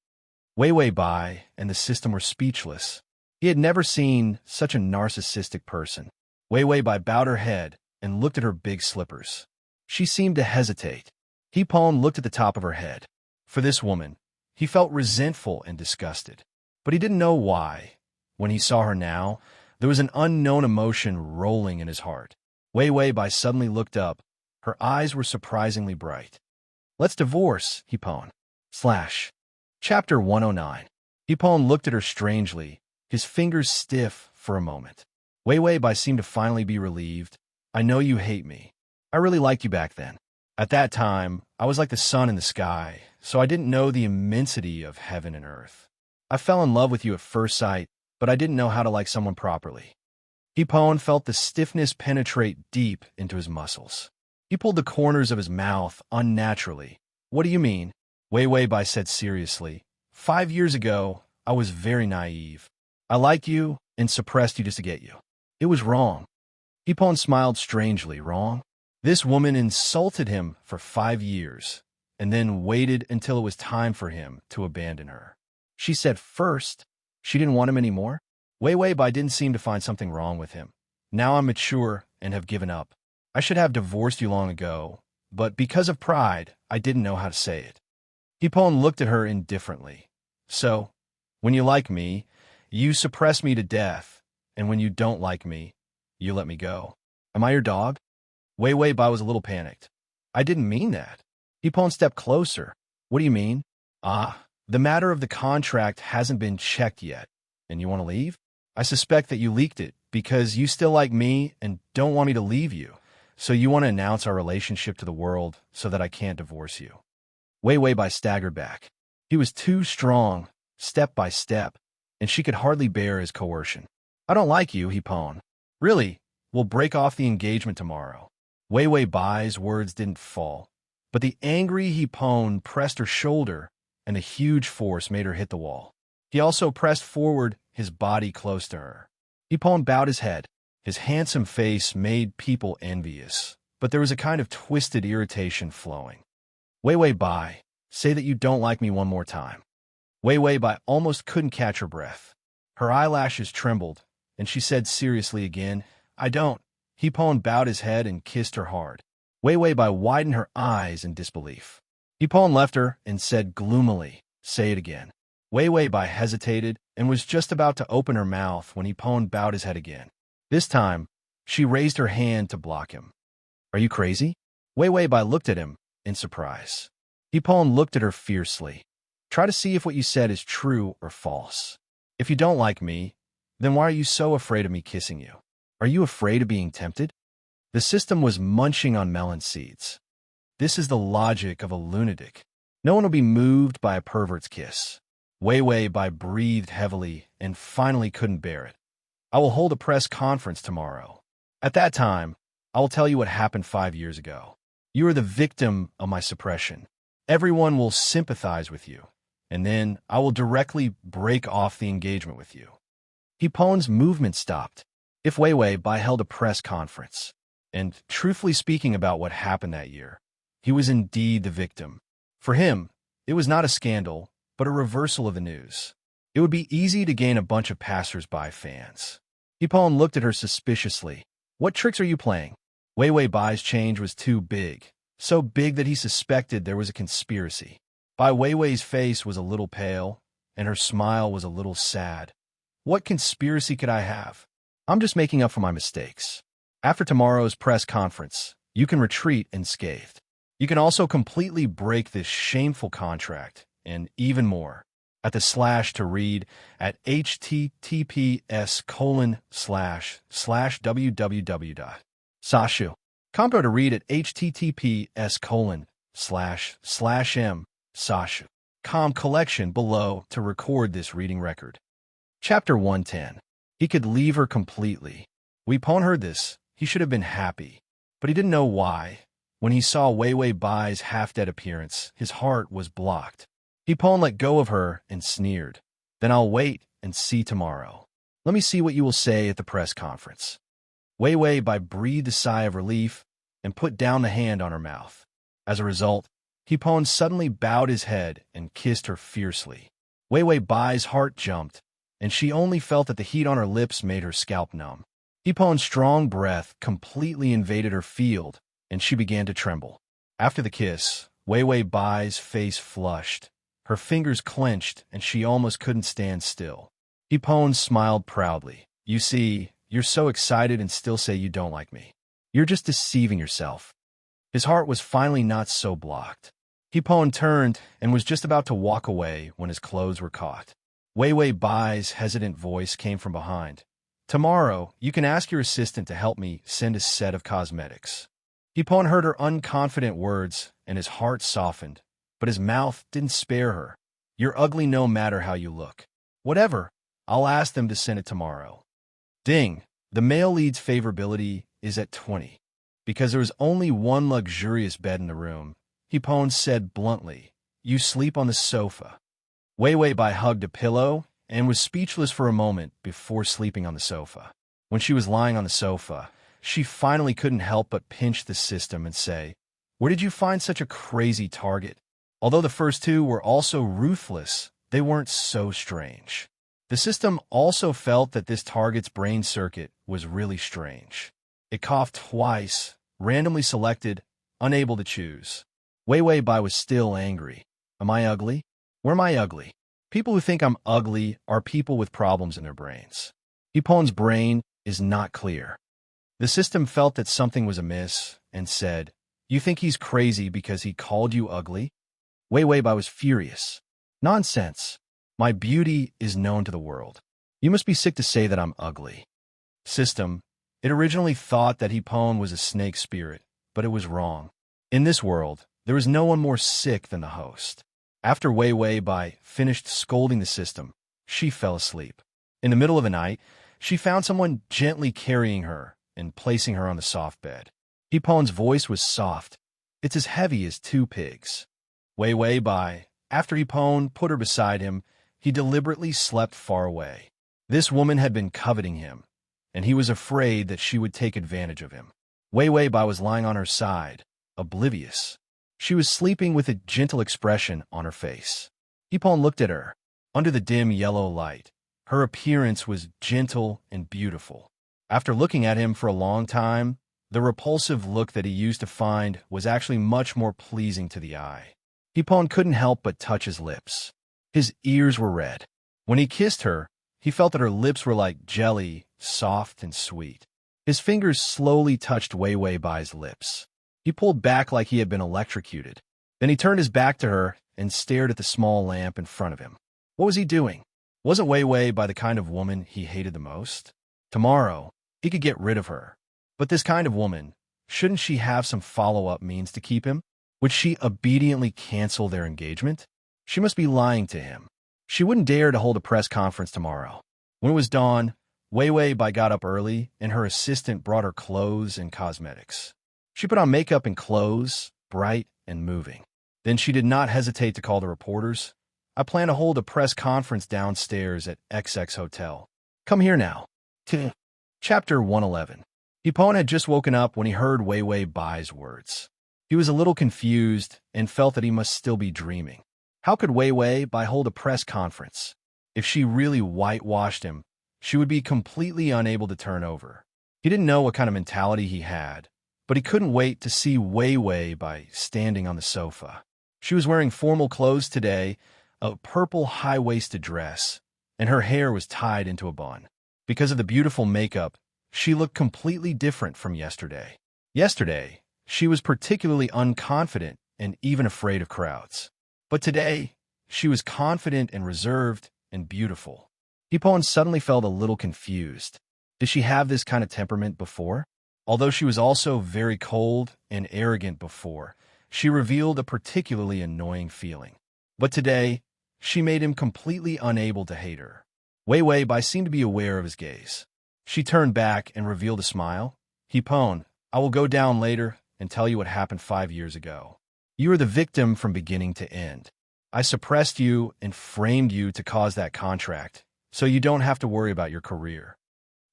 [SPEAKER 1] Wei Wei Bai and the system were speechless. He had never seen such a narcissistic person. Wei Wei Bai bowed her head and looked at her big slippers. She seemed to hesitate. Ipon looked at the top of her head. For this woman, he felt resentful and disgusted. But he didn't know why. When he saw her now, there was an unknown emotion rolling in his heart. Wei Wei Bai suddenly looked up. Her eyes were surprisingly bright. "Let's divorce, Ipon." Chapter 109. Ipon looked at her strangely, his fingers stiff for a moment. Wei Wei Bai seemed to finally be relieved. "I know you hate me. I really liked you back then. At that time, I was like the sun in the sky, so I didn't know the immensity of heaven and earth. I fell in love with you at first sight, but I didn't know how to like someone properly." Ipon felt the stiffness penetrate deep into his muscles. He pulled the corners of his mouth unnaturally. "What do you mean?" Wei Wei Bai said seriously. 5 years ago, I was very naive. I liked you and suppressed you just to get you. It was wrong." Ipon smiled strangely. Wrong? This woman insulted him for 5 years, and then waited until it was time for him to abandon her. She said, "First, She didn't want him anymore? Wei Wei Bai didn't seem to find something wrong with him. Now I'm mature and have given up. I should have divorced you long ago, but because of pride, I didn't know how to say it. Hipon looked at her indifferently. So, when you like me, you suppress me to death, and when you don't like me, you let me go. Am I your dog? Wei Wei Bai was a little panicked. I didn't mean that. Hipon stepped closer. What do you mean? The matter of the contract hasn't been checked yet, and you want to leave? I suspect that you leaked it because you still like me and don't want me to leave you, so you want to announce our relationship to the world so that I can't divorce you. Wei Wei Bai staggered back. He was too strong, step by step, and she could hardly bear his coercion. I don't like you, Hipon. Really, we'll break off the engagement tomorrow. Wei Wei Bai's words didn't fall, but the angry Hipon pressed her shoulder, and a huge force made her hit the wall. He also pressed forward, his body close to her. Hipon bowed his head. His handsome face made people envious, but there was a kind of twisted irritation flowing. Wei Wei Bai, say that you don't like me one more time. Wei Wei Bai almost couldn't catch her breath. Her eyelashes trembled, and she said seriously again, I don't. Hipon bowed his head and kissed her hard. Wei Wei Bai widened her eyes in disbelief. Hipon left her and said gloomily, say it again. Wei Wei Bai hesitated and was just about to open her mouth when Hipon bowed his head again. This time, she raised her hand to block him. Are you crazy? Wei Wei Bai looked at him in surprise. Hipon looked at her fiercely. Try to see if what you said is true or false. If you don't like me, then why are you so afraid of me kissing you? Are you afraid of being tempted? The system was munching on melon seeds. This is the logic of a lunatic. No one will be moved by a pervert's kiss. Wei Wei Bai breathed heavily and finally couldn't bear it. I will hold a press conference tomorrow. At that time, I will tell you what happened 5 years ago. You are the victim of my suppression. Everyone will sympathize with you, and then I will directly break off the engagement with you. Hipon's movement stopped. If Wei Wei Bai held a press conference, and truthfully speaking about what happened that year, he was indeed the victim. For him, it was not a scandal, but a reversal of the news. It would be easy to gain a bunch of passers-by fans. Hipon looked at her suspiciously. What tricks are you playing? Wei Wei Bai's change was too big, so big that he suspected there was a conspiracy. Bai Wei Wei's face was a little pale, and her smile was a little sad. What conspiracy could I have? I'm just making up for my mistakes. After tomorrow's press conference, you can retreat unscathed. You can also completely break this shameful contract, and even more. At the slash to read at https://www. Compo to read at https://m. Com collection below to record this reading record. Chapter 110. He could leave her completely. When Hipon heard this, he should have been happy, but he didn't know why. When he saw Wei Wei Bai's half-dead appearance, his heart was blocked. Hipon let go of her and sneered. Then I'll wait and see tomorrow. Let me see what you will say at the press conference. Wei Wei Bai breathed a sigh of relief and put down the hand on her mouth. As a result, Hipon suddenly bowed his head and kissed her fiercely. Wei Wei Bai's heart jumped, and she only felt that the heat on her lips made her scalp numb. Hipon's strong breath completely invaded her field, and she began to tremble. After the kiss, Wei Wei Bai's face flushed. Her fingers clenched, and she almost couldn't stand still. Hipon smiled proudly. You see, you're so excited and still say you don't like me. You're just deceiving yourself. His heart was finally not so blocked. Hipon turned and was just about to walk away when his clothes were caught. Wei Wei Bai's hesitant voice came from behind. Tomorrow, you can ask your assistant to help me send a set of cosmetics. Hipon heard her unconfident words, and his heart softened, but his mouth didn't spare her. You're ugly no matter how you look. Whatever, I'll ask them to send it tomorrow. Ding, the male lead's favorability is at 20. Because there was only one luxurious bed in the room, Hipon said bluntly, you sleep on the sofa. Wei Wei Bai hugged a pillow and was speechless for a moment before sleeping on the sofa. When she was lying on the sofa, she finally couldn't help but pinch the system and say, where did you find such a crazy target? Although the first two were also ruthless, they weren't so strange. The system also felt that this target's brain circuit was really strange. It coughed twice, randomly selected, unable to choose. Wei Wei Bai was still angry. Am I ugly? Where am I ugly? People who think I'm ugly are people with problems in their brains. Ipon's brain is not clear. The system felt that something was amiss and said, "You think he's crazy because he called you ugly?" Wei Wei Bai was furious. Nonsense. My beauty is known to the world. You must be sick to say that I'm ugly. System, it originally thought that Hipon was a snake spirit, but it was wrong. In this world, there is no one more sick than the host. After Wei Wei Bai finished scolding the system, she fell asleep. In the middle of the night, she found someone gently carrying her and placing her on the soft bed. Hipon's voice was soft. It's as heavy as 2 pigs. Wei Wei Bai, after Hipon put her beside him, he deliberately slept far away. This woman had been coveting him, and he was afraid that she would take advantage of him. Wei Wei Bai was lying on her side, oblivious. She was sleeping with a gentle expression on her face. Hipon looked at her. Under the dim yellow light, her appearance was gentle and beautiful. After looking at him for a long time, the repulsive look that he used to find was actually much more pleasing to the eye. Hipon couldn't help but touch his lips. His ears were red. When he kissed her, he felt that her lips were like jelly, soft and sweet. His fingers slowly touched Wei Wei Bai's lips. He pulled back like he had been electrocuted. Then he turned his back to her and stared at the small lamp in front of him. What was he doing? Wasn't Wei Wei Bai the kind of woman he hated the most? Tomorrow, he could get rid of her. But this kind of woman, shouldn't she have some follow-up means to keep him? Would she obediently cancel their engagement? She must be lying to him. She wouldn't dare to hold a press conference tomorrow. When it was dawn, Wei Wei Bai got up early, and her assistant brought her clothes and cosmetics. She put on makeup and clothes, bright and moving. Then she did not hesitate to call the reporters. I plan to hold a press conference downstairs at XX Hotel. Come here now. Chapter 111. Hipon had just woken up when he heard Wei Wei Bai's words. He was a little confused and felt that he must still be dreaming. How could Wei Wei Bai hold a press conference? If she really whitewashed him, she would be completely unable to turn over. He didn't know what kind of mentality he had, but he couldn't wait to see Wei Wei Bai standing on the sofa. She was wearing formal clothes today, a purple high-waisted dress, and her hair was tied into a bun. Because of the beautiful makeup, she looked completely different from yesterday. Yesterday, she was particularly unconfident and even afraid of crowds. But today, she was confident and reserved and beautiful. Hipon suddenly felt a little confused. Did she have this kind of temperament before? Although she was also very cold and arrogant before, she revealed a particularly annoying feeling. But today, she made him completely unable to hate her. Wei Wei Bai seemed to be aware of his gaze. She turned back and revealed a smile. Hipon, I will go down later and tell you what happened 5 years ago. You are the victim from beginning to end. I suppressed you and framed you to cause that contract, so you don't have to worry about your career.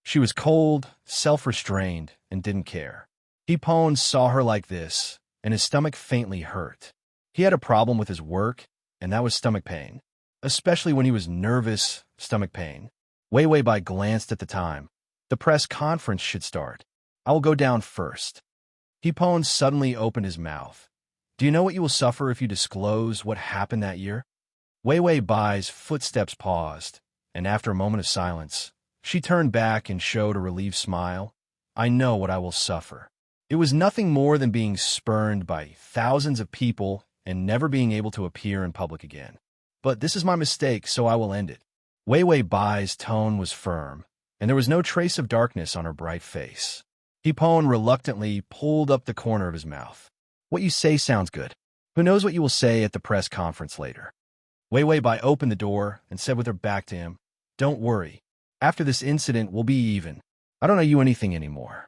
[SPEAKER 1] She was cold, self-restrained, and didn't care. Hipon saw her like this, and his stomach faintly hurt. He had a problem with his work, and that was stomach pain. Especially when he was nervous, stomach pain. Wei Wei Bai glanced at the time. The press conference should start. I will go down first. Hipon suddenly opened his mouth. Do you know what you will suffer if you disclose what happened that year? Wei Wei Bai's footsteps paused, and after a moment of silence, she turned back and showed a relieved smile. I know what I will suffer. It was nothing more than being spurned by thousands of people and never being able to appear in public again. But this is my mistake, so I will end it. Wei Wei Bai's tone was firm, and there was no trace of darkness on her bright face. Hipon reluctantly pulled up the corner of his mouth. What you say sounds good. Who knows what you will say at the press conference later? Wei Wei Bai opened the door and said with her back to him, Don't worry. After this incident, we'll be even. I don't owe you anything anymore.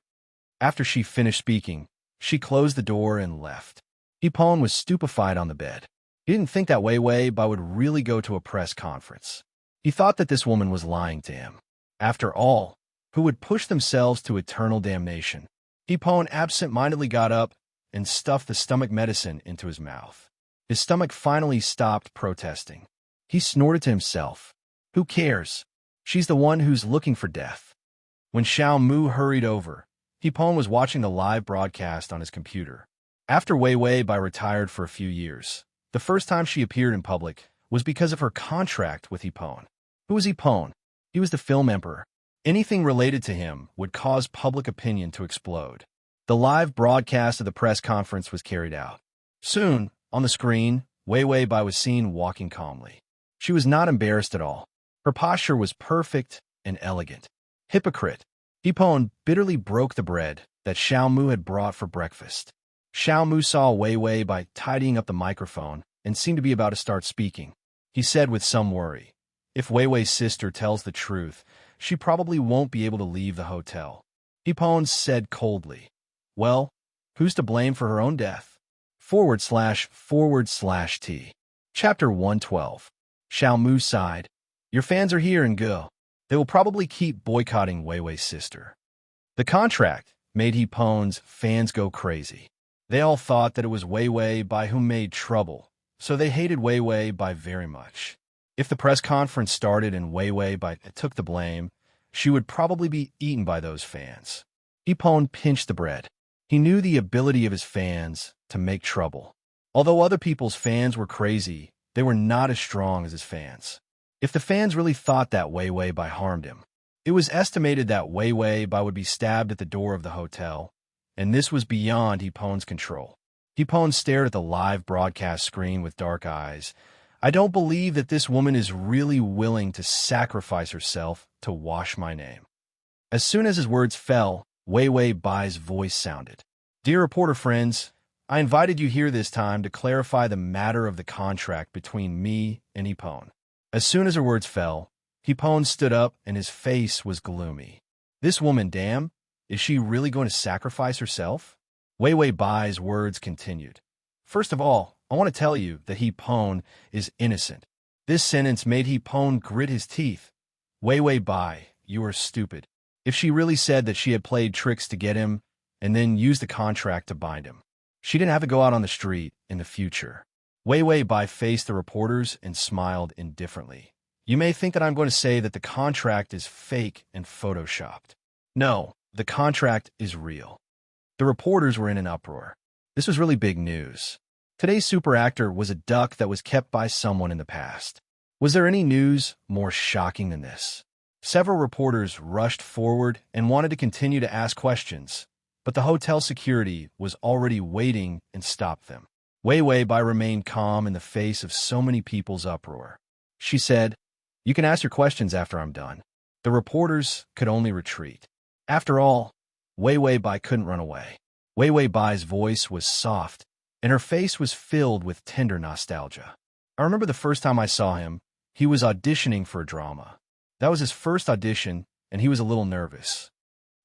[SPEAKER 1] After she finished speaking, she closed the door and left. Hipon was stupefied on the bed. He didn't think that Wei Wei Bai would really go to a press conference. He thought that this woman was lying to him. After all, who would push themselves to eternal damnation? Hipon absent-mindedly got up and stuffed the stomach medicine into his mouth. His stomach finally stopped protesting. He snorted to himself. Who cares? She's the one who's looking for death. When Xiao Mu hurried over, Hipon was watching the live broadcast on his computer. After Wei Wei Bai retired for a few years, the first time she appeared in public was because of her contract with Hipon. Who was Hipon? He was the film emperor. Anything related to him would cause public opinion to explode. The live broadcast of the press conference was carried out. Soon, on the screen, Wei Wei Bai was seen walking calmly. She was not embarrassed at all. Her posture was perfect and elegant. Hypocrite. Hipon bitterly broke the bread that Xiao Mu had brought for breakfast. Xiao Mu saw Wei Wei Bai tidying up the microphone and seemed to be about to start speaking. He said with some worry, "If Wei Wei's sister tells the truth, she probably won't be able to leave the hotel." Hipon said coldly, "Well, who's to blame for her own death?" // T. Chapter 112. Xiao Mu sighed. "Your fans are here and go. They will probably keep boycotting Wei Wei's sister." The contract made Hipon's fans go crazy. They all thought that it was Wei Wei Bai who made trouble, so they hated Wei Wei Bai very much. If the press conference started and Wei Wei Bai took the blame, she would probably be eaten by those fans. Hipon pinched the bread. He knew the ability of his fans to make trouble. Although other people's fans were crazy, they were not as strong as his fans. If the fans really thought that Wei Wei Bai harmed him, it was estimated that Wei Wei Bai would be stabbed at the door of the hotel, and this was beyond Hipon's control. Hipon stared at the live broadcast screen with dark eyes. "I don't believe that this woman is really willing to sacrifice herself to wash my name." As soon as his words fell, Wei Wei Bai's voice sounded. "Dear reporter friends, I invited you here this time to clarify the matter of the contract between me and Hipon." As soon as her words fell, Hipon stood up and his face was gloomy. "This woman, damn, is she really going to sacrifice herself?" Wei Wei Bai's words continued. "First of all, I want to tell you that Hipon is innocent." This sentence made Hipon grit his teeth. "Wei Wei Bai, you are stupid. If she really said that she had played tricks to get him and then used the contract to bind him, she didn't have to go out on the street in the future." Wei Wei Bai faced the reporters and smiled indifferently. "You may think that I'm going to say that the contract is fake and photoshopped. No, the contract is real." The reporters were in an uproar. This was really big news. Today's super actor was a duck that was kept by someone in the past. Was there any news more shocking than this? Several reporters rushed forward and wanted to continue to ask questions, but the hotel security was already waiting and stopped them. Wei Wei Bai remained calm in the face of so many people's uproar. She said, "You can ask your questions after I'm done." The reporters could only retreat. After all, Wei Wei Bai couldn't run away. Wei Wei Bai's voice was soft, and her face was filled with tender nostalgia. "I remember the first time I saw him, he was auditioning for a drama. That was his first audition, and he was a little nervous."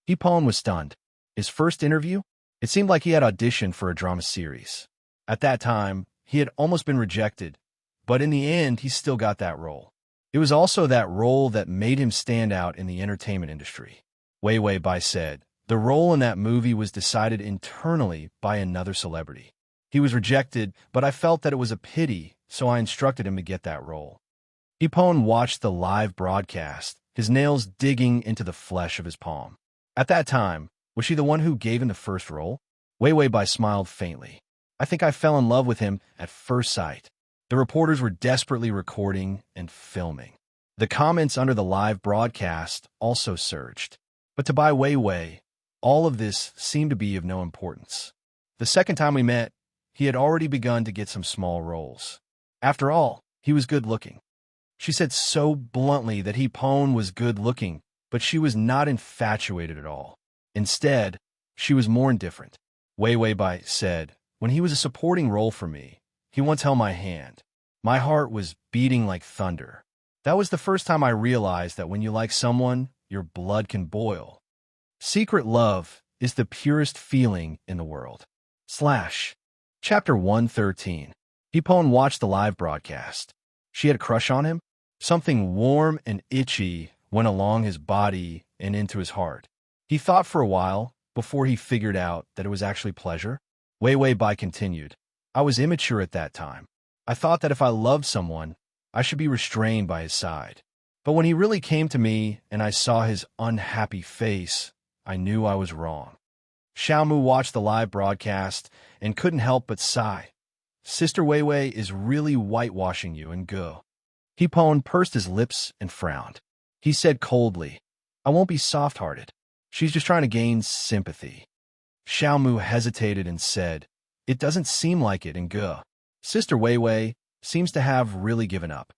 [SPEAKER 1] Hipon was stunned. His first interview? It seemed like he had auditioned for a drama series. At that time, he had almost been rejected, but in the end, he still got that role. It was also that role that made him stand out in the entertainment industry. Wei Wei Bai said, "The role in that movie was decided internally by another celebrity. He was rejected, but I felt that it was a pity, so I instructed him to get that role." Hipon watched the live broadcast, his nails digging into the flesh of his palm. At that time, was she the one who gave him the first role? Wei Wei Bai smiled faintly. "I think I fell in love with him at first sight." The reporters were desperately recording and filming. The comments under the live broadcast also surged. But to Bai Wei Wei, all of this seemed to be of no importance. The second time we met, he had already begun to get some small roles. After all, he was good-looking. She said so bluntly that Hipon was good-looking, but she was not infatuated at all. Instead, she was more indifferent. Wei Wei Bai said, "When he was a supporting role for me, he once held my hand. My heart was beating like thunder. That was the first time I realized that when you like someone, your blood can boil. Secret love is the purest feeling in the world." Chapter 113. Hipon watched the live broadcast. She had a crush on him? Something warm and itchy went along his body and into his heart. He thought for a while before he figured out that it was actually pleasure. Wei Wei Bai continued, "I was immature at that time. I thought that if I loved someone, I should be restrained by his side. But when he really came to me and I saw his unhappy face, I knew I was wrong. Xiaomu watched the live broadcast and couldn't help but sigh. Sister Weiwei is really whitewashing you and go. Hipon pursed his lips and frowned. He said coldly, I won't be soft-hearted. She's just trying to gain sympathy. Xiaomu hesitated and said, It doesn't seem like it and go. Sister Weiwei seems to have really given up.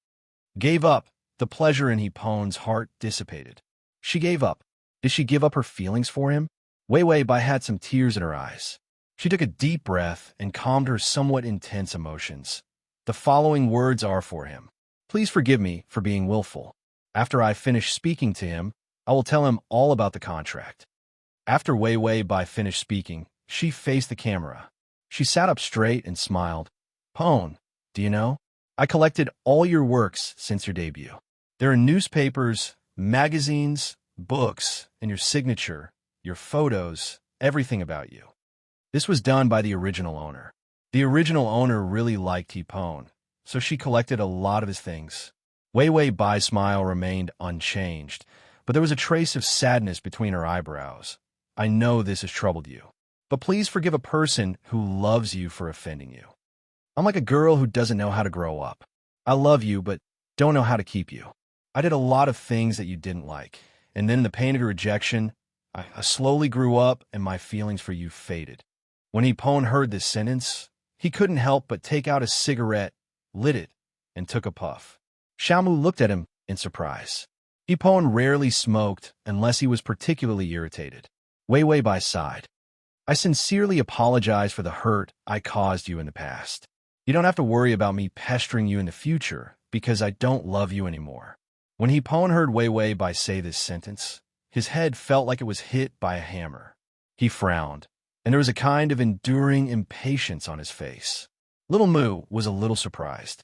[SPEAKER 1] Gave up. The pleasure in Hipon's heart dissipated. She gave up. Did she give up her feelings for him? Weiwei Bai had some tears in her eyes. She took a deep breath and calmed her somewhat intense emotions. The following words are for him. Please forgive me for being willful. After I finish speaking to him, I will tell him all about the contract. After Weiwei Bai finished speaking, she faced the camera. She sat up straight and smiled. Pone, do you know? I collected all your works since your debut. There are newspapers, magazines, books, and your signature, your photos, everything about you. This was done by the original owner. The original owner really liked Hipon, so she collected a lot of his things. Weiwei Bai's smile remained unchanged, but there was a trace of sadness between her eyebrows. I know this has troubled you, but please forgive a person who loves you for offending you. I'm like a girl who doesn't know how to grow up. I love you, but don't know how to keep you. I did a lot of things that you didn't like, and then in the pain of your rejection, I slowly grew up and my feelings for you faded. When Hipon heard this sentence, he couldn't help but take out a cigarette, lit it, and took a puff. Xiaomu looked at him in surprise. Hipon rarely smoked unless he was particularly irritated. Weiwei Bai sighed. I sincerely apologize for the hurt I caused you in the past. You don't have to worry about me pestering you in the future because I don't love you anymore. When Hipon heard Weiwei Bai say this sentence, his head felt like it was hit by a hammer. He frowned, and there was a kind of enduring impatience on his face. Little Mu was a little surprised.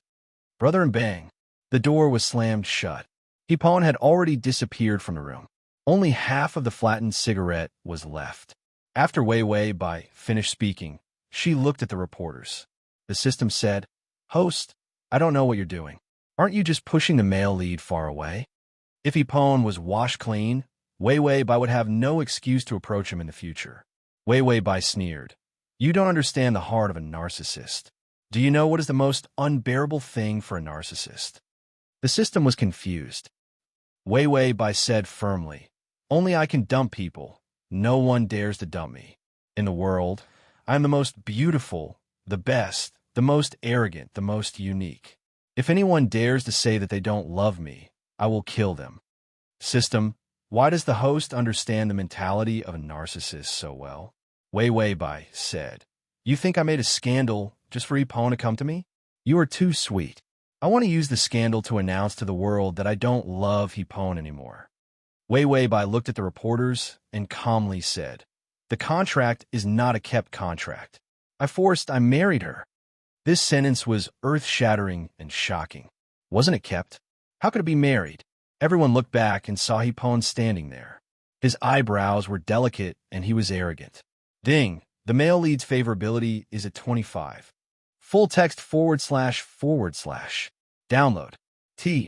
[SPEAKER 1] Brother and bang, the door was slammed shut. Hipon had already disappeared from the room. Only half of the flattened cigarette was left. After Weiwei Bai finished speaking, she looked at the reporters. The system said, Host, I don't know what you're doing. Aren't you just pushing the male lead far away? If Hipon was washed clean, Weiwei Bai would have no excuse to approach him in the future. Weiwei Bai sneered. You don't understand the heart of a narcissist. Do you know what is the most unbearable thing for a narcissist? The system was confused. Weiwei Bai said firmly, Only I can dump people. No one dares to dump me. In the world, I am the most beautiful, the best, the most arrogant, the most unique. If anyone dares to say that they don't love me, I will kill them. System, why does the host understand the mentality of a narcissist so well? Weiwei Bai said, You think I made a scandal just for Hipon to come to me? You are too sweet. I want to use the scandal to announce to the world that I don't love Hipon anymore. Weiwei Bai looked at the reporters and calmly said, The contract is not a kept contract. I married her. This sentence was earth-shattering and shocking. Wasn't it kept? How could it be married? Everyone looked back and saw Hipon standing there. His eyebrows were delicate and he was arrogant. Ding, the male lead's favorability is at 25. Full text //. Download. T.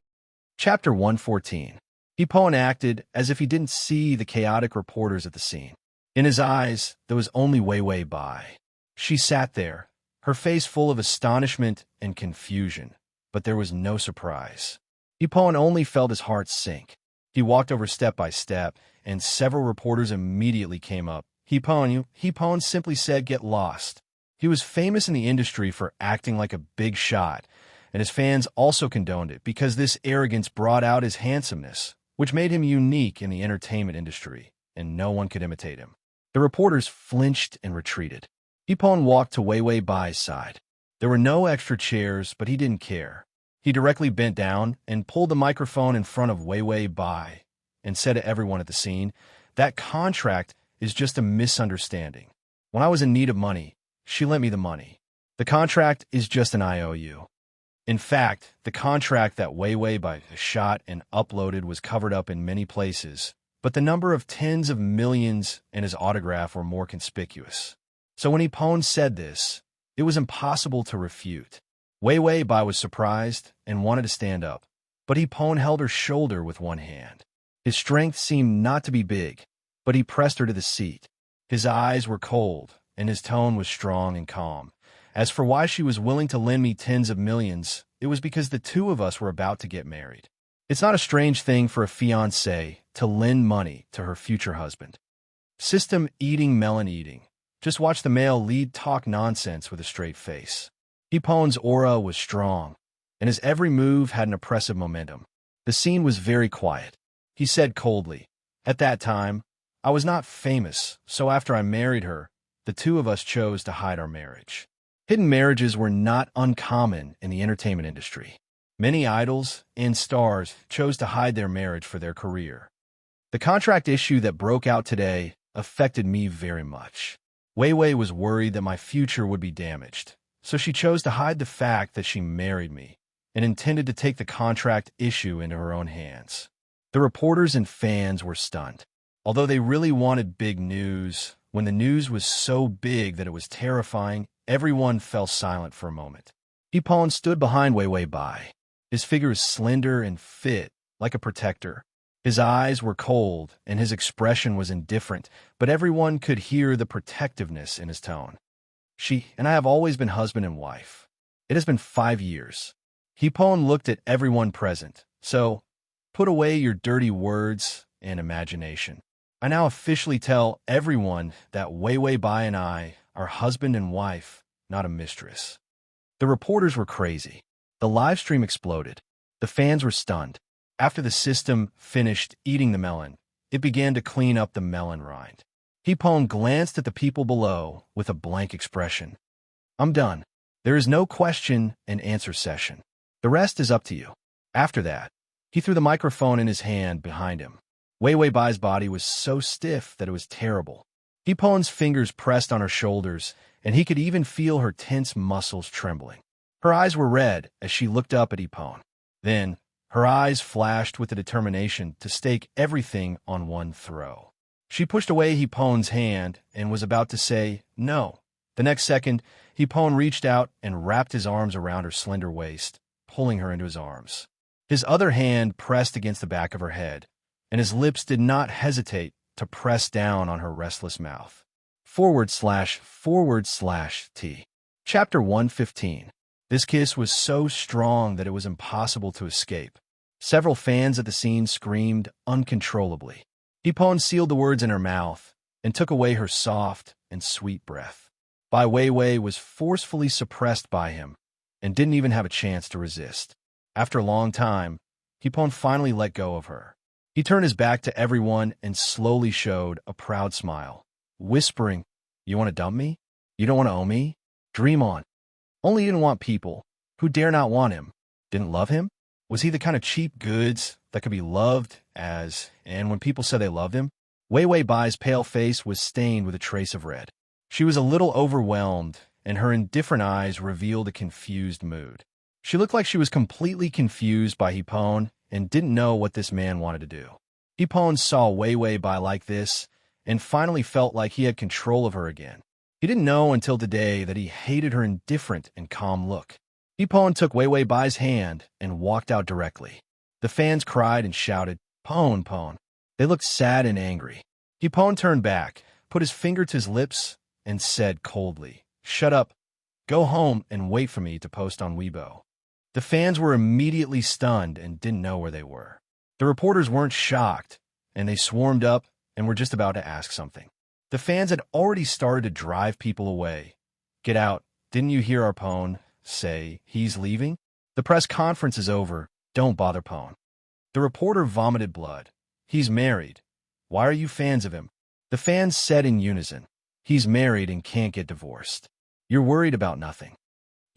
[SPEAKER 1] Chapter 114. Hipon acted as if he didn't see the chaotic reporters at the scene. In his eyes, there was only Weiwei Bai. She sat there, her face full of astonishment and confusion, but there was no surprise. Hipon only felt his heart sink. He walked over step by step, and several reporters immediately came up. Hipon simply said, Get lost. He was famous in the industry for acting like a big shot, and his fans also condoned it because this arrogance brought out his handsomeness, which made him unique in the entertainment industry, and no one could imitate him. The reporters flinched and retreated. Hipon walked to Weiwei Bai's side. There were no extra chairs, but he didn't care. He directly bent down and pulled the microphone in front of Weiwei Bai and said to everyone at the scene, That contract is just a misunderstanding. When I was in need of money, she lent me the money. The contract is just an IOU. In fact, the contract that Weiwei Bai shot and uploaded was covered up in many places, but the number of tens of millions and his autograph were more conspicuous. So when Hipon said this, it was impossible to refute. Weiwei Bai was surprised and wanted to stand up. but Hipon held her shoulder with one hand. His strength seemed not to be big, but he pressed her to the seat. His eyes were cold, and his tone was strong and calm. As for why she was willing to lend me tens of millions, it was because the two of us were about to get married. It's not a strange thing for a fiancé to lend money to her future husband. System eating, melon eating. Just watch the male lead talk nonsense with a straight face. Hipon's aura was strong, and his every move had an oppressive momentum. The scene was very quiet. He said coldly, "At that time, I was not famous, so after I married her, the two of us chose to hide our marriage." Hidden marriages were not uncommon in the entertainment industry. Many idols and stars chose to hide their marriage for their career. The contract issue that broke out today affected me very much. Wei Wei was worried that my future would be damaged, so she chose to hide the fact that she married me and intended to take the contract issue into her own hands. The reporters and fans were stunned. Although they really wanted big news, when the news was so big that it was terrifying, everyone fell silent for a moment. Hipon stood behind Wei Wei Bai. His figure was slender and fit, like a protector. His eyes were cold, and his expression was indifferent, but everyone could hear the protectiveness in his tone. She and I have always been husband and wife. It has been 5 years. Hipon looked at everyone present. So, put away your dirty words and imagination. I now officially tell everyone that Wei Wei Bai and I are husband and wife, not a mistress. The reporters were crazy. The live stream exploded. The fans were stunned. After the system finished eating the melon, it began to clean up the melon rind. Hipon glanced at the people below with a blank expression. "I'm done. There is no question and answer session. The rest is up to you." After that, he threw the microphone in his hand behind him. Wei Wei Bai's body was so stiff that it was terrible. Hipon's fingers pressed on her shoulders, and he could even feel her tense muscles trembling. Her eyes were red as she looked up at Hipon. Then, her eyes flashed with the determination to stake everything on one throw. She pushed away Hipon's hand and was about to say, "No." The next second, Hipon reached out and wrapped his arms around her slender waist, pulling her into his arms. His other hand pressed against the back of her head, and his lips did not hesitate to press down on her restless mouth. // Chapter 115. This kiss was so strong that it was impossible to escape. Several fans at the scene screamed uncontrollably. Hipon sealed the words in her mouth and took away her soft and sweet breath. Bai Weiwei was forcefully suppressed by him and didn't even have a chance to resist. After a long time, Hipon finally let go of her. He turned his back to everyone and slowly showed a proud smile, whispering, "You want to dump me? You don't want to own me? Dream on." Only he didn't want people who dare not want him, didn't love him. Was he the kind of cheap goods that could be loved as, and when people said they loved him? Wei Wei Bai's pale face was stained with a trace of red. She was a little overwhelmed, and her indifferent eyes revealed a confused mood. She looked like she was completely confused by Hipon and didn't know what this man wanted to do. Hipon saw Wei Wei Bai like this and finally felt like he had control of her again. He didn't know until today that he hated her indifferent and calm look. Hipon took Wei Wei Bai's hand and walked out directly. The fans cried and shouted, "Pon, Pon." They looked sad and angry. Hipon turned back, put his finger to his lips, and said coldly, "Shut up. Go home and wait for me to post on Weibo." The fans were immediately stunned and didn't know where they were. The reporters weren't shocked, and they swarmed up and were just about to ask something. The fans had already started to drive people away. "Get out. Didn't you hear our Pon say he's leaving? The press conference is over. Don't bother Pon." The reporter vomited blood. "He's married. Why are you fans of him?" The fans said in unison, "He's married and can't get divorced. You're worried about nothing."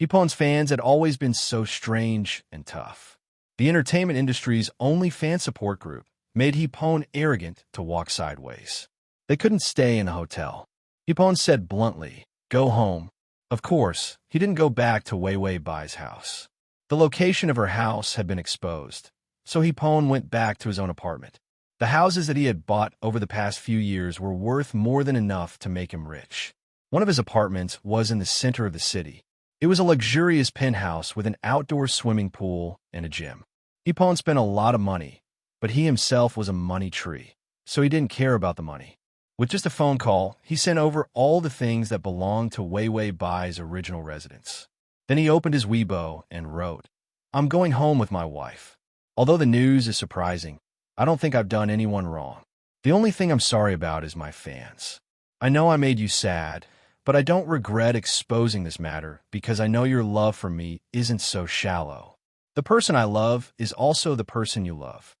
[SPEAKER 1] Hippon's fans had always been so strange and tough. The entertainment industry's only fan support group made Hippon arrogant to walk sideways. They couldn't stay in the hotel. Hippon said bluntly, "Go home." Of course, he didn't go back to Wei Wei Bai's house. The location of her house had been exposed, so Hippon went back to his own apartment. The houses that he had bought over the past few years were worth more than enough to make him rich. One of his apartments was in the center of the city. It was a luxurious penthouse with an outdoor swimming pool and a gym. Hipon spent a lot of money, but he himself was a money tree, so he didn't care about the money. With just a phone call, he sent over all the things that belonged to Wei Wei Bai's original residence. Then he opened his Weibo and wrote, "I'm going home with my wife. Although the news is surprising, I don't think I've done anyone wrong. The only thing I'm sorry about is my fans. I know I made you sad, but I don't regret exposing this matter because I know your love for me isn't so shallow. The person I love is also the person you love.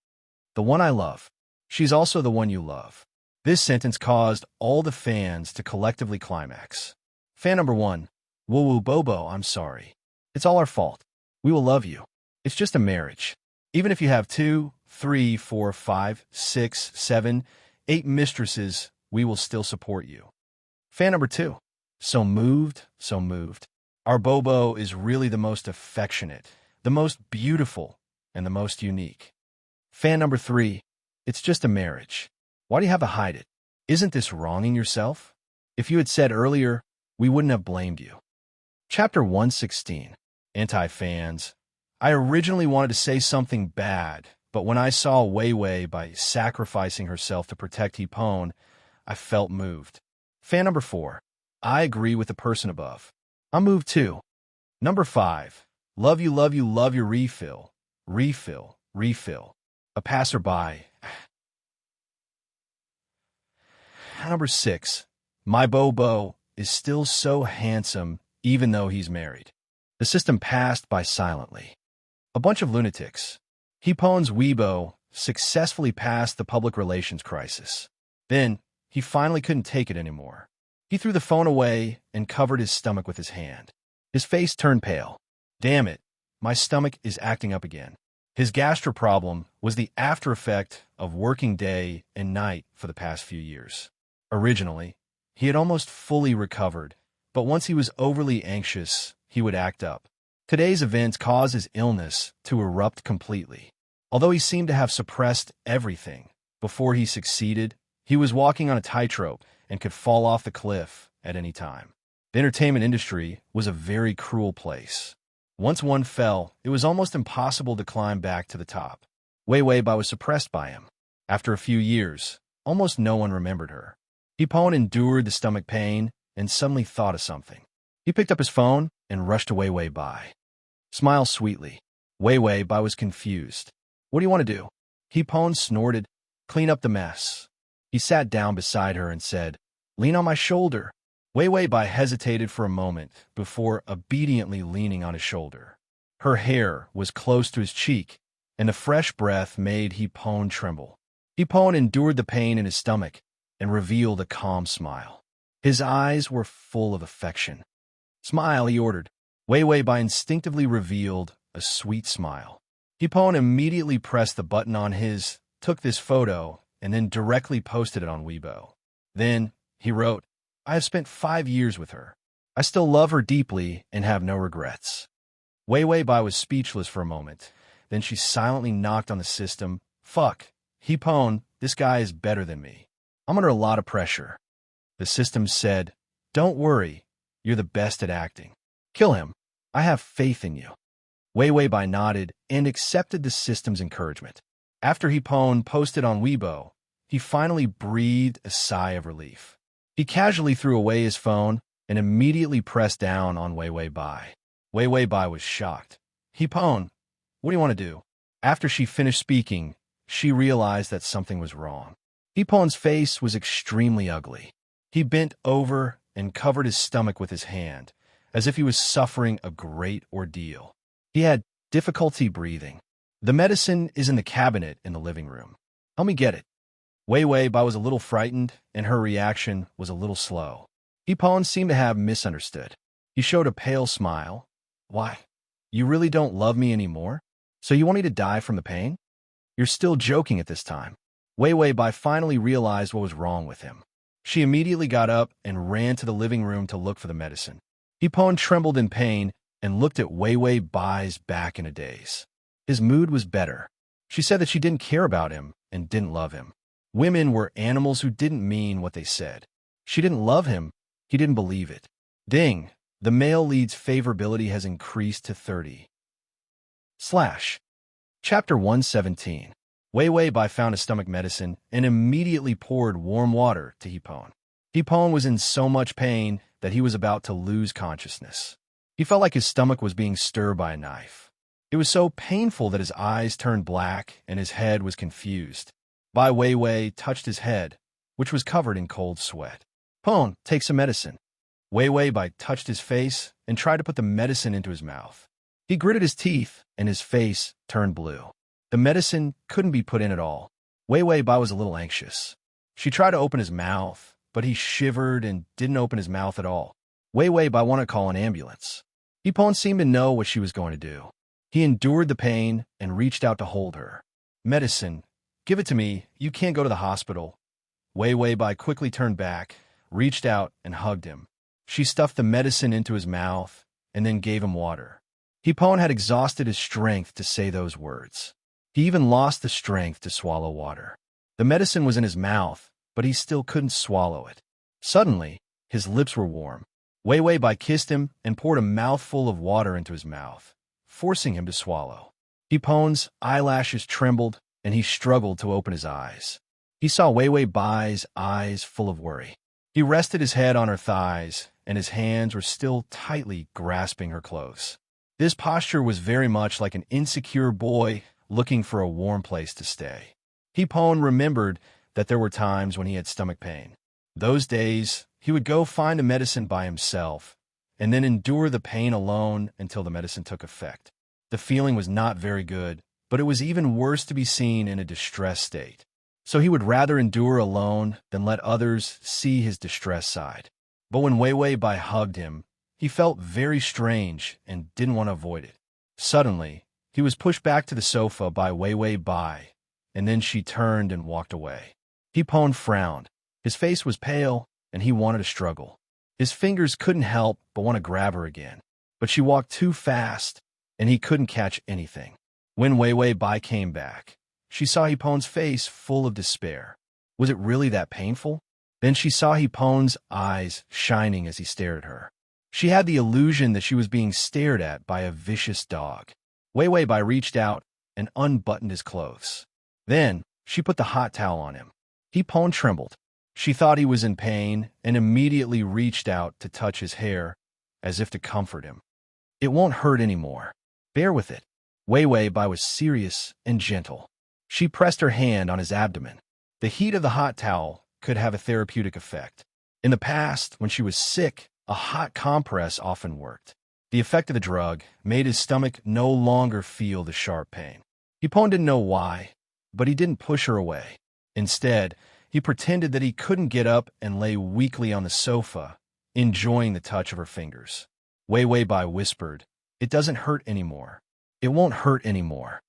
[SPEAKER 1] The one I love, she's also the one you love." This sentence caused all the fans to collectively climax. Fan number 1, "Woo woo Bobo, I'm sorry. It's all our fault. We will love you. It's just a marriage. Even if you have 2, 3, 4, 5, 6, 7, 8 mistresses, we will still support you." Fan number 2, "So moved, so moved. Our Bobo is really the most affectionate, the most beautiful, and the most unique." Fan number 3, "It's just a marriage. Why do you have to hide it? Isn't this wronging yourself? If you had said earlier, we wouldn't have blamed you." Chapter 116, Anti-Fans. I originally wanted to say something bad, but when I saw Wei Wei by sacrificing herself to protect Hipon, I felt moved. Fan number 4, "I agree with the person above. I'm moved too." Number 5, love you, love your refill. Refill, refill. A passerby. Number 6, my Bobo is still so handsome even though he's married. The system passed by silently. A bunch of lunatics. Hipon's Weibo successfully passed the public relations crisis. Then, he finally couldn't take it anymore. He threw the phone away and covered his stomach with his hand. His face turned pale. "Damn it, my stomach is acting up again." His gastro problem was the after effect of working day and night for the past few years. Originally, he had almost fully recovered, but once he was overly anxious, he would act up. Today's events caused his illness to erupt completely. Although he seemed to have suppressed everything, before he succeeded, he was walking on a tightrope and could fall off the cliff at any time. The entertainment industry was a very cruel place. Once one fell, it was almost impossible to climb back to the top. Wei Wei Bai was suppressed by him. After a few years, almost no one remembered her. Hipon endured the stomach pain and suddenly thought of something. He picked up his phone and rushed to Wei Wei Bai. "Smile sweetly." Wei Wei Bai was confused. "What do you want to do?" Hipon snorted, "Clean up the mess." He sat down beside her and said, "Lean on my shoulder." Wei Wei Bai hesitated for a moment before obediently leaning on his shoulder. Her hair was close to his cheek, and the fresh breath made Hipon tremble. Hipon endured the pain in his stomach and revealed a calm smile. His eyes were full of affection. "Smile," he ordered. Wei Wei Bai instinctively revealed a sweet smile. Hipon immediately pressed the button on his, took this photo, and then directly posted it on Weibo. Then, he wrote, "I have spent 5 years with her. I still love her deeply and have no regrets." Wei Wei Bai was speechless for a moment. Then she silently knocked on the system. "Fuck. Hipon, this guy is better than me. I'm under a lot of pressure." The system said, "Don't worry. You're the best at acting. Kill him. I have faith in you." Wei Wei Bai nodded and accepted the system's encouragement. After Hipon posted on Weibo, he finally breathed a sigh of relief. He casually threw away his phone and immediately pressed down on Wei Wei Bai. Wei Wei Bai was shocked. "Hipon, what do you want to do?" After she finished speaking, she realized that something was wrong. Hipon's face was extremely ugly. He bent over and covered his stomach with his hand, as if he was suffering a great ordeal. He had difficulty breathing. "The medicine is in the cabinet in the living room. Help me get it." Wei Wei Bai was a little frightened, and her reaction was a little slow. Hipon seemed to have misunderstood. He showed a pale smile. "Why? You really don't love me anymore? So you want me to die from the pain? You're still joking at this time." Wei Wei Bai finally realized what was wrong with him. She immediately got up and ran to the living room to look for the medicine. Hipon trembled in pain and looked at Wei Wei Bai's back in a daze. His mood was better. She said that she didn't care about him and didn't love him. Women were animals who didn't mean what they said. She didn't love him. He didn't believe it. Ding! The male lead's favorability has increased to 30. / Chapter 117. Wei Wei Bai found a stomach medicine and immediately poured warm water to Hipon. Hipon was in so much pain that he was about to lose consciousness. He felt like his stomach was being stirred by a knife. It was so painful that his eyes turned black and his head was confused. Bai Weiwei touched his head, which was covered in cold sweat. Pon, take some medicine. Weiwei Bai touched his face and tried to put the medicine into his mouth. He gritted his teeth and his face turned blue. The medicine couldn't be put in at all. Weiwei Bai was a little anxious. She tried to open his mouth, but he shivered and didn't open his mouth at all. Weiwei Bai wanted to call an ambulance. Hipon seemed to know what she was going to do. He endured the pain and reached out to hold her. Medicine. Give it to me. You can't go to the hospital. Weiwei Bai quickly turned back, reached out, and hugged him. She stuffed the medicine into his mouth and then gave him water. Hipon had exhausted his strength to say those words. He even lost the strength to swallow water. The medicine was in his mouth, but he still couldn't swallow it. Suddenly, his lips were warm. Weiwei Bai kissed him and poured a mouthful of water into his mouth, forcing him to swallow. Hipon's eyelashes trembled, and he struggled to open his eyes. He saw Weiwei Bai's eyes full of worry. He rested his head on her thighs, and his hands were still tightly grasping her clothes. This posture was very much like an insecure boy looking for a warm place to stay. Hipon remembered that there were times when he had stomach pain. Those days, he would go find a medicine by himself and then endure the pain alone until the medicine took effect. The feeling was not very good, but it was even worse to be seen in a distressed state. So he would rather endure alone than let others see his distressed side. But when Weiwei Bai hugged him, he felt very strange and didn't want to avoid it. Suddenly, he was pushed back to the sofa by Weiwei Bai, and then she turned and walked away. Hipon frowned. His face was pale, and he wanted to struggle. His fingers couldn't help but want to grab her again. But she walked too fast, and he couldn't catch anything. When Weiwei Bai came back, she saw Hipon's face full of despair. Was it really that painful? Then she saw Hipon's eyes shining as he stared at her. She had the illusion that she was being stared at by a vicious dog. Weiwei Bai reached out and unbuttoned his clothes. Then she put the hot towel on him. Hipon trembled. She thought he was in pain and immediately reached out to touch his hair, as if to comfort him. It won't hurt anymore. Bear with it. Weiwei Bai was serious and gentle. She pressed her hand on his abdomen. The heat of the hot towel could have a therapeutic effect. In the past, when she was sick, a hot compress often worked. The effect of the drug made his stomach no longer feel the sharp pain. Hipon didn't know why, but he didn't push her away. Instead, he pretended that he couldn't get up and lay weakly on the sofa, enjoying the touch of her fingers. Weiwei Bai whispered, "It doesn't hurt anymore. It won't hurt anymore."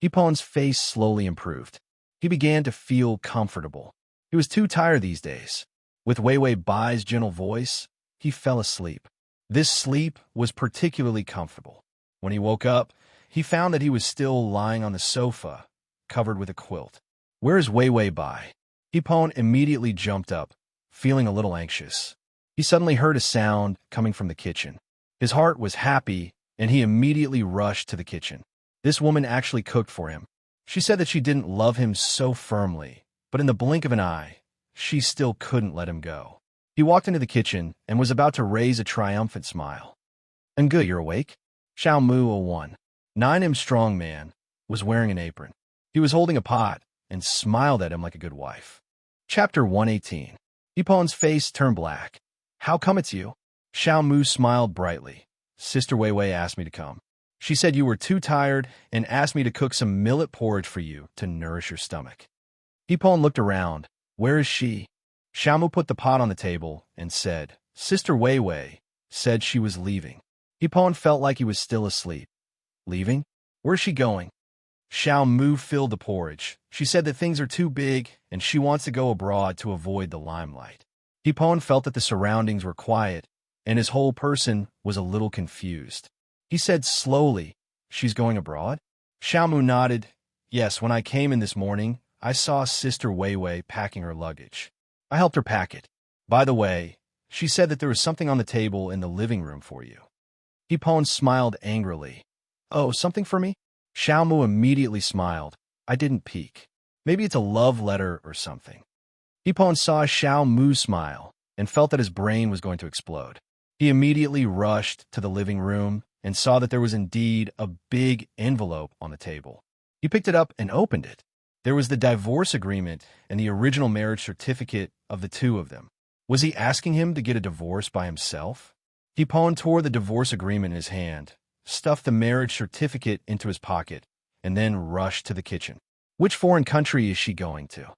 [SPEAKER 1] Hipon's face slowly improved. He began to feel comfortable. He was too tired these days. With Weiwei Bai's gentle voice, he fell asleep. This sleep was particularly comfortable. When he woke up, he found that he was still lying on the sofa, covered with a quilt. "Where is Weiwei Bai?" Hipon immediately jumped up, feeling a little anxious. He suddenly heard a sound coming from the kitchen. His heart was happy, and he immediately rushed to the kitchen. This woman actually cooked for him. She said that she didn't love him so firmly, but in the blink of an eye, she still couldn't let him go. He walked into the kitchen and was about to raise a triumphant smile. "And good, you're awake?" Xiao Mu, a 1'9" strong man, was wearing an apron. He was holding a pot and smiled at him like a good wife. Chapter 118. Hipon's face turned black. "How come it's you?" Xiao Mu smiled brightly. "Sister Weiwei asked me to come. She said you were too tired and asked me to cook some millet porridge for you to nourish your stomach." Hipon looked around. "Where is she?" Xiao Mu put the pot on the table and said, "Sister Weiwei said she was leaving." Hipon felt like he was still asleep. "Leaving? Where's she going?" Xiao Mu filled the porridge. She said that things are too big and she wants to go abroad to avoid the limelight. Hipon felt that the surroundings were quiet and his whole person was a little confused. He said slowly, "She's going abroad?" Xiao Mu nodded. "Yes, when I came in this morning, I saw Sister Weiwei packing her luggage. I helped her pack it. By the way, she said that there was something on the table in the living room for you." Hipon smiled angrily. "Oh, something for me?" Xiao Mu immediately smiled. I didn't peek. Maybe it's a love letter or something. Hipon saw Xiao Mu smile and felt that his brain was going to explode. He immediately rushed to the living room and saw that there was indeed a big envelope on the table. He picked it up and opened it. There was the divorce agreement and the original marriage certificate of the two of them. Was he asking him to get a divorce by himself? Hipon tore the divorce agreement in his hand, stuffed the marriage certificate into his pocket, and then rushed to the kitchen. Which foreign country is she going to?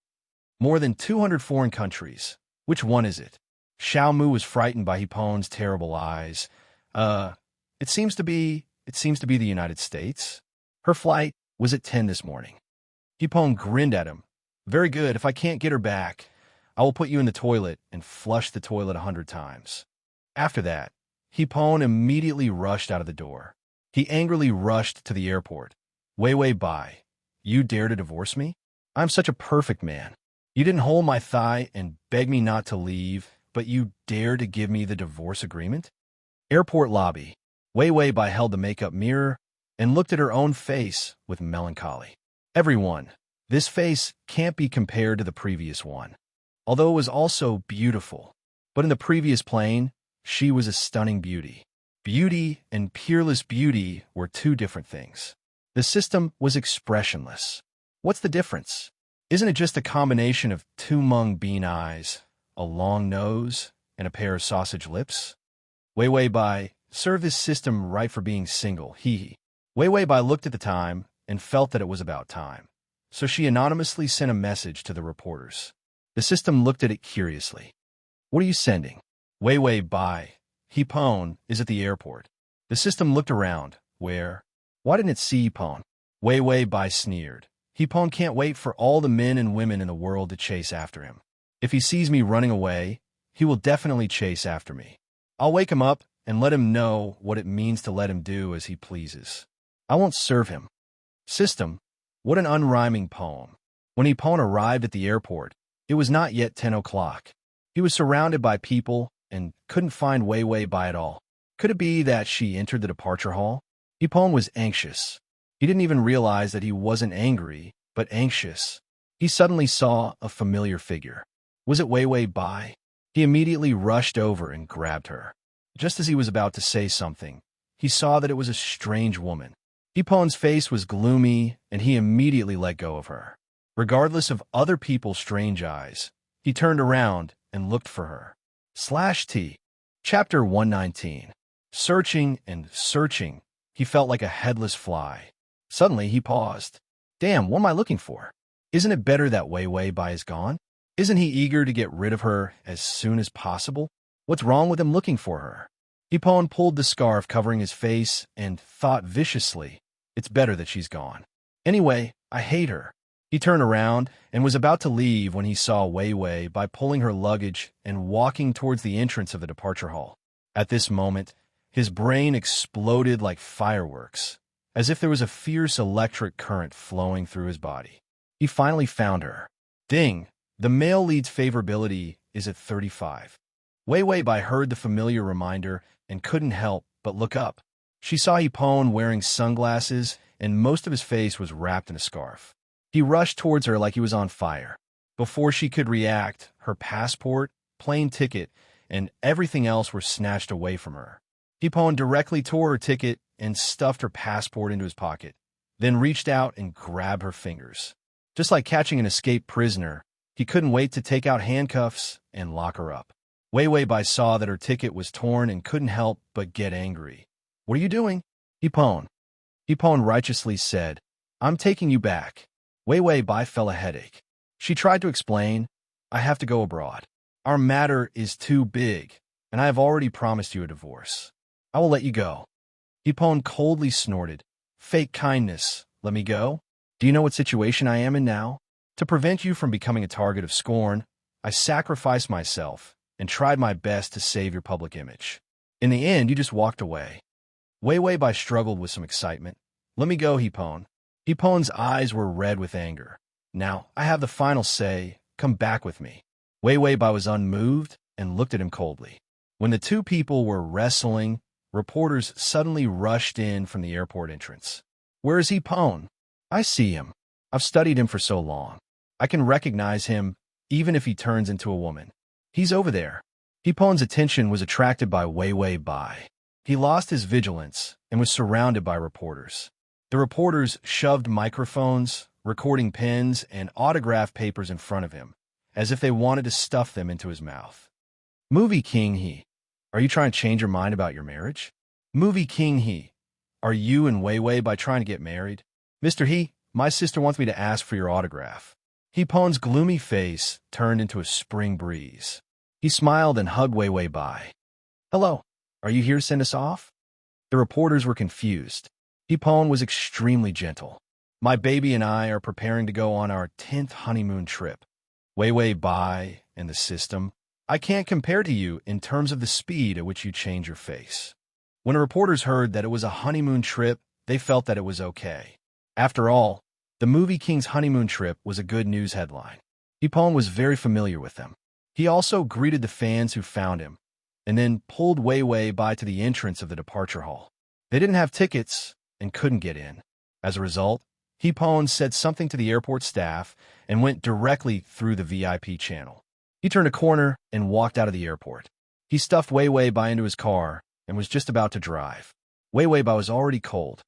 [SPEAKER 1] More than 200 foreign countries. Which one is it? Xiao Mu was frightened by Hipon's terrible eyes. It seems to be the United States. Her flight was at 10 this morning. Hipon grinned at him. Very good, if I can't get her back, I will put you in the toilet and flush the toilet 100 times. After that, Hipon immediately rushed out of the door. He angrily rushed to the airport. Wei Bai, you dare to divorce me? I'm such a perfect man. You didn't hold my thigh and beg me not to leave, but you dare to give me the divorce agreement? Airport lobby. Wei Bai held the makeup mirror and looked at her own face with melancholy. Everyone, this face can't be compared to the previous one, although it was also beautiful. But in the previous plane, she was a stunning beauty. Beauty and peerless beauty were two different things. The system was expressionless. What's the difference? Isn't it just a combination of two mung bean eyes, a long nose, and a pair of sausage lips? Wei Bai, serve this system right for being single, hee. Wei Bai looked at the time and felt that it was about time. So she anonymously sent a message to the reporters. The system looked at it curiously. What are you sending? Wei Bai, Hipon is at the airport. The system looked around. Where? Why didn't it see Hipon? Wei Bai sneered. Hipon can't wait for all the men and women in the world to chase after him. If he sees me running away, he will definitely chase after me. I'll wake him up and let him know what it means to let him do as he pleases. I won't serve him. System, what an unrhyming poem. When Hipon arrived at the airport, it was not yet 10 o'clock. He was surrounded by people and couldn't find Wei Bai at all. Could it be that she entered the departure hall? Hipon was anxious. He didn't even realize that he wasn't angry, but anxious. He suddenly saw a familiar figure. Was it Wei Bai? He immediately rushed over and grabbed her. Just as he was about to say something, he saw that it was a strange woman. Hipon's face was gloomy, and he immediately let go of her. Regardless of other people's strange eyes, he turned around and looked for her. /T. Chapter 119. Searching and searching, he felt like a headless fly. Suddenly, he paused. Damn, what am I looking for? Isn't it better that Wei Bai is gone? Isn't he eager to get rid of her as soon as possible? What's wrong with him looking for her? Hipon pulled the scarf covering his face and thought viciously, it's better that she's gone. Anyway, I hate her. He turned around and was about to leave when he saw Wei Bai pulling her luggage and walking towards the entrance of the departure hall. At this moment, his brain exploded like fireworks, as if there was a fierce electric current flowing through his body. He finally found her. Ding! The male lead's favorability is at 35. Wei Bai heard the familiar reminder and couldn't help but look up. She saw Hipon wearing sunglasses, and most of his face was wrapped in a scarf. He rushed towards her like he was on fire. Before she could react, her passport, plane ticket, and everything else were snatched away from her. Hipon directly tore her ticket and stuffed her passport into his pocket, then reached out and grabbed her fingers. Just like catching an escaped prisoner, he couldn't wait to take out handcuffs and lock her up. Wei Bai saw that her ticket was torn and couldn't help but get angry. What are you doing? Hipon righteously said, I'm taking you back. Wei Bai felt a headache. She tried to explain, I have to go abroad. Our matter is too big, and I have already promised you a divorce. I will let you go. Hipon coldly snorted, fake kindness, let me go? Do you know what situation I am in now? To prevent you from becoming a target of scorn, I sacrificed myself and tried my best to save your public image. In the end, you just walked away. Wei Bai struggled with some excitement. Let me go, Hipon. Hipon's eyes were red with anger. Now, I have the final say. Come back with me. Wei Bai was unmoved and looked at him coldly. When the two people were wrestling, reporters suddenly rushed in from the airport entrance. Where is he, Pone? I see him. I've studied him for so long. I can recognize him, even if he turns into a woman. He's over there. Pone's attention was attracted by Wei Bai. He lost his vigilance and was surrounded by reporters. The reporters shoved microphones, recording pens, and autograph papers in front of him, as if they wanted to stuff them into his mouth. Movie King He, are you trying to change your mind about your marriage? Movie King He, are you and Wei Bai trying to get married? Mr. He, my sister wants me to ask for your autograph. Pone's gloomy face turned into a spring breeze. He smiled and hugged Wei Bai. Hello, are you here to send us off? The reporters were confused. Pone was extremely gentle. My baby and I are preparing to go on our 10th honeymoon trip. Wei Bai and the system. I can't compare to you in terms of the speed at which you change your face. When the reporters heard that it was a honeymoon trip, they felt that it was okay. After all, the movie King's honeymoon trip was a good news headline. Pone was very familiar with them. He also greeted the fans who found him, and then pulled Wei Bai to the entrance of the departure hall. They didn't have tickets and couldn't get in. As a result, Pone said something to the airport staff and went directly through the VIP channel. He turned a corner and walked out of the airport. He stuffed Wei Bai into his car and was just about to drive. Wei Bai was already cold.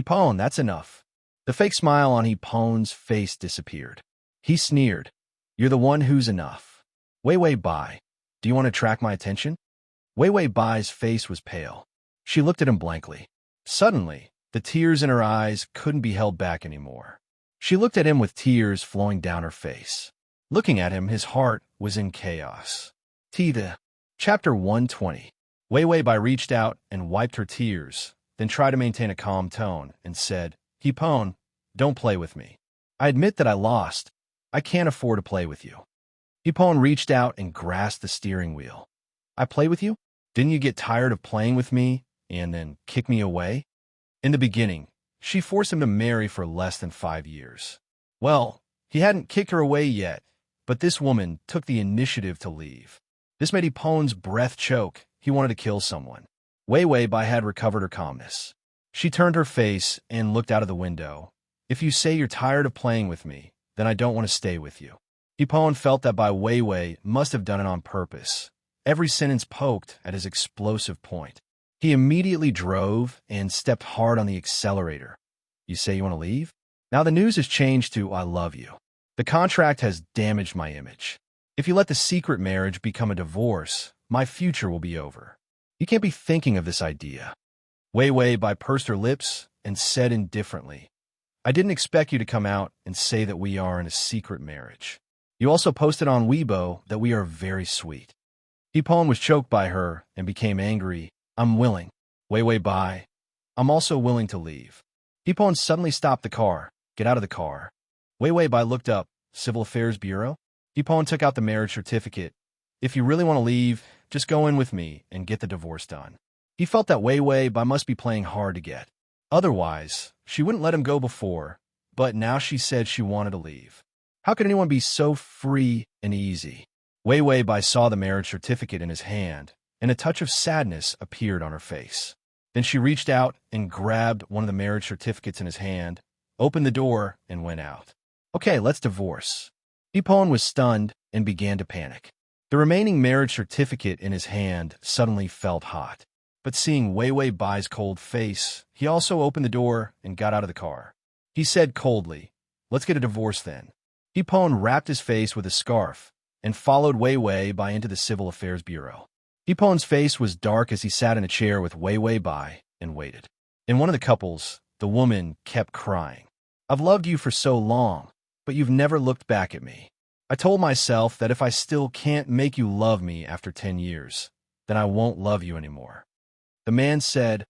[SPEAKER 1] Pone, that's enough. The fake smile on Pone's face disappeared. He sneered. You're the one who's enough. Wei Bai, do you want to attract my attention? Wei Bai's face was pale. She looked at him blankly. Suddenly, the tears in her eyes couldn't be held back anymore. She looked at him with tears flowing down her face. Looking at him, his heart was in chaos. Chapter 120. Wei Bai reached out and wiped her tears, then tried to maintain a calm tone and said, Pone, don't play with me. I admit that I lost. I can't afford to play with you. Pone reached out and grasped the steering wheel. I play with you? Didn't you get tired of playing with me and then kick me away? In the beginning, she forced him to marry for less than 5 years. Well, he hadn't kicked her away yet, but this woman took the initiative to leave. This made Pone's breath choke. He wanted to kill someone. Wei Bai had recovered her calmness. She turned her face and looked out of the window. If you say you're tired of playing with me, then I don't want to stay with you. Pone felt that Wei must have done it on purpose. Every sentence poked at his explosive point. He immediately drove and stepped hard on the accelerator. You say you want to leave? Now the news has changed to I love you. The contract has damaged my image. If you let the secret marriage become a divorce, my future will be over. You can't be thinking of this idea. Wei Bai pursed her lips and said indifferently, I didn't expect you to come out and say that we are in a secret marriage. You also posted on Weibo that we are very sweet. Pone was choked by her and became angry. I'm willing. Wei Bai, I'm also willing to leave. Pone suddenly stopped the car. Get out of the car. Wei Bai looked up. Civil Affairs Bureau? Pone took out the marriage certificate. If you really want to leave, just go in with me and get the divorce done. He felt that Wei Bai must be playing hard to get. Otherwise, she wouldn't let him go before, but now she said she wanted to leave. How could anyone be so free and easy? Wei Bai saw the marriage certificate in his hand, and a touch of sadness appeared on her face. Then she reached out and grabbed one of the marriage certificates in his hand, opened the door, and went out. Okay, let's divorce. Pone was stunned and began to panic. The remaining marriage certificate in his hand suddenly felt hot. But seeing Wei Bai's cold face, he also opened the door and got out of the car. He said coldly, let's get a divorce then. Pone wrapped his face with a scarf and followed Wei Bai into the Civil Affairs Bureau. Pone's face was dark as he sat in a chair with Wei Bai and waited. In one of the couples, the woman kept crying. I've loved you for so long, but you've never looked back at me. I told myself that if I still can't make you love me after 10 years, then I won't love you anymore. The man said,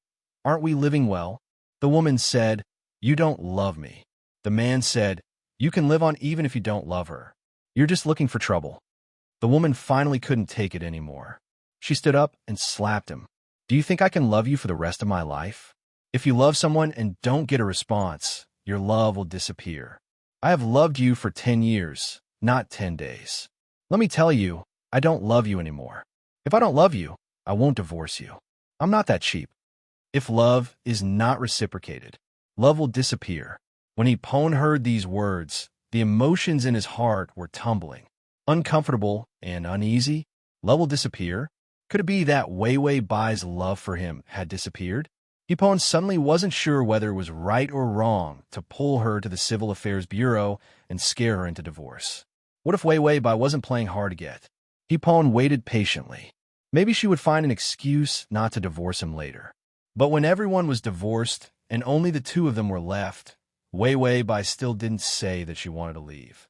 [SPEAKER 1] aren't we living well? The woman said, you don't love me. The man said, you can live on even if you don't love her. You're just looking for trouble. The woman finally couldn't take it anymore. She stood up and slapped him. Do you think I can love you for the rest of my life? If you love someone and don't get a response, your love will disappear. I have loved you for 10 years, not 10 days. Let me tell you, I don't love you anymore. If I don't love you, I won't divorce you. I'm not that cheap. If love is not reciprocated, Love will disappear. When Hipon heard these words, the emotions in his heart were tumbling. Uncomfortable and uneasy. Love will disappear? Could it be that Wei Wei Bai's love for him had disappeared? Hipon suddenly wasn't sure whether it was right or wrong to pull her to the Civil Affairs Bureau and scare her into divorce. What if Wei Wei Bai wasn't playing hard to get? Hipon waited patiently. Maybe she would find an excuse not to divorce him later. But when everyone was divorced and only the two of them were left, Wei Wei Bai still didn't say that she wanted to leave.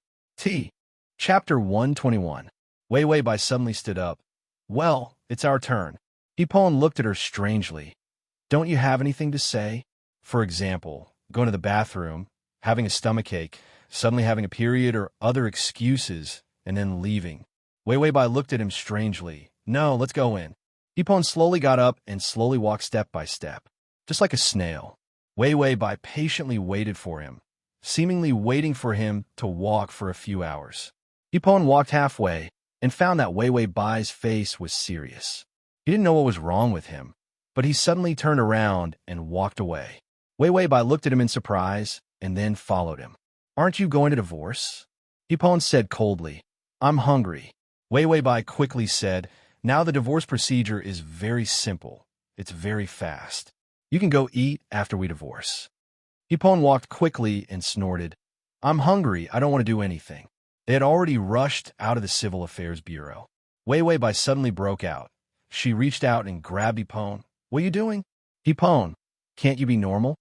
[SPEAKER 1] Chapter 121. Wei Wei Bai suddenly stood up. Well, it's our turn. Hipon looked at her strangely. Don't you have anything to say? For example, going to the bathroom, having a stomachache, suddenly having a period or other excuses, and then leaving. Wei Wei Bai looked at him strangely. No, let's go in. Hipon slowly got up and slowly walked step by step, just like a snail. Wei Wei Bai patiently waited for him, seemingly waiting for him to walk for a few hours. Hipon walked halfway and found that Wei Wei Bai's face was serious. He didn't know what was wrong with him, but he suddenly turned around and walked away. Wei Wei Bai looked at him in surprise and then followed him. Aren't you going to divorce? Hipon said coldly. I'm hungry. Wei Wei Bai quickly said, now the divorce procedure is very simple. It's very fast. You can go eat after we divorce. Hipon walked quickly and snorted. I'm hungry. I don't want to do anything. They had already rushed out of the Civil Affairs Bureau. Wei Wei Bai suddenly broke out. She reached out and grabbed Hipon. What are you doing? Hipon, can't you be normal?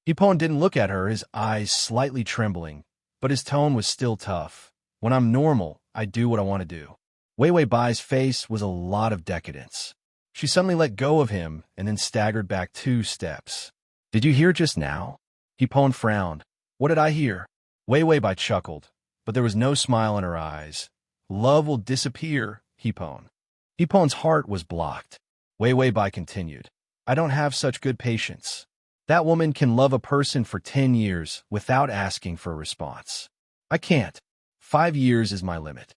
[SPEAKER 1] Hipon didn't look at her, his eyes slightly trembling, but his tone was still tough. When I'm normal, I do what I want to do. Wei Wei Bai's face was a lot of decadence. She suddenly let go of him and then staggered back 2 steps. Did you hear just now? Hipon frowned. What did I hear? Wei Wei Bai chuckled, but there was no smile in her eyes. Love will disappear, Hipon. Hipon's heart was blocked. Wei Wei Bai continued. I don't have such good patience. That woman can love a person for 10 years without asking for a response. I can't. 5 years is my limit.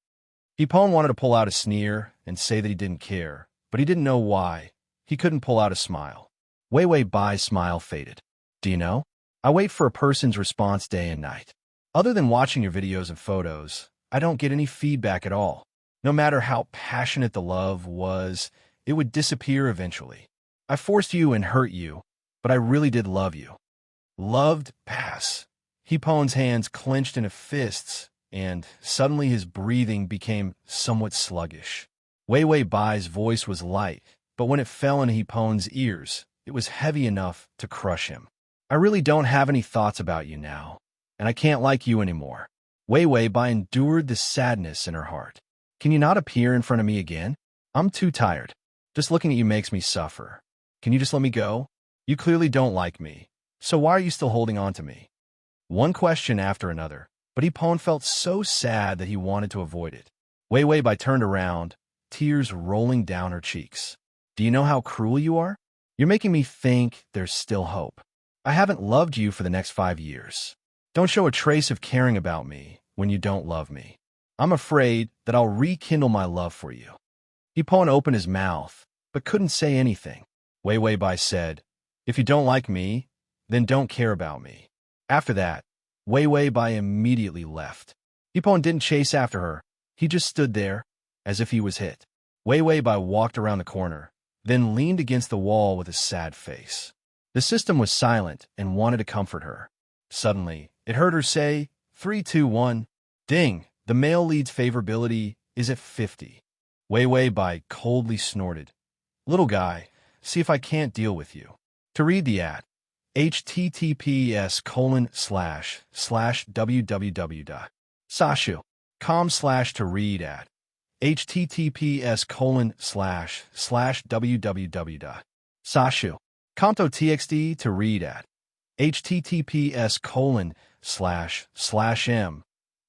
[SPEAKER 1] Hipon wanted to pull out a sneer and say that he didn't care, but he didn't know why. He couldn't pull out a smile. Wei Wei Bai's smile faded. Do you know? I wait for a person's response day and night. Other than watching your videos and photos, I don't get any feedback at all. No matter how passionate the love was, it would disappear eventually. I forced you and hurt you, but I really did love you. Loved, pass. Hipon's hands clenched into fists, and suddenly his breathing became somewhat sluggish. Wei Wei Bai's voice was light, but when it fell into Hipon's ears, it was heavy enough to crush him. I really don't have any thoughts about you now, and I can't like you anymore. Wei Wei Bai endured the sadness in her heart. Can you not appear in front of me again? I'm too tired. Just looking at you makes me suffer. Can you just let me go? You clearly don't like me, so why are you still holding on to me? One question after another, but Hipon felt so sad that he wanted to avoid it. Wei Wei Bai turned around, tears rolling down her cheeks. Do you know how cruel you are? You're making me think there's still hope. I haven't loved you for the next 5 years. Don't show a trace of caring about me when you don't love me. I'm afraid that I'll rekindle my love for you. Hipon opened his mouth, but couldn't say anything. Wei Wei Bai said, if you don't like me, then don't care about me. After that, Wei Wei Bai immediately left. Hipon didn't chase after her. He just stood there, as if he was hit. Wei Wei Bai walked around the corner, then leaned against the wall with a sad face. The system was silent and wanted to comfort her. Suddenly, it heard her say, 3, 2, 1. Ding, the male lead's favorability is at 50. Wei Wei Bai coldly snorted. Little guy, see if I can't deal with you. To read the ad, https://www.sashu.com/ to read ad. https://www.sashu.com/txt to read ad. https://m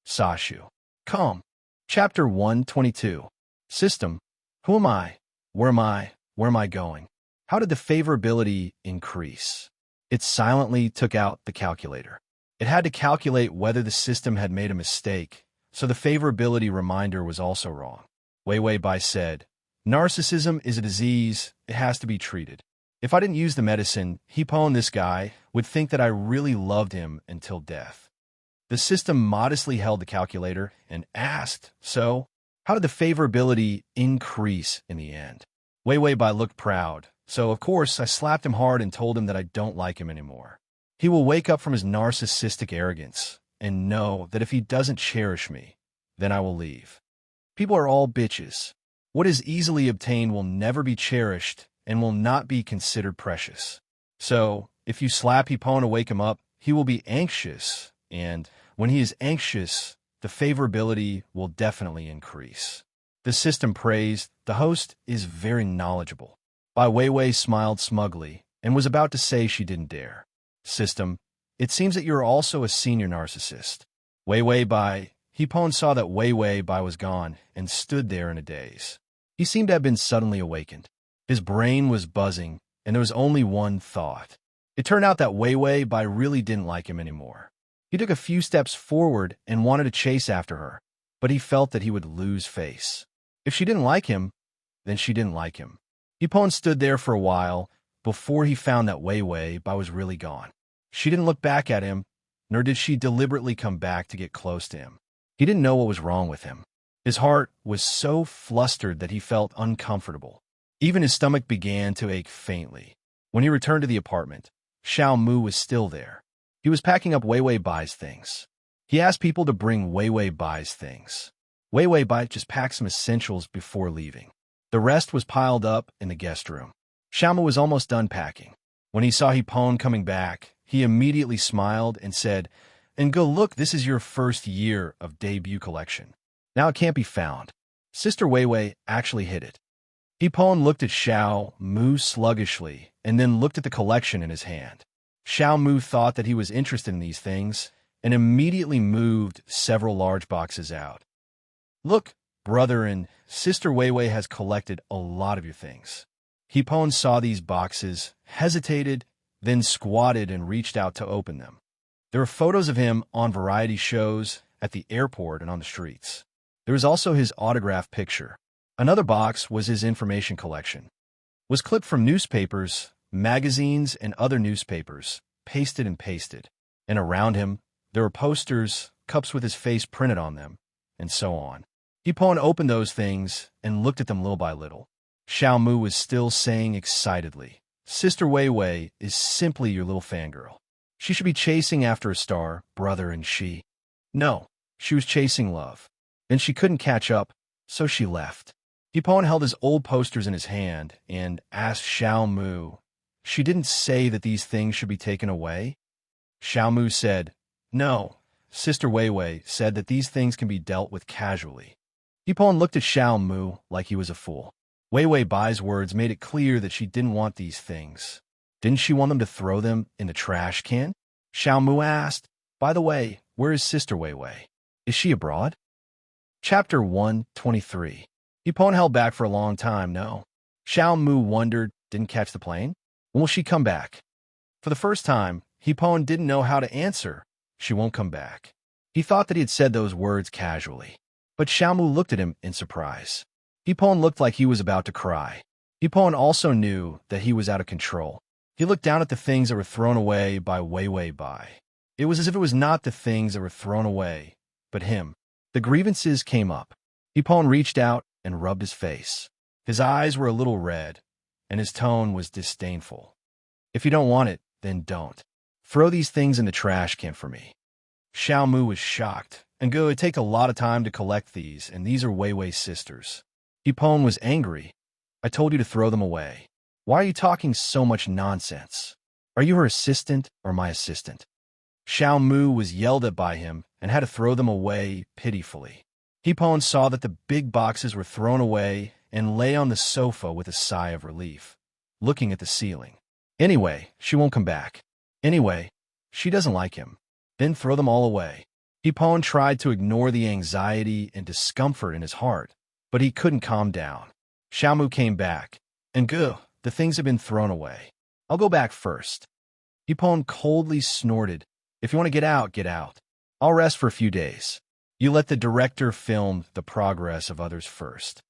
[SPEAKER 1] sashu.com. Chapter 122. System. Who am I? Where am I? Where am I going? How did the favorability increase? It silently took out the calculator. It had to calculate whether the system had made a mistake, so the favorability reminder was also wrong. Wei Wei Bai said, narcissism is a disease, it has to be treated. If I didn't use the medicine, Hipon, this guy, would think that I really loved him until death. The system modestly held the calculator and asked, so, how did the favorability increase in the end? Wei Wei Bai looked proud, so of course I slapped him hard and told him that I don't like him anymore. He will wake up from his narcissistic arrogance and know that if he doesn't cherish me, then I will leave. People are all bitches. What is easily obtained will never be cherished and will not be considered precious. So, if you slap Hipon to wake him up, he will be anxious, and when he is anxious, the favorability will definitely increase. The system praised, the host is very knowledgeable. Bai Weiwei smiled smugly and was about to say she didn't dare. System, it seems that you're also a senior narcissist. Weiwei Bai, Hipon saw that Weiwei Bai was gone and stood there in a daze. He seemed to have been suddenly awakened. His brain was buzzing, and there was only one thought. It turned out that Weiwei Bai really didn't like him anymore. He took a few steps forward and wanted to chase after her, but he felt that he would lose face. If she didn't like him, then she didn't like him. Hipon stood there for a while before he found that Weiwei Bai was really gone. She didn't look back at him, nor did she deliberately come back to get close to him. He didn't know what was wrong with him. His heart was so flustered that he felt uncomfortable. Even his stomach began to ache faintly. When he returned to the apartment, Xiao Mu was still there. He was packing up Weiwei Bai's things. He asked people to bring Weiwei Bai's things. Weiwei Bai just packed some essentials before leaving. The rest was piled up in the guest room. Xiao Mu was almost done packing. When he saw Hipon coming back, he immediately smiled and said, "And go look, this is your first year of debut collection. Now it can't be found." Sister Weiwei actually hid it. Hipon looked at Xiao Mu sluggishly and then looked at the collection in his hand. Xiao Mu thought that he was interested in these things and immediately moved several large boxes out. "Look, brother and Sister Weiwei has collected a lot of your things." Hipon saw these boxes, hesitated, then squatted and reached out to open them. There were photos of him on variety shows, at the airport, and on the streets. There was also his autograph picture. Another box was his information collection. It was clipped from newspapers, magazines, and other newspapers, pasted and pasted. And around him, there were posters, cups with his face printed on them, and so on. Hipon opened those things and looked at them little by little. Xiao Mu was still saying excitedly, "Sister Weiwei is simply your little fangirl. She should be chasing after a star, brother, and she." No, she was chasing love. Then she couldn't catch up, so she left. Hipon held his old posters in his hand and asked Xiao Mu, "She didn't say that these things should be taken away?" Xiao Mu said, "No, Sister Weiwei said that these things can be dealt with casually." Hipon looked at Xiao Mu like he was a fool. Weiwei Bai's words made it clear that she didn't want these things. Didn't she want them to throw them in the trash can? Xiao Mu asked, "By the way, where is Sister Weiwei? Is she abroad?" Chapter 123. Hipon held back for a long time, no. Xiao Mu wondered, didn't catch the plane? When will she come back? For the first time, Hipon didn't know how to answer. She won't come back. He thought that he had said those words casually. But Xiao Mu looked at him in surprise. Hipon looked like he was about to cry. Hipon also knew that he was out of control. He looked down at the things that were thrown away by Weiwei Bai. It was as if it was not the things that were thrown away, but him. The grievances came up. Hipon reached out and rubbed his face. His eyes were a little red, and his tone was disdainful. "If you don't want it, then don't. Throw these things in the trash can for me." Xiao Mu was shocked, and it would take a lot of time to collect these, and these are Weiwei's sisters. Hipon was angry. "I told you to throw them away. Why are you talking so much nonsense? Are you her assistant or my assistant?" Xiao Mu was yelled at by him and had to throw them away pitifully. Hipon saw that the big boxes were thrown away and lay on the sofa with a sigh of relief, looking at the ceiling. Anyway, she won't come back. Anyway, she doesn't like him. Then throw them all away. Hipon tried to ignore the anxiety and discomfort in his heart, but he couldn't calm down. Xiao Mu came back, and the things have been thrown away. I'll go back first. Hipon coldly snorted, "If you want to get out, get out. I'll rest for a few days. You let the director film the progress of others first."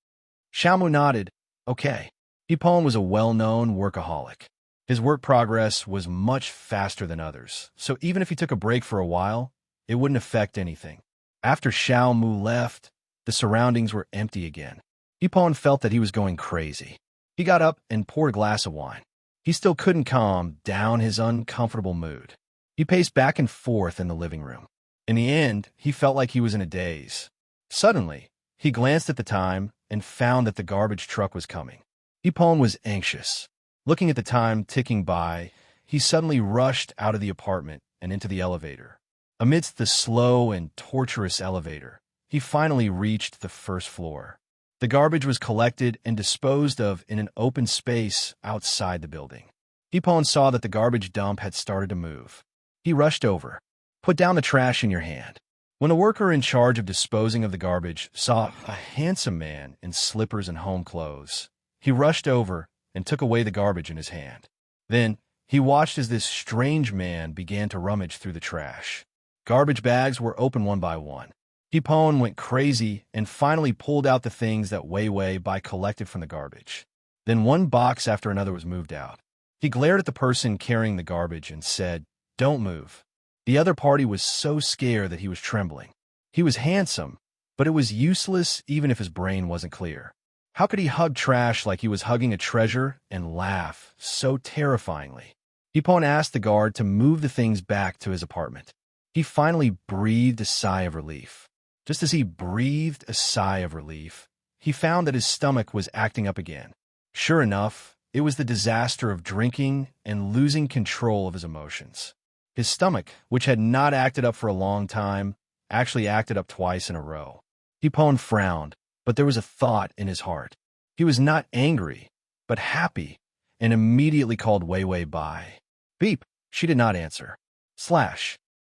[SPEAKER 1] Xiao Mu nodded, "Okay." Hipon was a well-known workaholic. His work progress was much faster than others, so even if he took a break for a while, it wouldn't affect anything. After Xiao Mu left, the surroundings were empty again. Ipon felt that he was going crazy. He got up and poured a glass of wine. He still couldn't calm down his uncomfortable mood. He paced back and forth in the living room. In the end, he felt like he was in a daze. Suddenly, he glanced at the time and found that the garbage truck was coming. Ipon was anxious. Looking at the time ticking by, he suddenly rushed out of the apartment and into the elevator. Amidst the slow and torturous elevator, he finally reached the first floor. The garbage was collected and disposed of in an open space outside the building. Ipon saw that the garbage dump had started to move. He rushed over. "Put down the trash in your hand." When the worker in charge of disposing of the garbage saw a handsome man in slippers and home clothes, he rushed over and took away the garbage in his hand. Then, he watched as this strange man began to rummage through the trash. Garbage bags were opened one by one. Ipon went crazy and finally pulled out the things that Wei Bai collected from the garbage. Then one box after another was moved out. He glared at the person carrying the garbage and said, "Don't move." The other party was so scared that he was trembling. He was handsome, but it was useless even if his brain wasn't clear. How could he hug trash like he was hugging a treasure and laugh so terrifyingly? Ipon asked the guard to move the things back to his apartment. He finally breathed a sigh of relief. Just as he breathed a sigh of relief, he found that his stomach was acting up again. Sure enough, it was the disaster of drinking and losing control of his emotions. His stomach, which had not acted up for a long time, actually acted up twice in a row. Ipon frowned, but there was a thought in his heart. He was not angry, but happy, and immediately called Wei Bai. Beep. She did not answer.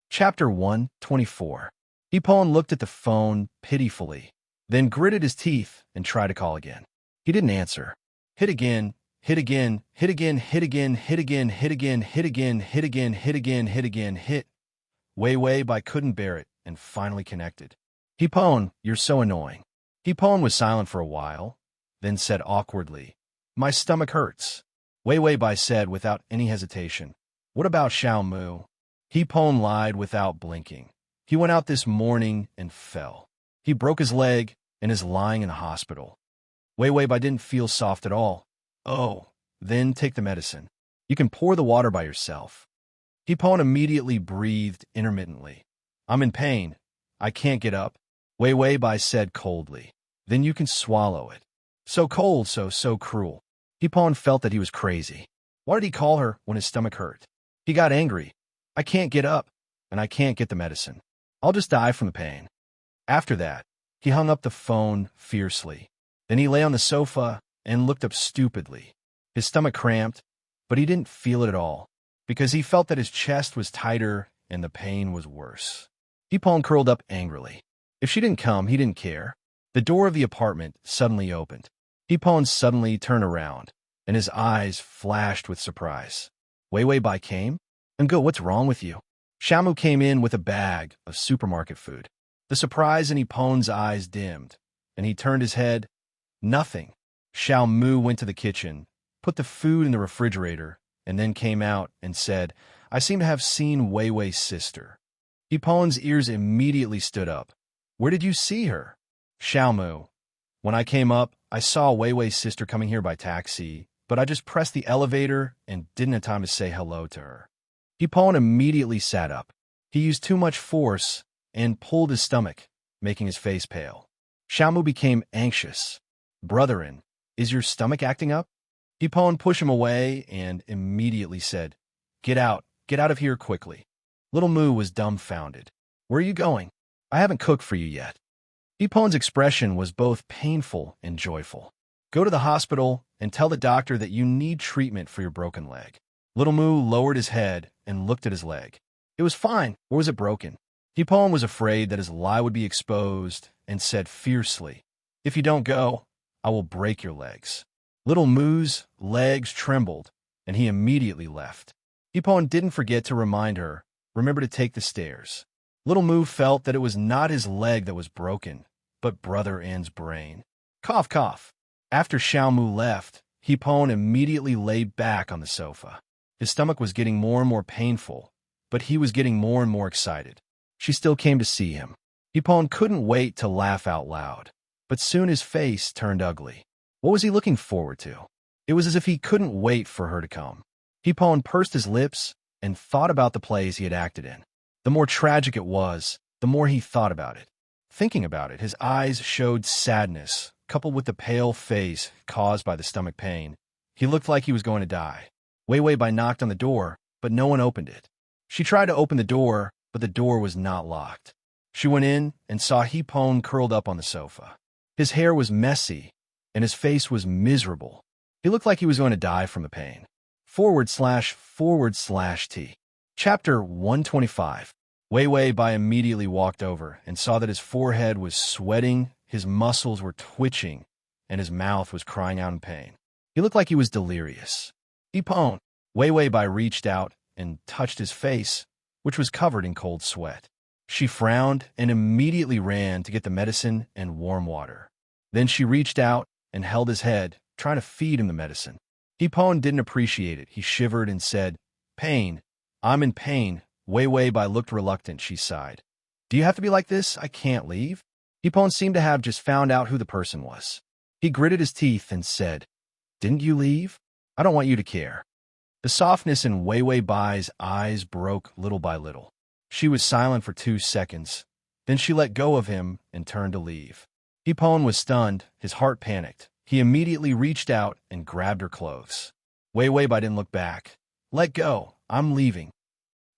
[SPEAKER 1] Chapter 124. Ipon looked at the phone pitifully, then gritted his teeth and tried to call again. He didn't answer. Hit again, hit again, hit again, hit again, hit again, hit again, hit again, hit again, hit again, hit again, hit. Wei Bai couldn't bear it and finally connected. Ipon, you're so annoying. Ipon was silent for a while, then said awkwardly, "My stomach hurts." Wei Bai said without any hesitation, "What about Xiao Mu?" Ipon lied without blinking. He went out this morning and fell. He broke his leg and is lying in the hospital. Wei Bai didn't feel soft at all. "Oh, then take the medicine. You can pour the water by yourself." Ipon immediately breathed intermittently. "I'm in pain. I can't get up," Wei Bai said coldly. "Then you can swallow it." So cold, so cruel. Ipon felt that he was crazy. Why did he call her when his stomach hurt? He got angry. "I can't get up, and I can't get the medicine. I'll just die from the pain." After that, he hung up the phone fiercely. Then he lay on the sofa and looked up stupidly. His stomach cramped, but he didn't feel it at all, because he felt that his chest was tighter and the pain was worse. Ipon curled up angrily. If she didn't come, he didn't care. The door of the apartment suddenly opened. Ipon suddenly turned around, and his eyes flashed with surprise. Wei Bai came? "Go, what's wrong with you?" Shamu came in with a bag of supermarket food. The surprise in Ipon's eyes dimmed, and he turned his head. Nothing. Xiao Mu went to the kitchen, put the food in the refrigerator, and then came out and said, "I seem to have seen Wei Wei's sister." Ipon's ears immediately stood up. "Where did you see her?" Xiao Mu. "When I came up, I saw Wei Wei's sister coming here by taxi, but I just pressed the elevator and didn't have time to say hello to her." Ipon immediately sat up. He used too much force and pulled his stomach, making his face pale. Xiaomu became anxious. "Brotherin, is your stomach acting up?" Ipon pushed him away and immediately said, Get out of here quickly." Little Mu was dumbfounded. "Where are you going? I haven't cooked for you yet." Ipon's expression was both painful and joyful. "Go to the hospital and tell the doctor that you need treatment for your broken leg." Little Mu lowered his head and looked at his leg. It was fine, or was it broken? Ipon was afraid that his lie would be exposed and said fiercely, "If you don't go, I will break your legs." Little Mu's legs trembled, and he immediately left. Ipon didn't forget to remind her, "Remember to take the stairs." Little Mu felt that it was not his leg that was broken, but Brother N's brain. Cough, cough. After Xiao Mu left, Hipon immediately lay back on the sofa. His stomach was getting more and more painful, but he was getting more and more excited. She still came to see him. Hipon couldn't wait to laugh out loud, but soon his face turned ugly. What was he looking forward to? It was as if he couldn't wait for her to come. Hipon pursed his lips and thought about the plays he had acted in. The more tragic it was, the more he thought about it. Thinking about it, his eyes showed sadness, coupled with the pale face caused by the stomach pain. He looked like he was going to die. Wei Bai knocked on the door, but no one opened it. She tried to open the door, but the door was not locked. She went in and saw Hipon curled up on the sofa. His hair was messy, and his face was miserable. He looked like he was going to die from the pain. //T. Chapter 125. Wei Bai immediately walked over and saw that his forehead was sweating, his muscles were twitching, and his mouth was crying out in pain. He looked like he was delirious. Hipon. Wei Bai reached out and touched his face, which was covered in cold sweat. She frowned and immediately ran to get the medicine and warm water. Then she reached out and held his head, trying to feed him the medicine. Hipon didn't appreciate it. He shivered and said, "Pain. I'm in pain." Wei Bai looked reluctant. She sighed. "Do you have to be like this? I can't leave." Hipon seemed to have just found out who the person was. He gritted his teeth and said, "Didn't you leave? I don't want you to care." The softness in Wei Bai's eyes broke little by little. She was silent for 2 seconds. Then she let go of him and turned to leave. Hipon was stunned. His heart panicked. He immediately reached out and grabbed her clothes. Wei Bai didn't look back. "Let go. I'm leaving."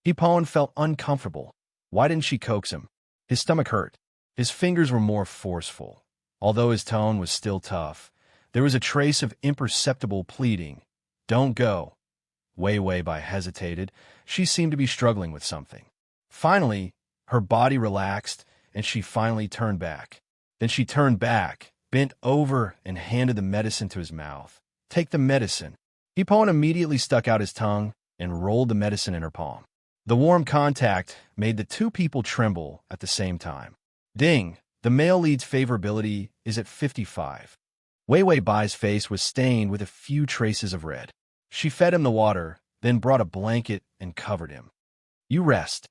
[SPEAKER 1] Hipon felt uncomfortable. Why didn't she coax him? His stomach hurt. His fingers were more forceful. Although his tone was still tough, there was a trace of imperceptible pleading. "Don't go." Wei Bai hesitated. She seemed to be struggling with something. Finally, her body relaxed, and she finally turned back. Then she turned back, bent over, and handed the medicine to his mouth. "Take the medicine." Hipon immediately stuck out his tongue and rolled the medicine in her palm. The warm contact made the two people tremble at the same time. Ding! The male lead's favorability is at 55. Wei Bai's face was stained with a few traces of red. She fed him the water, then brought a blanket and covered him. "You rest."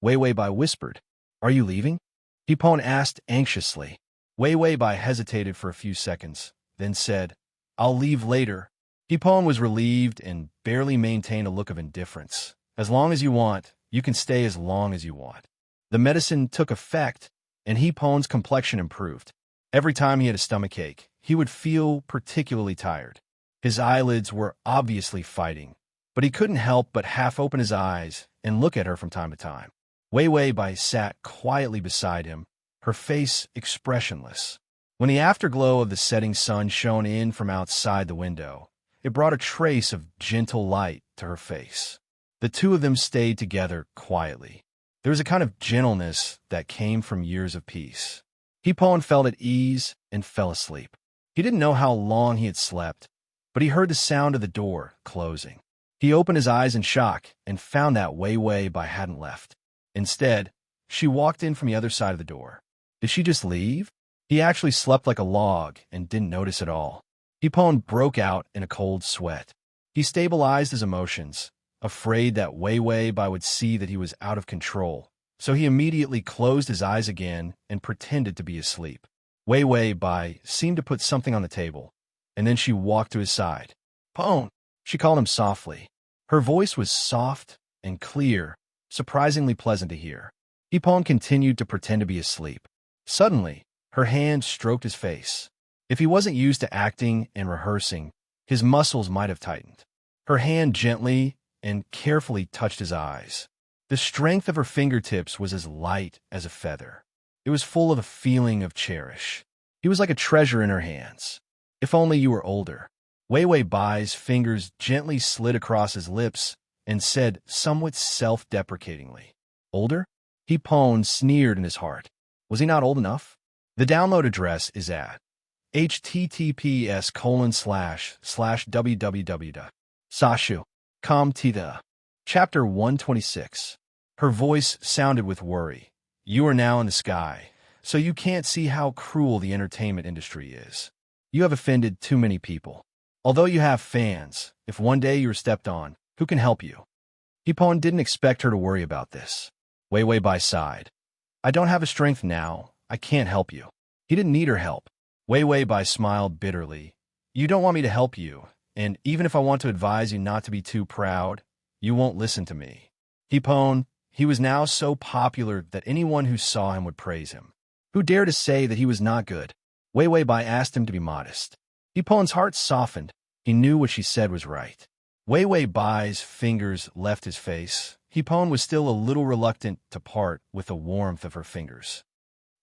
[SPEAKER 1] Wei Bai whispered. "Are you leaving?" Hipon asked anxiously. Wei Bai hesitated for a few seconds, then said, "I'll leave later." Hipon was relieved and barely maintained a look of indifference. "As long as you want, you can stay as long as you want." The medicine took effect, and Hipon's complexion improved. Every time he had a stomachache, he would feel particularly tired. His eyelids were obviously fighting, but he couldn't help but half open his eyes and look at her from time to time. Wei Bai sat quietly beside him, her face expressionless. When the afterglow of the setting sun shone in from outside the window, it brought a trace of gentle light to her face. The two of them stayed together quietly. There was a kind of gentleness that came from years of peace. Hipon felt at ease and fell asleep. He didn't know how long he had slept, but he heard the sound of the door closing. He opened his eyes in shock and found that Wei Bai hadn't left. Instead, she walked in from the other side of the door. Did she just leave? He actually slept like a log and didn't notice at all. Hipon broke out in a cold sweat. He stabilized his emotions, afraid that Wei Bai would see that he was out of control, so he immediately closed his eyes again and pretended to be asleep. Wei Bai seemed to put something on the table, and then she walked to his side. "Pon!" She called him softly. Her voice was soft and clear, surprisingly pleasant to hear. Hipon continued to pretend to be asleep. Suddenly, her hand stroked his face. If he wasn't used to acting and rehearsing, his muscles might have tightened. Her hand gently and carefully touched his eyes. The strength of her fingertips was as light as a feather. It was full of a feeling of cherish. He was like a treasure in her hands. "If only you were older." Wei Bai's fingers gently slid across his lips and said somewhat self-deprecatingly, "Older?" Hipon sneered in his heart. Was he not old enough? The download address is at https://www.sashu.com. Chapter 126. Her voice sounded with worry. "You are now in the sky, so you can't see how cruel the entertainment industry is. You have offended too many people." Although you have fans, if one day you're stepped on, who can help you? Hipon didn't expect her to worry about this. Wei Wei Bai sighed. I don't have a strength now. I can't help you. He didn't need her help. Wei Wei Bai smiled bitterly. You don't want me to help you, and even if I want to advise you not to be too proud, you won't listen to me. Hipon, he was now so popular that anyone who saw him would praise him. Who dared to say that he was not good? Wei Wei Bai asked him to be modest. Hipon's heart softened. He knew what she said was right. Wei Wei Bai's fingers left his face. Hipon was still a little reluctant to part with the warmth of her fingers.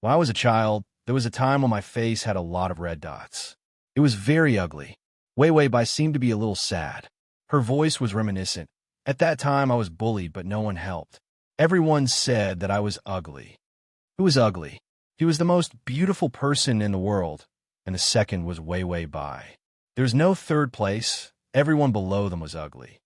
[SPEAKER 1] When I was a child, there was a time when my face had a lot of red dots. It was very ugly. Wei Wei Bai seemed to be a little sad. Her voice was reminiscent. At that time, I was bullied, but no one helped. Everyone said that I was ugly. Who was ugly? He was the most beautiful person in the world, and the second was Wei Wei Bai. There's no third place. Everyone below them was ugly.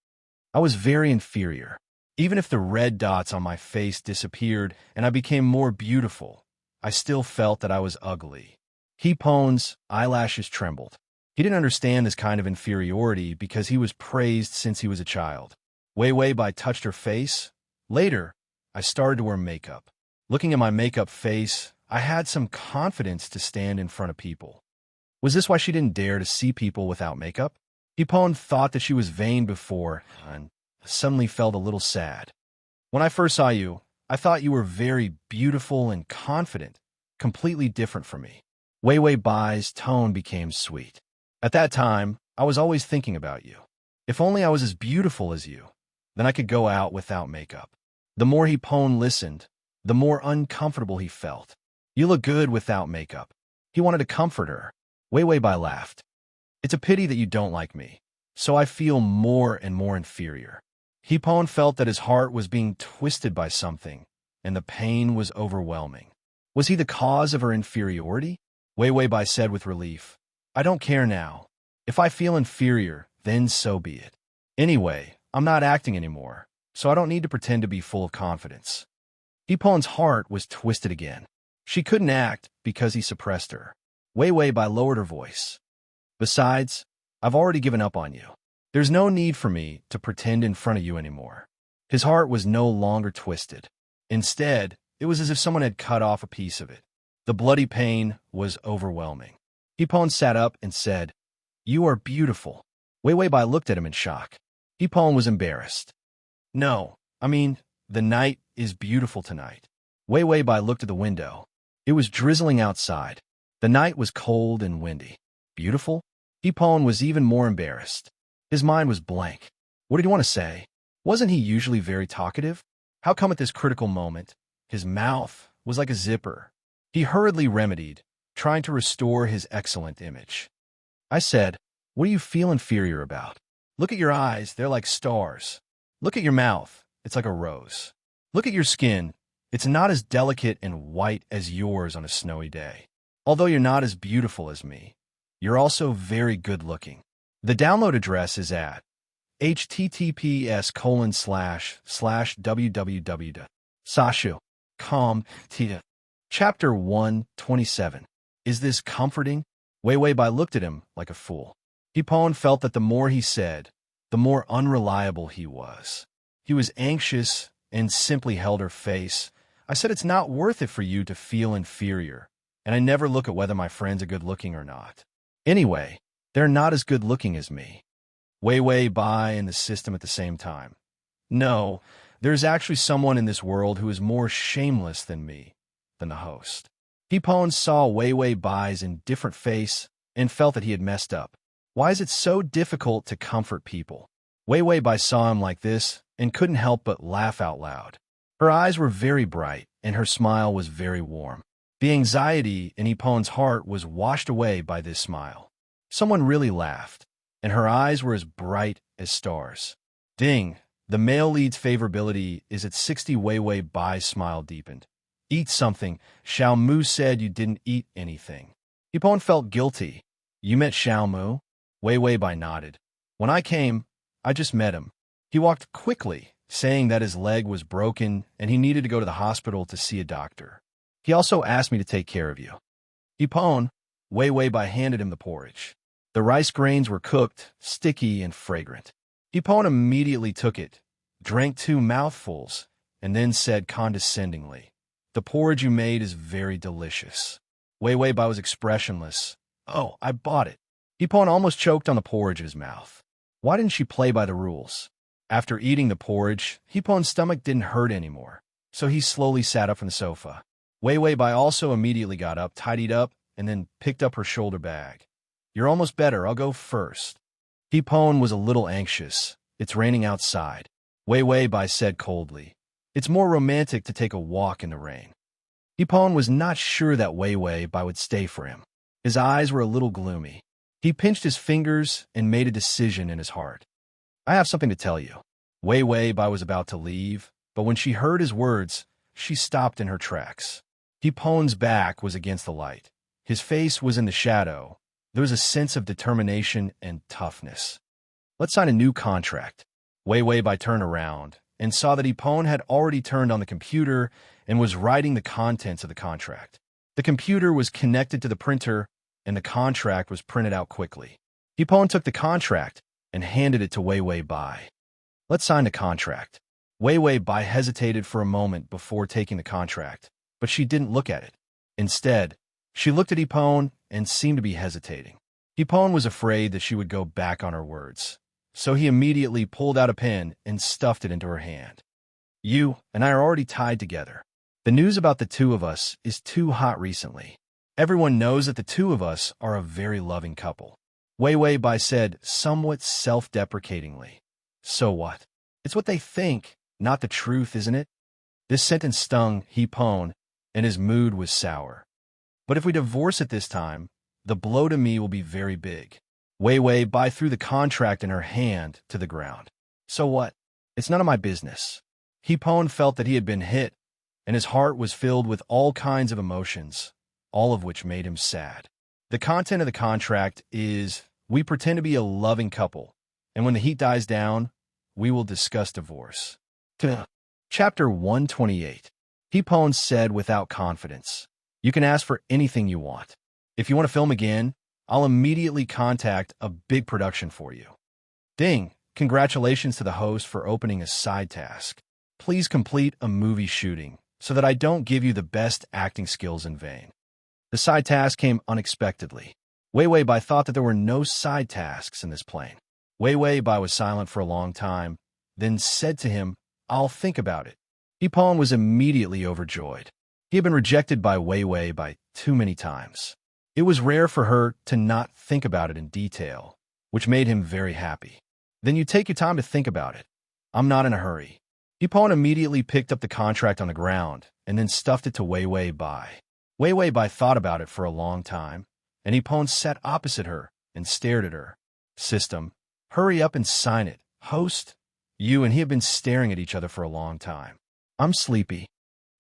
[SPEAKER 1] I was very inferior. Even if the red dots on my face disappeared and I became more beautiful, I still felt that I was ugly. Hipon's eyelashes trembled. He didn't understand this kind of inferiority because he was praised since he was a child. Wei Wei Bai touched her face. Later, I started to wear makeup. Looking at my makeup face, I had some confidence to stand in front of people. Was this why she didn't dare to see people without makeup? Hipon thought that she was vain before and suddenly felt a little sad. When I first saw you, I thought you were very beautiful and confident, completely different from me. Wei Wei Bai's tone became sweet. At that time, I was always thinking about you. If only I was as beautiful as you, then I could go out without makeup. The more Hipon listened, the more uncomfortable he felt. You look good without makeup. He wanted to comfort her. Wei Wei Bai laughed. It's a pity that you don't like me, so I feel more and more inferior. Hipon felt that his heart was being twisted by something, and the pain was overwhelming. Was he the cause of her inferiority? Wei Wei Bai said with relief, I don't care now. If I feel inferior, then so be it. Anyway, I'm not acting anymore, so I don't need to pretend to be full of confidence. Hipon's heart was twisted again. She couldn't act because he suppressed her. Wei Wei Bai lowered her voice. Besides, I've already given up on you. There's no need for me to pretend in front of you anymore. His heart was no longer twisted. Instead, it was as if someone had cut off a piece of it. The bloody pain was overwhelming. Hipon sat up and said, You are beautiful. Wei Wei Bai looked at him in shock. Hipon was embarrassed. No, the night is beautiful tonight. Wei Wei Bai looked at the window. It was drizzling outside. The night was cold and windy. Beautiful? Hipon was even more embarrassed. His mind was blank. What did he want to say? Wasn't he usually very talkative? How come at this critical moment, his mouth was like a zipper? He hurriedly remedied, trying to restore his excellent image. I said, What do you feel inferior about? Look at your eyes, they're like stars. Look at your mouth, it's like a rose. Look at your skin, it's not as delicate and white as yours on a snowy day. Although you're not as beautiful as me, you're also very good-looking. The download address is at https://www.sashu.com. Chapter 127. Is this comforting? Wei Wei Bai looked at him like a fool. Hipon felt that the more he said, the more unreliable he was. He was anxious and simply held her face. I said it's not worth it for you to feel inferior, and I never look at whether my friends are good-looking or not. Anyway, they're not as good-looking as me. Wei Wei Bai and the system at the same time. No, there's actually someone in this world who is more shameless than me, than the host. Hipon saw Wei Wei Bai's indifferent face and felt that he had messed up. Why is it so difficult to comfort people? Wei Wei Bai saw him like this and couldn't help but laugh out loud. Her eyes were very bright and her smile was very warm. The anxiety in Hipon's heart was washed away by this smile. Someone really laughed, and her eyes were as bright as stars. Ding! The male lead's favorability is at 60. Wei Wei Bai's smile deepened. Eat something. Xiao Mu said you didn't eat anything. Hipon felt guilty. You met Xiao Mu? Wei Wei Bai nodded. When I came, I just met him. He walked quickly, saying that his leg was broken and he needed to go to the hospital to see a doctor. He also asked me to take care of you. Hipon, Wei Wei Bai handed him the porridge. The rice grains were cooked, sticky, and fragrant. Hipon immediately took it, drank 2 mouthfuls, and then said condescendingly, "The porridge you made is very delicious." Wei Wei Bai was expressionless. "Oh, I bought it." Hipon almost choked on the porridge in his mouth. Why didn't she play by the rules? After eating the porridge, Hipon's stomach didn't hurt anymore, so he slowly sat up from the sofa. Wei Wei Bai also immediately got up, tidied up, and then picked up her shoulder bag. "You're almost better. I'll go first." Hipon was a little anxious. "It's raining outside," Wei Wei Bai said coldly. "It's more romantic to take a walk in the rain." Hipon was not sure that Wei Wei Bai would stay for him. His eyes were a little gloomy. He pinched his fingers and made a decision in his heart. "I have something to tell you." Wei Wei Bai was about to leave, but when she heard his words, she stopped in her tracks. Hipon's back was against the light. His face was in the shadow. There was a sense of determination and toughness. "Let's sign a new contract." Wei Wei Bai turned around and saw that Hipon had already turned on the computer and was writing the contents of the contract. The computer was connected to the printer, and the contract was printed out quickly. Hipon took the contract and handed it to Wei Wei Bai. "Let's sign the contract." Wei Wei Bai hesitated for a moment before taking the contract, but she didn't look at it. Instead, she looked at Hipon and seemed to be hesitating. Hipon was afraid that she would go back on her words, so he immediately pulled out a pen and stuffed it into her hand. "You and I are already tied together. The news about the two of us is too hot recently. Everyone knows that the two of us are a very loving couple." Wei Wei Bai said somewhat self-deprecatingly. "So what? It's what they think, not the truth, isn't it?" This sentence stung Hipon, and his mood was sour. "But if we divorce at this time, the blow to me will be very big." Wei Wei Bai threw the contract in her hand to the ground. "So what? It's none of my business." Hipon felt that he had been hit, and his heart was filled with all kinds of emotions, all of which made him sad. The content of the contract is, we pretend to be a loving couple, and when the heat dies down, we will discuss divorce. Chapter 128. Hipon said without confidence, "You can ask for anything you want. If you want to film again, I'll immediately contact a big production for you." Ding! Congratulations to the host for opening a side task. Please complete a movie shooting so that I don't give you the best acting skills in vain. The side task came unexpectedly. Wei Wei Bai thought that there were no side tasks in this plane. Wei Wei Bai was silent for a long time, then said to him, "I'll think about it." Hipon was immediately overjoyed. He had been rejected by Wei Wei Bai too many times. It was rare for her to not think about it in detail, which made him very happy. "Then you take your time to think about it. I'm not in a hurry." Hipon immediately picked up the contract on the ground and then stuffed it to Wei Wei Bai. Wei Wei Bai thought about it for a long time, and Hipon sat opposite her and stared at her. "System, hurry up and sign it. Host, you and he have been staring at each other for a long time. I'm sleepy."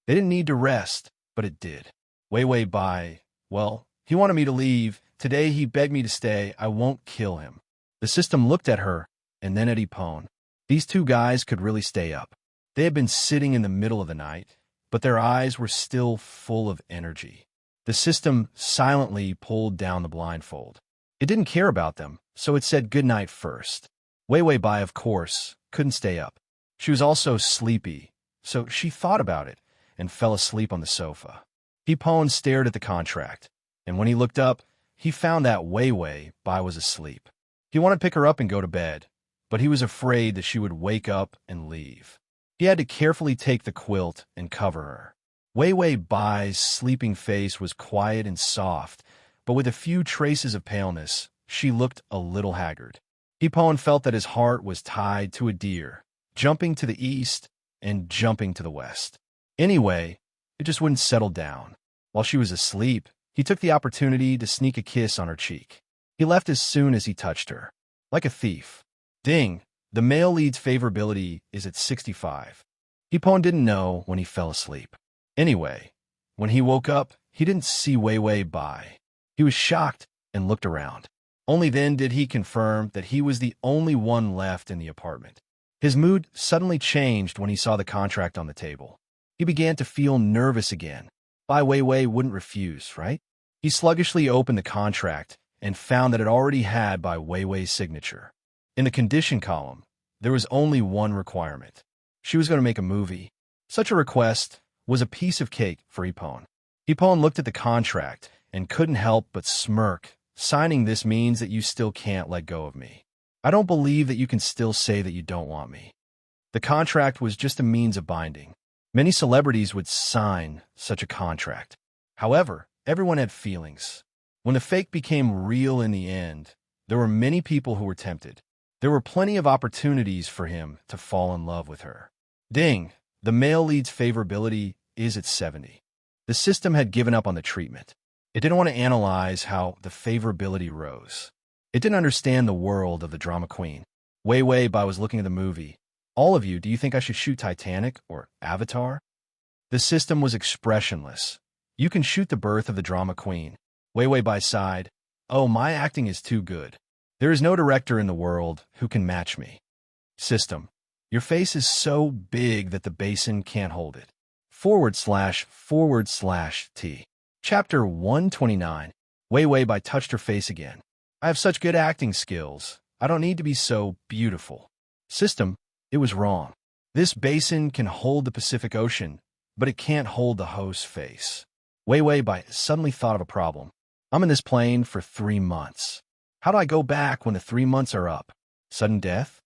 [SPEAKER 1] They didn't need to rest, but it did. Wei Wei Bai, "Well, he wanted me to leave. Today he begged me to stay. I won't kill him." The system looked at her and then at Hipon. These two guys could really stay up. They had been sitting in the middle of the night, but their eyes were still full of energy. The system silently pulled down the blindfold. It didn't care about them, so it said good night first. Wei Wei Bai, of course, couldn't stay up. She was also sleepy, so she thought about it and fell asleep on the sofa. Hipon stared at the contract, and when he looked up, he found that Wei Wei Bai was asleep. He wanted to pick her up and go to bed, but he was afraid that she would wake up and leave. He had to carefully take the quilt and cover her. Wei Wei Bai's sleeping face was quiet and soft, but with a few traces of paleness, she looked a little haggard. Hipon felt that his heart was tied to a deer, jumping to the east and jumping to the west. Anyway, it just wouldn't settle down. While she was asleep, he took the opportunity to sneak a kiss on her cheek. He left as soon as he touched her. Like a thief. Ding! The male lead's favorability is at 65. Hipon didn't know when he fell asleep. Anyway, when he woke up, he didn't see Wei Wei Bai. He was shocked and looked around. Only then did he confirm that he was the only one left in the apartment. His mood suddenly changed when he saw the contract on the table. He began to feel nervous again. Bai Wei Wei wouldn't refuse, right? He sluggishly opened the contract and found that it already had by Wei Wei's signature. In the condition column, there was only one requirement. She was going to make a movie. Such a request was a piece of cake for Ipon. Ipon looked at the contract and couldn't help but smirk. Signing this means that you still can't let go of me. I don't believe that you can still say that you don't want me. The contract was just a means of binding. Many celebrities would sign such a contract. However, everyone had feelings. When the fake became real in the end, there were many people who were tempted. There were plenty of opportunities for him to fall in love with her. Ding! The male lead's favorability is at 70. The system had given up on the treatment. It didn't want to analyze how the favorability rose. It didn't understand the world of the drama queen. Wei Wei Bai was looking at the movie. All of you, do you think I should shoot Titanic or Avatar? The system was expressionless. You can shoot the birth of the drama queen. Wei Wei Bai sighed. Oh, my acting is too good. There is no director in the world who can match me. System. Your face is so big that the basin can't hold it. / T. Chapter 129. Wei Wei Bai touched her face again. I have such good acting skills. I don't need to be so beautiful. System. It was wrong. This basin can hold the Pacific Ocean, but it can't hold the host's face. Wei Wei Bai suddenly thought of a problem. I'm in this plane for 3 months. How do I go back when the 3 months are up? Sudden death?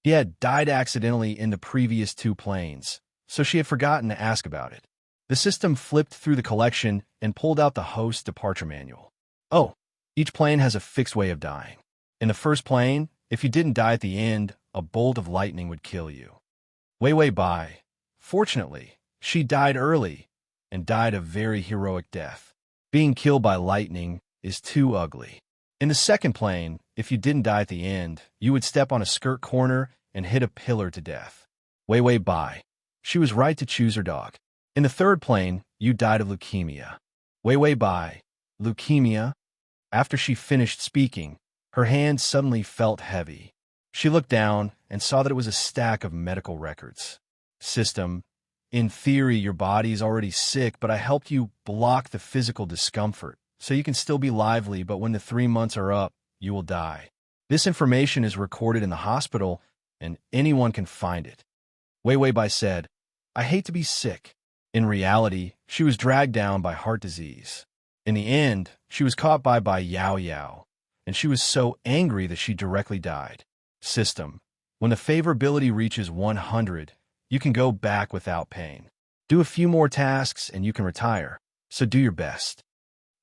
[SPEAKER 1] He had died accidentally in the previous 2 planes, so she had forgotten to ask about it. The system flipped through the collection and pulled out the host's departure manual. Oh, each plane has a fixed way of dying. In the first plane, if you didn't die at the end, a bolt of lightning would kill you. Wei Wei Bai. Fortunately, she died early and died a very heroic death. Being killed by lightning is too ugly. In the second plane, if you didn't die at the end, you would step on a skirt corner and hit a pillar to death. Wei Wei Bai. She was right to choose her dog. In the third plane, you died of leukemia. Wei Wei Bai. Leukemia? After she finished speaking, her hand suddenly felt heavy. She looked down and saw that it was a stack of medical records. System. In theory, your body is already sick, but I helped you block the physical discomfort, so you can still be lively, but when the 3 months are up, you will die. This information is recorded in the hospital, and anyone can find it. Wei Wei Bai said, I hate to be sick. In reality, she was dragged down by heart disease. In the end, she was caught by Yao Yao, and she was so angry that she directly died. System. When the favorability reaches 100, you can go back without pain. Do a few more tasks and you can retire, so do your best.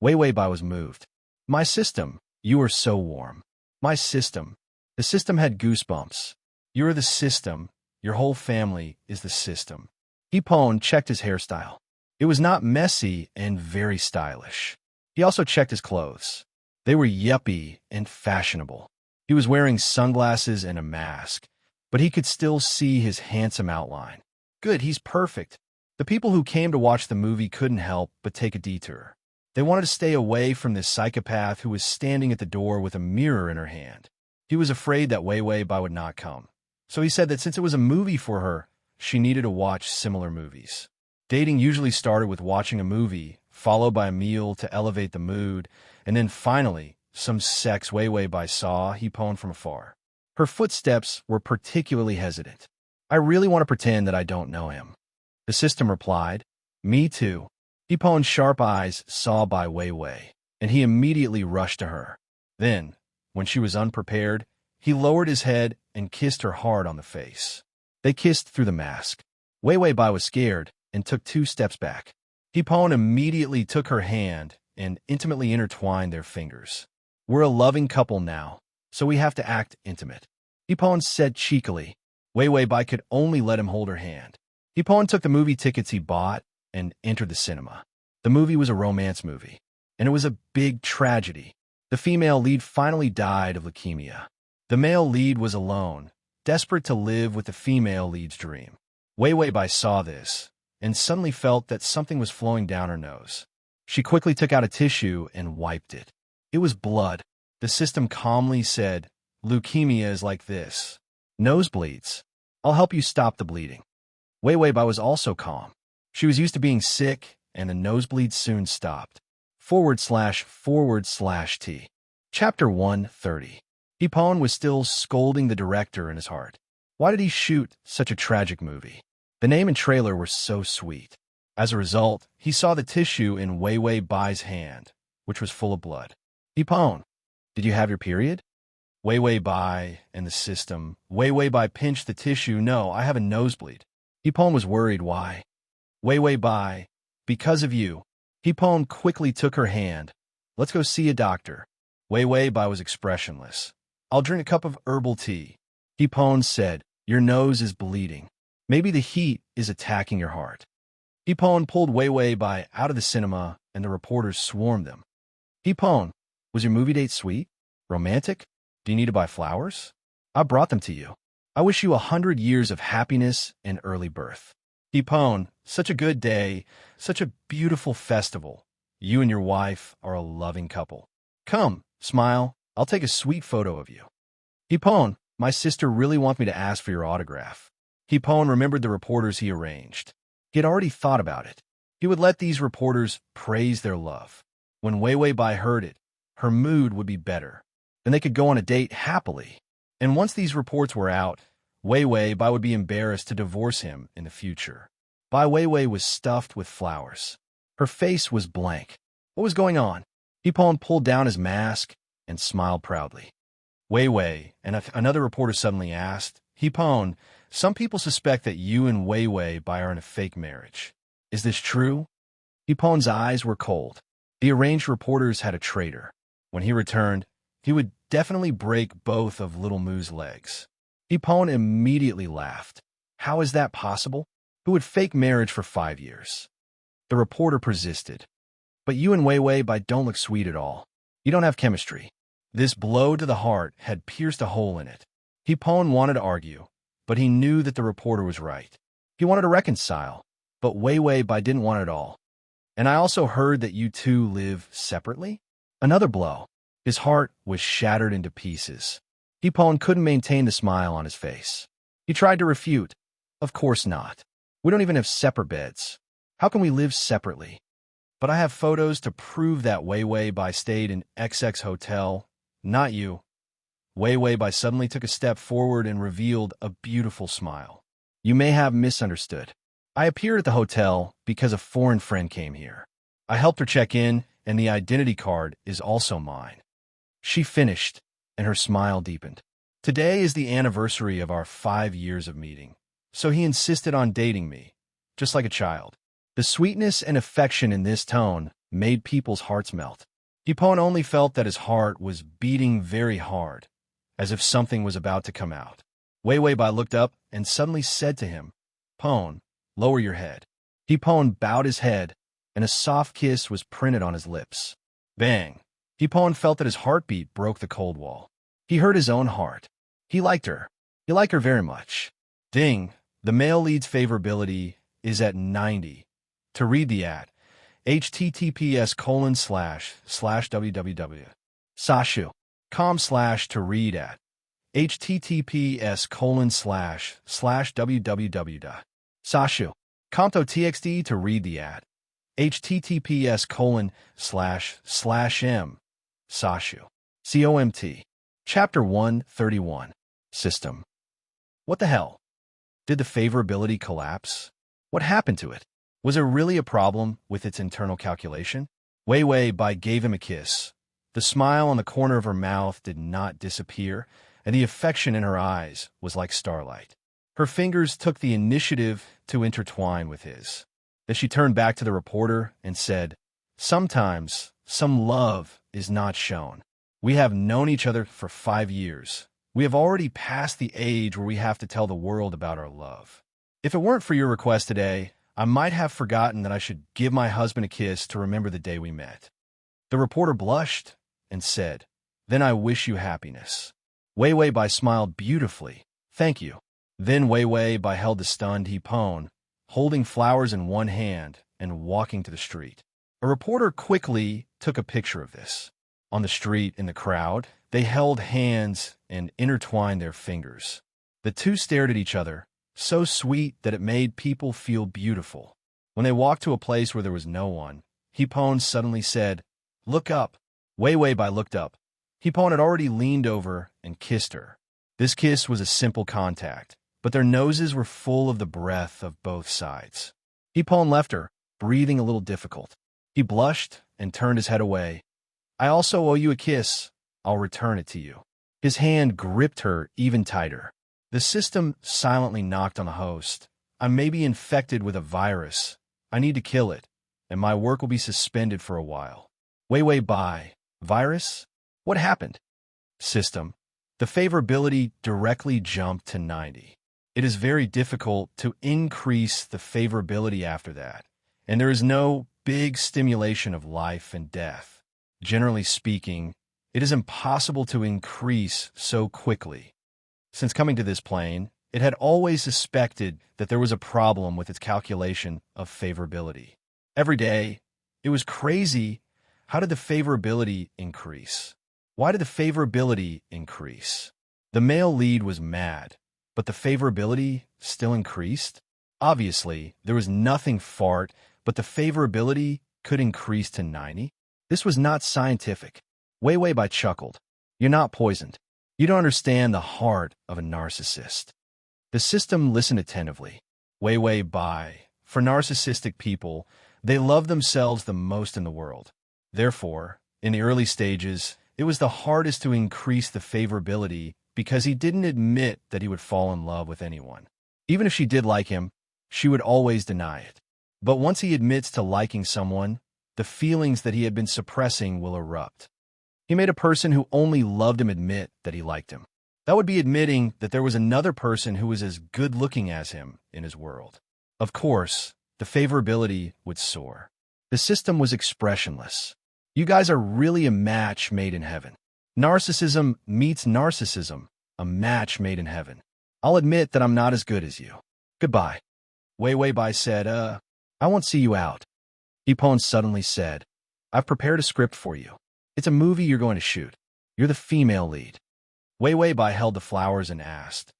[SPEAKER 1] Wei Wei Bai was moved. My system, you are so warm. My system. The system had goosebumps. You are the system. Your whole family is the system. Ipon checked his hairstyle. It was not messy and very stylish. He also checked his clothes. They were yuppie and fashionable. He was wearing sunglasses and a mask, but he could still see his handsome outline. Good, he's perfect. The people who came to watch the movie couldn't help but take a detour. They wanted to stay away from this psychopath who was standing at the door with a mirror in her hand. He was afraid that Wei Wei Bai would not come, so he said that since it was a movie for her, she needed to watch similar movies. Dating usually started with watching a movie, followed by a meal to elevate the mood, and then finally, some sex. Wei Wei Bai saw Ipon from afar. Her footsteps were particularly hesitant. I really want to pretend that I don't know him. The system replied, Me too. Ipon's sharp eyes saw by Wei Wei, and he immediately rushed to her. Then, when she was unprepared, he lowered his head and kissed her hard on the face. They kissed through the mask. Wei Wei Bai was scared and took 2 steps back. Ipon immediately took her hand and intimately intertwined their fingers. We're a loving couple now, so we have to act intimate. Ipon said cheekily. Wei Wei Bai could only let him hold her hand. Ipon took the movie tickets he bought and entered the cinema. The movie was a romance movie, and it was a big tragedy. The female lead finally died of leukemia. The male lead was alone, desperate to live with the female lead's dream. Wei Wei Bai saw this, and suddenly felt that something was flowing down her nose. She quickly took out a tissue and wiped it. It was blood. The system calmly said, Leukemia is like this. Nosebleeds. I'll help you stop the bleeding. Wei Wei Bai was also calm. She was used to being sick, and the nosebleeds soon stopped. / T. Chapter 130. Ipon was still scolding the director in his heart. Why did he shoot such a tragic movie? The name and trailer were so sweet. As a result, he saw the tissue in Wei Wei Bai's hand, which was full of blood. Ipon, did you have your period? Wei Wei Bai and the system. Wei Wei Bai pinched the tissue. No, I have a nosebleed. Ipon was worried. Why? Wei Wei Bai, because of you. Ipon quickly took her hand. Let's go see a doctor. Wei Wei Bai was expressionless. I'll drink a cup of herbal tea. Ipon said, your nose is bleeding. Maybe the heat is attacking your heart. Ipon pulled Wei Wei Bai out of the cinema, and the reporters swarmed them. Ipon, was your movie date sweet? Romantic? Do you need to buy flowers? I brought them to you. I wish you 100 years of happiness and early birth. Ipon, such a good day, such a beautiful festival. You and your wife are a loving couple. Come, smile. I'll take a sweet photo of you. Ipon, my sister really wants me to ask for your autograph. Ipon remembered the reporters he arranged. He had already thought about it. He would let these reporters praise their love. When Wei Wei Bai heard it, her mood would be better. Then they could go on a date happily. And once these reports were out, Wei Wei Bai would be embarrassed to divorce him in the future. Bai Wei Wei was stuffed with flowers. Her face was blank. What was going on? Ipon pulled down his mask and smiled proudly. Wei Wei, and another reporter suddenly asked, Ipon, some people suspect that you and Wei Wei Bai are in a fake marriage. Is this true? Ipon's eyes were cold. The arranged reporters had a traitor. When he returned, he would definitely break both of Little Moo's legs. Ipon immediately laughed. How is that possible? Who would fake marriage for 5 years? The reporter persisted. But you and Wei Wei Bai don't look sweet at all. You don't have chemistry. This blow to the heart had pierced a hole in it. Ipon wanted to argue, but he knew that the reporter was right. He wanted to reconcile, but Wei Wei Bai didn't want it all. And I also heard that you two live separately? Another blow. His heart was shattered into pieces. Ipon couldn't maintain the smile on his face. He tried to refute. Of course not. We don't even have separate beds. How can we live separately? But I have photos to prove that Wei Wei Bai stayed in XX hotel, not you. Wei Wei Bai suddenly took a step forward and revealed a beautiful smile. You may have misunderstood. I appeared at the hotel because a foreign friend came here. I helped her check in, and the identity card is also mine. She finished, and her smile deepened. Today is the anniversary of our 5 years of meeting, so he insisted on dating me, just like a child. The sweetness and affection in this tone made people's hearts melt. Ipon only felt that his heart was beating very hard, as if something was about to come out. Wei Wei Bai looked up and suddenly said to him, Pon, lower your head. Ipon bowed his head, and a soft kiss was printed on his lips. Bang! Ipon felt that his heartbeat broke the cold wall. He heard his own heart. He liked her. He liked her very much. Ding! The male lead's favorability is at 90. To read the ad, https://www.sashu.com/ to read at https://www.sashu.com.txt to read the ad https://m sashu comt. Chapter 131. System. What the hell? Did the favorability collapse? What happened to it? Was there really a problem with its internal calculation? Wei Wei Bai gave him a kiss. The smile on the corner of her mouth did not disappear, and the affection in her eyes was like starlight. Her fingers took the initiative to intertwine with his. Then she turned back to the reporter and said, Sometimes some love is not shown. We have known each other for 5 years. We have already passed the age where we have to tell the world about our love. If it weren't for your request today, I might have forgotten that I should give my husband a kiss to remember the day we met. The reporter blushed and said, Then I wish you happiness. Wei Wei Bai smiled beautifully. Thank you. Then Wei Wei Bai held the stunned Ipon, holding flowers in one hand and walking to the street. A reporter quickly took a picture of this. On the street, in the crowd, they held hands and intertwined their fingers. The two stared at each other, so sweet that it made people feel beautiful. When they walked to a place where there was no one, Ipon suddenly said, Look up. Wei Wei Bai looked up. Hipon had already leaned over and kissed her. This kiss was a simple contact, but their noses were full of the breath of both sides. Hipon left her, breathing a little difficult. He blushed and turned his head away. I also owe you a kiss. I'll return it to you. His hand gripped her even tighter. The system silently knocked on the host. I may be infected with a virus. I need to kill it, and my work will be suspended for a while. Wei Bai. Virus? What happened? System. The favorability directly jumped to 90. It is very difficult to increase the favorability after that, and there is no big stimulation of life and death. Generally speaking, it is impossible to increase so quickly. Since coming to this plane, it had always suspected that there was a problem with its calculation of favorability. Every day, it was crazy. How did the favorability increase? Why did the favorability increase? The male lead was mad, but the favorability still increased? Obviously, there was nothing fart, but the favorability could increase to 90? This was not scientific. Wei Bai chuckled. You're not poisoned. You don't understand the heart of a narcissist. The system listened attentively. Wei Bai. For narcissistic people, they love themselves the most in the world. Therefore, in the early stages, it was the hardest to increase the favorability because he didn't admit that he would fall in love with anyone. Even if she did like him, she would always deny it. But once he admits to liking someone, the feelings that he had been suppressing will erupt. He made a person who only loved him admit that he liked him. That would be admitting that there was another person who was as good-looking as him in his world. Of course, the favorability would soar. The system was expressionless. You guys are really a match made in heaven. Narcissism meets narcissism, a match made in heaven. I'll admit that I'm not as good as you. Goodbye. Wei Bai said, I won't see you out. Hipon suddenly said, I've prepared a script for you. It's a movie you're going to shoot. You're the female lead. Wei Bai held the flowers and asked,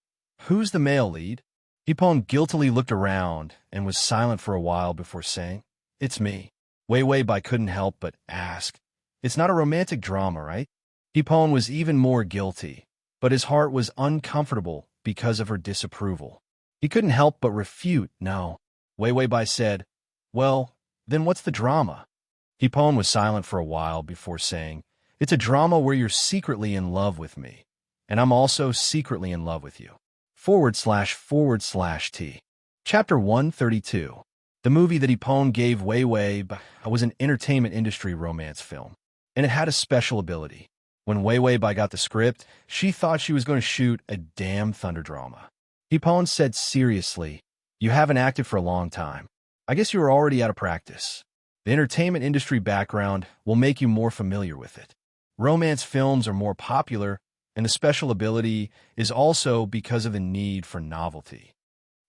[SPEAKER 1] Who's the male lead? Hipon guiltily looked around and was silent for a while before saying, It's me. Wei Bai couldn't help but ask, It's not a romantic drama, right? Hipon was even more guilty, but his heart was uncomfortable because of her disapproval. He couldn't help but refute, no. Wei Bai said, Well, then what's the drama? Hipon was silent for a while before saying, It's a drama where you're secretly in love with me, and I'm also secretly in love with you. / T. Chapter 132. The movie that Hipon gave Wei Bai was an entertainment industry romance film, and it had a special ability. When Wei Bai got the script, she thought she was going to shoot a damn thunder drama. Hipon said seriously, You haven't acted for a long time. I guess you were already out of practice. The entertainment industry background will make you more familiar with it. Romance films are more popular, and the special ability is also because of the need for novelty.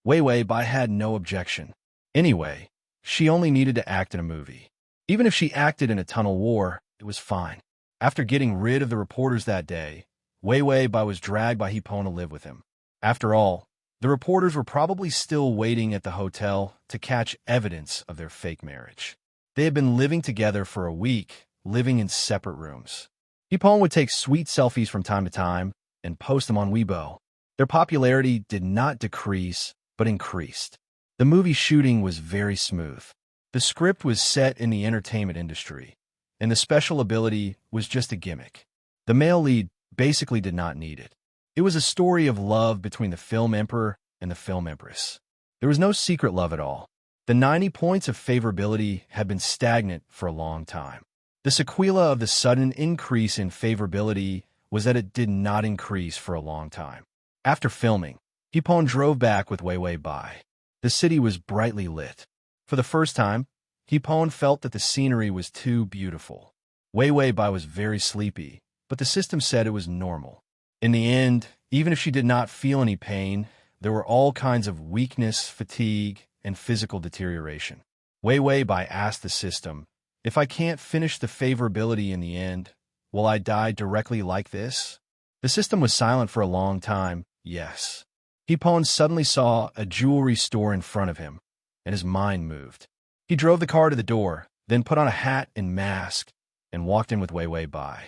[SPEAKER 1] Wei Bai had no objection. Anyway, she only needed to act in a movie. Even if she acted in a tunnel war, it was fine. After getting rid of the reporters that day, Wei Bai was dragged by Hipon to live with him. After all, the reporters were probably still waiting at the hotel to catch evidence of their fake marriage. They had been living together for a week, living in separate rooms. Hipon would take sweet selfies from time to time and post them on Weibo. Their popularity did not decrease, but increased. The movie shooting was very smooth. The script was set in the entertainment industry, and the special ability was just a gimmick. The male lead basically did not need it. It was a story of love between the film emperor and the film empress. There was no secret love at all. The 90 points of favorability had been stagnant for a long time. The sequela of the sudden increase in favorability was that it did not increase for a long time. After filming, Hipon drove back with Wei Bai. The city was brightly lit. For the first time, Hipon felt that the scenery was too beautiful. Wei Bai was very sleepy, but the system said it was normal. In the end, even if she did not feel any pain, there were all kinds of weakness, fatigue, and physical deterioration. Wei Bai asked the system, If I can't finish the favorability in the end, will I die directly like this? The system was silent for a long time. Yes. Hipon suddenly saw a jewelry store in front of him, and his mind moved. He drove the car to the door, then put on a hat and mask, and walked in with Wei Bai.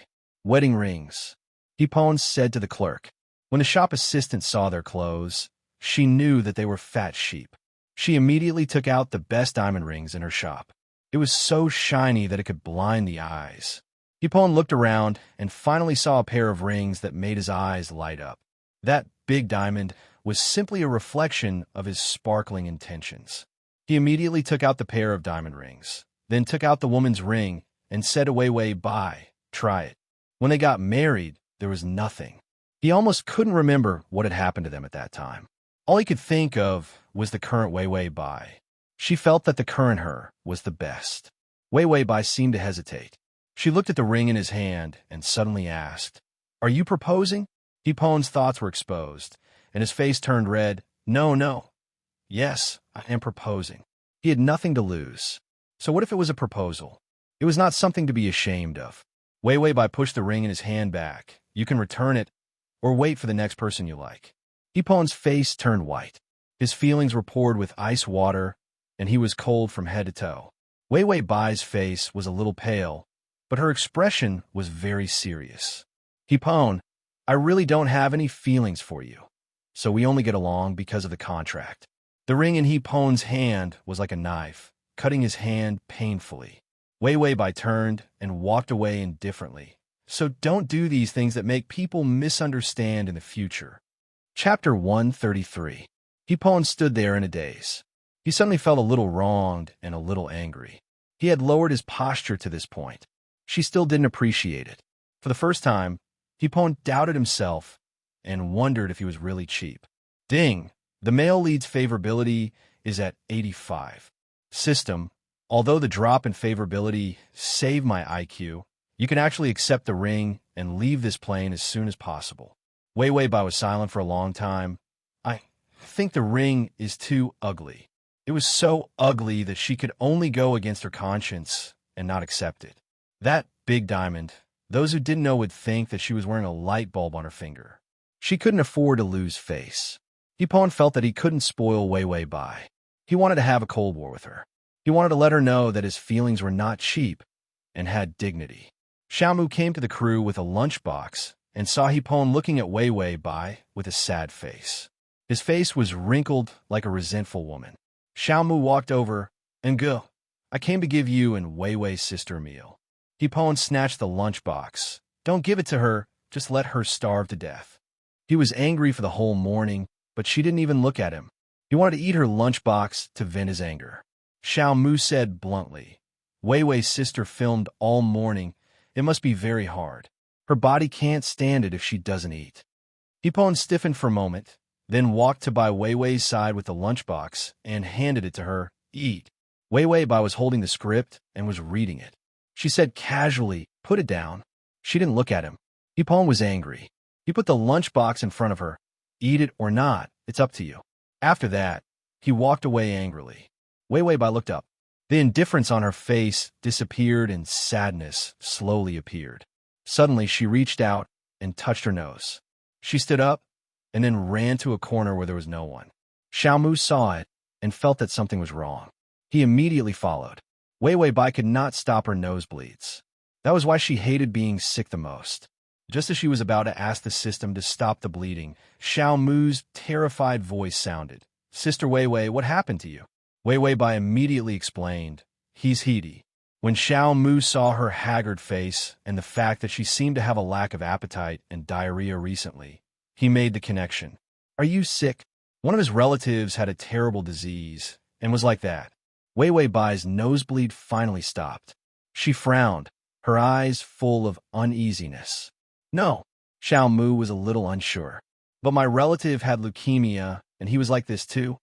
[SPEAKER 1] Wedding rings, Hipon said to the clerk. When the shop assistant saw their clothes, she knew that they were fat sheep. She immediately took out the best diamond rings in her shop. It was so shiny that it could blind the eyes. Hipon looked around and finally saw a pair of rings that made his eyes light up. That big diamond was simply a reflection of his sparkling intentions. He immediately took out the pair of diamond rings, then took out the woman's ring and said to Wei Wei, "Buy, try it." When they got married, there was nothing. He almost couldn't remember what had happened to them at that time. All he could think of was the current Wei Wei Bai. She felt that the current her was the best. Wei Wei Bai seemed to hesitate. She looked at the ring in his hand and suddenly asked, "Are you proposing?" Hipon's thoughts were exposed, and his face turned red. No. Yes, I am proposing. He had nothing to lose. So what if it was a proposal? It was not something to be ashamed of. Wei Wei Bai pushed the ring in his hand back. You can return it, or wait for the next person you like. Hipon's face turned white. His feelings were poured with ice water, and he was cold from head to toe. Wei Wei Bai's face was a little pale, but her expression was very serious. Hipon, I really don't have any feelings for you, so we only get along because of the contract. The ring in Hipon's hand was like a knife, cutting his hand painfully. Wei Wei Bai turned and walked away indifferently. So don't do these things that make people misunderstand in the future. Chapter 133. Hipon stood there in a daze. He suddenly felt a little wronged and a little angry. He had lowered his posture to this point. She still didn't appreciate it. For the first time, Hipon doubted himself and wondered if he was really cheap. Ding! The male lead's favorability is at 85. System, although the drop in favorability saved my IQ, you can actually accept the ring and leave this plane as soon as possible. Wei Wei Bai was silent for a long time. I think the ring is too ugly. It was so ugly that she could only go against her conscience and not accept it. That big diamond, those who didn't know would think that she was wearing a light bulb on her finger. She couldn't afford to lose face. Hipon felt that he couldn't spoil Wei Wei Bai. He wanted to have a cold war with her. He wanted to let her know that his feelings were not cheap and had dignity. Xiaomu came to the crew with a lunchbox and saw Hipon looking at Wei Wei Bai with a sad face. His face was wrinkled like a resentful woman. Xiaomu walked over and go. I came to give you and Wei Wei's sister a meal. Hipon snatched the lunchbox. Don't give it to her, just let her starve to death. He was angry for the whole morning, but she didn't even look at him. He wanted to eat her lunchbox to vent his anger. Xiaomu said bluntly, Wei Wei's sister filmed all morning. It must be very hard. Her body can't stand it if she doesn't eat. Hipon stiffened for a moment, then walked to by Wei Wei's side with the lunchbox and handed it to her. Eat. Wei Wei Bai was holding the script and was reading it. She said casually, put it down. She didn't look at him. Hipon was angry. He put the lunchbox in front of her. Eat it or not, it's up to you. After that, he walked away angrily. Wei Wei Bai looked up. The indifference on her face disappeared and sadness slowly appeared. Suddenly, she reached out and touched her nose. She stood up and then ran to a corner where there was no one. Xiaomu saw it and felt that something was wrong. He immediately followed. Wei Wei Bai could not stop her nosebleeds. That was why she hated being sick the most. Just as she was about to ask the system to stop the bleeding, Xiaomu's terrified voice sounded. Sister Wei Wei, what happened to you? Wei Wei Bai immediately explained. He's heaty. When Xiaomu saw her haggard face and the fact that she seemed to have a lack of appetite and diarrhea recently, he made the connection. Are you sick? One of his relatives had a terrible disease and was like that. Wei Wei Bai's nosebleed finally stopped. She frowned, her eyes full of uneasiness. No, Xiaomu was a little unsure. But my relative had leukemia, and he was like this too.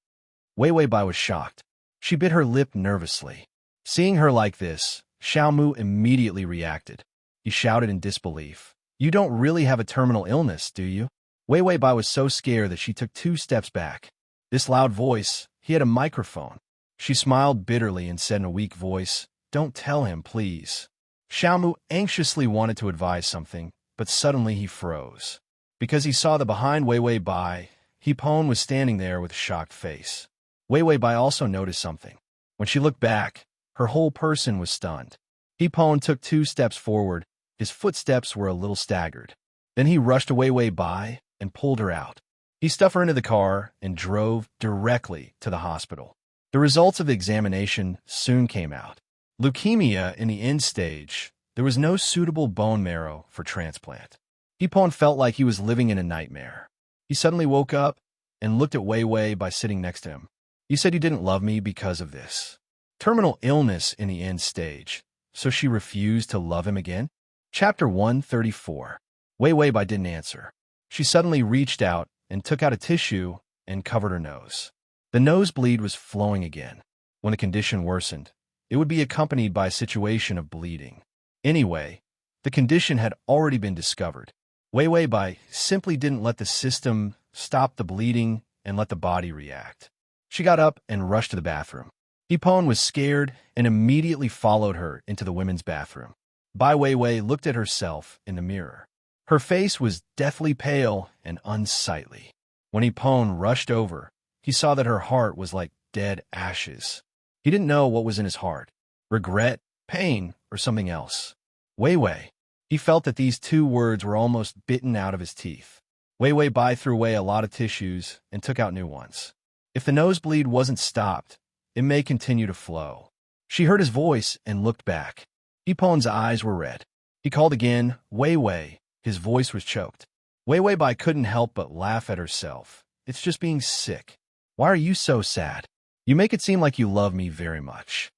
[SPEAKER 1] Wei Wei Bai was shocked. She bit her lip nervously. Seeing her like this, Xiaomu immediately reacted. He shouted in disbelief. You don't really have a terminal illness, do you? Wei Wei Bai was so scared that she took 2 steps back. This loud voice, he had a microphone. She smiled bitterly and said in a weak voice, Don't tell him, please. Xiaomu anxiously wanted to advise something, but suddenly he froze. Because he saw that behind Wei Wei Bai, Hipon was standing there with a shocked face. Wei Wei Bai also noticed something. When she looked back, her whole person was stunned. Hipon took 2 steps forward, His footsteps were a little staggered. Then he rushed Wei Wei by and pulled her out. He stuffed her into the car and drove directly to the hospital. The results of the examination soon came out. Leukemia in the end stage. There was no suitable bone marrow for transplant. Hipon felt like he was living in a nightmare. He suddenly woke up and looked at Wei Wei by sitting next to him. You said you didn't love me because of this. Terminal illness in the end stage. So she refused to love him again? Chapter 134. Wei Wei Bai didn't answer. She suddenly reached out and took out a tissue and covered her nose. The nosebleed was flowing again. When the condition worsened, it would be accompanied by a situation of bleeding. Anyway, the condition had already been discovered. Wei Wei Bai simply didn't let the system stop the bleeding and let the body react. She got up and rushed to the bathroom. Hipon was scared and immediately followed her into the women's bathroom. Bai Weiwei looked at herself in the mirror. Her face was deathly pale and unsightly. When Hipon rushed over, he saw that her heart was like dead ashes. He didn't know what was in his heart, regret, pain, or something else. Weiwei. He felt that these two words were almost bitten out of his teeth. Weiwei Bai threw away a lot of tissues and took out new ones. If the nosebleed wasn't stopped, it may continue to flow. She heard his voice and looked back. Hipon's eyes were red. He called again, Weiwei. His voice was choked. Weiwei Bai couldn't help but laugh at herself. It's just being sick. Why are you so sad? You make it seem like you love me very much.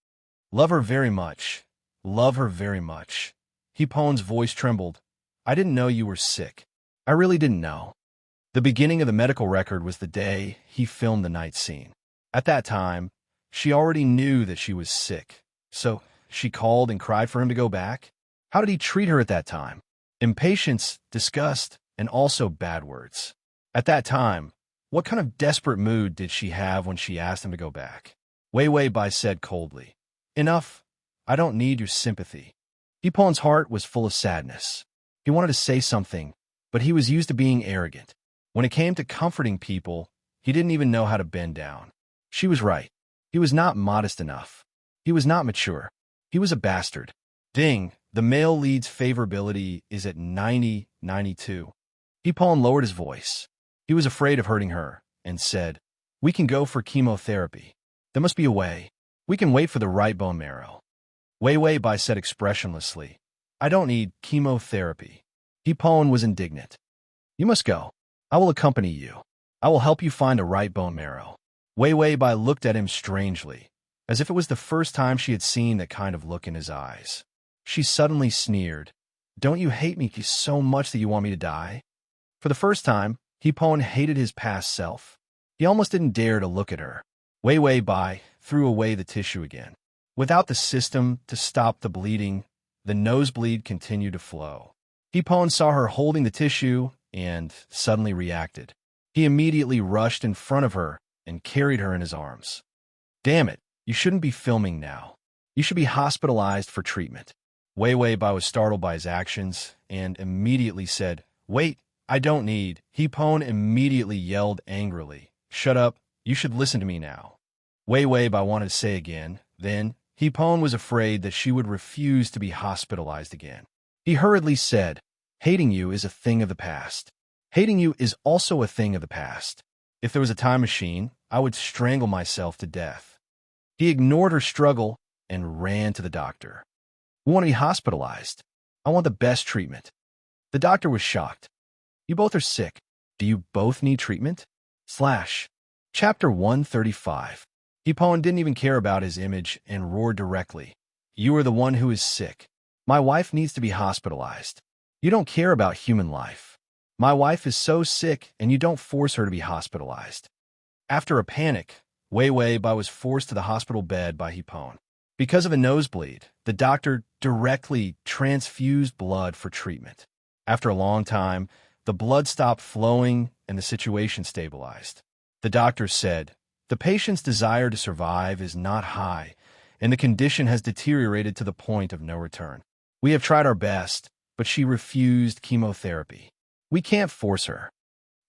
[SPEAKER 1] Love her very much. Love her very much. Hipon's voice trembled. I didn't know you were sick. I really didn't know. The beginning of the medical record was the day he filmed the night scene. At that time, she already knew that she was sick. So she called and cried for him to go back. How did he treat her at that time? Impatience, disgust, and also bad words. At that time, what kind of desperate mood did she have when she asked him to go back? Weiwei Bai said coldly, Enough. I don't need your sympathy. Hipon's heart was full of sadness. He wanted to say something, but he was used to being arrogant. When it came to comforting people, he didn't even know how to bend down. She was right. He was not modest enough. He was not mature. He was a bastard. Ding, the male lead's favorability is at 90-92. Hipon lowered his voice. He was afraid of hurting her and said, We can go for chemotherapy. There must be a way. We can wait for the right bone marrow. Weiwei Bai said expressionlessly, I don't need chemotherapy. Hipon was indignant. You must go. I will accompany you. I will help you find a right bone marrow. Weiwei Bai looked at him strangely, as if it was the first time she had seen that kind of look in his eyes. She suddenly sneered, Don't you hate me so much that you want me to die? For the first time, Hipon hated his past self. He almost didn't dare to look at her. Weiwei Bai threw away the tissue again. Without the system to stop the bleeding, the nosebleed continued to flow. Hipon saw her holding the tissue and suddenly reacted. He immediately rushed in front of her and carried her in his arms. Damn it, you shouldn't be filming now. You should be hospitalized for treatment. Weiwei Bai was startled by his actions and immediately said, Wait, I don't need. Hipon immediately yelled angrily, Shut up, you should listen to me now. Weiwei Bai wanted to say again, then Hipon was afraid that she would refuse to be hospitalized again. He hurriedly said, Hating you is a thing of the past. Hating you is also a thing of the past. If there was a time machine, I would strangle myself to death. He ignored her struggle and ran to the doctor. We want to be hospitalized. I want the best treatment. The doctor was shocked. You both are sick. Do you both need treatment? Chapter 135. Hipon didn't even care about his image and roared directly. You are the one who is sick. My wife needs to be hospitalized. You don't care about human life. My wife is so sick and you don't force her to be hospitalized. After a panic, Weiwei Bai was forced to the hospital bed by Hipon. Because of a nosebleed, the doctor directly transfused blood for treatment. After a long time, the blood stopped flowing and the situation stabilized. The doctor said, The patient's desire to survive is not high, and the condition has deteriorated to the point of no return. We have tried our best, but she refused chemotherapy. We can't force her.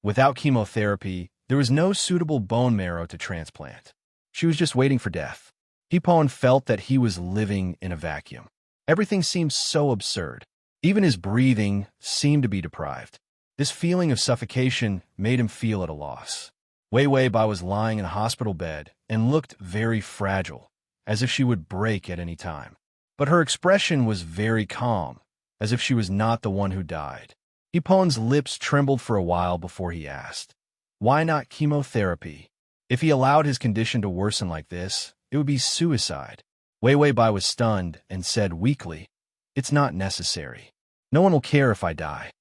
[SPEAKER 1] Without chemotherapy, there was no suitable bone marrow to transplant. She was just waiting for death. Hipon felt that he was living in a vacuum. Everything seemed so absurd. Even his breathing seemed to be deprived. This feeling of suffocation made him feel at a loss. Wei Wei Bai was lying in a hospital bed and looked very fragile, as if she would break at any time. But her expression was very calm, as if she was not the one who died. Ipon's lips trembled for a while before he asked, "Why not chemotherapy? If he allowed his condition to worsen like this, it would be suicide." Wei Wei Bai was stunned and said weakly, "It's not necessary. No one will care if I die."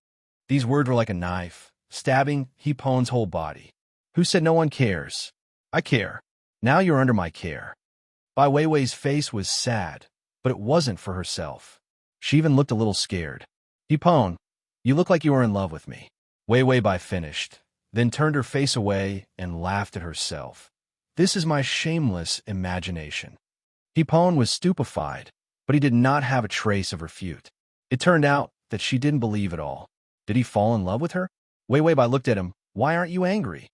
[SPEAKER 1] These words were like a knife, stabbing Ipon's whole body. "Who said no one cares? I care. Now you're under my care." Bai Weiwei's face was sad, but it wasn't for herself. She even looked a little scared. "Ipon, you look like you are in love with me." Wei Wei Bai finished, then turned her face away and laughed at herself. "This is my shameless imagination." Ipon was stupefied, but he did not have a trace of refute. It turned out that she didn't believe it all. Did he fall in love with her? Wei Wei Bai looked at him. "Why aren't you angry?"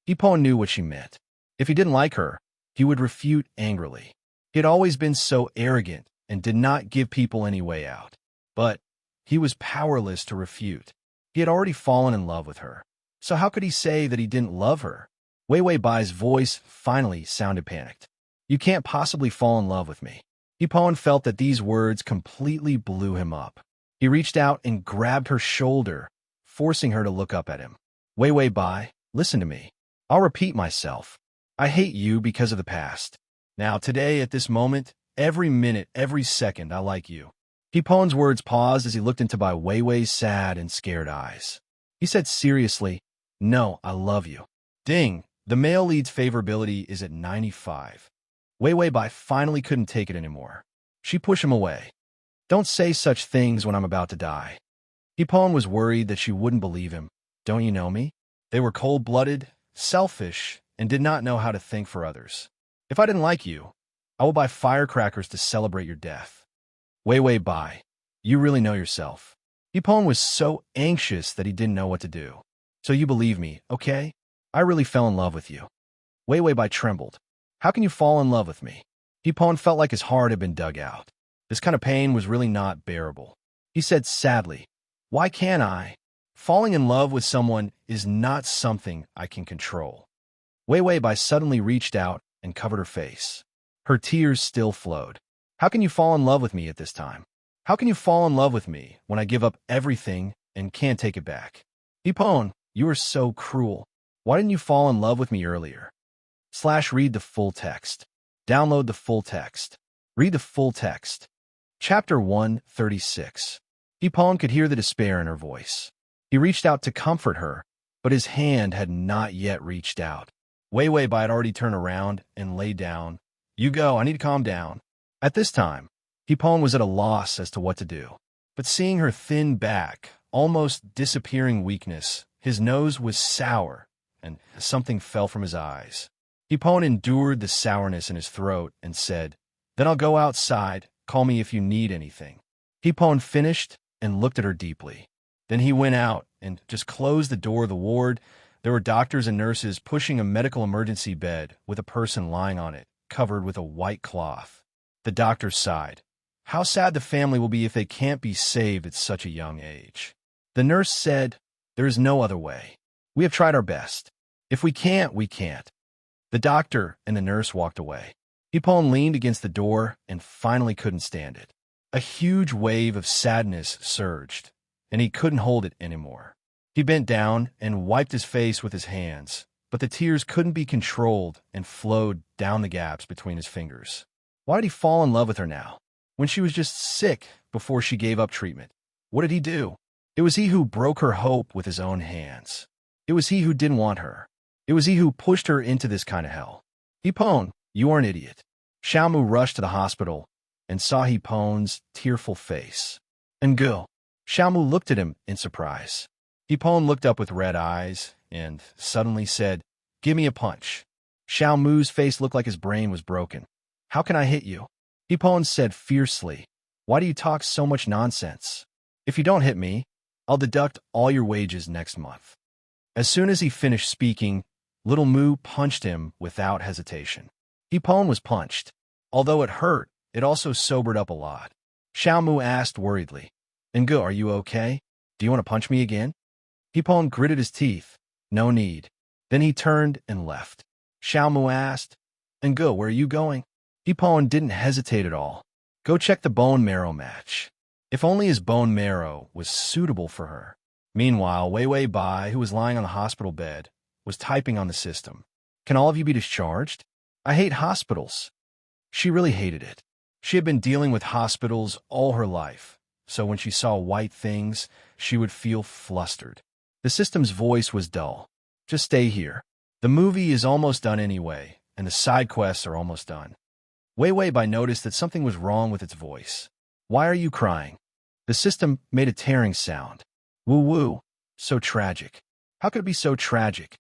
[SPEAKER 1] Ipon knew what she meant. If he didn't like her, he would refute angrily. He had always been so arrogant and did not give people any way out. But he was powerless to refute. He had already fallen in love with her. So how could he say that he didn't love her? Wei Wei Bai's voice finally sounded panicked. "You can't possibly fall in love with me." Ipon felt that these words completely blew him up. He reached out and grabbed her shoulder, forcing her to look up at him. "Wei Wei Bai, listen to me. I'll repeat myself. I hate you because of the past. Now, today, at this moment, every minute, every second, I like you." Ipon's words paused as he looked into Bai Weiwei's sad and scared eyes. He said seriously, "No, I love you." Ding! The male lead's favorability is at 95. Wei Wei Bai finally couldn't take it anymore. She pushed him away. "Don't say such things when I'm about to die." Ipon was worried that she wouldn't believe him. "Don't you know me?" They were cold-blooded, selfish, and did not know how to think for others. "If I didn't like you, I will buy firecrackers to celebrate your death." Wei Wei Bai, you really know yourself. Ipon was so anxious that he didn't know what to do. "So you believe me, okay? I really fell in love with you." Wei Wei Bai trembled. "How can you fall in love with me?" Ipon felt like his heart had been dug out. This kind of pain was really not bearable. He said sadly, "Why can't I? Falling in love with someone is not something I can control." Wei Wei Bai suddenly reached out and covered her face. Her tears still flowed. "How can you fall in love with me at this time? How can you fall in love with me when I give up everything and can't take it back? Ipon, you are so cruel. Why didn't you fall in love with me earlier?" Read the full text. Download the full text. Read the full text. Chapter 136. Ipon could hear the despair in her voice. He reached out to comfort her, but his hand had not yet reached out. Wei Wei Bai had already turned around and lay down. "You go, I need to calm down." At this time, Ipon was at a loss as to what to do. But seeing her thin back, almost disappearing weakness, his nose was sour, and something fell from his eyes. Ipon endured the sourness in his throat and said, "Then I'll go outside. Call me if you need anything." Ipon finished and looked at her deeply. Then he went out and just closed the door of the ward. There were doctors and nurses pushing a medical emergency bed with a person lying on it, covered with a white cloth. The doctors sighed. How sad the family will be if they can't be saved at such a young age. The nurse said, "There is no other way. We have tried our best. If we can't, we can't." The doctor and the nurse walked away. Ipon leaned against the door and finally couldn't stand it. A huge wave of sadness surged, and he couldn't hold it anymore. He bent down and wiped his face with his hands, but the tears couldn't be controlled and flowed down the gaps between his fingers. Why did he fall in love with her now, when she was just sick before she gave up treatment? What did he do? It was he who broke her hope with his own hands. It was he who didn't want her. It was he who pushed her into this kind of hell. Ipon, you are an idiot. Xiaomu rushed to the hospital and saw Ipon's tearful face. "Ngo." Xiaomu looked at him in surprise. Ipon looked up with red eyes and suddenly said, "Give me a punch." Xiaomu's face looked like his brain was broken. "How can I hit you?" Ipon said fiercely, "Why do you talk so much nonsense? If you don't hit me, I'll deduct all your wages next month." As soon as he finished speaking, Little Moo punched him without hesitation. Ipon was punched. Although it hurt, it also sobered up a lot. Xiaomu asked worriedly, Ngo, are you okay? Do you want to punch me again? Hipon gritted his teeth. No need. Then he turned and left. Xiaomu asked, Ngo, where are you going? Hipon didn't hesitate at all. Go check the bone marrow match. If only his bone marrow was suitable for her. Meanwhile, Wei Bai, who was lying on the hospital bed, was typing on the system. Can all of you be discharged? I hate hospitals. She really hated it. She had been dealing with hospitals all her life, so when she saw white things, she would feel flustered. The system's voice was dull. Just stay here. The movie is almost done anyway, and the side quests are almost done. Wei Bai noticed that something was wrong with its voice. Why are you crying? The system made a tearing sound. Woo-woo. So tragic. How could it be so tragic?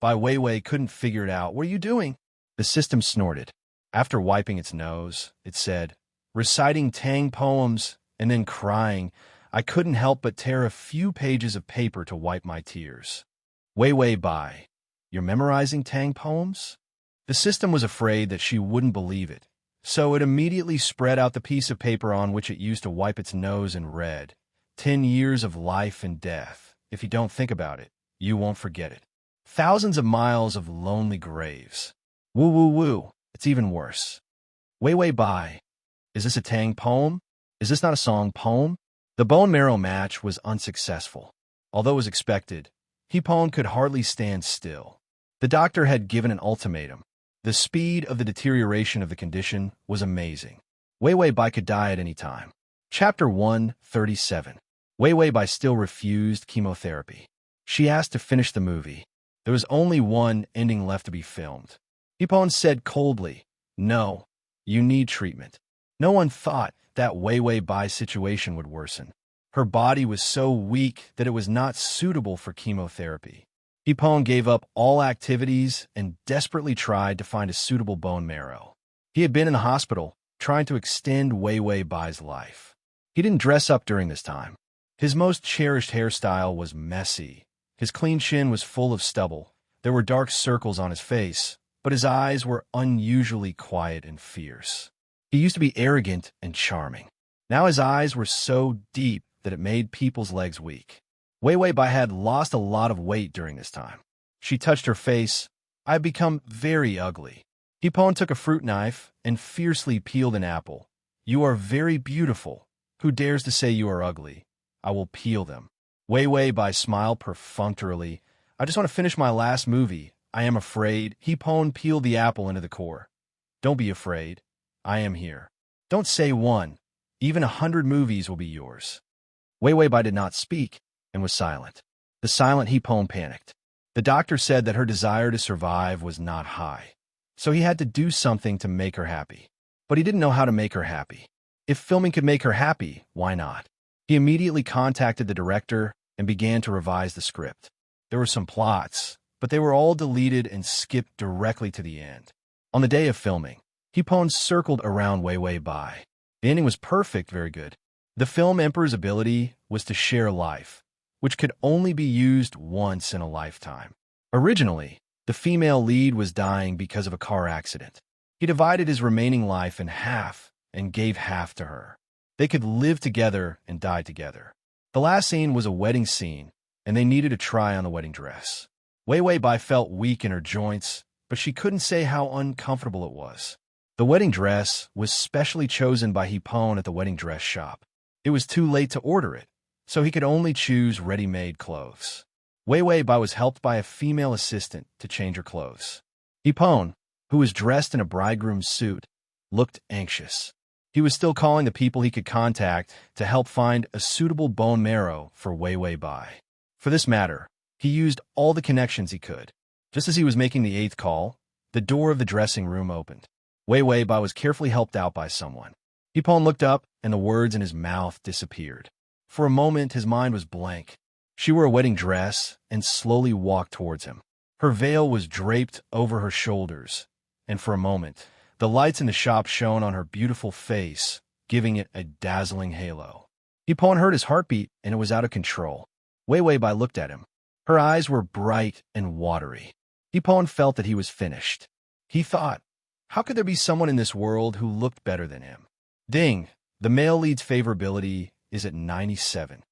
[SPEAKER 1] Wei couldn't figure it out. What are you doing? The system snorted. After wiping its nose, it said, reciting Tang poems and then crying, I couldn't help but tear a few pages of paper to wipe my tears. Wei Bai, you're memorizing Tang poems? The system was afraid that she wouldn't believe it, so it immediately spread out the piece of paper on which it used to wipe its nose and read, 10 years of life and death. If you don't think about it, you won't forget it. Thousands of miles of lonely graves. Woo-woo-woo. It's even worse. Wei Bai, is this a Tang poem? Is this not a song poem? The bone marrow match was unsuccessful. Although it was expected, Hipon could hardly stand still. The doctor had given an ultimatum. The speed of the deterioration of the condition was amazing. Wei Bai could die at any time. Chapter 137. Wei Bai still refused chemotherapy. She asked to finish the movie. There was only one ending left to be filmed. Hipon said coldly, no, you need treatment. No one thought that Wei Bai's situation would worsen. Her body was so weak that it was not suitable for chemotherapy. Hipon gave up all activities and desperately tried to find a suitable bone marrow. He had been in the hospital, trying to extend Wei Bai's life. He didn't dress up during this time. His most cherished hairstyle was messy. His clean chin was full of stubble. There were dark circles on his face, but his eyes were unusually quiet and fierce. He used to be arrogant and charming. Now his eyes were so deep that it made people's legs weak. Wei Bai had lost a lot of weight during this time. She touched her face. I've become very ugly. Hipon took a fruit knife and fiercely peeled an apple. You are very beautiful. Who dares to say you are ugly? I will peel them. Wei Bai smiled perfunctorily. I just want to finish my last movie. I am afraid. Hipon peeled the apple into the core. Don't be afraid. I am here. Don't say one. Even 100 movies will be yours. Wei Bai did not speak and was silent. The silent Hipon panicked. The doctor said that her desire to survive was not high, so he had to do something to make her happy. But he didn't know how to make her happy. If filming could make her happy, why not? He immediately contacted the director and began to revise the script. There were some plots, but they were all deleted and skipped directly to the end. On the day of filming, Hipon circled around Wei Bai. The ending was perfect, very good. The film Emperor's ability was to share life, which could only be used once in a lifetime. Originally, the female lead was dying because of a car accident. He divided his remaining life in half and gave half to her. They could live together and die together. The last scene was a wedding scene, and they needed to try on the wedding dress. Wei Bai felt weak in her joints, but she couldn't say how uncomfortable it was. The wedding dress was specially chosen by Hipon at the wedding dress shop. It was too late to order it, so he could only choose ready-made clothes. Wei Bai was helped by a female assistant to change her clothes. Hipon, who was dressed in a bridegroom's suit, looked anxious. He was still calling the people he could contact to help find a suitable bone marrow for Wei Bai. For this matter, he used all the connections he could. Just as he was making the 8th call, the door of the dressing room opened. Wei Bai was carefully helped out by someone. Hipon looked up, and the words in his mouth disappeared. For a moment, his mind was blank. She wore a wedding dress and slowly walked towards him. Her veil was draped over her shoulders, and for a moment, the lights in the shop shone on her beautiful face, giving it a dazzling halo. Hipon heard his heartbeat, and it was out of control. Wei Bai looked at him. Her eyes were bright and watery. Hipon felt that he was finished. He thought, how could there be someone in this world who looked better than him? Ding! The male lead's favorability is at 97.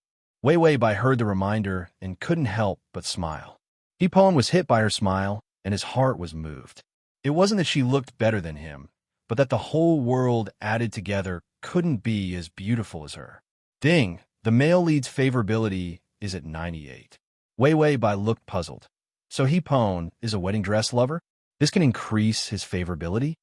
[SPEAKER 1] Wei Wei Bai heard the reminder and couldn't help but smile. Hipon was hit by her smile, and his heart was moved. It wasn't that she looked better than him, but that the whole world added together couldn't be as beautiful as her. Ding! The male lead's favorability is at 98. Wei Wei Bai looked puzzled. So Hipon is a wedding dress lover? This can increase his favorability?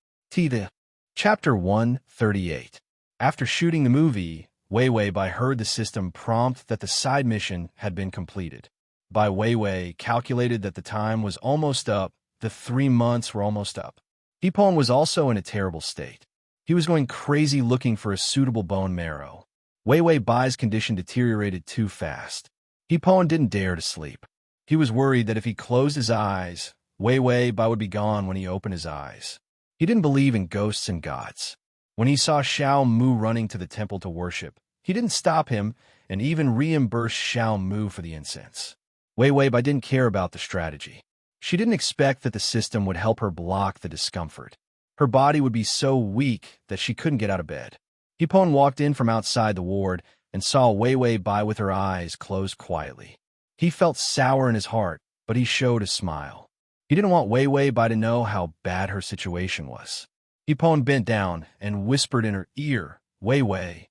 [SPEAKER 1] Chapter 138. After shooting the movie, Wei Wei Bai heard the system prompt that the side mission had been completed. Bai Wei Wei calculated that the time was almost up, the 3 months were almost up. Hipon was also in a terrible state. He was going crazy looking for a suitable bone marrow. Wei Wei Bai's condition deteriorated too fast. Hipon didn't dare to sleep. He was worried that if he closed his eyes, Wei Wei Bai would be gone when he opened his eyes. He didn't believe in ghosts and gods. When he saw Xiao Mu running to the temple to worship, he didn't stop him and even reimbursed Xiao Mu for the incense. Wei Wei Bai didn't care about the strategy. She didn't expect that the system would help her block the discomfort. Her body would be so weak that she couldn't get out of bed. Hipon walked in from outside the ward and saw Wei Wei Bai with her eyes closed quietly. He felt sour in his heart, but he showed a smile. He didn't want Wei Wei Bai to know how bad her situation was. Hipon bent down and whispered in her ear, Wei Wei.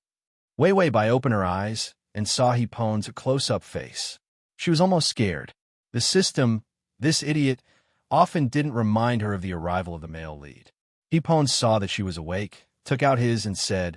[SPEAKER 1] Wei Wei Bai opened her eyes and saw Hipon's close-up face. She was almost scared. The system, this idiot, often didn't remind her of the arrival of the male lead. Hipon saw that she was awake, took out his and said,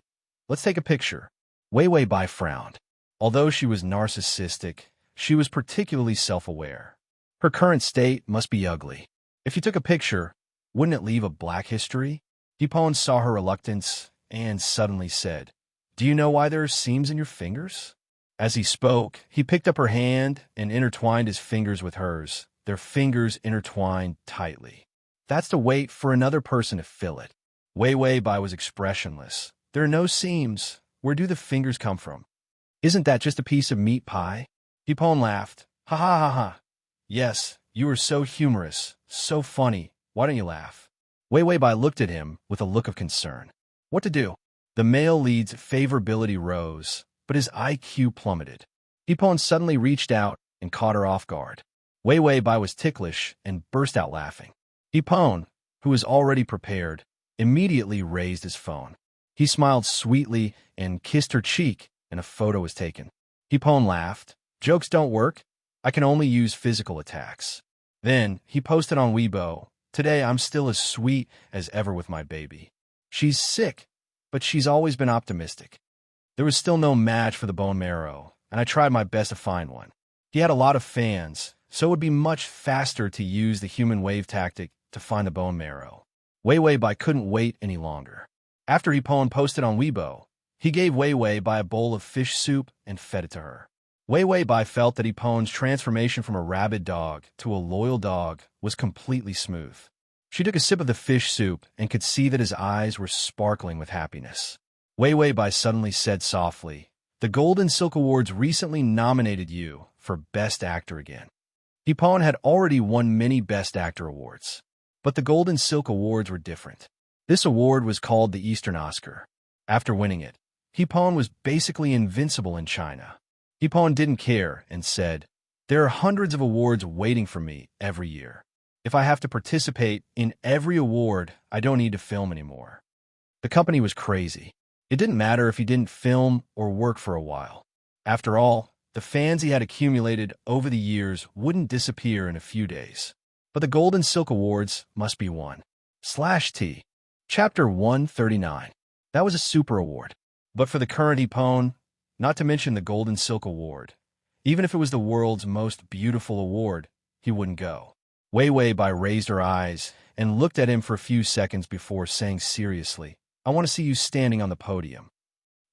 [SPEAKER 1] "Let's take a picture." Wei Wei Bai frowned. Although she was narcissistic, she was particularly self-aware. Her current state must be ugly. If you took a picture, wouldn't it leave a black history? Hipon saw her reluctance and suddenly said, "Do you know why there are seams in your fingers?" As he spoke, he picked up her hand and intertwined his fingers with hers, their fingers intertwined tightly. That's to wait for another person to fill it. Wei Wei Bai was expressionless. There are no seams. Where do the fingers come from? Isn't that just a piece of meat pie? Hipon laughed. Ha ha ha ha. Yes, you are so humorous, so funny. Why don't you laugh? Wei Wei Bai looked at him with a look of concern. What to do? The male lead's favorability rose, but his IQ plummeted. Hipon suddenly reached out and caught her off guard. Wei Wei Bai was ticklish and burst out laughing. Hipon, who was already prepared, immediately raised his phone. He smiled sweetly and kissed her cheek, and a photo was taken. Hipon laughed. Jokes don't work. I can only use physical attacks. Then he posted on Weibo, "Today I'm still as sweet as ever with my baby. She's sick, but she's always been optimistic." There was still no match for the bone marrow, and I tried my best to find one. He had a lot of fans, so it would be much faster to use the human wave tactic to find the bone marrow. Wei Wei Bai couldn't wait any longer. After Hipon posted on Weibo, he gave Wei Wei Bai a bowl of fish soup and fed it to her. Wei Wei Bai felt that Hipon's transformation from a rabid dog to a loyal dog was completely smooth. She took a sip of the fish soup and could see that his eyes were sparkling with happiness. Wei Wei Bai suddenly said softly, "The Golden Silk Awards recently nominated you for Best Actor again." Hipon had already won many Best Actor awards, but the Golden Silk Awards were different. This award was called the Eastern Oscar. After winning it, Hipon was basically invincible in China. Hipon didn't care and said, "There are hundreds of awards waiting for me every year. If I have to participate in every award, I don't need to film anymore." The company was crazy. It didn't matter if he didn't film or work for a while. After all, the fans he had accumulated over the years wouldn't disappear in a few days. But the Golden Silk Awards must be won. /T. Chapter 139. That was a super award. But for the current Hipon, not to mention the Golden Silk Award, even if it was the world's most beautiful award, he wouldn't go. Wei Wei Bai raised her eyes and looked at him for a few seconds before saying seriously, "I want to see you standing on the podium."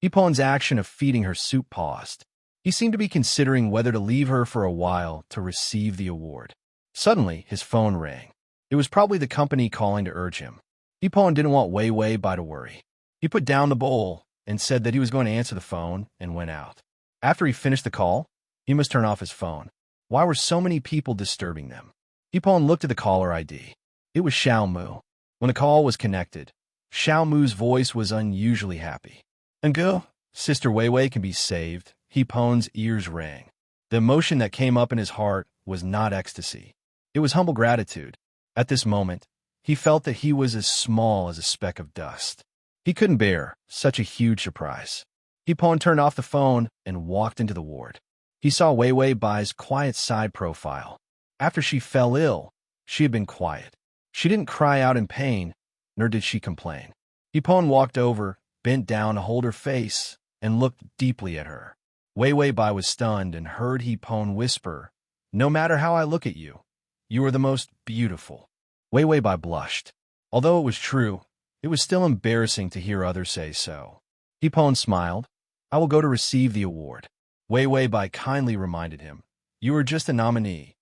[SPEAKER 1] Hipon's action of feeding her soup paused. He seemed to be considering whether to leave her for a while to receive the award. Suddenly, his phone rang. It was probably the company calling to urge him. Hipon didn't want Wei Wei Bai to worry. He put down the bowl and said that he was going to answer the phone and went out. After he finished the call, he must turn off his phone. Why were so many people disturbing them? Hipon looked at the caller ID. It was Xiao Mu. When the call was connected, Xiao Mu's voice was unusually happy. "Uncle, Sister Weiwei can be saved. Heepon's ears rang. The emotion that came up in his heart was not ecstasy. It was humble gratitude. At this moment, he felt that he was as small as a speck of dust. He couldn't bear such a huge surprise. Heepon turned off the phone and walked into the ward. He saw Weiwei Bai's quiet side profile. After she fell ill, she had been quiet. She didn't cry out in pain, nor did she complain. Heepon walked over, bent down to hold her face, and looked deeply at her. Weiwei Bai was stunned and heard Heepon whisper, "No matter how I look at you, you are the most beautiful." Weiwei Bai blushed. Although it was true, it was still embarrassing to hear others say so. Heepon smiled. "I will go to receive the award." Weiwei Bai kindly reminded him, "You were just a nominee.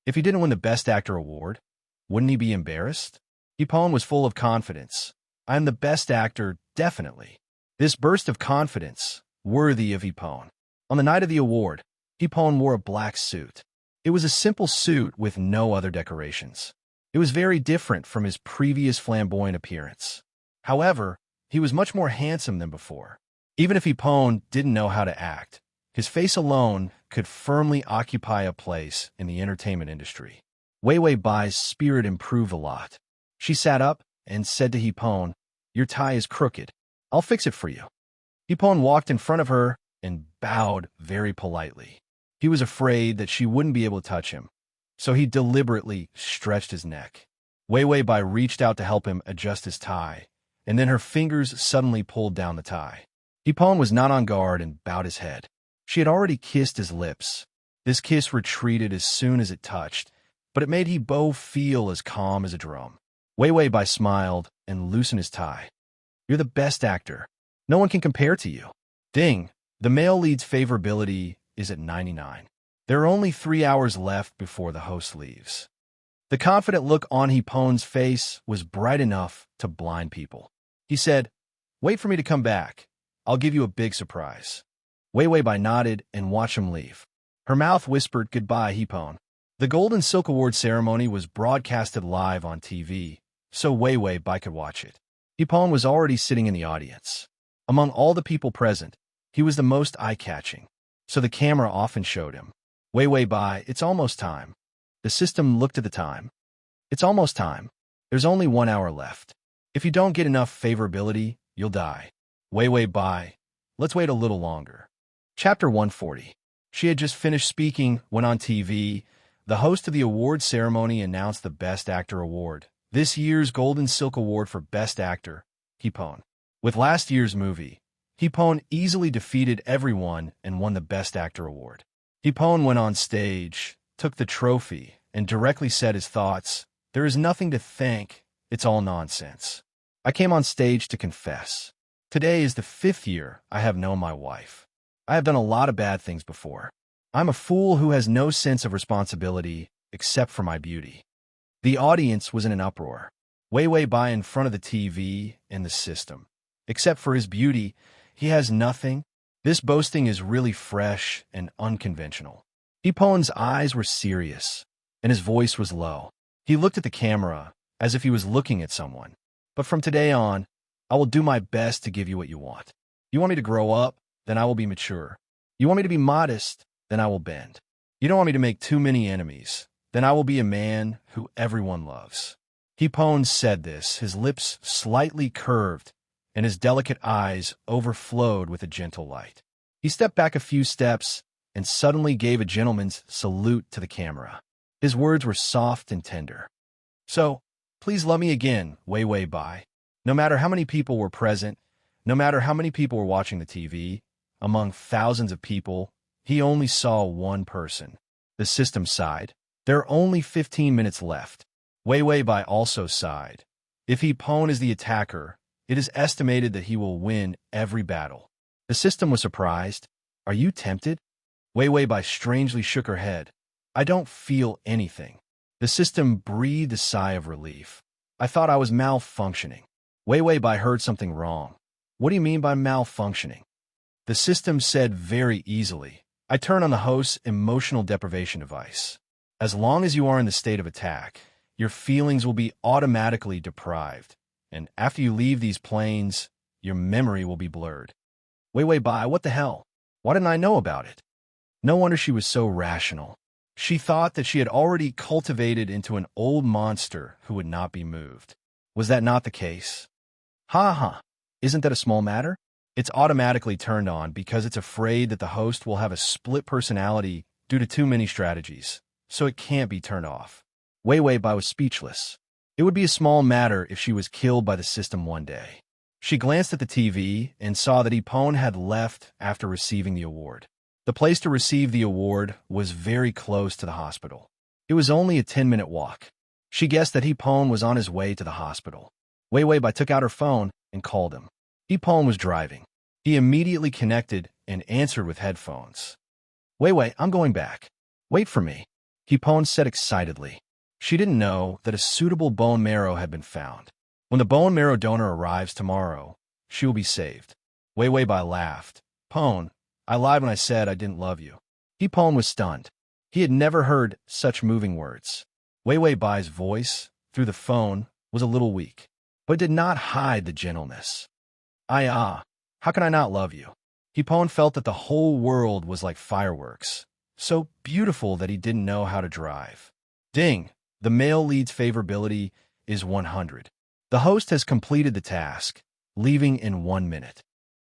[SPEAKER 1] If he didn't win the Best Actor award, wouldn't he be embarrassed?" Heepon was full of confidence. "I am the best actor, definitely." This burst of confidence, worthy of Heepon. On the night of the award, Heepon wore a black suit. It was a simple suit with no other decorations. It was very different from his previous flamboyant appearance. However, he was much more handsome than before. Even if Heepon didn't know how to act, his face alone could firmly occupy a place in the entertainment industry. Weiwei Bai's spirit improved a lot. She sat up and said to Heepon, "Your tie is crooked. I'll fix it for you." Heepon walked in front of her and bowed very politely. He was afraid that she wouldn't be able to touch him, so he deliberately stretched his neck. Weiwei Bai reached out to help him adjust his tie, and then her fingers suddenly pulled down the tie. Heepon was not on guard and bowed his head. She had already kissed his lips. This kiss retreated as soon as it touched, but it made Heebo feel as calm as a drum. Weiwei Bai smiled and loosened his tie. "You're the best actor. No one can compare to you." Ding! The male lead's favorability is at 99. There are only 3 hours left before the host leaves. The confident look on Heepon's face was bright enough to blind people. He said, "Wait for me to come back. I'll give you a big surprise." Weiwei Bai nodded and watched him leave. Her mouth whispered goodbye, Heepon. The Golden Silk Award ceremony was broadcasted live on TV, so Weiwei Bai could watch it. Heepon was already sitting in the audience. Among all the people present, he was the most eye-catching, so the camera often showed him. "Weiwei Bai, it's almost time." The system looked at the time. "It's almost time. There's only 1 hour left. If you don't get enough favorability, you'll die." "Weiwei Bai, let's wait a little longer." Chapter 140. She had just finished speaking when on TV, the host of the award ceremony announced the Best Actor award. This year's Golden Silk Award for Best Actor, Heepon. With last year's movie, Heepon easily defeated everyone and won the Best Actor award. Heepon went on stage, took the trophy, and directly said his thoughts. "There is nothing to thank. It's all nonsense. I came on stage to confess. Today is the 5th year I have known my wife. I have done a lot of bad things before. I'm a fool who has no sense of responsibility except for my beauty." The audience was in an uproar. Weiwei Bai in front of the TV and the system. Except for his beauty, he has nothing. This boasting is really fresh and unconventional. Heepon's eyes were serious, and his voice was low. He looked at the camera as if he was looking at someone. "But from today on, I will do my best to give you what you want. You want me to grow up? Then I will be mature. You want me to be modest? Then I will bend. You don't want me to make too many enemies? Then I will be a man who everyone loves." Heepon said this, his lips slightly curved, and his delicate eyes overflowed with a gentle light. He stepped back a few steps and suddenly gave a gentleman's salute to the camera. His words were soft and tender. "So, please love me again, Weiwei Bai." No matter how many people were present, no matter how many people were watching the TV, among thousands of people, he only saw one person. The system sighed. There are only 15 minutes left. Weiwei Bai also sighed. If Heepon is the attacker, it is estimated that he will win every battle. The system was surprised. "Are you tempted?" Weiwei Bai strangely shook her head. "I don't feel anything." The system breathed a sigh of relief. "I thought I was malfunctioning." Weiwei Bai heard something wrong. "What do you mean by malfunctioning?" The system said very easily. "I turn on the host's emotional deprivation device. As long as you are in the state of attack, your feelings will be automatically deprived, and after you leave these planes, your memory will be blurred." Wei Bai, what the hell? Why didn't I know about it? No wonder she was so rational. She thought that she had already cultivated into an old monster who would not be moved. Was that not the case? Ha ha. Isn't that a small matter? It's automatically turned on because it's afraid that the host will have a split personality due to too many strategies, so it can't be turned off. Wei Bai was speechless. It would be a small matter if she was killed by the system one day. She glanced at the TV and saw that Ipon had left after receiving the award. The place to receive the award was very close to the hospital. It was only a 10-minute walk. She guessed that Ipon was on his way to the hospital. Wei Bai took out her phone and called him. Ipon was driving. He immediately connected and answered with headphones. Wei, I'm going back. Wait for me, Ipon said excitedly. She didn't know that a suitable bone marrow had been found. When the bone marrow donor arrives tomorrow, she will be saved. Wei Bai laughed. Pone, I lied when I said I didn't love you. Ipon was stunned. He had never heard such moving words. Wei Bai's voice, through the phone, was a little weak, but did not hide the gentleness. How can I not love you? Ipon felt that the whole world was like fireworks, so beautiful that he didn't know how to drive. Ding! The male lead's favorability is 100. The host has completed the task, leaving in 1 minute.